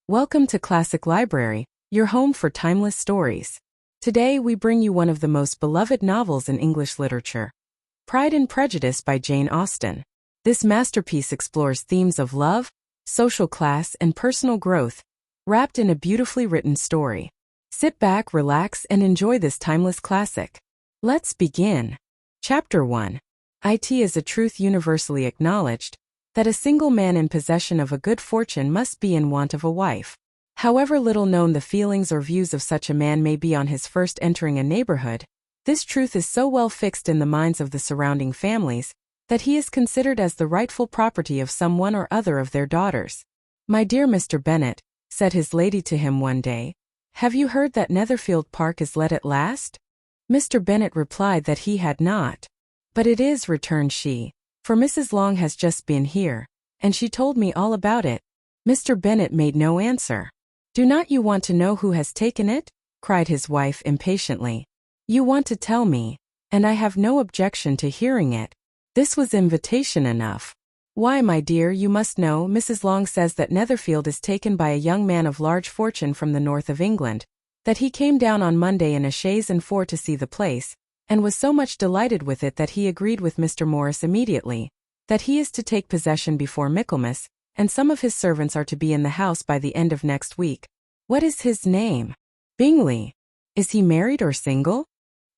Welcome to Classic Library, your home for timeless stories. Today we bring you one of the most beloved novels in English literature, Pride and Prejudice by Jane Austen. This masterpiece explores themes of love, social class, and personal growth, wrapped in a beautifully written story. Sit back, relax, and enjoy this timeless classic. Let's begin. Chapter 1. It is a truth universally acknowledged that a single man in possession of a good fortune must be in want of a wife. However little known the feelings or views of such a man may be on his first entering a neighborhood, this truth is so well fixed in the minds of the surrounding families that he is considered as the rightful property of some one or other of their daughters. "My dear Mr. Bennet," said his lady to him one day, "have you heard that Netherfield Park is let at last?" Mr. Bennet replied that he had not. "But it is," returned she, "for Mrs. Long has just been here, and she told me all about it." Mr. Bennet made no answer. "Do not you want to know who has taken it?" cried his wife impatiently. "You want to tell me, and I have no objection to hearing it." This was invitation enough. "Why, my dear, you must know, Mrs. Long says that Netherfield is taken by a young man of large fortune from the north of England, that he came down on Monday in a chaise and four to see the place, and was so much delighted with it that he agreed with Mr. Morris immediately, that he is to take possession before Michaelmas, and some of his servants are to be in the house by the end of next week. What is his name?" "Bingley." "Is he married or single?"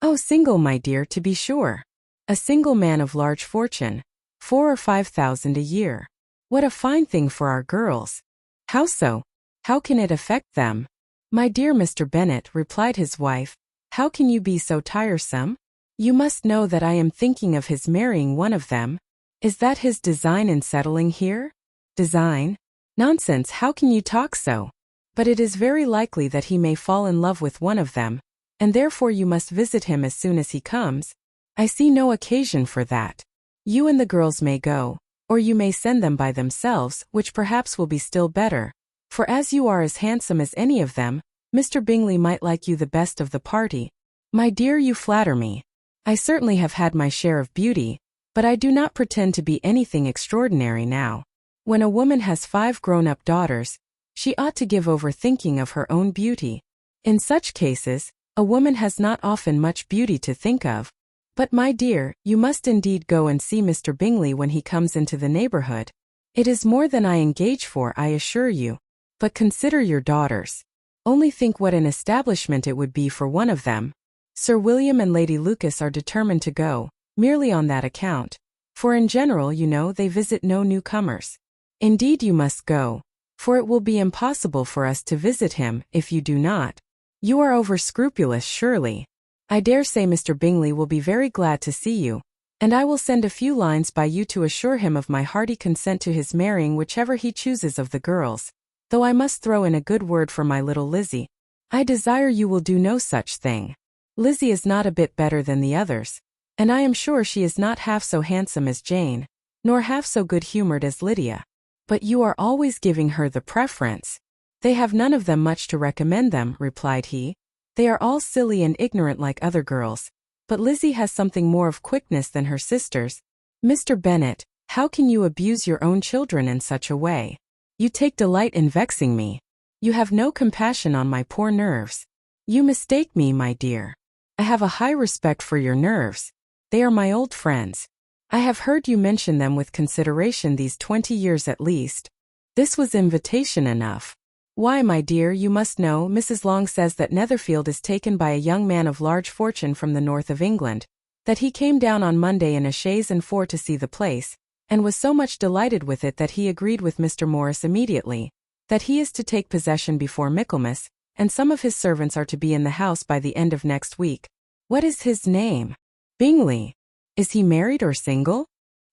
"Oh, single, my dear, to be sure. A single man of large fortune, 4,000 or 5,000 a year. What a fine thing for our girls." "How so? How can it affect them?" "My dear Mr. Bennet," replied his wife, "how can you be so tiresome? You must know that I am thinking of his marrying one of them." "Is that his design in settling here?" "Design? Nonsense, how can you talk so? But it is very likely that he may fall in love with one of them, and therefore you must visit him as soon as he comes. I see no occasion for that. You and the girls may go, or you may send them by themselves, which perhaps will be still better, for as you are as handsome as any of them, Mr. Bingley might like you the best of the party." "My dear, you flatter me. I certainly have had my share of beauty, but I do not pretend to be anything extraordinary now. When a woman has 5 grown-up daughters, she ought to give over thinking of her own beauty. In such cases, a woman has not often much beauty to think of. But my dear, you must indeed go and see Mr. Bingley when he comes into the neighborhood. It is more than I engage for, I assure you. But consider your daughters. Only think what an establishment it would be for one of them. Sir William and Lady Lucas are determined to go, merely on that account, for in general, you know, they visit no newcomers. Indeed you must go, for it will be impossible for us to visit him if you do not. You are over-scrupulous, surely. I dare say Mr. Bingley will be very glad to see you, and I will send a few lines by you to assure him of my hearty consent to his marrying whichever he chooses of the girls, though I must throw in a good word for my little Lizzie. I desire you will do no such thing. Lizzie is not a bit better than the others, and I am sure she is not half so handsome as Jane, nor half so good-humored as Lydia. But you are always giving her the preference." "They have none of them much to recommend them," replied he. "They are all silly and ignorant like other girls, but Lizzie has something more of quickness than her sisters." "Mr. Bennet, how can you abuse your own children in such a way? You take delight in vexing me. You have no compassion on my poor nerves. You mistake me, my dear. I have a high respect for your nerves. They are my old friends. I have heard you mention them with consideration these 20 years at least." This was invitation enough. "Why, my dear, you must know, Mrs. Long says that Netherfield is taken by a young man of large fortune from the north of England, that he came down on Monday in a chaise and four to see the place, and was so much delighted with it that he agreed with Mr. Morris immediately, that he is to take possession before Michaelmas, and some of his servants are to be in the house by the end of next week. What is his name?" "Bingley." "Is he married or single?"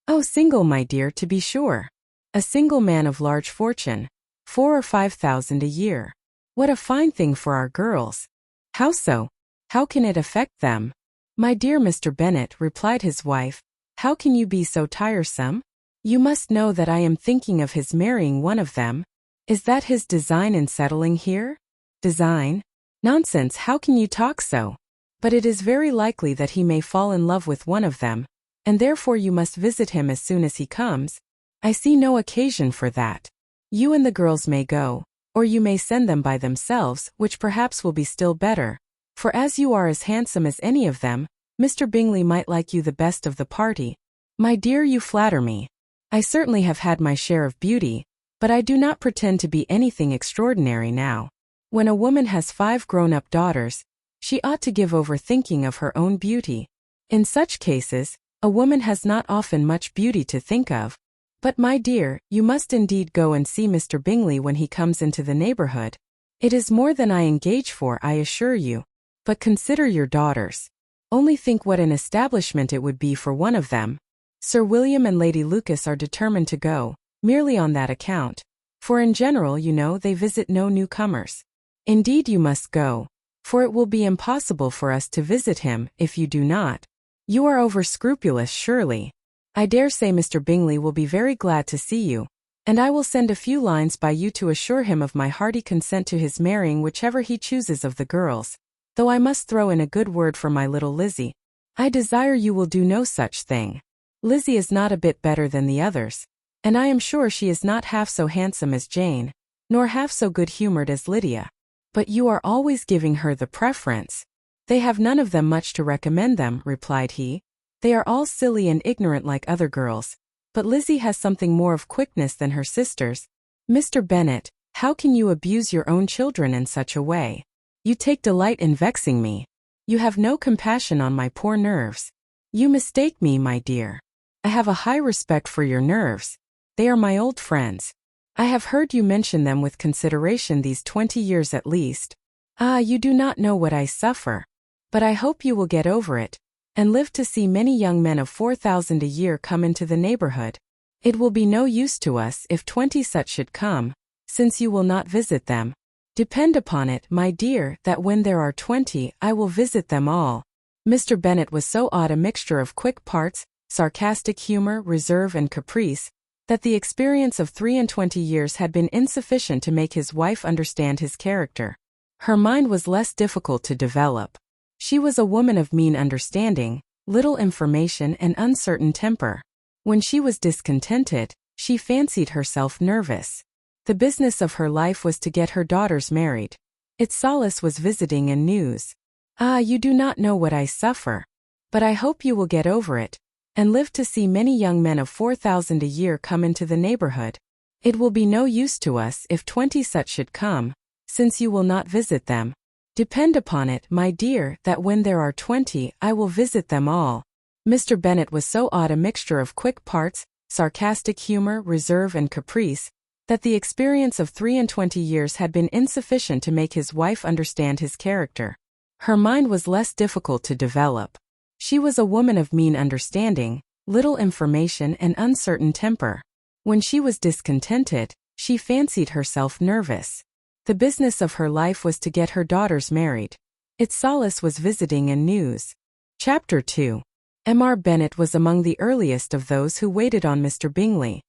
"Oh, single, my dear, to be sure. A single man of large fortune, 4,000 or 5,000 a year. What a fine thing for our girls." "How so? How can it affect them?" "My dear Mr. Bennet," replied his wife, "how can you be so tiresome? You must know that I am thinking of his marrying one of them. Is that his design in settling here?" "Design? Nonsense, how can you talk so? But it is very likely that he may fall in love with one of them, and therefore you must visit him as soon as he comes. I see no occasion for that. You and the girls may go, Or you may send them by themselves, which perhaps will be still better. For as you are as handsome as any of them, Mr. Bingley might like you the best of the party. My dear, you flatter me. I certainly have had my share of beauty, but I do not pretend to be anything extraordinary now. When a woman has 5 grown-up daughters, she ought to give over thinking of her own beauty. In such cases, a woman has not often much beauty to think of. But my dear, you must indeed go and see Mr. Bingley when he comes into the neighborhood. It is more than I engage for, I assure you. But consider your daughters. Only think what an establishment it would be for one of them. Sir William and Lady Lucas are determined to go, merely on that account. For in general, you know, they visit no newcomers. Indeed you must go, for it will be impossible for us to visit him if you do not. You are over-scrupulous, surely. I dare say Mr. Bingley will be very glad to see you, and I will send a few lines by you to assure him of my hearty consent to his marrying whichever he chooses of the girls, though I must throw in a good word for my little Lizzie. I desire you will do no such thing. Lizzie is not a bit better than the others, and I am sure she is not half so handsome as Jane, nor half so good-humored as Lydia. But you are always giving her the preference. They have none of them much to recommend them, replied he. They are all silly and ignorant like other girls, but Lizzie has something more of quickness than her sisters. Mr. Bennet, how can you abuse your own children in such a way? You take delight in vexing me. You have no compassion on my poor nerves. You mistake me, my dear. I have a high respect for your nerves. They are my old friends. I have heard you mention them with consideration these 20 years at least. Ah, you do not know what I suffer. But I hope you will get over it, and live to see many young men of 4,000 a year come into the neighborhood. It will be no use to us if 20 such should come, since you will not visit them. Depend upon it, my dear, that when there are 20, I will visit them all. Mr. Bennet was so odd a mixture of quick parts, sarcastic humor, reserve and caprice, that the experience of 23 years had been insufficient to make his wife understand his character. Her mind was less difficult to develop. She was a woman of mean understanding, little information and uncertain temper. When she was discontented, she fancied herself nervous. The business of her life was to get her daughters married. Its solace was visiting and news. Ah, you do not know what I suffer. But I hope you will get over it, and live to see many young men of 4,000 a year come into the neighborhood. It will be no use to us if 20 such should come, since you will not visit them. Depend upon it, my dear, that when there are 20, I will visit them all. Mr. Bennet was so odd a mixture of quick parts, sarcastic humor, reserve and caprice, that the experience of 23 years had been insufficient to make his wife understand his character. Her mind was less difficult to develop. She was a woman of mean understanding, little information and uncertain temper. When she was discontented, she fancied herself nervous. The business of her life was to get her daughters married. Its solace was visiting and news. Chapter 2. M.R. Bennet was among the earliest of those who waited on Mr. Bingley.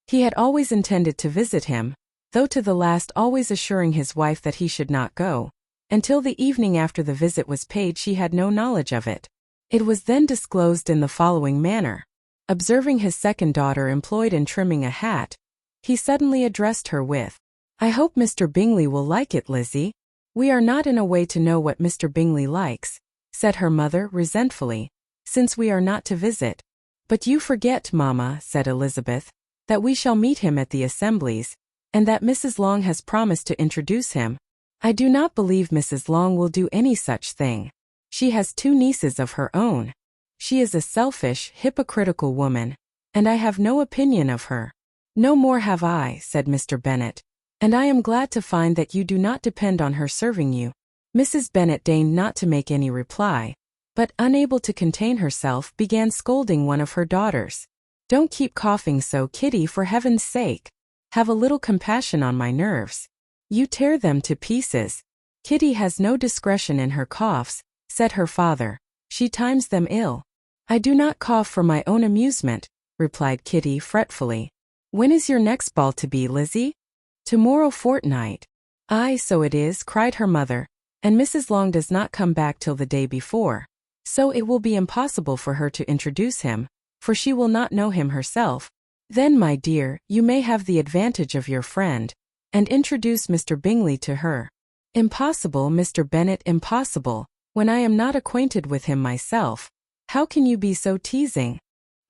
He had always intended to visit him, though to the last always assuring his wife that he should not go. Until the evening after the visit was paid she had no knowledge of it. It was then disclosed in the following manner. Observing his second daughter employed in trimming a hat, he suddenly addressed her with, "I hope Mr. Bingley will like it, Lizzie." "We are not in a way to know what Mr. Bingley likes," said her mother resentfully, "since we are not to visit." "But you forget, mamma," said Elizabeth, "that we shall meet him at the assemblies, and that Mrs. Long has promised to introduce him." "I do not believe Mrs. Long will do any such thing. She has 2 nieces of her own. She is a selfish, hypocritical woman, and I have no opinion of her." "No more have I," said Mr. Bennet, "and I am glad to find that you do not depend on her serving you." Mrs. Bennet deigned not to make any reply, but, unable to contain herself, began scolding one of her daughters. "Don't keep coughing so, Kitty, for heaven's sake. Have a little compassion on my nerves. You tear them to pieces." "Kitty has no discretion in her coughs," said her father. "She times them ill." "I do not cough for my own amusement," replied Kitty fretfully. "When is your next ball to be, Lizzie?" "Tomorrow fortnight." "Aye, so it is," cried her mother, "and Mrs. Long does not come back till the day before. So it will be impossible for her to introduce him, for she will not know him herself. Then, my dear, you may have the advantage of your friend. and introduce Mr. Bingley to her. Impossible, Mr. Bennet, impossible, when I am not acquainted with him myself. How can you be so teasing?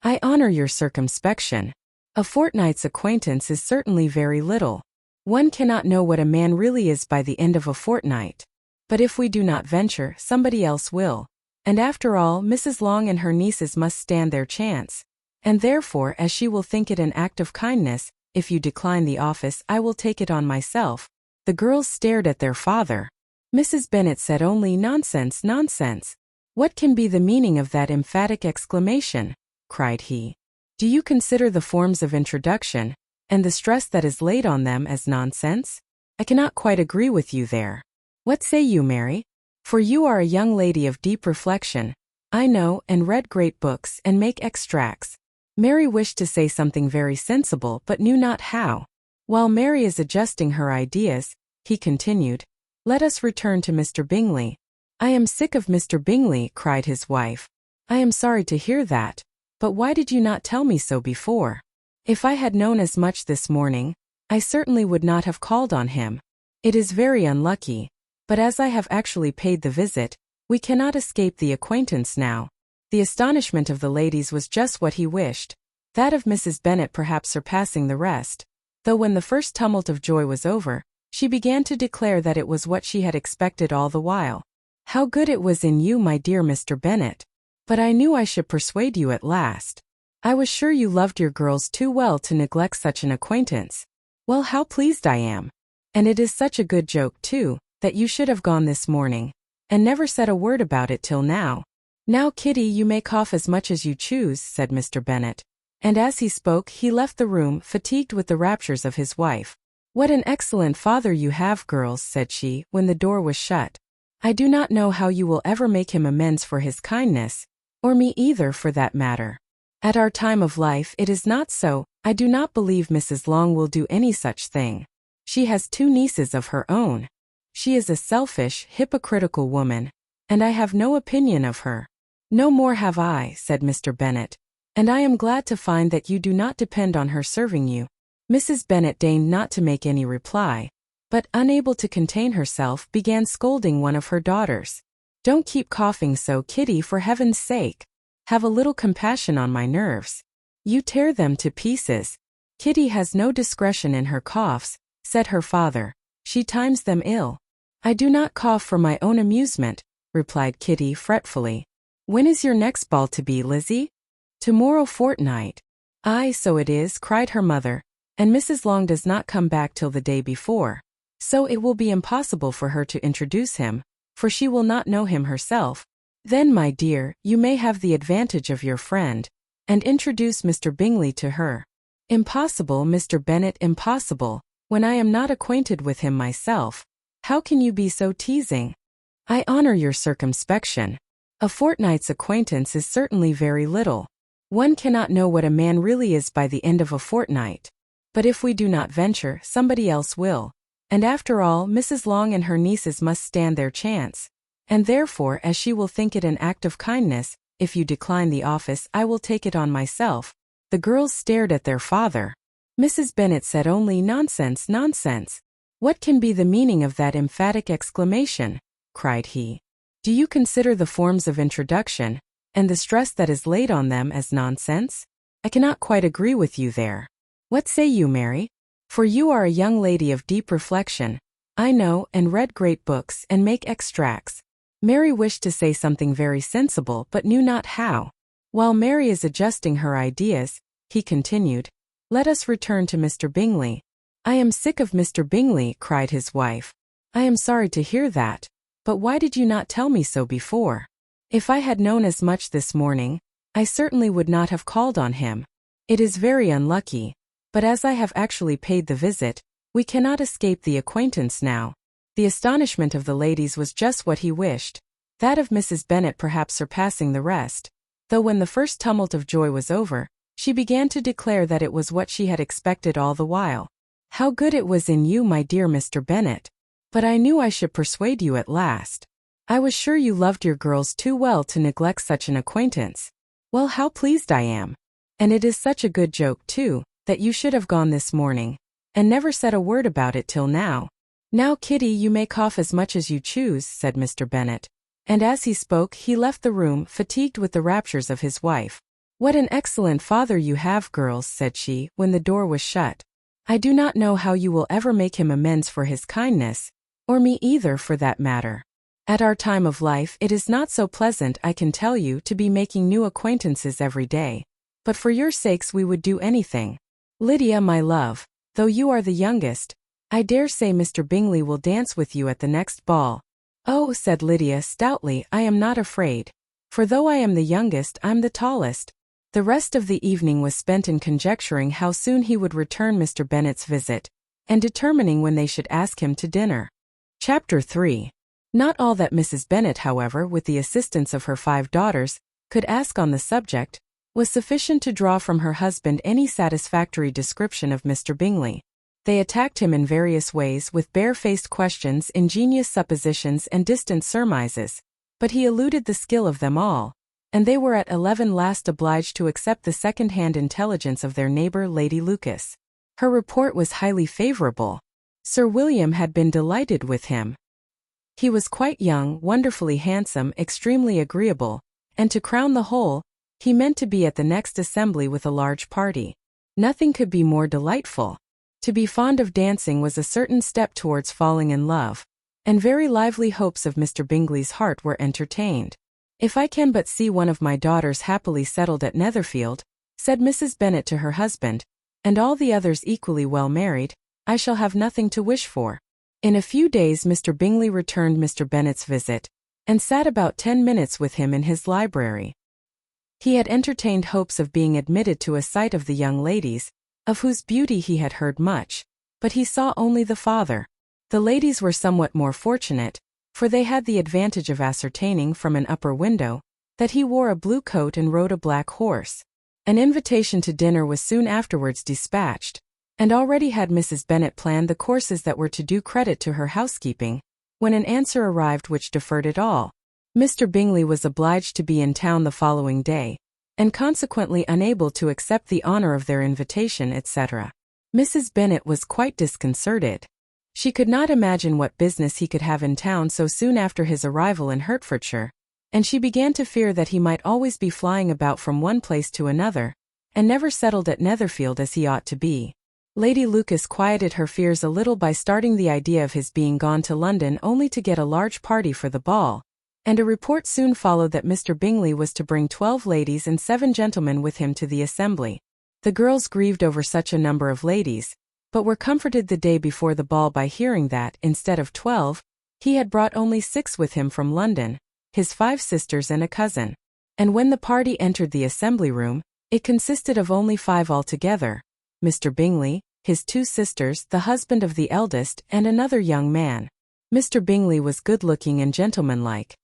I honor your circumspection. A fortnight's acquaintance is certainly very little. One cannot know what a man really is by the end of a fortnight. But if we do not venture, somebody else will. And after all, Mrs. Long and her nieces must stand their chance. And therefore, as she will think it an act of kindness, if you decline the office, I will take it on myself. The girls stared at their father. Mrs. Bennet said only, "Nonsense, nonsense. What can be the meaning of that emphatic exclamation?" cried he. "Do you consider the forms of introduction, and the stress that is laid on them, as nonsense? I cannot quite agree with you there. What say you, Mary? For you are a young lady of deep reflection, I know, and read great books, and make extracts." Mary wished to say something very sensible, but knew not how. While Mary is adjusting her ideas, he continued, "Let us return to Mr. Bingley." "I am sick of Mr. Bingley," cried his wife. "I am sorry to hear that, but why did you not tell me so before? If I had known as much this morning, I certainly would not have called on him. It is very unlucky, but as I have actually paid the visit, we cannot escape the acquaintance now." The astonishment of the ladies was just what he wished, that of Mrs. Bennet perhaps surpassing the rest, though when the first tumult of joy was over, she began to declare that it was what she had expected all the while. "How good it was in you, my dear Mr. Bennet! But I knew I should persuade you at last. I was sure you loved your girls too well to neglect such an acquaintance. Well, how pleased I am! And it is such a good joke, too, that you should have gone this morning, and never said a word about it till now." "Now, Kitty, you may cough as much as you choose," said Mr. Bennet. And as he spoke, he left the room, fatigued with the raptures of his wife. "What an excellent father you have, girls," said she, when the door was shut. "I do not know how you will ever make him amends for his kindness, or me either for that matter. At our time of life it is not so. I do not believe Mrs. Long will do any such thing. She has 2 nieces of her own. She is a selfish, hypocritical woman, and I have no opinion of her." "No more have I," said Mr. Bennet, "and I am glad to find that you do not depend on her serving you." Mrs. Bennet deigned not to make any reply, but, unable to contain herself, began scolding one of her daughters. "Don't keep coughing so, Kitty, for heaven's sake. Have a little compassion on my nerves. You tear them to pieces." "Kitty has no discretion in her coughs," said her father. "She times them ill." "I do not cough for my own amusement," replied Kitty fretfully. "When is your next ball to be, Lizzie?" "Tomorrow fortnight." "Aye, so it is," cried her mother, "and Mrs. Long does not come back till the day before. So it will be impossible for her to introduce him, for she will not know him herself. Then, my dear, you may have the advantage of your friend, and introduce Mr. Bingley to her." "Impossible, Mr. Bennet, impossible, when I am not acquainted with him myself. How can you be so teasing? I honor your circumspection. A fortnight's acquaintance is certainly very little. One cannot know what a man really is by the end of a fortnight. But if we do not venture, somebody else will. And after all, Mrs. Long and her nieces must stand their chance. And therefore, as she will think it an act of kindness, if you decline the office, I will take it on myself." The girls stared at their father. Mrs. Bennet said only, "Nonsense, nonsense. What can be the meaning of that emphatic exclamation?" cried he. "Do you consider the forms of introduction, and the stress that is laid on them, as nonsense? I cannot quite agree with you there. What say you, Mary? For you are a young lady of deep reflection, I know, and read great books, and make extracts." Mary wished to say something very sensible, but knew not how. While Mary is adjusting her ideas, he continued, "Let us return to Mr. Bingley." "I am sick of Mr. Bingley," cried his wife. "I am sorry to hear that, but why did you not tell me so before? If I had known as much this morning, I certainly would not have called on him. It is very unlucky, but as I have actually paid the visit, we cannot escape the acquaintance now." The astonishment of the ladies was just what he wished, that of Mrs. Bennet perhaps surpassing the rest, though when the first tumult of joy was over, she began to declare that it was what she had expected all the while. "How good it was in you, my dear Mr. Bennet! But I knew I should persuade you at last. I was sure you loved your girls too well to neglect such an acquaintance. Well, how pleased I am! And it is such a good joke, too, that you should have gone this morning, and never said a word about it till now. Now, Kitty, you may cough as much as you choose, said Mr. Bennet. And as he spoke, he left the room, fatigued with the raptures of his wife. What an excellent father you have, girls, said she, when the door was shut. I do not know how you will ever make him amends for his kindness, or me either for that matter. At our time of life it is not so pleasant, I can tell you, to be making new acquaintances every day. But for your sakes we would do anything. Lydia, my love, though you are the youngest, I dare say Mr. Bingley will dance with you at the next ball. Oh, said Lydia stoutly, I am not afraid. For though I am the youngest, I'm the tallest. The rest of the evening was spent in conjecturing how soon he would return Mr. Bennet's visit, and determining when they should ask him to dinner. Chapter 3. Not all that Mrs. Bennet, however, with the assistance of her 5 daughters, could ask on the subject, was sufficient to draw from her husband any satisfactory description of Mr. Bingley. They attacked him in various ways with bare-faced questions, ingenious suppositions, and distant surmises, but he eluded the skill of them all, and they were at last obliged to accept the second-hand intelligence of their neighbour Lady Lucas. Her report was highly favourable. Sir William had been delighted with him. He was quite young, wonderfully handsome, extremely agreeable, and to crown the whole, he meant to be at the next assembly with a large party. Nothing could be more delightful. To be fond of dancing was a certain step towards falling in love, and very lively hopes of Mr. Bingley's heart were entertained. If I can but see one of my daughters happily settled at Netherfield, said Mrs. Bennet to her husband, and all the others equally well married, I shall have nothing to wish for. In a few days Mr. Bingley returned Mr. Bennet's visit, and sat about 10 minutes with him in his library. He had entertained hopes of being admitted to a sight of the young ladies, of whose beauty he had heard much, but he saw only the father. The ladies were somewhat more fortunate, for they had the advantage of ascertaining from an upper window that he wore a blue coat and rode a black horse. An invitation to dinner was soon afterwards dispatched, and already had Mrs. Bennet planned the courses that were to do credit to her housekeeping, when an answer arrived which deferred it all. Mr. Bingley was obliged to be in town the following day, and consequently unable to accept the honour of their invitation, etc. Mrs. Bennet was quite disconcerted. She could not imagine what business he could have in town so soon after his arrival in Hertfordshire, and she began to fear that he might always be flying about from one place to another, and never settled at Netherfield as he ought to be. Lady Lucas quieted her fears a little by starting the idea of his being gone to London only to get a large party for the ball, and a report soon followed that Mr. Bingley was to bring 12 ladies and 7 gentlemen with him to the assembly. The girls grieved over such a number of ladies, but were comforted the day before the ball by hearing that, instead of 12, he had brought only 6 with him from London, his 5 sisters and a cousin. And when the party entered the assembly room, it consisted of only 5 altogether: Mr. Bingley, his 2 sisters, the husband of the eldest, and another young man. Mr. Bingley was good-looking and gentlemanlike.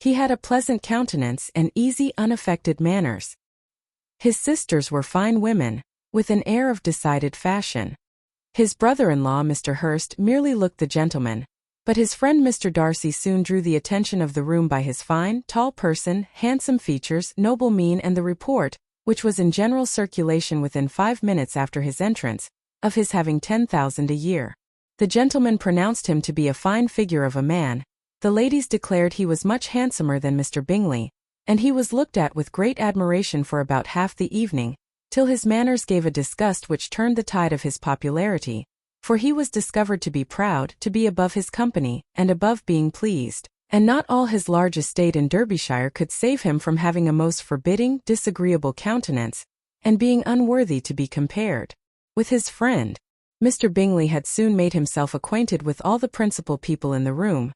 He had a pleasant countenance and easy, unaffected manners. His sisters were fine women, with an air of decided fashion. His brother-in-law, Mr. Hurst, merely looked the gentleman, but his friend Mr. Darcy soon drew the attention of the room by his fine, tall person, handsome features, noble mien, and the report, which was in general circulation within 5 minutes after his entrance, of his having 10,000 a year. The gentleman pronounced him to be a fine figure of a man. The ladies declared he was much handsomer than Mr. Bingley, and he was looked at with great admiration for about half the evening, till his manners gave a disgust which turned the tide of his popularity, for he was discovered to be proud, to be above his company, and above being pleased, and not all his large estate in Derbyshire could save him from having a most forbidding, disagreeable countenance, and being unworthy to be compared with his friend. Mr. Bingley had soon made himself acquainted with all the principal people in the room.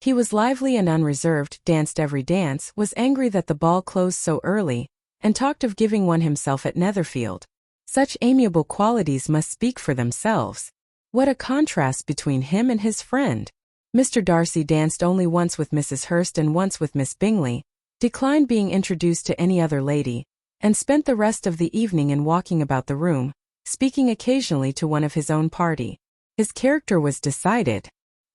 He was lively and unreserved, danced every dance, was angry that the ball closed so early, and talked of giving one himself at Netherfield. Such amiable qualities must speak for themselves. What a contrast between him and his friend! Mr. Darcy danced only once with Mrs. Hurst and once with Miss Bingley, declined being introduced to any other lady, and spent the rest of the evening in walking about the room, speaking occasionally to one of his own party. His character was decided.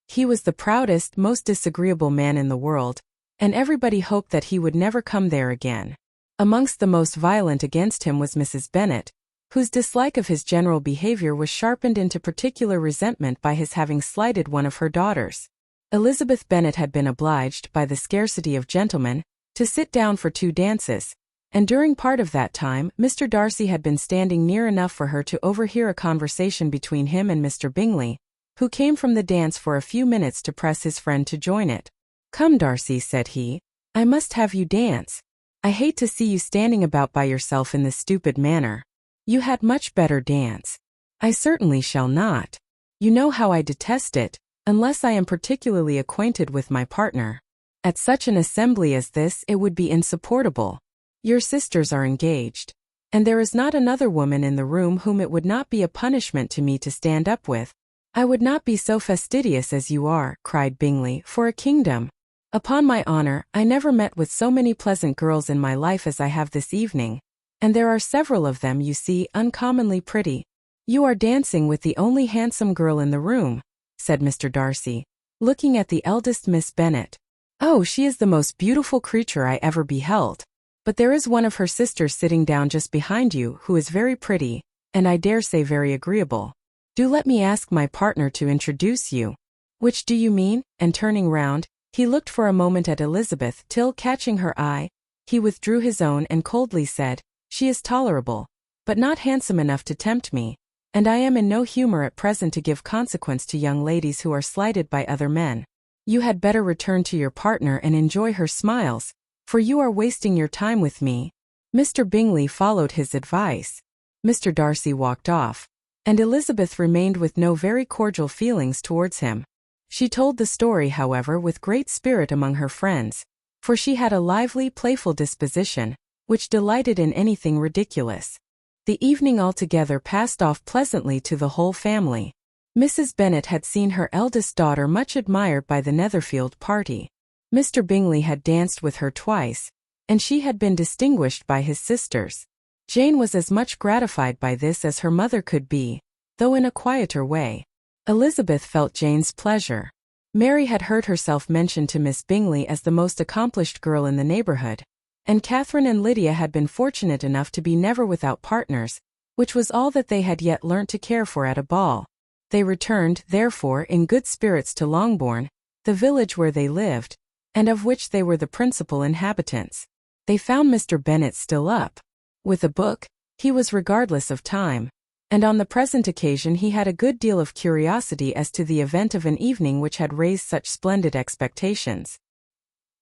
He was the proudest, most disagreeable man in the world, and everybody hoped that he would never come there again. Amongst the most violent against him was Mrs. Bennet, whose dislike of his general behavior was sharpened into particular resentment by his having slighted one of her daughters. Elizabeth Bennet had been obliged, by the scarcity of gentlemen, to sit down for 2 dances, and during part of that time Mr. Darcy had been standing near enough for her to overhear a conversation between him and Mr. Bingley, who came from the dance for a few minutes to press his friend to join it. "Come, Darcy," said he, "I must have you dance. I hate to see you standing about by yourself in this stupid manner. You had much better dance." "I certainly shall not. You know how I detest it, unless I am particularly acquainted with my partner. At such an assembly as this it would be insupportable. Your sisters are engaged, and there is not another woman in the room whom it would not be a punishment to me to stand up with. I would not be so fastidious as you are," cried Bingley, "for a kingdom. Upon my honor, I never met with so many pleasant girls in my life as I have this evening, and there are several of them, you see, uncommonly pretty." "You are dancing with the only handsome girl in the room," said Mr. Darcy, looking at the eldest Miss Bennet. "Oh, she is the most beautiful creature I ever beheld. But there is one of her sisters sitting down just behind you who is very pretty, and I dare say very agreeable. Do let me ask my partner to introduce you." "Which do you mean?" And turning round, he looked for a moment at Elizabeth till, catching her eye, he withdrew his own and coldly said, "She is tolerable, but not handsome enough to tempt me, and I am in no humor at present to give consequence to young ladies who are slighted by other men. You had better return to your partner and enjoy her smiles, for you are wasting your time with me." Mr. Bingley followed his advice. Mr. Darcy walked off, and Elizabeth remained with no very cordial feelings towards him. She told the story, however, with great spirit among her friends, for she had a lively, playful disposition, which delighted in anything ridiculous. The evening altogether passed off pleasantly to the whole family. Mrs. Bennet had seen her eldest daughter much admired by the Netherfield party. Mr. Bingley had danced with her twice, and she had been distinguished by his sisters. Jane was as much gratified by this as her mother could be, though in a quieter way. Elizabeth felt Jane's pleasure. Mary had heard herself mentioned to Miss Bingley as the most accomplished girl in the neighborhood, and Catherine and Lydia had been fortunate enough to be never without partners, which was all that they had yet learnt to care for at a ball. They returned, therefore, in good spirits to Longbourn, the village where they lived, and of which they were the principal inhabitants. They found Mr. Bennet still up, with a book. He was regardless of time, and on the present occasion he had a good deal of curiosity as to the event of an evening which had raised such splendid expectations.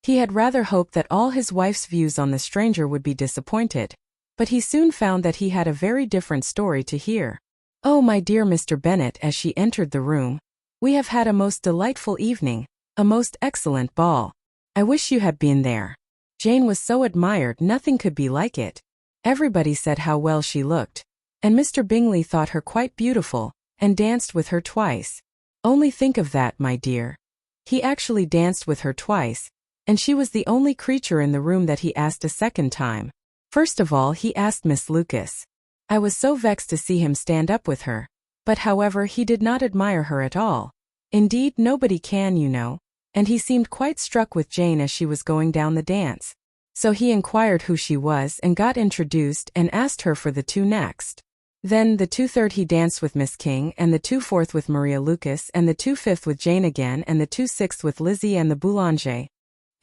He had rather hoped that all his wife's views on the stranger would be disappointed, but he soon found that he had a very different story to hear. "Oh, my dear Mr. Bennet," as she entered the room, "we have had a most delightful evening, a most excellent ball. I wish you had been there. Jane was so admired, nothing could be like it. Everybody said how well she looked, and Mr. Bingley thought her quite beautiful, and danced with her twice. Only think of that, my dear. He actually danced with her twice, and she was the only creature in the room that he asked a second time. First of all he asked Miss Lucas. I was so vexed to see him stand up with her, but however he did not admire her at all. Indeed, nobody can, you know, and he seemed quite struck with Jane as she was going down the dance. So he inquired who she was and got introduced and asked her for the 2 next. Then the 2/3 he danced with Miss King, and the 2/4 with Maria Lucas, and the 2/5 with Jane again, and the 2/6 with Lizzie and the Boulanger.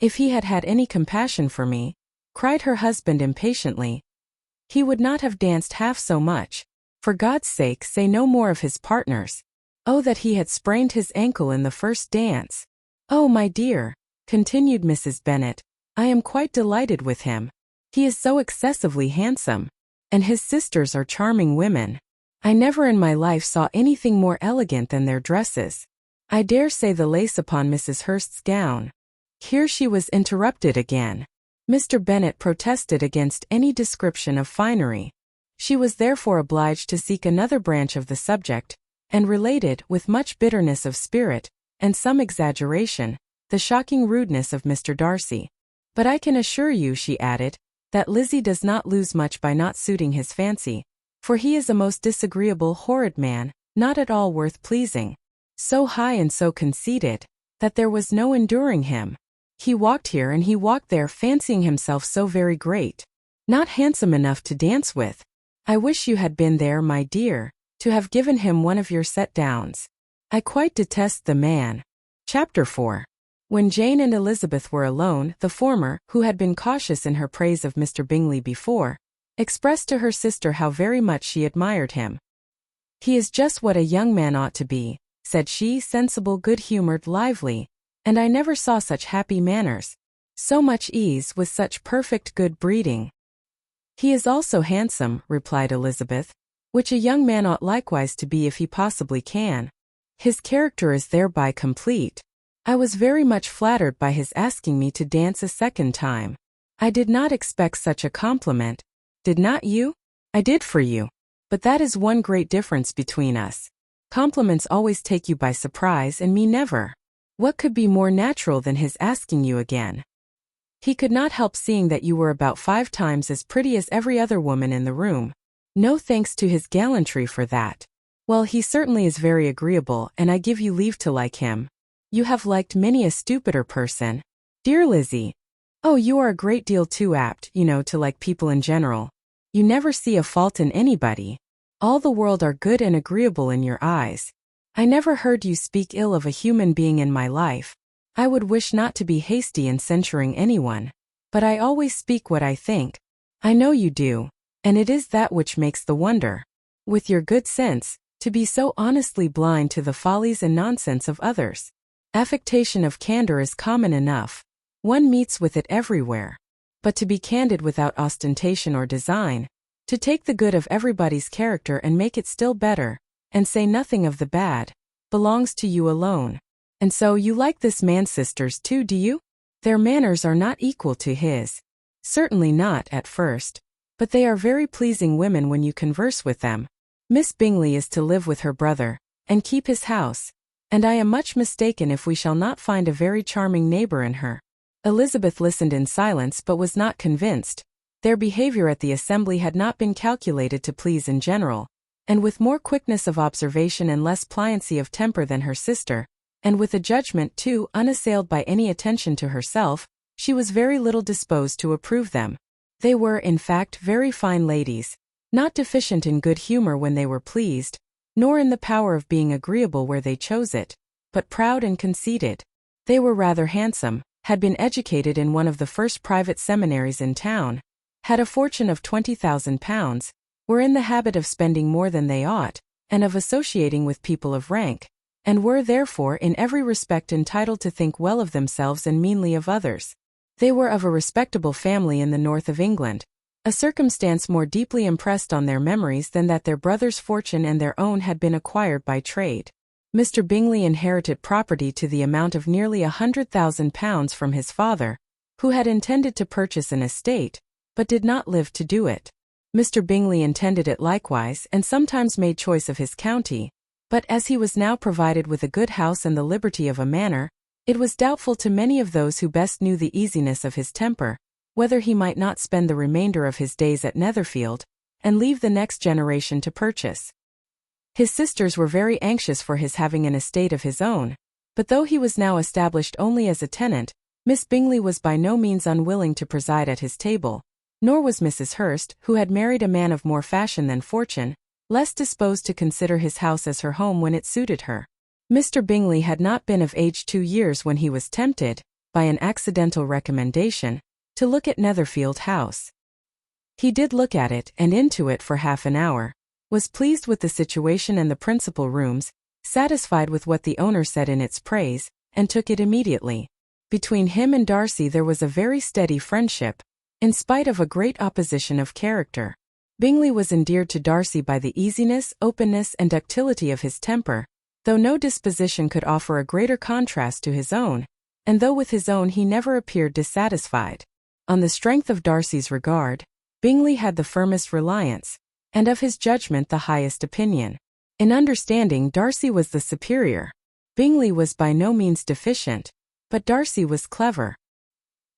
If he had had any compassion for me," cried her husband impatiently, "he would not have danced half so much. For God's sake, say no more of his partners. Oh, that he had sprained his ankle in the first dance. Oh, my dear," continued Mrs. Bennet, "I am quite delighted with him. He is so excessively handsome, and his sisters are charming women. I never in my life saw anything more elegant than their dresses. I dare say the lace upon Mrs. Hurst's gown—" Here she was interrupted again. Mr. Bennet protested against any description of finery. She was therefore obliged to seek another branch of the subject, and related, with much bitterness of spirit, and some exaggeration, the shocking rudeness of Mr. Darcy. "But I can assure you," she added, "that Lizzie does not lose much by not suiting his fancy, for he is a most disagreeable, horrid man, not at all worth pleasing. So high and so conceited, that there was no enduring him. He walked here and he walked there, fancying himself so very great. Not handsome enough to dance with. I wish you had been there, my dear, to have given him one of your set-downs. I quite detest the man. Chapter 4. When Jane and Elizabeth were alone, the former, who had been cautious in her praise of Mr. Bingley before, expressed to her sister how very much she admired him. "He is just what a young man ought to be," said she, "sensible, good-humoured, lively, and I never saw such happy manners, so much ease, with such perfect good breeding." "He is also handsome," replied Elizabeth, "which a young man ought likewise to be if he possibly can. His character is thereby complete. I was very much flattered by his asking me to dance a second time. I did not expect such a compliment. Did not you? I did for you. But that is one great difference between us. Compliments always take you by surprise and me never. What could be more natural than his asking you again? He could not help seeing that you were about 5 times as pretty as every other woman in the room. No thanks to his gallantry for that. Well, he certainly is very agreeable, and I give you leave to like him. You have liked many a stupider person. Dear Lizzie. Oh, you are a great deal too apt, you know, to like people in general. You never see a fault in anybody. All the world are good and agreeable in your eyes. I never heard you speak ill of a human being in my life. I would wish not to be hasty in censuring anyone. But I always speak what I think. I know you do, and it is that which makes the wonder. With your good sense, to be so honestly blind to the follies and nonsense of others. Affectation of candor is common enough. One meets with it everywhere. But to be candid without ostentation or design, to take the good of everybody's character and make it still better, and say nothing of the bad, belongs to you alone. And so you like this man's sisters too, do you? Their manners are not equal to his. Certainly not at first. But they are very pleasing women when you converse with them. Miss Bingley is to live with her brother, and keep his house, and I am much mistaken if we shall not find a very charming neighbour in her. Elizabeth listened in silence but was not convinced. Their behaviour at the assembly had not been calculated to please in general, and with more quickness of observation and less pliancy of temper than her sister, and with a judgment too unassailed by any attention to herself, she was very little disposed to approve them. They were, in fact, very fine ladies, not deficient in good humour when they were pleased, nor in the power of being agreeable where they chose it, but proud and conceited. They were rather handsome, had been educated in one of the first private seminaries in town, had a fortune of £20,000, were in the habit of spending more than they ought, and of associating with people of rank, and were therefore in every respect entitled to think well of themselves and meanly of others. They were of a respectable family in the north of England, a circumstance more deeply impressed on their memories than that their brother's fortune and their own had been acquired by trade. Mr. Bingley inherited property to the amount of nearly £100,000 from his father, who had intended to purchase an estate, but did not live to do it. Mr. Bingley intended it likewise and sometimes made choice of his county, but as he was now provided with a good house and the liberty of a manor, it was doubtful to many of those who best knew the easiness of his temper, whether he might not spend the remainder of his days at Netherfield, and leave the next generation to purchase. His sisters were very anxious for his having an estate of his own, but though he was now established only as a tenant, Miss Bingley was by no means unwilling to preside at his table, nor was Mrs. Hurst, who had married a man of more fashion than fortune, less disposed to consider his house as her home when it suited her. Mr. Bingley had not been of age 2 years when he was tempted, by an accidental recommendation, to look at Netherfield House. He did look at it and into it for half an hour, was pleased with the situation and the principal rooms, satisfied with what the owner said in its praise, and took it immediately. Between him and Darcy there was a very steady friendship, in spite of a great opposition of character. Bingley was endeared to Darcy by the easiness, openness, and ductility of his temper, though no disposition could offer a greater contrast to his own, and though with his own he never appeared dissatisfied. On the strength of Darcy's regard, Bingley had the firmest reliance, and of his judgment the highest opinion. In understanding, Darcy was the superior. Bingley was by no means deficient, but Darcy was clever.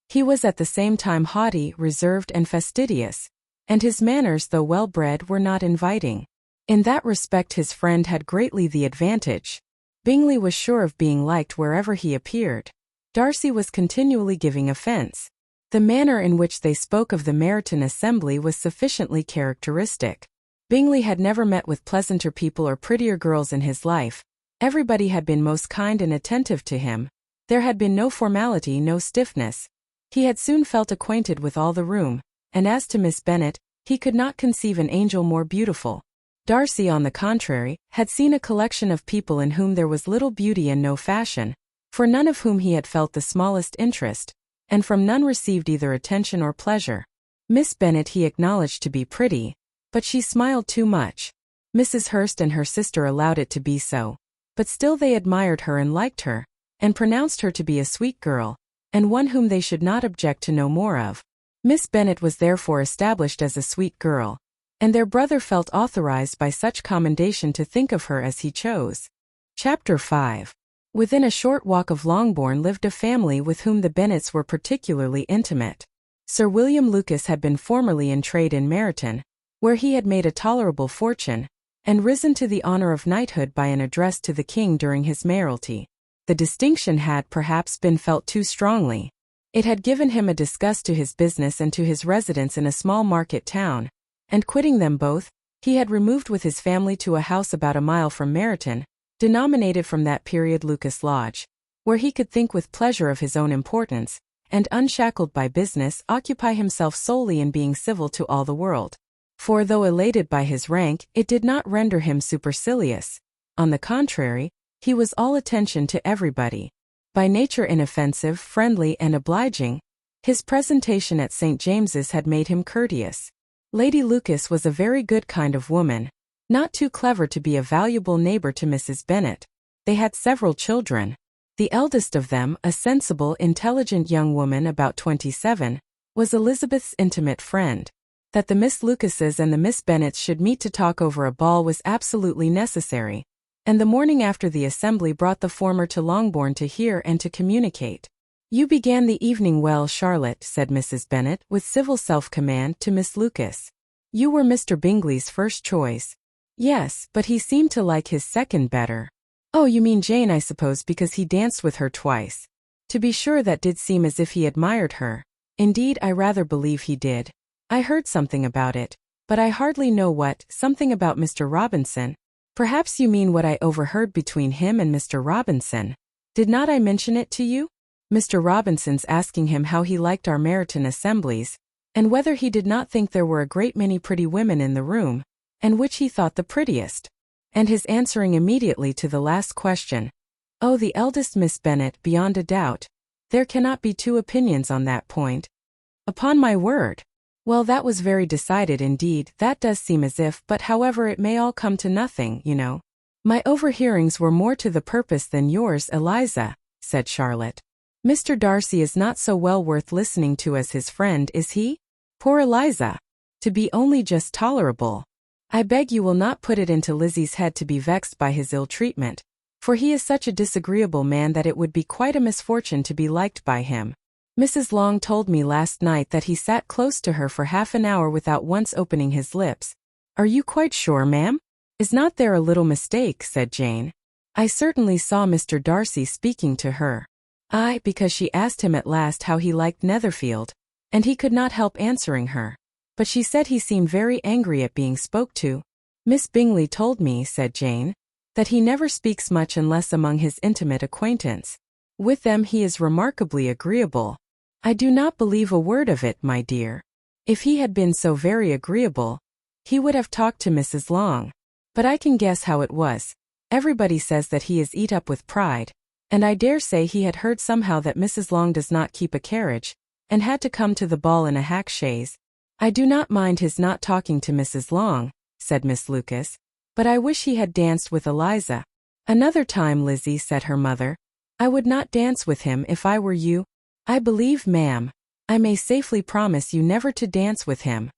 He was at the same time haughty, reserved, and fastidious, and his manners, though well-bred, were not inviting. In that respect his friend had greatly the advantage. Bingley was sure of being liked wherever he appeared. Darcy was continually giving offence. The manner in which they spoke of the Meryton assembly was sufficiently characteristic. Bingley had never met with pleasanter people or prettier girls in his life. Everybody had been most kind and attentive to him. There had been no formality, no stiffness. He had soon felt acquainted with all the room, and as to Miss Bennet, he could not conceive an angel more beautiful. Darcy, on the contrary, had seen a collection of people in whom there was little beauty and no fashion, for none of whom he had felt the smallest interest, and from none received either attention or pleasure. Miss Bennet he acknowledged to be pretty, but she smiled too much. Mrs. Hurst and her sister allowed it to be so, but still they admired her and liked her, and pronounced her to be a sweet girl, and one whom they should not object to know more of. Miss Bennet was therefore established as a sweet girl, and their brother felt authorized by such commendation to think of her as he chose. Chapter 5. Within a short walk of Longbourn lived a family with whom the Bennets were particularly intimate. Sir William Lucas had been formerly in trade in Meryton, where he had made a tolerable fortune, and risen to the honor of knighthood by an address to the king during his mayoralty. The distinction had perhaps been felt too strongly. It had given him a disgust to his business and to his residence in a small market town, and quitting them both, he had removed with his family to a house about a mile from Meryton, denominated from that period Lucas Lodge, where he could think with pleasure of his own importance, and unshackled by business occupy himself solely in being civil to all the world. For though elated by his rank, it did not render him supercilious. On the contrary, he was all attention to everybody. By nature inoffensive, friendly, and obliging, his presentation at St. James's had made him courteous. Lady Lucas was a very good kind of woman, not too clever to be a valuable neighbor to Mrs. Bennet. They had several children. The eldest of them, a sensible, intelligent young woman about 27, was Elizabeth's intimate friend. That the Miss Lucases and the Miss Bennets should meet to talk over a ball was absolutely necessary, and the morning after the assembly brought the former to Longbourn to hear and to communicate. "You began the evening well, Charlotte," said Mrs. Bennet, with civil self-command, to Miss Lucas. "You were Mr. Bingley's first choice." "Yes, but he seemed to like his second better." "Oh, you mean Jane, I suppose, because he danced with her twice." "To be sure, that did seem as if he admired her. Indeed, I rather believe he did. I heard something about it, but I hardly know what, something about Mr. Robinson." "Perhaps you mean what I overheard between him and Mr. Robinson. Did not I mention it to you? Mr. Robinson's asking him how he liked our Meryton assemblies, and whether he did not think there were a great many pretty women in the room, and which he thought the prettiest. And his answering immediately to the last question, 'Oh, the eldest Miss Bennet, beyond a doubt. There cannot be two opinions on that point.' Upon my word! Well, that was very decided indeed. That does seem as if, but however, it may all come to nothing, you know." "My overhearings were more to the purpose than yours, Eliza," said Charlotte. "Mr. Darcy is not so well worth listening to as his friend, is he? Poor Eliza! To be only just tolerable. I beg you will not put it into Lizzie's head to be vexed by his ill treatment, for he is such a disagreeable man that it would be quite a misfortune to be liked by him. Mrs. Long told me last night that he sat close to her for half an hour without once opening his lips." "Are you quite sure, ma'am? Is not there a little mistake?" said Jane. "I certainly saw Mr. Darcy speaking to her." "Aye, because she asked him at last how he liked Netherfield, and he could not help answering her. But she said he seemed very angry at being spoke to." "Miss Bingley told me," said Jane, "that he never speaks much unless among his intimate acquaintance. With them he is remarkably agreeable." "I do not believe a word of it, my dear. If he had been so very agreeable, he would have talked to Mrs. Long. But I can guess how it was. Everybody says that he is eat up with pride, and I dare say he had heard somehow that Mrs. Long does not keep a carriage, and had to come to the ball in a hack chaise." "I do not mind his not talking to Mrs. Long," said Miss Lucas, "but I wish he had danced with Eliza." "Another time, Lizzie," said her mother. "I would not dance with him if I were you. I believe, ma'am, I may safely promise you never to dance with him."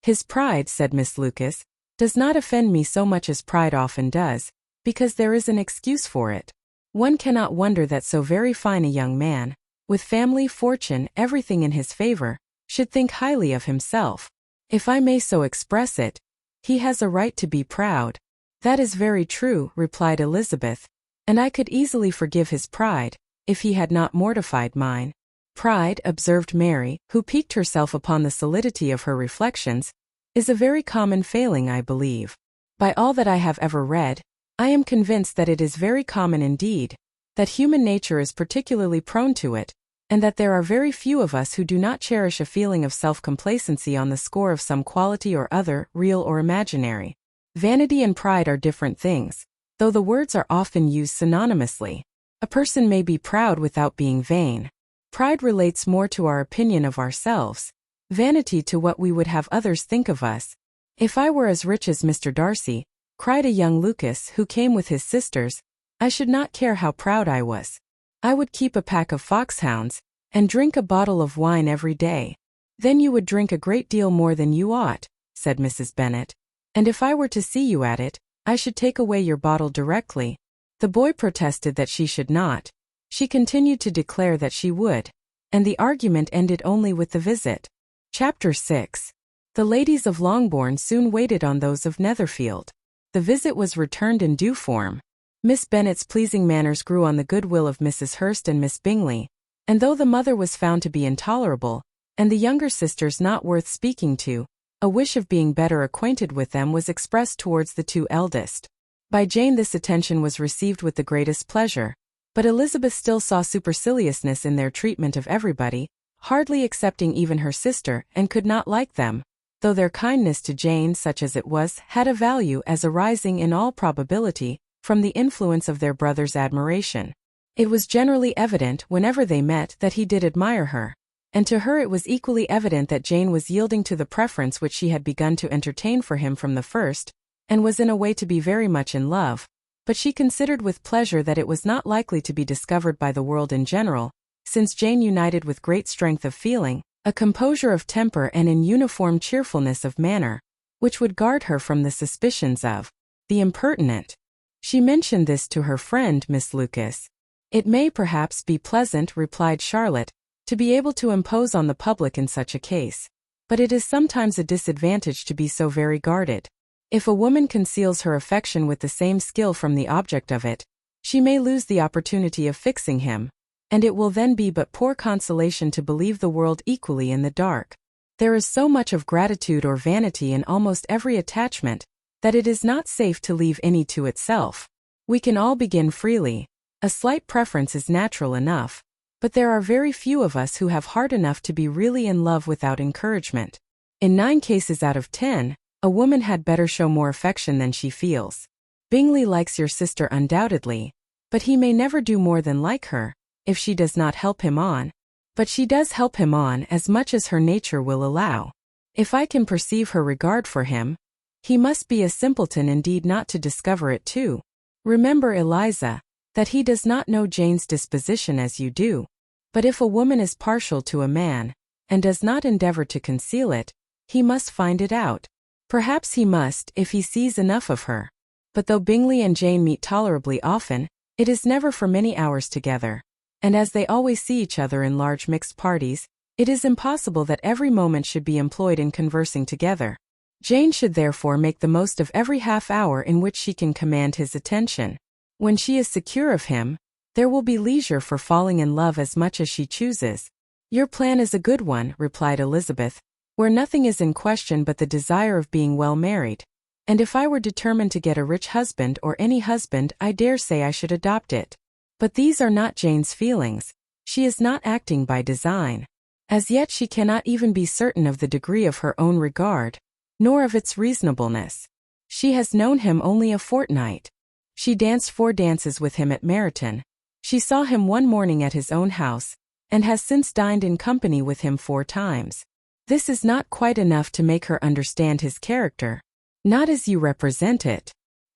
"His pride," said Miss Lucas, "does not offend me so much as pride often does, because there is an excuse for it. One cannot wonder that so very fine a young man, with family, fortune, everything in his favor, should think highly of himself. If I may so express it, he has a right to be proud." "That is very true," replied Elizabeth, "and I could easily forgive his pride, if he had not mortified mine." "Pride," observed Mary, who piqued herself upon the solidity of her reflections, is a very common failing, I believe. By all that I have ever read, I am convinced that it is very common indeed, that human nature is particularly prone to it, and that there are very few of us who do not cherish a feeling of self-complacency on the score of some quality or other, real or imaginary. Vanity and pride are different things, though the words are often used synonymously. A person may be proud without being vain. Pride relates more to our opinion of ourselves, vanity to what we would have others think of us. If I were as rich as Mr. Darcy, cried a young Lucas who came with his sisters, I should not care how proud I was. I would keep a pack of foxhounds, and drink a bottle of wine every day. Then you would drink a great deal more than you ought, said Mrs. Bennet. And if I were to see you at it, I should take away your bottle directly. The boy protested that she should not. She continued to declare that she would. And the argument ended only with the visit. Chapter 6. The ladies of Longbourn soon waited on those of Netherfield. The visit was returned in due form. Miss Bennet's pleasing manners grew on the goodwill of Mrs. Hurst and Miss Bingley, and though the mother was found to be intolerable, and the younger sisters not worth speaking to, a wish of being better acquainted with them was expressed towards the two eldest. By Jane this attention was received with the greatest pleasure, but Elizabeth still saw superciliousness in their treatment of everybody, hardly excepting even her sister, and could not like them, though their kindness to Jane, such as it was, had a value as arising in all probability from the influence of their brother's admiration. It was generally evident whenever they met that he did admire her, and to her it was equally evident that Jane was yielding to the preference which she had begun to entertain for him from the first, and was in a way to be very much in love, but she considered with pleasure that it was not likely to be discovered by the world in general, since Jane united with great strength of feeling, a composure of temper and an uniform cheerfulness of manner, which would guard her from the suspicions of the impertinent. She mentioned this to her friend, Miss Lucas. It may perhaps be pleasant, replied Charlotte, to be able to impose on the public in such a case, but it is sometimes a disadvantage to be so very guarded. If a woman conceals her affection with the same skill from the object of it, she may lose the opportunity of fixing him, and it will then be but poor consolation to believe the world equally in the dark. There is so much of gratitude or vanity in almost every attachment, that it is not safe to leave any to itself. We can all begin freely. A slight preference is natural enough, but there are very few of us who have heart enough to be really in love without encouragement. In 9 cases out of 10, a woman had better show more affection than she feels. Bingley likes your sister undoubtedly, but he may never do more than like her, if she does not help him on. But she does help him on as much as her nature will allow. If I can perceive her regard for him, he must be a simpleton indeed not to discover it too. Remember, Eliza, that he does not know Jane's disposition as you do. But if a woman is partial to a man, and does not endeavor to conceal it, he must find it out. Perhaps he must if he sees enough of her. But though Bingley and Jane meet tolerably often, it is never for many hours together, and as they always see each other in large mixed parties, it is impossible that every moment should be employed in conversing together. Jane should therefore make the most of every half hour in which she can command his attention. When she is secure of him, there will be leisure for falling in love as much as she chooses. Your plan is a good one, replied Elizabeth, where nothing is in question but the desire of being well married. And if I were determined to get a rich husband or any husband, I dare say I should adopt it. But these are not Jane's feelings. She is not acting by design. As yet she cannot even be certain of the degree of her own regard, nor of its reasonableness. She has known him only a fortnight. She danced 4 dances with him at Meryton. She saw him one morning at his own house, and has since dined in company with him 4 times. This is not quite enough to make her understand his character. Not as you represent it.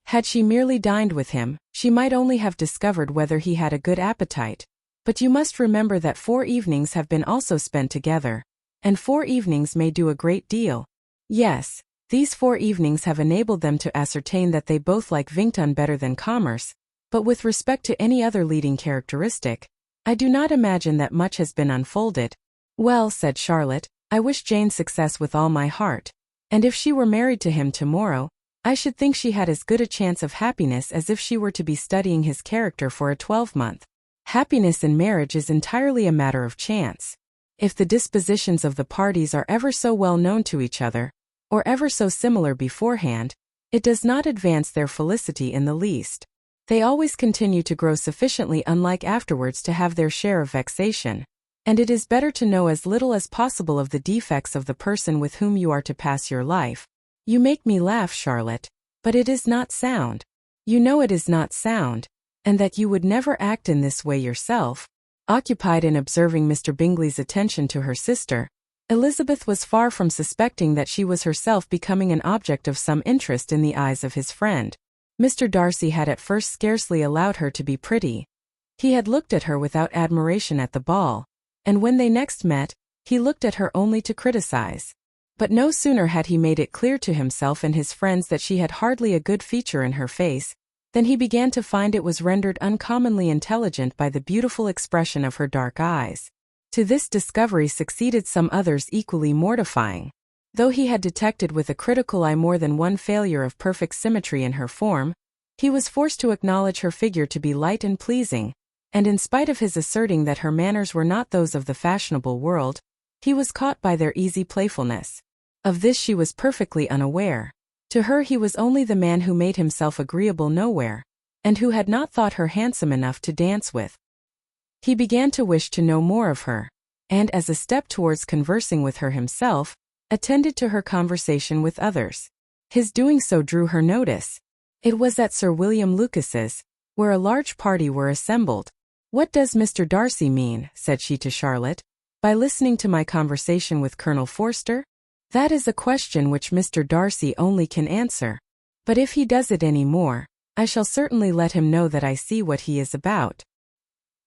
Had she merely dined with him, she might only have discovered whether he had a good appetite. But you must remember that 4 evenings have been also spent together, and 4 evenings may do a great deal. Yes, these 4 evenings have enabled them to ascertain that they both like VIII better than commerce, but with respect to any other leading characteristic, I do not imagine that much has been unfolded. Well, said Charlotte, I wish Jane success with all my heart, and if she were married to him tomorrow, I should think she had as good a chance of happiness as if she were to be studying his character for a 12-month. Happiness in marriage is entirely a matter of chance. If the dispositions of the parties are ever so well known to each other, or ever so similar beforehand, it does not advance their felicity in the least. They always continue to grow sufficiently unlike afterwards to have their share of vexation, and it is better to know as little as possible of the defects of the person with whom you are to pass your life. You make me laugh, Charlotte, but it is not sound. You know it is not sound, and that you would never act in this way yourself. Occupied in observing Mr. Bingley's attention to her sister, Elizabeth was far from suspecting that she was herself becoming an object of some interest in the eyes of his friend. Mr. Darcy had at first scarcely allowed her to be pretty. He had looked at her without admiration at the ball, and when they next met, he looked at her only to criticize. But no sooner had he made it clear to himself and his friends that she had hardly a good feature in her face, than he began to find it was rendered uncommonly intelligent by the beautiful expression of her dark eyes. To this discovery succeeded some others equally mortifying. Though he had detected with a critical eye more than one failure of perfect symmetry in her form, he was forced to acknowledge her figure to be light and pleasing, and in spite of his asserting that her manners were not those of the fashionable world, he was caught by their easy playfulness. Of this she was perfectly unaware. To her he was only the man who made himself agreeable nowhere, and who had not thought her handsome enough to dance with. He began to wish to know more of her, and as a step towards conversing with her himself, attended to her conversation with others. His doing so drew her notice. It was at Sir William Lucas's, where a large party were assembled. "What does Mr. Darcy mean," said she to Charlotte, "by listening to my conversation with Colonel Forster? That is a question which Mr. Darcy only can answer. But if he does it any more, I shall certainly let him know that I see what he is about.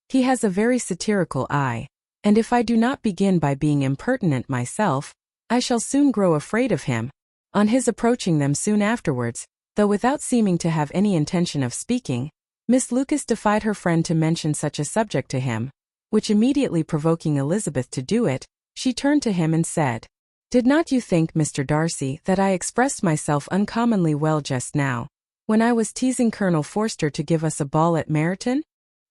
He has a very satirical eye, and if I do not begin by being impertinent myself, I shall soon grow afraid of him." On his approaching them soon afterwards, though without seeming to have any intention of speaking, Miss Lucas defied her friend to mention such a subject to him, which immediately provoking Elizabeth to do it, she turned to him and said, "Did not you think, Mr. Darcy, that I expressed myself uncommonly well just now, when I was teasing Colonel Forster to give us a ball at Meryton?"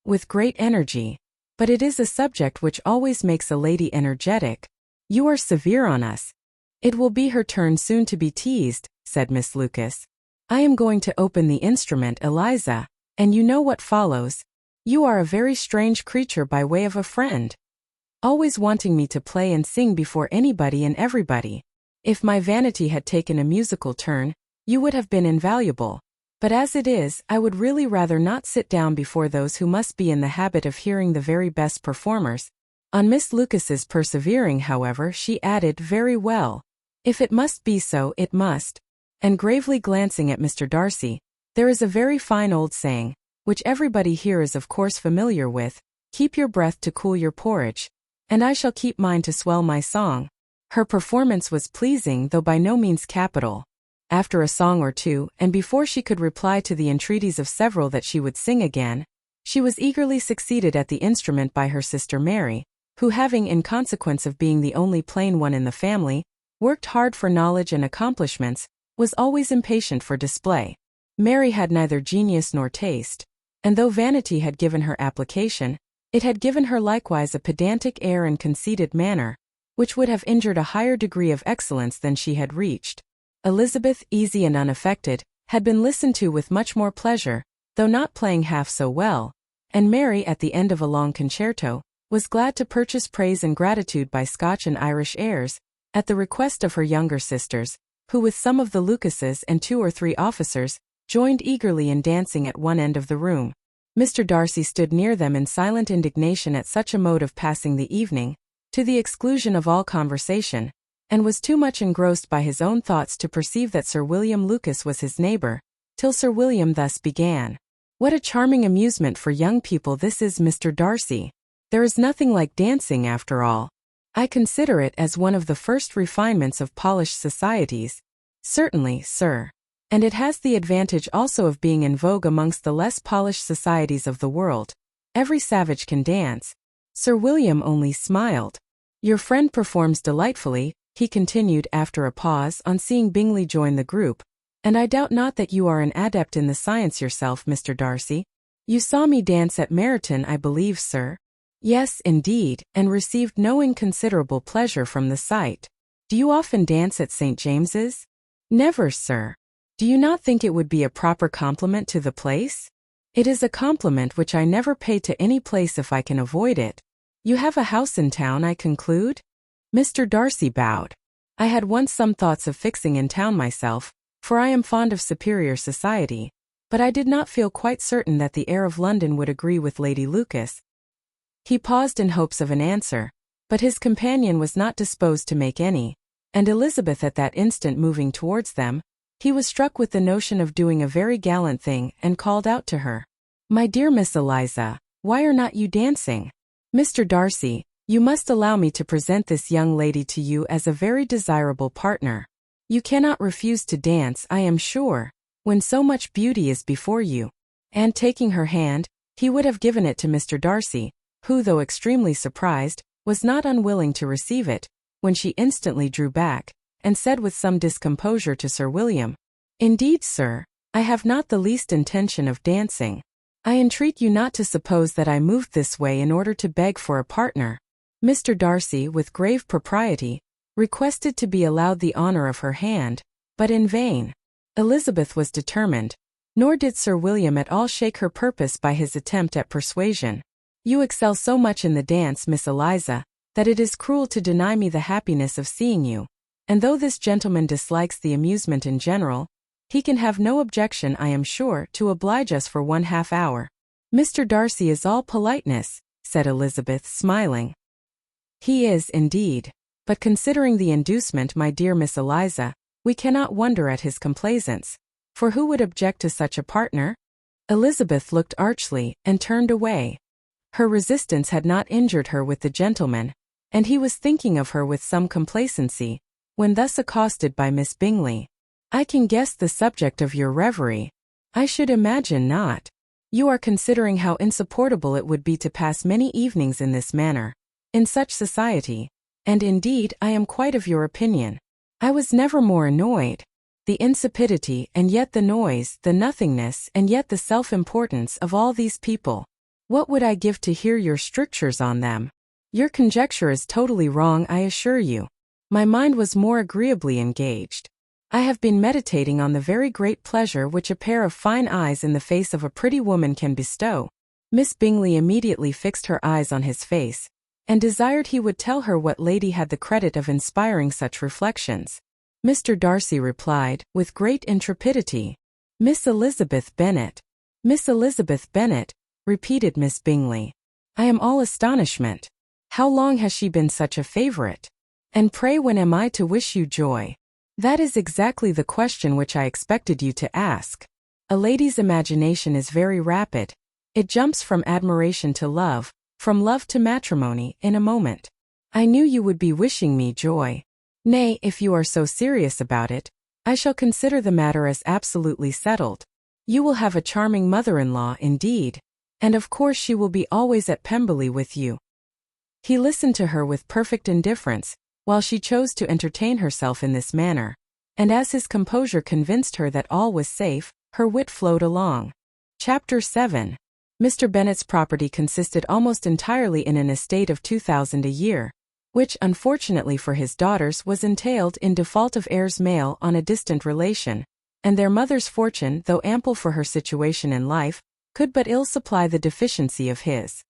"With great energy. But it is a subject which always makes a lady energetic. You are severe on us." "It will be her turn soon to be teased," said Miss Lucas. "I am going to open the instrument, Eliza, and you know what follows. You are a very strange creature by way of a friend, always wanting me to play and sing before anybody and everybody. If my vanity had taken a musical turn, you would have been invaluable. But as it is, I would really rather not sit down before those who must be in the habit of hearing the very best performers." On Miss Lucas's persevering, however, she added, "Very well. If it must be so, it must." And gravely glancing at Mr. Darcy, "There is a very fine old saying, which everybody here is of course familiar with, 'Keep your breath to cool your porridge,' and I shall keep mine to swell my song." Her performance was pleasing though by no means capital. After a song or two, and before she could reply to the entreaties of several that she would sing again, she was eagerly succeeded at the instrument by her sister Mary, who having, in consequence of being the only plain one in the family, worked hard for knowledge and accomplishments, was always impatient for display. Mary had neither genius nor taste, and though vanity had given her application, it had given her likewise a pedantic air and conceited manner, which would have injured a higher degree of excellence than she had reached. Elizabeth, easy and unaffected, had been listened to with much more pleasure, though not playing half so well, and Mary, at the end of a long concerto, was glad to purchase praise and gratitude by Scotch and Irish airs, at the request of her younger sisters, who with some of the Lucases and 2 or 3 officers, joined eagerly in dancing at one end of the room. Mr. Darcy stood near them in silent indignation at such a mode of passing the evening, to the exclusion of all conversation, and was too much engrossed by his own thoughts to perceive that Sir William Lucas was his neighbour, till Sir William thus began. "What a charming amusement for young people this is, Mr. Darcy. There is nothing like dancing after all. I consider it as one of the first refinements of polished societies." "Certainly, sir. And it has the advantage also of being in vogue amongst the less polished societies of the world. Every savage can dance." Sir William only smiled. "Your friend performs delightfully," he continued after a pause on seeing Bingley join the group, "and I doubt not that you are an adept in the science yourself, Mr. Darcy. You saw me dance at Meryton, I believe, sir?" "Yes, indeed, and received no inconsiderable pleasure from the sight." Do you often dance at St. James's? Never, sir. Do you not think it would be a proper compliment to the place? It is a compliment which I never pay to any place if I can avoid it. You have a house in town, I conclude? Mr. Darcy bowed. I had once some thoughts of fixing in town myself, for I am fond of superior society, but I did not feel quite certain that the air of London would agree with Lady Lucas. He paused in hopes of an answer, but his companion was not disposed to make any, and Elizabeth at that instant moving towards them, he was struck with the notion of doing a very gallant thing and called out to her, "My dear Miss Eliza, why are not you dancing? Mr. Darcy, you must allow me to present this young lady to you as a very desirable partner. You cannot refuse to dance, I am sure, when so much beauty is before you." And taking her hand, he would have given it to Mr. Darcy, who, though extremely surprised, was not unwilling to receive it, when she instantly drew back, and said with some discomposure to Sir William, "Indeed, sir, I have not the least intention of dancing. I entreat you not to suppose that I moved this way in order to beg for a partner." Mr. Darcy, with grave propriety, requested to be allowed the honor of her hand, but in vain. Elizabeth was determined, nor did Sir William at all shake her purpose by his attempt at persuasion. "You excel so much in the dance, Miss Eliza, that it is cruel to deny me the happiness of seeing you, and though this gentleman dislikes the amusement in general, he can have no objection, I am sure, to oblige us for 1/2 hour. Mr. Darcy is all politeness," said Elizabeth, smiling. "He is, indeed, but considering the inducement, my dear Miss Eliza, we cannot wonder at his complaisance, for who would object to such a partner?" Elizabeth looked archly, and turned away. Her resistance had not injured her with the gentleman, and he was thinking of her with some complacency, when thus accosted by Miss Bingley. "I can guess the subject of your reverie." "I should imagine not. You are considering how insupportable it would be to pass many evenings in this manner, in such society, and indeed I am quite of your opinion. I was never more annoyed. The insipidity and yet the noise, the nothingness and yet the self-importance of all these people. What would I give to hear your strictures on them? Your conjecture is totally wrong, I assure you. My mind was more agreeably engaged. I have been meditating on the very great pleasure which a pair of fine eyes in the face of a pretty woman can bestow." Miss Bingley immediately fixed her eyes on his face, and desired he would tell her what lady had the credit of inspiring such reflections. Mr. Darcy replied, with great intrepidity, "Miss Elizabeth Bennet." "Miss Elizabeth Bennet," repeated Miss Bingley. "I am all astonishment. How long has she been such a favourite? And pray when am I to wish you joy?" "That is exactly the question which I expected you to ask. A lady's imagination is very rapid. It jumps from admiration to love, from love to matrimony, in a moment. I knew you would be wishing me joy. Nay, if you are so serious about it, I shall consider the matter as absolutely settled. You will have a charming mother-in-law indeed, and of course she will be always at Pemberley with you." He listened to her with perfect indifference, while she chose to entertain herself in this manner, and as his composure convinced her that all was safe, her wit flowed along. Chapter VII. Mr. Bennet's property consisted almost entirely in an estate of 2,000 a year, which, unfortunately for his daughters, was entailed in default of heirs male on a distant relation, and their mother's fortune, though ample for her situation in life, could but ill supply the deficiency of his.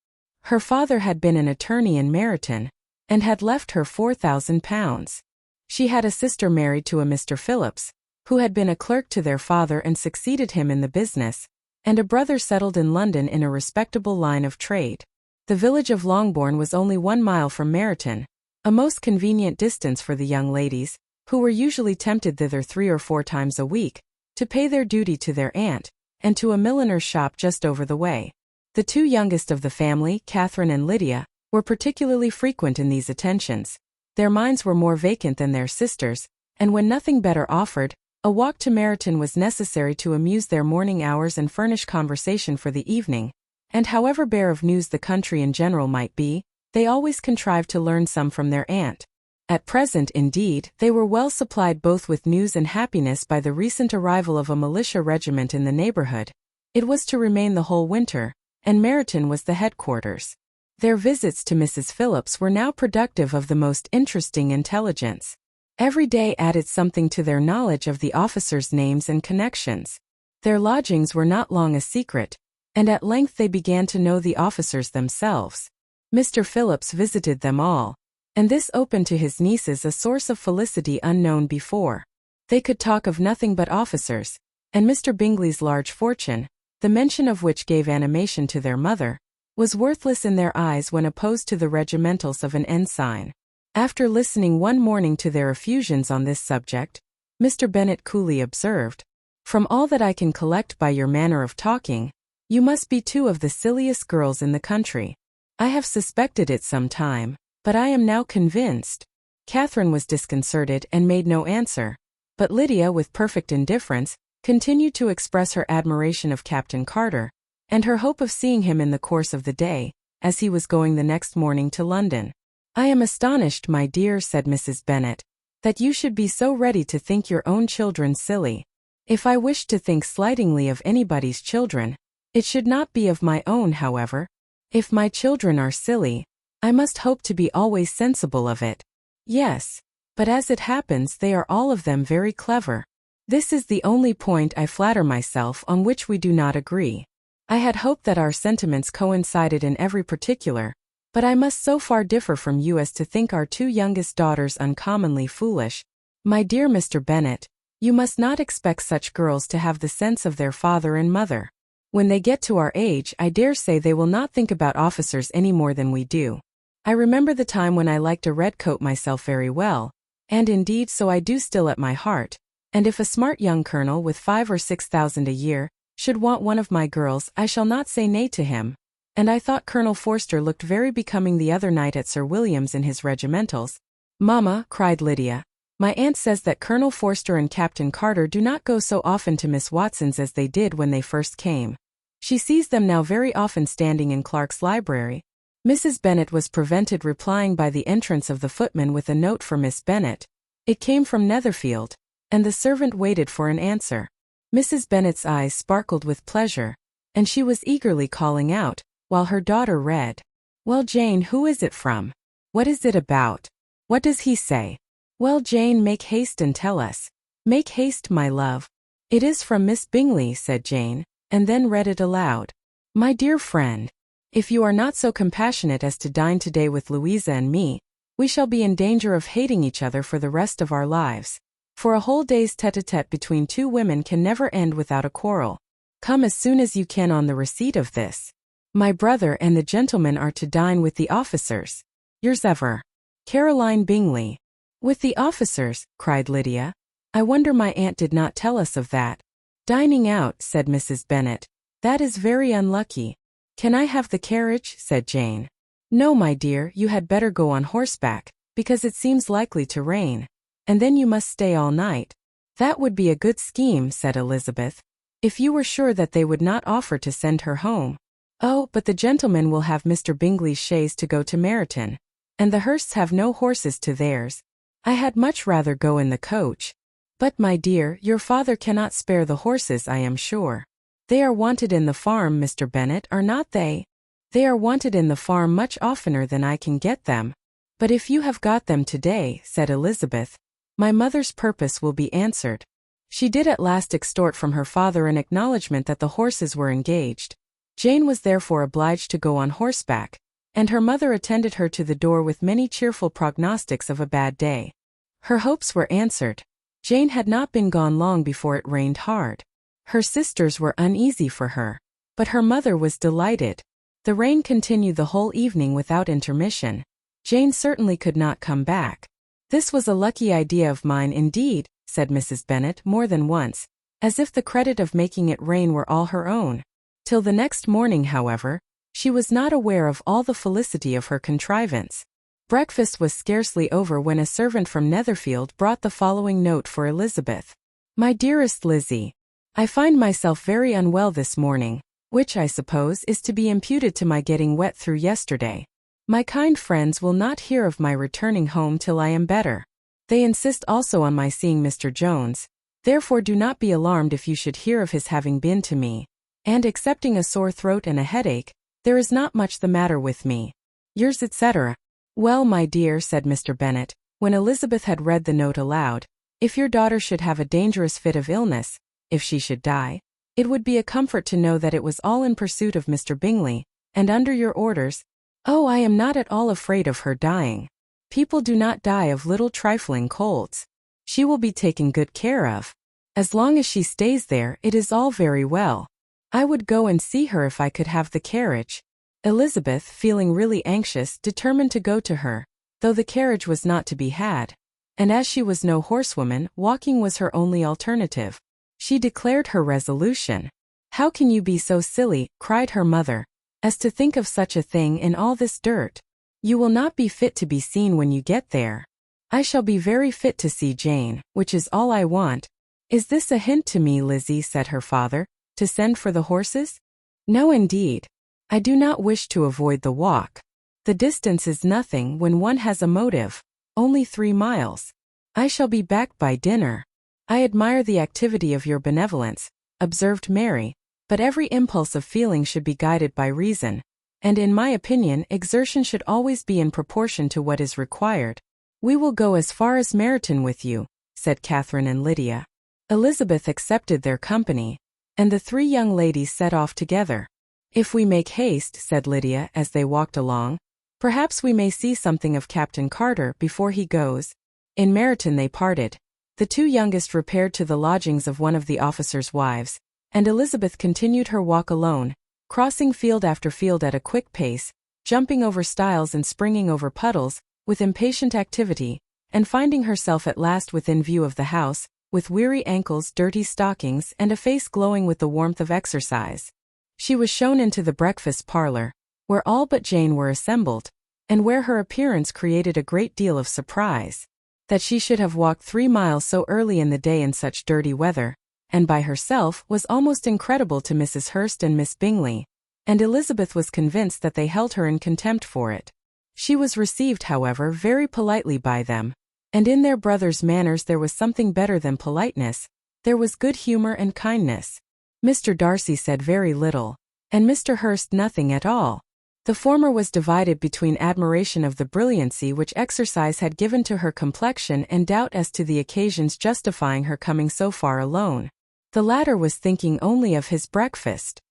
Her father had been an attorney in Meryton, and had left her £4,000. She had a sister married to a Mr. Phillips, who had been a clerk to their father and succeeded him in the business, and a brother settled in London in a respectable line of trade. The village of Longbourn was only 1 mile from Meryton, a most convenient distance for the young ladies, who were usually tempted thither 3 or 4 times a week, to pay their duty to their aunt, and to a milliner's shop just over the way. The 2 youngest of the family, Catherine and Lydia, were particularly frequent in these attentions. Their minds were more vacant than their sisters', and when nothing better offered, a walk to Meryton was necessary to amuse their morning hours and furnish conversation for the evening, and however bare of news the country in general might be, they always contrived to learn some from their aunt. At present, indeed, they were well supplied both with news and happiness by the recent arrival of a militia regiment in the neighbourhood. It was to remain the whole winter, and Meryton was the headquarters. Their visits to Mrs. Phillips were now productive of the most interesting intelligence. Every day added something to their knowledge of the officers' names and connections. Their lodgings were not long a secret, and at length they began to know the officers themselves. Mr. Phillips visited them all, and this opened to his nieces a source of felicity unknown before. They could talk of nothing but officers, and Mr. Bingley's large fortune, the mention of which gave animation to their mother, was worthless in their eyes when opposed to the regimentals of an ensign. After listening one morning to their effusions on this subject, Mr. Bennet coolly observed, "From all that I can collect by your manner of talking, you must be two of the silliest girls in the country. I have suspected it some time, but I am now convinced." Catherine was disconcerted and made no answer, but Lydia, with perfect indifference, continued to express her admiration of Captain Carter, and her hope of seeing him in the course of the day, as he was going the next morning to London. "I am astonished, my dear," said Mrs. Bennet, "that you should be so ready to think your own children silly. If I wished to think slightingly of anybody's children, it should not be of my own, however. If my children are silly, I must hope to be always sensible of it. Yes, but as it happens they are all of them very clever. This is the only point, I flatter myself, on which we do not agree. I had hoped that our sentiments coincided in every particular, but I must so far differ from you as to think our two youngest daughters uncommonly foolish. My dear Mr. Bennet, you must not expect such girls to have the sense of their father and mother. When they get to our age, I dare say they will not think about officers any more than we do. I remember the time when I liked a red coat myself very well, and indeed so I do still at my heart, and if a smart young colonel with 5,000 or 6,000 a year should want one of my girls, I shall not say nay to him. And I thought Colonel Forster looked very becoming the other night at Sir William's in his regimentals." "Mamma," cried Lydia, "my aunt says that Colonel Forster and Captain Carter do not go so often to Miss Watson's as they did when they first came. She sees them now very often standing in Clark's library." Mrs. Bennet was prevented replying by the entrance of the footman with a note for Miss Bennet. It came from Netherfield, and the servant waited for an answer. Mrs. Bennet's eyes sparkled with pleasure, and she was eagerly calling out, while her daughter read, "Well, Jane, who is it from? What is it about? What does he say? Well, Jane, make haste and tell us. Make haste, my love." "It is from Miss Bingley," said Jane, and then read it aloud. "My dear friend, if you are not so compassionate as to dine today with Louisa and me, we shall be in danger of hating each other for the rest of our lives. For a whole day's tete-a-tete between two women can never end without a quarrel. Come as soon as you can on the receipt of this. My brother and the gentlemen are to dine with the officers. Yours ever, Caroline Bingley." "With the officers?" cried Lydia. "I wonder my aunt did not tell us of that." "Dining out," said Mrs. Bennet. "That is very unlucky." "Can I have the carriage?" said Jane. "No, my dear, you had better go on horseback, because it seems likely to rain, and then you must stay all night." "That would be a good scheme," said Elizabeth, "if you were sure that they would not offer to send her home." "Oh, but the gentlemen will have Mr. Bingley's chaise to go to Meryton, and the Hursts have no horses to theirs. I had much rather go in the coach." "But, my dear, your father cannot spare the horses, I am sure. They are wanted in the farm, Mr. Bennet, are not they?" "They are wanted in the farm much oftener than I can get them. But if you have got them today," said Elizabeth, "my mother's purpose will be answered." She did at last extort from her father an acknowledgment that the horses were engaged. Jane was therefore obliged to go on horseback, and her mother attended her to the door with many cheerful prognostics of a bad day. Her hopes were answered. Jane had not been gone long before it rained hard. Her sisters were uneasy for her, but her mother was delighted. The rain continued the whole evening without intermission. Jane certainly could not come back. "This was a lucky idea of mine indeed," said Mrs. Bennet more than once, as if the credit of making it rain were all her own. Till the next morning, however, she was not aware of all the felicity of her contrivance. Breakfast was scarcely over when a servant from Netherfield brought the following note for Elizabeth. "My dearest Lizzie, I find myself very unwell this morning, which I suppose is to be imputed to my getting wet through yesterday. My kind friends will not hear of my returning home till I am better. They insist also on my seeing Mr. Jones, therefore do not be alarmed if you should hear of his having been to me. And excepting a sore throat and a headache, there is not much the matter with me. Yours, etc." "Well, my dear," said Mr. Bennet, When Elizabeth had read the note aloud, "If your daughter should have a dangerous fit of illness, if she should die, it would be a comfort to know that it was all in pursuit of Mr. Bingley, and under your orders. Oh, I am not at all afraid of her dying. People do not die of little trifling colds. She will be taken good care of. As long as she stays there, it is all very well. I would go and see her if I could have the carriage." Elizabeth, feeling really anxious, determined to go to her, though the carriage was not to be had. And as she was no horsewoman, walking was her only alternative. She declared her resolution. "How can you be so silly," cried her mother, "as to think of such a thing in all this dirt? You will not be fit to be seen when you get there." "I shall be very fit to see Jane, which is all I want." "Is this a hint to me, Lizzie," said her father, "to send for the horses?" "No, indeed. I do not wish to avoid the walk. The distance is nothing when one has a motive, only 3 miles. I shall be back by dinner." "I admire the activity of your benevolence," observed Mary, "but every impulse of feeling should be guided by reason, and in my opinion exertion should always be in proportion to what is required." "We will go as far as Meryton with you," said Catherine and Lydia. Elizabeth accepted their company, and the 3 young ladies set off together. "If we make haste," said Lydia as they walked along, "perhaps we may see something of Captain Carter before he goes." In Meryton they parted. The 2 youngest repaired to the lodgings of one of the officers' wives, and Elizabeth continued her walk alone, crossing field after field at a quick pace, jumping over stiles and springing over puddles, with impatient activity, and finding herself at last within view of the house, with weary ankles, dirty stockings, and a face glowing with the warmth of exercise. She was shown into the breakfast parlor, where all but Jane were assembled, and where her appearance created a great deal of surprise. That she should have walked 3 miles so early in the day in such dirty weather, and by herself, was almost incredible to Mrs. Hurst and Miss Bingley, and Elizabeth was convinced that they held her in contempt for it. She was received, however, very politely by them, and in their brother's manners there was something better than politeness, there was good humor and kindness. Mr. Darcy said very little, and Mr. Hurst nothing at all. The former was divided between admiration of the brilliancy which exercise had given to her complexion and doubt as to the occasions justifying her coming so far alone. The latter was thinking only of his breakfast.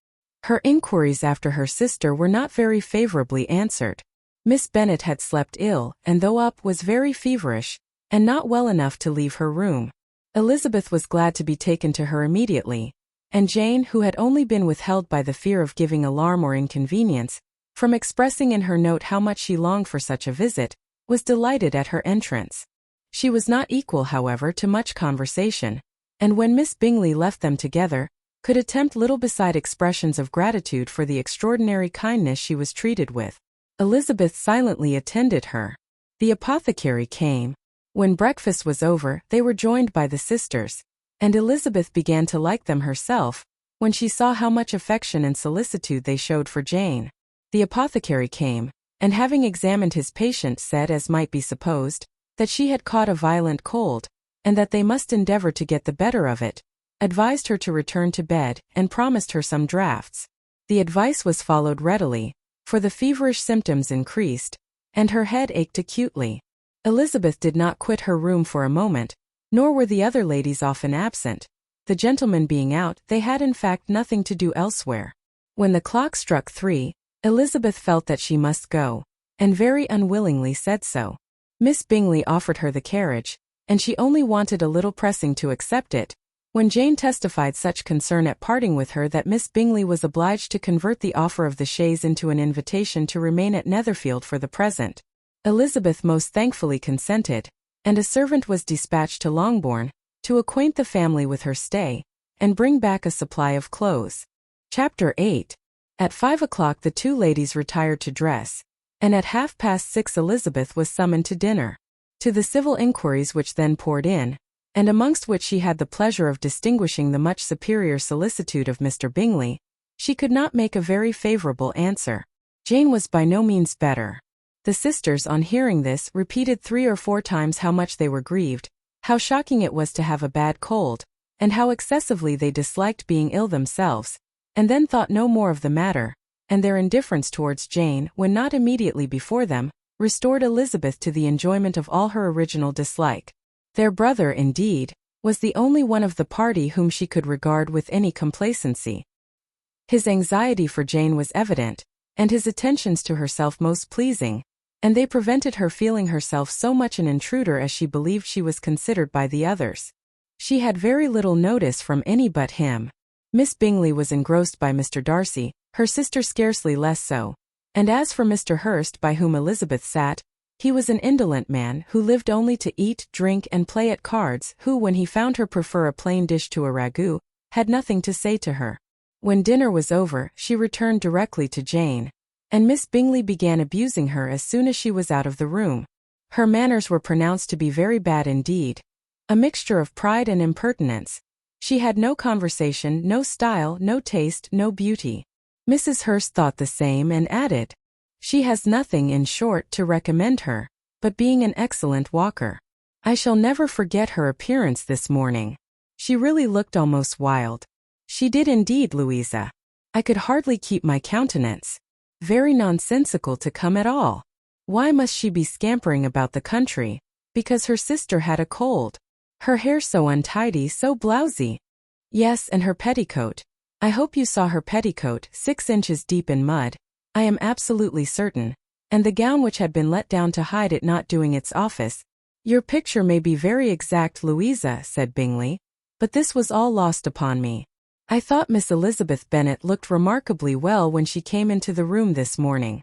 Her inquiries after her sister were not very favorably answered. Miss Bennet had slept ill, and though up, was very feverish, and not well enough to leave her room. Elizabeth was glad to be taken to her immediately, and Jane, who had only been withheld by the fear of giving alarm or inconvenience, from expressing in her note how much she longed for such a visit, was delighted at her entrance. She was not equal, however, to much conversation, and when Miss Bingley left them together, could attempt little beside expressions of gratitude for the extraordinary kindness she was treated with. Elizabeth silently attended her. The apothecary came. When breakfast was over, they were joined by the sisters, and Elizabeth began to like them herself, when she saw how much affection and solicitude they showed for Jane. The apothecary came, and having examined his patient said, as might be supposed, that she had caught a violent cold, and that they must endeavor to get the better of it, advised her to return to bed, and promised her some draughts. The advice was followed readily, for the feverish symptoms increased, and her head ached acutely. Elizabeth did not quit her room for a moment, nor were the other ladies often absent. The gentlemen being out, they had in fact nothing to do elsewhere. When the clock struck 3, Elizabeth felt that she must go, and very unwillingly said so. Miss Bingley offered her the carriage, and she only wanted a little pressing to accept it, when Jane testified such concern at parting with her that Miss Bingley was obliged to convert the offer of the chaise into an invitation to remain at Netherfield for the present. Elizabeth most thankfully consented, and a servant was dispatched to Longbourn, to acquaint the family with her stay, and bring back a supply of clothes. Chapter 8. At 5 o'clock the 2 ladies retired to dress, and at 6:30 Elizabeth was summoned to dinner. To the civil inquiries which then poured in, and amongst which she had the pleasure of distinguishing the much superior solicitude of Mr. Bingley, she could not make a very favorable answer. Jane was by no means better. The sisters, on hearing this, repeated 3 or 4 times how much they were grieved, how shocking it was to have a bad cold, and how excessively they disliked being ill themselves, and then thought no more of the matter, and their indifference towards Jane, when not immediately before them, restored Elizabeth to the enjoyment of all her original dislike. Their brother, indeed, was the only one of the party whom she could regard with any complacency. His anxiety for Jane was evident, and his attentions to herself most pleasing, and they prevented her feeling herself so much an intruder as she believed she was considered by the others. She had very little notice from any but him. Miss Bingley was engrossed by Mr. Darcy, her sister scarcely less so, and as for Mr. Hurst by whom Elizabeth sat, he was an indolent man who lived only to eat, drink, and play at cards, who, when he found her prefer a plain dish to a ragout, had nothing to say to her. When dinner was over, she returned directly to Jane, and Miss Bingley began abusing her as soon as she was out of the room. Her manners were pronounced to be very bad indeed, a mixture of pride and impertinence. She had no conversation, no style, no taste, no beauty. Mrs. Hurst thought the same and added, "She has nothing, in short, to recommend her, but being an excellent walker. I shall never forget her appearance this morning. She really looked almost wild." "She did indeed, Louisa. I could hardly keep my countenance. Very nonsensical to come at all. Why must she be scampering about the country? Because her sister had a cold. Her hair so untidy, so blousy. Yes, and her petticoat. I hope you saw her petticoat, 6 inches deep in mud, I am absolutely certain, and the gown which had been let down to hide it not doing its office." "Your picture may be very exact, Louisa," said Bingley, "but this was all lost upon me. I thought Miss Elizabeth Bennet looked remarkably well when she came into the room this morning.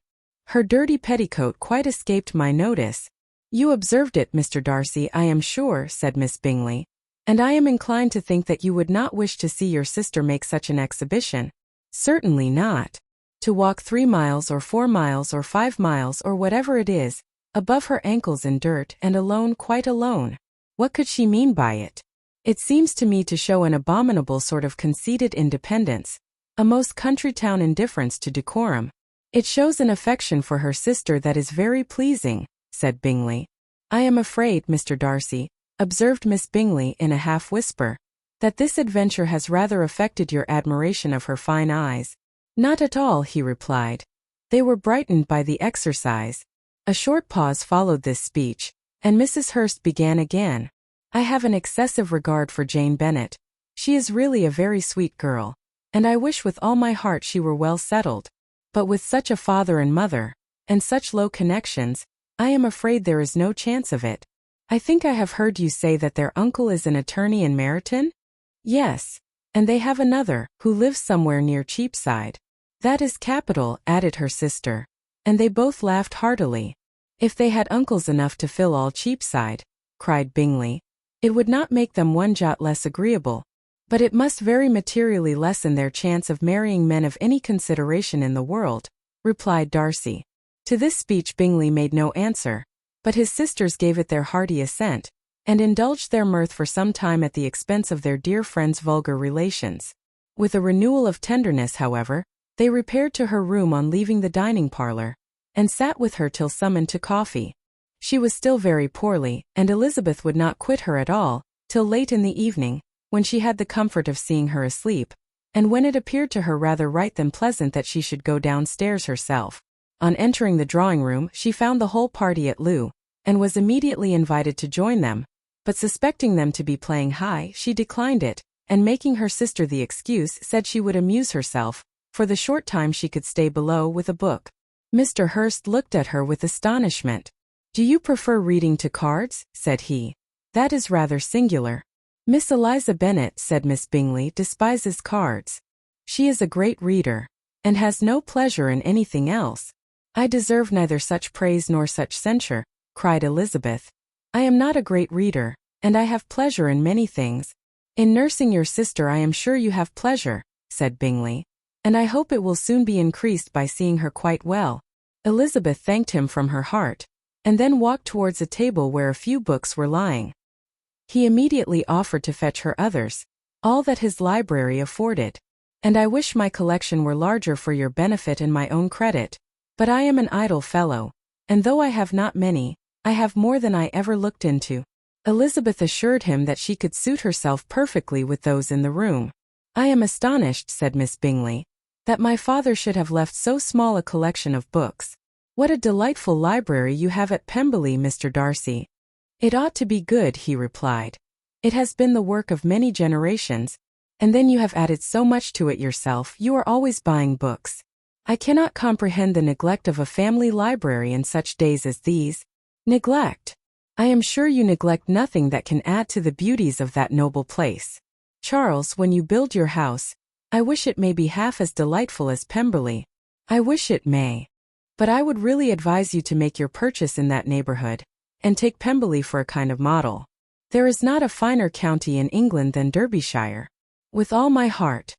Her dirty petticoat quite escaped my notice." "You observed it, Mr. Darcy, I am sure," said Miss Bingley, "and I am inclined to think that you would not wish to see your sister make such an exhibition." "Certainly not. To walk 3 miles or 4 miles or 5 miles or whatever it is, above her ankles in dirt and alone, quite alone. What could she mean by it? It seems to me to show an abominable sort of conceited independence, a most country town indifference to decorum. It shows an affection for her sister that is very pleasing," said Bingley. "I am afraid, Mr. Darcy," observed Miss Bingley in a half-whisper, "that this adventure has rather affected your admiration of her fine eyes." "Not at all," he replied. "They were brightened by the exercise." A short pause followed this speech, and Mrs. Hurst began again. "I have an excessive regard for Jane Bennet. She is really a very sweet girl, and I wish with all my heart she were well settled. But with such a father and mother, and such low connections, I am afraid there is no chance of it. I think I have heard you say that their uncle is an attorney in Meryton?" "Yes, and they have another, who lives somewhere near Cheapside." "That is capital," added her sister, and they both laughed heartily. "If they had uncles enough to fill all Cheapside," cried Bingley, "it would not make them one jot less agreeable, but it must very materially lessen their chance of marrying men of any consideration in the world," replied Darcy. To this speech Bingley made no answer, but his sisters gave it their hearty assent, and indulged their mirth for some time at the expense of their dear friend's vulgar relations. With a renewal of tenderness, however, they repaired to her room on leaving the dining parlour, and sat with her till summoned to coffee. She was still very poorly, and Elizabeth would not quit her at all, till late in the evening, when she had the comfort of seeing her asleep, and when it appeared to her rather right than pleasant that she should go downstairs herself. On entering the drawing-room, she found the whole party at loo, and was immediately invited to join them, but suspecting them to be playing high, she declined it, and making her sister the excuse, said she would amuse herself, for the short time she could stay below, with a book. Mr. Hurst looked at her with astonishment. "Do you prefer reading to cards?" said he. "That is rather singular." "Miss Eliza Bennet," said Miss Bingley, "despises cards. She is a great reader, and has no pleasure in anything else." "I deserve neither such praise nor such censure," cried Elizabeth. "I am not a great reader, and I have pleasure in many things." "In nursing your sister I am sure you have pleasure," said Bingley, "and I hope it will soon be increased by seeing her quite well." Elizabeth thanked him from her heart, and then walked towards a table where a few books were lying. He immediately offered to fetch her others, all that his library afforded. "And I wish my collection were larger for your benefit and my own credit. But I am an idle fellow, and though I have not many, I have more than I ever looked into." Elizabeth assured him that she could suit herself perfectly with those in the room. "I am astonished," said Miss Bingley, "that my father should have left so small a collection of books. What a delightful library you have at Pemberley, Mr. Darcy. It ought to be good, he replied. It has been the work of many generations, and then you have added so much to it yourself. You are always buying books. I cannot comprehend the neglect of a family library in such days as these. Neglect? I am sure you neglect nothing that can add to the beauties of that noble place. Charles, when you build your house, I wish it may be half as delightful as Pemberley. I wish it may. But I would really advise you to make your purchase in that neighborhood, and take Pemberley for a kind of model. There is not a finer county in England than Derbyshire. With all my heart.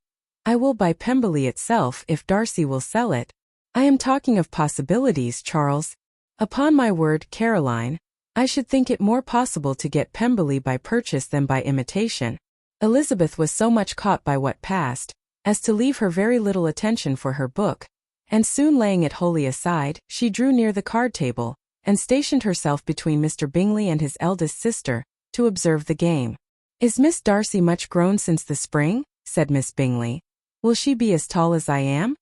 I will buy Pemberley itself if Darcy will sell it. I am talking of possibilities, Charles. Upon my word, Caroline, I should think it more possible to get Pemberley by purchase than by imitation. Elizabeth was so much caught by what passed, as to leave her very little attention for her book, and soon laying it wholly aside, she drew near the card table, and stationed herself between Mr. Bingley and his eldest sister, to observe the game. Is Miss Darcy much grown since the spring? Said Miss Bingley. Will she be as tall as I am?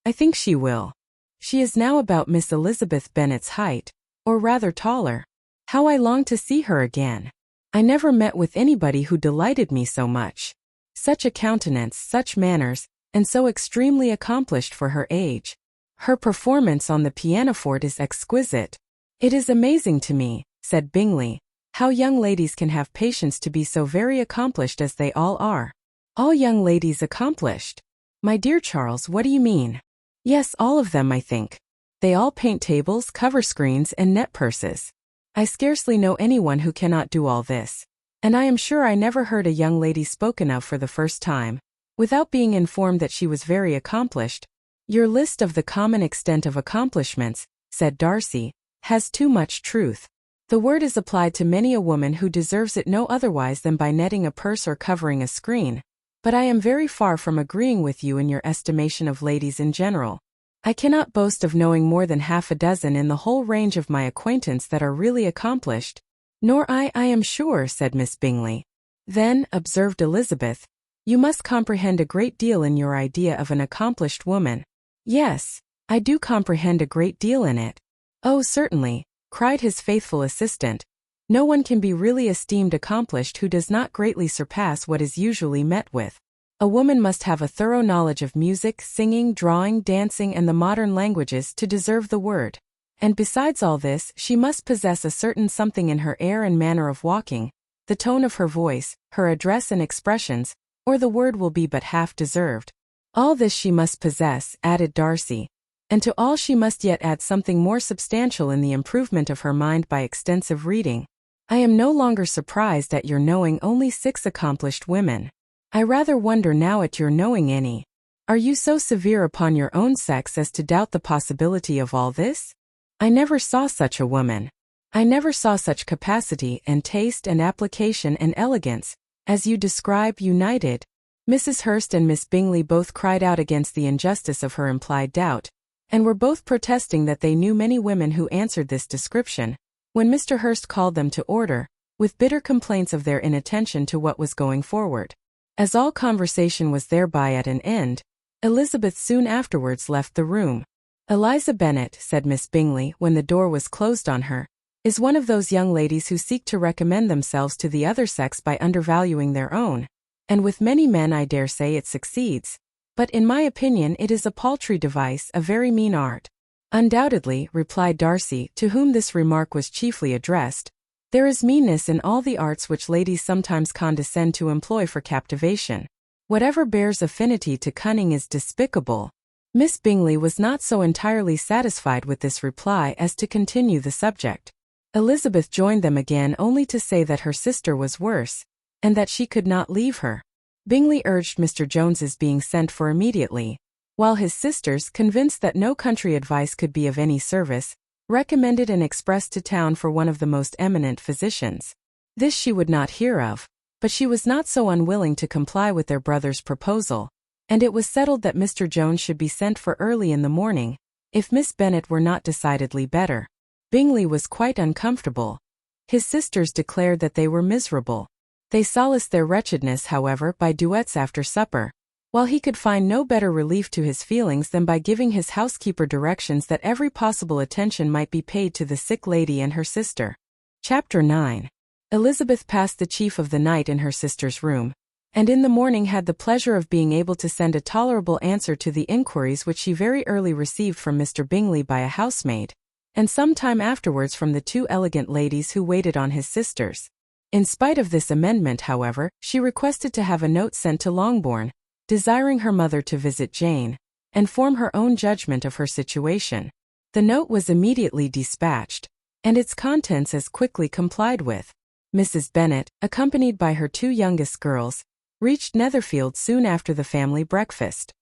I think she will. She is now about Miss Elizabeth Bennet's height, or rather taller. How I long to see her again. I never met with anybody who delighted me so much. Such a countenance, such manners, and so extremely accomplished for her age. Her performance on the pianoforte is exquisite. It is amazing to me, said Bingley, how young ladies can have patience to be so very accomplished as they all are. All young ladies accomplished? My dear Charles, what do you mean? Yes, all of them, I think. They all paint tables, cover screens, and net purses. I scarcely know anyone who cannot do all this. And I am sure I never heard a young lady spoken of for the first time, without being informed that she was very accomplished. Your list of the common extent of accomplishments, said Darcy, has too much truth. The word is applied to many a woman who deserves it no otherwise than by netting a purse or covering a screen. But I am very far from agreeing with you in your estimation of ladies in general. I cannot boast of knowing more than half a dozen in the whole range of my acquaintance that are really accomplished. Nor I am sure, said Miss Bingley. Then, observed Elizabeth, you must comprehend a great deal in your idea of an accomplished woman. Yes, I do comprehend a great deal in it. Oh, certainly, cried his faithful assistant. No one can be really esteemed accomplished who does not greatly surpass what is usually met with. A woman must have a thorough knowledge of music, singing, drawing, dancing, and the modern languages to deserve the word. And besides all this, she must possess a certain something in her air and manner of walking, the tone of her voice, her address and expressions, or the word will be but half deserved. All this she must possess, added Darcy, and to all she must yet add something more substantial in the improvement of her mind by extensive reading. I am no longer surprised at your knowing only 6 accomplished women. I rather wonder now at your knowing any. Are you so severe upon your own sex as to doubt the possibility of all this? I never saw such a woman. I never saw such capacity and taste and application and elegance, as you describe, united. Mrs. Hurst and Miss Bingley both cried out against the injustice of her implied doubt, and were both protesting that they knew many women who answered this description, when Mr. Hurst called them to order, with bitter complaints of their inattention to what was going forward. As all conversation was thereby at an end, Elizabeth soon afterwards left the room. Eliza Bennet, said Miss Bingley when the door was closed on her, is one of those young ladies who seek to recommend themselves to the other sex by undervaluing their own, and with many men I dare say it succeeds. But in my opinion it is a paltry device, a very mean art. Undoubtedly, replied Darcy, to whom this remark was chiefly addressed, there is meanness in all the arts which ladies sometimes condescend to employ for captivation. Whatever bears affinity to cunning is despicable. Miss Bingley was not so entirely satisfied with this reply as to continue the subject. Elizabeth joined them again only to say that her sister was worse, and that she could not leave her. Bingley urged Mr. Jones's being sent for immediately, while his sisters, convinced that no country advice could be of any service, recommended an express to town for one of the most eminent physicians. This she would not hear of, but she was not so unwilling to comply with their brother's proposal, and it was settled that Mr. Jones should be sent for early in the morning, if Miss Bennet were not decidedly better. Bingley was quite uncomfortable. His sisters declared that they were miserable. They solaced their wretchedness, however, by duets after supper, while he could find no better relief to his feelings than by giving his housekeeper directions that every possible attention might be paid to the sick lady and her sister. Chapter 9. Elizabeth passed the chief of the night in her sister's room, and in the morning had the pleasure of being able to send a tolerable answer to the inquiries which she very early received from Mr. Bingley by a housemaid, and some time afterwards from the two elegant ladies who waited on his sisters. In spite of this amendment, however, she requested to have a note sent to Longbourn, desiring her mother to visit Jane, and form her own judgment of her situation. The note was immediately dispatched, and its contents as quickly complied with. Mrs. Bennet, accompanied by her two youngest girls, reached Netherfield soon after the family breakfast.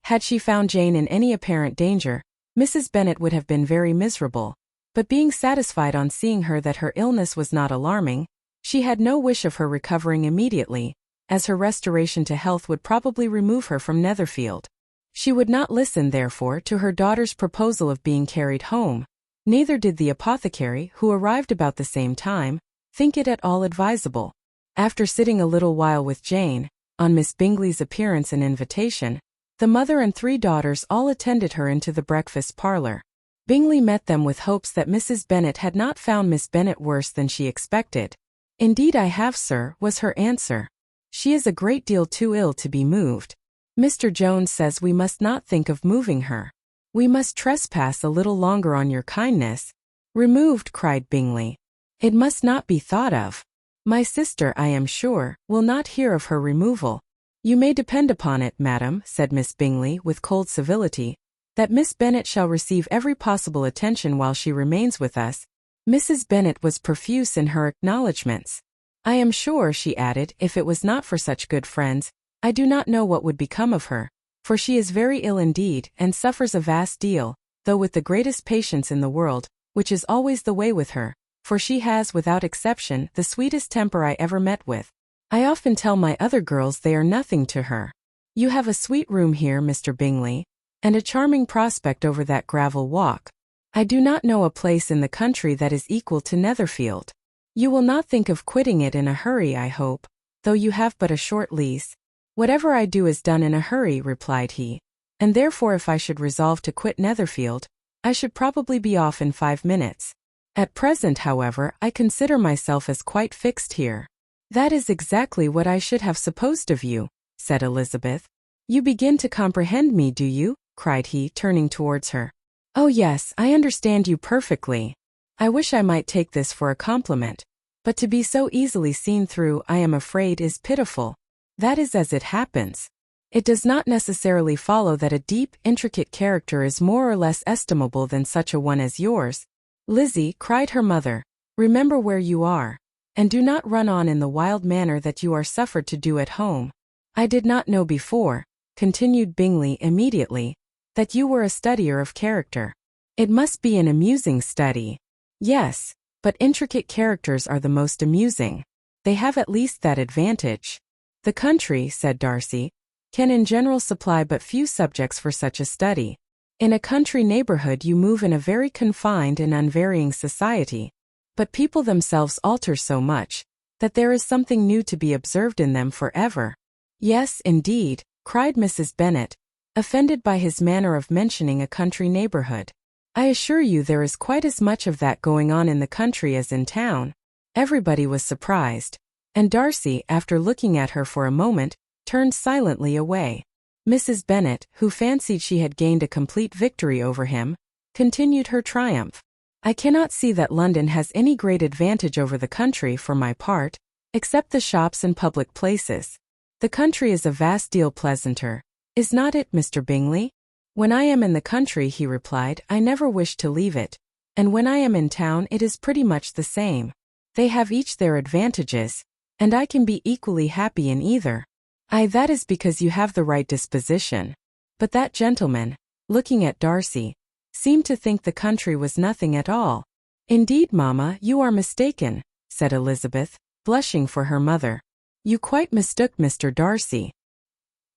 Had she found Jane in any apparent danger, Mrs. Bennet would have been very miserable, but being satisfied on seeing her that her illness was not alarming, she had no wish of her recovering immediately, as her restoration to health would probably remove her from Netherfield. She would not listen, therefore, to her daughter's proposal of being carried home. Neither did the apothecary, who arrived about the same time, think it at all advisable. After sitting a little while with Jane, on Miss Bingley's appearance and invitation, the mother and three daughters all attended her into the breakfast parlour. Bingley met them with hopes that Mrs. Bennet had not found Miss Bennet worse than she expected. "Indeed I have, sir," was her answer. "She is a great deal too ill to be moved. Mr. Jones says we must not think of moving her. We must trespass a little longer on your kindness." "Removed," cried Bingley. "It must not be thought of. My sister, I am sure, will not hear of her removal." "You may depend upon it, madam," said Miss Bingley with cold civility, "that Miss Bennet shall receive every possible attention while she remains with us." Mrs. Bennet was profuse in her acknowledgments. "I am sure," she added, "if it was not for such good friends, I do not know what would become of her, for she is very ill indeed, and suffers a vast deal, though with the greatest patience in the world, which is always the way with her, for she has, without exception, the sweetest temper I ever met with. I often tell my other girls they are nothing to her. You have a sweet room here, Mr. Bingley, and a charming prospect over that gravel walk. I do not know a place in the country that is equal to Netherfield. You will not think of quitting it in a hurry, I hope, though you have but a short lease." "Whatever I do is done in a hurry," replied he, "and therefore if I should resolve to quit Netherfield, I should probably be off in 5 minutes. At present, however, I consider myself as quite fixed here." "That is exactly what I should have supposed of you," said Elizabeth. "You begin to comprehend me, do you?" cried he, turning towards her. "Oh yes, I understand you perfectly. I wish I might take this for a compliment, but to be so easily seen through, I am afraid, is pitiful. That is as it happens. It does not necessarily follow that a deep, intricate character is more or less estimable than such a one as yours." "Lizzie," cried her mother, "remember where you are, and do not run on in the wild manner that you are suffered to do at home. I did not know before," continued Bingley immediately, "that you were a studier of character. It must be an amusing study." "Yes, but intricate characters are the most amusing. They have at least that advantage." "The country," said Darcy, "can in general supply but few subjects for such a study. In a country neighbourhood you move in a very confined and unvarying society, but people themselves alter so much, that there is something new to be observed in them forever." "Yes, indeed," cried Mrs. Bennet, offended by his manner of mentioning a country neighbourhood. "I assure you there is quite as much of that going on in the country as in town." Everybody was surprised, and Darcy, after looking at her for a moment, turned silently away. Mrs. Bennet, who fancied she had gained a complete victory over him, continued her triumph. "I cannot see that London has any great advantage over the country for my part, except the shops and public places. The country is a vast deal pleasanter, is not it, Mr. Bingley?" "When I am in the country," he replied, "I never wish to leave it, and when I am in town it is pretty much the same. They have each their advantages, and I can be equally happy in either." "Aye, that is because you have the right disposition." But that gentleman, looking at Darcy, seemed to think the country was nothing at all. "Indeed, mamma, you are mistaken," said Elizabeth, blushing for her mother. "You quite mistook Mr. Darcy.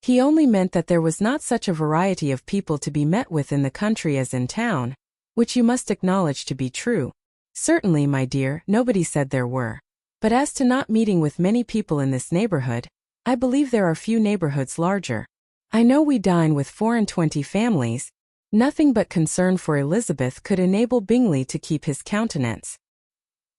He only meant that there was not such a variety of people to be met with in the country as in town, which you must acknowledge to be true." "Certainly, my dear, nobody said there were. But as to not meeting with many people in this neighbourhood, I believe there are few neighbourhoods larger. I know we dine with 24 families. Nothing but concern for Elizabeth could enable Bingley to keep his countenance.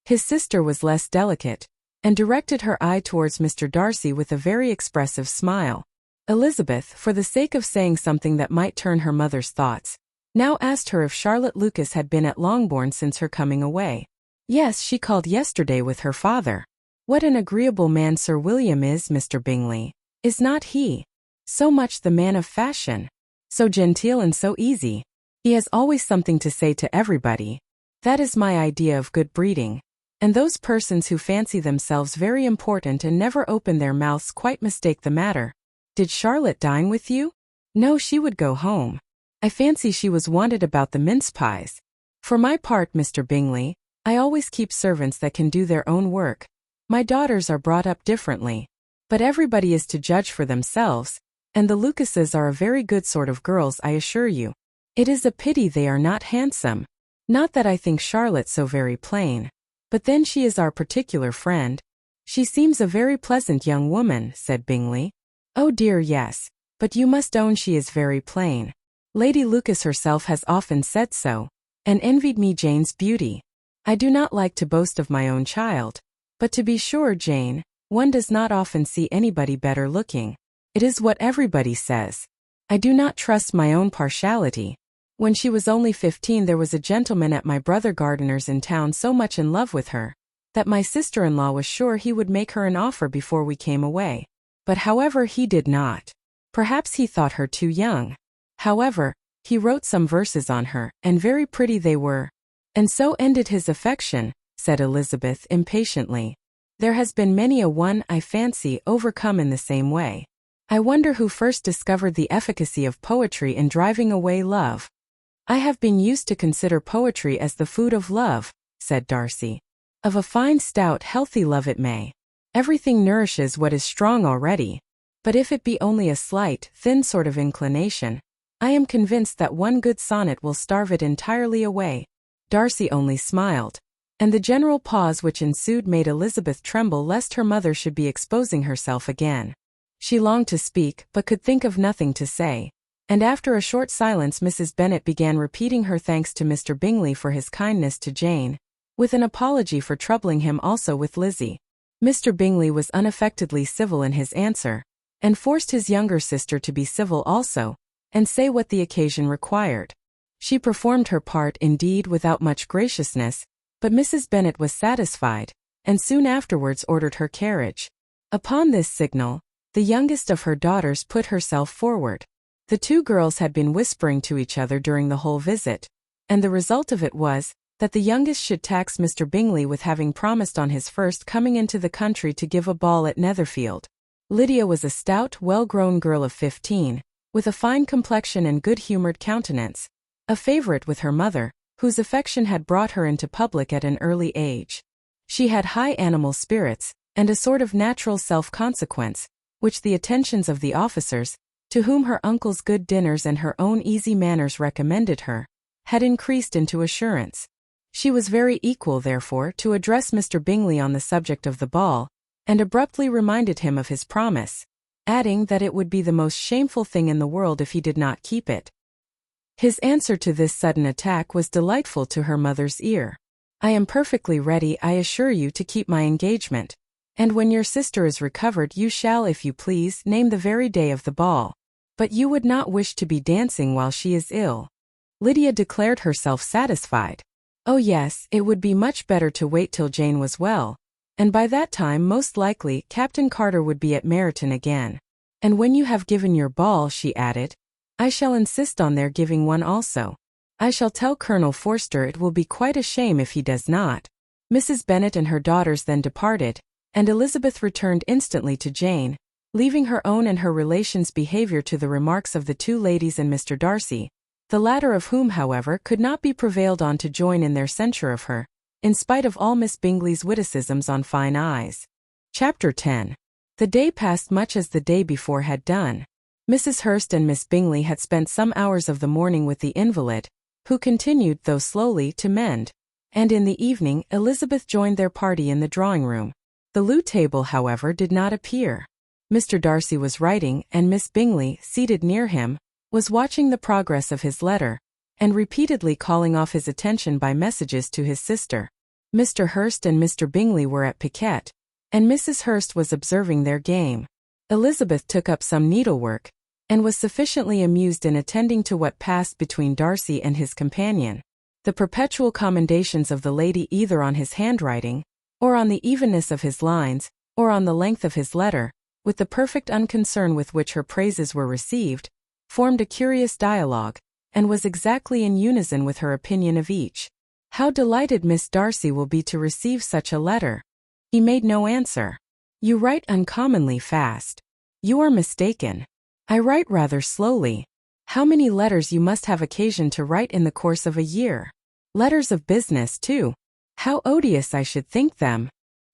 His sister was less delicate, and directed her eye towards Mr. Darcy with a very expressive smile. Elizabeth, for the sake of saying something that might turn her mother's thoughts, now asked her if Charlotte Lucas had been at Longbourn since her coming away. Yes, she called yesterday with her father. What an agreeable man Sir William is, Mr. Bingley. Is not he? So much the man of fashion. So genteel and so easy. He has always something to say to everybody. That is my idea of good breeding. And those persons who fancy themselves very important and never open their mouths quite mistake the matter. Did Charlotte dine with you? No, she would go home. I fancy she was wanted about the mince pies. For my part, Mr. Bingley, I always keep servants that can do their own work. My daughters are brought up differently. But everybody is to judge for themselves, and the Lucases are a very good sort of girls, I assure you. It is a pity they are not handsome. Not that I think Charlotte so very plain. But then she is our particular friend. She seems a very pleasant young woman, said Bingley. Oh dear, yes, but you must own she is very plain. Lady Lucas herself has often said so, and envied me Jane's beauty. I do not like to boast of my own child, but to be sure, Jane, one does not often see anybody better looking. It is what everybody says. I do not trust my own partiality. When she was only 15 there was a gentleman at my brother Gardiner's in town so much in love with her, that my sister-in-law was sure he would make her an offer before we came away. But however he did not. Perhaps he thought her too young. However, he wrote some verses on her, and very pretty they were. And so ended his affection, said Elizabeth impatiently. There has been many a one, I fancy, overcome in the same way. I wonder who first discovered the efficacy of poetry in driving away love. I have been used to consider poetry as the food of love, said Darcy. Of a fine, stout, healthy love it may. Everything nourishes what is strong already. But if it be only a slight, thin sort of inclination, I am convinced that one good sonnet will starve it entirely away. Darcy only smiled, and the general pause which ensued made Elizabeth tremble lest her mother should be exposing herself again. She longed to speak, but could think of nothing to say, and after a short silence Mrs. Bennet began repeating her thanks to Mr. Bingley for his kindness to Jane, with an apology for troubling him also with Lizzie. Mr. Bingley was unaffectedly civil in his answer, and forced his younger sister to be civil also, and say what the occasion required. She performed her part indeed without much graciousness, but Mrs. Bennet was satisfied, and soon afterwards ordered her carriage. Upon this signal, the youngest of her daughters put herself forward. The two girls had been whispering to each other during the whole visit, and the result of it was, that the youngest should tax Mr. Bingley with having promised on his first coming into the country to give a ball at Netherfield. Lydia was a stout, well-grown girl of 15, with a fine complexion and good-humoured countenance, a favourite with her mother, whose affection had brought her into public at an early age. She had high animal spirits, and a sort of natural self-consequence, which the attentions of the officers, to whom her uncle's good dinners and her own easy manners recommended her, had increased into assurance. She was very equal, therefore, to address Mr. Bingley on the subject of the ball, and abruptly reminded him of his promise, adding that it would be the most shameful thing in the world if he did not keep it. His answer to this sudden attack was delightful to her mother's ear. I am perfectly ready, I assure you, to keep my engagement, and when your sister is recovered you shall, if you please, name the very day of the ball. But you would not wish to be dancing while she is ill. Lydia declared herself satisfied. Oh yes, it would be much better to wait till Jane was well, and by that time most likely Captain Carter would be at Meryton again. And when you have given your ball, she added, I shall insist on their giving one also. I shall tell Colonel Forster it will be quite a shame if he does not. Mrs. Bennet and her daughters then departed, and Elizabeth returned instantly to Jane, leaving her own and her relations' behaviour to the remarks of the two ladies and Mr. Darcy, the latter of whom, however, could not be prevailed on to join in their censure of her, in spite of all Miss Bingley's witticisms on fine eyes. Chapter 10. The day passed much as the day before had done. Mrs. Hurst and Miss Bingley had spent some hours of the morning with the invalid, who continued, though slowly, to mend, and in the evening Elizabeth joined their party in the drawing-room. The loo table, however, did not appear. Mr. Darcy was writing, and Miss Bingley, seated near him, was watching the progress of his letter, and repeatedly calling off his attention by messages to his sister. Mr. Hurst and Mr. Bingley were at piquet, and Mrs. Hurst was observing their game. Elizabeth took up some needlework, and was sufficiently amused in attending to what passed between Darcy and his companion. The perpetual commendations of the lady either on his handwriting, or on the evenness of his lines, or on the length of his letter, with the perfect unconcern with which her praises were received, formed a curious dialogue, and was exactly in unison with her opinion of each. How delighted Miss Darcy will be to receive such a letter. He made no answer. You write uncommonly fast. You are mistaken. I write rather slowly. How many letters you must have occasion to write in the course of a year. Letters of business, too. How odious I should think them.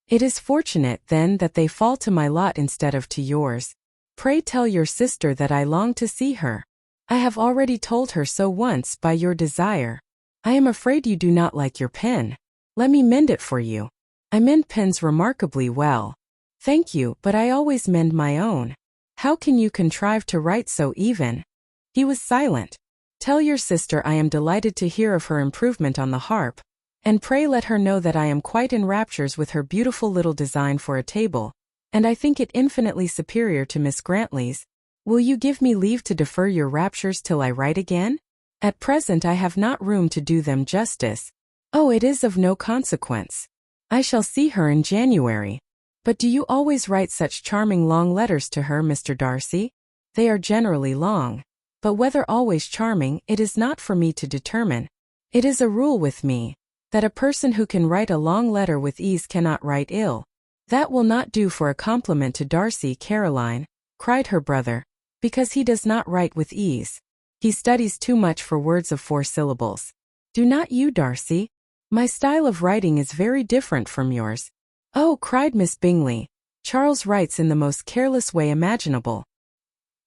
It is fortunate, then, that they fall to my lot instead of to yours. Pray tell your sister that I long to see her. I have already told her so once by your desire. I am afraid you do not like your pen. Let me mend it for you. I mend pens remarkably well. Thank you, but I always mend my own. How can you contrive to write so even? He was silent. Tell your sister I am delighted to hear of her improvement on the harp, and pray let her know that I am quite in raptures with her beautiful little design for a table, and I think it infinitely superior to Miss Grantley's. Will you give me leave to defer your raptures till I write again? At present I have not room to do them justice. Oh, it is of no consequence. I shall see her in January. But do you always write such charming long letters to her, Mr. Darcy? They are generally long. But whether always charming, it is not for me to determine. It is a rule with me, that a person who can write a long letter with ease cannot write ill. That will not do for a compliment to Darcy, Caroline, cried her brother, because he does not write with ease. He studies too much for words of 4 syllables. Do not you, Darcy? My style of writing is very different from yours. Oh, cried Miss Bingley, Charles writes in the most careless way imaginable.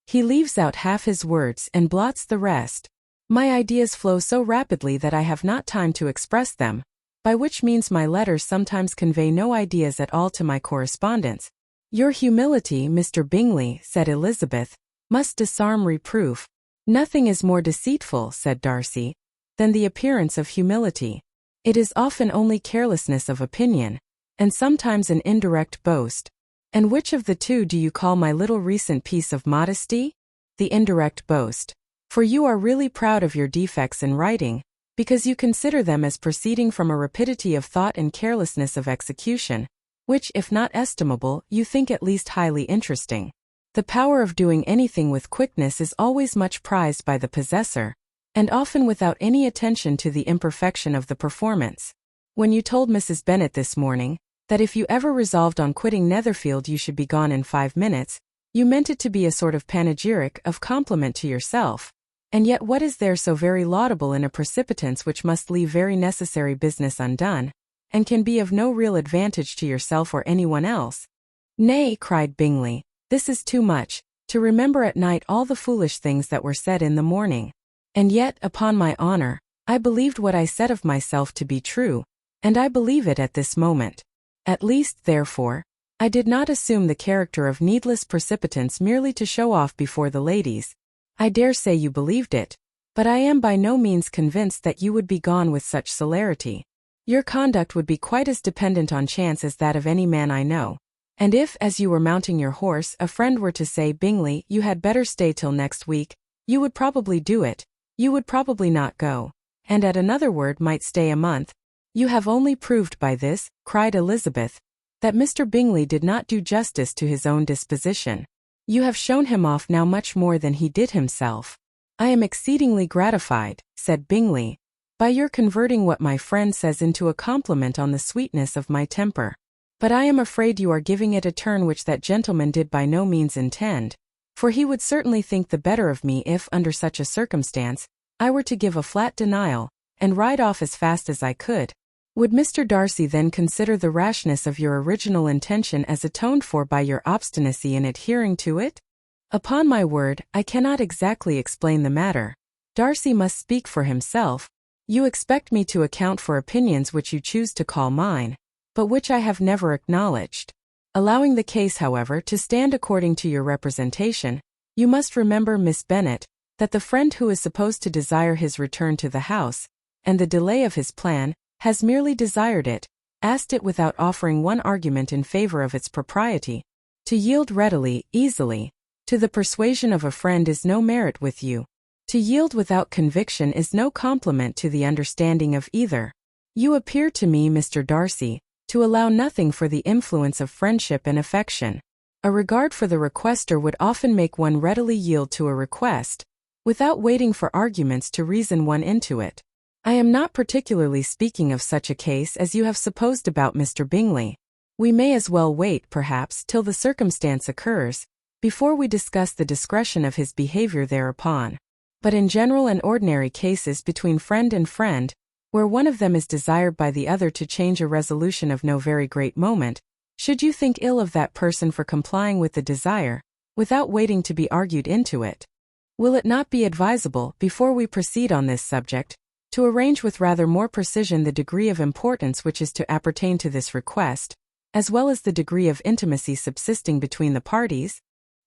He leaves out half his words and blots the rest. My ideas flow so rapidly that I have not time to express them, by which means my letters sometimes convey no ideas at all to my correspondents. Your humility, Mr. Bingley, said Elizabeth, must disarm reproof. Nothing is more deceitful, said Darcy, than the appearance of humility. It is often only carelessness of opinion, and sometimes an indirect boast. And which of the two do you call my little recent piece of modesty? The indirect boast. For you are really proud of your defects in writing, because you consider them as proceeding from a rapidity of thought and carelessness of execution, which, if not estimable, you think at least highly interesting. The power of doing anything with quickness is always much prized by the possessor, and often without any attention to the imperfection of the performance. When you told Mrs. Bennet this morning, that if you ever resolved on quitting Netherfield you should be gone in 5 minutes, you meant it to be a sort of panegyric of compliment to yourself. And yet what is there so very laudable in a precipitance which must leave very necessary business undone, and can be of no real advantage to yourself or anyone else? Nay, cried Bingley, this is too much, to remember at night all the foolish things that were said in the morning. And yet, upon my honor, I believed what I said of myself to be true, and I believe it at this moment. At least, therefore, I did not assume the character of needless precipitance merely to show off before the ladies. I dare say you believed it, but I am by no means convinced that you would be gone with such celerity. Your conduct would be quite as dependent on chance as that of any man I know. And if, as you were mounting your horse, a friend were to say, Bingley, you had better stay till next week, you would probably do it, you would probably not go, and at another word might stay a month. You have only proved by this, cried Elizabeth, that Mr. Bingley did not do justice to his own disposition. You have shown him off now much more than he did himself. I am exceedingly gratified, said Bingley, by your converting what my friend says into a compliment on the sweetness of my temper. But I am afraid you are giving it a turn which that gentleman did by no means intend, for he would certainly think the better of me if, under such a circumstance, I were to give a flat denial, and ride off as fast as I could. Would Mr. Darcy then consider the rashness of your original intention as atoned for by your obstinacy in adhering to it? Upon my word, I cannot exactly explain the matter. Darcy must speak for himself. You expect me to account for opinions which you choose to call mine, but which I have never acknowledged. Allowing the case, however, to stand according to your representation, you must remember, Miss Bennet, that the friend who is supposed to desire his return to the house, and the delay of his plan, has merely desired it, asked it without offering one argument in favor of its propriety. To yield readily, easily, to the persuasion of a friend is no merit with you. To yield without conviction is no compliment to the understanding of either. You appear to me, Mr. Darcy, to allow nothing for the influence of friendship and affection. A regard for the requester would often make one readily yield to a request, without waiting for arguments to reason one into it. I am not particularly speaking of such a case as you have supposed about Mr. Bingley. We may as well wait, perhaps, till the circumstance occurs, before we discuss the discretion of his behavior thereupon. But in general and ordinary cases between friend and friend, where one of them is desired by the other to change a resolution of no very great moment, should you think ill of that person for complying with the desire, without waiting to be argued into it? Will it not be advisable, before we proceed on this subject, to arrange with rather more precision the degree of importance which is to appertain to this request, as well as the degree of intimacy subsisting between the parties?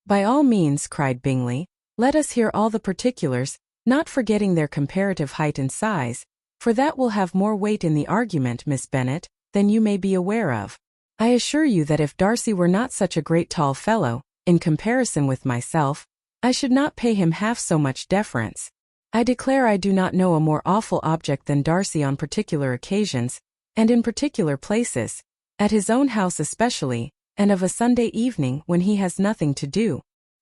By all means, cried Bingley, let us hear all the particulars, not forgetting their comparative height and size, for that will have more weight in the argument, Miss Bennet, than you may be aware of. I assure you that if Darcy were not such a great tall fellow, in comparison with myself, I should not pay him half so much deference. I declare I do not know a more awful object than Darcy on particular occasions, and in particular places, at his own house especially, and of a Sunday evening when he has nothing to do.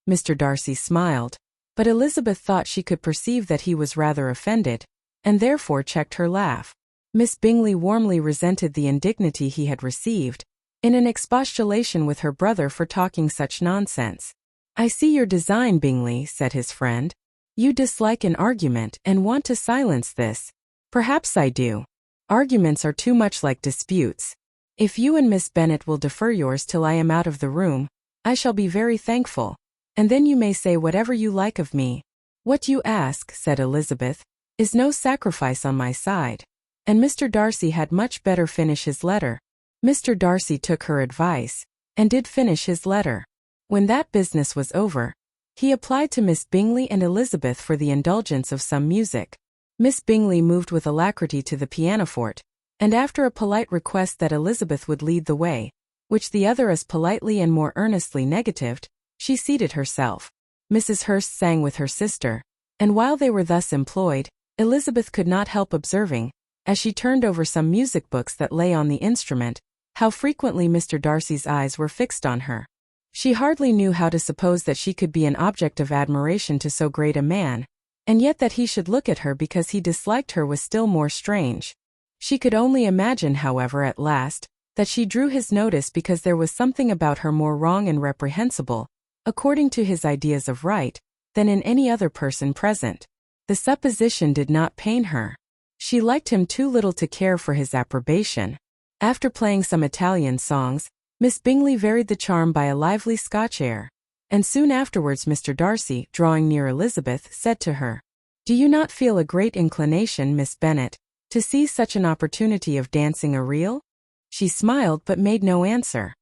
Mr. Darcy smiled, but Elizabeth thought she could perceive that he was rather offended, and therefore checked her laugh. Miss Bingley warmly resented the indignity he had received, in an expostulation with her brother for talking such nonsense. I see your design, Bingley, said his friend. You dislike an argument and want to silence this. Perhaps I do. Arguments are too much like disputes. If you and Miss Bennet will defer yours till I am out of the room, I shall be very thankful, and then you may say whatever you like of me. What you ask, said Elizabeth, is no sacrifice on my side. And Mr. Darcy had much better finish his letter. Mr. Darcy took her advice, and did finish his letter. When that business was over, he applied to Miss Bingley and Elizabeth for the indulgence of some music. Miss Bingley moved with alacrity to the pianoforte, and after a polite request that Elizabeth would lead the way, which the other as politely and more earnestly negatived, she seated herself. Mrs. Hurst sang with her sister, and while they were thus employed, Elizabeth could not help observing, as she turned over some music books that lay on the instrument, how frequently Mr. Darcy's eyes were fixed on her. She hardly knew how to suppose that she could be an object of admiration to so great a man, and yet that he should look at her because he disliked her was still more strange. She could only imagine, however, at last, that she drew his notice because there was something about her more wrong and reprehensible, according to his ideas of right, than in any other person present. The supposition did not pain her. She liked him too little to care for his approbation. After playing some Italian songs, Miss Bingley varied the charm by a lively Scotch air, and soon afterwards Mr. Darcy, drawing near Elizabeth, said to her, "Do you not feel a great inclination, Miss Bennet, to seize such an opportunity of dancing a reel?" She smiled but made no answer.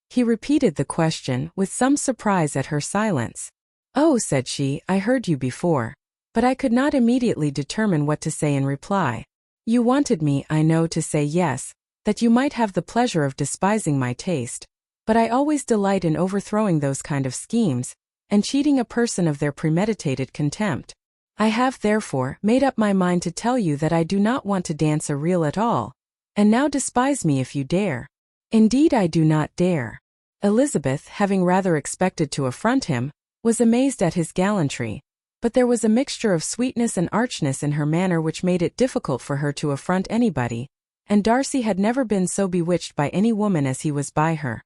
He repeated the question, with some surprise at her silence. "Oh," said she, "I heard you before, but I could not immediately determine what to say in reply. You wanted me, I know, to say yes, that you might have the pleasure of despising my taste, but I always delight in overthrowing those kind of schemes, and cheating a person of their premeditated contempt. I have, therefore, made up my mind to tell you that I do not want to dance a reel at all, and now despise me if you dare." "Indeed I do not dare." Elizabeth, having rather expected to affront him, was amazed at his gallantry, but there was a mixture of sweetness and archness in her manner which made it difficult for her to affront anybody, and Darcy had never been so bewitched by any woman as he was by her.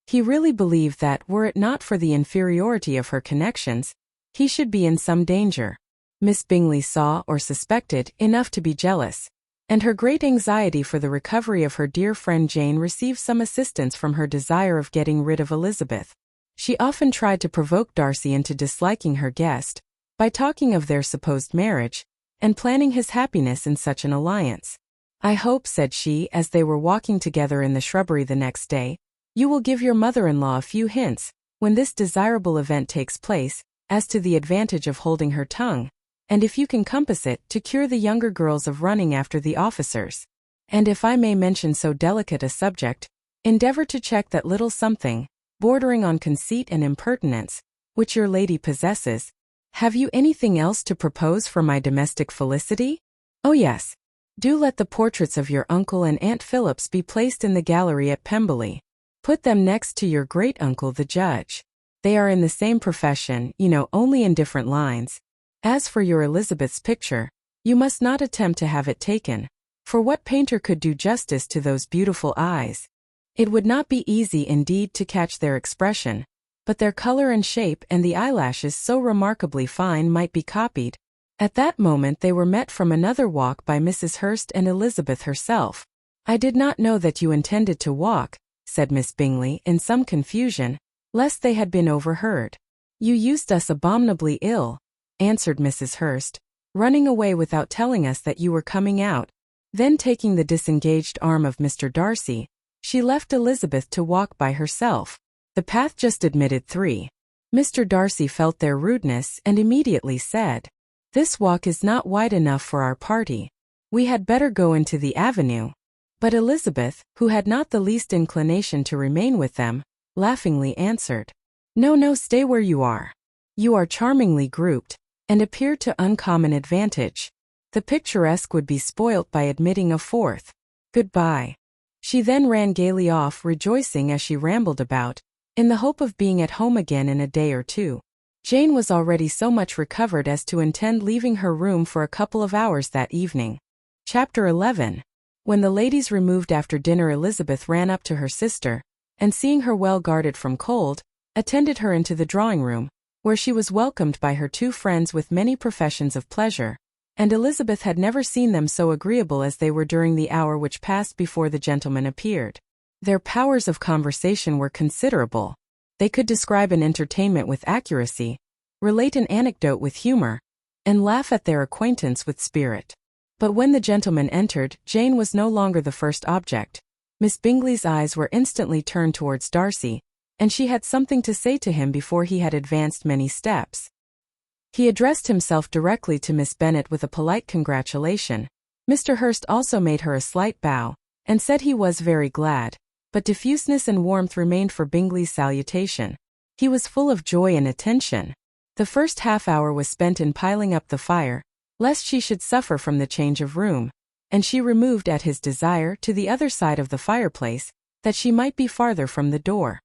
He really believed that, were it not for the inferiority of her connections, he should be in some danger. Miss Bingley saw, or suspected, enough to be jealous, and her great anxiety for the recovery of her dear friend Jane received some assistance from her desire of getting rid of Elizabeth. She often tried to provoke Darcy into disliking her guest, by talking of their supposed marriage, and planning his happiness in such an alliance. "I hope," said she, as they were walking together in the shrubbery the next day, You will give your mother-in-law a few hints, when this desirable event takes place, as to the advantage of holding her tongue, and if you can compass it, to cure the younger girls of running after the officers. And if I may mention so delicate a subject, endeavor to check that little something, bordering on conceit and impertinence, which your lady possesses. Have you anything else to propose for my domestic felicity? Oh yes. Do let the portraits of your uncle and Aunt Phillips be placed in the gallery at Pemberley. Put them next to your great-uncle the judge. They are in the same profession, only in different lines. As for your Elizabeth's picture, you must not attempt to have it taken, for what painter could do justice to those beautiful eyes? It would not be easy indeed to catch their expression, but their color and shape and the eyelashes so remarkably fine might be copied. At that moment they were met from another walk by Mrs. Hurst and Elizabeth herself. I did not know that you intended to walk, said Miss Bingley in some confusion, lest they had been overheard. You used us abominably ill, answered Mrs. Hurst, running away without telling us that you were coming out. Then taking the disengaged arm of Mr. Darcy, she left Elizabeth to walk by herself. The path just admitted 3. Mr. Darcy felt their rudeness and immediately said, "This walk is not wide enough for our party. We had better go into the avenue." But Elizabeth, who had not the least inclination to remain with them, laughingly answered, No, stay where you are. You are charmingly grouped, and appear to uncommon advantage. The picturesque would be spoilt by admitting a 4th. Goodbye. She then ran gaily off, rejoicing as she rambled about, in the hope of being at home again in a day or 2. Jane was already so much recovered as to intend leaving her room for a couple of hours that evening. Chapter 11. When the ladies removed after dinner, Elizabeth ran up to her sister, and seeing her well guarded from cold, attended her into the drawing-room, where she was welcomed by her 2 friends with many professions of pleasure, and Elizabeth had never seen them so agreeable as they were during the hour which passed before the gentlemen appeared. Their powers of conversation were considerable. They could describe an entertainment with accuracy, relate an anecdote with humor, and laugh at their acquaintance with spirit. But when the gentlemen entered, Jane was no longer the first object. Miss Bingley's eyes were instantly turned towards Darcy, and she had something to say to him before he had advanced many steps. He addressed himself directly to Miss Bennet with a polite congratulation. Mr. Hurst also made her a slight bow, and said he was very glad, but diffuseness and warmth remained for Bingley's salutation. He was full of joy and attention. The first half-hour was spent in piling up the fire, lest she should suffer from the change of room, and she removed at his desire to the other side of the fireplace, that she might be farther from the door.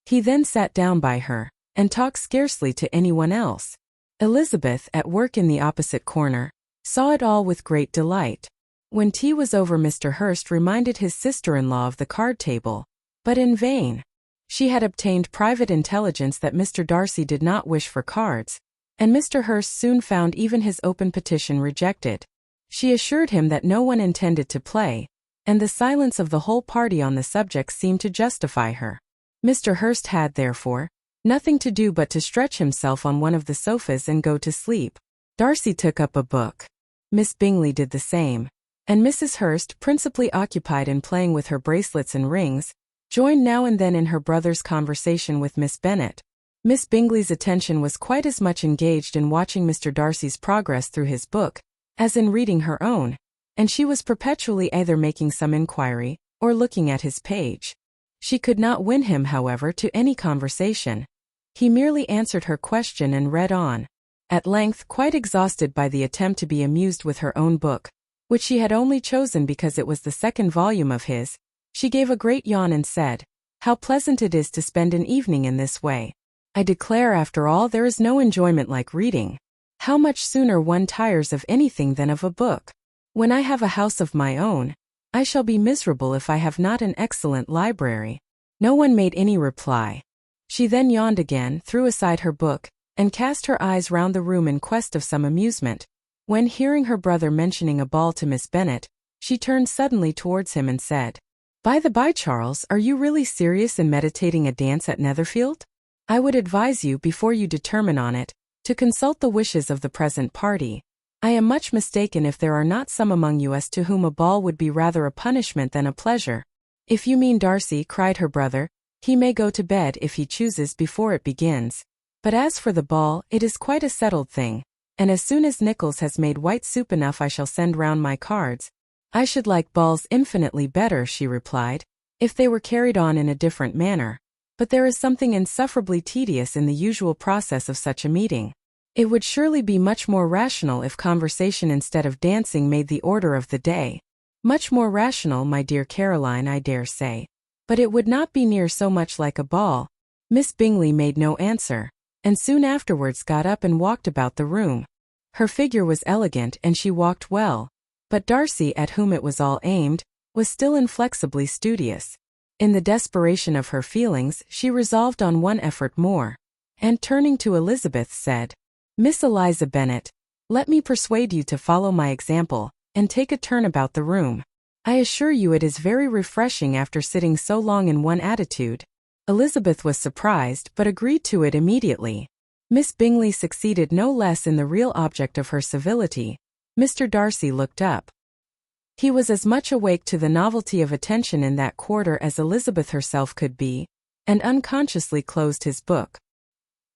He then sat down by her, and talked scarcely to anyone else. Elizabeth, at work in the opposite corner, saw it all with great delight. When tea was over, Mr. Hurst reminded his sister-in-law of the card-table, but in vain. She had obtained private intelligence that Mr. Darcy did not wish for cards, and Mr. Hurst soon found even his open petition rejected. She assured him that no one intended to play, and the silence of the whole party on the subject seemed to justify her. Mr. Hurst had, therefore, nothing to do but to stretch himself on one of the sofas and go to sleep. Darcy took up a book. Miss Bingley did the same, and Mrs. Hurst, principally occupied in playing with her bracelets and rings, joined now and then in her brother's conversation with Miss Bennet. Miss Bingley's attention was quite as much engaged in watching Mr. Darcy's progress through his book, as in reading her own, and she was perpetually either making some inquiry, or looking at his page. She could not win him, however, to any conversation. He merely answered her question and read on. At length, quite exhausted by the attempt to be amused with her own book, which she had only chosen because it was the 2nd volume of his, she gave a great yawn and said, "How pleasant it is to spend an evening in this way. I declare, after all, there is no enjoyment like reading. How much sooner one tires of anything than of a book. When I have a house of my own, I shall be miserable if I have not an excellent library." No one made any reply. She then yawned again, threw aside her book, and cast her eyes round the room in quest of some amusement, when, hearing her brother mentioning a ball to Miss Bennet, she turned suddenly towards him and said, "By the by, Charles, are you really serious in meditating a dance at Netherfield? I would advise you, before you determine on it, to consult the wishes of the present party. I am much mistaken if there are not some among you as to whom a ball would be rather a punishment than a pleasure. If you mean Darcy, cried her brother, he may go to bed if he chooses before it begins. But as for the ball, it is quite a settled thing, and as soon as Nichols has made white soup enough I shall send round my cards. I should like balls infinitely better, she replied, if they were carried on in a different manner. But there is something insufferably tedious in the usual process of such a meeting. It would surely be much more rational if conversation instead of dancing made the order of the day. Much more rational, my dear Caroline, I dare say. But it would not be near so much like a ball. Miss Bingley made no answer, and soon afterwards got up and walked about the room. Her figure was elegant and she walked well. But Darcy, at whom it was all aimed, was still inflexibly studious. In the desperation of her feelings, she resolved on one effort more, and turning to Elizabeth said, Miss Eliza Bennet, let me persuade you to follow my example, and take a turn about the room. I assure you it is very refreshing after sitting so long in one attitude. Elizabeth was surprised but agreed to it immediately. Miss Bingley succeeded no less in the real object of her civility. Mr. Darcy looked up. He was as much awake to the novelty of attention in that quarter as Elizabeth herself could be, and unconsciously closed his book.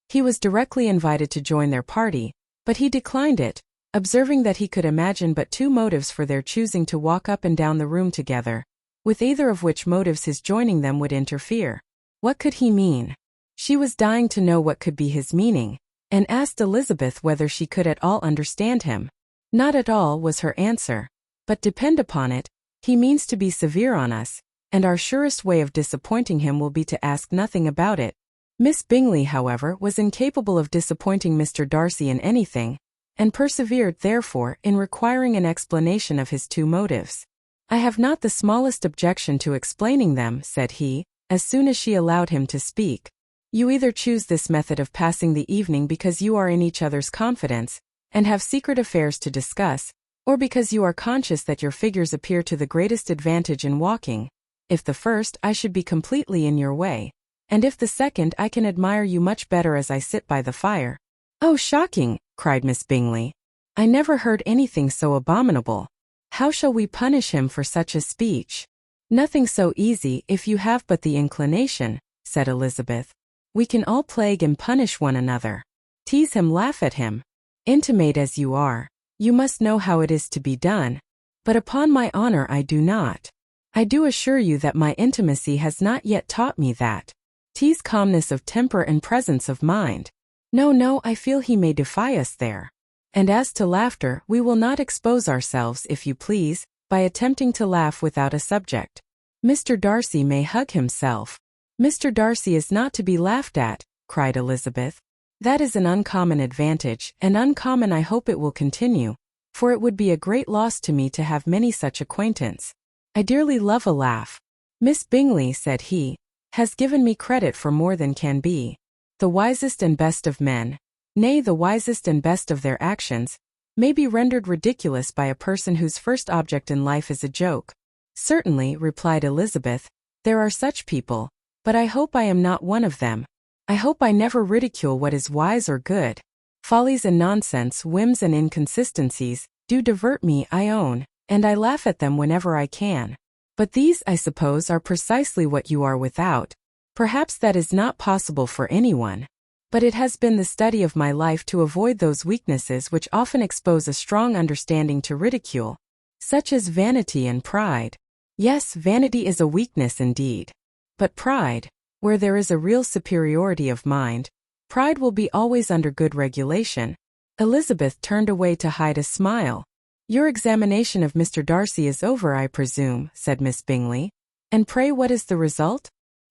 He was directly invited to join their party, but he declined it, observing that he could imagine but two motives for their choosing to walk up and down the room together, with either of which motives his joining them would interfere. What could he mean? She was dying to know what could be his meaning, and asked Elizabeth whether she could at all understand him. Not at all, was her answer. But depend upon it, he means to be severe on us, and our surest way of disappointing him will be to ask nothing about it. Miss Bingley, however, was incapable of disappointing Mr. Darcy in anything, and persevered, therefore, in requiring an explanation of his two motives. I have not the smallest objection to explaining them, said he, as soon as she allowed him to speak. You either choose this method of passing the evening because you are in each other's confidence, and have secret affairs to discuss, or because you are conscious that your figures appear to the greatest advantage in walking. If the first, I should be completely in your way, and if the second, I can admire you much better as I sit by the fire. Oh, shocking, cried Miss Bingley. I never heard anything so abominable. How shall we punish him for such a speech? Nothing so easy if you have but the inclination, said Elizabeth. We can all plague and punish one another. Tease him, laugh at him. Intimate as you are, you must know how it is to be done. But upon my honor I do not. I do assure you that my intimacy has not yet taught me that. Tease calmness of temper and presence of mind. No, I feel he may defy us there. And as to laughter, we will not expose ourselves, if you please, by attempting to laugh without a subject. Mr. Darcy may hug himself. Mr. Darcy is not to be laughed at, cried Elizabeth. That is an uncommon advantage, and uncommon I hope it will continue, for it would be a great loss to me to have many such acquaintance. I dearly love a laugh. Miss Bingley, said he, has given me credit for more than can be. The wisest and best of men, nay, the wisest and best of their actions, may be rendered ridiculous by a person whose first object in life is a joke. Certainly, replied Elizabeth, there are such people, but I hope I am not one of them. I hope I never ridicule what is wise or good. Follies and nonsense, whims and inconsistencies, do divert me, I own, and I laugh at them whenever I can. But these, I suppose, are precisely what you are without. Perhaps that is not possible for anyone. But it has been the study of my life to avoid those weaknesses which often expose a strong understanding to ridicule, such as vanity and pride. Yes, vanity is a weakness indeed. But pride, where there is a real superiority of mind, pride will be always under good regulation. Elizabeth turned away to hide a smile. Your examination of Mr. Darcy is over, I presume, said Miss Bingley. And pray what is the result?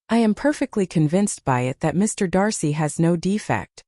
I am perfectly convinced by it that Mr. Darcy has no defect.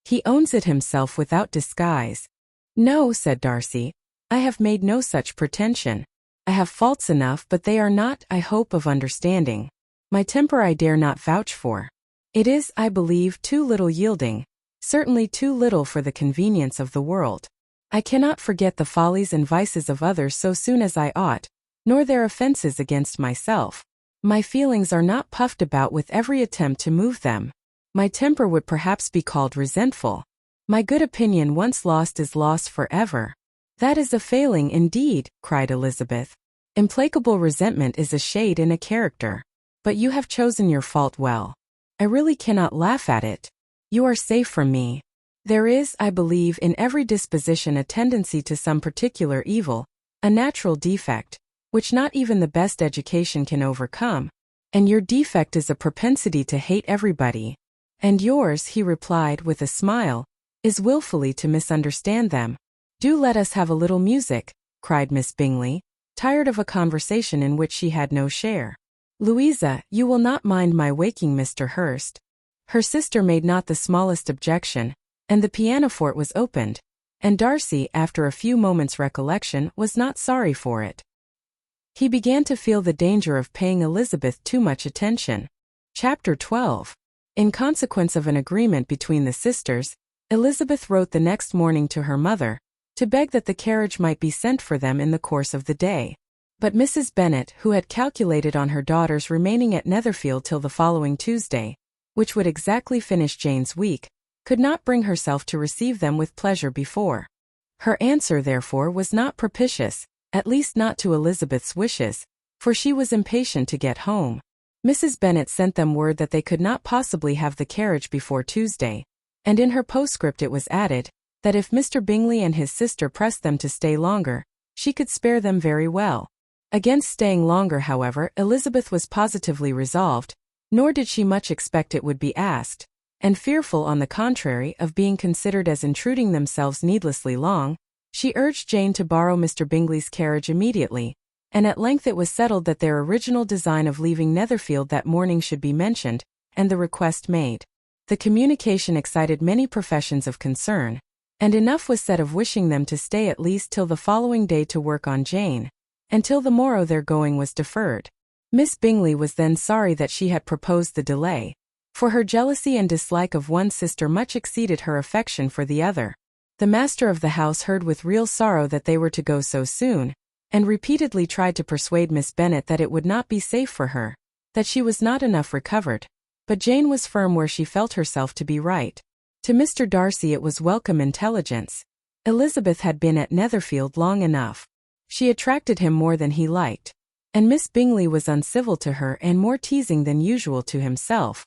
He owns it himself without disguise. No, said Darcy, I have made no such pretension. I have faults enough, but they are not, I hope, of understanding. My temper I dare not vouch for. It is, I believe, too little yielding, certainly too little for the convenience of the world. I cannot forget the follies and vices of others so soon as I ought, nor their offenses against myself. My feelings are not puffed about with every attempt to move them. My temper would perhaps be called resentful. My good opinion once lost is lost forever. That is a failing indeed, cried Elizabeth. Implacable resentment is a shade in a character. But you have chosen your fault well. I really cannot laugh at it. You are safe from me. There is, I believe, in every disposition a tendency to some particular evil, a natural defect, which not even the best education can overcome. And your defect is a propensity to hate everybody. And yours, he replied with a smile, is willfully to misunderstand them. Do let us have a little music, cried Miss Bingley, tired of a conversation in which she had no share. Louisa, you will not mind my waking Mr. Hurst. Her sister made not the smallest objection, and the pianoforte was opened, and Darcy, after a few moments' recollection, was not sorry for it. He began to feel the danger of paying Elizabeth too much attention. Chapter 12. In consequence of an agreement between the sisters, Elizabeth wrote the next morning to her mother, to beg that the carriage might be sent for them in the course of the day. But Mrs. Bennet, who had calculated on her daughters remaining at Netherfield till the following Tuesday, which would exactly finish Jane's week, could not bring herself to receive them with pleasure before. Her answer, therefore, was not propitious, at least not to Elizabeth's wishes, for she was impatient to get home. Mrs. Bennet sent them word that they could not possibly have the carriage before Tuesday, and in her postscript it was added, that if Mr. Bingley and his sister pressed them to stay longer, she could spare them very well. Against staying longer, however, Elizabeth was positively resolved, nor did she much expect it would be asked, and fearful, on the contrary, of being considered as intruding themselves needlessly long, she urged Jane to borrow Mr. Bingley's carriage immediately, and at length it was settled that their original design of leaving Netherfield that morning should be mentioned, and the request made. The communication excited many professions of concern, and enough was said of wishing them to stay at least till the following day to work on Jane, and till the morrow their going was deferred. Miss Bingley was then sorry that she had proposed the delay, for her jealousy and dislike of one sister much exceeded her affection for the other. The master of the house heard with real sorrow that they were to go so soon, and repeatedly tried to persuade Miss Bennet that it would not be safe for her, that she was not enough recovered, but Jane was firm where she felt herself to be right. To Mr. Darcy it was welcome intelligence. Elizabeth had been at Netherfield long enough. She attracted him more than he liked, and Miss Bingley was uncivil to her and more teasing than usual to himself.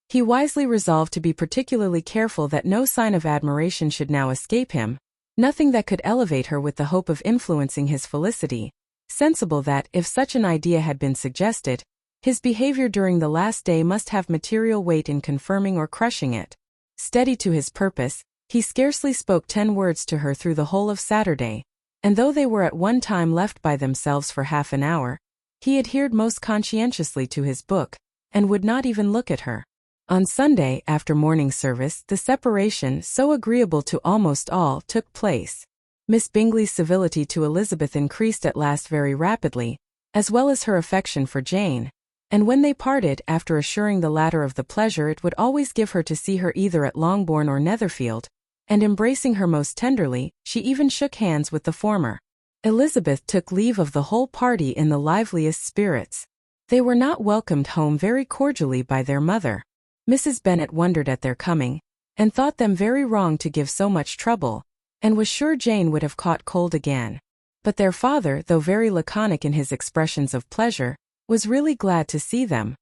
He wisely resolved to be particularly careful that no sign of admiration should now escape him, nothing that could elevate her with the hope of influencing his felicity, sensible that, if such an idea had been suggested, his behavior during the last day must have material weight in confirming or crushing it. Steady to his purpose, he scarcely spoke 10 words to her through the whole of Saturday, and though they were at one time left by themselves for half an hour, he adhered most conscientiously to his book, and would not even look at her. On Sunday, after morning service, the separation, so agreeable to almost all, took place. Miss Bingley's civility to Elizabeth increased at last very rapidly, as well as her affection for Jane, and when they parted, after assuring the latter of the pleasure it would always give her to see her either at Longbourn or Netherfield, and embracing her most tenderly, she even shook hands with the former. Elizabeth took leave of the whole party in the liveliest spirits. They were not welcomed home very cordially by their mother. Mrs. Bennet wondered at their coming, and thought them very wrong to give so much trouble, and was sure Jane would have caught cold again. But their father, though very laconic in his expressions of pleasure, was really glad to see them.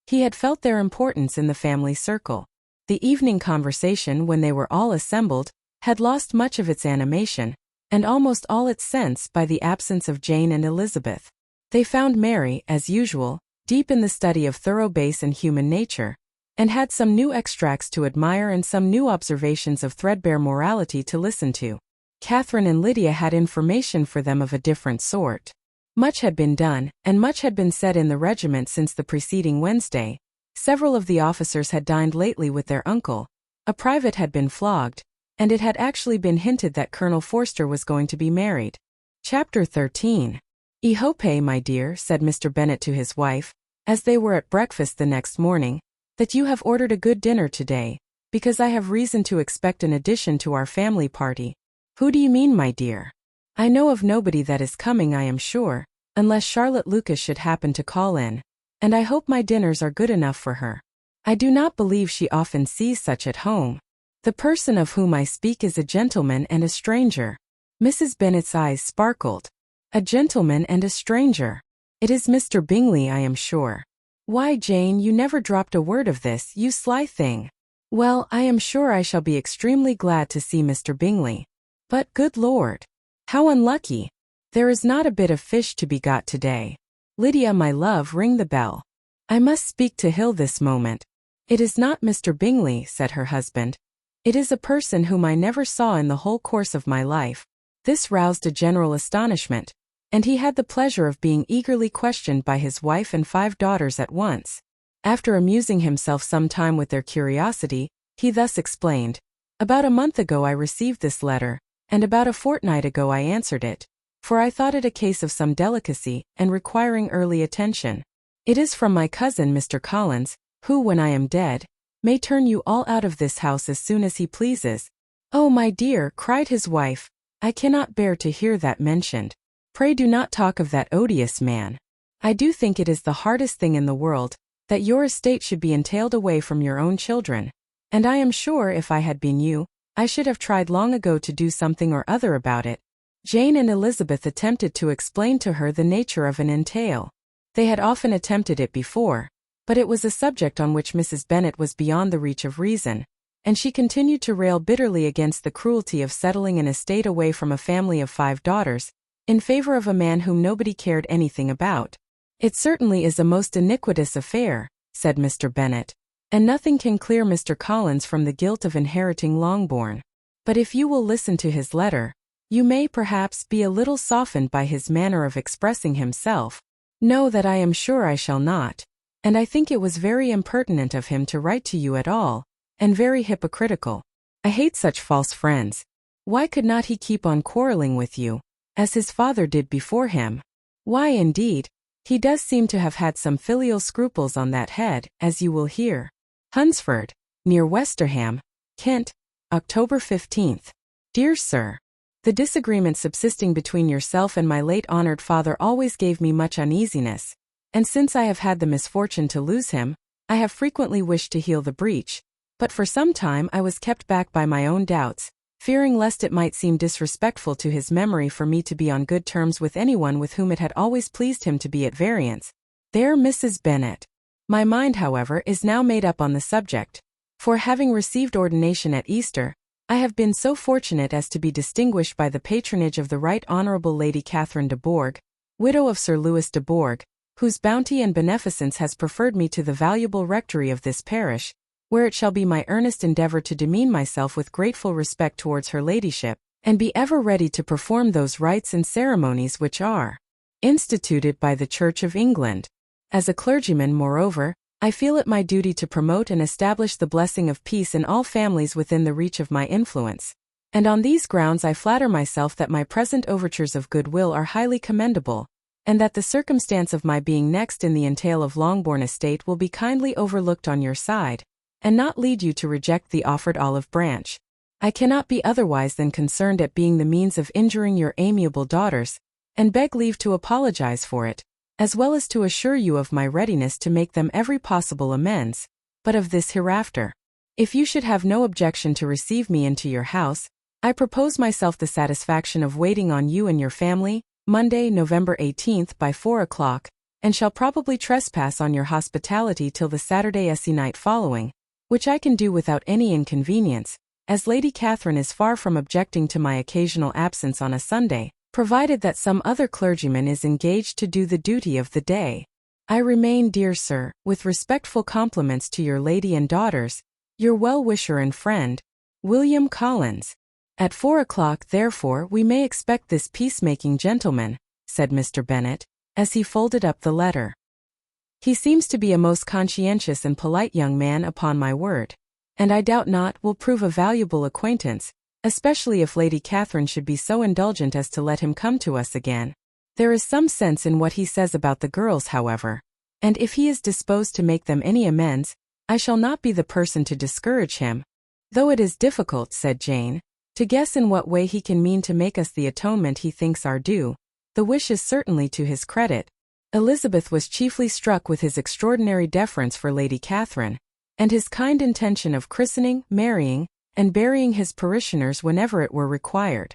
He had felt their importance in the family circle. The evening conversation, when they were all assembled, had lost much of its animation, and almost all its sense by the absence of Jane and Elizabeth. They found Mary, as usual, deep in the study of thorough base and human nature, and had some new extracts to admire and some new observations of threadbare morality to listen to. Catherine and Lydia had information for them of a different sort. Much had been done, and much had been said in the regiment since the preceding Wednesday. Several of the officers had dined lately with their uncle, a private had been flogged, and it had actually been hinted that Colonel Forster was going to be married. Chapter 13. "I hope, my dear," said Mr. Bennet to his wife, as they were at breakfast the next morning, "that you have ordered a good dinner today, because I have reason to expect an addition to our family party." "Who do you mean, my dear?" "I know of nobody that is coming, I am sure, unless Charlotte Lucas should happen to call in, and I hope my dinners are good enough for her. I do not believe she often sees such at home. The person of whom I speak is a gentleman and a stranger." Mrs. Bennet's eyes sparkled. A gentleman and a stranger. It is Mr. Bingley, I am sure. Why, Jane, you never dropped a word of this, you sly thing. Well, I am sure I shall be extremely glad to see Mr. Bingley. But, good Lord! How unlucky! There is not a bit of fish to be got today. Lydia, my love, ring the bell. I must speak to Hill this moment. It is not Mr. Bingley, said her husband. It is a person whom I never saw in the whole course of my life. This roused a general astonishment, and he had the pleasure of being eagerly questioned by his wife and 5 daughters at once. After amusing himself some time with their curiosity, he thus explained, About a month ago I received this letter, and about a fortnight ago I answered it, for I thought it a case of some delicacy, and requiring early attention. It is from my cousin Mr. Collins, who, when I am dead, may turn you all out of this house as soon as he pleases. Oh, my dear, cried his wife, I cannot bear to hear that mentioned. Pray do not talk of that odious man. I do think it is the hardest thing in the world, that your estate should be entailed away from your own children, and I am sure if I had been you, I should have tried long ago to do something or other about it. Jane and Elizabeth attempted to explain to her the nature of an entail. They had often attempted it before, but it was a subject on which Mrs. Bennet was beyond the reach of reason, and she continued to rail bitterly against the cruelty of settling an estate away from a family of 5 daughters, in favor of a man whom nobody cared anything about. It certainly is a most iniquitous affair, said Mr. Bennet, and nothing can clear Mr. Collins from the guilt of inheriting Longbourn. But if you will listen to his letter, you may perhaps be a little softened by his manner of expressing himself. No, that I am sure I shall not, and I think it was very impertinent of him to write to you at all, and very hypocritical. I hate such false friends. Why could not he keep on quarrelling with you, as his father did before him? Why, indeed, he does seem to have had some filial scruples on that head, as you will hear. Hunsford, near Westerham, Kent, October 15th. Dear Sir, the disagreement subsisting between yourself and my late honoured father always gave me much uneasiness, and since I have had the misfortune to lose him, I have frequently wished to heal the breach, but for some time I was kept back by my own doubts, fearing lest it might seem disrespectful to his memory for me to be on good terms with anyone with whom it had always pleased him to be at variance. There, Mrs. Bennet. My mind, however, is now made up on the subject, for having received ordination at Easter, I have been so fortunate as to be distinguished by the patronage of the Right Honourable Lady Catherine de Bourgh, widow of Sir Louis de Bourgh, whose bounty and beneficence has preferred me to the valuable rectory of this parish, where it shall be my earnest endeavour to demean myself with grateful respect towards her ladyship, and be ever ready to perform those rites and ceremonies which are instituted by the Church of England. As a clergyman, moreover, I feel it my duty to promote and establish the blessing of peace in all families within the reach of my influence, and on these grounds I flatter myself that my present overtures of goodwill are highly commendable, and that the circumstance of my being next in the entail of Longbourn estate will be kindly overlooked on your side, and not lead you to reject the offered olive branch. I cannot be otherwise than concerned at being the means of injuring your amiable daughters, and beg leave to apologize for it, as well as to assure you of my readiness to make them every possible amends, but of this hereafter. If you should have no objection to receive me into your house, I propose myself the satisfaction of waiting on you and your family, Monday, November 18th by 4 o'clock, and shall probably trespass on your hospitality till the Saturday se'night following, which I can do without any inconvenience, as Lady Catherine is far from objecting to my occasional absence on a Sunday, provided that some other clergyman is engaged to do the duty of the day. I remain, dear sir, with respectful compliments to your lady and daughters, your well-wisher and friend, William Collins. At 4 o'clock, therefore, we may expect this peacemaking gentleman, said Mr. Bennet, as he folded up the letter. He seems to be a most conscientious and polite young man, upon my word, and I doubt not will prove a valuable acquaintance, especially if Lady Catherine should be so indulgent as to let him come to us again. There is some sense in what he says about the girls, however, and if he is disposed to make them any amends, I shall not be the person to discourage him. Though it is difficult, said Jane, to guess in what way he can mean to make us the atonement he thinks our due. The wish is certainly to his credit. Elizabeth was chiefly struck with his extraordinary deference for Lady Catherine, and his kind intention of christening, marrying, and burying his parishioners whenever it were required.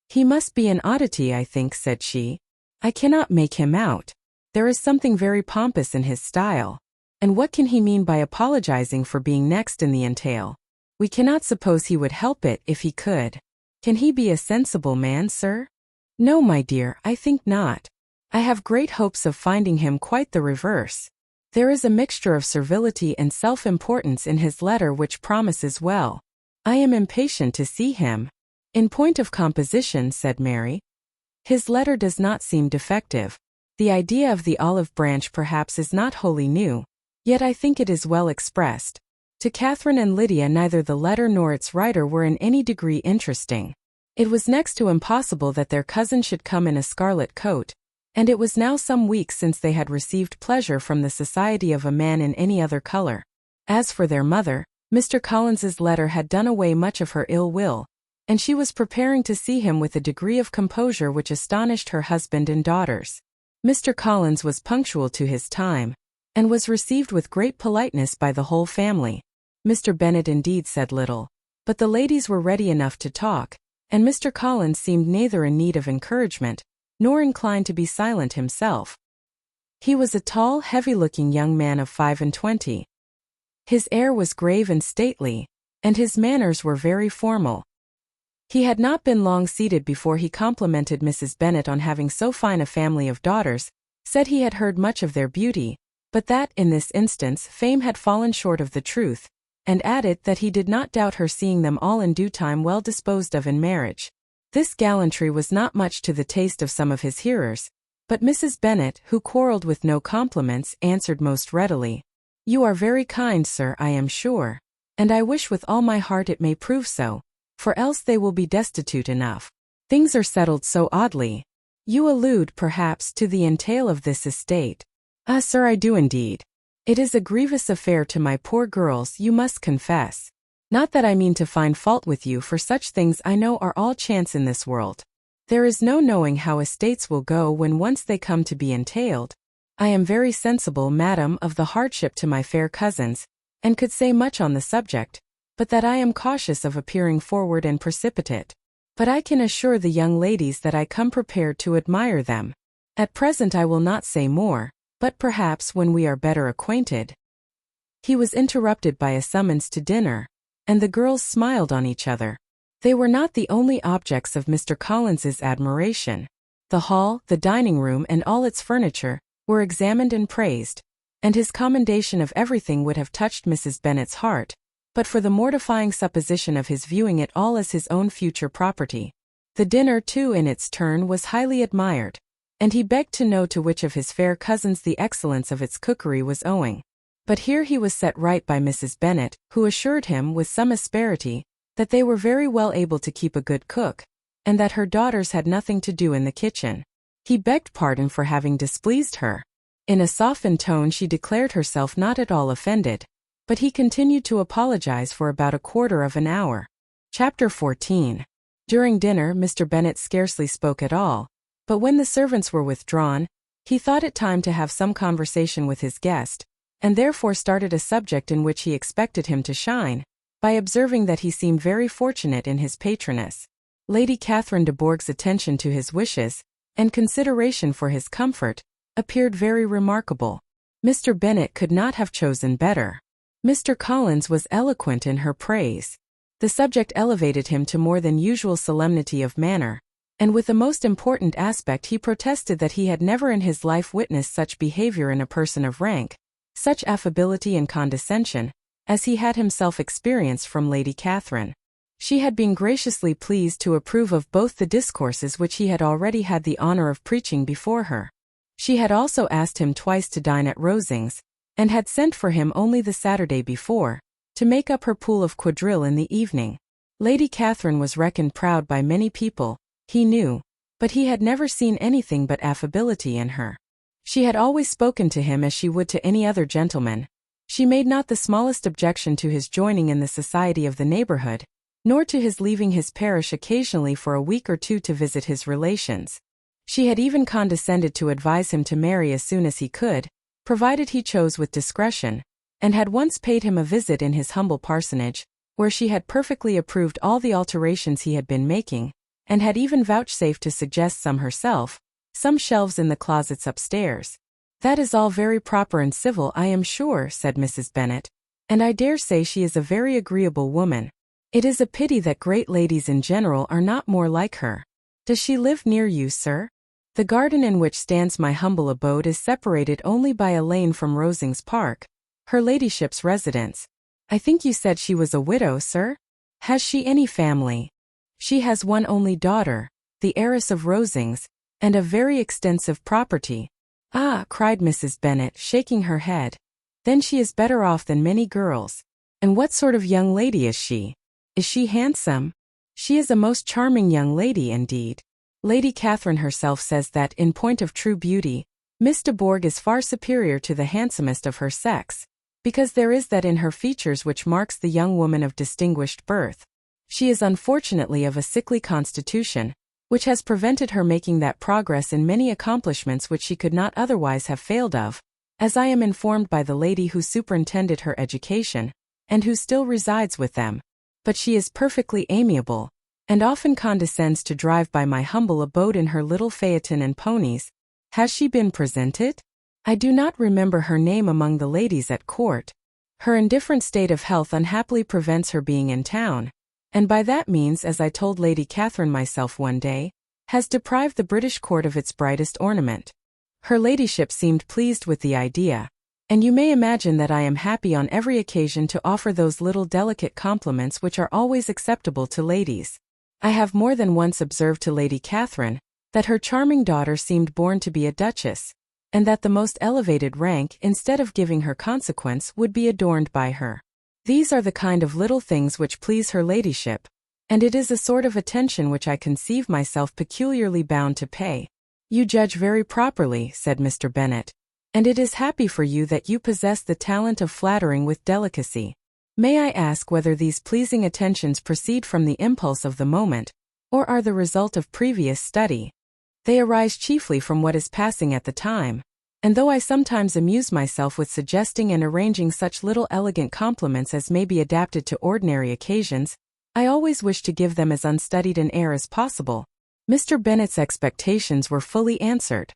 "He must be an oddity, I think," said she. "I cannot make him out. There is something very pompous in his style. And what can he mean by apologizing for being next in the entail? We cannot suppose he would help it if he could. Can he be a sensible man, sir?" "No, my dear, I think not. I have great hopes of finding him quite the reverse. There is a mixture of servility and self-importance in his letter which promises well. I am impatient to see him." "In point of composition," said Mary, "his letter does not seem defective. The idea of the olive branch perhaps is not wholly new, yet I think it is well expressed. To Catherine and Lydia neither the letter nor its writer were in any degree interesting. It was next to impossible that their cousin should come in a scarlet coat, and it was now some weeks since they had received pleasure from the society of a man in any other color. As for their mother, Mr. Collins's letter had done away much of her ill will, and she was preparing to see him with a degree of composure which astonished her husband and daughters. Mr. Collins was punctual to his time, and was received with great politeness by the whole family. Mr. Bennet indeed said little, but the ladies were ready enough to talk, and Mr. Collins seemed neither in need of encouragement, nor inclined to be silent himself. He was a tall, heavy-looking young man of 25. His air was grave and stately, and his manners were very formal. He had not been long seated before he complimented Mrs. Bennet on having so fine a family of daughters, said he had heard much of their beauty, but that, in this instance, fame had fallen short of the truth, and added that he did not doubt her seeing them all in due time well disposed of in marriage. This gallantry was not much to the taste of some of his hearers, but Mrs. Bennet, who quarrelled with no compliments, answered most readily, "You are very kind, sir, I am sure, and I wish with all my heart it may prove so, for else they will be destitute enough. Things are settled so oddly. You allude, perhaps, to the entail of this estate." "Ah, sir, I do indeed. It is a grievous affair to my poor girls, you must confess. Not that I mean to find fault with you, for such things I know are all chance in this world. There is no knowing how estates will go when once they come to be entailed. I am very sensible, madam, of the hardship to my fair cousins, and could say much on the subject, but that I am cautious of appearing forward and precipitate. But I can assure the young ladies that I come prepared to admire them. At present I will not say more, but perhaps when we are better acquainted." He was interrupted by a summons to dinner, and the girls smiled on each other. They were not the only objects of Mr. Collins's admiration. The hall, the dining room, and all its furniture were examined and praised, and his commendation of everything would have touched Mrs. Bennet's heart, but for the mortifying supposition of his viewing it all as his own future property. The dinner, too, in its turn, was highly admired, and he begged to know to which of his fair cousins the excellence of its cookery was owing. But here he was set right by Mrs. Bennet, who assured him, with some asperity, that they were very well able to keep a good cook, and that her daughters had nothing to do in the kitchen. He begged pardon for having displeased her. In a softened tone she declared herself not at all offended, but he continued to apologize for about a quarter of an hour. Chapter 14. During dinner Mr. Bennet scarcely spoke at all, but when the servants were withdrawn, he thought it time to have some conversation with his guest, and therefore started a subject in which he expected him to shine, by observing that he seemed very fortunate in his patroness. Lady Catherine de Bourgh's attention to his wishes, and consideration for his comfort, appeared very remarkable. Mr. Bennet could not have chosen better. Mr. Collins was eloquent in her praise. The subject elevated him to more than usual solemnity of manner, and with a most important aspect he protested that he had never in his life witnessed such behavior in a person of rank, such affability and condescension, as he had himself experienced from Lady Catherine. She had been graciously pleased to approve of both the discourses which he had already had the honor of preaching before her. She had also asked him twice to dine at Rosings, and had sent for him only the Saturday before, to make up her pool of quadrille in the evening. Lady Catherine was reckoned proud by many people, he knew, but he had never seen anything but affability in her. She had always spoken to him as she would to any other gentleman. She made not the smallest objection to his joining in the society of the neighborhood, nor to his leaving his parish occasionally for a week or two to visit his relations. She had even condescended to advise him to marry as soon as he could, provided he chose with discretion, and had once paid him a visit in his humble parsonage, where she had perfectly approved all the alterations he had been making, and had even vouchsafed to suggest some herself, some shelves in the closets upstairs. "That is all very proper and civil, I am sure," said Mrs. Bennet, "and I dare say she is a very agreeable woman. It is a pity that great ladies in general are not more like her. Does she live near you, sir? The garden in which stands my humble abode is separated only by a lane from Rosings Park, her ladyship's residence. I think you said she was a widow, sir? Has she any family?" "She has one only daughter, the heiress of Rosings, and of very extensive property." "Ah," cried Mrs. Bennet, shaking her head. "Then she is better off than many girls. And what sort of young lady is she? Is she handsome?" "She is a most charming young lady indeed. Lady Catherine herself says that, in point of true beauty, Miss de Bourgh is far superior to the handsomest of her sex, because there is that in her features which marks the young woman of distinguished birth. She is unfortunately of a sickly constitution, which has prevented her making that progress in many accomplishments which she could not otherwise have failed of, as I am informed by the lady who superintended her education, and who still resides with them. But she is perfectly amiable, and often condescends to drive by my humble abode in her little phaeton and ponies. Has she been presented? I do not remember her name among the ladies at court. Her indifferent state of health unhappily prevents her being in town, and by that means, as I told Lady Catherine myself one day, has deprived the British court of its brightest ornament. Her ladyship seemed pleased with the idea, and you may imagine that I am happy on every occasion to offer those little delicate compliments which are always acceptable to ladies. I have more than once observed to Lady Catherine that her charming daughter seemed born to be a duchess, and that the most elevated rank, instead of giving her consequence, would be adorned by her. These are the kind of little things which please her ladyship, and it is a sort of attention which I conceive myself peculiarly bound to pay." "You judge very properly," said Mr. Bennet, "and it is happy for you that you possess the talent of flattering with delicacy. May I ask whether these pleasing attentions proceed from the impulse of the moment, or are the result of previous study?" "They arise chiefly from what is passing at the time, and though I sometimes amuse myself with suggesting and arranging such little elegant compliments as may be adapted to ordinary occasions, I always wish to give them as unstudied an air as possible." Mr. Bennet's expectations were fully answered.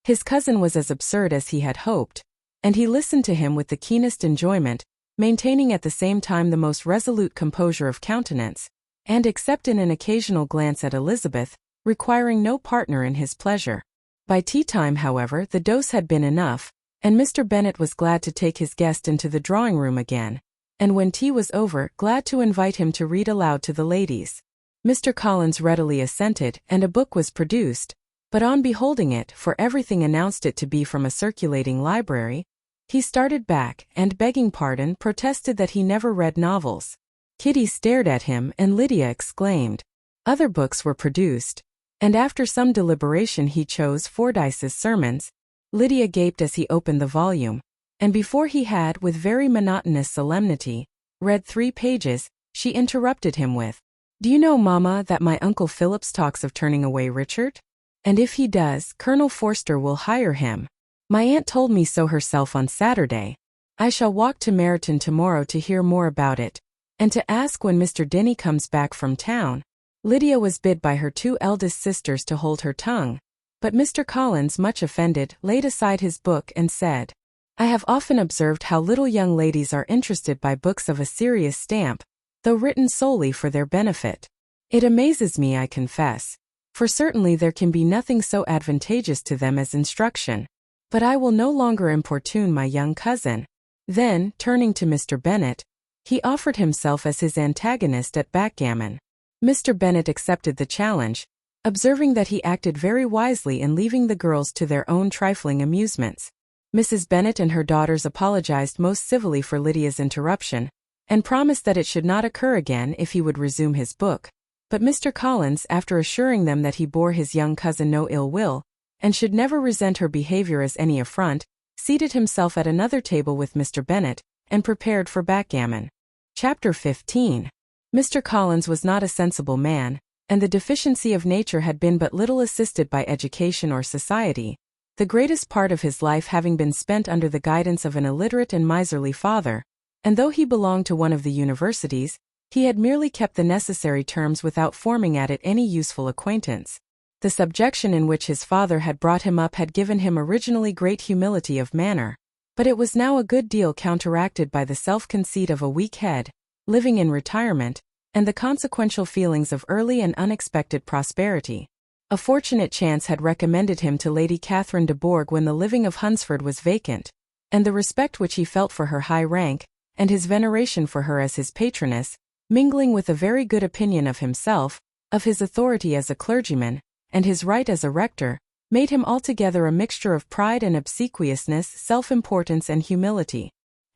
His cousin was as absurd as he had hoped, and he listened to him with the keenest enjoyment, maintaining at the same time the most resolute composure of countenance, and, except in an occasional glance at Elizabeth, requiring no partner in his pleasure. By tea-time, however, the dose had been enough, and Mr. Bennet was glad to take his guest into the drawing-room again, and when tea was over, glad to invite him to read aloud to the ladies. Mr. Collins readily assented, and a book was produced, but on beholding it, for everything announced it to be from a circulating library, he started back, and, begging pardon, protested that he never read novels. Kitty stared at him, and Lydia exclaimed. Other books were produced, and after some deliberation he chose Fordyce's Sermons. Lydia gaped as he opened the volume, and before he had, with very monotonous solemnity, read 3 pages, she interrupted him with, "Do you know, Mamma, that my Uncle Phillips talks of turning away Richard? And if he does, Colonel Forster will hire him. My aunt told me so herself on Saturday. I shall walk to Meryton tomorrow to hear more about it, and to ask when Mr. Denny comes back from town." Lydia was bid by her 2 eldest sisters to hold her tongue, but Mr. Collins, much offended, laid aside his book and said, "I have often observed how little young ladies are interested by books of a serious stamp, though written solely for their benefit. It amazes me, I confess, for certainly there can be nothing so advantageous to them as instruction. But I will no longer importune my young cousin." Then, turning to Mr. Bennet, he offered himself as his antagonist at backgammon. Mr. Bennet accepted the challenge, observing that he acted very wisely in leaving the girls to their own trifling amusements. Mrs. Bennet and her daughters apologized most civilly for Lydia's interruption, and promised that it should not occur again if he would resume his book. But Mr. Collins, after assuring them that he bore his young cousin no ill will, and should never resent her behavior as any affront, seated himself at another table with Mr. Bennet, and prepared for backgammon. Chapter 15. Mr. Collins was not a sensible man, and the deficiency of nature had been but little assisted by education or society, the greatest part of his life having been spent under the guidance of an illiterate and miserly father, and though he belonged to one of the universities, He had merely kept the necessary terms without forming at it any useful acquaintance. The subjection in which his father had brought him up had given him originally great humility of manner, but it was now a good deal counteracted by the self-conceit of a weak head, living in retirement, and the consequential feelings of early and unexpected prosperity. A fortunate chance had recommended him to Lady Catherine de Bourgh when the living of Hunsford was vacant, and the respect which he felt for her high rank, and his veneration for her as his patroness, mingling with a very good opinion of himself, of his authority as a clergyman, and his right as a rector, made him altogether a mixture of pride and obsequiousness, self-importance and humility.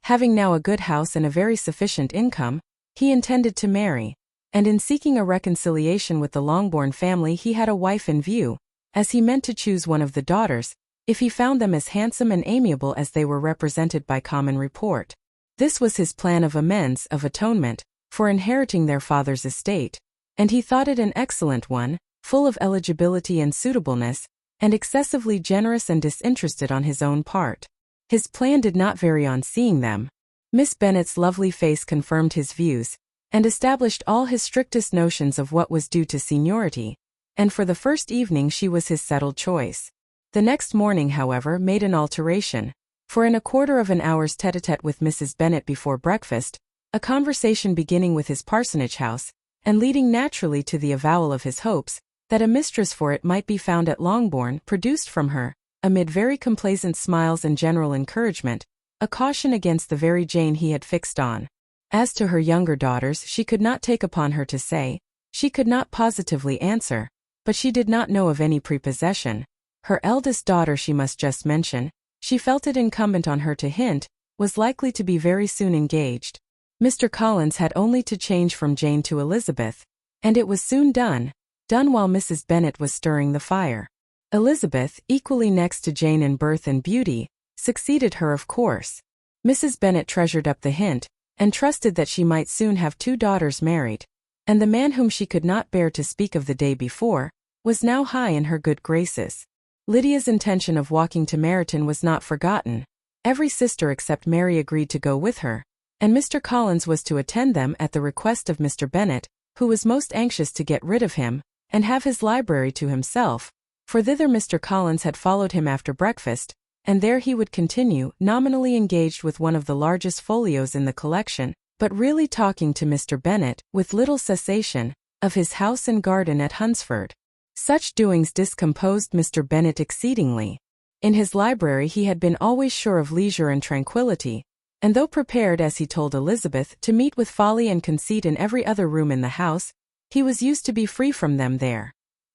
Having now a good house and a very sufficient income, he intended to marry, and in seeking a reconciliation with the Longbourn family he had a wife in view, as he meant to choose one of the daughters, if he found them as handsome and amiable as they were represented by common report. This was his plan of amends, of atonement, for inheriting their father's estate, and he thought it an excellent one, full of eligibility and suitableness, and excessively generous and disinterested on his own part. His plan did not vary on seeing them. Miss Bennet's lovely face confirmed his views, and established all his strictest notions of what was due to seniority, and for the first evening she was his settled choice. The next morning, however, made an alteration, for in a quarter of an hour's tete-a-tete with Mrs. Bennet before breakfast, a conversation beginning with his parsonage house, and leading naturally to the avowal of his hopes, that a mistress for it might be found at Longbourn, produced from her, amid very complaisant smiles and general encouragement, a caution against the very Jane he had fixed on. As to her younger daughters, she could not take upon her to say, she could not positively answer, but she did not know of any prepossession. Her eldest daughter, she must just mention, she felt it incumbent on her to hint, was likely to be very soon engaged. Mr. Collins had only to change from Jane to Elizabeth, and it was soon done while Mrs. Bennet was stirring the fire. Elizabeth, equally next to Jane in birth and beauty, succeeded her of course. Mrs. Bennet treasured up the hint, and trusted that she might soon have 2 daughters married, and the man whom she could not bear to speak of the day before, was now high in her good graces. Lydia's intention of walking to Meryton was not forgotten. Every sister except Mary agreed to go with her, and Mr. Collins was to attend them at the request of Mr. Bennet, who was most anxious to get rid of him, and have his library to himself, for thither Mr. Collins had followed him after breakfast, and there he would continue, nominally engaged with one of the largest folios in the collection, but really talking to Mr. Bennet, with little cessation, of his house and garden at Hunsford. Such doings discomposed Mr. Bennet exceedingly. In his library he had been always sure of leisure and tranquillity, and though prepared, as he told Elizabeth, to meet with folly and conceit in every other room in the house, he was used to be free from them there.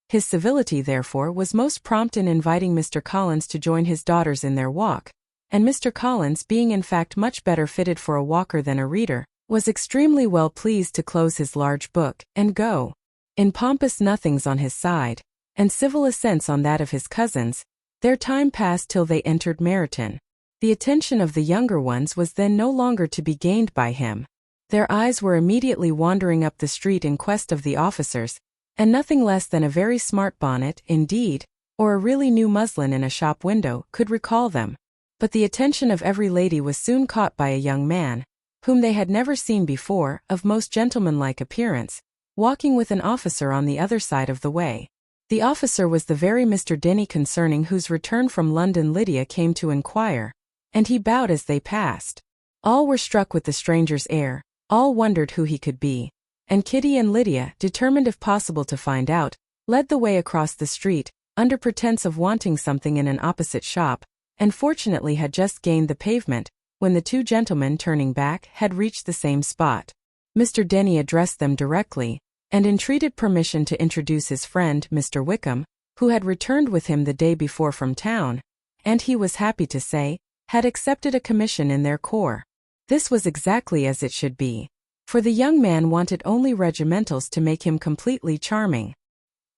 His civility, therefore, was most prompt in inviting Mr. Collins to join his daughters in their walk, and Mr. Collins, being in fact much better fitted for a walker than a reader, was extremely well pleased to close his large book, and go. In pompous nothings on his side, and civil assents on that of his cousins, their time passed till they entered Meryton. The attention of the younger ones was then no longer to be gained by him. Their eyes were immediately wandering up the street in quest of the officers, and nothing less than a very smart bonnet, indeed, or a really new muslin in a shop window, could recall them. But the attention of every lady was soon caught by a young man, whom they had never seen before, of most gentlemanlike appearance, walking with an officer on the other side of the way. The officer was the very Mr. Denny concerning whose return from London Lydia came to inquire, and he bowed as they passed. All were struck with the stranger's air, all wondered who he could be, and Kitty and Lydia, determined if possible to find out, led the way across the street, under pretence of wanting something in an opposite shop, and fortunately had just gained the pavement, when the 2 gentlemen, turning back, had reached the same spot. Mr. Denny addressed them directly, and entreated permission to introduce his friend, Mr. Wickham, who had returned with him the day before from town, and he was happy to say, had accepted a commission in their corps. This was exactly as it should be, for the young man wanted only regimentals to make him completely charming.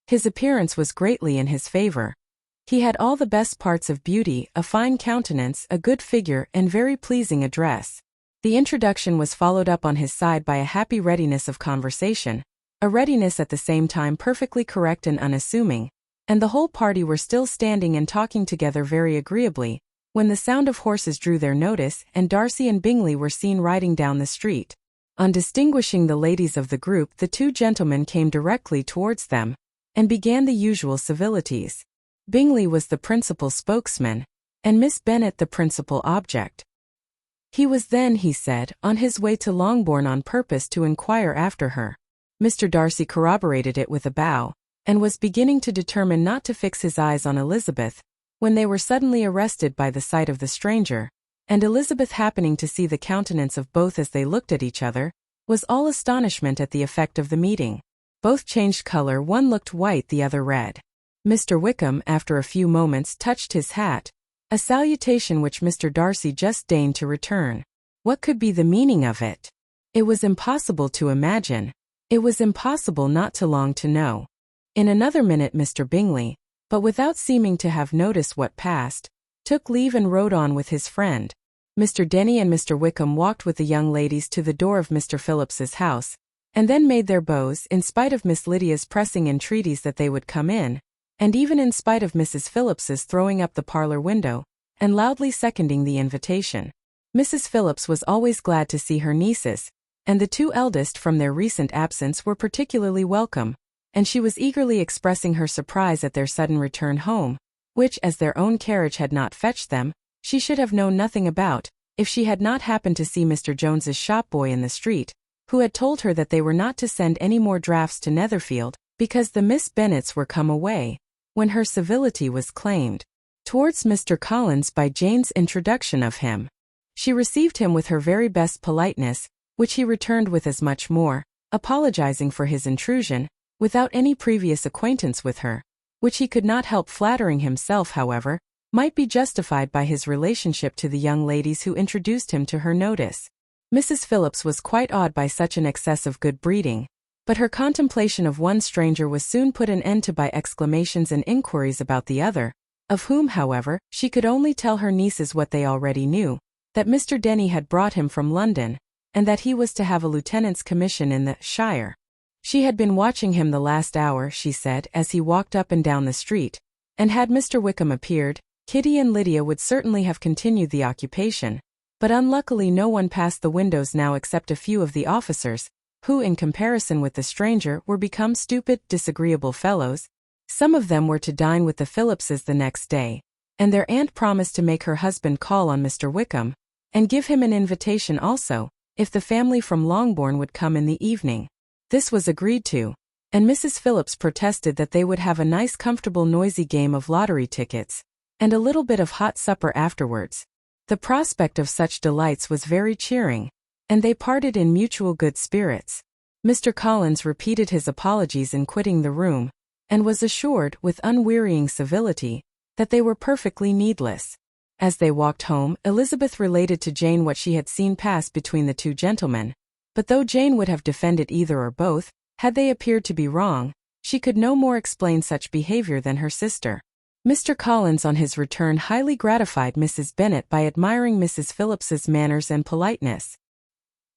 His appearance was greatly in his favor. He had all the best parts of beauty, a fine countenance, a good figure, and very pleasing address. The introduction was followed up on his side by a happy readiness of conversation, a readiness at the same time perfectly correct and unassuming, and the whole party were still standing and talking together very agreeably, when the sound of horses drew their notice, and Darcy and Bingley were seen riding down the street. On distinguishing the ladies of the group, the two gentlemen came directly towards them, and began the usual civilities. Bingley was the principal spokesman, and Miss Bennet the principal object. He was then, he said, on his way to Longbourn on purpose to inquire after her. Mr. Darcy corroborated it with a bow, and was beginning to determine not to fix his eyes on Elizabeth, when they were suddenly arrested by the sight of the stranger, and Elizabeth, happening to see the countenance of both as they looked at each other, was all astonishment at the effect of the meeting. Both changed color, one looked white, the other red. Mr. Wickham, after a few moments, touched his hat, a salutation which Mr. Darcy just deigned to return. What could be the meaning of it? It was impossible to imagine. It was impossible not to long to know. In another minute Mr. Bingley, but without seeming to have noticed what passed, took leave and rode on with his friend. Mr. Denny and Mr. Wickham walked with the young ladies to the door of Mr. Phillips's house, and then made their bows, in spite of Miss Lydia's pressing entreaties that they would come in, and even in spite of Mrs. Phillips's throwing up the parlor window, and loudly seconding the invitation. Mrs. Phillips was always glad to see her nieces, and the two eldest from their recent absence were particularly welcome, and she was eagerly expressing her surprise at their sudden return home, which, as their own carriage had not fetched them, she should have known nothing about, if she had not happened to see Mr. Jones's shop-boy in the street, who had told her that they were not to send any more drafts to Netherfield, because the Miss Bennets were come away, when her civility was claimed towards Mr. Collins by Jane's introduction of him. She received him with her very best politeness, which he returned with as much more, apologizing for his intrusion, without any previous acquaintance with her, which he could not help flattering himself, however, might be justified by his relationship to the young ladies who introduced him to her notice. Mrs. Phillips was quite awed by such an excess of good breeding, but her contemplation of one stranger was soon put an end to by exclamations and inquiries about the other, of whom, however, she could only tell her nieces what they already knew, that Mr. Denny had brought him from London, and that he was to have a lieutenant's commission in the shire. She had been watching him the last hour, she said, as he walked up and down the street, and had Mr. Wickham appeared, Kitty and Lydia would certainly have continued the occupation, but unluckily no one passed the windows now except a few of the officers, who, in comparison with the stranger, were become stupid, disagreeable fellows. Some of them were to dine with the Phillipses the next day, and their aunt promised to make her husband call on Mr. Wickham, and give him an invitation also, if the family from Longbourn would come in the evening. This was agreed to, and Mrs. Phillips protested that they would have a nice comfortable noisy game of lottery tickets, and a little bit of hot supper afterwards. The prospect of such delights was very cheering, and they parted in mutual good spirits. Mr. Collins repeated his apologies in quitting the room, and was assured, with unwearying civility, that they were perfectly needless. As they walked home, Elizabeth related to Jane what she had seen pass between the two gentlemen, but though Jane would have defended either or both, had they appeared to be wrong, she could no more explain such behavior than her sister. Mr. Collins on his return highly gratified Mrs. Bennet by admiring Mrs. Phillips's manners and politeness.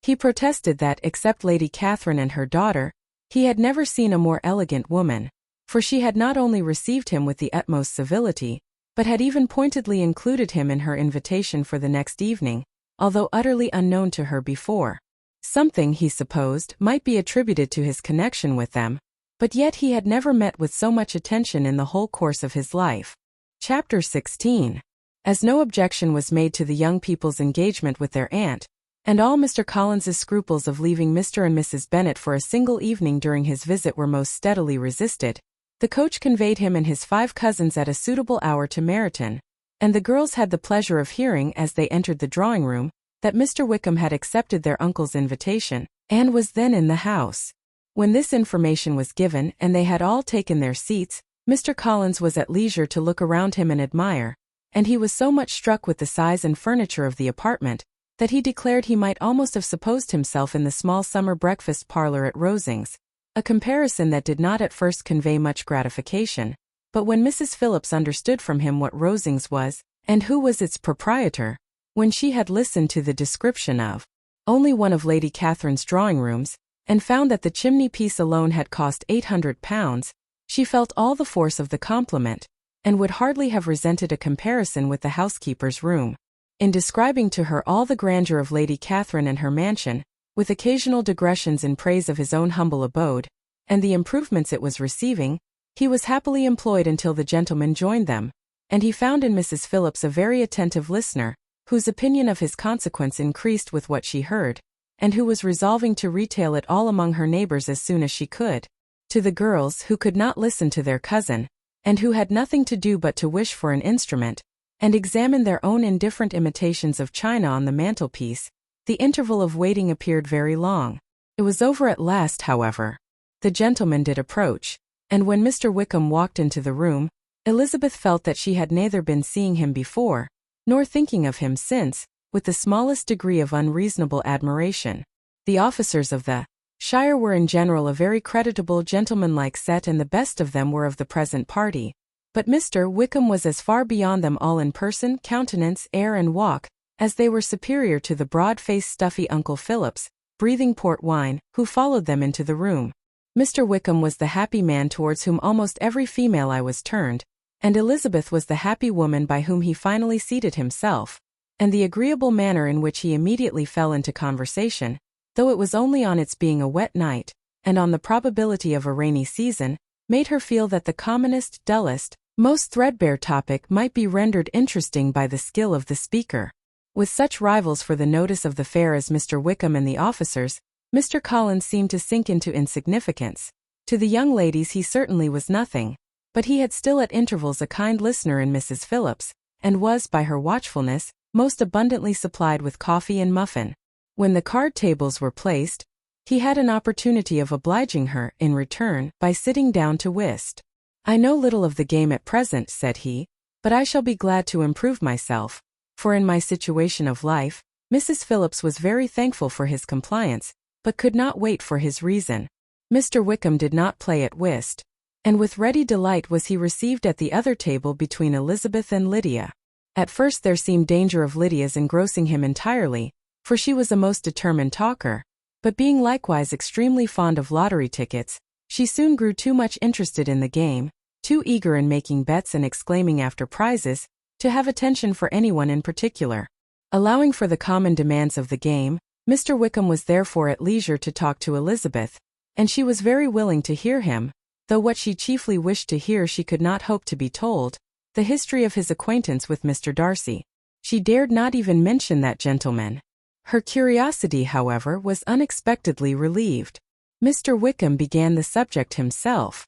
He protested that, except Lady Catherine and her daughter, he had never seen a more elegant woman, for she had not only received him with the utmost civility, but had even pointedly included him in her invitation for the next evening, although utterly unknown to her before. Something, he supposed, might be attributed to his connection with them, but yet he had never met with so much attention in the whole course of his life. Chapter XVI. As no objection was made to the young people's engagement with their aunt, and all Mr. Collins's scruples of leaving Mr. and Mrs. Bennet for a single evening during his visit were most steadily resisted, the coach conveyed him and his 5 cousins at a suitable hour to Meryton, and the girls had the pleasure of hearing, as they entered the drawing-room, that Mr. Wickham had accepted their uncle's invitation, and was then in the house. When this information was given and they had all taken their seats, Mr. Collins was at leisure to look around him and admire, and he was so much struck with the size and furniture of the apartment, that he declared he might almost have supposed himself in the small summer breakfast parlor at Rosings, a comparison that did not at first convey much gratification, but when Mrs. Phillips understood from him what Rosings was, and who was its proprietor, when she had listened to the description of only one of Lady Catherine's drawing-rooms, and found that the chimney-piece alone had cost £800, she felt all the force of the compliment, and would hardly have resented a comparison with the housekeeper's room. In describing to her all the grandeur of Lady Catherine and her mansion, with occasional digressions in praise of his own humble abode, and the improvements it was receiving. He was happily employed until the gentleman joined them, and he found in Mrs. Phillips a very attentive listener, whose opinion of his consequence increased with what she heard, and who was resolving to retail it all among her neighbors as soon as she could. To the girls who could not listen to their cousin, and who had nothing to do but to wish for an instrument, and examine their own indifferent imitations of china on the mantelpiece, the interval of waiting appeared very long. It was over at last, however. The gentleman did approach, and when Mr. Wickham walked into the room, Elizabeth felt that she had neither been seeing him before, nor thinking of him since, with the smallest degree of unreasonable admiration. The officers of the shire were in general a very creditable gentlemanlike set, and the best of them were of the present party. But Mr. Wickham was as far beyond them all in person, countenance, air and walk, as they were superior to the broad-faced stuffy Uncle Phillips, breathing port wine, who followed them into the room. Mr. Wickham was the happy man towards whom almost every female eye was turned, and Elizabeth was the happy woman by whom he finally seated himself, and the agreeable manner in which he immediately fell into conversation, though it was only on its being a wet night, and on the probability of a rainy season, made her feel that the commonest, dullest, most threadbare topic might be rendered interesting by the skill of the speaker. With such rivals for the notice of the fair as Mr. Wickham and the officers, Mr. Collins seemed to sink into insignificance. To the young ladies he certainly was nothing, but he had still at intervals a kind listener in Mrs. Phillips, and was, by her watchfulness, most abundantly supplied with coffee and muffin. When the card tables were placed, he had an opportunity of obliging her, in return, by sitting down to whist. "I know little of the game at present," said he, "but I shall be glad to improve myself, for in my situation of life." Mrs. Phillips was very thankful for his compliance, but could not wait for his reason. Mr. Wickham did not play at whist, and with ready delight was he received at the other table between Elizabeth and Lydia. At first there seemed danger of Lydia's engrossing him entirely, for she was a most determined talker, but being likewise extremely fond of lottery tickets, she soon grew too much interested in the game, too eager in making bets and exclaiming after prizes, to have attention for anyone in particular. Allowing for the common demands of the game, Mr. Wickham was therefore at leisure to talk to Elizabeth, and she was very willing to hear him, though what she chiefly wished to hear she could not hope to be told, the history of his acquaintance with Mr. Darcy. She dared not even mention that gentleman. Her curiosity, however, was unexpectedly relieved. Mr. Wickham began the subject himself.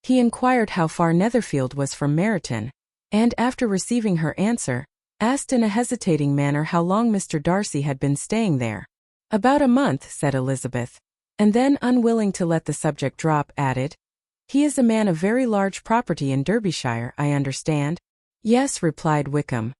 He inquired how far Netherfield was from Meryton, and after receiving her answer, asked in a hesitating manner how long Mr. Darcy had been staying there. "About a month," said Elizabeth, and then, unwilling to let the subject drop, added, "He is a man of very large property in Derbyshire, I understand?" "Yes," replied Wickham.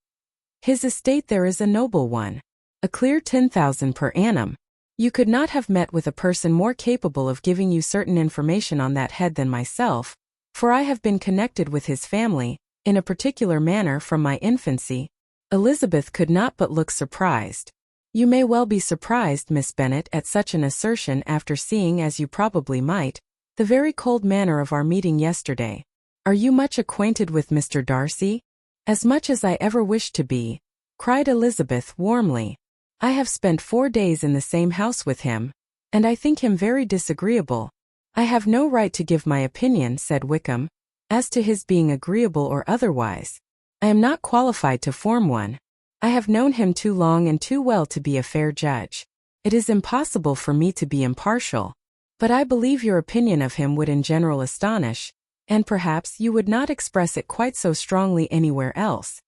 "His estate there is a noble one. A clear 10,000 per annum. You could not have met with a person more capable of giving you certain information on that head than myself, for I have been connected with his family, in a particular manner from my infancy." Elizabeth could not but look surprised. "You may well be surprised, Miss Bennet, at such an assertion after seeing, as you probably might, the very cold manner of our meeting yesterday. Are you much acquainted with Mr. Darcy?" "As much as I ever wished to be," cried Elizabeth warmly. "I have spent 4 days in the same house with him, and I think him very disagreeable." "I have no right to give my opinion," said Wickham, "as to his being agreeable or otherwise. I am not qualified to form one. I have known him too long and too well to be a fair judge. It is impossible for me to be impartial. But I believe your opinion of him would in general astonish, and perhaps you would not express it quite so strongly anywhere else.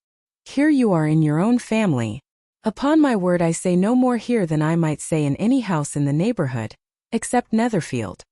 Here you are in your own family. Upon my word, I say no more here than I might say in any house in the neighborhood, except Netherfield.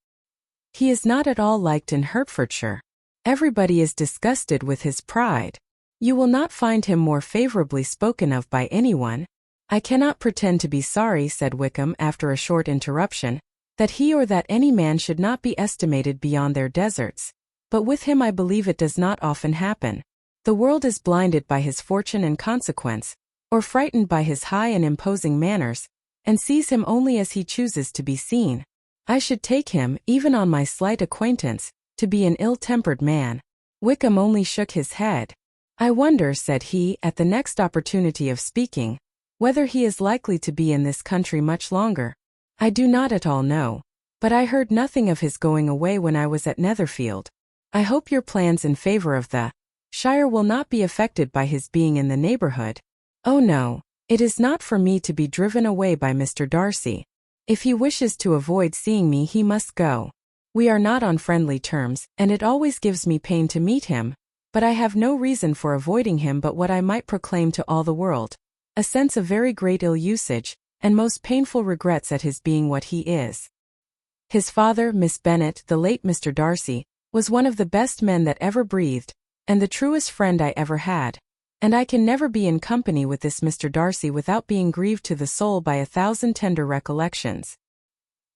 He is not at all liked in Hertfordshire. Everybody is disgusted with his pride. You will not find him more favorably spoken of by anyone. I cannot pretend to be sorry," said Wickham after a short interruption, "that he or that any man should not be estimated beyond their deserts, but with him I believe it does not often happen. The world is blinded by his fortune and consequence, or frightened by his high and imposing manners, and sees him only as he chooses to be seen. I should take him, even on my slight acquaintance, to be an ill-tempered man." Wickham only shook his head. "I wonder," said he, at the next opportunity of speaking, "whether he is likely to be in this country much longer. I do not at all know. But I heard nothing of his going away when I was at Netherfield. I hope your plans in favor of the Shire will not be affected by his being in the neighborhood. Oh no, it is not for me to be driven away by Mr. Darcy. If he wishes to avoid seeing me he must go. We are not on friendly terms, and it always gives me pain to meet him, but I have no reason for avoiding him but what I might proclaim to all the world, a sense of very great ill-usage, and most painful regrets at his being what he is. His father, Miss Bennet, the late Mr. Darcy, was one of the best men that ever breathed, and the truest friend I ever had, and I can never be in company with this Mr. Darcy without being grieved to the soul by 1,000 tender recollections.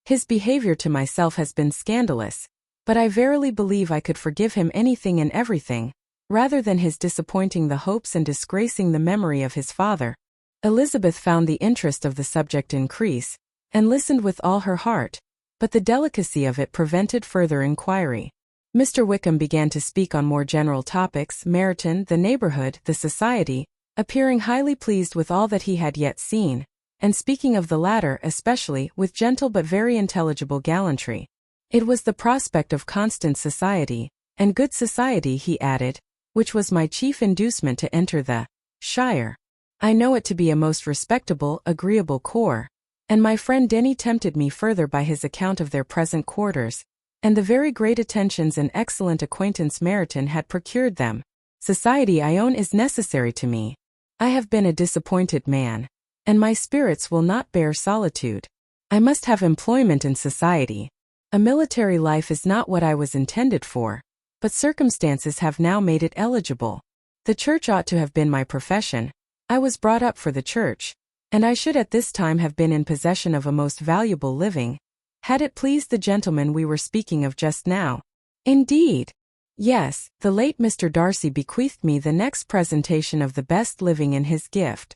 His behavior to myself has been scandalous, but I verily believe I could forgive him anything and everything, rather than his disappointing the hopes and disgracing the memory of his father. Elizabeth found the interest of the subject increase, and listened with all her heart, but the delicacy of it prevented further inquiry. Mr. Wickham began to speak on more general topics, Meryton, the neighborhood, the society, appearing highly pleased with all that he had yet seen, and speaking of the latter especially with gentle but very intelligible gallantry. It was the prospect of constant society, and good society, he added, which was my chief inducement to enter the Shire. I know it to be a most respectable, agreeable corps, and my friend Denny tempted me further by his account of their present quarters, and the very great attentions and excellent acquaintance Meryton had procured them. Society, I own, is necessary to me. I have been a disappointed man, and my spirits will not bear solitude. I must have employment in society. A military life is not what I was intended for, but circumstances have now made it eligible. The church ought to have been my profession. I was brought up for the church, and I should at this time have been in possession of a most valuable living, had it pleased the gentleman we were speaking of just now. Indeed, yes, the late Mr. Darcy bequeathed me the next presentation of the best living in his gift.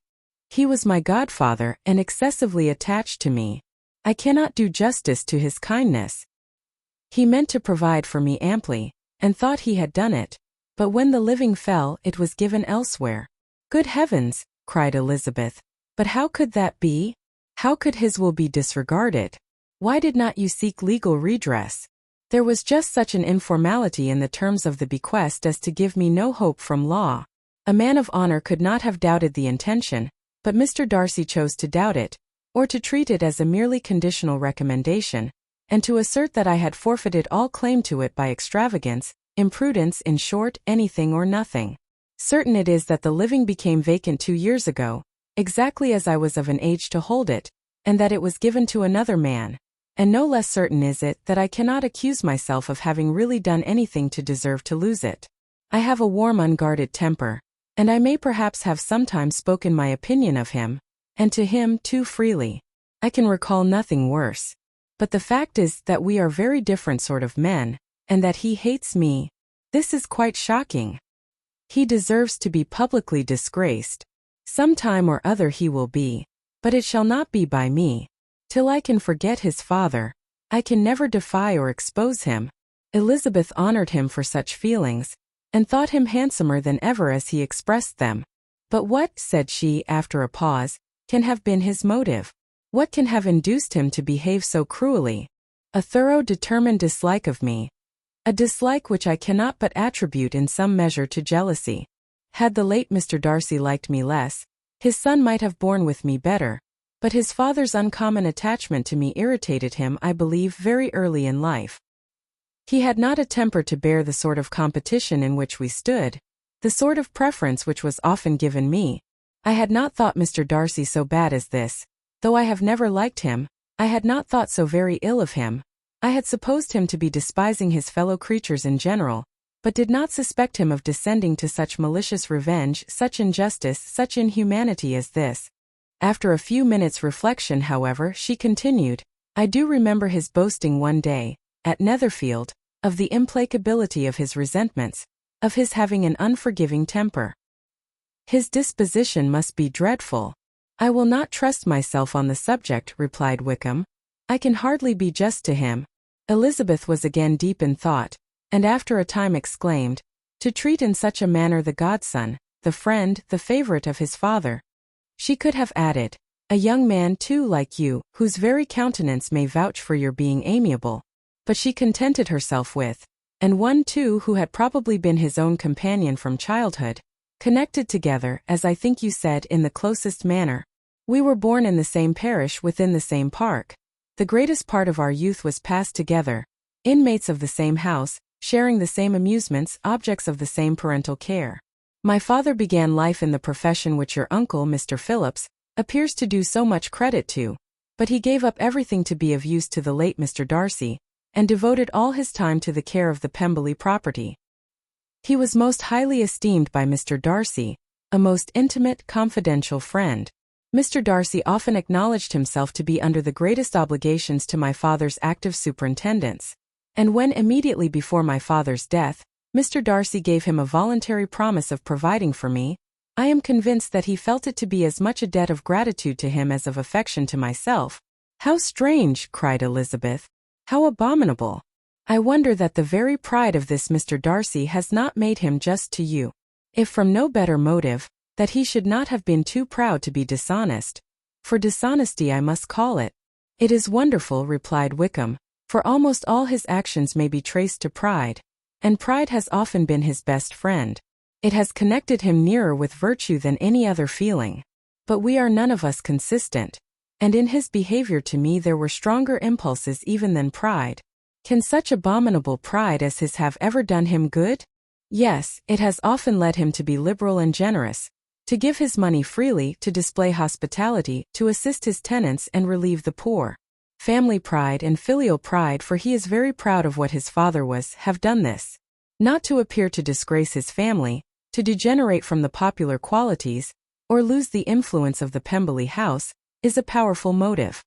He was my godfather and excessively attached to me. I cannot do justice to his kindness. He meant to provide for me amply, and thought he had done it, but when the living fell, it was given elsewhere. Good heavens, cried Elizabeth, but how could that be? How could his will be disregarded? Why did not you seek legal redress? There was just such an informality in the terms of the bequest as to give me no hope from law. A man of honor could not have doubted the intention, but Mr. Darcy chose to doubt it, or to treat it as a merely conditional recommendation, and to assert that I had forfeited all claim to it by extravagance, imprudence, in short, anything or nothing. Certain it is that the living became vacant 2 years ago, exactly as I was of an age to hold it, and that it was given to another man, and no less certain is it that I cannot accuse myself of having really done anything to deserve to lose it. I have a warm, unguarded temper, and I may perhaps have sometimes spoken my opinion of him, and to him too freely. I can recall nothing worse. But the fact is that we are very different sort of men, and that he hates me. This is quite shocking. He deserves to be publicly disgraced. Some time or other he will be, but it shall not be by me. Till I can forget his father, I can never defy or expose him. Elizabeth honored him for such feelings, and thought him handsomer than ever as he expressed them. But what, said she after a pause, can have been his motive? What can have induced him to behave so cruelly? A thorough, determined dislike of me. A dislike which I cannot but attribute in some measure to jealousy. Had the late Mr. Darcy liked me less, his son might have borne with me better, but his father's uncommon attachment to me irritated him, I believe, very early in life. He had not a temper to bear the sort of competition in which we stood, the sort of preference which was often given me. I had not thought Mr. Darcy so bad as this. Though I have never liked him, I had not thought so very ill of him. I had supposed him to be despising his fellow creatures in general, but did not suspect him of descending to such malicious revenge, such injustice, such inhumanity as this. After a few minutes' reflection, however, she continued, I do remember his boasting one day, at Netherfield, of the implacability of his resentments, of his having an unforgiving temper. His disposition must be dreadful. I will not trust myself on the subject, replied Wickham. I can hardly be just to him. Elizabeth was again deep in thought, and after a time exclaimed, to treat in such a manner the godson, the friend, the favorite of his father. She could have added, A young man too like you, whose very countenance may vouch for your being amiable. But she contented herself with, and one too who had probably been his own companion from childhood, connected together, as I think you said, in the closest manner. We were born in the same parish within the same park. The greatest part of our youth was passed together, inmates of the same house, sharing the same amusements, objects of the same parental care. My father began life in the profession which your uncle, Mr. Phillips, appears to do so much credit to, but he gave up everything to be of use to the late Mr. Darcy, and devoted all his time to the care of the Pemberley property. He was most highly esteemed by Mr. Darcy, a most intimate, confidential friend. Mr. Darcy often acknowledged himself to be under the greatest obligations to my father's active superintendence, and when immediately before my father's death, Mr. Darcy gave him a voluntary promise of providing for me, I am convinced that he felt it to be as much a debt of gratitude to him as of affection to myself. How strange, cried Elizabeth. How abominable. I wonder that the very pride of this Mr. Darcy has not made him just to you. If from no better motive, that he should not have been too proud to be dishonest. For dishonesty I must call it. It is wonderful, replied Wickham, for almost all his actions may be traced to pride, and pride has often been his best friend. It has connected him nearer with virtue than any other feeling. But we are none of us consistent, and in his behavior to me there were stronger impulses even than pride. Can such abominable pride as his have ever done him good? Yes, it has often led him to be liberal and generous, to give his money freely, to display hospitality, to assist his tenants and relieve the poor. Family pride and filial pride, for he is very proud of what his father was, have done this. Not to appear to disgrace his family, to degenerate from the popular qualities, or lose the influence of the Pemberley house, is a powerful motive.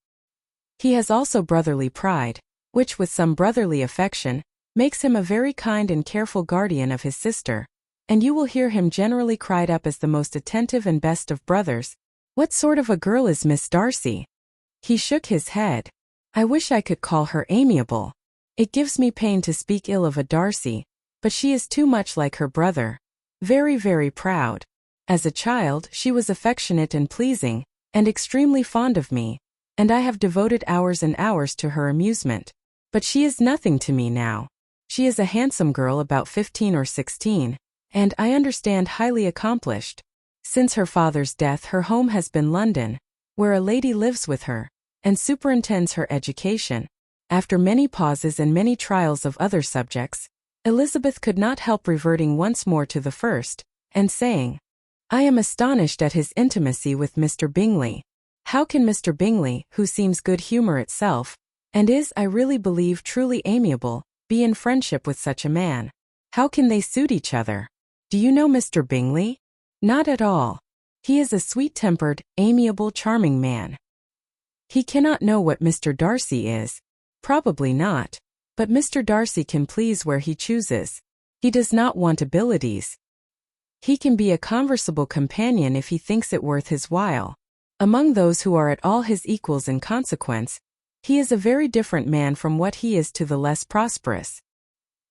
He has also brotherly pride, which with some brotherly affection, makes him a very kind and careful guardian of his sister, and you will hear him generally cried up as the most attentive and best of brothers. What sort of a girl is Miss Darcy? He shook his head. I wish I could call her amiable. It gives me pain to speak ill of a Darcy, but she is too much like her brother. Very, very proud. As a child, she was affectionate and pleasing, and extremely fond of me, and I have devoted hours and hours to her amusement. But she is nothing to me now. She is a handsome girl about 15 or 16, and I understand highly accomplished. Since her father's death her home has been London, where a lady lives with her, and superintends her education. After many pauses and many trials of other subjects, Elizabeth could not help reverting once more to the first, and saying, I am astonished at his intimacy with Mr. Bingley. How can Mr. Bingley, who seems good humour itself, and is, I really believe, truly amiable, be in friendship with such a man? How can they suit each other? Do you know Mr. Bingley? Not at all. He is a sweet-tempered, amiable, charming man. He cannot know what Mr. Darcy is. Probably not. But Mr. Darcy can please where he chooses. He does not want abilities. He can be a conversable companion if he thinks it worth his while. Among those who are at all his equals in consequence, he is a very different man from what he is to the less prosperous.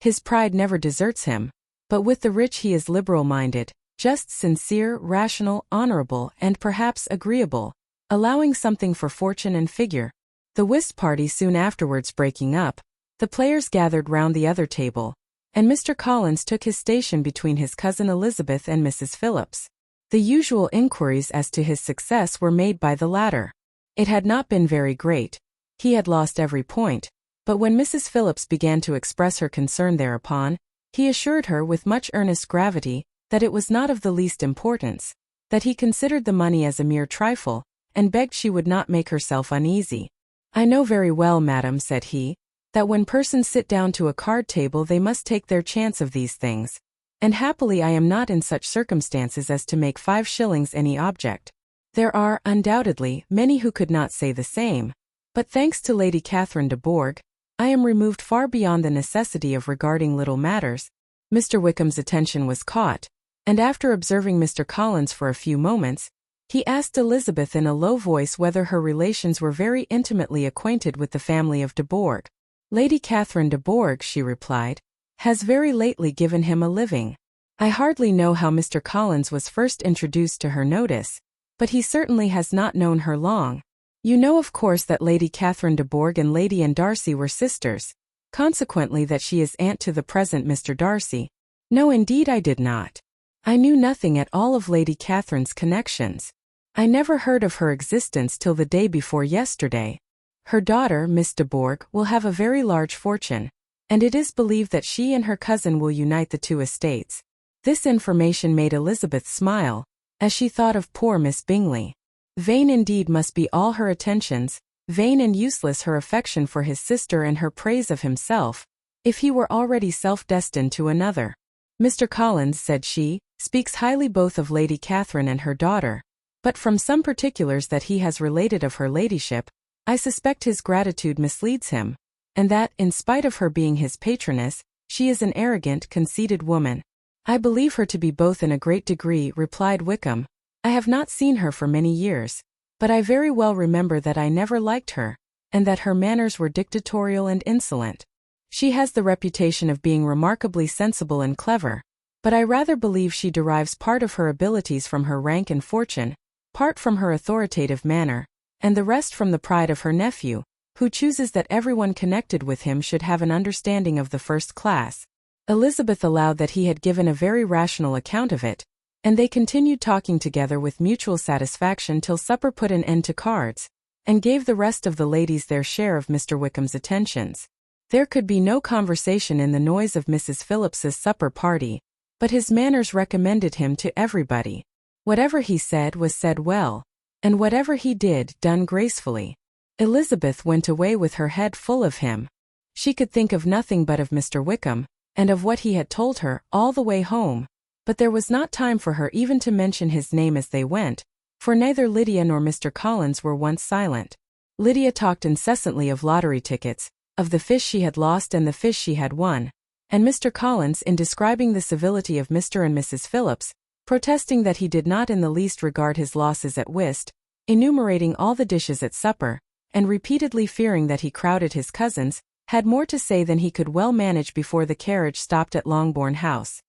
His pride never deserts him, but with the rich he is liberal-minded, just, sincere, rational, honorable, and perhaps agreeable, allowing something for fortune and figure. The whist party soon afterwards breaking up, the players gathered round the other table, and Mr. Collins took his station between his cousin Elizabeth and Mrs. Phillips. The usual inquiries as to his success were made by the latter. It had not been very great. He had lost every point, but when Mrs. Phillips began to express her concern thereupon, he assured her with much earnest gravity that it was not of the least importance, that he considered the money as a mere trifle, and begged she would not make herself uneasy. I know very well, madam, said he, that when persons sit down to a card table they must take their chance of these things, and happily I am not in such circumstances as to make 5 shillings any object. There are, undoubtedly, many who could not say the same, but thanks to Lady Catherine de Bourgh, I am removed far beyond the necessity of regarding little matters. Mr. Wickham's attention was caught, and after observing Mr. Collins for a few moments, he asked Elizabeth in a low voice whether her relations were very intimately acquainted with the family of de Bourgh. Lady Catherine de Bourgh, she replied, has very lately given him a living. I hardly know how Mr. Collins was first introduced to her notice. but he certainly has not known her long. You know of course that Lady Catherine de Bourgh and Lady Anne Darcy were sisters, consequently that she is aunt to the present Mr. Darcy. No, indeed I did not. I knew nothing at all of Lady Catherine's connections. I never heard of her existence till the day before yesterday. Her daughter, Miss de Bourgh, will have a very large fortune, and it is believed that she and her cousin will unite the two estates. This information made Elizabeth smile, as she thought of poor Miss Bingley. Vain indeed must be all her attentions, vain and useless her affection for his sister and her praise of himself, if he were already self-destined to another. Mr. Collins, said she, speaks highly both of Lady Catherine and her daughter, but from some particulars that he has related of her ladyship, I suspect his gratitude misleads him, and that, in spite of her being his patroness, she is an arrogant, conceited woman. I believe her to be both in a great degree, replied Wickham. I have not seen her for many years, but I very well remember that I never liked her, and that her manners were dictatorial and insolent. She has the reputation of being remarkably sensible and clever, but I rather believe she derives part of her abilities from her rank and fortune, part from her authoritative manner, and the rest from the pride of her nephew, who chooses that everyone connected with him should have an understanding of the first class. Elizabeth allowed that he had given a very rational account of it, and they continued talking together with mutual satisfaction till supper put an end to cards, and gave the rest of the ladies their share of Mr. Wickham's attentions. There could be no conversation in the noise of Mrs. Phillips's supper party, but his manners recommended him to everybody. Whatever he said was said well, and whatever he did, done gracefully. Elizabeth went away with her head full of him. She could think of nothing but of Mr. Wickham, and of what he had told her, all the way home, but there was not time for her even to mention his name as they went, for neither Lydia nor Mr. Collins were once silent. Lydia talked incessantly of lottery tickets, of the fish she had lost and the fish she had won, and Mr. Collins, in describing the civility of Mr. and Mrs. Phillips, protesting that he did not in the least regard his losses at whist, enumerating all the dishes at supper, and repeatedly fearing that he crowded his cousins, had more to say than he could well manage before the carriage stopped at Longbourn House.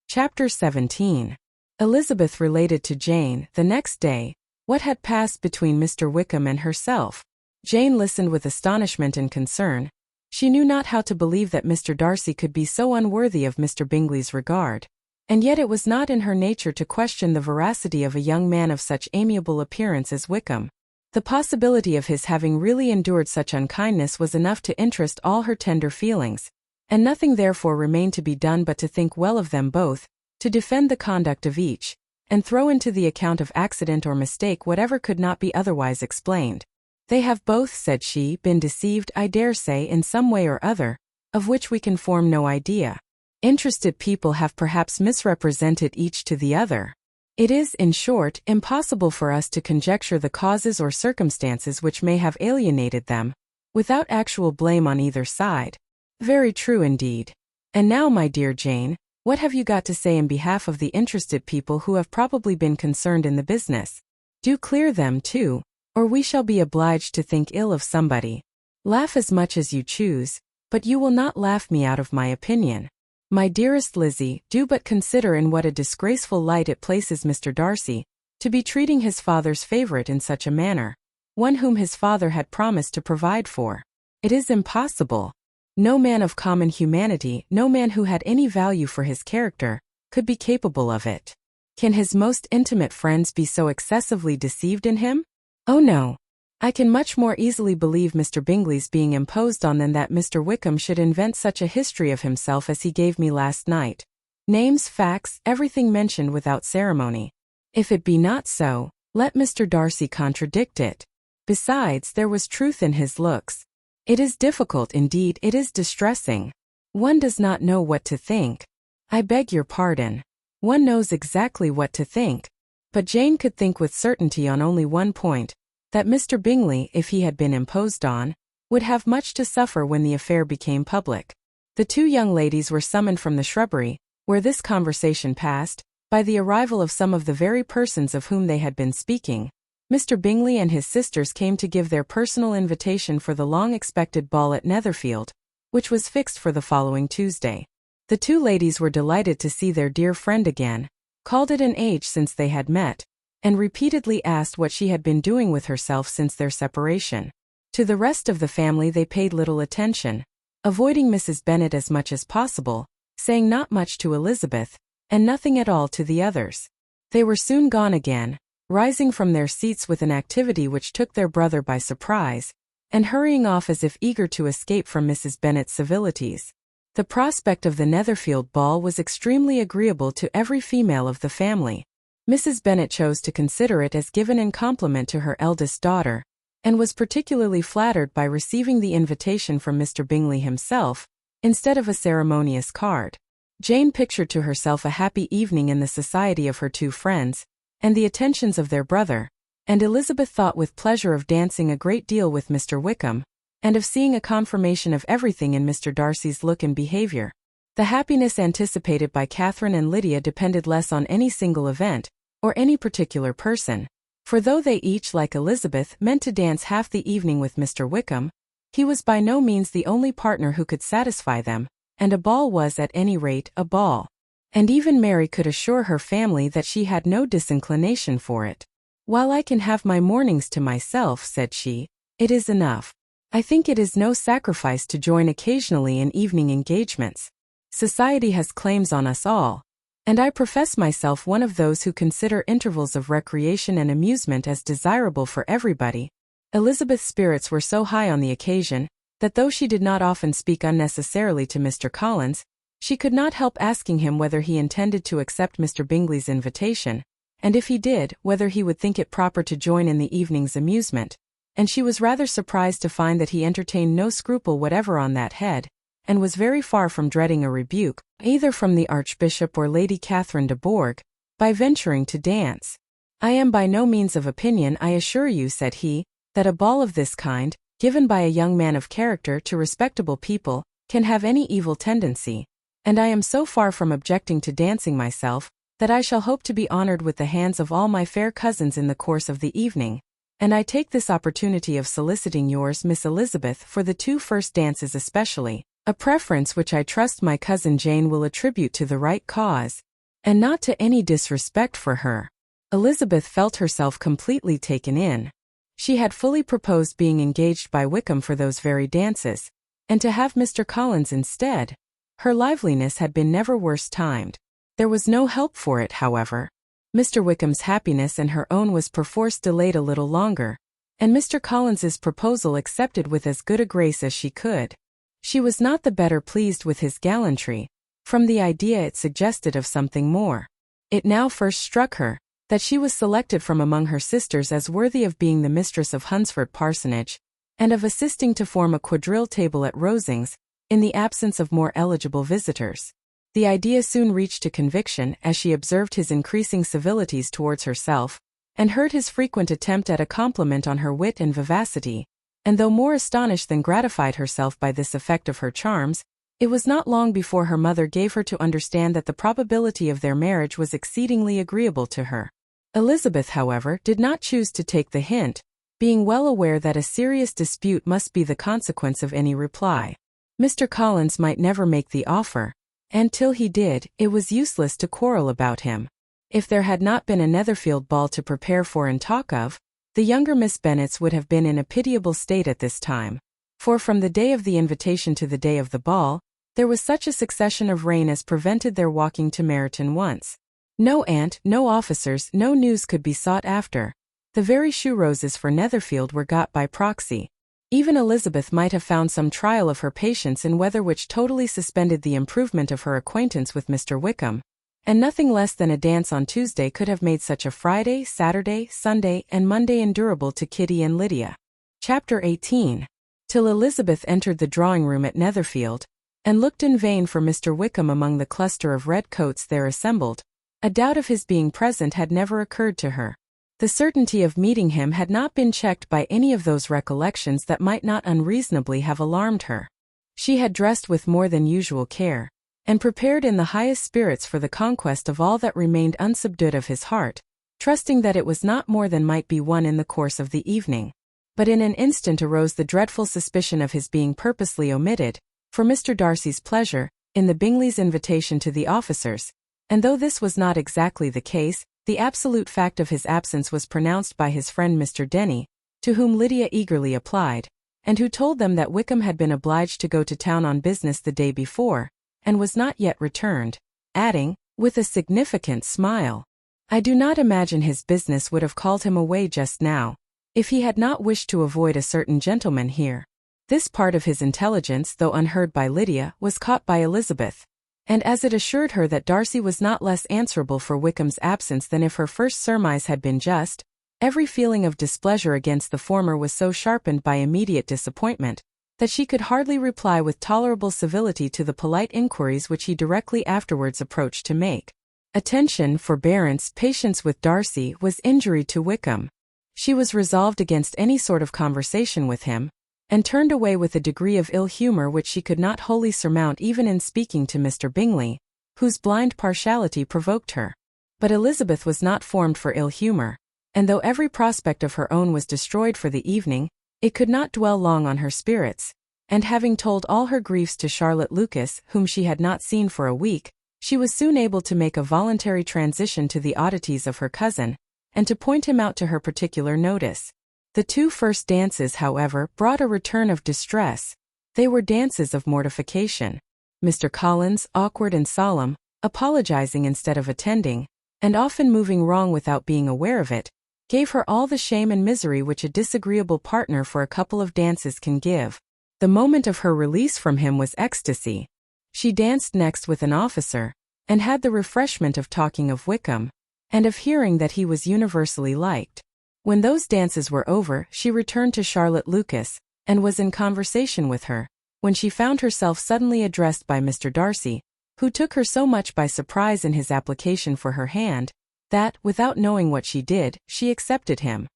Chapter 17. Elizabeth related to Jane, the next day, what had passed between Mr. Wickham and herself. Jane listened with astonishment and concern. She knew not how to believe that Mr. Darcy could be so unworthy of Mr. Bingley's regard, and yet it was not in her nature to question the veracity of a young man of such amiable appearance as Wickham. The possibility of his having really endured such unkindness was enough to interest all her tender feelings, and nothing therefore remained to be done but to think well of them both, to defend the conduct of each, and throw into the account of accident or mistake whatever could not be otherwise explained. They have both, said she, been deceived, I dare say, in some way or other, of which we can form no idea. Interested people have perhaps misrepresented each to the other. It is, in short, impossible for us to conjecture the causes or circumstances which may have alienated them, without actual blame on either side. Very true indeed. And now, my dear Jane, what have you got to say in behalf of the interested people who have probably been concerned in the business? Do clear them too, or we shall be obliged to think ill of somebody. Laugh as much as you choose, but you will not laugh me out of my opinion. My dearest Lizzie, do but consider in what a disgraceful light it places Mr. Darcy, to be treating his father's favourite in such a manner, one whom his father had promised to provide for. It is impossible. No man of common humanity, no man who had any value for his character, could be capable of it. Can his most intimate friends be so excessively deceived in him? Oh no. I can much more easily believe Mr. Bingley's being imposed on than that Mr. Wickham should invent such a history of himself as he gave me last night. Names, facts, everything mentioned without ceremony. If it be not so, let Mr. Darcy contradict it. Besides, there was truth in his looks. It is difficult, indeed, it is distressing. One does not know what to think. I beg your pardon. One knows exactly what to think. But Jane could think with certainty on only one point, that Mr. Bingley, if he had been imposed on, would have much to suffer when the affair became public. The two young ladies were summoned from the shrubbery, where this conversation passed, by the arrival of some of the very persons of whom they had been speaking. Mr. Bingley and his sisters came to give their personal invitation for the long-expected ball at Netherfield, which was fixed for the following Tuesday. The two ladies were delighted to see their dear friend again, called it an age since they had met, and repeatedly asked what she had been doing with herself since their separation. To the rest of the family they paid little attention, avoiding Mrs. Bennet as much as possible, saying not much to Elizabeth, and nothing at all to the others. They were soon gone again, rising from their seats with an activity which took their brother by surprise, and hurrying off as if eager to escape from Mrs. Bennet's civilities. The prospect of the Netherfield ball was extremely agreeable to every female of the family. Mrs. Bennet chose to consider it as given in compliment to her eldest daughter, and was particularly flattered by receiving the invitation from Mr. Bingley himself, instead of a ceremonious card. Jane pictured to herself a happy evening in the society of her two friends, and the attentions of their brother, and Elizabeth thought with pleasure of dancing a great deal with Mr. Wickham, and of seeing a confirmation of everything in Mr. Darcy's look and behavior. The happiness anticipated by Catherine and Lydia depended less on any single event, or any particular person, for though they each, like Elizabeth, meant to dance half the evening with Mr. Wickham, he was by no means the only partner who could satisfy them, and a ball was at any rate a ball. And even Mary could assure her family that she had no disinclination for it. "While I can have my mornings to myself," said she, "it is enough. I think it is no sacrifice to join occasionally in evening engagements. Society has claims on us all, and I profess myself one of those who consider intervals of recreation and amusement as desirable for everybody." Elizabeth's spirits were so high on the occasion, that though she did not often speak unnecessarily to Mr. Collins, she could not help asking him whether he intended to accept Mr. Bingley's invitation, and if he did, whether he would think it proper to join in the evening's amusement, and she was rather surprised to find that he entertained no scruple whatever on that head, and was very far from dreading a rebuke, either from the Archbishop or Lady Catherine de Bourgh, by venturing to dance. "I am by no means of opinion, I assure you," said he, "that a ball of this kind, given by a young man of character to respectable people, can have any evil tendency, and I am so far from objecting to dancing myself, that I shall hope to be honored with the hands of all my fair cousins in the course of the evening, and I take this opportunity of soliciting yours, Miss Elizabeth, for the two first dances especially, a preference which I trust my cousin Jane will attribute to the right cause, and not to any disrespect for her." Elizabeth felt herself completely taken in. She had fully proposed being engaged by Wickham for those very dances, and to have Mr. Collins instead. Her liveliness had been never worse timed. There was no help for it, however. Mr. Wickham's happiness and her own was perforce delayed a little longer, and Mr. Collins's proposal accepted with as good a grace as she could. She was not the better pleased with his gallantry, from the idea it suggested of something more. It now first struck her that she was selected from among her sisters as worthy of being the mistress of Hunsford Parsonage, and of assisting to form a quadrille table at Rosings, in the absence of more eligible visitors. The idea soon reached a conviction as she observed his increasing civilities towards herself, and heard his frequent attempt at a compliment on her wit and vivacity, and though more astonished than gratified herself by this effect of her charms, it was not long before her mother gave her to understand that the probability of their marriage was exceedingly agreeable to her. Elizabeth, however, did not choose to take the hint, being well aware that a serious dispute must be the consequence of any reply. Mr. Collins might never make the offer, and till he did, it was useless to quarrel about him. If there had not been a Netherfield ball to prepare for and talk of, the younger Miss Bennets would have been in a pitiable state at this time, for from the day of the invitation to the day of the ball, there was such a succession of rain as prevented their walking to Meryton once. No aunt, no officers, no news could be sought after. The very shoe roses for Netherfield were got by proxy. Even Elizabeth might have found some trial of her patience in weather which totally suspended the improvement of her acquaintance with Mr. Wickham, and nothing less than a dance on Tuesday could have made such a Friday, Saturday, Sunday, and Monday endurable to Kitty and Lydia. Chapter 18. Till Elizabeth entered the drawing-room at Netherfield, and looked in vain for Mr. Wickham among the cluster of red coats there assembled, a doubt of his being present had never occurred to her. The certainty of meeting him had not been checked by any of those recollections that might not unreasonably have alarmed her. She had dressed with more than usual care, and prepared in the highest spirits for the conquest of all that remained unsubdued of his heart, trusting that it was not more than might be won in the course of the evening. But in an instant arose the dreadful suspicion of his being purposely omitted, for Mr. Darcy's pleasure, in the Bingleys' invitation to the officers, and though this was not exactly the case, The absolute fact of his absence was pronounced by his friend Mr. Denny, to whom Lydia eagerly applied, and who told them that Wickham had been obliged to go to town on business the day before, and was not yet returned, adding, with a significant smile, "I do not imagine his business would have called him away just now, if he had not wished to avoid a certain gentleman here." This part of his intelligence, though unheard by Lydia, was caught by Elizabeth, and as it assured her that Darcy was not less answerable for Wickham's absence than if her first surmise had been just, every feeling of displeasure against the former was so sharpened by immediate disappointment, that she could hardly reply with tolerable civility to the polite inquiries which he directly afterwards approached to make. Attention, forbearance, patience with Darcy was injury to Wickham. She was resolved against any sort of conversation with him, and turned away with a degree of ill humor which she could not wholly surmount even in speaking to Mr. Bingley, whose blind partiality provoked her. But Elizabeth was not formed for ill humor, and though every prospect of her own was destroyed for the evening, it could not dwell long on her spirits, and having told all her griefs to Charlotte Lucas, whom she had not seen for a week, she was soon able to make a voluntary transition to the oddities of her cousin, and to point him out to her particular notice. The 2 first dances, however, brought a return of distress. They were dances of mortification. Mr. Collins, awkward and solemn, apologizing instead of attending, and often moving wrong without being aware of it, gave her all the shame and misery which a disagreeable partner for a couple of dances can give. The moment of her release from him was ecstasy. She danced next with an officer, and had the refreshment of talking of Wickham, and of hearing that he was universally liked. When those dances were over, she returned to Charlotte Lucas, and was in conversation with her, when she found herself suddenly addressed by Mr. Darcy, who took her so much by surprise in his application for her hand, that, without knowing what she did, she accepted him.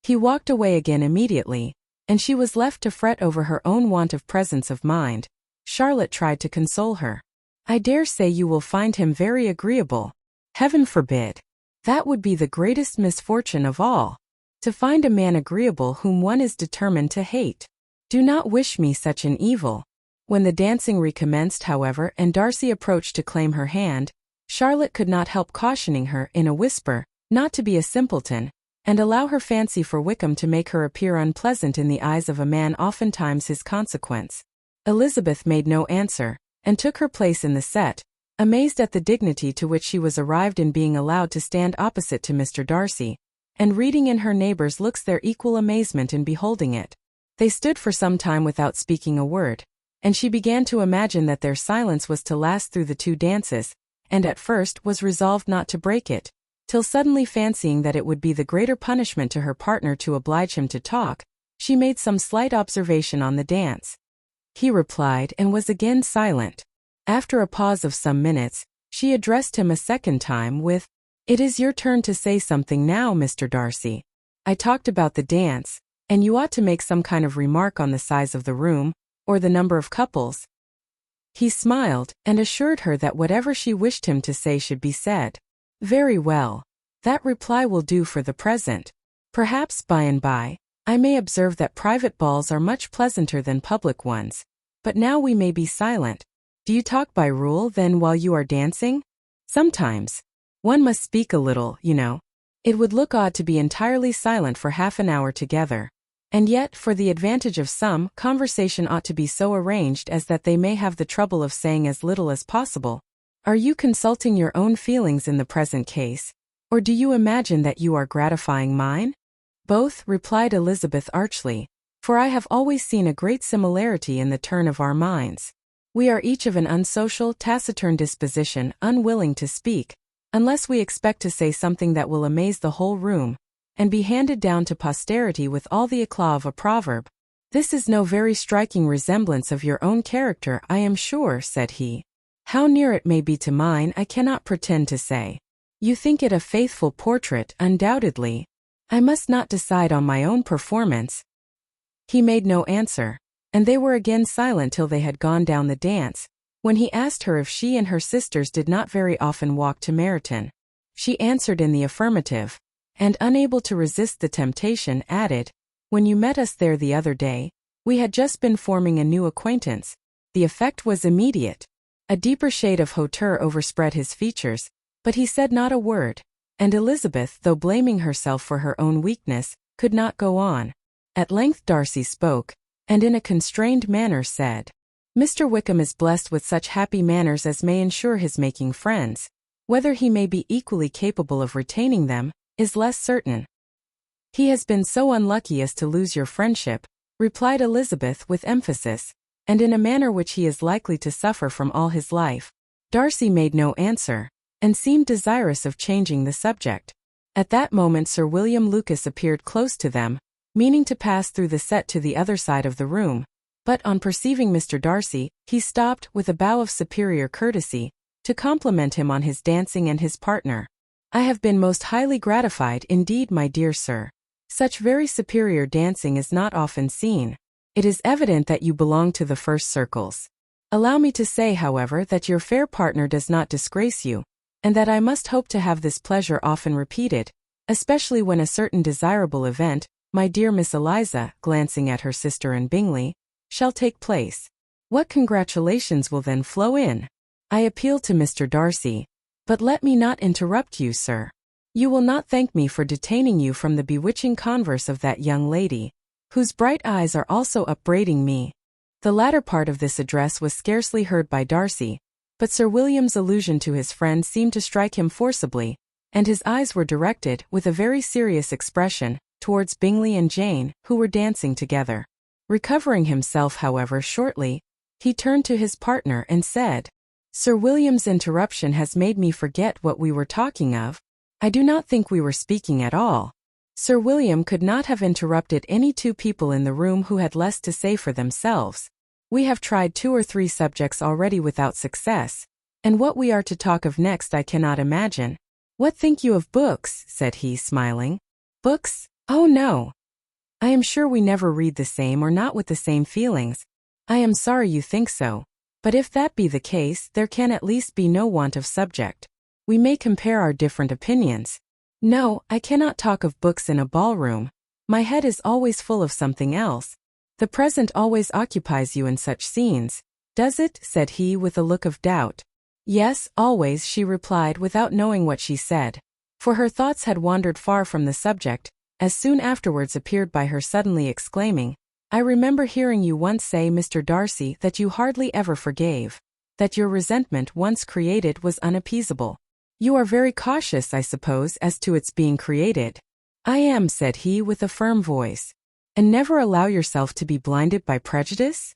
He walked away again immediately, and she was left to fret over her own want of presence of mind. Charlotte tried to console her. "I dare say you will find him very agreeable." "Heaven forbid! That would be the greatest misfortune of all, to find a man agreeable whom one is determined to hate. Do not wish me such an evil." When the dancing recommenced, however, and Darcy approached to claim her hand, Charlotte could not help cautioning her, in a whisper, not to be a simpleton, and allow her fancy for Wickham to make her appear unpleasant in the eyes of a man oftentimes his consequence. Elizabeth made no answer, and took her place in the set, amazed at the dignity to which she was arrived in being allowed to stand opposite to Mr. Darcy, and reading in her neighbors' looks their equal amazement in beholding it. They stood for some time without speaking a word, and she began to imagine that their silence was to last through the 2 dances, and at first was resolved not to break it, till suddenly fancying that it would be the greater punishment to her partner to oblige him to talk, she made some slight observation on the dance. He replied and was again silent. After a pause of some minutes, she addressed him a second time with, "It is your turn to say something now, Mr. Darcy. I talked about the dance, and you ought to make some kind of remark on the size of the room, or the number of couples." He smiled, and assured her that whatever she wished him to say should be said. "Very well. That reply will do for the present. Perhaps by and by, I may observe that private balls are much pleasanter than public ones. But now we may be silent. Do you talk by rule, then, while you are dancing?" "Sometimes. One must speak a little, you know. It would look odd to be entirely silent for half an hour together. And yet, for the advantage of some, conversation ought to be so arranged as that they may have the trouble of saying as little as possible. Are you consulting your own feelings in the present case, or do you imagine that you are gratifying mine?" "Both," replied Elizabeth archly, "for I have always seen a great similarity in the turn of our minds. We are each of an unsocial, taciturn disposition, unwilling to speak, unless we expect to say something that will amaze the whole room, and be handed down to posterity with all the eclat of a proverb." "This is no very striking resemblance of your own character, I am sure," said he. "How near it may be to mine I cannot pretend to say. You think it a faithful portrait, undoubtedly. I must not decide on my own performance." He made no answer, and they were again silent till they had gone down the dance, when he asked her if she and her sisters did not very often walk to Meryton. She answered in the affirmative, and unable to resist the temptation, added, "When you met us there the other day, we had just been forming a new acquaintance." The effect was immediate. A deeper shade of hauteur overspread his features, but he said not a word. and Elizabeth, though blaming herself for her own weakness, could not go on. At length Darcy spoke, and in a constrained manner said, "Mr. Wickham is blessed with such happy manners as may ensure his making friends. Whether he may be equally capable of retaining them, is less certain." "He has been so unlucky as to lose your friendship," replied Elizabeth with emphasis, "and in a manner which he is likely to suffer from all his life." Darcy made no answer, and seemed desirous of changing the subject. At that moment Sir William Lucas appeared close to them, meaning to pass through the set to the other side of the room, but on perceiving Mr. Darcy, he stopped with a bow of superior courtesy, to compliment him on his dancing and his partner. "I have been most highly gratified indeed, my dear sir. Such very superior dancing is not often seen. It is evident that you belong to the first circles. Allow me to say, however, that your fair partner does not disgrace you, and that I must hope to have this pleasure often repeated, especially when a certain desirable event, my dear Miss Eliza," glancing at her sister and Bingley, "shall take place. What congratulations will then flow in! I appeal to Mr. Darcy. But let me not interrupt you, sir. You will not thank me for detaining you from the bewitching converse of that young lady, whose bright eyes are also upbraiding me." The latter part of this address was scarcely heard by Darcy, but Sir William's allusion to his friend seemed to strike him forcibly, and his eyes were directed, with a very serious expression, towards Bingley and Jane, who were dancing together. Recovering himself, however, shortly, he turned to his partner and said, "Sir William's interruption has made me forget what we were talking of. I do not think we were speaking at all." Sir William could not have interrupted any two people in the room who had less to say for themselves. "We have tried 2 or 3 subjects already without success, and what we are to talk of next I cannot imagine. What think you of books?" said he, smiling. "Books? Oh no! I am sure we never read the same or not with the same feelings. I am sorry you think so. But if that be the case, there can at least be no want of subject. We may compare our different opinions. No, I cannot talk of books in a ballroom. My head is always full of something else. The present always occupies you in such scenes, does it?" said he with a look of doubt. "Yes, always," she replied without knowing what she said, for her thoughts had wandered far from the subject, as soon afterwards appeared by her suddenly exclaiming, "I remember hearing you once say, Mr. Darcy, that you hardly ever forgave, that your resentment once created was unappeasable. You are very cautious, I suppose, as to its being created." "I am," said he with a firm voice. "And never allow yourself to be blinded by prejudice?"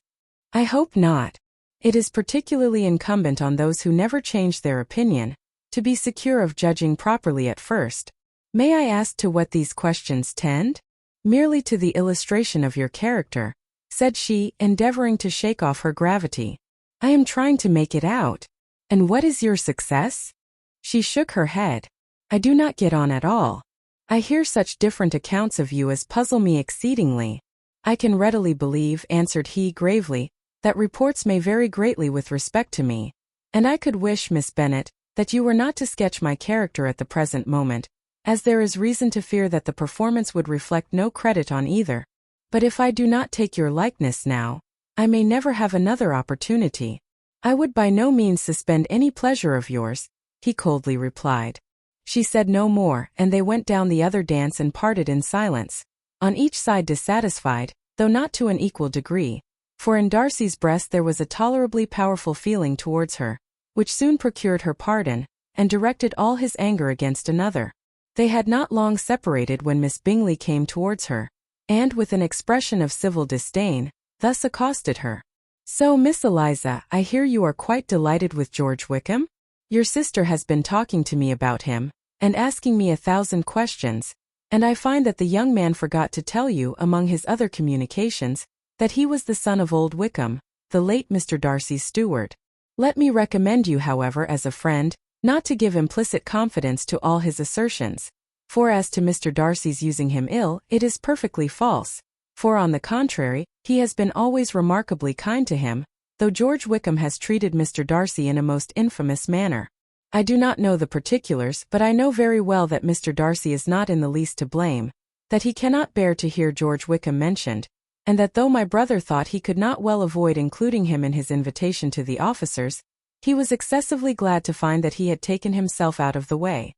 "I hope not. It is particularly incumbent on those who never change their opinion, to be secure of judging properly at first. May I ask to what these questions tend?" "Merely to the illustration of your character," said she, endeavoring to shake off her gravity. "I am trying to make it out. And what is your success?" She shook her head. "I do not get on at all. I hear such different accounts of you as puzzle me exceedingly." "I can readily believe," answered he gravely, "that reports may vary greatly with respect to me. And I could wish, Miss Bennet, that you were not to sketch my character at the present moment, as there is reason to fear that the performance would reflect no credit on either. But if I do not take your likeness now, I may never have another opportunity." "I would by no means suspend any pleasure of yours," he coldly replied. She said no more, and they went down the other dance and parted in silence, on each side dissatisfied, though not to an equal degree, for in Darcy's breast there was a tolerably powerful feeling towards her, which soon procured her pardon, and directed all his anger against another. They had not long separated when Miss Bingley came towards her, and with an expression of civil disdain, thus accosted her. "So, Miss Eliza, I hear you are quite delighted with George Wickham? Your sister has been talking to me about him, and asking me 1,000 questions, and I find that the young man forgot to tell you, among his other communications, that he was the son of old Wickham, the late Mr. Darcy's steward. Let me recommend you, however, as a friend, not to give implicit confidence to all his assertions, for as to Mr. Darcy's using him ill, it is perfectly false, for on the contrary, he has been always remarkably kind to him, though George Wickham has treated Mr. Darcy in a most infamous manner. I do not know the particulars, but I know very well that Mr. Darcy is not in the least to blame, that he cannot bear to hear George Wickham mentioned, and that though my brother thought he could not well avoid including him in his invitation to the officers, he was excessively glad to find that he had taken himself out of the way.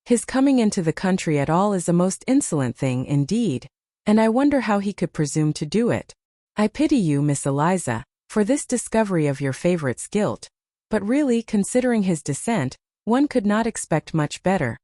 His coming into the country at all is a most insolent thing indeed, and I wonder how he could presume to do it. I pity you, Miss Eliza, for this discovery of your favourite's guilt, but really, considering his descent, one could not expect much better."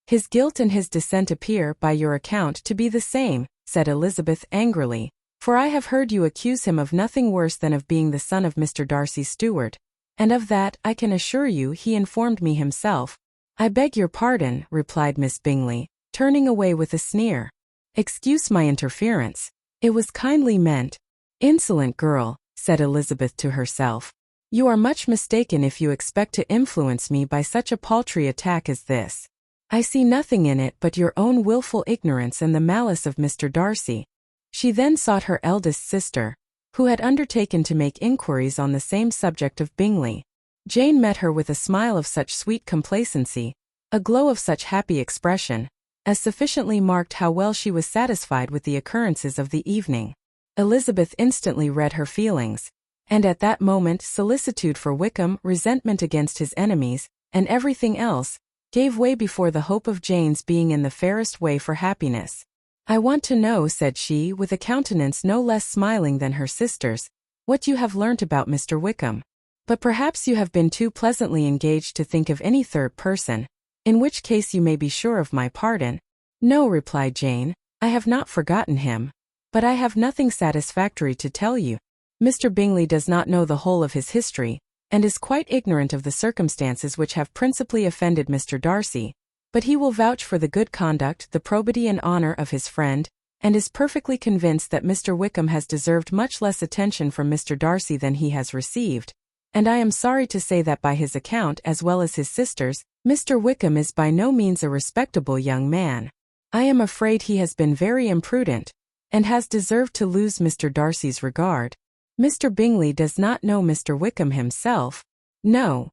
"His guilt and his descent appear, by your account, to be the same," said Elizabeth angrily, "for I have heard you accuse him of nothing worse than of being the son of Mr. Darcy's steward, and of that, I can assure you, he informed me himself." "I beg your pardon," replied Miss Bingley, turning away with a sneer. "Excuse my interference. It was kindly meant." "Insolent girl," said Elizabeth to herself. "You are much mistaken if you expect to influence me by such a paltry attack as this. I see nothing in it but your own wilful ignorance and the malice of Mr. Darcy." She then sought her eldest sister, who had undertaken to make inquiries on the same subject of Bingley. Jane met her with a smile of such sweet complacency, a glow of such happy expression, as sufficiently marked how well she was satisfied with the occurrences of the evening. Elizabeth instantly read her feelings, and at that moment solicitude for Wickham, resentment against his enemies, and everything else, gave way before the hope of Jane's being in the fairest way for happiness. "I want to know," said she, with a countenance no less smiling than her sister's, "what you have learnt about Mr. Wickham. But perhaps you have been too pleasantly engaged to think of any third person, in which case you may be sure of my pardon." "No," replied Jane, "I have not forgotten him. But I have nothing satisfactory to tell you. Mr. Bingley does not know the whole of his history, and is quite ignorant of the circumstances which have principally offended Mr. Darcy, but he will vouch for the good conduct, the probity and honour of his friend, and is perfectly convinced that Mr. Wickham has deserved much less attention from Mr. Darcy than he has received, and I am sorry to say that by his account as well as his sister's, Mr. Wickham is by no means a respectable young man. I am afraid he has been very imprudent, and has deserved to lose Mr. Darcy's regard. Mr. Bingley does not know Mr. Wickham himself. No.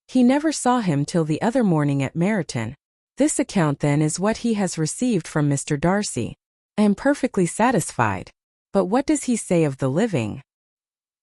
He never saw him till the other morning at Meryton. This account then is what he has received from Mr. Darcy. I am perfectly satisfied. But what does he say of the living?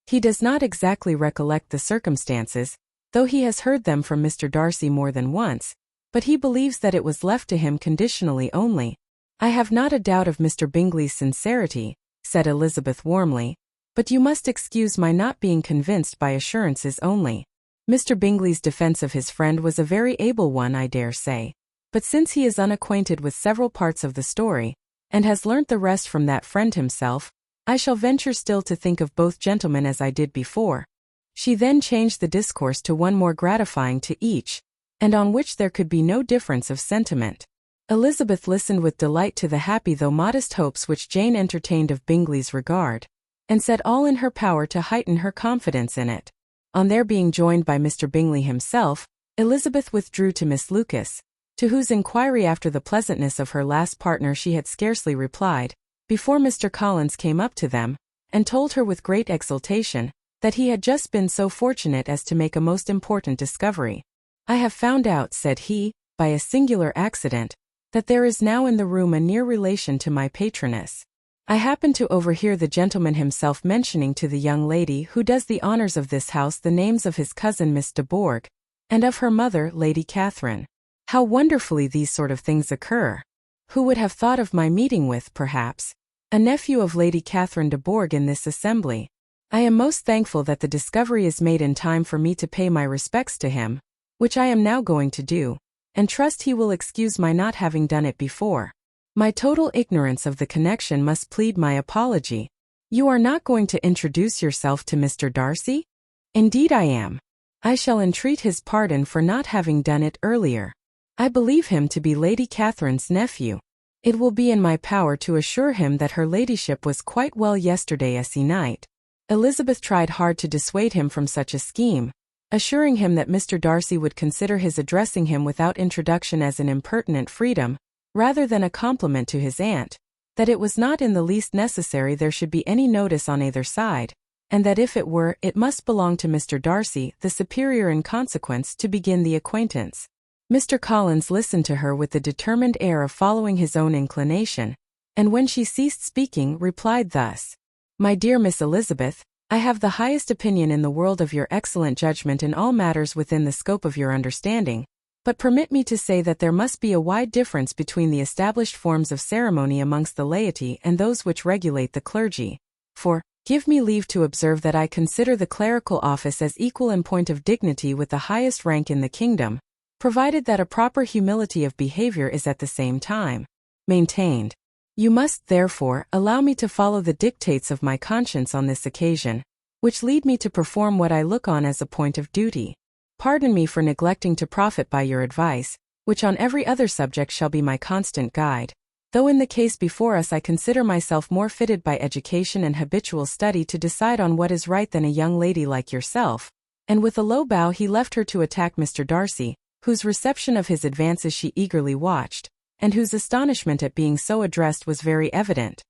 He does not exactly recollect the circumstances, though he has heard them from Mr. Darcy more than once, but he believes that it was left to him conditionally only. I have not a doubt of Mr. Bingley's sincerity, said Elizabeth warmly, but you must excuse my not being convinced by assurances only. Mr. Bingley's defence of his friend was a very able one, I dare say, but since he is unacquainted with several parts of the story, and has learnt the rest from that friend himself, I shall venture still to think of both gentlemen as I did before. She then changed the discourse to one more gratifying to each, and on which there could be no difference of sentiment. Elizabeth listened with delight to the happy though modest hopes which Jane entertained of Bingley's regard, and said all in her power to heighten her confidence in it. On their being joined by Mr. Bingley himself, Elizabeth withdrew to Miss Lucas, to whose inquiry after the pleasantness of her last partner she had scarcely replied, before Mr. Collins came up to them, and told her with great exultation, that he had just been so fortunate as to make a most important discovery. I have found out, said he, by a singular accident, that there is now in the room a near relation to my patroness. I happened to overhear the gentleman himself mentioning to the young lady who does the honours of this house the names of his cousin Miss de Bourgh, and of her mother, Lady Catherine. How wonderfully these sort of things occur! Who would have thought of my meeting with, perhaps, a nephew of Lady Catherine de Bourgh in this assembly? I am most thankful that the discovery is made in time for me to pay my respects to him, which I am now going to do, and trust he will excuse my not having done it before. My total ignorance of the connection must plead my apology. You are not going to introduce yourself to Mr. Darcy? Indeed I am. I shall entreat his pardon for not having done it earlier. I believe him to be Lady Catherine's nephew. It will be in my power to assure him that her ladyship was quite well yesterday night. Elizabeth tried hard to dissuade him from such a scheme, assuring him that Mr. Darcy would consider his addressing him without introduction as an impertinent freedom, rather than a compliment to his aunt, that it was not in the least necessary there should be any notice on either side, and that if it were, it must belong to Mr. Darcy, the superior in consequence, to begin the acquaintance. Mr. Collins listened to her with the determined air of following his own inclination, and when she ceased speaking, replied thus: My dear Miss Elizabeth, I have the highest opinion in the world of your excellent judgment in all matters within the scope of your understanding, But permit me to say that there must be a wide difference between the established forms of ceremony amongst the laity and those which regulate the clergy. For, give me leave to observe that I consider the clerical office as equal in point of dignity with the highest rank in the kingdom, provided that a proper humility of behavior is at the same time maintained. You must, therefore, allow me to follow the dictates of my conscience on this occasion, which lead me to perform what I look on as a point of duty. Pardon me for neglecting to profit by your advice, which on every other subject shall be my constant guide, though in the case before us I consider myself more fitted by education and habitual study to decide on what is right than a young lady like yourself. And with a low bow he left her to attack Mr. Darcy, whose reception of his advances she eagerly watched, and whose astonishment at being so addressed was very evident.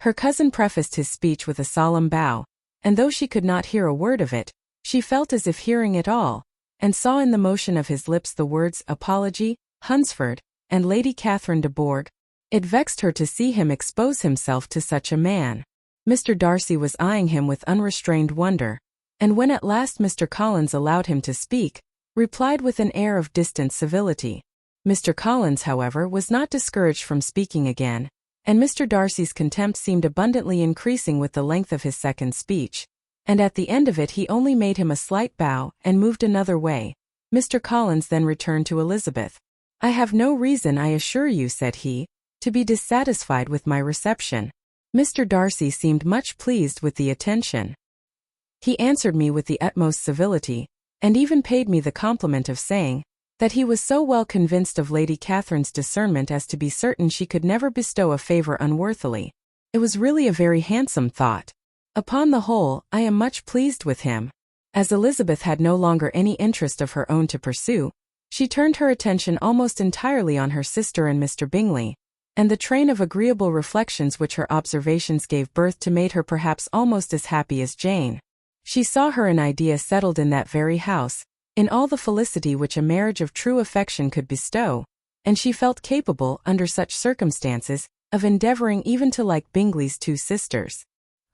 Her cousin prefaced his speech with a solemn bow, and though she could not hear a word of it, she felt as if hearing it all, and saw in the motion of his lips the words apology, Hunsford, and Lady Catherine de Bourgh. It vexed her to see him expose himself to such a man. Mr. Darcy was eyeing him with unrestrained wonder, and when at last Mr. Collins allowed him to speak, replied with an air of distant civility. Mr. Collins, however, was not discouraged from speaking again, and Mr. Darcy's contempt seemed abundantly increasing with the length of his second speech, and at the end of it he only made him a slight bow and moved another way. Mr. Collins then returned to Elizabeth. I have no reason, I assure you, said he, to be dissatisfied with my reception. Mr. Darcy seemed much pleased with the attention. He answered me with the utmost civility, and even paid me the compliment of saying that he was so well convinced of Lady Catherine's discernment as to be certain she could never bestow a favor unworthily. It was really a very handsome thought. Upon the whole, I am much pleased with him. As Elizabeth had no longer any interest of her own to pursue, she turned her attention almost entirely on her sister and Mr. Bingley, and the train of agreeable reflections which her observations gave birth to made her perhaps almost as happy as Jane. She saw her an idea settled in that very house, in all the felicity which a marriage of true affection could bestow, and she felt capable, under such circumstances, of endeavoring even to like Bingley's two sisters.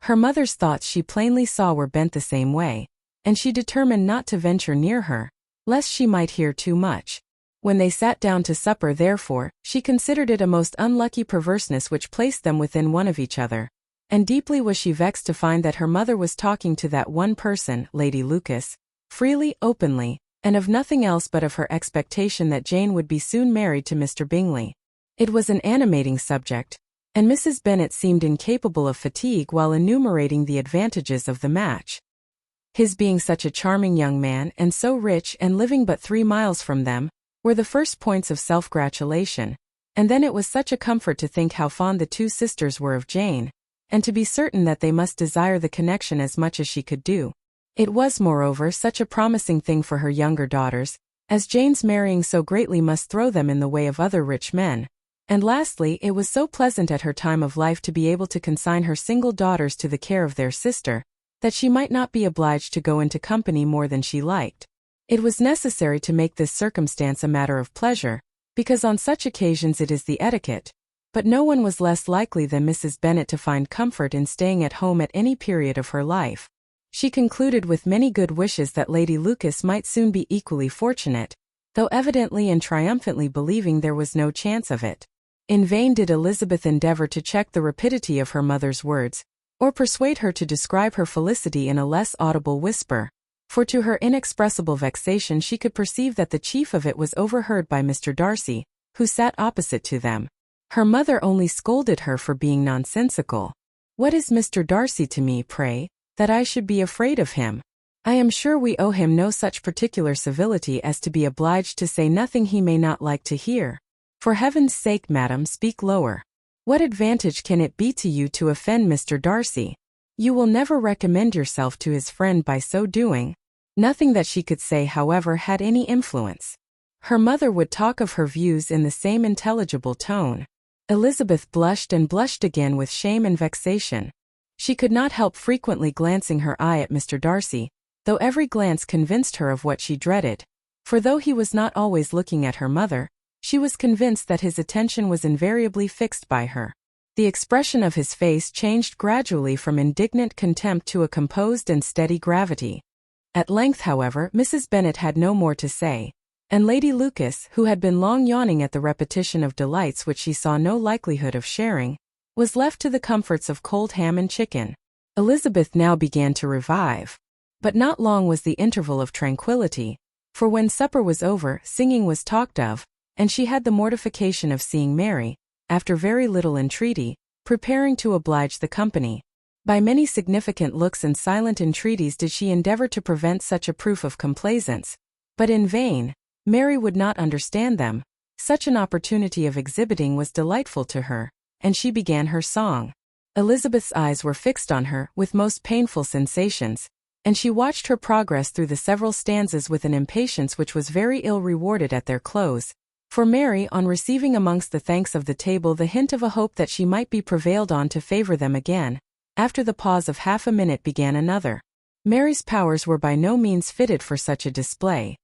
Her mother's thoughts she plainly saw were bent the same way, and she determined not to venture near her, lest she might hear too much. When they sat down to supper, therefore, she considered it a most unlucky perverseness which placed them within one of each other, and deeply was she vexed to find that her mother was talking to that one person, Lady Lucas, freely, openly, and of nothing else but of her expectation that Jane would be soon married to Mr. Bingley. It was an animating subject, and Mrs. Bennet seemed incapable of fatigue while enumerating the advantages of the match. His being such a charming young man and so rich and living but 3 miles from them, were the first points of self-gratulation, and then it was such a comfort to think how fond the two sisters were of Jane, and to be certain that they must desire the connection as much as she could do. It was, moreover, such a promising thing for her younger daughters, as Jane's marrying so greatly must throw them in the way of other rich men. And lastly, it was so pleasant at her time of life to be able to consign her single daughters to the care of their sister, that she might not be obliged to go into company more than she liked. It was necessary to make this circumstance a matter of pleasure, because on such occasions it is the etiquette, but no one was less likely than Mrs. Bennet to find comfort in staying at home at any period of her life. She concluded with many good wishes that Lady Lucas might soon be equally fortunate, though evidently and triumphantly believing there was no chance of it. In vain did Elizabeth endeavour to check the rapidity of her mother's words, or persuade her to describe her felicity in a less audible whisper, for to her inexpressible vexation she could perceive that the chief of it was overheard by Mr. Darcy, who sat opposite to them. Her mother only scolded her for being nonsensical. "What is Mr. Darcy to me, pray, that I should be afraid of him? I am sure we owe him no such particular civility as to be obliged to say nothing he may not like to hear. For heaven's sake, madam, speak lower. What advantage can it be to you to offend Mr. Darcy? You will never recommend yourself to his friend by so doing." Nothing that she could say, however, had any influence. Her mother would talk of her views in the same intelligible tone. Elizabeth blushed and blushed again with shame and vexation. She could not help frequently glancing her eye at Mr. Darcy, though every glance convinced her of what she dreaded, for though he was not always looking at her mother, she was convinced that his attention was invariably fixed by her. The expression of his face changed gradually from indignant contempt to a composed and steady gravity. At length, however, Mrs. Bennet had no more to say, and Lady Lucas, who had been long yawning at the repetition of delights which she saw no likelihood of sharing, was left to the comforts of cold ham and chicken. Elizabeth now began to revive. But not long was the interval of tranquility, for when supper was over, singing was talked of, and she had the mortification of seeing Mary, after very little entreaty, preparing to oblige the company. By many significant looks and silent entreaties did she endeavor to prevent such a proof of complaisance, but in vain. Mary would not understand them. Such an opportunity of exhibiting was delightful to her, and she began her song. Elizabeth's eyes were fixed on her with most painful sensations, and she watched her progress through the several stanzas with an impatience which was very ill rewarded at their close, for Mary, on receiving amongst the thanks of the table the hint of a hope that she might be prevailed on to favor them again, after the pause of half a minute began another. Mary's powers were by no means fitted for such a display.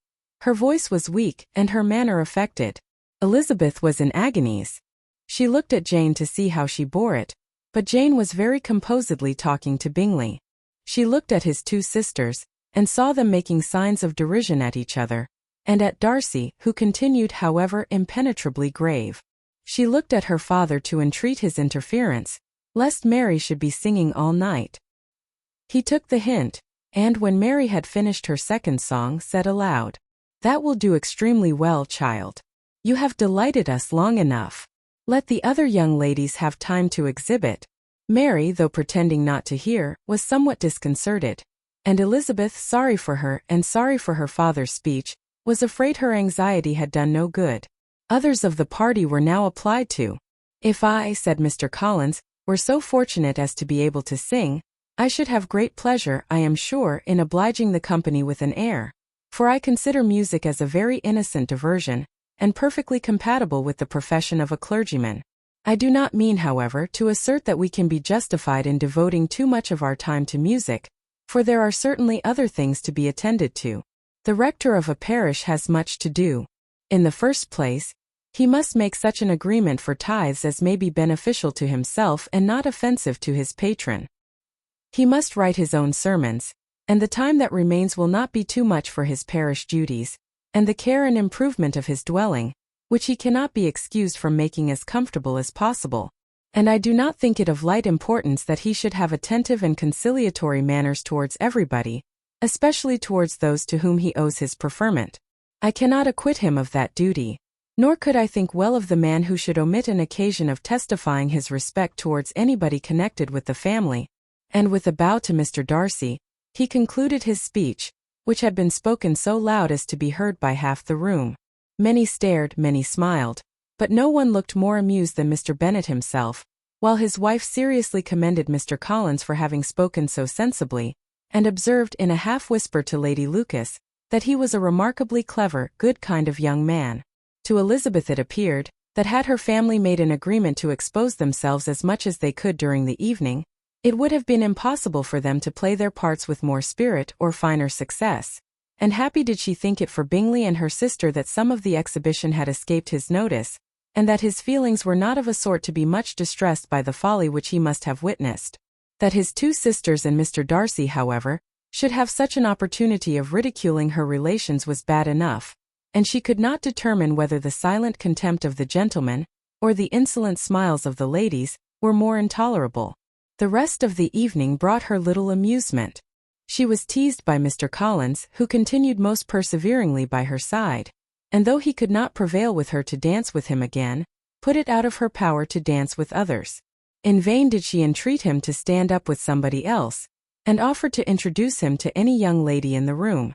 Her voice was weak, and her manner affected. Elizabeth was in agonies. She looked at Jane to see how she bore it, but Jane was very composedly talking to Bingley. She looked at his two sisters, and saw them making signs of derision at each other, and at Darcy, who continued, however, impenetrably grave. She looked at her father to entreat his interference, lest Mary should be singing all night. He took the hint, and when Mary had finished her second song, said aloud, "That will do extremely well, child. You have delighted us long enough. Let the other young ladies have time to exhibit." Mary, though pretending not to hear, was somewhat disconcerted, and Elizabeth, sorry for her and sorry for her father's speech, was afraid her anxiety had done no good. Others of the party were now applied to. "If I," said Mr. Collins, "were so fortunate as to be able to sing, I should have great pleasure, I am sure, in obliging the company with an air, for I consider music as a very innocent diversion, and perfectly compatible with the profession of a clergyman. I do not mean, however, to assert that we can be justified in devoting too much of our time to music, for there are certainly other things to be attended to. The rector of a parish has much to do. In the first place, he must make such an agreement for tithes as may be beneficial to himself and not offensive to his patron. He must write his own sermons, and the time that remains will not be too much for his parish duties, and the care and improvement of his dwelling, which he cannot be excused from making as comfortable as possible. And I do not think it of light importance that he should have attentive and conciliatory manners towards everybody, especially towards those to whom he owes his preferment. I cannot acquit him of that duty, nor could I think well of the man who should omit an occasion of testifying his respect towards anybody connected with the family." And with a bow to Mr. Darcy, he concluded his speech, which had been spoken so loud as to be heard by half the room. Many stared, many smiled, but no one looked more amused than Mr. Bennet himself, while his wife seriously commended Mr. Collins for having spoken so sensibly, and observed in a half-whisper to Lady Lucas, that he was a remarkably clever, good kind of young man. To Elizabeth it appeared, that had her family made an agreement to expose themselves as much as they could during the evening, it would have been impossible for them to play their parts with more spirit or finer success, and happy did she think it for Bingley and her sister that some of the exhibition had escaped his notice, and that his feelings were not of a sort to be much distressed by the folly which he must have witnessed. That his two sisters and Mr. Darcy, however, should have such an opportunity of ridiculing her relations was bad enough, and she could not determine whether the silent contempt of the gentlemen, or the insolent smiles of the ladies, were more intolerable. The rest of the evening brought her little amusement. She was teased by Mr. Collins, who continued most perseveringly by her side, and though he could not prevail with her to dance with him again, put it out of her power to dance with others. In vain did she entreat him to stand up with somebody else, and offered to introduce him to any young lady in the room.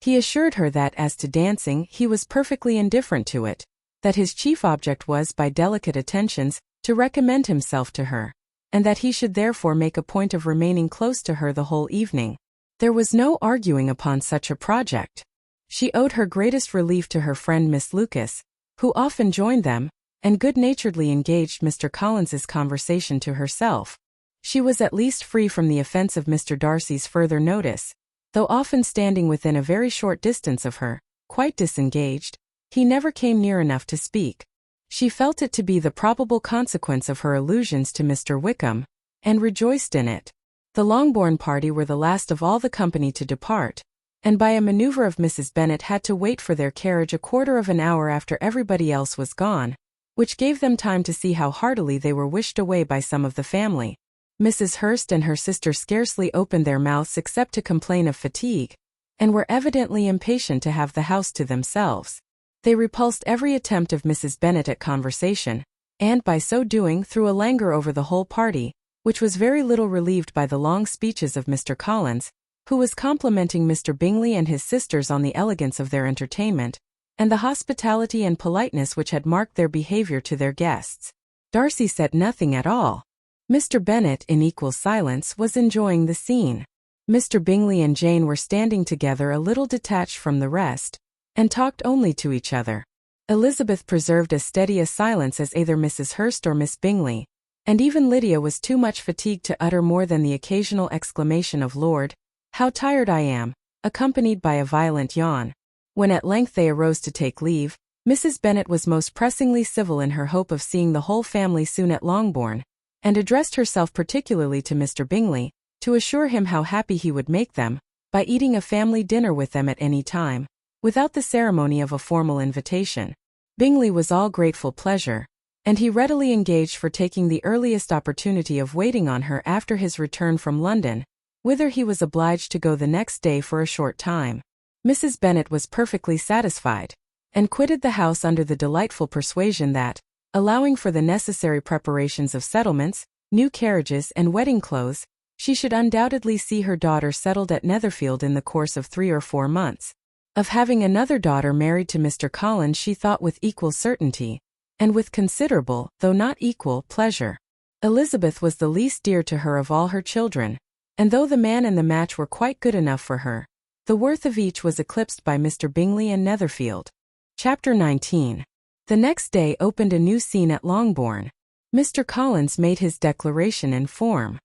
He assured her that as to dancing he was perfectly indifferent to it, that his chief object was, by delicate attentions, to recommend himself to her, and that he should therefore make a point of remaining close to her the whole evening. There was no arguing upon such a project. She owed her greatest relief to her friend Miss Lucas, who often joined them, and good-naturedly engaged Mr. Collins's conversation to herself. She was at least free from the offence of Mr. Darcy's further notice, though often standing within a very short distance of her, quite disengaged, he never came near enough to speak. She felt it to be the probable consequence of her allusions to Mr. Wickham, and rejoiced in it. The Longbourn party were the last of all the company to depart, and by a maneuver of Mrs. Bennet had to wait for their carriage a quarter of an hour after everybody else was gone, which gave them time to see how heartily they were wished away by some of the family. Mrs. Hurst and her sister scarcely opened their mouths except to complain of fatigue, and were evidently impatient to have the house to themselves. They repulsed every attempt of Mrs. Bennet at conversation, and by so doing threw a languor over the whole party, which was very little relieved by the long speeches of Mr. Collins, who was complimenting Mr. Bingley and his sisters on the elegance of their entertainment, and the hospitality and politeness which had marked their behavior to their guests. Darcy said nothing at all. Mr. Bennet, in equal silence, was enjoying the scene. Mr. Bingley and Jane were standing together a little detached from the rest, and talked only to each other. Elizabeth preserved as steady a silence as either Mrs. Hurst or Miss Bingley, and even Lydia was too much fatigued to utter more than the occasional exclamation of "Lord, how tired I am," accompanied by a violent yawn. When at length they arose to take leave, Mrs. Bennet was most pressingly civil in her hope of seeing the whole family soon at Longbourn, and addressed herself particularly to Mr. Bingley, to assure him how happy he would make them, by eating a family dinner with them at any time, without the ceremony of a formal invitation. Bingley was all grateful pleasure, and he readily engaged for taking the earliest opportunity of waiting on her after his return from London, whither he was obliged to go the next day for a short time. Mrs. Bennet was perfectly satisfied, and quitted the house under the delightful persuasion that, allowing for the necessary preparations of settlements, new carriages and wedding clothes, she should undoubtedly see her daughter settled at Netherfield in the course of 3 or 4 months. Of having another daughter married to Mr. Collins she thought with equal certainty, and with considerable, though not equal, pleasure. Elizabeth was the least dear to her of all her children, and though the man and the match were quite good enough for her, the worth of each was eclipsed by Mr. Bingley and Netherfield. Chapter 19. The next day opened a new scene at Longbourn. Mr. Collins made his declaration in form.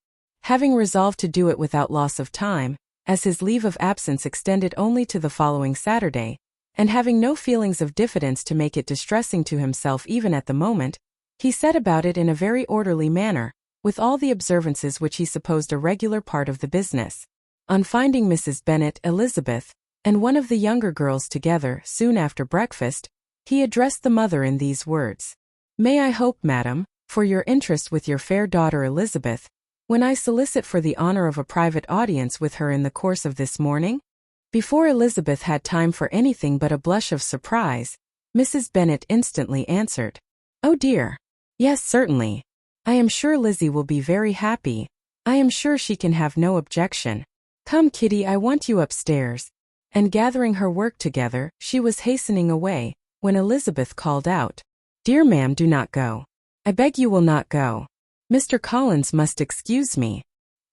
Having resolved to do it without loss of time, as his leave of absence extended only to the following Saturday, and having no feelings of diffidence to make it distressing to himself even at the moment, he set about it in a very orderly manner, with all the observances which he supposed a regular part of the business. On finding Mrs. Bennet, Elizabeth, and one of the younger girls together soon after breakfast, he addressed the mother in these words: "May I hope, madam, for your interest with your fair daughter Elizabeth, when I solicit for the honor of a private audience with her in the course of this morning?" Before Elizabeth had time for anything but a blush of surprise, Mrs. Bennet instantly answered, "Oh dear! Yes, certainly. I am sure Lizzie will be very happy. I am sure she can have no objection. Come, Kitty, I want you upstairs." And gathering her work together, she was hastening away, when Elizabeth called out, "Dear ma'am, do not go. I beg you will not go. Mr. Collins must excuse me.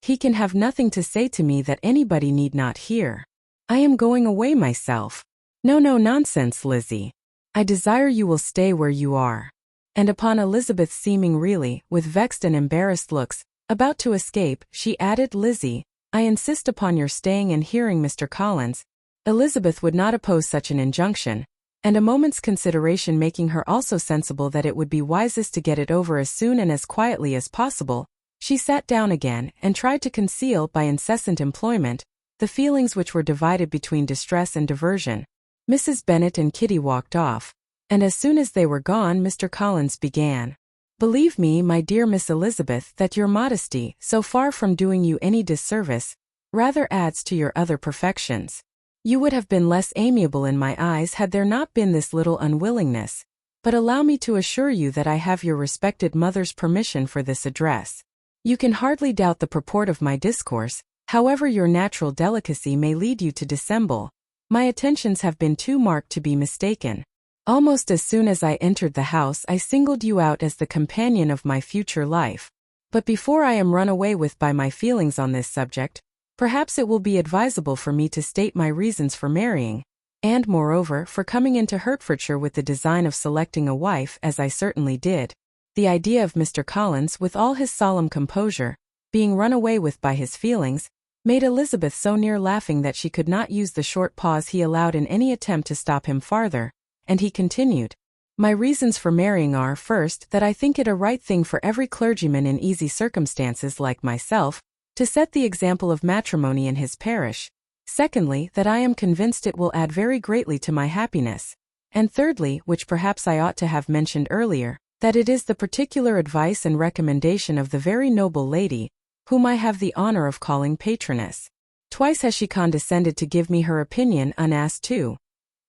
He can have nothing to say to me that anybody need not hear. I am going away myself." "No, no, nonsense, Lizzie. I desire you will stay where you are." And upon Elizabeth seeming really, with vexed and embarrassed looks, about to escape, she added, "Lizzie, I insist upon your staying and hearing Mr. Collins." Elizabeth would not oppose such an injunction, and a moment's consideration making her also sensible that it would be wisest to get it over as soon and as quietly as possible, she sat down again and tried to conceal, by incessant employment, the feelings which were divided between distress and diversion. Mrs. Bennet and Kitty walked off, and as soon as they were gone Mr. Collins began. "Believe me, my dear Miss Elizabeth, that your modesty, so far from doing you any disservice, rather adds to your other perfections. You would have been less amiable in my eyes had there not been this little unwillingness, but allow me to assure you that I have your respected mother's permission for this address. You can hardly doubt the purport of my discourse, however your natural delicacy may lead you to dissemble. My attentions have been too marked to be mistaken. Almost as soon as I entered the house I singled you out as the companion of my future life. But before I am run away with by my feelings on this subject, perhaps it will be advisable for me to state my reasons for marrying, and moreover for coming into Hertfordshire with the design of selecting a wife, as I certainly did." The idea of Mr. Collins, with all his solemn composure, being run away with by his feelings, made Elizabeth so near laughing that she could not use the short pause he allowed in any attempt to stop him farther, and he continued, "My reasons for marrying are, first, that I think it a right thing for every clergyman in easy circumstances like myself, to set the example of matrimony in his parish, Secondly, that I am convinced it will add very greatly to my happiness. And thirdly, which perhaps I ought to have mentioned earlier, that it is the particular advice and recommendation of the very noble lady, whom I have the honor of calling patroness. Twice has she condescended to give me her opinion unasked too,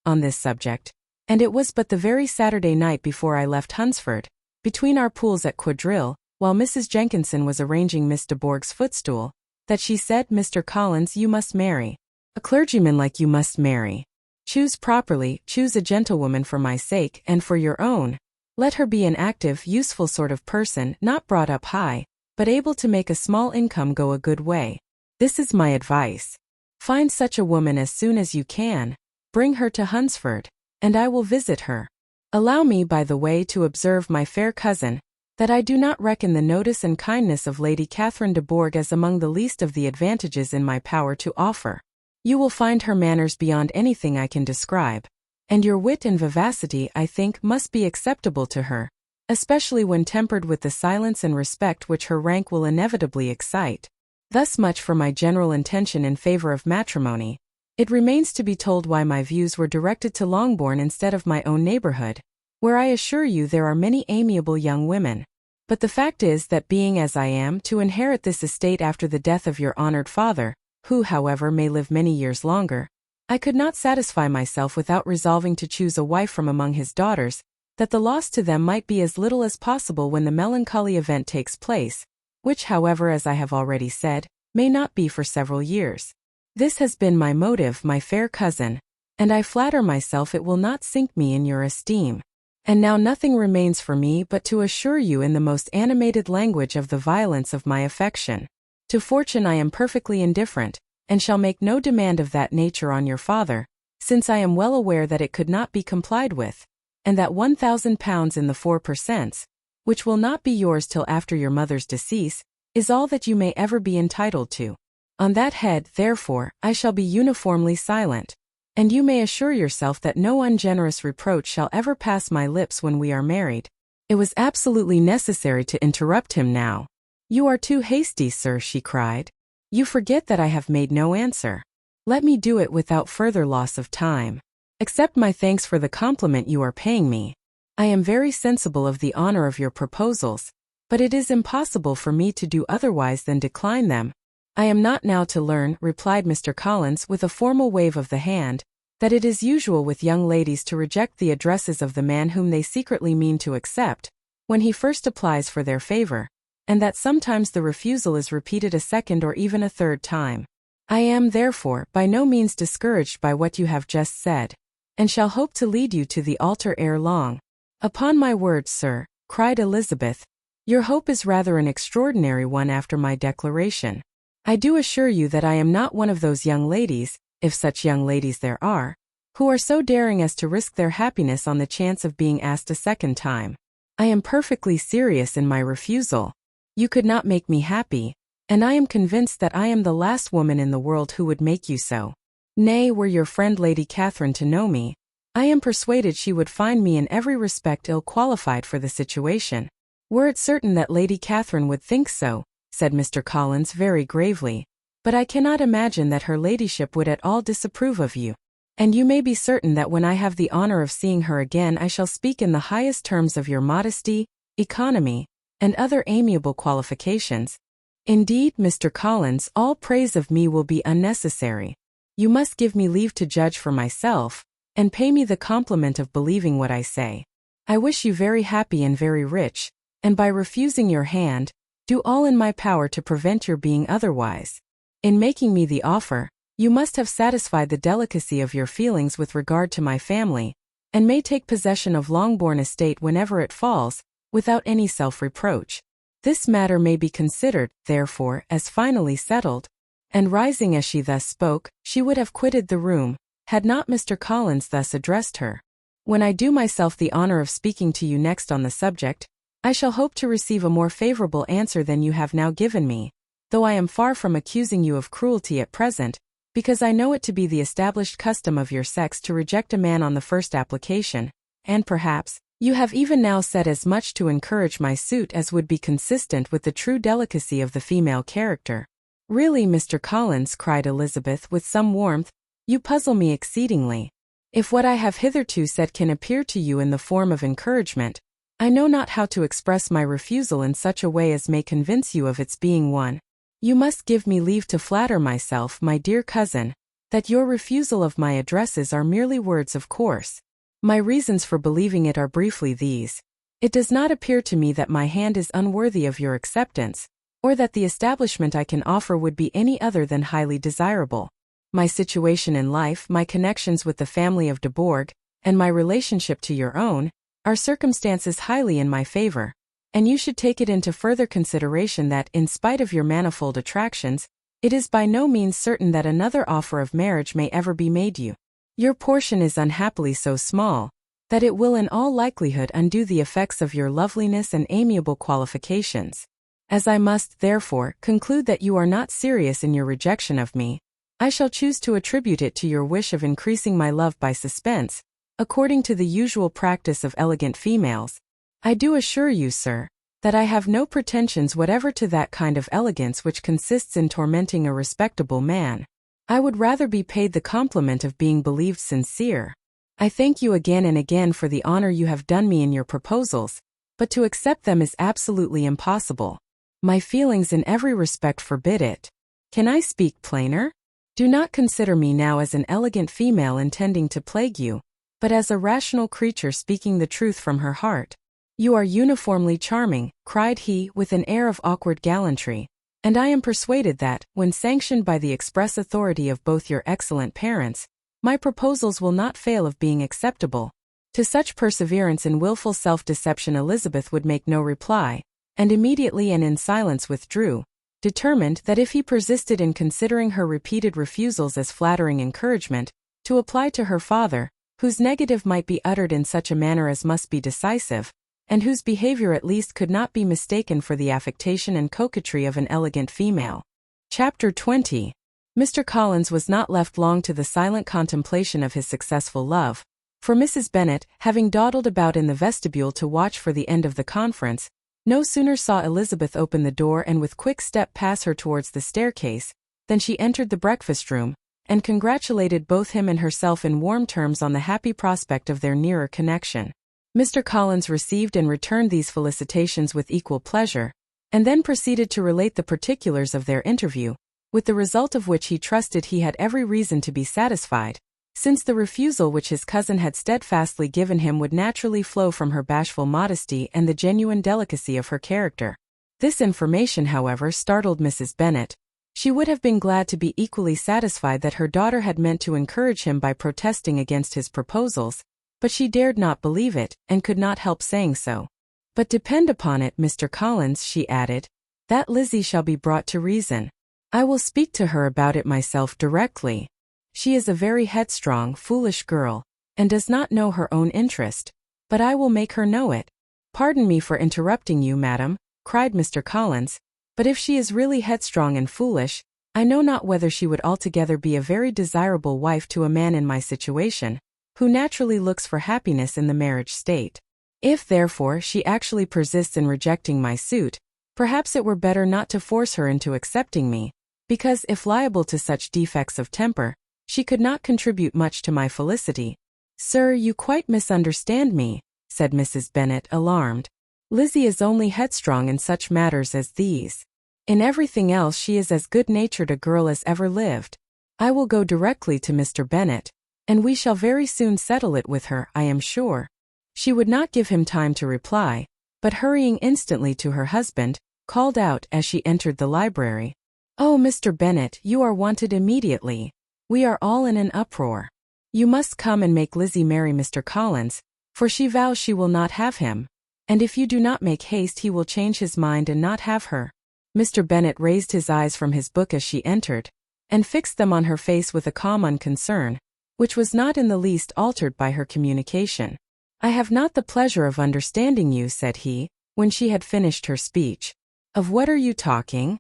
on this subject, and it was but the very Saturday night before I left Hunsford, between our pools at quadrille, while Mrs. Jenkinson was arranging Miss de Bourgh's footstool, that she said, "Mr. Collins, you must marry. A clergyman like you must marry. Choose properly, choose a gentlewoman for my sake and for your own. Let her be an active, useful sort of person, not brought up high, but able to make a small income go a good way. This is my advice. Find such a woman as soon as you can, bring her to Hunsford, and I will visit her. Allow me, by the way, to observe, my fair cousin, that I do not reckon the notice and kindness of Lady Catherine de Bourgh as among the least of the advantages in my power to offer. You will find her manners beyond anything I can describe, and your wit and vivacity, I think, must be acceptable to her, especially when tempered with the silence and respect which her rank will inevitably excite. Thus much for my general intention in favor of matrimony. It remains to be told why my views were directed to Longbourn instead of my own neighborhood, where I assure you there are many amiable young women. But the fact is that being as I am to inherit this estate after the death of your honored father, who, however, may live many years longer, I could not satisfy myself without resolving to choose a wife from among his daughters, that the loss to them might be as little as possible when the melancholy event takes place, which, however, as I have already said, may not be for several years. This has been my motive, my fair cousin, and I flatter myself it will not sink me in your esteem. And now nothing remains for me but to assure you in the most animated language of the violence of my affection. To fortune I am perfectly indifferent, and shall make no demand of that nature on your father, since I am well aware that it could not be complied with, and that £1,000 in the 4%, which will not be yours till after your mother's decease, is all that you may ever be entitled to. On that head, therefore, I shall be uniformly silent, and you may assure yourself that no ungenerous reproach shall ever pass my lips when we are married. It was absolutely necessary to interrupt him now. You are too hasty, sir, she cried. You forget that I have made no answer. Let me do it without further loss of time. Accept my thanks for the compliment you are paying me. I am very sensible of the honor of your proposals, but it is impossible for me to do otherwise than decline them. I am not now to learn, replied Mr. Collins with a formal wave of the hand, that it is usual with young ladies to reject the addresses of the man whom they secretly mean to accept, when he first applies for their favor, and that sometimes the refusal is repeated a second or even a third time. I am, therefore, by no means discouraged by what you have just said, and shall hope to lead you to the altar ere long. Upon my word, sir, cried Elizabeth, your hope is rather an extraordinary one after my declaration. I do assure you that I am not one of those young ladies, if such young ladies there are, who are so daring as to risk their happiness on the chance of being asked a second time. I am perfectly serious in my refusal. You could not make me happy, and I am convinced that I am the last woman in the world who would make you so. Nay, were your friend Lady Catherine to know me, I am persuaded she would find me in every respect ill qualified for the situation. Were it certain that Lady Catherine would think so, said Mr. Collins very gravely, but I cannot imagine that her ladyship would at all disapprove of you. And you may be certain that when I have the honor of seeing her again I shall speak in the highest terms of your modesty, economy, and other amiable qualifications. Indeed, Mr. Collins, all praise of me will be unnecessary. You must give me leave to judge for myself, and pay me the compliment of believing what I say. I wish you very happy and very rich, and by refusing your hand, do all in my power to prevent your being otherwise. In making me the offer, you must have satisfied the delicacy of your feelings with regard to my family, and may take possession of Longbourn estate whenever it falls, without any self-reproach. This matter may be considered, therefore, as finally settled. And rising as she thus spoke, she would have quitted the room, had not Mr. Collins thus addressed her. When I do myself the honor of speaking to you next on the subject, I shall hope to receive a more favorable answer than you have now given me, though I am far from accusing you of cruelty at present, because I know it to be the established custom of your sex to reject a man on the first application, and perhaps, you have even now said as much to encourage my suit as would be consistent with the true delicacy of the female character. Really, Mr. Collins, cried Elizabeth with some warmth, you puzzle me exceedingly. If what I have hitherto said can appear to you in the form of encouragement, I know not how to express my refusal in such a way as may convince you of its being one. You must give me leave to flatter myself, my dear cousin, that your refusal of my addresses are merely words of course. My reasons for believing it are briefly these. It does not appear to me that my hand is unworthy of your acceptance, or that the establishment I can offer would be any other than highly desirable. My situation in life, my connections with the family of de Bourgh, and my relationship to your own, are circumstances highly in my favor, and you should take it into further consideration that, in spite of your manifold attractions, it is by no means certain that another offer of marriage may ever be made you. Your portion is unhappily so small, that it will in all likelihood undo the effects of your loveliness and amiable qualifications. As I must, therefore, conclude that you are not serious in your rejection of me, I shall choose to attribute it to your wish of increasing my love by suspense, according to the usual practice of elegant females. I do assure you, sir, that I have no pretensions whatever to that kind of elegance which consists in tormenting a respectable man. I would rather be paid the compliment of being believed sincere. I thank you again and again for the honor you have done me in your proposals, but to accept them is absolutely impossible. My feelings in every respect forbid it. Can I speak plainer? Do not consider me now as an elegant female intending to plague you, but as a rational creature speaking the truth from her heart. You are uniformly charming, cried he with an air of awkward gallantry, and I am persuaded that, when sanctioned by the express authority of both your excellent parents, my proposals will not fail of being acceptable. To such perseverance in wilful self-deception Elizabeth would make no reply, and immediately and in silence withdrew, determined that if he persisted in considering her repeated refusals as flattering encouragement, to apply to her father, whose negative might be uttered in such a manner as must be decisive, and whose behavior at least could not be mistaken for the affectation and coquetry of an elegant female. Chapter 20. Mr. Collins was not left long to the silent contemplation of his successful love, for Mrs. Bennet, having dawdled about in the vestibule to watch for the end of the conference, no sooner saw Elizabeth open the door and with quick step pass her towards the staircase, than she entered the breakfast-room, and congratulated both him and herself in warm terms on the happy prospect of their nearer connection. Mr. Collins received and returned these felicitations with equal pleasure, and then proceeded to relate the particulars of their interview, with the result of which he trusted he had every reason to be satisfied, since the refusal which his cousin had steadfastly given him would naturally flow from her bashful modesty and the genuine delicacy of her character. This information, however, startled Mrs. Bennet. She would have been glad to be equally satisfied that her daughter had meant to encourage him by protesting against his proposals, but she dared not believe it, and could not help saying so. But depend upon it, Mr. Collins, she added, that Lizzie shall be brought to reason. I will speak to her about it myself directly. She is a very headstrong, foolish girl, and does not know her own interest, but I will make her know it. Pardon me for interrupting you, madam, cried Mr. Collins, but if she is really headstrong and foolish, I know not whether she would altogether be a very desirable wife to a man in my situation, who naturally looks for happiness in the marriage state. If, therefore, she actually persists in rejecting my suit, perhaps it were better not to force her into accepting me, because, if liable to such defects of temper, she could not contribute much to my felicity. Sir, you quite misunderstand me, said Mrs. Bennet, alarmed. Lizzie is only headstrong in such matters as these. In everything else she is as good-natured a girl as ever lived. I will go directly to Mr. Bennet, and we shall very soon settle it with her, I am sure. She would not give him time to reply, but hurrying instantly to her husband, called out as she entered the library, "Oh, Mr. Bennet, you are wanted immediately. We are all in an uproar. You must come and make Lizzie marry Mr. Collins, for she vows she will not have him, and if you do not make haste he will change his mind and not have her." Mr. Bennet raised his eyes from his book as she entered, and fixed them on her face with a calm unconcern, which was not in the least altered by her communication. "I have not the pleasure of understanding you," said he, when she had finished her speech. "Of what are you talking?"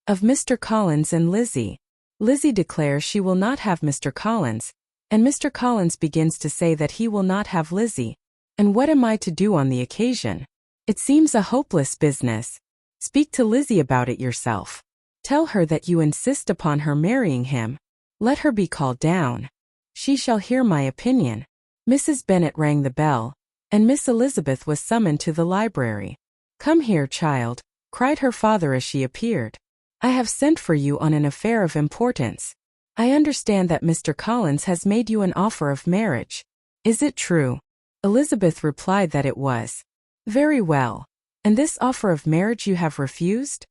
"Of Mr. Collins and Lizzie. Lizzie declares she will not have Mr. Collins, and Mr. Collins begins to say that he will not have Lizzie. And what am I to do on the occasion? It seems a hopeless business. Speak to Lizzie about it yourself." Tell her that you insist upon her marrying him. Let her be called down. She shall hear my opinion." Mrs. Bennet rang the bell, and Miss Elizabeth was summoned to the library. "Come here, child," cried her father as she appeared. "I have sent for you on an affair of importance. I understand that Mr. Collins has made you an offer of marriage. Is it true?" Elizabeth replied that it was. "Very well. And this offer of marriage you have refused?"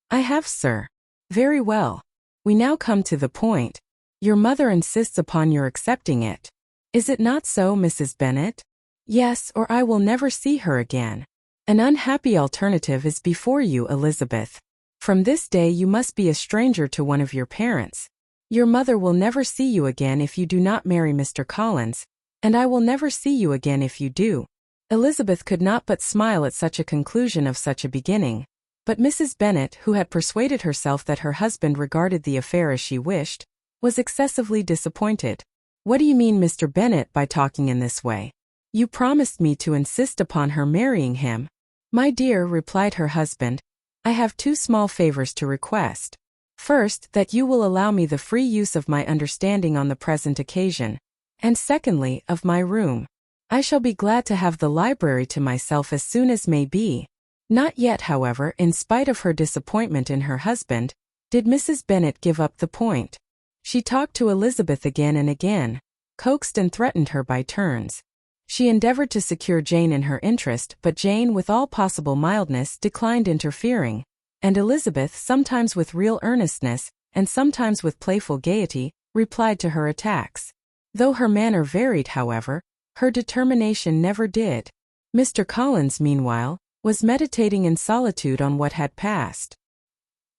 "I have, sir." "Very well. We now come to the point. Your mother insists upon your accepting it. Is it not so, Mrs. Bennet?" "Yes, or I will never see her again. An unhappy alternative is before you, Elizabeth. From this day you must be a stranger to one of your parents. Your mother will never see you again if you do not marry Mr. Collins, and I will never see you again if you do." Elizabeth could not but smile at such a conclusion of such a beginning. But Mrs. Bennet, who had persuaded herself that her husband regarded the affair as she wished, was excessively disappointed. "What do you mean, Mr. Bennet, by talking in this way? You promised me to insist upon her marrying him." "My dear," replied her husband, "I have two small favors to request. First, that you will allow me the free use of my understanding on the present occasion, and secondly, of my room. I shall be glad to have the library to myself as soon as may be." Not yet, however, in spite of her disappointment in her husband, did Mrs. Bennet give up the point. She talked to Elizabeth again and again, coaxed and threatened her by turns. She endeavored to secure Jane in her interest, but Jane, with all possible mildness, declined interfering, and Elizabeth, sometimes with real earnestness, and sometimes with playful gaiety, replied to her attacks. Though her manner varied, however, her determination never did. Mr. Collins, meanwhile, was meditating in solitude on what had passed.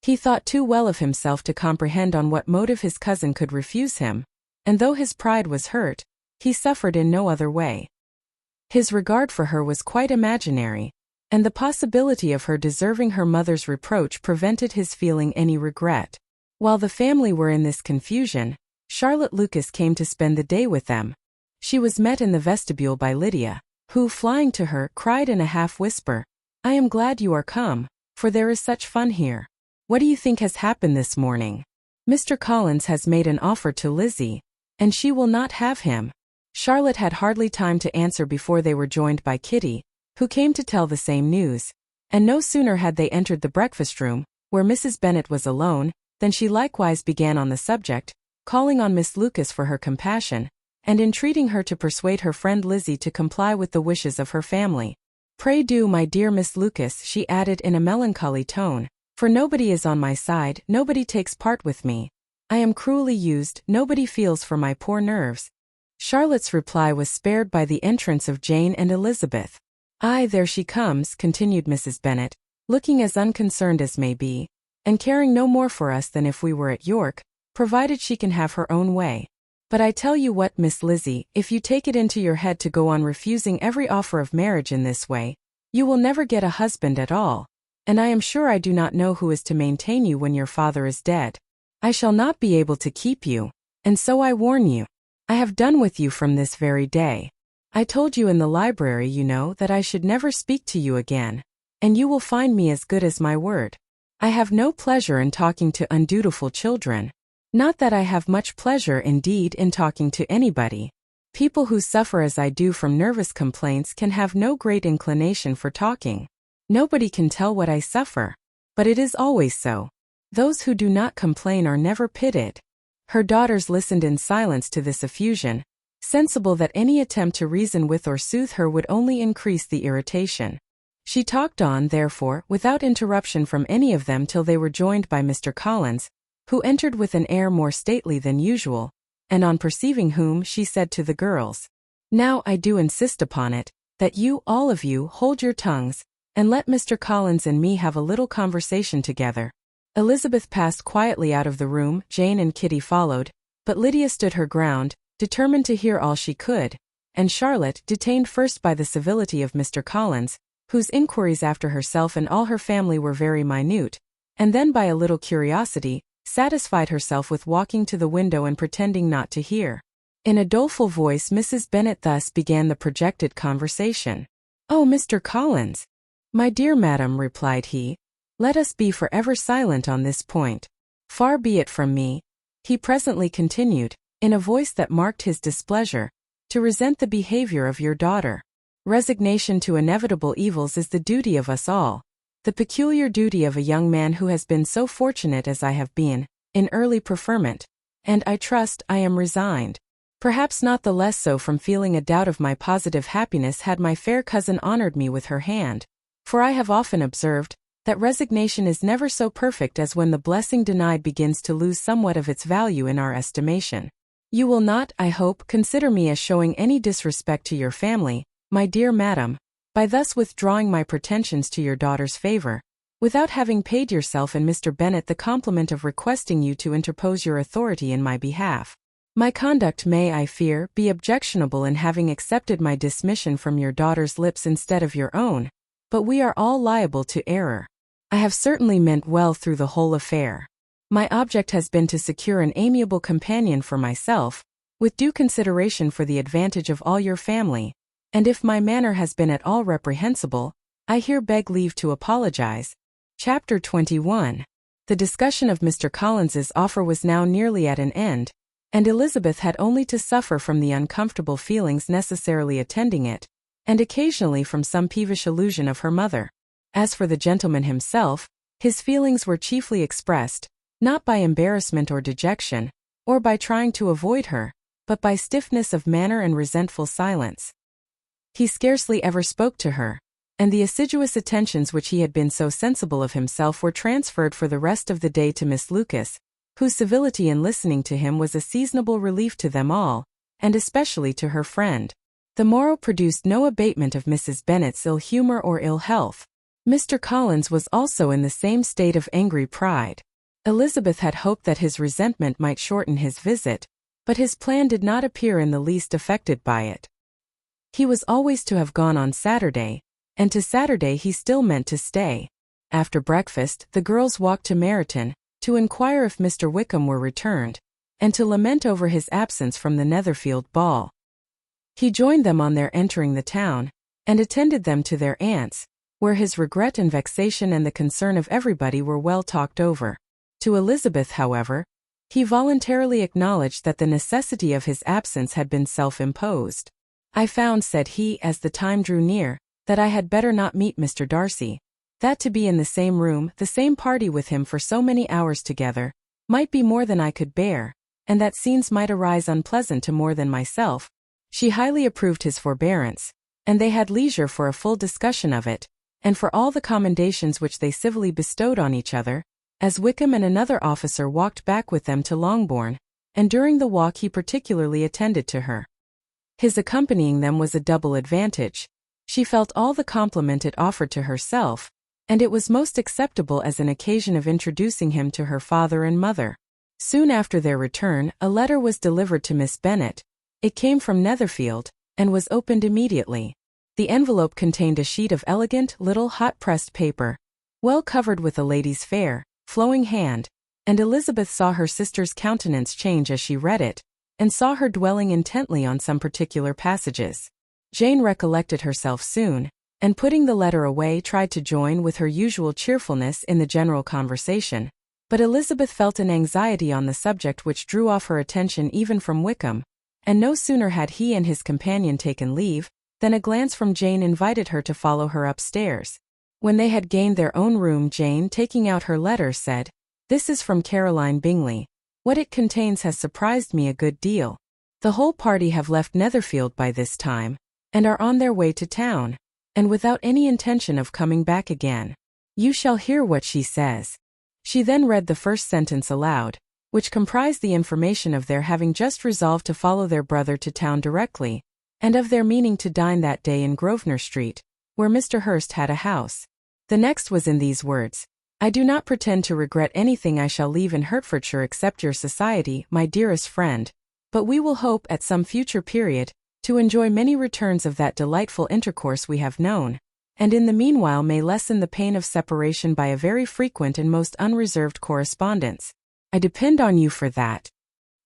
He thought too well of himself to comprehend on what motive his cousin could refuse him, and though his pride was hurt, he suffered in no other way. His regard for her was quite imaginary, and the possibility of her deserving her mother's reproach prevented his feeling any regret. While the family were in this confusion, Charlotte Lucas came to spend the day with them. She was met in the vestibule by Lydia, who, flying to her, cried in a half-whisper, "I am glad you are come, for there is such fun here. What do you think has happened this morning? Mr. Collins has made an offer to Lizzie, and she will not have him." Charlotte had hardly time to answer before they were joined by Kitty, who came to tell the same news, and no sooner had they entered the breakfast room, where Mrs. Bennet was alone, than she likewise began on the subject, calling on Miss Lucas for her compassion, and entreating her to persuade her friend Lizzie to comply with the wishes of her family. "Pray do, my dear Miss Lucas," she added in a melancholy tone, "for nobody is on my side, nobody takes part with me. I am cruelly used, nobody feels for my poor nerves." Charlotte's reply was spared by the entrance of Jane and Elizabeth. "Aye, there she comes," continued Mrs. Bennet, looking as unconcerned as may be, "and caring no more for us than if we were at York, provided she can have her own way. But I tell you what, Miss Lizzie, if you take it into your head to go on refusing every offer of marriage in this way, you will never get a husband at all, and I am sure I do not know who is to maintain you when your father is dead. I shall not be able to keep you, and so I warn you. I have done with you from this very day. I told you in the library, you know, that I should never speak to you again, and you will find me as good as my word. I have no pleasure in talking to undutiful children. Not that I have much pleasure indeed in talking to anybody. People who suffer as I do from nervous complaints can have no great inclination for talking. Nobody can tell what I suffer. But it is always so. Those who do not complain are never pitied." Her daughters listened in silence to this effusion, sensible that any attempt to reason with or soothe her would only increase the irritation. She talked on, therefore, without interruption from any of them till they were joined by Mr. Collins, who entered with an air more stately than usual, and on perceiving whom, she said to the girls, "Now I do insist upon it, that you, all of you, hold your tongues, and let Mr. Collins and me have a little conversation together." Elizabeth passed quietly out of the room, Jane and Kitty followed, but Lydia stood her ground, determined to hear all she could, and Charlotte, detained first by the civility of Mr. Collins, whose inquiries after herself and all her family were very minute, and then by a little curiosity, satisfied herself with walking to the window and pretending not to hear. In a doleful voice Mrs. Bennet thus began the projected conversation. "Oh, Mr. Collins!" "My dear madam," replied he, Let us be forever silent on this point. Far be it from me," he presently continued, in a voice that marked his displeasure, "to resent the behavior of your daughter. Resignation to inevitable evils is the duty of us all, the peculiar duty of a young man who has been so fortunate as I have been, in early preferment, and I trust I am resigned. Perhaps not the less so from feeling a doubt of my positive happiness had my fair cousin honored me with her hand, for I have often observed that resignation is never so perfect as when the blessing denied begins to lose somewhat of its value in our estimation. You will not, I hope, consider me as showing any disrespect to your family, my dear madam, by thus withdrawing my pretensions to your daughter's favor, without having paid yourself and Mr. Bennet the compliment of requesting you to interpose your authority in my behalf. My conduct may, I fear, be objectionable in having accepted my dismission from your daughter's lips instead of your own, but we are all liable to error. I have certainly meant well through the whole affair. My object has been to secure an amiable companion for myself, with due consideration for the advantage of all your family, and if my manner has been at all reprehensible, I here beg leave to apologize. Chapter 21. The discussion of Mr. Collins's offer was now nearly at an end, and Elizabeth had only to suffer from the uncomfortable feelings necessarily attending it, and occasionally from some peevish allusion of her mother. As for the gentleman himself, his feelings were chiefly expressed, not by embarrassment or dejection, or by trying to avoid her, but by stiffness of manner and resentful silence. He scarcely ever spoke to her, and the assiduous attentions which he had been so sensible of himself were transferred for the rest of the day to Miss Lucas, whose civility in listening to him was a seasonable relief to them all, and especially to her friend. The morrow produced no abatement of Mrs. Bennet's ill humor or ill health. Mr. Collins was also in the same state of angry pride. Elizabeth had hoped that his resentment might shorten his visit, but his plan did not appear in the least affected by it. He was always to have gone on Saturday, and to Saturday he still meant to stay. After breakfast, the girls walked to Meryton, to inquire if Mr. Wickham were returned, and to lament over his absence from the Netherfield ball. He joined them on their entering the town, and attended them to their aunt's, where his regret and vexation and the concern of everybody were well talked over. To Elizabeth, however, he voluntarily acknowledged that the necessity of his absence had been self-imposed. "I found," said he, as the time drew near, "that I had better not meet Mr. Darcy, that to be in the same room, the same party with him for so many hours together, might be more than I could bear, and that scenes might arise unpleasant to more than myself." She highly approved his forbearance, and they had leisure for a full discussion of it, and for all the commendations which they civilly bestowed on each other, as Wickham and another officer walked back with them to Longbourn, and during the walk he particularly attended to her. His accompanying them was a double advantage. She felt all the compliment it offered to herself, and it was most acceptable as an occasion of introducing him to her father and mother. Soon after their return, a letter was delivered to Miss Bennet. It came from Netherfield, and was opened immediately. The envelope contained a sheet of elegant, little hot-pressed paper, well covered with a lady's fair, flowing hand, and Elizabeth saw her sister's countenance change as she read it, and saw her dwelling intently on some particular passages. Jane recollected herself soon, and putting the letter away tried to join with her usual cheerfulness in the general conversation, but Elizabeth felt an anxiety on the subject which drew off her attention even from Wickham, and no sooner had he and his companion taken leave, than a glance from Jane invited her to follow her upstairs. When they had gained their own room, Jane, taking out her letter, said, "This is from Caroline Bingley. What it contains has surprised me a good deal. The whole party have left Netherfield by this time, and are on their way to town, and without any intention of coming back again. You shall hear what she says." She then read the first sentence aloud, which comprised the information of their having just resolved to follow their brother to town directly, and of their meaning to dine that day in Grosvenor Street, where Mr. Hurst had a house. The next was in these words: "I do not pretend to regret anything I shall leave in Hertfordshire except your society, my dearest friend, but we will hope at some future period to enjoy many returns of that delightful intercourse we have known, and in the meanwhile may lessen the pain of separation by a very frequent and most unreserved correspondence. I depend on you for that."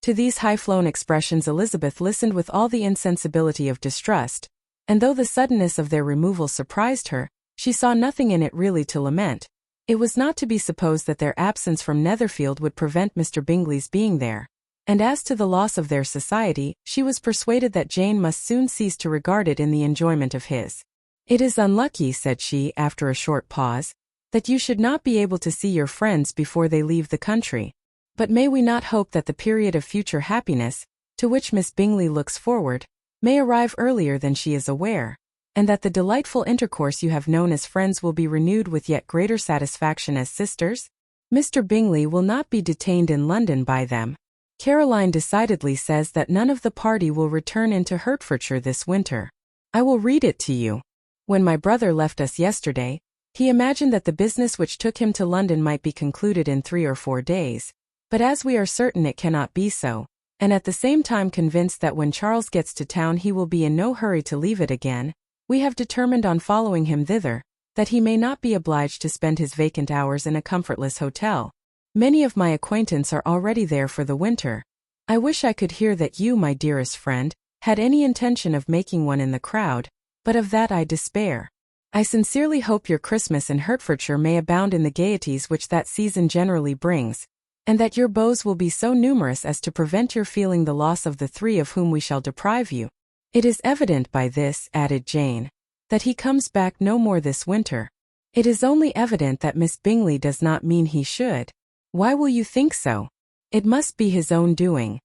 To these high-flown expressions Elizabeth listened with all the insensibility of distrust, and though the suddenness of their removal surprised her, she saw nothing in it really to lament. It was not to be supposed that their absence from Netherfield would prevent Mr. Bingley's being there. And as to the loss of their society, she was persuaded that Jane must soon cease to regard it in the enjoyment of his. "It is unlucky," said she, after a short pause, "that you should not be able to see your friends before they leave the country. But may we not hope that the period of future happiness, to which Miss Bingley looks forward, may arrive earlier than she is aware, and that the delightful intercourse you have known as friends will be renewed with yet greater satisfaction as sisters? Mr. Bingley will not be detained in London by them. Caroline decidedly says that none of the party will return into Hertfordshire this winter. I will read it to you. When my brother left us yesterday, he imagined that the business which took him to London might be concluded in 3 or 4 days, but as we are certain it cannot be so, and at the same time convinced that when Charles gets to town he will be in no hurry to leave it again, we have determined on following him thither, that he may not be obliged to spend his vacant hours in a comfortless hotel. Many of my acquaintance are already there for the winter. I wish I could hear that you, my dearest friend, had any intention of making one in the crowd, but of that I despair. I sincerely hope your Christmas in Hertfordshire may abound in the gaieties which that season generally brings, and that your beaux will be so numerous as to prevent your feeling the loss of the 3 of whom we shall deprive you. It is evident by this," added Jane, "that he comes back no more this winter. It is only evident that Miss Bingley does not mean he should. Why will you think so? It must be his own doing.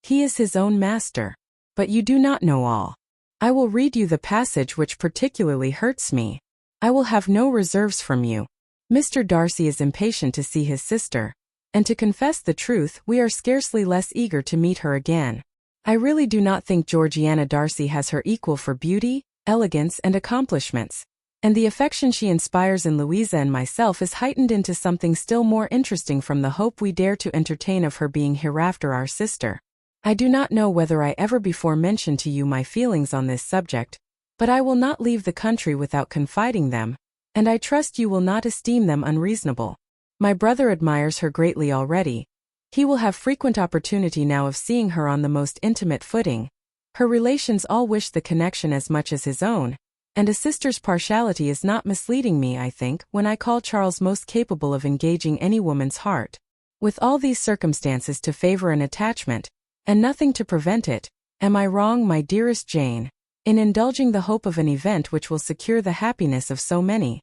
He is his own master. But you do not know all. I will read you the passage which particularly hurts me. I will have no reserves from you. Mr. Darcy is impatient to see his sister, and to confess the truth, we are scarcely less eager to meet her again. I really do not think Georgiana Darcy has her equal for beauty, elegance, and accomplishments, and the affection she inspires in Louisa and myself is heightened into something still more interesting from the hope we dare to entertain of her being hereafter our sister. I do not know whether I ever before mentioned to you my feelings on this subject, but I will not leave the country without confiding them, and I trust you will not esteem them unreasonable. My brother admires her greatly already. He will have frequent opportunity now of seeing her on the most intimate footing. Her relations all wish the connection as much as his own, and a sister's partiality is not misleading me, I think, when I call Charles most capable of engaging any woman's heart. With all these circumstances to favor an attachment, and nothing to prevent it, am I wrong, my dearest Jane, in indulging the hope of an event which will secure the happiness of so many?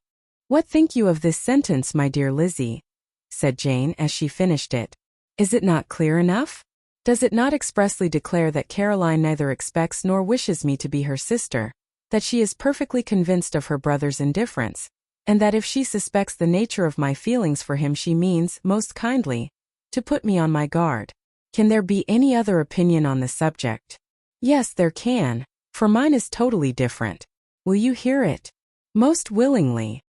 What think you of this sentence, my dear Lizzie? Said Jane as she finished it. Is it not clear enough? Does it not expressly declare that Caroline neither expects nor wishes me to be her sister, that she is perfectly convinced of her brother's indifference, and that if she suspects the nature of my feelings for him she means, most kindly, to put me on my guard? Can there be any other opinion on the subject? Yes, there can, for mine is totally different. Will you hear it? Most willingly.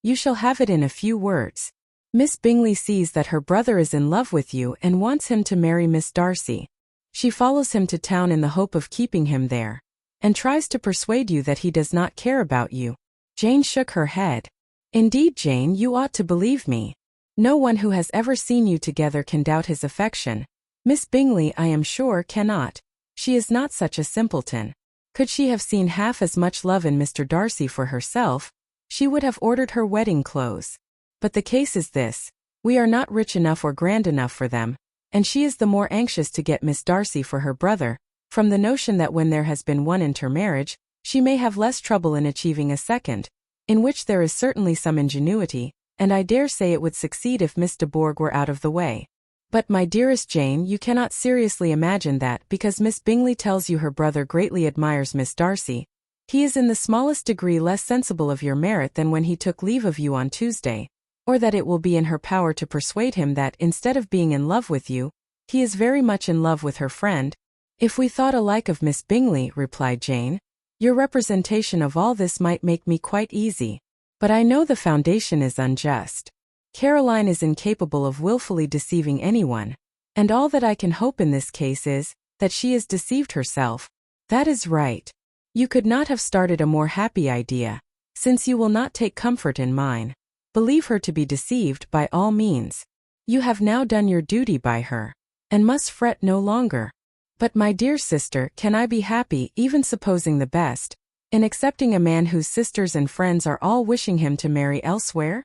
You shall have it in a few words. Miss Bingley sees that her brother is in love with you and wants him to marry Miss Darcy. She follows him to town in the hope of keeping him there, and tries to persuade you that he does not care about you. Jane shook her head. Indeed, Jane, you ought to believe me. No one who has ever seen you together can doubt his affection. Miss Bingley, I am sure, cannot. She is not such a simpleton. Could she have seen half as much love in Mr. Darcy for herself, she would have ordered her wedding clothes. But the case is this: we are not rich enough or grand enough for them, and she is the more anxious to get Miss Darcy for her brother, from the notion that when there has been one intermarriage, she may have less trouble in achieving a second, in which there is certainly some ingenuity, and I dare say it would succeed if Miss de Bourgh were out of the way. But, my dearest Jane, you cannot seriously imagine that, because Miss Bingley tells you her brother greatly admires Miss Darcy, he is in the smallest degree less sensible of your merit than when he took leave of you on Tuesday, or that it will be in her power to persuade him that, instead of being in love with you, he is very much in love with her friend. If we thought alike of Miss Bingley, replied Jane, your representation of all this might make me quite easy. But I know the foundation is unjust. Caroline is incapable of wilfully deceiving anyone, and all that I can hope in this case is, that she is deceived herself. That is right. You could not have started a more happy idea, since you will not take comfort in mine. Believe her to be deceived by all means. You have now done your duty by her, and must fret no longer. But, my dear sister, can I be happy, even supposing the best, in accepting a man whose sisters and friends are all wishing him to marry elsewhere?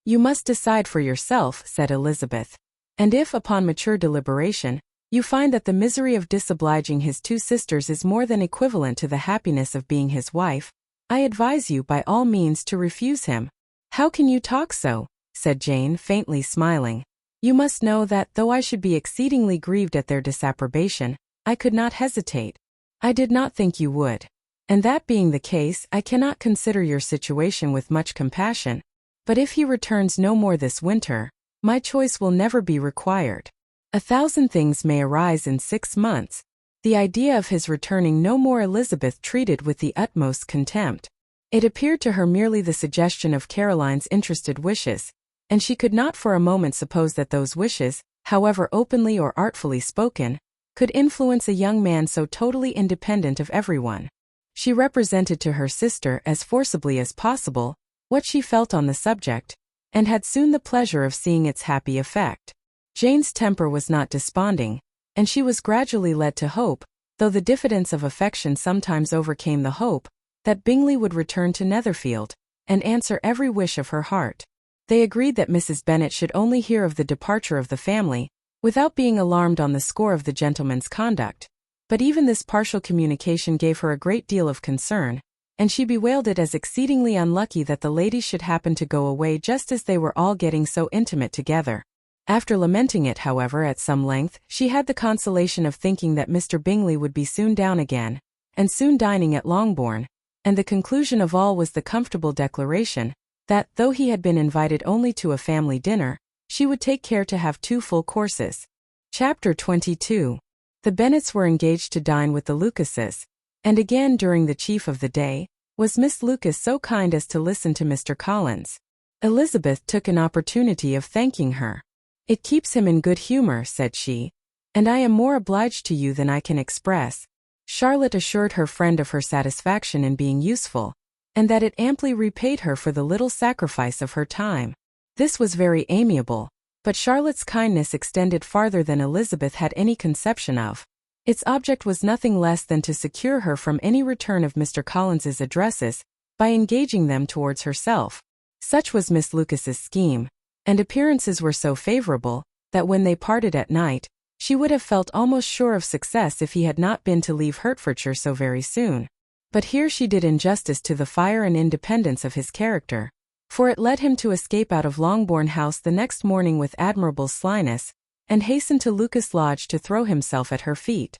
You must decide for yourself, said Elizabeth. And if, upon mature deliberation, you find that the misery of disobliging his two sisters is more than equivalent to the happiness of being his wife, I advise you by all means to refuse him. How can you talk so? Said Jane, faintly smiling. You must know that, though I should be exceedingly grieved at their disapprobation, I could not hesitate. I did not think you would. And that being the case, I cannot consider your situation with much compassion. But if he returns no more this winter, my choice will never be required. 1,000 things may arise in 6 months. The idea of his returning no more Elizabeth treated with the utmost contempt. It appeared to her merely the suggestion of Caroline's interested wishes, and she could not for a moment suppose that those wishes, however openly or artfully spoken, could influence a young man so totally independent of everyone. She represented to her sister as forcibly as possible what she felt on the subject, and had soon the pleasure of seeing its happy effect. Jane's temper was not desponding, and she was gradually led to hope, though the diffidence of affection sometimes overcame the hope, that Bingley would return to Netherfield, and answer every wish of her heart. They agreed that Mrs. Bennet should only hear of the departure of the family, without being alarmed on the score of the gentleman's conduct. But even this partial communication gave her a great deal of concern, and she bewailed it as exceedingly unlucky that the ladies should happen to go away just as they were all getting so intimate together. After lamenting it, however, at some length, she had the consolation of thinking that Mr. Bingley would be soon down again, and soon dining at Longbourn, and the conclusion of all was the comfortable declaration, that, though he had been invited only to a family dinner, she would take care to have 2 full courses. Chapter 22. The Bennets were engaged to dine with the Lucases, and again during the chief of the day, was Miss Lucas so kind as to listen to Mr. Collins. Elizabeth took an opportunity of thanking her. It keeps him in good humor, said she, and I am more obliged to you than I can express. Charlotte assured her friend of her satisfaction in being useful, and that it amply repaid her for the little sacrifice of her time. This was very amiable, but Charlotte's kindness extended farther than Elizabeth had any conception of. Its object was nothing less than to secure her from any return of Mr. Collins's addresses, by engaging them towards herself. Such was Miss Lucas's scheme, and appearances were so favorable, that when they parted at night, she would have felt almost sure of success if he had not been to leave Hertfordshire so very soon. But here she did injustice to the fire and independence of his character, for it led him to escape out of Longbourn House the next morning with admirable slyness, and hasten to Lucas Lodge to throw himself at her feet.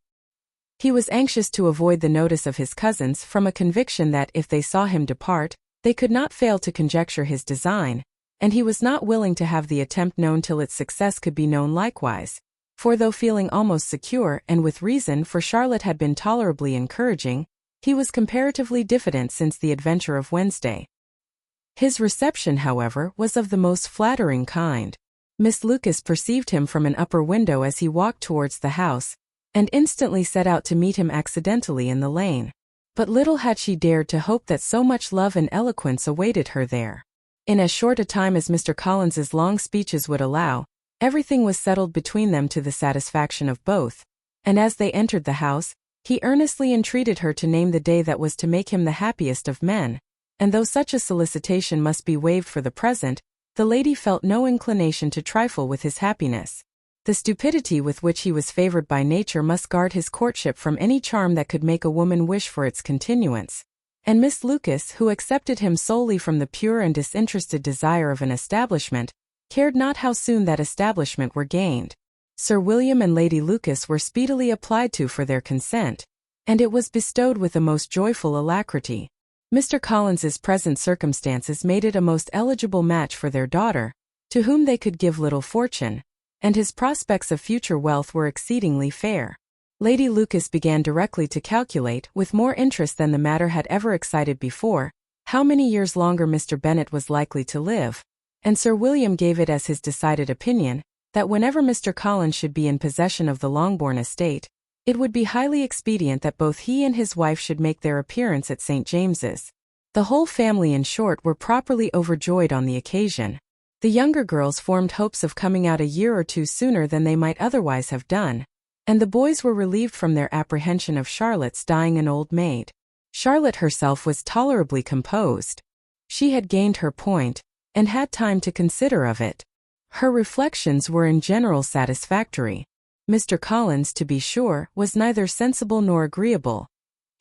He was anxious to avoid the notice of his cousins from a conviction that if they saw him depart, they could not fail to conjecture his design, and he was not willing to have the attempt known till its success could be known likewise, for though feeling almost secure, and with reason, for Charlotte had been tolerably encouraging, he was comparatively diffident since the adventure of Wednesday. His reception, however, was of the most flattering kind. Miss Lucas perceived him from an upper window as he walked towards the house, and instantly set out to meet him accidentally in the lane. But little had she dared to hope that so much love and eloquence awaited her there. In as short a time as Mr. Collins's long speeches would allow, everything was settled between them to the satisfaction of both, and as they entered the house, he earnestly entreated her to name the day that was to make him the happiest of men, and though such a solicitation must be waived for the present, the lady felt no inclination to trifle with his happiness. The stupidity with which he was favored by nature must guard his courtship from any charm that could make a woman wish for its continuance, and Miss Lucas, who accepted him solely from the pure and disinterested desire of an establishment, cared not how soon that establishment were gained. Sir William and Lady Lucas were speedily applied to for their consent, and it was bestowed with a most joyful alacrity. Mr. Collins's present circumstances made it a most eligible match for their daughter, to whom they could give little fortune, and his prospects of future wealth were exceedingly fair. Lady Lucas began directly to calculate, with more interest than the matter had ever excited before, how many years longer Mr. Bennet was likely to live, and Sir William gave it as his decided opinion, that whenever Mr. Collins should be in possession of the Longbourn estate, it would be highly expedient that both he and his wife should make their appearance at St. James's. The whole family, in short, were properly overjoyed on the occasion. The younger girls formed hopes of coming out a year or two sooner than they might otherwise have done, and the boys were relieved from their apprehension of Charlotte's dying an old maid. Charlotte herself was tolerably composed. She had gained her point, and had time to consider of it. Her reflections were in general satisfactory. Mr. Collins, to be sure, was neither sensible nor agreeable.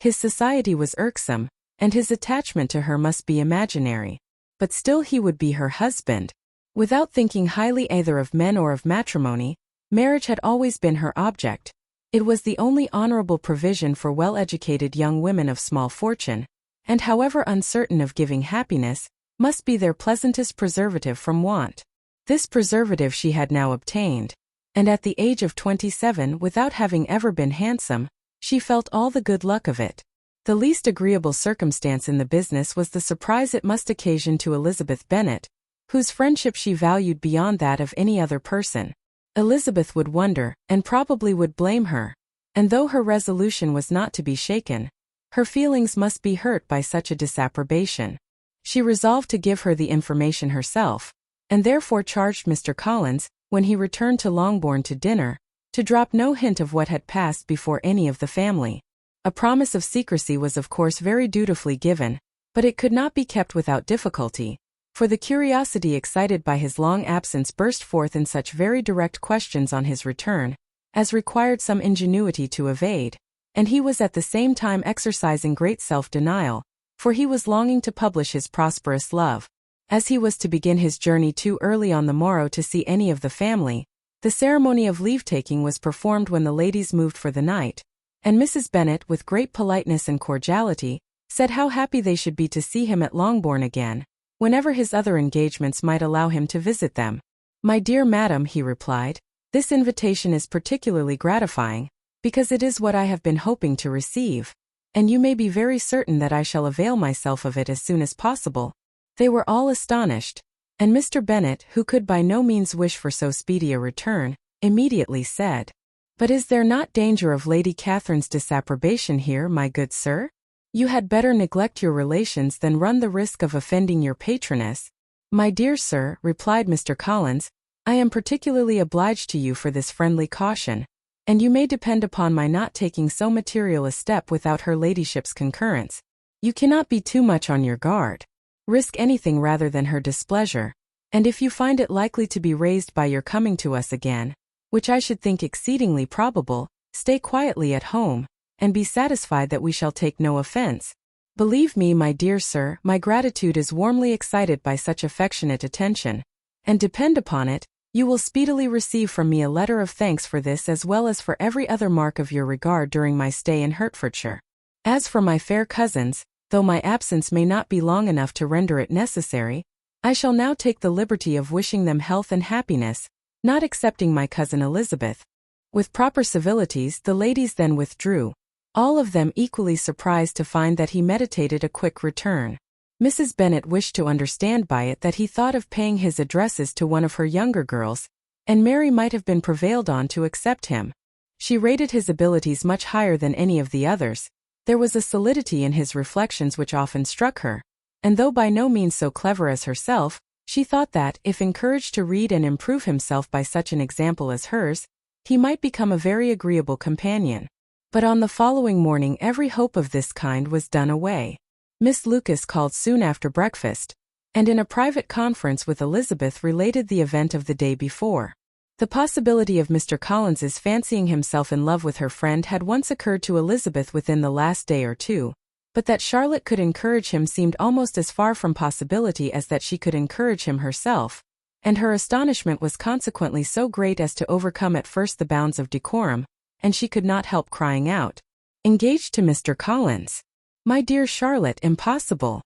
His society was irksome, and his attachment to her must be imaginary. But still he would be her husband. Without thinking highly either of men or of matrimony, marriage had always been her object. It was the only honorable provision for well-educated young women of small fortune, and however uncertain of giving happiness, must be their pleasantest preservative from want. This preservative she had now obtained, and at the age of 27, without having ever been handsome, she felt all the good luck of it. The least agreeable circumstance in the business was the surprise it must occasion to Elizabeth Bennet, whose friendship she valued beyond that of any other person. Elizabeth would wonder, and probably would blame her, and though her resolution was not to be shaken, her feelings must be hurt by such a disapprobation. She resolved to give her the information herself, and therefore charged Mr. Collins, when he returned to Longbourn to dinner, to drop no hint of what had passed before any of the family. A promise of secrecy was of course very dutifully given, but it could not be kept without difficulty, for the curiosity excited by his long absence burst forth in such very direct questions on his return, as required some ingenuity to evade, and he was at the same time exercising great self-denial, for he was longing to publish his prosperous love. As he was to begin his journey too early on the morrow to see any of the family, the ceremony of leave-taking was performed when the ladies moved for the night, and Mrs. Bennet, with great politeness and cordiality, said how happy they should be to see him at Longbourn again, whenever his other engagements might allow him to visit them. "My dear madam," he replied, "this invitation is particularly gratifying, because it is what I have been hoping to receive, and you may be very certain that I shall avail myself of it as soon as possible." They were all astonished, and Mr. Bennet, who could by no means wish for so speedy a return, immediately said, "But is there not danger of Lady Catherine's disapprobation here, my good sir? You had better neglect your relations than run the risk of offending your patroness." "My dear sir," replied Mr. Collins, "I am particularly obliged to you for this friendly caution, and you may depend upon my not taking so material a step without her ladyship's concurrence. You cannot be too much on your guard. Risk anything rather than her displeasure, and if you find it likely to be raised by your coming to us again, which I should think exceedingly probable, stay quietly at home, and be satisfied that we shall take no offense. Believe me, my dear sir, my gratitude is warmly excited by such affectionate attention, and depend upon it, you will speedily receive from me a letter of thanks for this as well as for every other mark of your regard during my stay in Hertfordshire. As for my fair cousins, though my absence may not be long enough to render it necessary, I shall now take the liberty of wishing them health and happiness, not excepting my cousin Elizabeth." With proper civilities the ladies then withdrew, all of them equally surprised to find that he meditated a quick return. Mrs. Bennet wished to understand by it that he thought of paying his addresses to one of her younger girls, and Mary might have been prevailed on to accept him. She rated his abilities much higher than any of the others. There was a solidity in his reflections which often struck her, and though by no means so clever as herself, she thought that, if encouraged to read and improve himself by such an example as hers, he might become a very agreeable companion. But on the following morning every hope of this kind was done away. Miss Lucas called soon after breakfast, and in a private conference with Elizabeth related the event of the day before. The possibility of Mr. Collins's fancying himself in love with her friend had once occurred to Elizabeth within the last day or two, but that Charlotte could encourage him seemed almost as far from possibility as that she could encourage him herself, and her astonishment was consequently so great as to overcome at first the bounds of decorum, and she could not help crying out, "Engaged to Mr. Collins! My dear Charlotte, impossible!"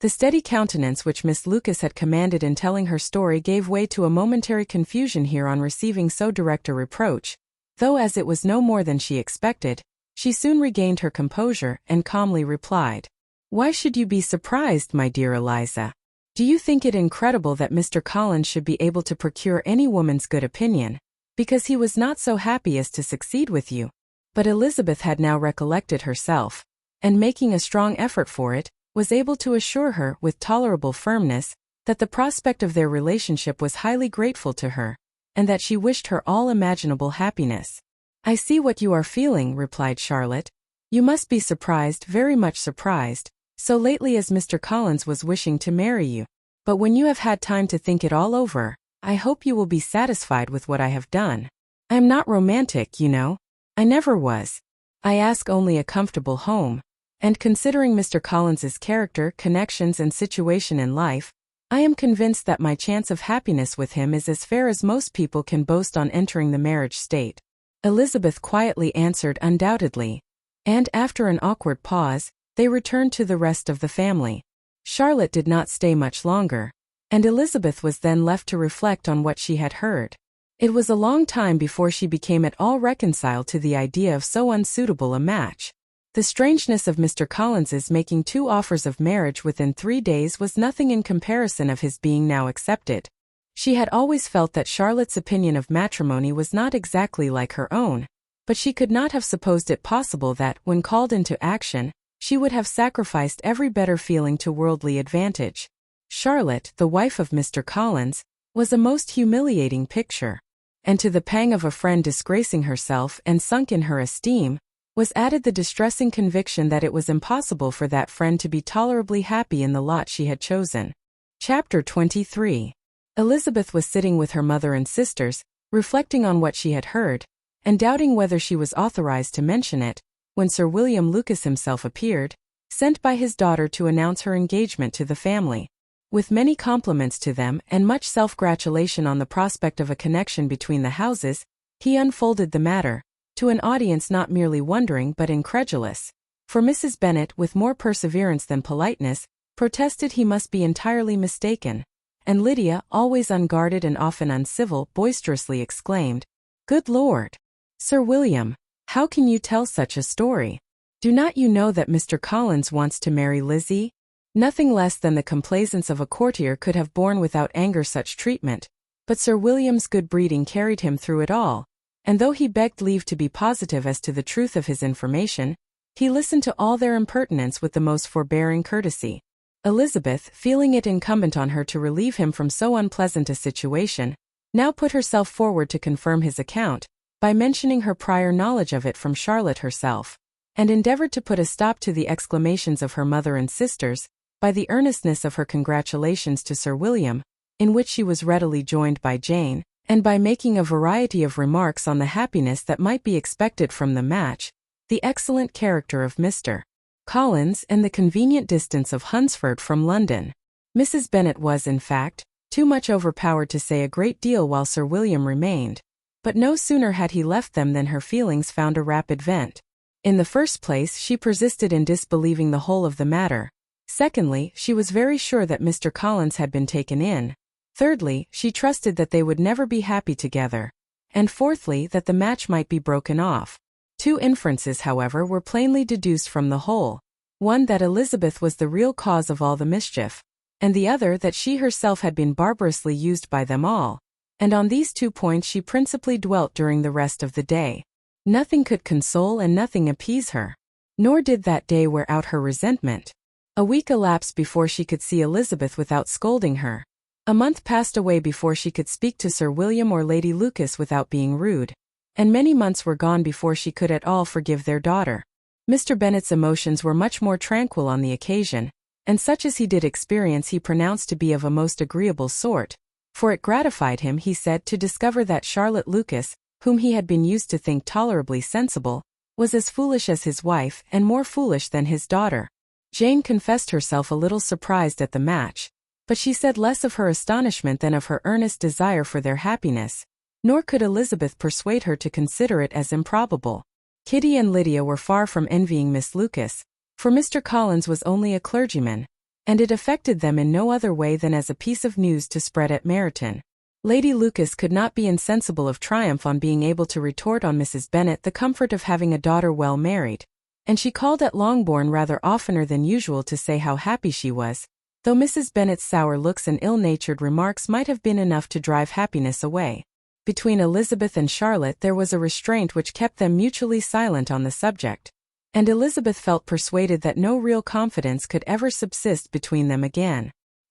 The steady countenance which Miss Lucas had commanded in telling her story gave way to a momentary confusion here on receiving so direct a reproach, though as it was no more than she expected, she soon regained her composure and calmly replied, "Why should you be surprised, my dear Eliza? Do you think it incredible that Mr. Collins should be able to procure any woman's good opinion, because he was not so happy as to succeed with you?" But Elizabeth had now recollected herself, and making a strong effort for it, was able to assure her, with tolerable firmness, that the prospect of their relationship was highly grateful to her, and that she wished her all imaginable happiness. "I see what you are feeling," replied Charlotte. "You must be surprised, very much surprised, so lately as Mr. Collins was wishing to marry you. But when you have had time to think it all over, I hope you will be satisfied with what I have done. I am not romantic, you know. I never was. I ask only a comfortable home. And considering Mr. Collins's character, connections and situation in life, I am convinced that my chance of happiness with him is as fair as most people can boast on entering the marriage state. Elizabeth quietly answered undoubtedly. And after an awkward pause, they returned to the rest of the family. Charlotte did not stay much longer, and Elizabeth was then left to reflect on what she had heard. It was a long time before she became at all reconciled to the idea of so unsuitable a match. The strangeness of Mr. Collins's making 2 offers of marriage within 3 days was nothing in comparison of his being now accepted. She had always felt that Charlotte's opinion of matrimony was not exactly like her own, but she could not have supposed it possible that, when called into action, she would have sacrificed every better feeling to worldly advantage. Charlotte, the wife of Mr. Collins, was a most humiliating picture. And to the pang of a friend disgracing herself and sunk in her esteem, was added the distressing conviction that it was impossible for that friend to be tolerably happy in the lot she had chosen. Chapter 23. Elizabeth was sitting with her mother and sisters, reflecting on what she had heard, and doubting whether she was authorized to mention it, when Sir William Lucas himself appeared, sent by his daughter to announce her engagement to the family. With many compliments to them and much self-gratulation on the prospect of a connection between the houses, he unfolded the matter, to an audience not merely wondering but incredulous. For Mrs. Bennet, with more perseverance than politeness, protested he must be entirely mistaken, and Lydia, always unguarded and often uncivil, boisterously exclaimed, "Good Lord! Sir William, how can you tell such a story? Do not you know that Mr. Collins wants to marry Lizzie?" Nothing less than the complaisance of a courtier could have borne without anger such treatment, but Sir William's good breeding carried him through it all, and though he begged leave to be positive as to the truth of his information, he listened to all their impertinence with the most forbearing courtesy. Elizabeth, feeling it incumbent on her to relieve him from so unpleasant a situation, now put herself forward to confirm his account, by mentioning her prior knowledge of it from Charlotte herself, and endeavored to put a stop to the exclamations of her mother and sisters, by the earnestness of her congratulations to Sir William, in which she was readily joined by Jane, and by making a variety of remarks on the happiness that might be expected from the match, the excellent character of Mr. Collins, and the convenient distance of Hunsford from London. Mrs. Bennet was, in fact, too much overpowered to say a great deal while Sir William remained, but no sooner had he left them than her feelings found a rapid vent. In the first place, she persisted in disbelieving the whole of the matter. Secondly, she was very sure that Mr. Collins had been taken in. Thirdly, she trusted that they would never be happy together. And fourthly, that the match might be broken off. 2 inferences, however, were plainly deduced from the whole. One, that Elizabeth was the real cause of all the mischief, and the other, that she herself had been barbarously used by them all. And on these 2 points she principally dwelt during the rest of the day. Nothing could console and nothing appease her. Nor did that day wear out her resentment. A week elapsed before she could see Elizabeth without scolding her. A month passed away before she could speak to Sir William or Lady Lucas without being rude. And many months were gone before she could at all forgive their daughter. Mr. Bennet's emotions were much more tranquil on the occasion, and such as he did experience he pronounced to be of a most agreeable sort, for it gratified him, he said, to discover that Charlotte Lucas, whom he had been used to think tolerably sensible, was as foolish as his wife and more foolish than his daughter. Jane confessed herself a little surprised at the match, but she said less of her astonishment than of her earnest desire for their happiness, nor could Elizabeth persuade her to consider it as improbable. Kitty and Lydia were far from envying Miss Lucas, for Mr. Collins was only a clergyman, and it affected them in no other way than as a piece of news to spread at Meryton. Lady Lucas could not be insensible of triumph on being able to retort on Mrs. Bennet the comfort of having a daughter well married, and she called at Longbourn rather oftener than usual to say how happy she was, though Mrs. Bennet's sour looks and ill-natured remarks might have been enough to drive happiness away. Between Elizabeth and Charlotte there was a restraint which kept them mutually silent on the subject, and Elizabeth felt persuaded that no real confidence could ever subsist between them again.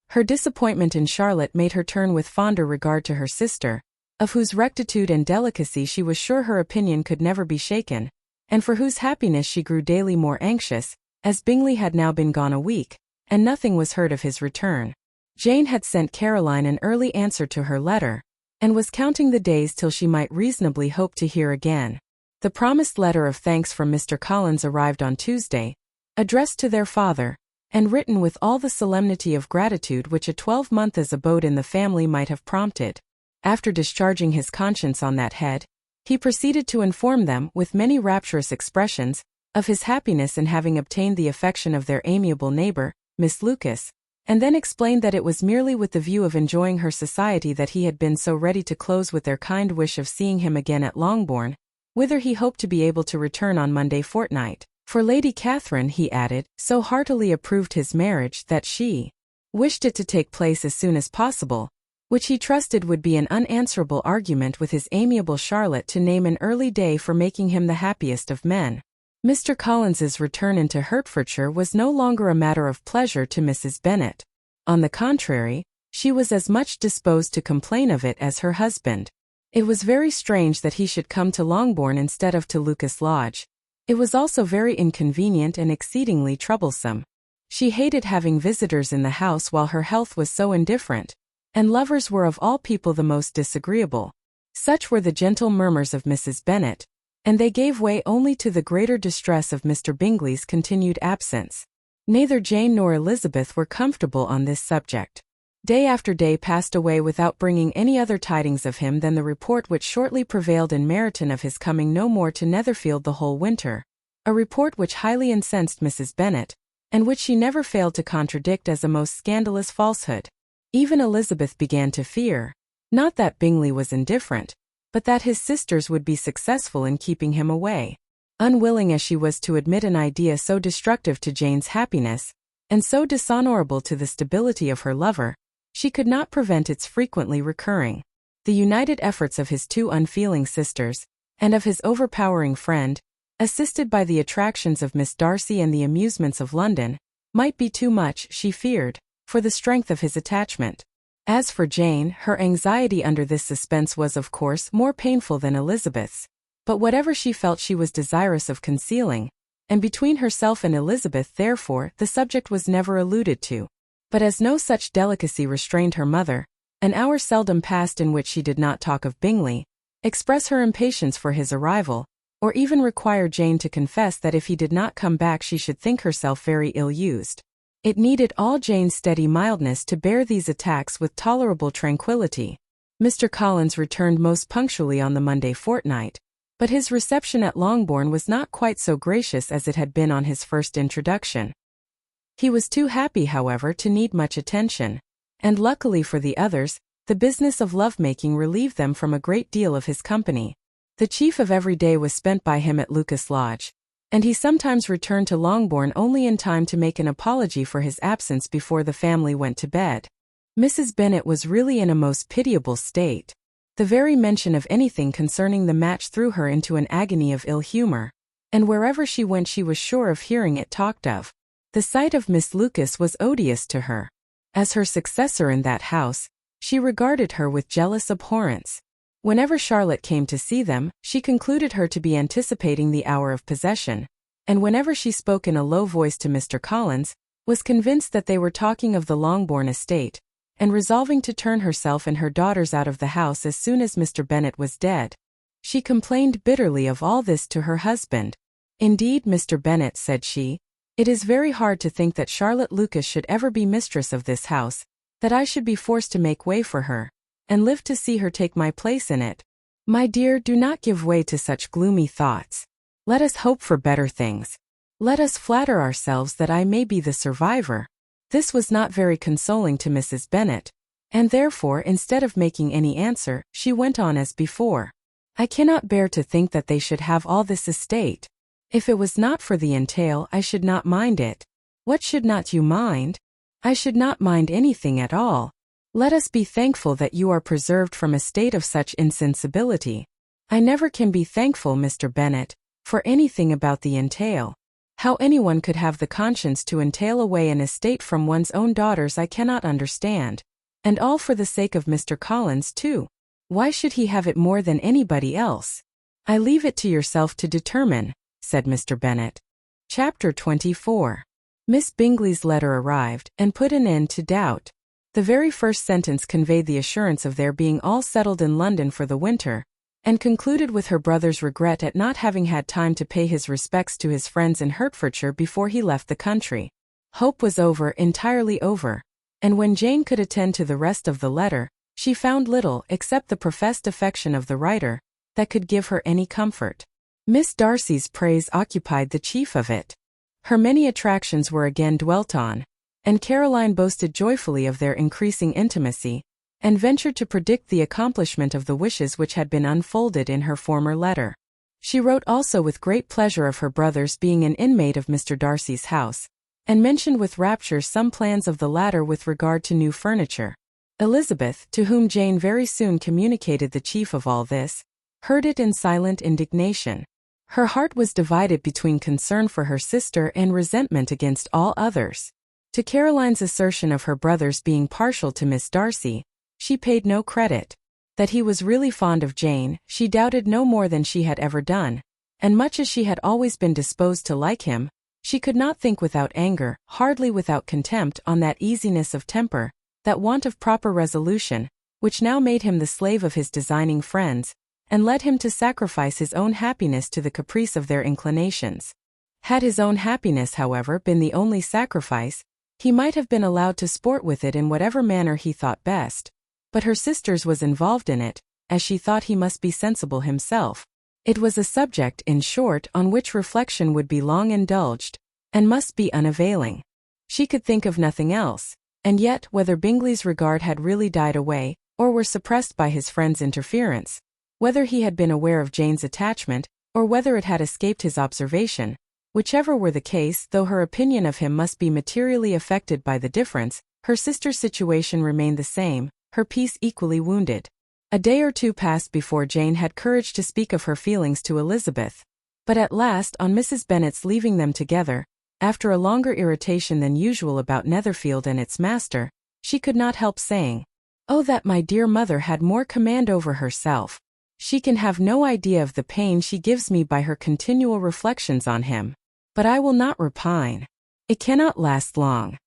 Her disappointment in Charlotte made her turn with fonder regard to her sister, of whose rectitude and delicacy she was sure her opinion could never be shaken, and for whose happiness she grew daily more anxious, as Bingley had now been gone a week, and nothing was heard of his return. Jane had sent Caroline an early answer to her letter, and was counting the days till she might reasonably hope to hear again. The promised letter of thanks from Mr. Collins arrived on Tuesday, addressed to their father, and written with all the solemnity of gratitude which a 12-month's abode in the family might have prompted. After discharging his conscience on that head, he proceeded to inform them, with many rapturous expressions, of his happiness in having obtained the affection of their amiable neighbor, Miss Lucas, and then explained that it was merely with the view of enjoying her society that he had been so ready to close with their kind wish of seeing him again at Longbourn, whither he hoped to be able to return on Monday fortnight. For Lady Catherine, he added, so heartily approved his marriage that she wished it to take place as soon as possible, which he trusted would be an unanswerable argument with his amiable Charlotte to name an early day for making him the happiest of men. Mr. Collins's return into Hertfordshire was no longer a matter of pleasure to Mrs. Bennet. On the contrary, she was as much disposed to complain of it as her husband. It was very strange that he should come to Longbourn instead of to Lucas Lodge. It was also very inconvenient and exceedingly troublesome. She hated having visitors in the house while her health was so indifferent, and lovers were of all people the most disagreeable. Such were the gentle murmurs of Mrs. Bennet, and they gave way only to the greater distress of Mr. Bingley's continued absence. Neither Jane nor Elizabeth were comfortable on this subject. Day after day passed away without bringing any other tidings of him than the report which shortly prevailed in Meryton of his coming no more to Netherfield the whole winter, a report which highly incensed Mrs. Bennet, and which she never failed to contradict as a most scandalous falsehood. Even Elizabeth began to fear, not that Bingley was indifferent, but that his sisters would be successful in keeping him away. Unwilling as she was to admit an idea so destructive to Jane's happiness, and so dishonorable to the stability of her lover, she could not prevent its frequently recurring. The united efforts of his two unfeeling sisters, and of his overpowering friend, assisted by the attractions of Miss Darcy and the amusements of London, might be too much, she feared, for the strength of his attachment. As for Jane, her anxiety under this suspense was of course more painful than Elizabeth's, but whatever she felt she was desirous of concealing, and between herself and Elizabeth therefore the subject was never alluded to. But as no such delicacy restrained her mother, an hour seldom passed in which she did not talk of Bingley, express her impatience for his arrival, or even require Jane to confess that if he did not come back she should think herself very ill-used. It needed all Jane's steady mildness to bear these attacks with tolerable tranquillity. Mr. Collins returned most punctually on the Monday fortnight, but his reception at Longbourn was not quite so gracious as it had been on his first introduction. He was too happy, however, to need much attention, and luckily for the others, the business of love-making relieved them from a great deal of his company. The chief of every day was spent by him at Lucas Lodge, and he sometimes returned to Longbourn only in time to make an apology for his absence before the family went to bed. Mrs. Bennet was really in a most pitiable state. The very mention of anything concerning the match threw her into an agony of ill humor, and wherever she went she was sure of hearing it talked of. The sight of Miss Lucas was odious to her. As her successor in that house, she regarded her with jealous abhorrence. Whenever Charlotte came to see them, she concluded her to be anticipating the hour of possession, and whenever she spoke in a low voice to Mr. Collins, was convinced that they were talking of the Longbourn estate, and resolving to turn herself and her daughters out of the house as soon as Mr. Bennet was dead. She complained bitterly of all this to her husband. Indeed, Mr. Bennet, said she, it is very hard to think that Charlotte Lucas should ever be mistress of this house, that I should be forced to make way for her, and live to see her take my place in it. My dear, do not give way to such gloomy thoughts. Let us hope for better things. Let us flatter ourselves that I may be the survivor. This was not very consoling to Mrs. Bennet, and therefore, instead of making any answer, she went on as before. I cannot bear to think that they should have all this estate. If it was not for the entail, I should not mind it. What should not you mind? I should not mind anything at all. Let us be thankful that you are preserved from a state of such insensibility. I never can be thankful, Mr. Bennet, for anything about the entail. How anyone could have the conscience to entail away an estate from one's own daughters I cannot understand. And all for the sake of Mr. Collins, too. Why should he have it more than anybody else? I leave it to yourself to determine, said Mr. Bennet. Chapter 24. Miss Bingley's letter arrived, and put an end to doubt. The very first sentence conveyed the assurance of their being all settled in London for the winter, and concluded with her brother's regret at not having had time to pay his respects to his friends in Hertfordshire before he left the country. Hope was over, entirely over, and when Jane could attend to the rest of the letter, she found little, except the professed affection of the writer, that could give her any comfort. Miss Darcy's praise occupied the chief of it. Her many attractions were again dwelt on, and Caroline boasted joyfully of their increasing intimacy, and ventured to predict the accomplishment of the wishes which had been unfolded in her former letter. She wrote also with great pleasure of her brother's being an inmate of Mr. Darcy's house, and mentioned with rapture some plans of the latter with regard to new furniture. Elizabeth, to whom Jane very soon communicated the chief of all this, heard it in silent indignation. Her heart was divided between concern for her sister and resentment against all others. To Caroline's assertion of her brother's being partial to Miss Darcy, she paid no credit. That he was really fond of Jane, she doubted no more than she had ever done, and much as she had always been disposed to like him, she could not think without anger, hardly without contempt, on that easiness of temper, that want of proper resolution, which now made him the slave of his designing friends, and led him to sacrifice his own happiness to the caprice of their inclinations. Had his own happiness, however, been the only sacrifice, he might have been allowed to sport with it in whatever manner he thought best, but her sister's was involved in it, as she thought he must be sensible himself. It was a subject, in short, on which reflection would be long indulged, and must be unavailing. She could think of nothing else, and yet, whether Bingley's regard had really died away, or were suppressed by his friend's interference, whether he had been aware of Jane's attachment, or whether it had escaped his observation, whichever were the case, though her opinion of him must be materially affected by the difference, her sister's situation remained the same, her peace equally wounded. A day or two passed before Jane had courage to speak of her feelings to Elizabeth, but at last, on Mrs. Bennet's leaving them together, after a longer irritation than usual about Netherfield and its master, she could not help saying, "Oh, that my dear mother had more command over herself. She can have no idea of the pain she gives me by her continual reflections on him. But I will not repine. It cannot last long.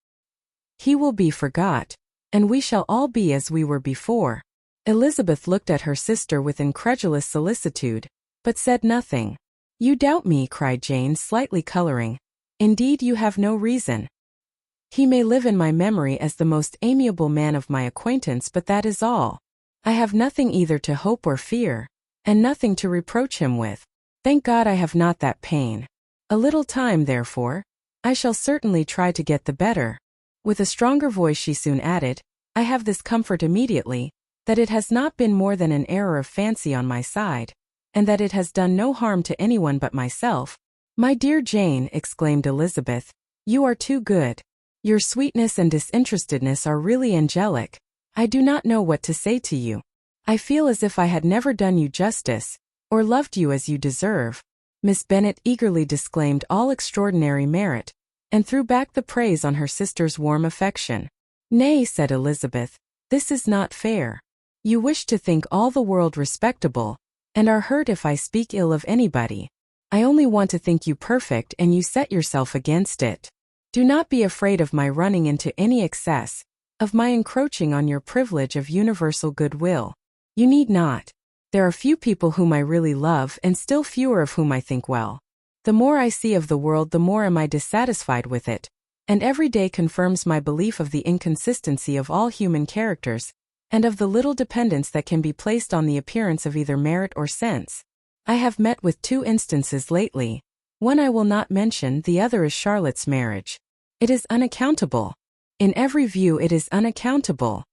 He will be forgot, and we shall all be as we were before." Elizabeth looked at her sister with incredulous solicitude, but said nothing. "You doubt me," cried Jane, slightly coloring. "Indeed, you have no reason. He may live in my memory as the most amiable man of my acquaintance, but that is all. I have nothing either to hope or fear, and nothing to reproach him with. Thank God I have not that pain. A little time, therefore. I shall certainly try to get the better." With a stronger voice she soon added, "I have this comfort immediately, that it has not been more than an error of fancy on my side, and that it has done no harm to anyone but myself." "My dear Jane," exclaimed Elizabeth, "you are too good. Your sweetness and disinterestedness are really angelic. I do not know what to say to you. I feel as if I had never done you justice, or loved you as you deserve." Miss Bennet eagerly disclaimed all extraordinary merit, and threw back the praise on her sister's warm affection. "Nay," said Elizabeth, "this is not fair. You wish to think all the world respectable, and are hurt if I speak ill of anybody. I only want to think you perfect, and you set yourself against it. Do not be afraid of my running into any excess, of my encroaching on your privilege of universal goodwill. You need not. There are few people whom I really love, and still fewer of whom I think well. The more I see of the world, the more am I dissatisfied with it, and every day confirms my belief of the inconsistency of all human characters, and of the little dependence that can be placed on the appearance of either merit or sense. I have met with 2 instances lately. One I will not mention, the other is Charlotte's marriage. It is unaccountable. In every view it is unaccountable.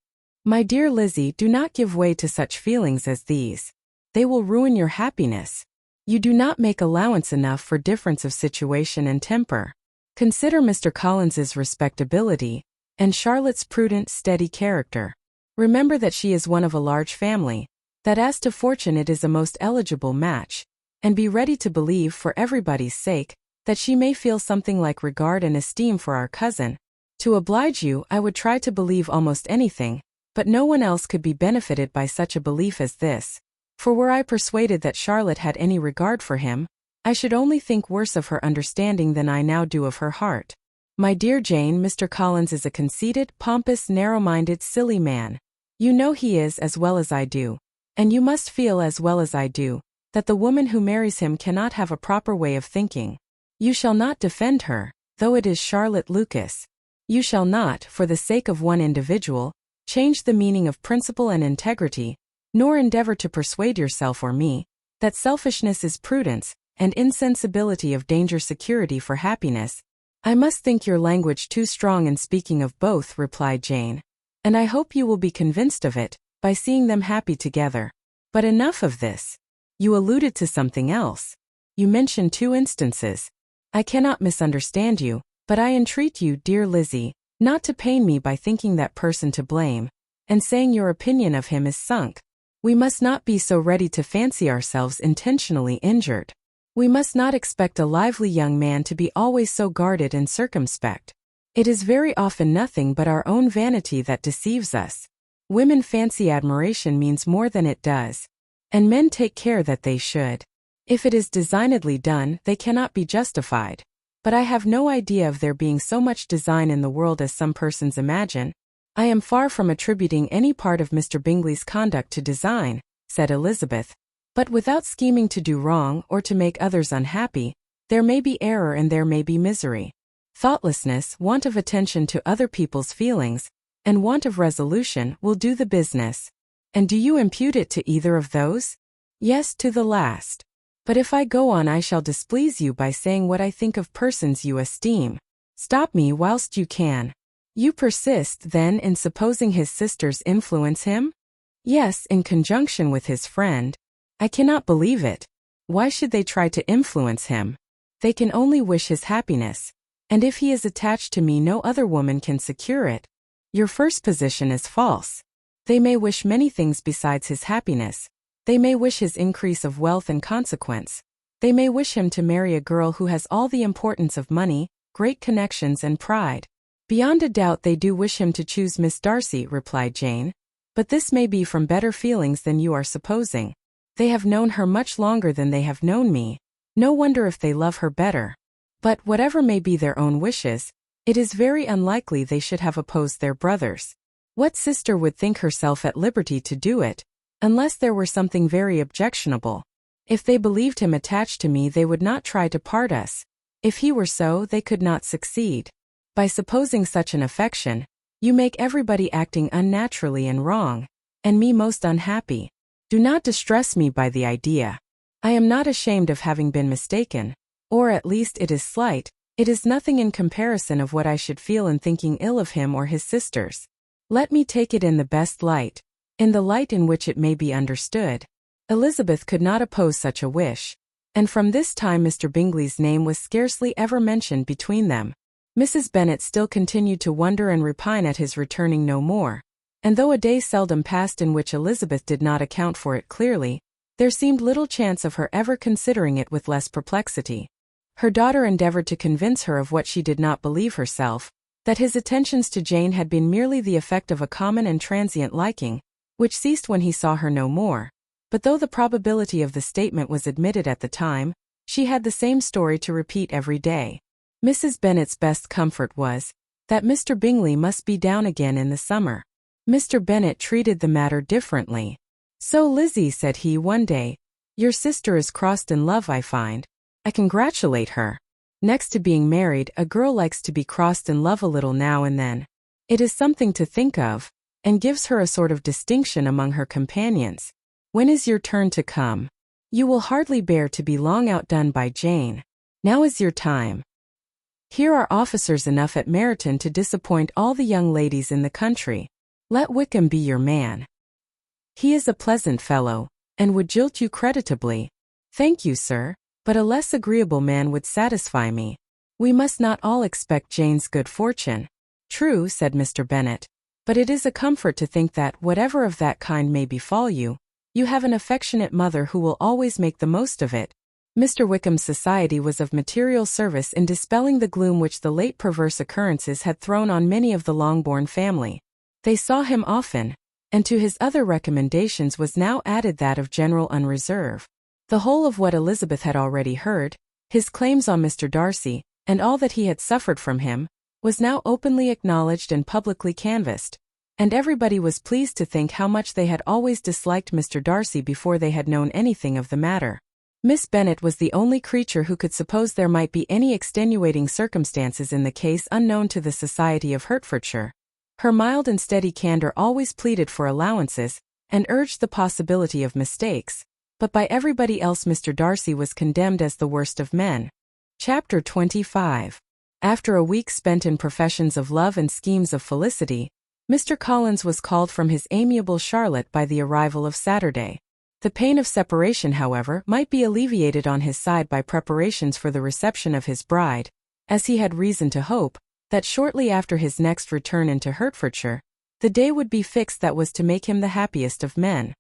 My dear Lizzie, do not give way to such feelings as these. They will ruin your happiness. You do not make allowance enough for difference of situation and temper. Consider Mr. Collins's respectability, and Charlotte's prudent, steady character. Remember that she is one of a large family, that as to fortune it is a most eligible match, and be ready to believe, for everybody's sake, that she may feel something like regard and esteem for our cousin. To oblige you, I would try to believe almost anything, but no one else could be benefited by such a belief as this. For were I persuaded that Charlotte had any regard for him, I should only think worse of her understanding than I now do of her heart. My dear Jane, Mr. Collins is a conceited, pompous, narrow-minded, silly man. You know he is as well as I do. And you must feel as well as I do, that the woman who marries him cannot have a proper way of thinking. You shall not defend her, though it is Charlotte Lucas. You shall not, for the sake of one individual, change the meaning of principle and integrity, nor endeavor to persuade yourself or me, that selfishness is prudence, and insensibility of danger security for happiness. I must think your language too strong in speaking of both, replied Jane. And I hope you will be convinced of it, by seeing them happy together. But enough of this. You alluded to something else. You mentioned 2 instances. I cannot misunderstand you, but I entreat you, dear Lizzie, not to pain me by thinking that person to blame, and saying your opinion of him is sunk. We must not be so ready to fancy ourselves intentionally injured. We must not expect a lively young man to be always so guarded and circumspect. It is very often nothing but our own vanity that deceives us. Women fancy admiration means more than it does, and men take care that they should. If it is designedly done, they cannot be justified. But I have no idea of there being so much design in the world as some persons imagine. I am far from attributing any part of Mr. Bingley's conduct to design, said Elizabeth. But without scheming to do wrong or to make others unhappy, there may be error and there may be misery. Thoughtlessness, want of attention to other people's feelings, and want of resolution will do the business. And do you impute it to either of those? Yes, to the last. But if I go on I shall displease you by saying what I think of persons you esteem. Stop me whilst you can. You persist, then, in supposing his sisters influence him? Yes, in conjunction with his friend. I cannot believe it. Why should they try to influence him? They can only wish his happiness. And if he is attached to me no other woman can secure it. Your first position is false. They may wish many things besides his happiness. They may wish his increase of wealth and consequence. They may wish him to marry a girl who has all the importance of money, great connections and pride. Beyond a doubt they do wish him to choose Miss Darcy, replied Jane. But this may be from better feelings than you are supposing. They have known her much longer than they have known me. No wonder if they love her better. But whatever may be their own wishes, it is very unlikely they should have opposed their brothers. What sister would think herself at liberty to do it, unless there were something very objectionable? If they believed him attached to me they would not try to part us. If he were so, they could not succeed. By supposing such an affection, you make everybody acting unnaturally and wrong, and me most unhappy. Do not distress me by the idea. I am not ashamed of having been mistaken, or at least it is slight. It is nothing in comparison of what I should feel in thinking ill of him or his sisters. Let me take it in the best light, in the light in which it may be understood. Elizabeth could not oppose such a wish, and from this time Mr. Bingley's name was scarcely ever mentioned between them. Mrs. Bennet still continued to wonder and repine at his returning no more, and though a day seldom passed in which Elizabeth did not account for it clearly, there seemed little chance of her ever considering it with less perplexity. Her daughter endeavored to convince her of what she did not believe herself, that his attentions to Jane had been merely the effect of a common and transient liking, which ceased when he saw her no more. But though the probability of the statement was admitted at the time, she had the same story to repeat every day. Mrs. Bennet's best comfort was, that Mr. Bingley must be down again in the summer. Mr. Bennet treated the matter differently. So Lizzie, said he one day, your sister is crossed in love, I find. I congratulate her. Next to being married, a girl likes to be crossed in love a little now and then. It is something to think of, and gives her a sort of distinction among her companions. When is your turn to come? You will hardly bear to be long outdone by Jane. Now is your time. Here are officers enough at Meryton to disappoint all the young ladies in the country. Let Wickham be your man. He is a pleasant fellow, and would jilt you creditably. Thank you, sir, but a less agreeable man would satisfy me. We must not all expect Jane's good fortune. True, said Mr. Bennet, but it is a comfort to think that, whatever of that kind may befall you, you have an affectionate mother who will always make the most of it. Mr. Wickham's society was of material service in dispelling the gloom which the late perverse occurrences had thrown on many of the Longbourn family. They saw him often, and to his other recommendations was now added that of general unreserve. The whole of what Elizabeth had already heard, his claims on Mr. Darcy, and all that he had suffered from him, was now openly acknowledged and publicly canvassed, and everybody was pleased to think how much they had always disliked Mr. Darcy before they had known anything of the matter. Miss Bennet was the only creature who could suppose there might be any extenuating circumstances in the case unknown to the Society of Hertfordshire. Her mild and steady candour always pleaded for allowances, and urged the possibility of mistakes, but by everybody else Mr. Darcy was condemned as the worst of men. Chapter 25. After a week spent in professions of love and schemes of felicity, Mr. Collins was called from his amiable Charlotte by the arrival of Saturday. The pain of separation, however, might be alleviated on his side by preparations for the reception of his bride, as he had reason to hope that shortly after his next return into Hertfordshire, the day would be fixed that was to make him the happiest of men.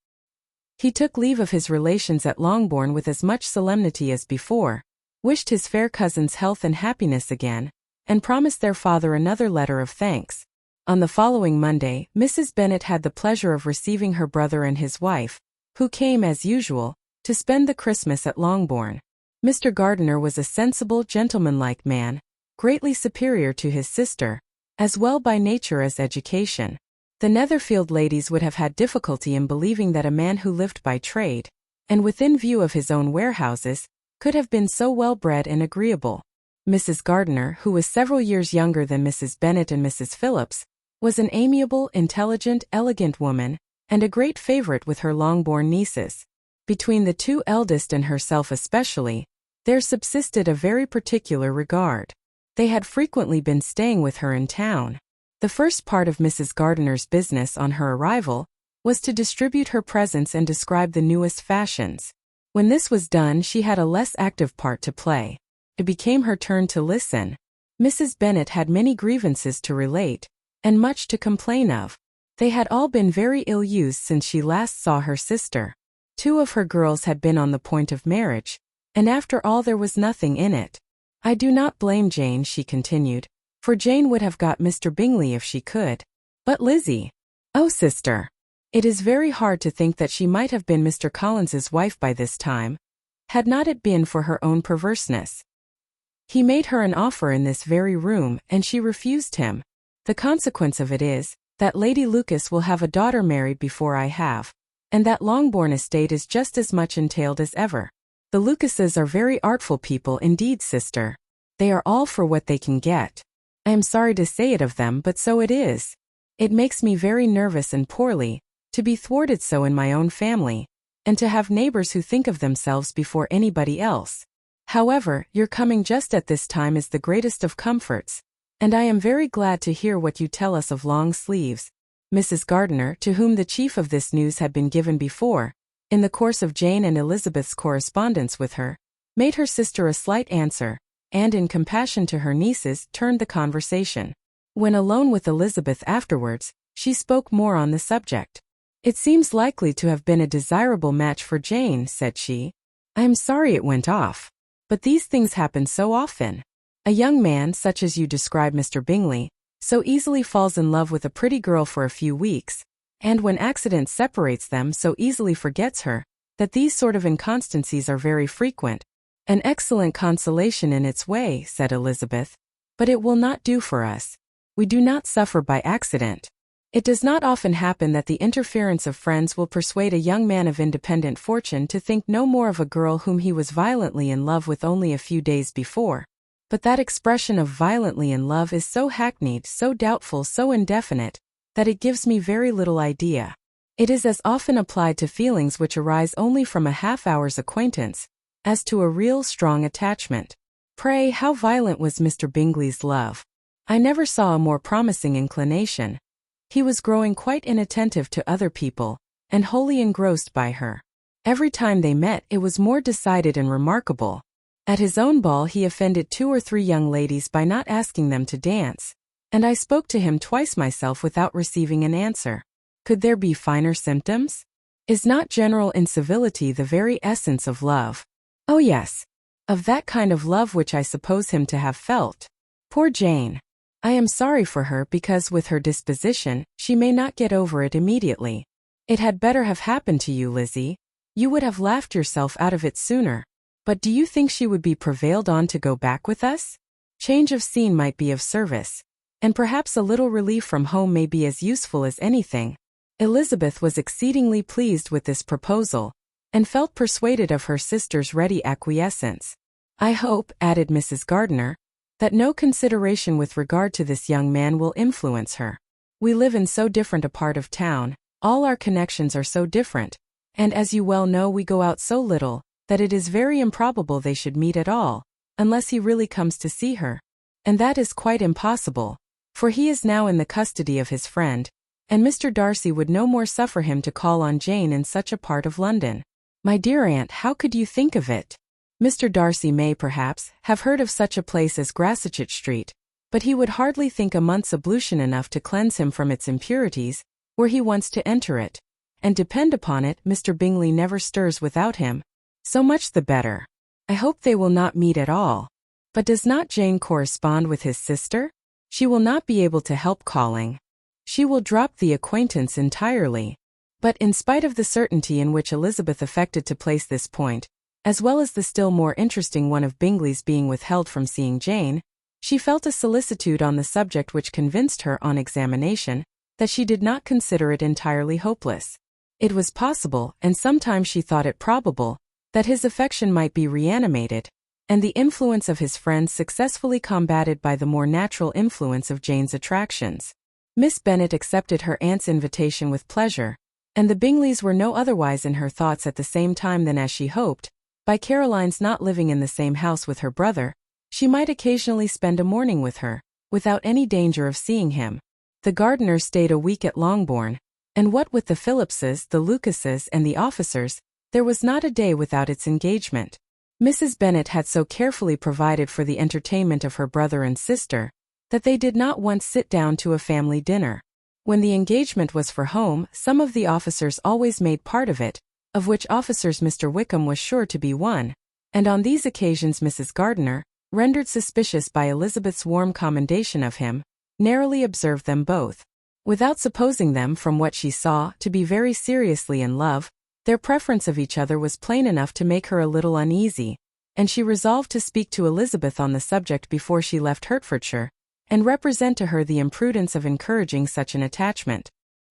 He took leave of his relations at Longbourn with as much solemnity as before, wished his fair cousins health and happiness again, and promised their father another letter of thanks. On the following Monday, Mrs. Bennet had the pleasure of receiving her brother and his wife, who came, as usual, to spend the Christmas at Longbourn. Mr. Gardiner was a sensible, gentlemanlike man, greatly superior to his sister, as well by nature as education. The Netherfield ladies would have had difficulty in believing that a man who lived by trade, and within view of his own warehouses, could have been so well-bred and agreeable. Mrs. Gardiner, who was several years younger than Mrs. Bennet and Mrs. Phillips, was an amiable, intelligent, elegant woman, and a great favorite with her Longbourn nieces. Between the two eldest and herself especially, there subsisted a very particular regard. They had frequently been staying with her in town. The first part of Mrs. Gardiner's business on her arrival was to distribute her presents and describe the newest fashions. When this was done, she had a less active part to play. It became her turn to listen. Mrs. Bennet had many grievances to relate, and much to complain of. They had all been very ill-used since she last saw her sister. 2 of her girls had been on the point of marriage, and after all there was nothing in it. "I do not blame Jane," she continued, "for Jane would have got Mr. Bingley if she could. But Lizzie! Oh, sister! It is very hard to think that she might have been Mr. Collins's wife by this time, had not it been for her own perverseness. He made her an offer in this very room, and she refused him. The consequence of it is, that Lady Lucas will have a daughter married before I have, and that Longbourn estate is just as much entailed as ever. The Lucases are very artful people indeed, sister. They are all for what they can get. I am sorry to say it of them, but so it is. It makes me very nervous and poorly, to be thwarted so in my own family, and to have neighbors who think of themselves before anybody else. However, your coming just at this time is the greatest of comforts, and I am very glad to hear what you tell us of long sleeves." Mrs. Gardiner, to whom the chief of this news had been given before, in the course of Jane and Elizabeth's correspondence with her, made her sister a slight answer, and in compassion to her nieces turned the conversation. When alone with Elizabeth afterwards, she spoke more on the subject. "It seems likely to have been a desirable match for Jane," said she. "I am sorry it went off. But these things happen so often. A young man, such as you describe Mr. Bingley, so easily falls in love with a pretty girl for a few weeks, and when accident separates them so easily forgets her, that these sort of inconstancies are very frequent." "An excellent consolation in its way," said Elizabeth, "but it will not do for us. We do not suffer by accident. It does not often happen that the interference of friends will persuade a young man of independent fortune to think no more of a girl whom he was violently in love with only a few days before. But that expression of violently in love is so hackneyed, so doubtful, so indefinite, that it gives me very little idea. It is as often applied to feelings which arise only from a half-hour's acquaintance, as to a real strong attachment. Pray, how violent was Mr. Bingley's love? I never saw a more promising inclination. He was growing quite inattentive to other people, and wholly engrossed by her. Every time they met it was more decided and remarkable. At his own ball he offended 2 or 3 young ladies by not asking them to dance, and I spoke to him twice myself without receiving an answer. Could there be finer symptoms? Is not general incivility the very essence of love? Oh yes, of that kind of love which I suppose him to have felt. Poor Jane! I am sorry for her because with her disposition, she may not get over it immediately. It had better have happened to you, Lizzie. You would have laughed yourself out of it sooner. But do you think she would be prevailed on to go back with us? Change of scene might be of service. and perhaps a little relief from home may be as useful as anything." Elizabeth was exceedingly pleased with this proposal, and felt persuaded of her sister's ready acquiescence. "I hope," added Mrs. Gardiner, "that no consideration with regard to this young man will influence her. We live in so different a part of town, all our connections are so different, and as you well know we go out so little, that it is very improbable they should meet at all, unless he really comes to see her. And that is quite impossible, for he is now in the custody of his friend, and Mr. Darcy would no more suffer him to call on Jane in such a part of London." "My dear aunt, how could you think of it? Mr. Darcy may, perhaps, have heard of such a place as XXIII Street, but he would hardly think a month's ablution enough to cleanse him from its impurities, were he once to enter it. And depend upon it, Mr. Bingley never stirs without him. So much the better. I hope they will not meet at all. But does not Jane correspond with his sister? She will not be able to help calling. She will drop the acquaintance entirely." But in spite of the certainty in which Elizabeth affected to place this point, as well as the still more interesting one of Bingley's being withheld from seeing Jane, she felt a solicitude on the subject which convinced her, on examination, that she did not consider it entirely hopeless. It was possible, and sometimes she thought it probable, that his affection might be reanimated, and the influence of his friends successfully combated by the more natural influence of Jane's attractions. Miss Bennet accepted her aunt's invitation with pleasure, and the Bingleys were no otherwise in her thoughts at the same time than as she hoped, by Caroline's not living in the same house with her brother, she might occasionally spend a morning with her, without any danger of seeing him. The Gardiners stayed a week at Longbourn, and what with the Phillipses, the Lucases, and the officers, there was not a day without its engagement. Mrs. Bennet had so carefully provided for the entertainment of her brother and sister, that they did not once sit down to a family dinner. When the engagement was for home, some of the officers always made part of it, of which officers Mr. Wickham was sure to be one, and on these occasions Mrs. Gardiner, rendered suspicious by Elizabeth's warm commendation of him, narrowly observed them both. Without supposing them, from what she saw, to be very seriously in love, their preference of each other was plain enough to make her a little uneasy, and she resolved to speak to Elizabeth on the subject before she left Hertfordshire, and represent to her the imprudence of encouraging such an attachment.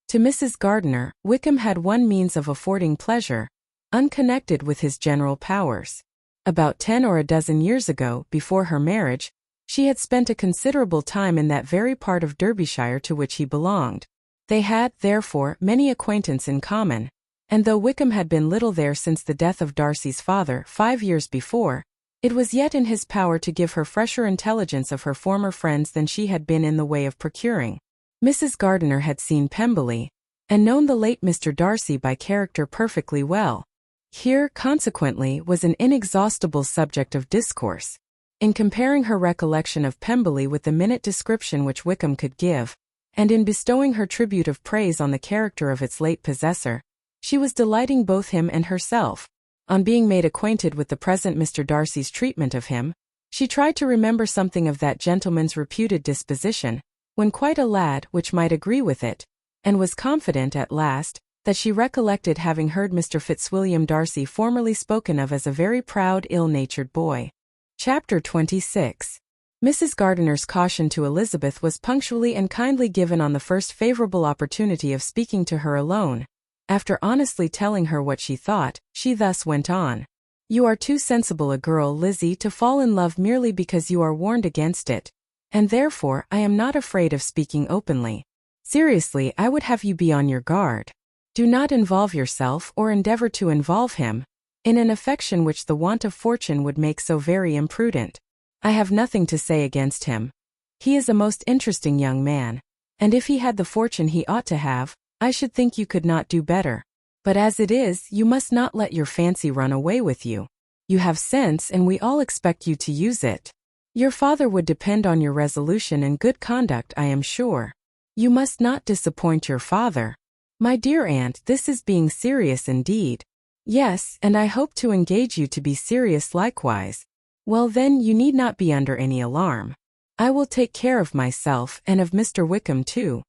To Mrs. Gardiner, Wickham had one means of affording pleasure, unconnected with his general powers. About 10 or a dozen years ago, before her marriage, she had spent a considerable time in that very part of Derbyshire to which he belonged. They had, therefore, many acquaintance in common, and though Wickham had been little there since the death of Darcy's father 5 years before, it was yet in his power to give her fresher intelligence of her former friends than she had been in the way of procuring. Mrs. Gardiner had seen Pemberley, and known the late Mr. Darcy by character perfectly well. Here, consequently, was an inexhaustible subject of discourse. In comparing her recollection of Pemberley with the minute description which Wickham could give, and in bestowing her tribute of praise on the character of its late possessor, she was delighting both him and herself. On being made acquainted with the present Mr. Darcy's treatment of him, she tried to remember something of that gentleman's reputed disposition, when quite a lad, which might agree with it, and was confident, at last, that she recollected having heard Mr. Fitzwilliam Darcy formerly spoken of as a very proud, ill-natured boy. Chapter 26. Mrs. Gardiner's caution to Elizabeth was punctually and kindly given on the first favourable opportunity of speaking to her alone. After honestly telling her what she thought, she thus went on. "You are too sensible a girl, Lizzie, to fall in love merely because you are warned against it, and therefore I am not afraid of speaking openly. Seriously, I would have you be on your guard. Do not involve yourself, or endeavour to involve him, in an affection which the want of fortune would make so very imprudent. I have nothing to say against him. He is a most interesting young man, and if he had the fortune he ought to have, I should think you could not do better. But as it is, you must not let your fancy run away with you. You have sense, and we all expect you to use it. Your father would depend on your resolution and good conduct, I am sure. You must not disappoint your father." "My dear aunt, this is being serious indeed." "Yes, and I hope to engage you to be serious likewise." "Well then, you need not be under any alarm. I will take care of myself, and of Mr. Wickham too.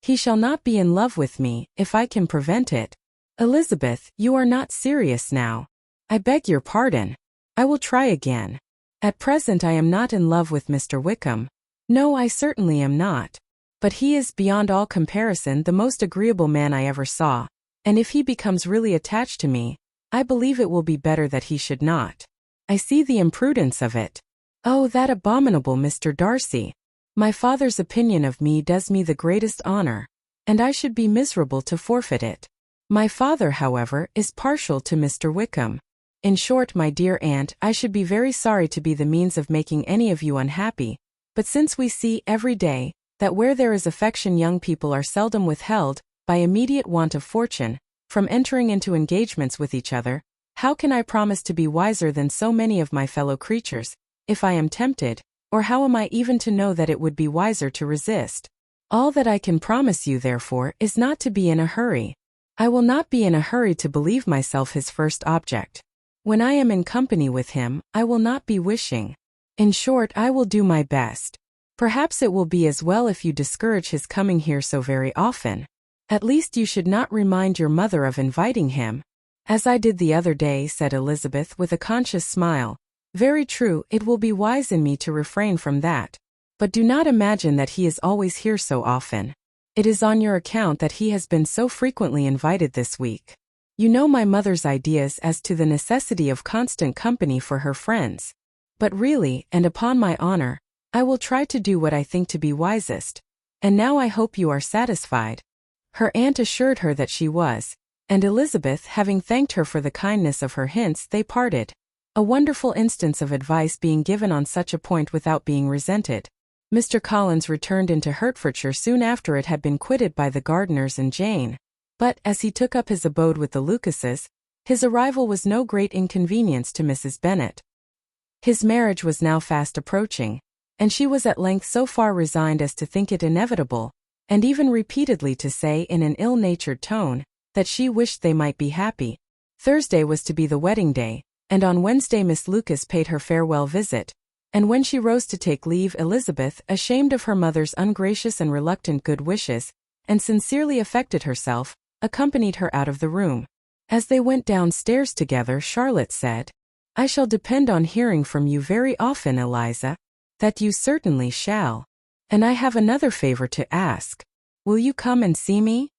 He shall not be in love with me, if I can prevent it." "Elizabeth, you are not serious now." "I beg your pardon. I will try again. At present I am not in love with Mr. Wickham. No, I certainly am not. But he is beyond all comparison the most agreeable man I ever saw, and if he becomes really attached to me, I believe it will be better that he should not. I see the imprudence of it. Oh, that abominable Mr. Darcy! My father's opinion of me does me the greatest honor, and I should be miserable to forfeit it. My father, however, is partial to Mr. Wickham. In short, my dear aunt, I should be very sorry to be the means of making any of you unhappy, but since we see every day that where there is affection young people are seldom withheld, by immediate want of fortune, from entering into engagements with each other, how can I promise to be wiser than so many of my fellow creatures, if I am tempted, or how am I even to know that it would be wiser to resist? All that I can promise you, therefore, is not to be in a hurry. I will not be in a hurry to believe myself his first object. When I am in company with him, I will not be wishing. In short, I will do my best. Perhaps it will be as well if you discourage his coming here so very often. At least you should not remind your mother of inviting him. As I did the other day, said Elizabeth with a conscious smile. Very true, it will be wise in me to refrain from that. But do not imagine that he is always here so often. It is on your account that he has been so frequently invited this week. You know my mother's ideas as to the necessity of constant company for her friends. But really, and upon my honor, I will try to do what I think to be wisest. And now I hope you are satisfied. Her aunt assured her that she was, and Elizabeth, having thanked her for the kindness of her hints, they parted. A wonderful instance of advice being given on such a point without being resented. Mr. Collins returned into Hertfordshire soon after it had been quitted by the Gardiners and Jane. But, as he took up his abode with the Lucases, his arrival was no great inconvenience to Mrs. Bennet. His marriage was now fast approaching, and she was at length so far resigned as to think it inevitable, and even repeatedly to say in an ill-natured tone, that she wished they might be happy. Thursday was to be the wedding day, and on Wednesday Miss Lucas paid her farewell visit, and when she rose to take leave, Elizabeth, ashamed of her mother's ungracious and reluctant good wishes, and sincerely affected herself, accompanied her out of the room. As they went downstairs together, Charlotte said, I shall depend on hearing from you very often, Eliza. That you certainly shall. And I have another favor to ask. Will you come and see me?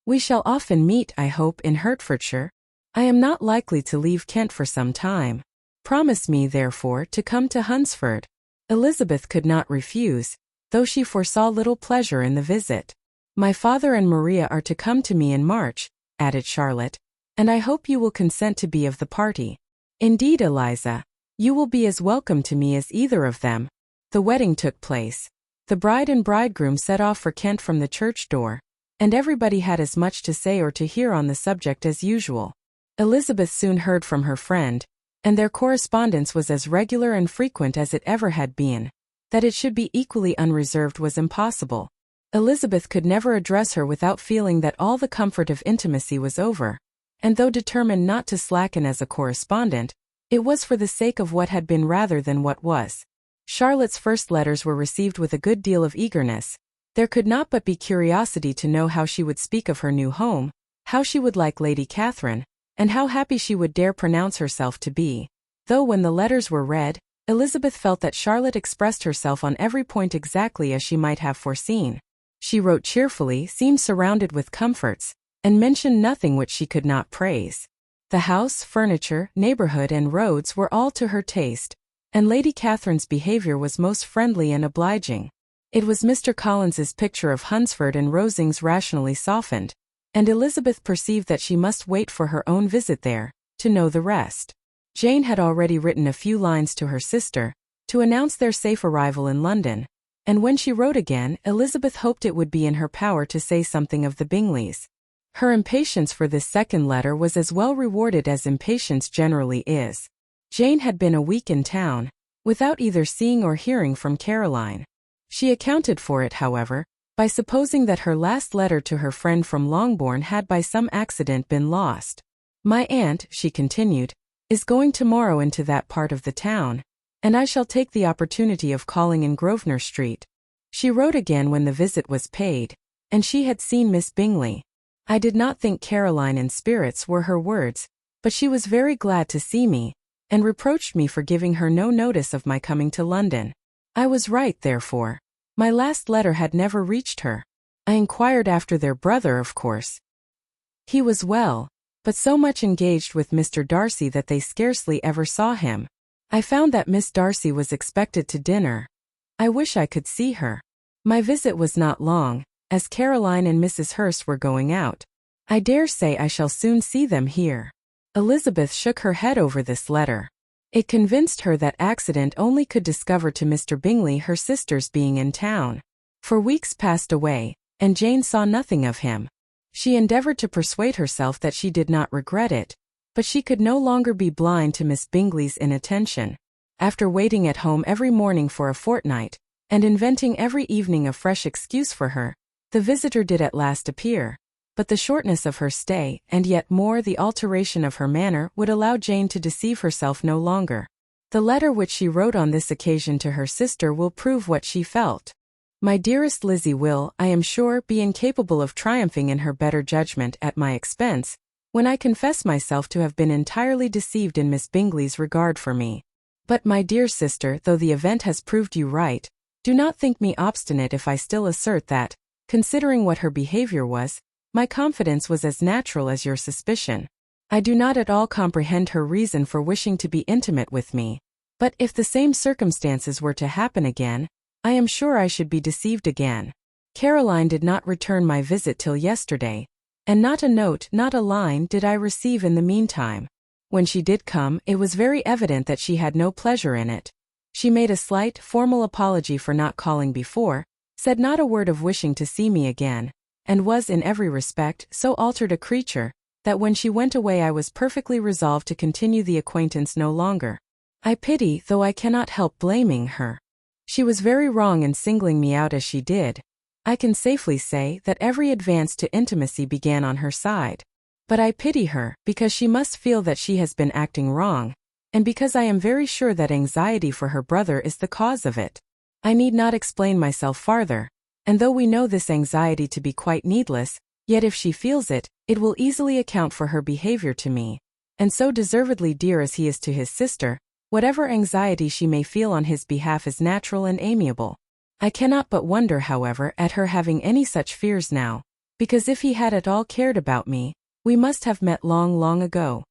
We shall often meet, I hope, in Hertfordshire. I am not likely to leave Kent for some time. Promise me, therefore, to come to Hunsford. Elizabeth could not refuse, though she foresaw little pleasure in the visit. My father and Maria are to come to me in March, added Charlotte, and I hope you will consent to be of the party. Indeed, Eliza, you will be as welcome to me as either of them. The wedding took place. The bride and bridegroom set off for Kent from the church door, and everybody had as much to say or to hear on the subject as usual. Elizabeth soon heard from her friend, and their correspondence was as regular and frequent as it ever had been. That it should be equally unreserved was impossible. Elizabeth could never address her without feeling that all the comfort of intimacy was over, and though determined not to slacken as a correspondent, it was for the sake of what had been rather than what was. Charlotte's first letters were received with a good deal of eagerness. There could not but be curiosity to know how she would speak of her new home, how she would like Lady Catherine, and how happy she would dare pronounce herself to be. Though when the letters were read, Elizabeth felt that Charlotte expressed herself on every point exactly as she might have foreseen. She wrote cheerfully, seemed surrounded with comforts, and mentioned nothing which she could not praise. The house, furniture, neighborhood, and roads were all to her taste, and Lady Catherine's behavior was most friendly and obliging. It was Mr. Collins's picture of Hunsford and Rosings rationally softened, and Elizabeth perceived that she must wait for her own visit there, to know the rest. Jane had already written a few lines to her sister, to announce their safe arrival in London, and when she wrote again, Elizabeth hoped it would be in her power to say something of the Bingleys. Her impatience for this second letter was as well rewarded as impatience generally is. Jane had been a week in town, without either seeing or hearing from Caroline. She accounted for it, however, by supposing that her last letter to her friend from Longbourn had by some accident been lost. My aunt, she continued, is going tomorrow into that part of the town, and I shall take the opportunity of calling in Grosvenor Street. She wrote again when the visit was paid, and she had seen Miss Bingley. I did not think Caroline in spirits, were her words, but she was very glad to see me, and reproached me for giving her no notice of my coming to London. I was right, therefore. My last letter had never reached her. I inquired after their brother, of course. He was well, but so much engaged with Mr. Darcy that they scarcely ever saw him. I found that Miss Darcy was expected to dinner. I wish I could see her. My visit was not long, as Caroline and Mrs. Hurst were going out. I dare say I shall soon see them here. Elizabeth shook her head over this letter. It convinced her that accident only could discover to Mr. Bingley her sister's being in town. For weeks passed away, and Jane saw nothing of him. She endeavored to persuade herself that she did not regret it, but she could no longer be blind to Miss Bingley's inattention. After waiting at home every morning for a fortnight, and inventing every evening a fresh excuse for her, the visitor did at last appear. But the shortness of her stay, and yet more the alteration of her manner, would allow Jane to deceive herself no longer. The letter which she wrote on this occasion to her sister will prove what she felt. My dearest Lizzie will, I am sure, be incapable of triumphing in her better judgment at my expense, when I confess myself to have been entirely deceived in Miss Bingley's regard for me. But my dear sister, though the event has proved you right, do not think me obstinate if I still assert that, considering what her behavior was, my confidence was as natural as your suspicion. I do not at all comprehend her reason for wishing to be intimate with me, but if the same circumstances were to happen again, I am sure I should be deceived again. Caroline did not return my visit till yesterday, and not a note, not a line, did I receive in the meantime. When she did come, it was very evident that she had no pleasure in it. She made a slight, formal apology for not calling before, said not a word of wishing to see me again, and was in every respect so altered a creature, that when she went away I was perfectly resolved to continue the acquaintance no longer. I pity, though I cannot help blaming her. She was very wrong in singling me out as she did. I can safely say that every advance to intimacy began on her side. But I pity her, because she must feel that she has been acting wrong, and because I am very sure that anxiety for her brother is the cause of it. I need not explain myself farther, and though we know this anxiety to be quite needless, yet if she feels it, it will easily account for her behavior to me. And so deservedly dear as he is to his sister, whatever anxiety she may feel on his behalf is natural and amiable. I cannot but wonder, however, at her having any such fears now, because if he had at all cared about me, we must have met long, long ago.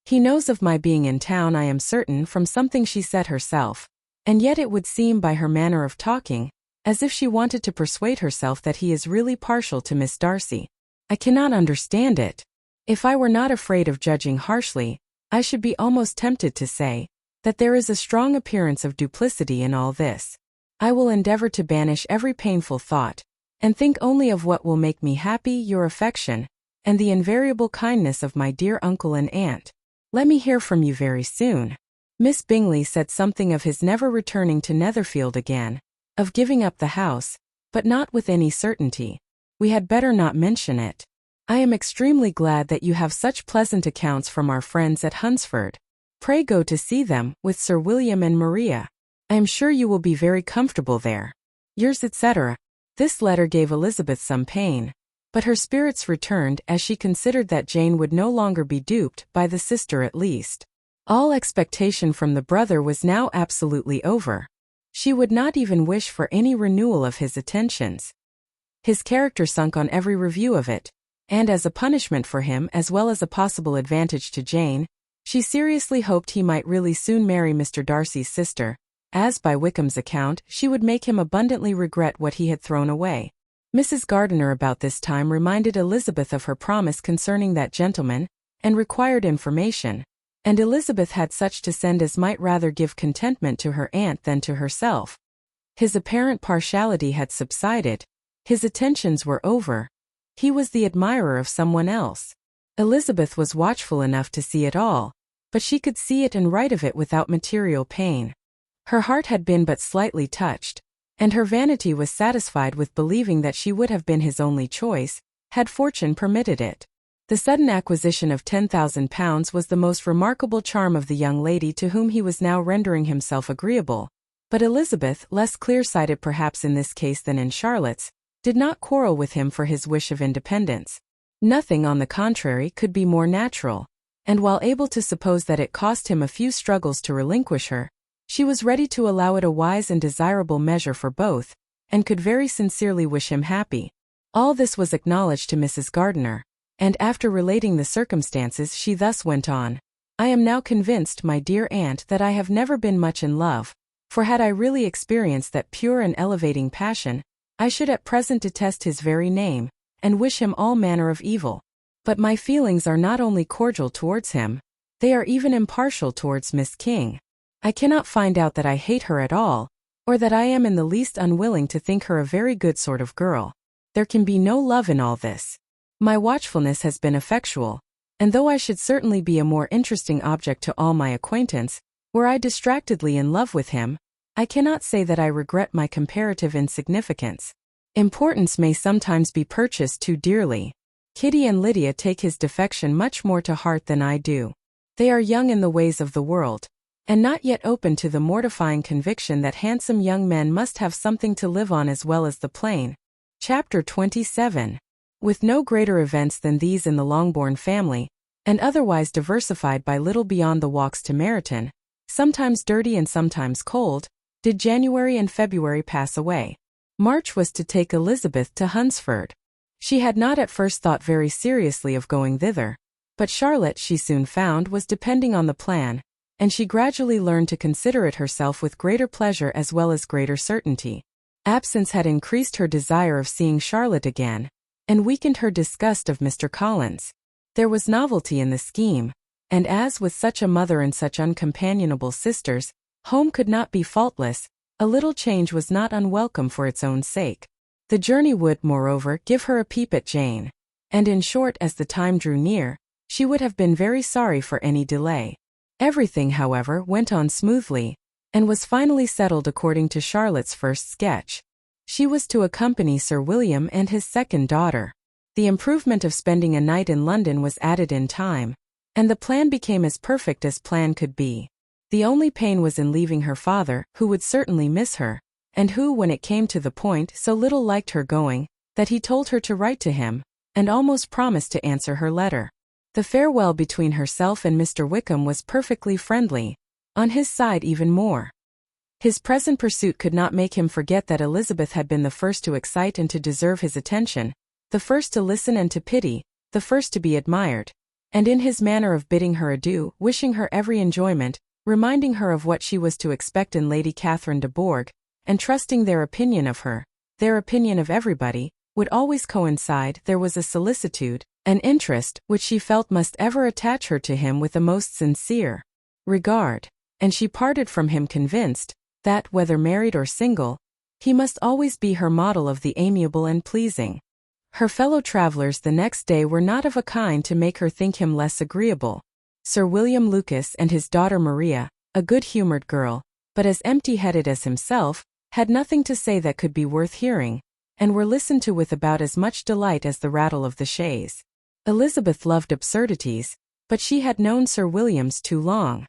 He knows of my being in town, I am certain, from something she said herself, and yet it would seem by her manner of talking, as if she wanted to persuade herself that he is really partial to Miss Darcy. I cannot understand it. If I were not afraid of judging harshly, I should be almost tempted to say that there is a strong appearance of duplicity in all this. I will endeavor to banish every painful thought, and think only of what will make me happy, your affection, and the invariable kindness of my dear uncle and aunt. Let me hear from you very soon. Miss Bingley said something of his never returning to Netherfield again, of giving up the house, but not with any certainty. We had better not mention it. I am extremely glad that you have such pleasant accounts from our friends at Hunsford. Pray go to see them, with Sir William and Maria. I am sure you will be very comfortable there. Yours, etc. This letter gave Elizabeth some pain, but her spirits returned as she considered that Jane would no longer be duped, by the sister at least. All expectation from the brother was now absolutely over. She would not even wish for any renewal of his attentions. His character sunk on every review of it, and as a punishment for him as well as a possible advantage to Jane, she seriously hoped he might really soon marry Mr. Darcy's sister, as by Wickham's account she would make him abundantly regret what he had thrown away. Mrs. Gardiner about this time reminded Elizabeth of her promise concerning that gentleman, and required information, and Elizabeth had such to send as might rather give contentment to her aunt than to herself. His apparent partiality had subsided, his attentions were over, he was the admirer of someone else. Elizabeth was watchful enough to see it all, but she could see it and write of it without material pain. Her heart had been but slightly touched, and her vanity was satisfied with believing that she would have been his only choice, had fortune permitted it. The sudden acquisition of £10,000 was the most remarkable charm of the young lady to whom he was now rendering himself agreeable, but Elizabeth, less clear-sighted perhaps in this case than in Charlotte's, did not quarrel with him for his wish of independence. Nothing, on the contrary, could be more natural, and while able to suppose that it cost him a few struggles to relinquish her, she was ready to allow it a wise and desirable measure for both, and could very sincerely wish him happy. All this was acknowledged to Mrs. Gardiner, and after relating the circumstances she thus went on. I am now convinced, my dear aunt, that I have never been much in love, for had I really experienced that pure and elevating passion, I should at present detest his very name, and wish him all manner of evil. But my feelings are not only cordial towards him, they are even impartial towards Miss King. I cannot find out that I hate her at all, or that I am in the least unwilling to think her a very good sort of girl. There can be no love in all this. My watchfulness has been effectual, and though I should certainly be a more interesting object to all my acquaintance, were I distractedly in love with him, I cannot say that I regret my comparative insignificance. Importance may sometimes be purchased too dearly. Kitty and Lydia take his defection much more to heart than I do. They are young in the ways of the world, and not yet open to the mortifying conviction that handsome young men must have something to live on as well as the plain. Chapter 27. With no greater events than these in the Longbourn family, and otherwise diversified by little beyond the walks to Meryton, sometimes dirty and sometimes cold, did January and February pass away. March was to take Elizabeth to Hunsford. She had not at first thought very seriously of going thither, but Charlotte, she soon found, was depending on the plan, and she gradually learned to consider it herself with greater pleasure as well as greater certainty. Absence had increased her desire of seeing Charlotte again, and weakened her disgust of Mr. Collins. There was novelty in the scheme, and as with such a mother and such uncompanionable sisters, home could not be faultless, a little change was not unwelcome for its own sake. The journey would, moreover, give her a peep at Jane, and in short, as the time drew near, she would have been very sorry for any delay. Everything, however, went on smoothly, and was finally settled according to Charlotte's first sketch. She was to accompany Sir William and his second daughter. The improvement of spending a night in London was added in time, and the plan became as perfect as plan could be. The only pain was in leaving her father, who would certainly miss her, and who, when it came to the point, so little liked her going, that he told her to write to him, and almost promised to answer her letter. The farewell between herself and Mr. Wickham was perfectly friendly, on his side even more. His present pursuit could not make him forget that Elizabeth had been the first to excite and to deserve his attention, the first to listen and to pity, the first to be admired, and in his manner of bidding her adieu, wishing her every enjoyment, reminding her of what she was to expect in Lady Catherine de Bourgh, and trusting their opinion of her, their opinion of everybody, would always coincide, there was a solicitude, an interest, which she felt must ever attach her to him with a most sincere regard, and she parted from him convinced, that, whether married or single, he must always be her model of the amiable and pleasing. Her fellow travellers the next day were not of a kind to make her think him less agreeable. Sir William Lucas and his daughter Maria, a good-humoured girl, but as empty-headed as himself, had nothing to say that could be worth hearing, and were listened to with about as much delight as the rattle of the chaise. Elizabeth loved absurdities, but she had known Sir William's too long.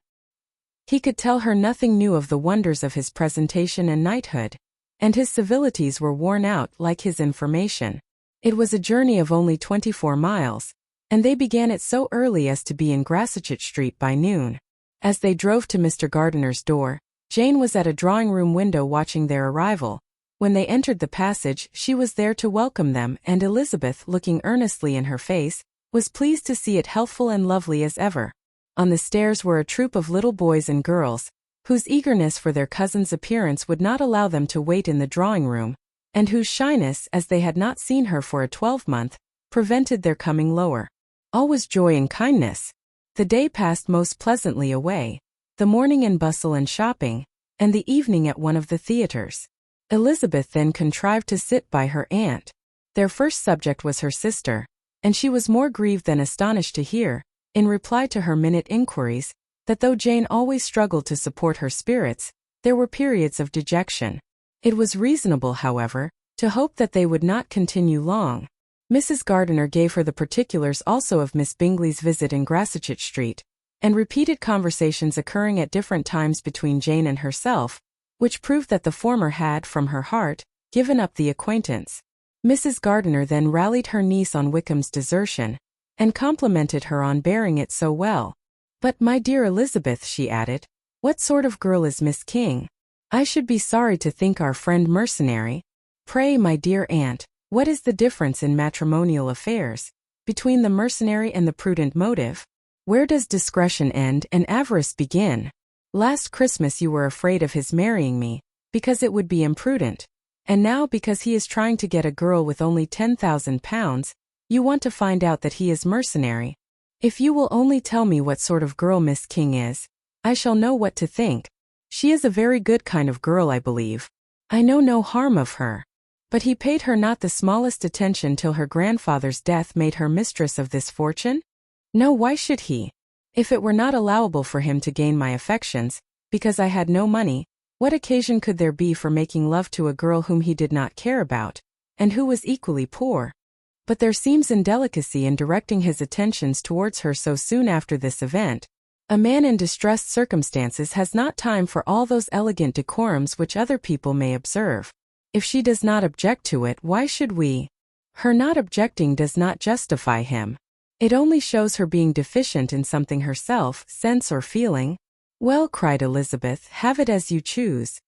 He could tell her nothing new of the wonders of his presentation and knighthood, and his civilities were worn out like his information. It was a journey of only 24 miles, and they began it so early as to be in Grassetchett Street by noon. As they drove to Mr. Gardiner's door, Jane was at a drawing-room window watching their arrival. When they entered the passage, she was there to welcome them, and Elizabeth, looking earnestly in her face, was pleased to see it healthful and lovely as ever. On the stairs were a troop of little boys and girls, whose eagerness for their cousin's appearance would not allow them to wait in the drawing-room, and whose shyness, as they had not seen her for a 12-month, prevented their coming lower. All was joy and kindness. The day passed most pleasantly away, the morning in bustle and shopping, and the evening at one of the theatres. Elizabeth then contrived to sit by her aunt. Their first subject was her sister, and she was more grieved than astonished to hear, in reply to her minute inquiries, that though Jane always struggled to support her spirits, there were periods of dejection. It was reasonable, however, to hope that they would not continue long. Mrs. Gardiner gave her the particulars also of Miss Bingley's visit in Grassetchett Street, and repeated conversations occurring at different times between Jane and herself, which proved that the former had, from her heart, given up the acquaintance. Mrs. Gardiner then rallied her niece on Wickham's desertion, and complimented her on bearing it so well. "But, my dear Elizabeth," she added, "what sort of girl is Miss King? I should be sorry to think our friend mercenary." Pray, my dear aunt, what is the difference in matrimonial affairs between the mercenary and the prudent motive? Where does discretion end and avarice begin? Last Christmas you were afraid of his marrying me, because it would be imprudent. And now, because he is trying to get a girl with only £10,000, you want to find out that he is mercenary. If you will only tell me what sort of girl Miss King is, I shall know what to think. She is a very good kind of girl, I believe. I know no harm of her. But he paid her not the smallest attention till her grandfather's death made her mistress of this fortune? No, why should he? If it were not allowable for him to gain my affections, because I had no money, what occasion could there be for making love to a girl whom he did not care about, and who was equally poor? But there seems indelicacy in directing his attentions towards her so soon after this event. A man in distressed circumstances has not time for all those elegant decorums which other people may observe. If she does not object to it, why should we? Her not objecting does not justify him. It only shows her being deficient in something herself, sense or feeling. Well, cried Elizabeth, have it as you choose.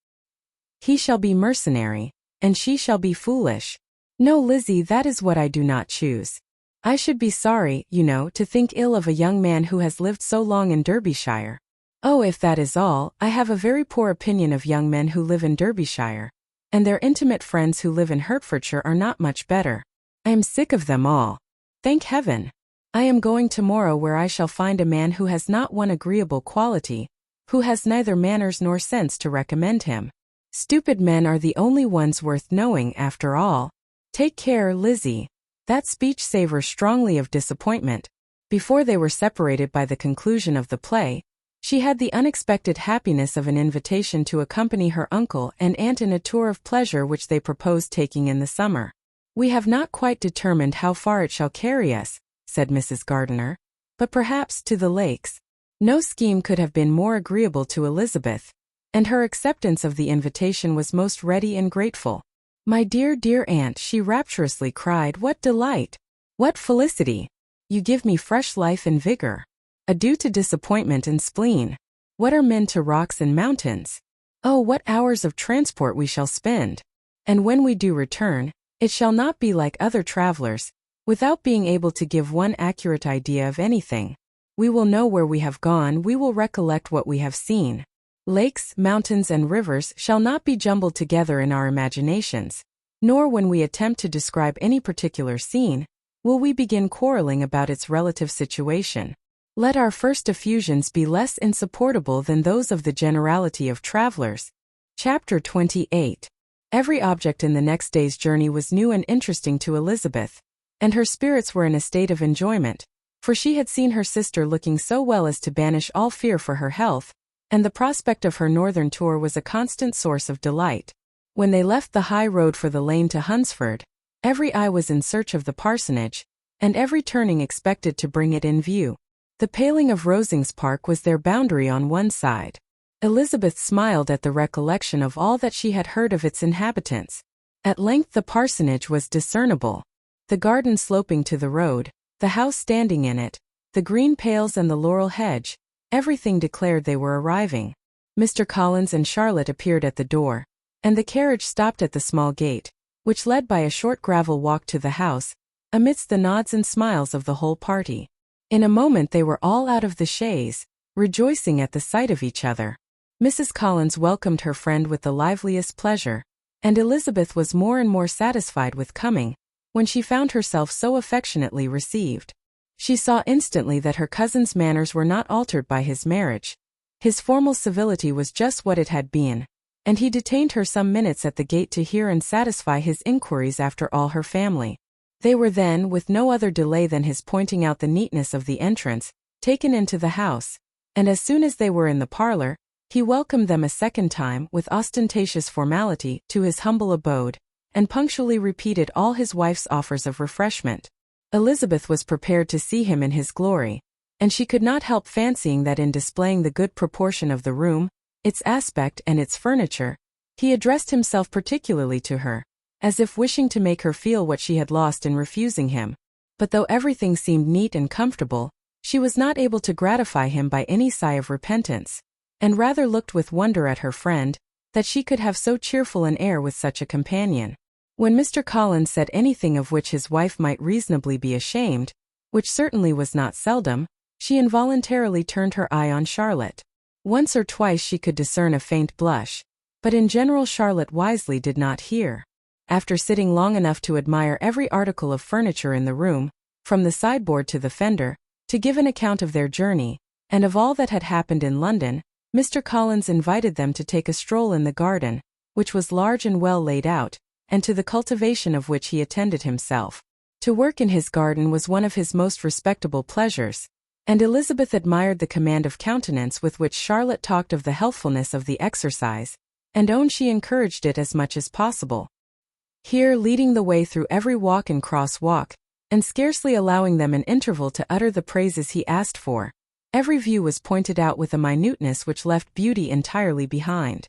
He shall be mercenary, and she shall be foolish. No, Lizzie, that is what I do not choose. I should be sorry, you know, to think ill of a young man who has lived so long in Derbyshire. Oh, if that is all, I have a very poor opinion of young men who live in Derbyshire, and their intimate friends who live in Hertfordshire are not much better. I am sick of them all. Thank heaven. I am going tomorrow where I shall find a man who has not one agreeable quality, who has neither manners nor sense to recommend him. Stupid men are the only ones worth knowing, after all. Take care, Lizzie. That speech savors strongly of disappointment. Before they were separated by the conclusion of the play, she had the unexpected happiness of an invitation to accompany her uncle and aunt in a tour of pleasure which they proposed taking in the summer. We have not quite determined how far it shall carry us, said Mrs. Gardiner, but perhaps to the lakes. No scheme could have been more agreeable to Elizabeth, and her acceptance of the invitation was most ready and grateful. My dear, dear aunt, she rapturously cried, what delight! What felicity! You give me fresh life and vigor. Adieu to disappointment and spleen. What are men to rocks and mountains? Oh, what hours of transport we shall spend! And when we do return, it shall not be like other travelers, without being able to give one accurate idea of anything. We will know where we have gone, we will recollect what we have seen. Lakes, mountains, and rivers shall not be jumbled together in our imaginations, nor when we attempt to describe any particular scene, will we begin quarreling about its relative situation. Let our first effusions be less insupportable than those of the generality of travelers. Chapter 28. Every object in the next day's journey was new and interesting to Elizabeth, and her spirits were in a state of enjoyment, for she had seen her sister looking so well as to banish all fear for her health, and the prospect of her northern tour was a constant source of delight. When they left the high road for the lane to Hunsford, every eye was in search of the parsonage, and every turning expected to bring it in view. The paling of Rosings Park was their boundary on one side. Elizabeth smiled at the recollection of all that she had heard of its inhabitants. At length the parsonage was discernible. The garden sloping to the road, the house standing in it, the green pales and the laurel hedge, everything declared they were arriving. Mr. Collins and Charlotte appeared at the door, and the carriage stopped at the small gate, which led by a short gravel walk to the house, amidst the nods and smiles of the whole party. In a moment they were all out of the chaise, rejoicing at the sight of each other. Mrs. Collins welcomed her friend with the liveliest pleasure, and Elizabeth was more and more satisfied with coming, when she found herself so affectionately received. She saw instantly that her cousin's manners were not altered by his marriage. His formal civility was just what it had been, and he detained her some minutes at the gate to hear and satisfy his inquiries after all her family. They were then, with no other delay than his pointing out the neatness of the entrance, taken into the house, and as soon as they were in the parlor, he welcomed them a second time with ostentatious formality to his humble abode, and punctually repeated all his wife's offers of refreshment. Elizabeth was prepared to see him in his glory, and she could not help fancying that in displaying the good proportion of the room, its aspect and its furniture, he addressed himself particularly to her, as if wishing to make her feel what she had lost in refusing him. But though everything seemed neat and comfortable, she was not able to gratify him by any sigh of repentance, and rather looked with wonder at her friend, that she could have so cheerful an air with such a companion. When Mr. Collins said anything of which his wife might reasonably be ashamed, which certainly was not seldom, she involuntarily turned her eye on Charlotte. Once or twice she could discern a faint blush, but in general Charlotte wisely did not hear. After sitting long enough to admire every article of furniture in the room, from the sideboard to the fender, to give an account of their journey, and of all that had happened in London, Mr. Collins invited them to take a stroll in the garden, which was large and well laid out, and to the cultivation of which he attended himself. To work in his garden was one of his most respectable pleasures, and Elizabeth admired the command of countenance with which Charlotte talked of the healthfulness of the exercise, and owned she encouraged it as much as possible. Here, leading the way through every walk and cross-walk, and scarcely allowing them an interval to utter the praises he asked for, every view was pointed out with a minuteness which left beauty entirely behind.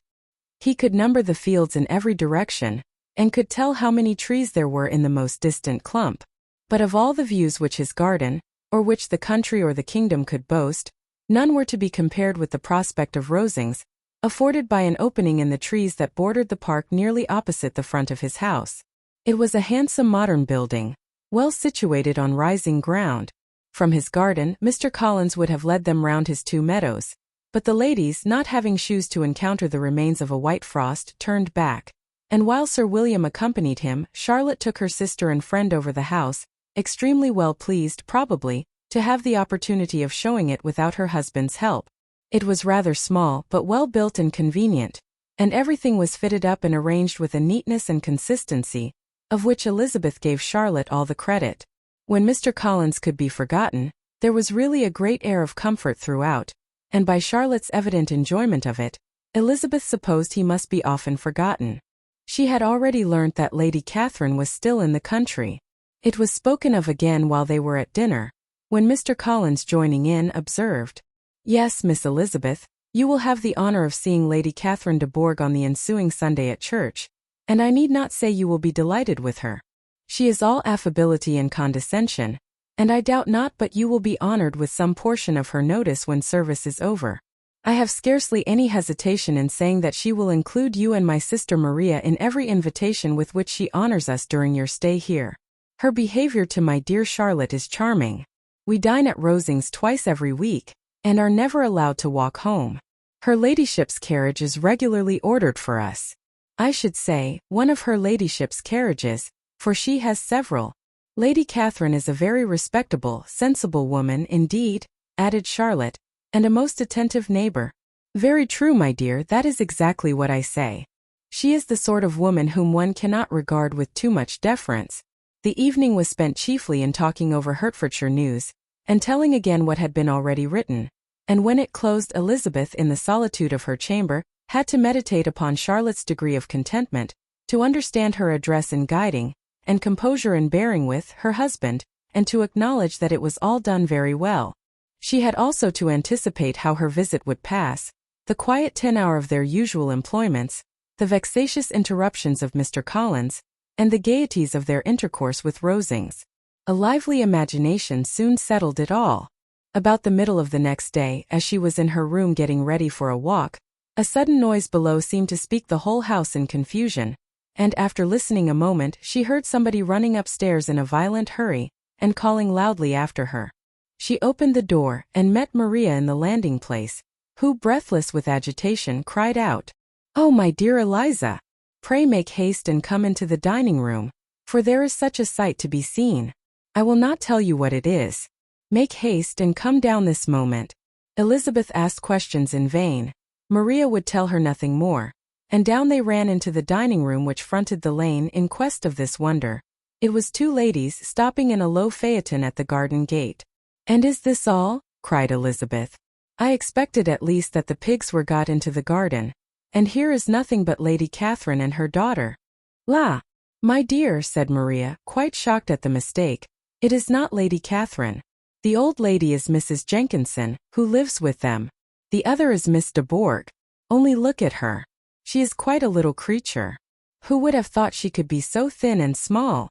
He could number the fields in every direction, and could tell how many trees there were in the most distant clump. But of all the views which his garden, or which the country or the kingdom could boast, none were to be compared with the prospect of Rosings, afforded by an opening in the trees that bordered the park nearly opposite the front of his house. It was a handsome modern building, well situated on rising ground. From his garden, Mr. Collins would have led them round his 2 meadows, but the ladies, not having shoes to encounter the remains of a white frost, turned back, and while Sir William accompanied him, Charlotte took her sister and friend over the house, extremely well pleased, probably, to have the opportunity of showing it without her husband's help. It was rather small, but well built and convenient, and everything was fitted up and arranged with a neatness and consistency, of which Elizabeth gave Charlotte all the credit. When Mr. Collins could be forgotten, there was really a great air of comfort throughout, and by Charlotte's evident enjoyment of it, Elizabeth supposed he must be often forgotten. She had already learnt that Lady Catherine was still in the country. It was spoken of again while they were at dinner, when Mr. Collins, joining in, observed, "Yes, Miss Elizabeth, you will have the honour of seeing Lady Catherine de Bourgh on the ensuing Sunday at church, and I need not say you will be delighted with her. She is all affability and condescension, and I doubt not but you will be honoured with some portion of her notice when service is over. I have scarcely any hesitation in saying that she will include you and my sister Maria in every invitation with which she honours us during your stay here. Her behaviour to my dear Charlotte is charming. We dine at Rosings twice every week, and are never allowed to walk home. Her ladyship's carriage is regularly ordered for us. I should say, one of her ladyship's carriages, for she has several. Lady Catherine is a very respectable, sensible woman indeed," added Charlotte, "and a most attentive neighbour." "Very true, my dear, that is exactly what I say. She is the sort of woman whom one cannot regard with too much deference." The evening was spent chiefly in talking over Hertfordshire news, and telling again what had been already written, and when it closed, Elizabeth, in the solitude of her chamber, had to meditate upon Charlotte's degree of contentment, to understand her address in guiding, and composure in bearing with, her husband, and to acknowledge that it was all done very well. She had also to anticipate how her visit would pass, the quiet 10 hour of their usual employments, the vexatious interruptions of Mr. Collins, and the gaieties of their intercourse with Rosings. A lively imagination soon settled it all. About the middle of the next day, as she was in her room getting ready for a walk, a sudden noise below seemed to speak the whole house in confusion, and after listening a moment she heard somebody running upstairs in a violent hurry, and calling loudly after her. She opened the door, and met Maria in the landing-place, who, breathless with agitation, cried out, "Oh, my dear Eliza! Pray make haste and come into the dining-room, for there is such a sight to be seen. I will not tell you what it is. Make haste and come down this moment." Elizabeth asked questions in vain. Maria would tell her nothing more, and down they ran into the dining-room which fronted the lane in quest of this wonder. It was 2 ladies stopping in a low phaeton at the garden gate. "And is this all?" cried Elizabeth. "I expected at least that the pigs were got into the garden, and here is nothing but Lady Catherine and her daughter." "La! My dear," said Maria, quite shocked at the mistake, "it is not Lady Catherine. The old lady is Mrs. Jenkinson, who lives with them. The other is Miss de Bourgh. Only look at her. She is quite a little creature. Who would have thought she could be so thin and small?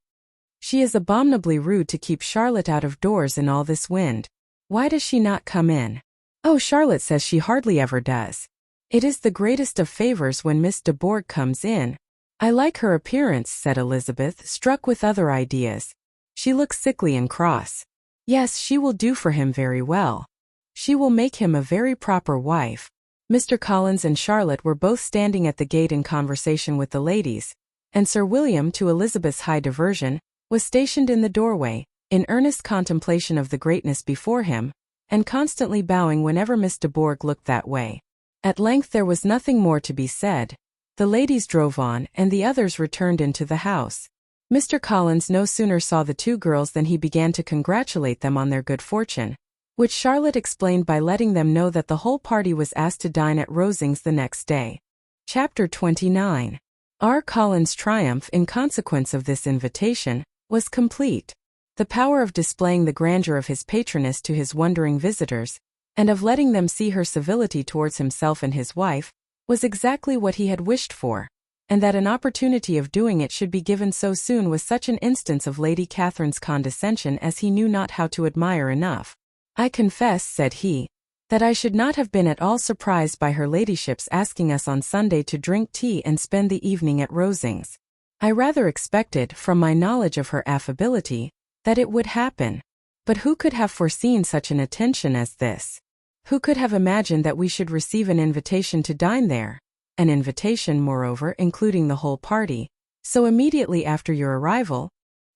She is abominably rude to keep Charlotte out of doors in all this wind. Why does she not come in? Oh, Charlotte says she hardly ever does. It is the greatest of favors when Miss de Bourgh comes in. "I like her appearance," said Elizabeth, struck with other ideas. "She looks sickly and cross. Yes, she will do for him very well. She will make him a very proper wife." Mr. Collins and Charlotte were both standing at the gate in conversation with the ladies, and Sir William, to Elizabeth's high diversion, was stationed in the doorway, in earnest contemplation of the greatness before him, and constantly bowing whenever Miss de Bourgh looked that way. At length there was nothing more to be said. The ladies drove on, and the others returned into the house. Mr. Collins no sooner saw the two girls than he began to congratulate them on their good fortune, which Charlotte explained by letting them know that the whole party was asked to dine at Rosings the next day. Chapter 29. R. Collins' triumph in consequence of this invitation was complete. The power of displaying the grandeur of his patroness to his wondering visitors, and of letting them see her civility towards himself and his wife, was exactly what he had wished for, and that an opportunity of doing it should be given so soon was such an instance of Lady Catherine's condescension as he knew not how to admire enough. "I confess," said he, "that I should not have been at all surprised by her ladyship's asking us on Sunday to drink tea and spend the evening at Rosings. I rather expected, from my knowledge of her affability, that it would happen. But who could have foreseen such an attention as this? Who could have imagined that we should receive an invitation to dine there? An invitation, moreover, including the whole party, so immediately after your arrival?"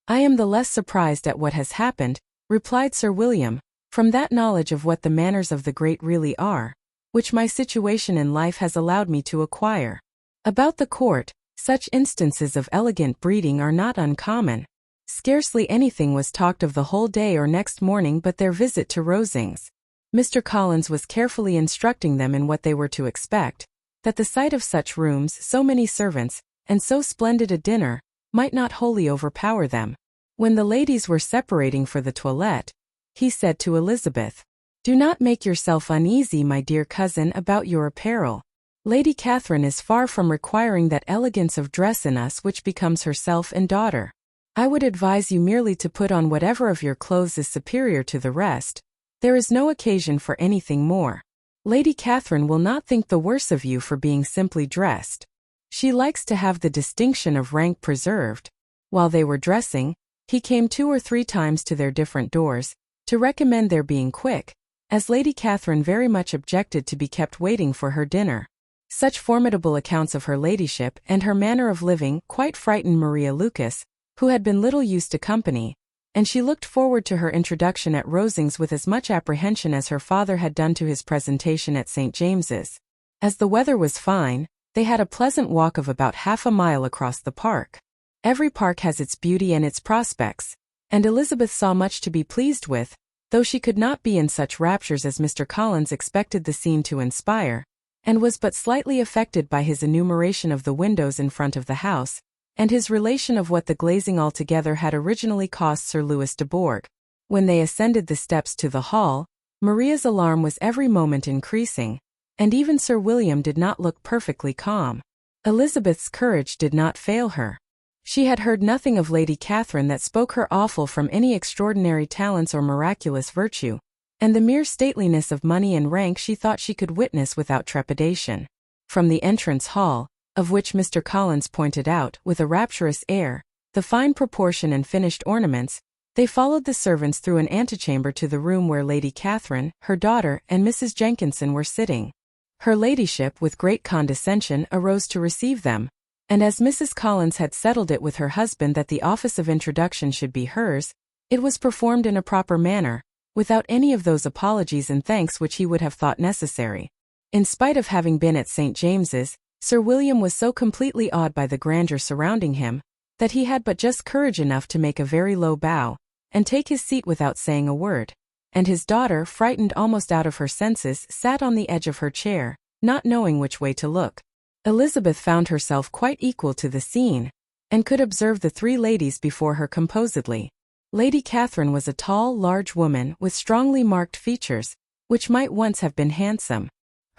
"I am the less surprised at what has happened," replied Sir William, "from that knowledge of what the manners of the great really are, which my situation in life has allowed me to acquire. About the court, such instances of elegant breeding are not uncommon. Scarcely anything was talked of the whole day or next morning but their visit to Rosings. Mr. Collins was carefully instructing them in what they were to expect, that the sight of such rooms, so many servants, and so splendid a dinner, might not wholly overpower them. When the ladies were separating for the toilette, he said to Elizabeth, "Do not make yourself uneasy, my dear cousin, about your apparel. Lady Catherine is far from requiring that elegance of dress in us which becomes herself and daughter. I would advise you merely to put on whatever of your clothes is superior to the rest. There is no occasion for anything more. Lady Catherine will not think the worse of you for being simply dressed. She likes to have the distinction of rank preserved." While they were dressing, he came 2 or 3 times to their different doors, to recommend their being quick, as Lady Catherine very much objected to be kept waiting for her dinner. Such formidable accounts of her ladyship and her manner of living quite frightened Maria Lucas, who had been little used to company, and she looked forward to her introduction at Rosings with as much apprehension as her father had done to his presentation at St. James's. As the weather was fine, they had a pleasant walk of about half a mile across the park. Every park has its beauty and its prospects, and Elizabeth saw much to be pleased with, though she could not be in such raptures as Mr. Collins expected the scene to inspire, and was but slightly affected by his enumeration of the windows in front of the house, and his relation of what the glazing altogether had originally cost Sir Louis de Bourgh. When they ascended the steps to the hall, Maria's alarm was every moment increasing, and even Sir William did not look perfectly calm. Elizabeth's courage did not fail her. She had heard nothing of Lady Catherine that spoke her awful from any extraordinary talents or miraculous virtue, and the mere stateliness of money and rank she thought she could witness without trepidation. From the entrance hall, of which Mr. Collins pointed out, with a rapturous air, the fine proportion and finished ornaments, they followed the servants through an antechamber to the room where Lady Catherine, her daughter, and Mrs. Jenkinson were sitting. Her ladyship, with great condescension, arose to receive them, and as Mrs. Collins had settled it with her husband that the office of introduction should be hers, it was performed in a proper manner, without any of those apologies and thanks which he would have thought necessary. In spite of having been at St. James's, Sir William was so completely awed by the grandeur surrounding him, that he had but just courage enough to make a very low bow, and take his seat without saying a word, and his daughter, frightened almost out of her senses, sat on the edge of her chair, not knowing which way to look. Elizabeth found herself quite equal to the scene, and could observe the 3 ladies before her composedly. Lady Catherine was a tall, large woman with strongly marked features, which might once have been handsome.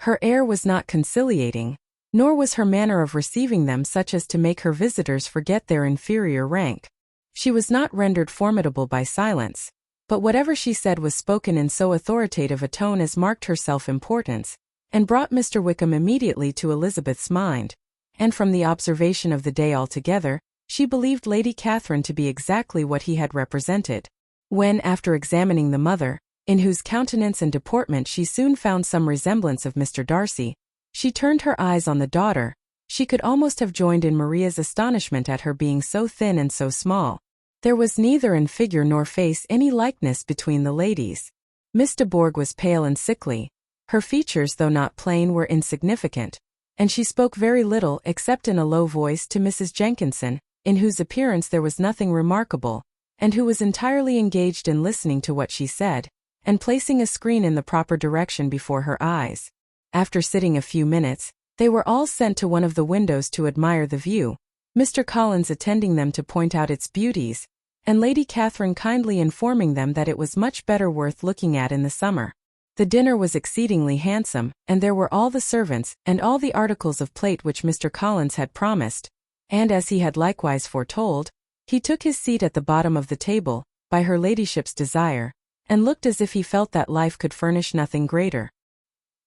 Her air was not conciliating, nor was her manner of receiving them such as to make her visitors forget their inferior rank. She was not rendered formidable by silence, but whatever she said was spoken in so authoritative a tone as marked her self-importance, and brought Mr. Wickham immediately to Elizabeth's mind, and from the observation of the day altogether, she believed Lady Catherine to be exactly what he had represented. When, after examining the mother, in whose countenance and deportment she soon found some resemblance of Mr. Darcy, she turned her eyes on the daughter, she could almost have joined in Maria's astonishment at her being so thin and so small. There was neither in figure nor face any likeness between the ladies. Miss de Bourgh was pale and sickly. Her features, though not plain, were insignificant, and she spoke very little except in a low voice to Mrs. Jenkinson, in whose appearance there was nothing remarkable, and who was entirely engaged in listening to what she said, and placing a screen in the proper direction before her eyes. After sitting a few minutes, they were all sent to one of the windows to admire the view, Mr. Collins attending them to point out its beauties, and Lady Catherine kindly informing them that it was much better worth looking at in the summer. The dinner was exceedingly handsome, and there were all the servants and all the articles of plate which Mr. Collins had promised, and as he had likewise foretold, he took his seat at the bottom of the table, by her ladyship's desire, and looked as if he felt that life could furnish nothing greater.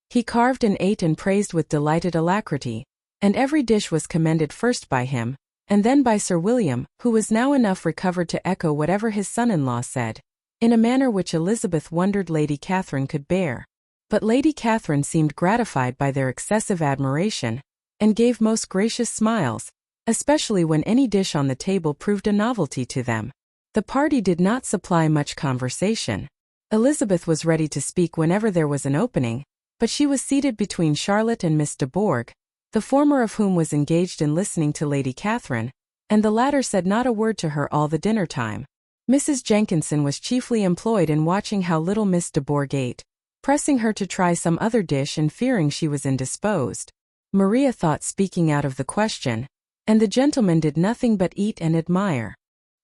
He carved and ate and praised with delighted alacrity, and every dish was commended first by him, and then by Sir William, who was now enough recovered to echo whatever his son-in-law said, in a manner which Elizabeth wondered Lady Catherine could bear. But Lady Catherine seemed gratified by their excessive admiration, and gave most gracious smiles, especially when any dish on the table proved a novelty to them. The party did not supply much conversation. Elizabeth was ready to speak whenever there was an opening, but she was seated between Charlotte and Miss de Bourgh, the former of whom was engaged in listening to Lady Catherine, and the latter said not a word to her all the dinner time. Mrs. Jenkinson was chiefly employed in watching how little Miss de Bourgh ate, pressing her to try some other dish and fearing she was indisposed. Maria thought speaking out of the question, and the gentlemen did nothing but eat and admire.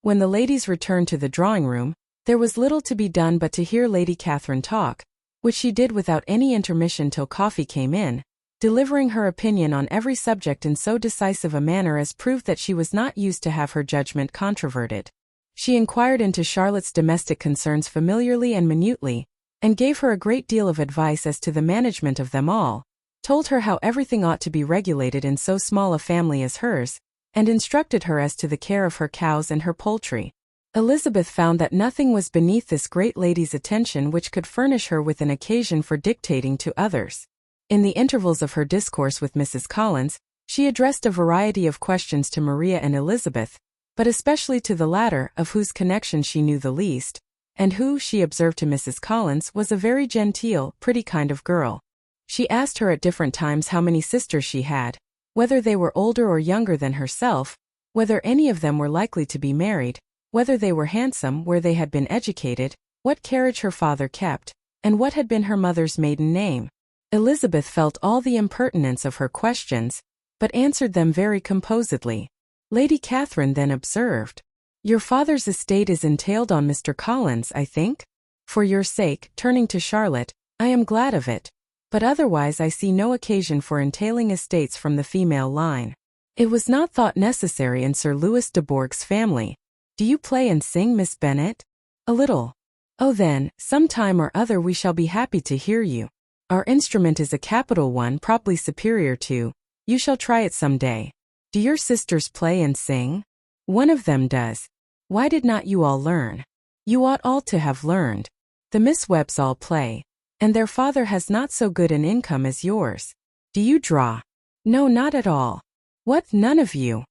When the ladies returned to the drawing-room, there was little to be done but to hear Lady Catherine talk, which she did without any intermission till coffee came in, delivering her opinion on every subject in so decisive a manner as proved that she was not used to have her judgment controverted. She inquired into Charlotte's domestic concerns familiarly and minutely, and gave her a great deal of advice as to the management of them all, told her how everything ought to be regulated in so small a family as hers, and instructed her as to the care of her cows and her poultry. Elizabeth found that nothing was beneath this great lady's attention which could furnish her with an occasion for dictating to others. In the intervals of her discourse with Mrs. Collins, she addressed a variety of questions to Maria and Elizabeth, but especially to the latter, of whose connection she knew the least, and who, she observed to Mrs. Collins, was a very genteel, pretty kind of girl. She asked her at different times how many sisters she had, whether they were older or younger than herself, whether any of them were likely to be married, whether they were handsome, where they had been educated, what carriage her father kept, and what had been her mother's maiden name. Elizabeth felt all the impertinence of her questions, but answered them very composedly. Lady Catherine then observed, "Your father's estate is entailed on Mr. Collins, I think? For your sake," turning to Charlotte, "I am glad of it, but otherwise I see no occasion for entailing estates from the female line. It was not thought necessary in Sir Louis de Bourgh's family. Do you play and sing, Miss Bennet?" "A little." "Oh then, some time or other we shall be happy to hear you. Our instrument is a capital one, probably superior to. You shall try it some day. Do your sisters play and sing?" "One of them does." "Why did not you all learn? You ought all to have learned. The Miss Webbs all play, and their father has not so good an income as yours. Do you draw?" "No, not at all." "What, none of you?"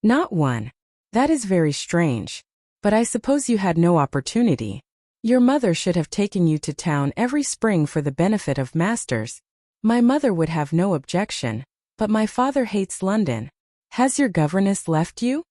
"Not one." "That is very strange. But I suppose you had no opportunity. Your mother should have taken you to town every spring for the benefit of masters." "My mother would have no objection, but my father hates London." "Has your governess left you?"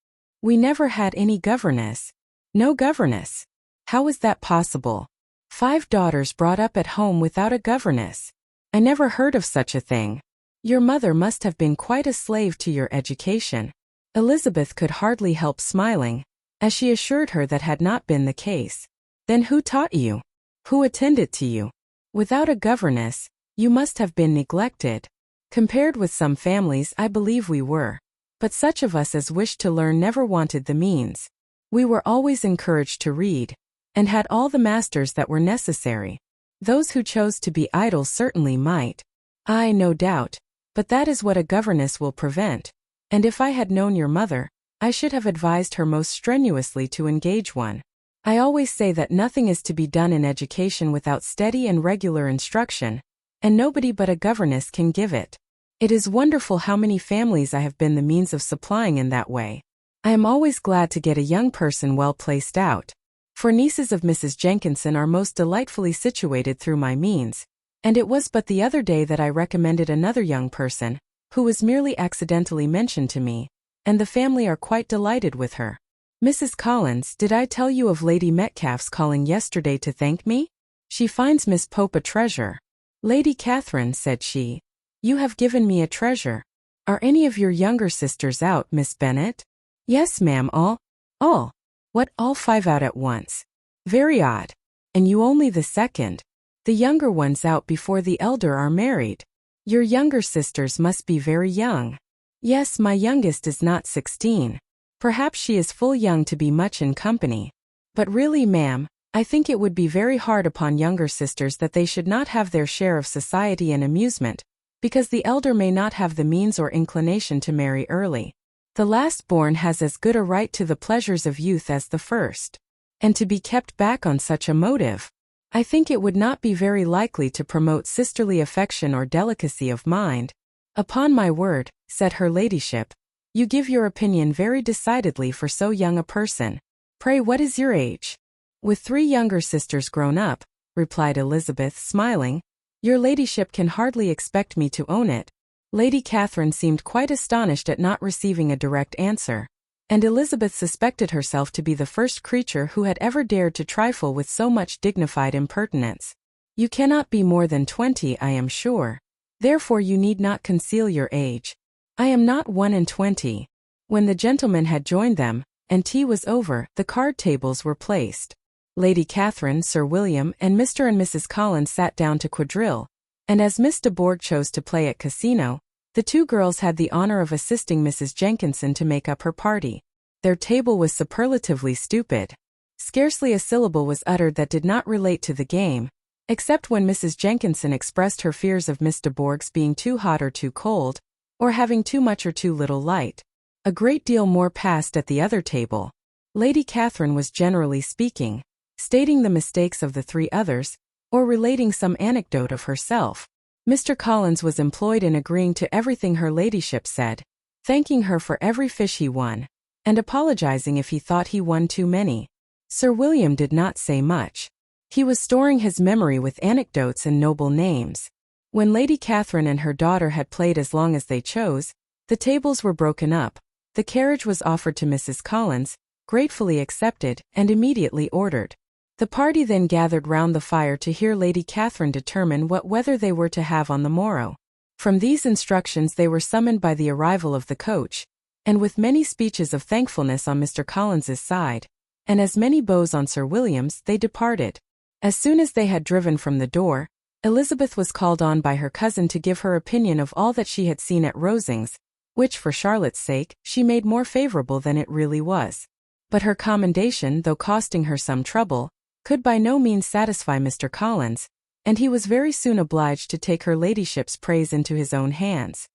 "We never had any governess." "No governess? How is that possible? 5 daughters brought up at home without a governess? I never heard of such a thing. Your mother must have been quite a slave to your education." Elizabeth could hardly help smiling, as she assured her that had not been the case. "Then who taught you? Who attended to you? Without a governess, you must have been neglected." "Compared with some families, I believe we were. But such of us as wished to learn never wanted the means. We were always encouraged to read, and had all the masters that were necessary. Those who chose to be idle certainly might." "Aye, no doubt, but that is what a governess will prevent. and if I had known your mother, I should have advised her most strenuously to engage one. I always say that nothing is to be done in education without steady and regular instruction, and nobody but a governess can give it. It is wonderful how many families I have been the means of supplying in that way. I am always glad to get a young person well placed out, for nieces of Mrs. Jenkinson are most delightfully situated through my means, and it was but the other day that I recommended another young person, who was merely accidentally mentioned to me, and the family are quite delighted with her. Mrs. Collins, did I tell you of Lady Metcalfe's calling yesterday to thank me? She finds Miss Pope a treasure. Lady Catherine, said she, you have given me a treasure. Are any of your younger sisters out, Miss Bennet? Yes, ma'am, all. All. What, all 5 out at once? Very odd. And you only the second. The younger ones out before the elder are married. Your younger sisters must be very young. Yes, my youngest is not 16. Perhaps she is full young to be much in company. But really, ma'am, I think it would be very hard upon younger sisters that they should not have their share of society and amusement, because the elder may not have the means or inclination to marry early. The last born has as good a right to the pleasures of youth as the first. And to be kept back on such a motive, I think it would not be very likely to promote sisterly affection or delicacy of mind. Upon my word, said her ladyship, you give your opinion very decidedly for so young a person. Pray, what is your age? With 3 younger sisters grown up, replied Elizabeth, smiling, your ladyship can hardly expect me to own it. Lady Catherine seemed quite astonished at not receiving a direct answer, and Elizabeth suspected herself to be the first creature who had ever dared to trifle with so much dignified impertinence. You cannot be more than 20, I am sure. Therefore you need not conceal your age. I am not 21. When the gentlemen had joined them, and tea was over, the card tables were placed. Lady Catherine, Sir William, and Mr. and Mrs. Collins sat down to quadrille, and as Miss de Bourgh chose to play at casino, the 2 girls had the honor of assisting Mrs. Jenkinson to make up her party. Their table was superlatively stupid. Scarcely a syllable was uttered that did not relate to the game, except when Mrs. Jenkinson expressed her fears of Miss de Bourgh's being too hot or too cold, or having too much or too little light. A great deal more passed at the other table. Lady Catherine was generally speaking, stating the mistakes of the 3 others, or relating some anecdote of herself. Mr. Collins was employed in agreeing to everything her ladyship said, thanking her for every fish he won, and apologizing if he thought he won too many. Sir William did not say much. He was storing his memory with anecdotes and noble names. When Lady Catherine and her daughter had played as long as they chose, the tables were broken up, the carriage was offered to Mrs. Collins, gratefully accepted, and immediately ordered. The party then gathered round the fire to hear Lady Catherine determine what weather they were to have on the morrow. From these instructions they were summoned by the arrival of the coach, and with many speeches of thankfulness on Mr. Collins's side, and as many bows on Sir William's, they departed. As soon as they had driven from the door, Elizabeth was called on by her cousin to give her opinion of all that she had seen at Rosings, which, for Charlotte's sake, she made more favorable than it really was. But her commendation, though costing her some trouble, could by no means satisfy Mr. Collins, and he was very soon obliged to take her ladyship's praise into his own hands.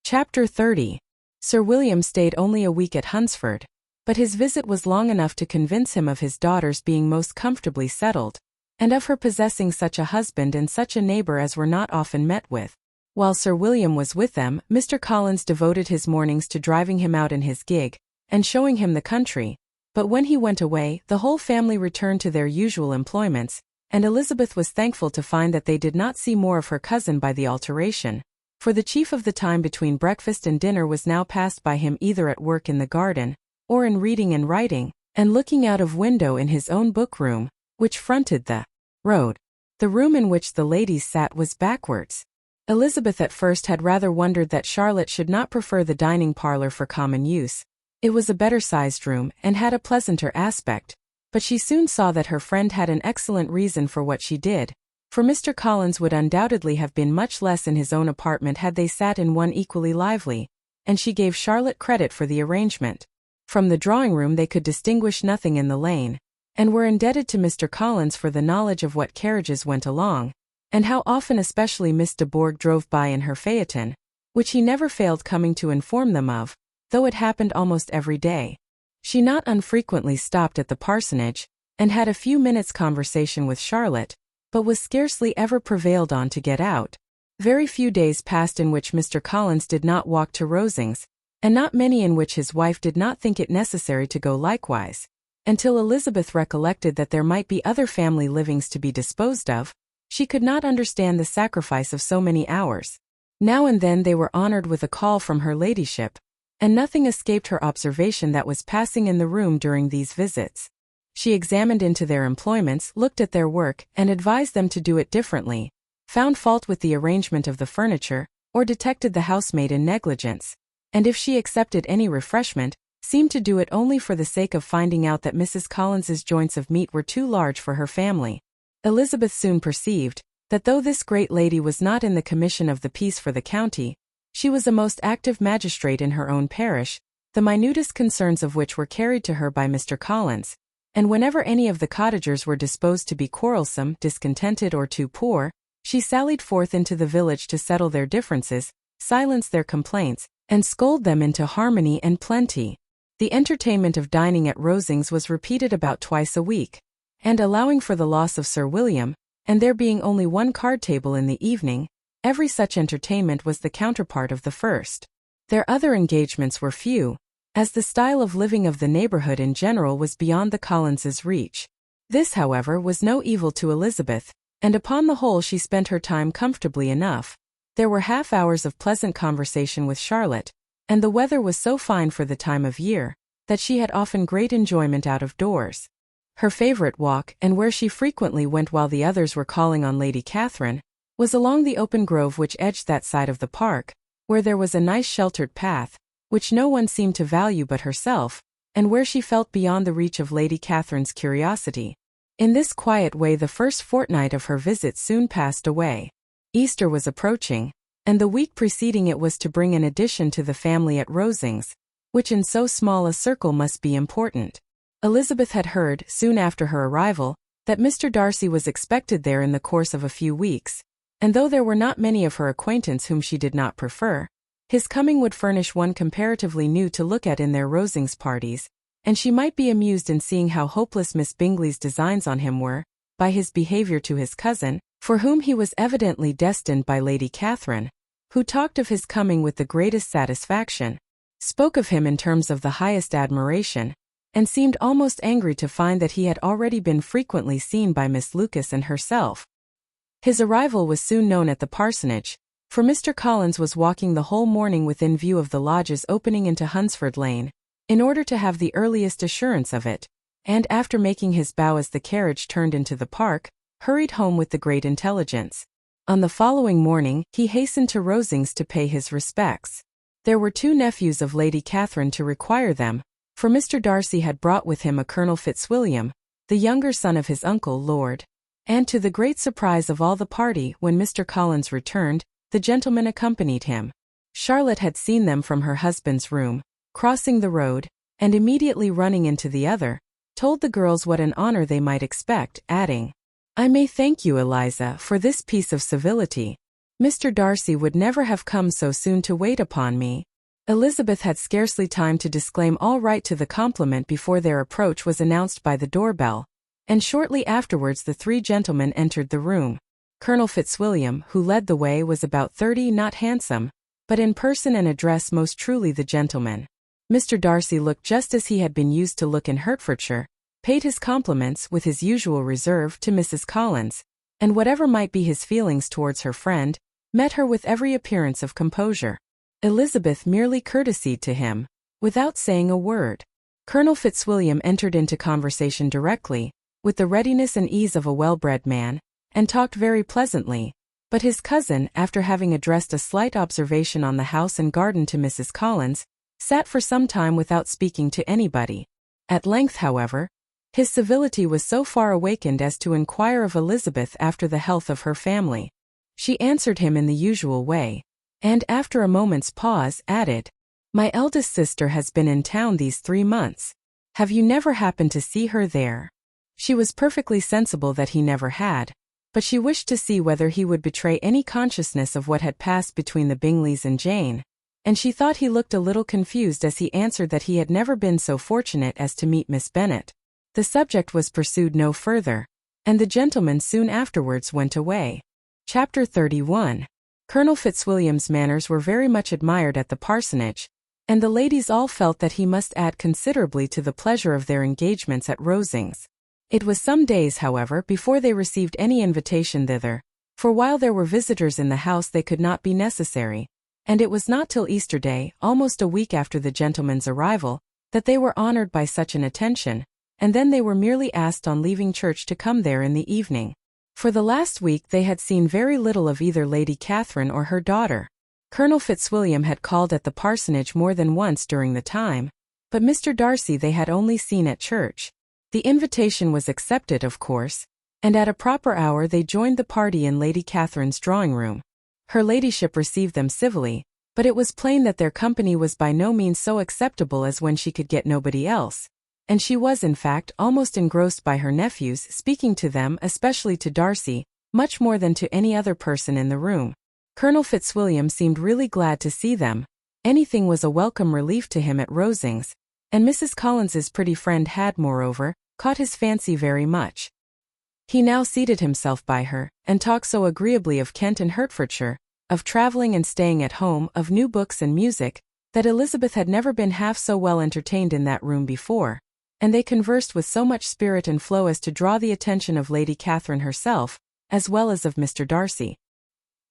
Chapter 30. Sir William stayed only a week at Hunsford, but his visit was long enough to convince him of his daughter's being most comfortably settled, and of her possessing such a husband and such a neighbor as were not often met with. While Sir William was with them, Mr. Collins devoted his mornings to driving him out in his gig, and showing him the country, but when he went away, the whole family returned to their usual employments, and Elizabeth was thankful to find that they did not see more of her cousin by the alteration, for the chief of the time between breakfast and dinner was now passed by him either at work in the garden, or in reading and writing, and looking out of window in his own book-room, which fronted the road. The room in which the ladies sat was backwards. Elizabeth at first had rather wondered that Charlotte should not prefer the dining parlor for common use. It was a better-sized room, and had a pleasanter aspect, but she soon saw that her friend had an excellent reason for what she did, for Mr. Collins would undoubtedly have been much less in his own apartment had they sat in one equally lively, and she gave Charlotte credit for the arrangement. From the drawing-room they could distinguish nothing in the lane, and were indebted to Mr. Collins for the knowledge of what carriages went along, and how often especially Miss de Bourgh drove by in her phaeton, which he never failed coming to inform them of, though it happened almost every day. She not unfrequently stopped at the parsonage, and had a few minutes' conversation with Charlotte, but was scarcely ever prevailed on to get out. Very few days passed in which Mr. Collins did not walk to Rosings, and not many in which his wife did not think it necessary to go likewise, until Elizabeth recollected that there might be other family livings to be disposed of. She could not understand the sacrifice of so many hours. Now and then they were honored with a call from her ladyship, and nothing escaped her observation that was passing in the room during these visits. She examined into their employments, looked at their work, and advised them to do it differently, found fault with the arrangement of the furniture, or detected the housemaid in negligence, and if she accepted any refreshment, seemed to do it only for the sake of finding out that Mrs. Collins's joints of meat were too large for her family. Elizabeth soon perceived that though this great lady was not in the commission of the peace for the county, she was a most active magistrate in her own parish, the minutest concerns of which were carried to her by Mr. Collins, and whenever any of the cottagers were disposed to be quarrelsome, discontented, or too poor, she sallied forth into the village to settle their differences, silence their complaints, and scold them into harmony and plenty. The entertainment of dining at Rosings was repeated about twice a week, and allowing for the loss of Sir William, and there being only one card table in the evening, every such entertainment was the counterpart of the first. Their other engagements were few, as the style of living of the neighborhood in general was beyond the Collinses' reach. This, however, was no evil to Elizabeth, and upon the whole she spent her time comfortably enough. There were half hours of pleasant conversation with Charlotte, and the weather was so fine for the time of year, that she had often great enjoyment out of doors. Her favorite walk, and where she frequently went while the others were calling on Lady Catherine, was along the open grove which edged that side of the park, where there was a nice sheltered path, which no one seemed to value but herself, and where she felt beyond the reach of Lady Catherine's curiosity. In this quiet way the first fortnight of her visit soon passed away. Easter was approaching, and the week preceding it was to bring an addition to the family at Rosings, which in so small a circle must be important. Elizabeth had heard, soon after her arrival, that Mr. Darcy was expected there in the course of a few weeks, and though there were not many of her acquaintance whom she did not prefer, his coming would furnish one comparatively new to look at in their Rosings parties, and she might be amused in seeing how hopeless Miss Bingley's designs on him were, by his behavior to his cousin, for whom he was evidently destined by Lady Catherine, who talked of his coming with the greatest satisfaction, spoke of him in terms of the highest admiration, and seemed almost angry to find that he had already been frequently seen by Miss Lucas and herself. His arrival was soon known at the parsonage, for Mr. Collins was walking the whole morning within view of the lodges opening into Hunsford Lane, in order to have the earliest assurance of it, and after making his bow as the carriage turned into the park, hurried home with the great intelligence. On the following morning, he hastened to Rosings to pay his respects. There were two nephews of Lady Catherine to require them, for Mr. Darcy had brought with him a Colonel Fitzwilliam, the younger son of his uncle Lord, and to the great surprise of all the party, when Mr. Collins returned, the gentleman accompanied him. Charlotte had seen them from her husband's room, crossing the road, and immediately running into the other, told the girls what an honor they might expect, adding, "I may thank you, Eliza, for this piece of civility. Mr. Darcy would never have come so soon to wait upon me." Elizabeth had scarcely time to disclaim all right to the compliment before their approach was announced by the doorbell, and shortly afterwards the three gentlemen entered the room. Colonel Fitzwilliam, who led the way, was about 30, not handsome, but in person and address most truly the gentleman. Mr. Darcy looked just as he had been used to look in Hertfordshire, paid his compliments, with his usual reserve, to Mrs. Collins, and whatever might be his feelings towards her friend, met her with every appearance of composure. Elizabeth merely courtesied to him, without saying a word. Colonel Fitzwilliam entered into conversation directly, with the readiness and ease of a well-bred man, and talked very pleasantly, but his cousin, after having addressed a slight observation on the house and garden to Mrs. Collins, sat for some time without speaking to anybody. At length, however, his civility was so far awakened as to inquire of Elizabeth after the health of her family. She answered him in the usual way, and after a moment's pause, added, "My eldest sister has been in town these 3 months. Have you never happened to see her there?" She was perfectly sensible that he never had, but she wished to see whether he would betray any consciousness of what had passed between the Bingleys and Jane. and she thought he looked a little confused as he answered that he had never been so fortunate as to meet Miss Bennet. The subject was pursued no further, and the gentleman soon afterwards went away. Chapter 31. Colonel Fitzwilliam's manners were very much admired at the parsonage, and the ladies all felt that he must add considerably to the pleasure of their engagements at Rosings. It was some days, however, before they received any invitation thither, for while there were visitors in the house they could not be necessary, and it was not till Easter Day, almost a week after the gentleman's arrival, that they were honored by such an attention, and then they were merely asked on leaving church to come there in the evening. For the last week they had seen very little of either Lady Catherine or her daughter. Colonel Fitzwilliam had called at the parsonage more than once during the time, but Mr. Darcy they had only seen at church. The invitation was accepted, of course, and at a proper hour they joined the party in Lady Catherine's drawing-room. Her ladyship received them civilly, but it was plain that their company was by no means so acceptable as when she could get nobody else, and she was in fact almost engrossed by her nephews, speaking to them, especially to Darcy, much more than to any other person in the room. Colonel Fitzwilliam seemed really glad to see them. Anything was a welcome relief to him at Rosings, and Mrs. Collins's pretty friend had, moreover, caught his fancy very much. He now seated himself by her, and talked so agreeably of Kent and Hertfordshire, of travelling and staying at home, of new books and music, that Elizabeth had never been half so well entertained in that room before, and they conversed with so much spirit and flow as to draw the attention of Lady Catherine herself, as well as of Mr. Darcy.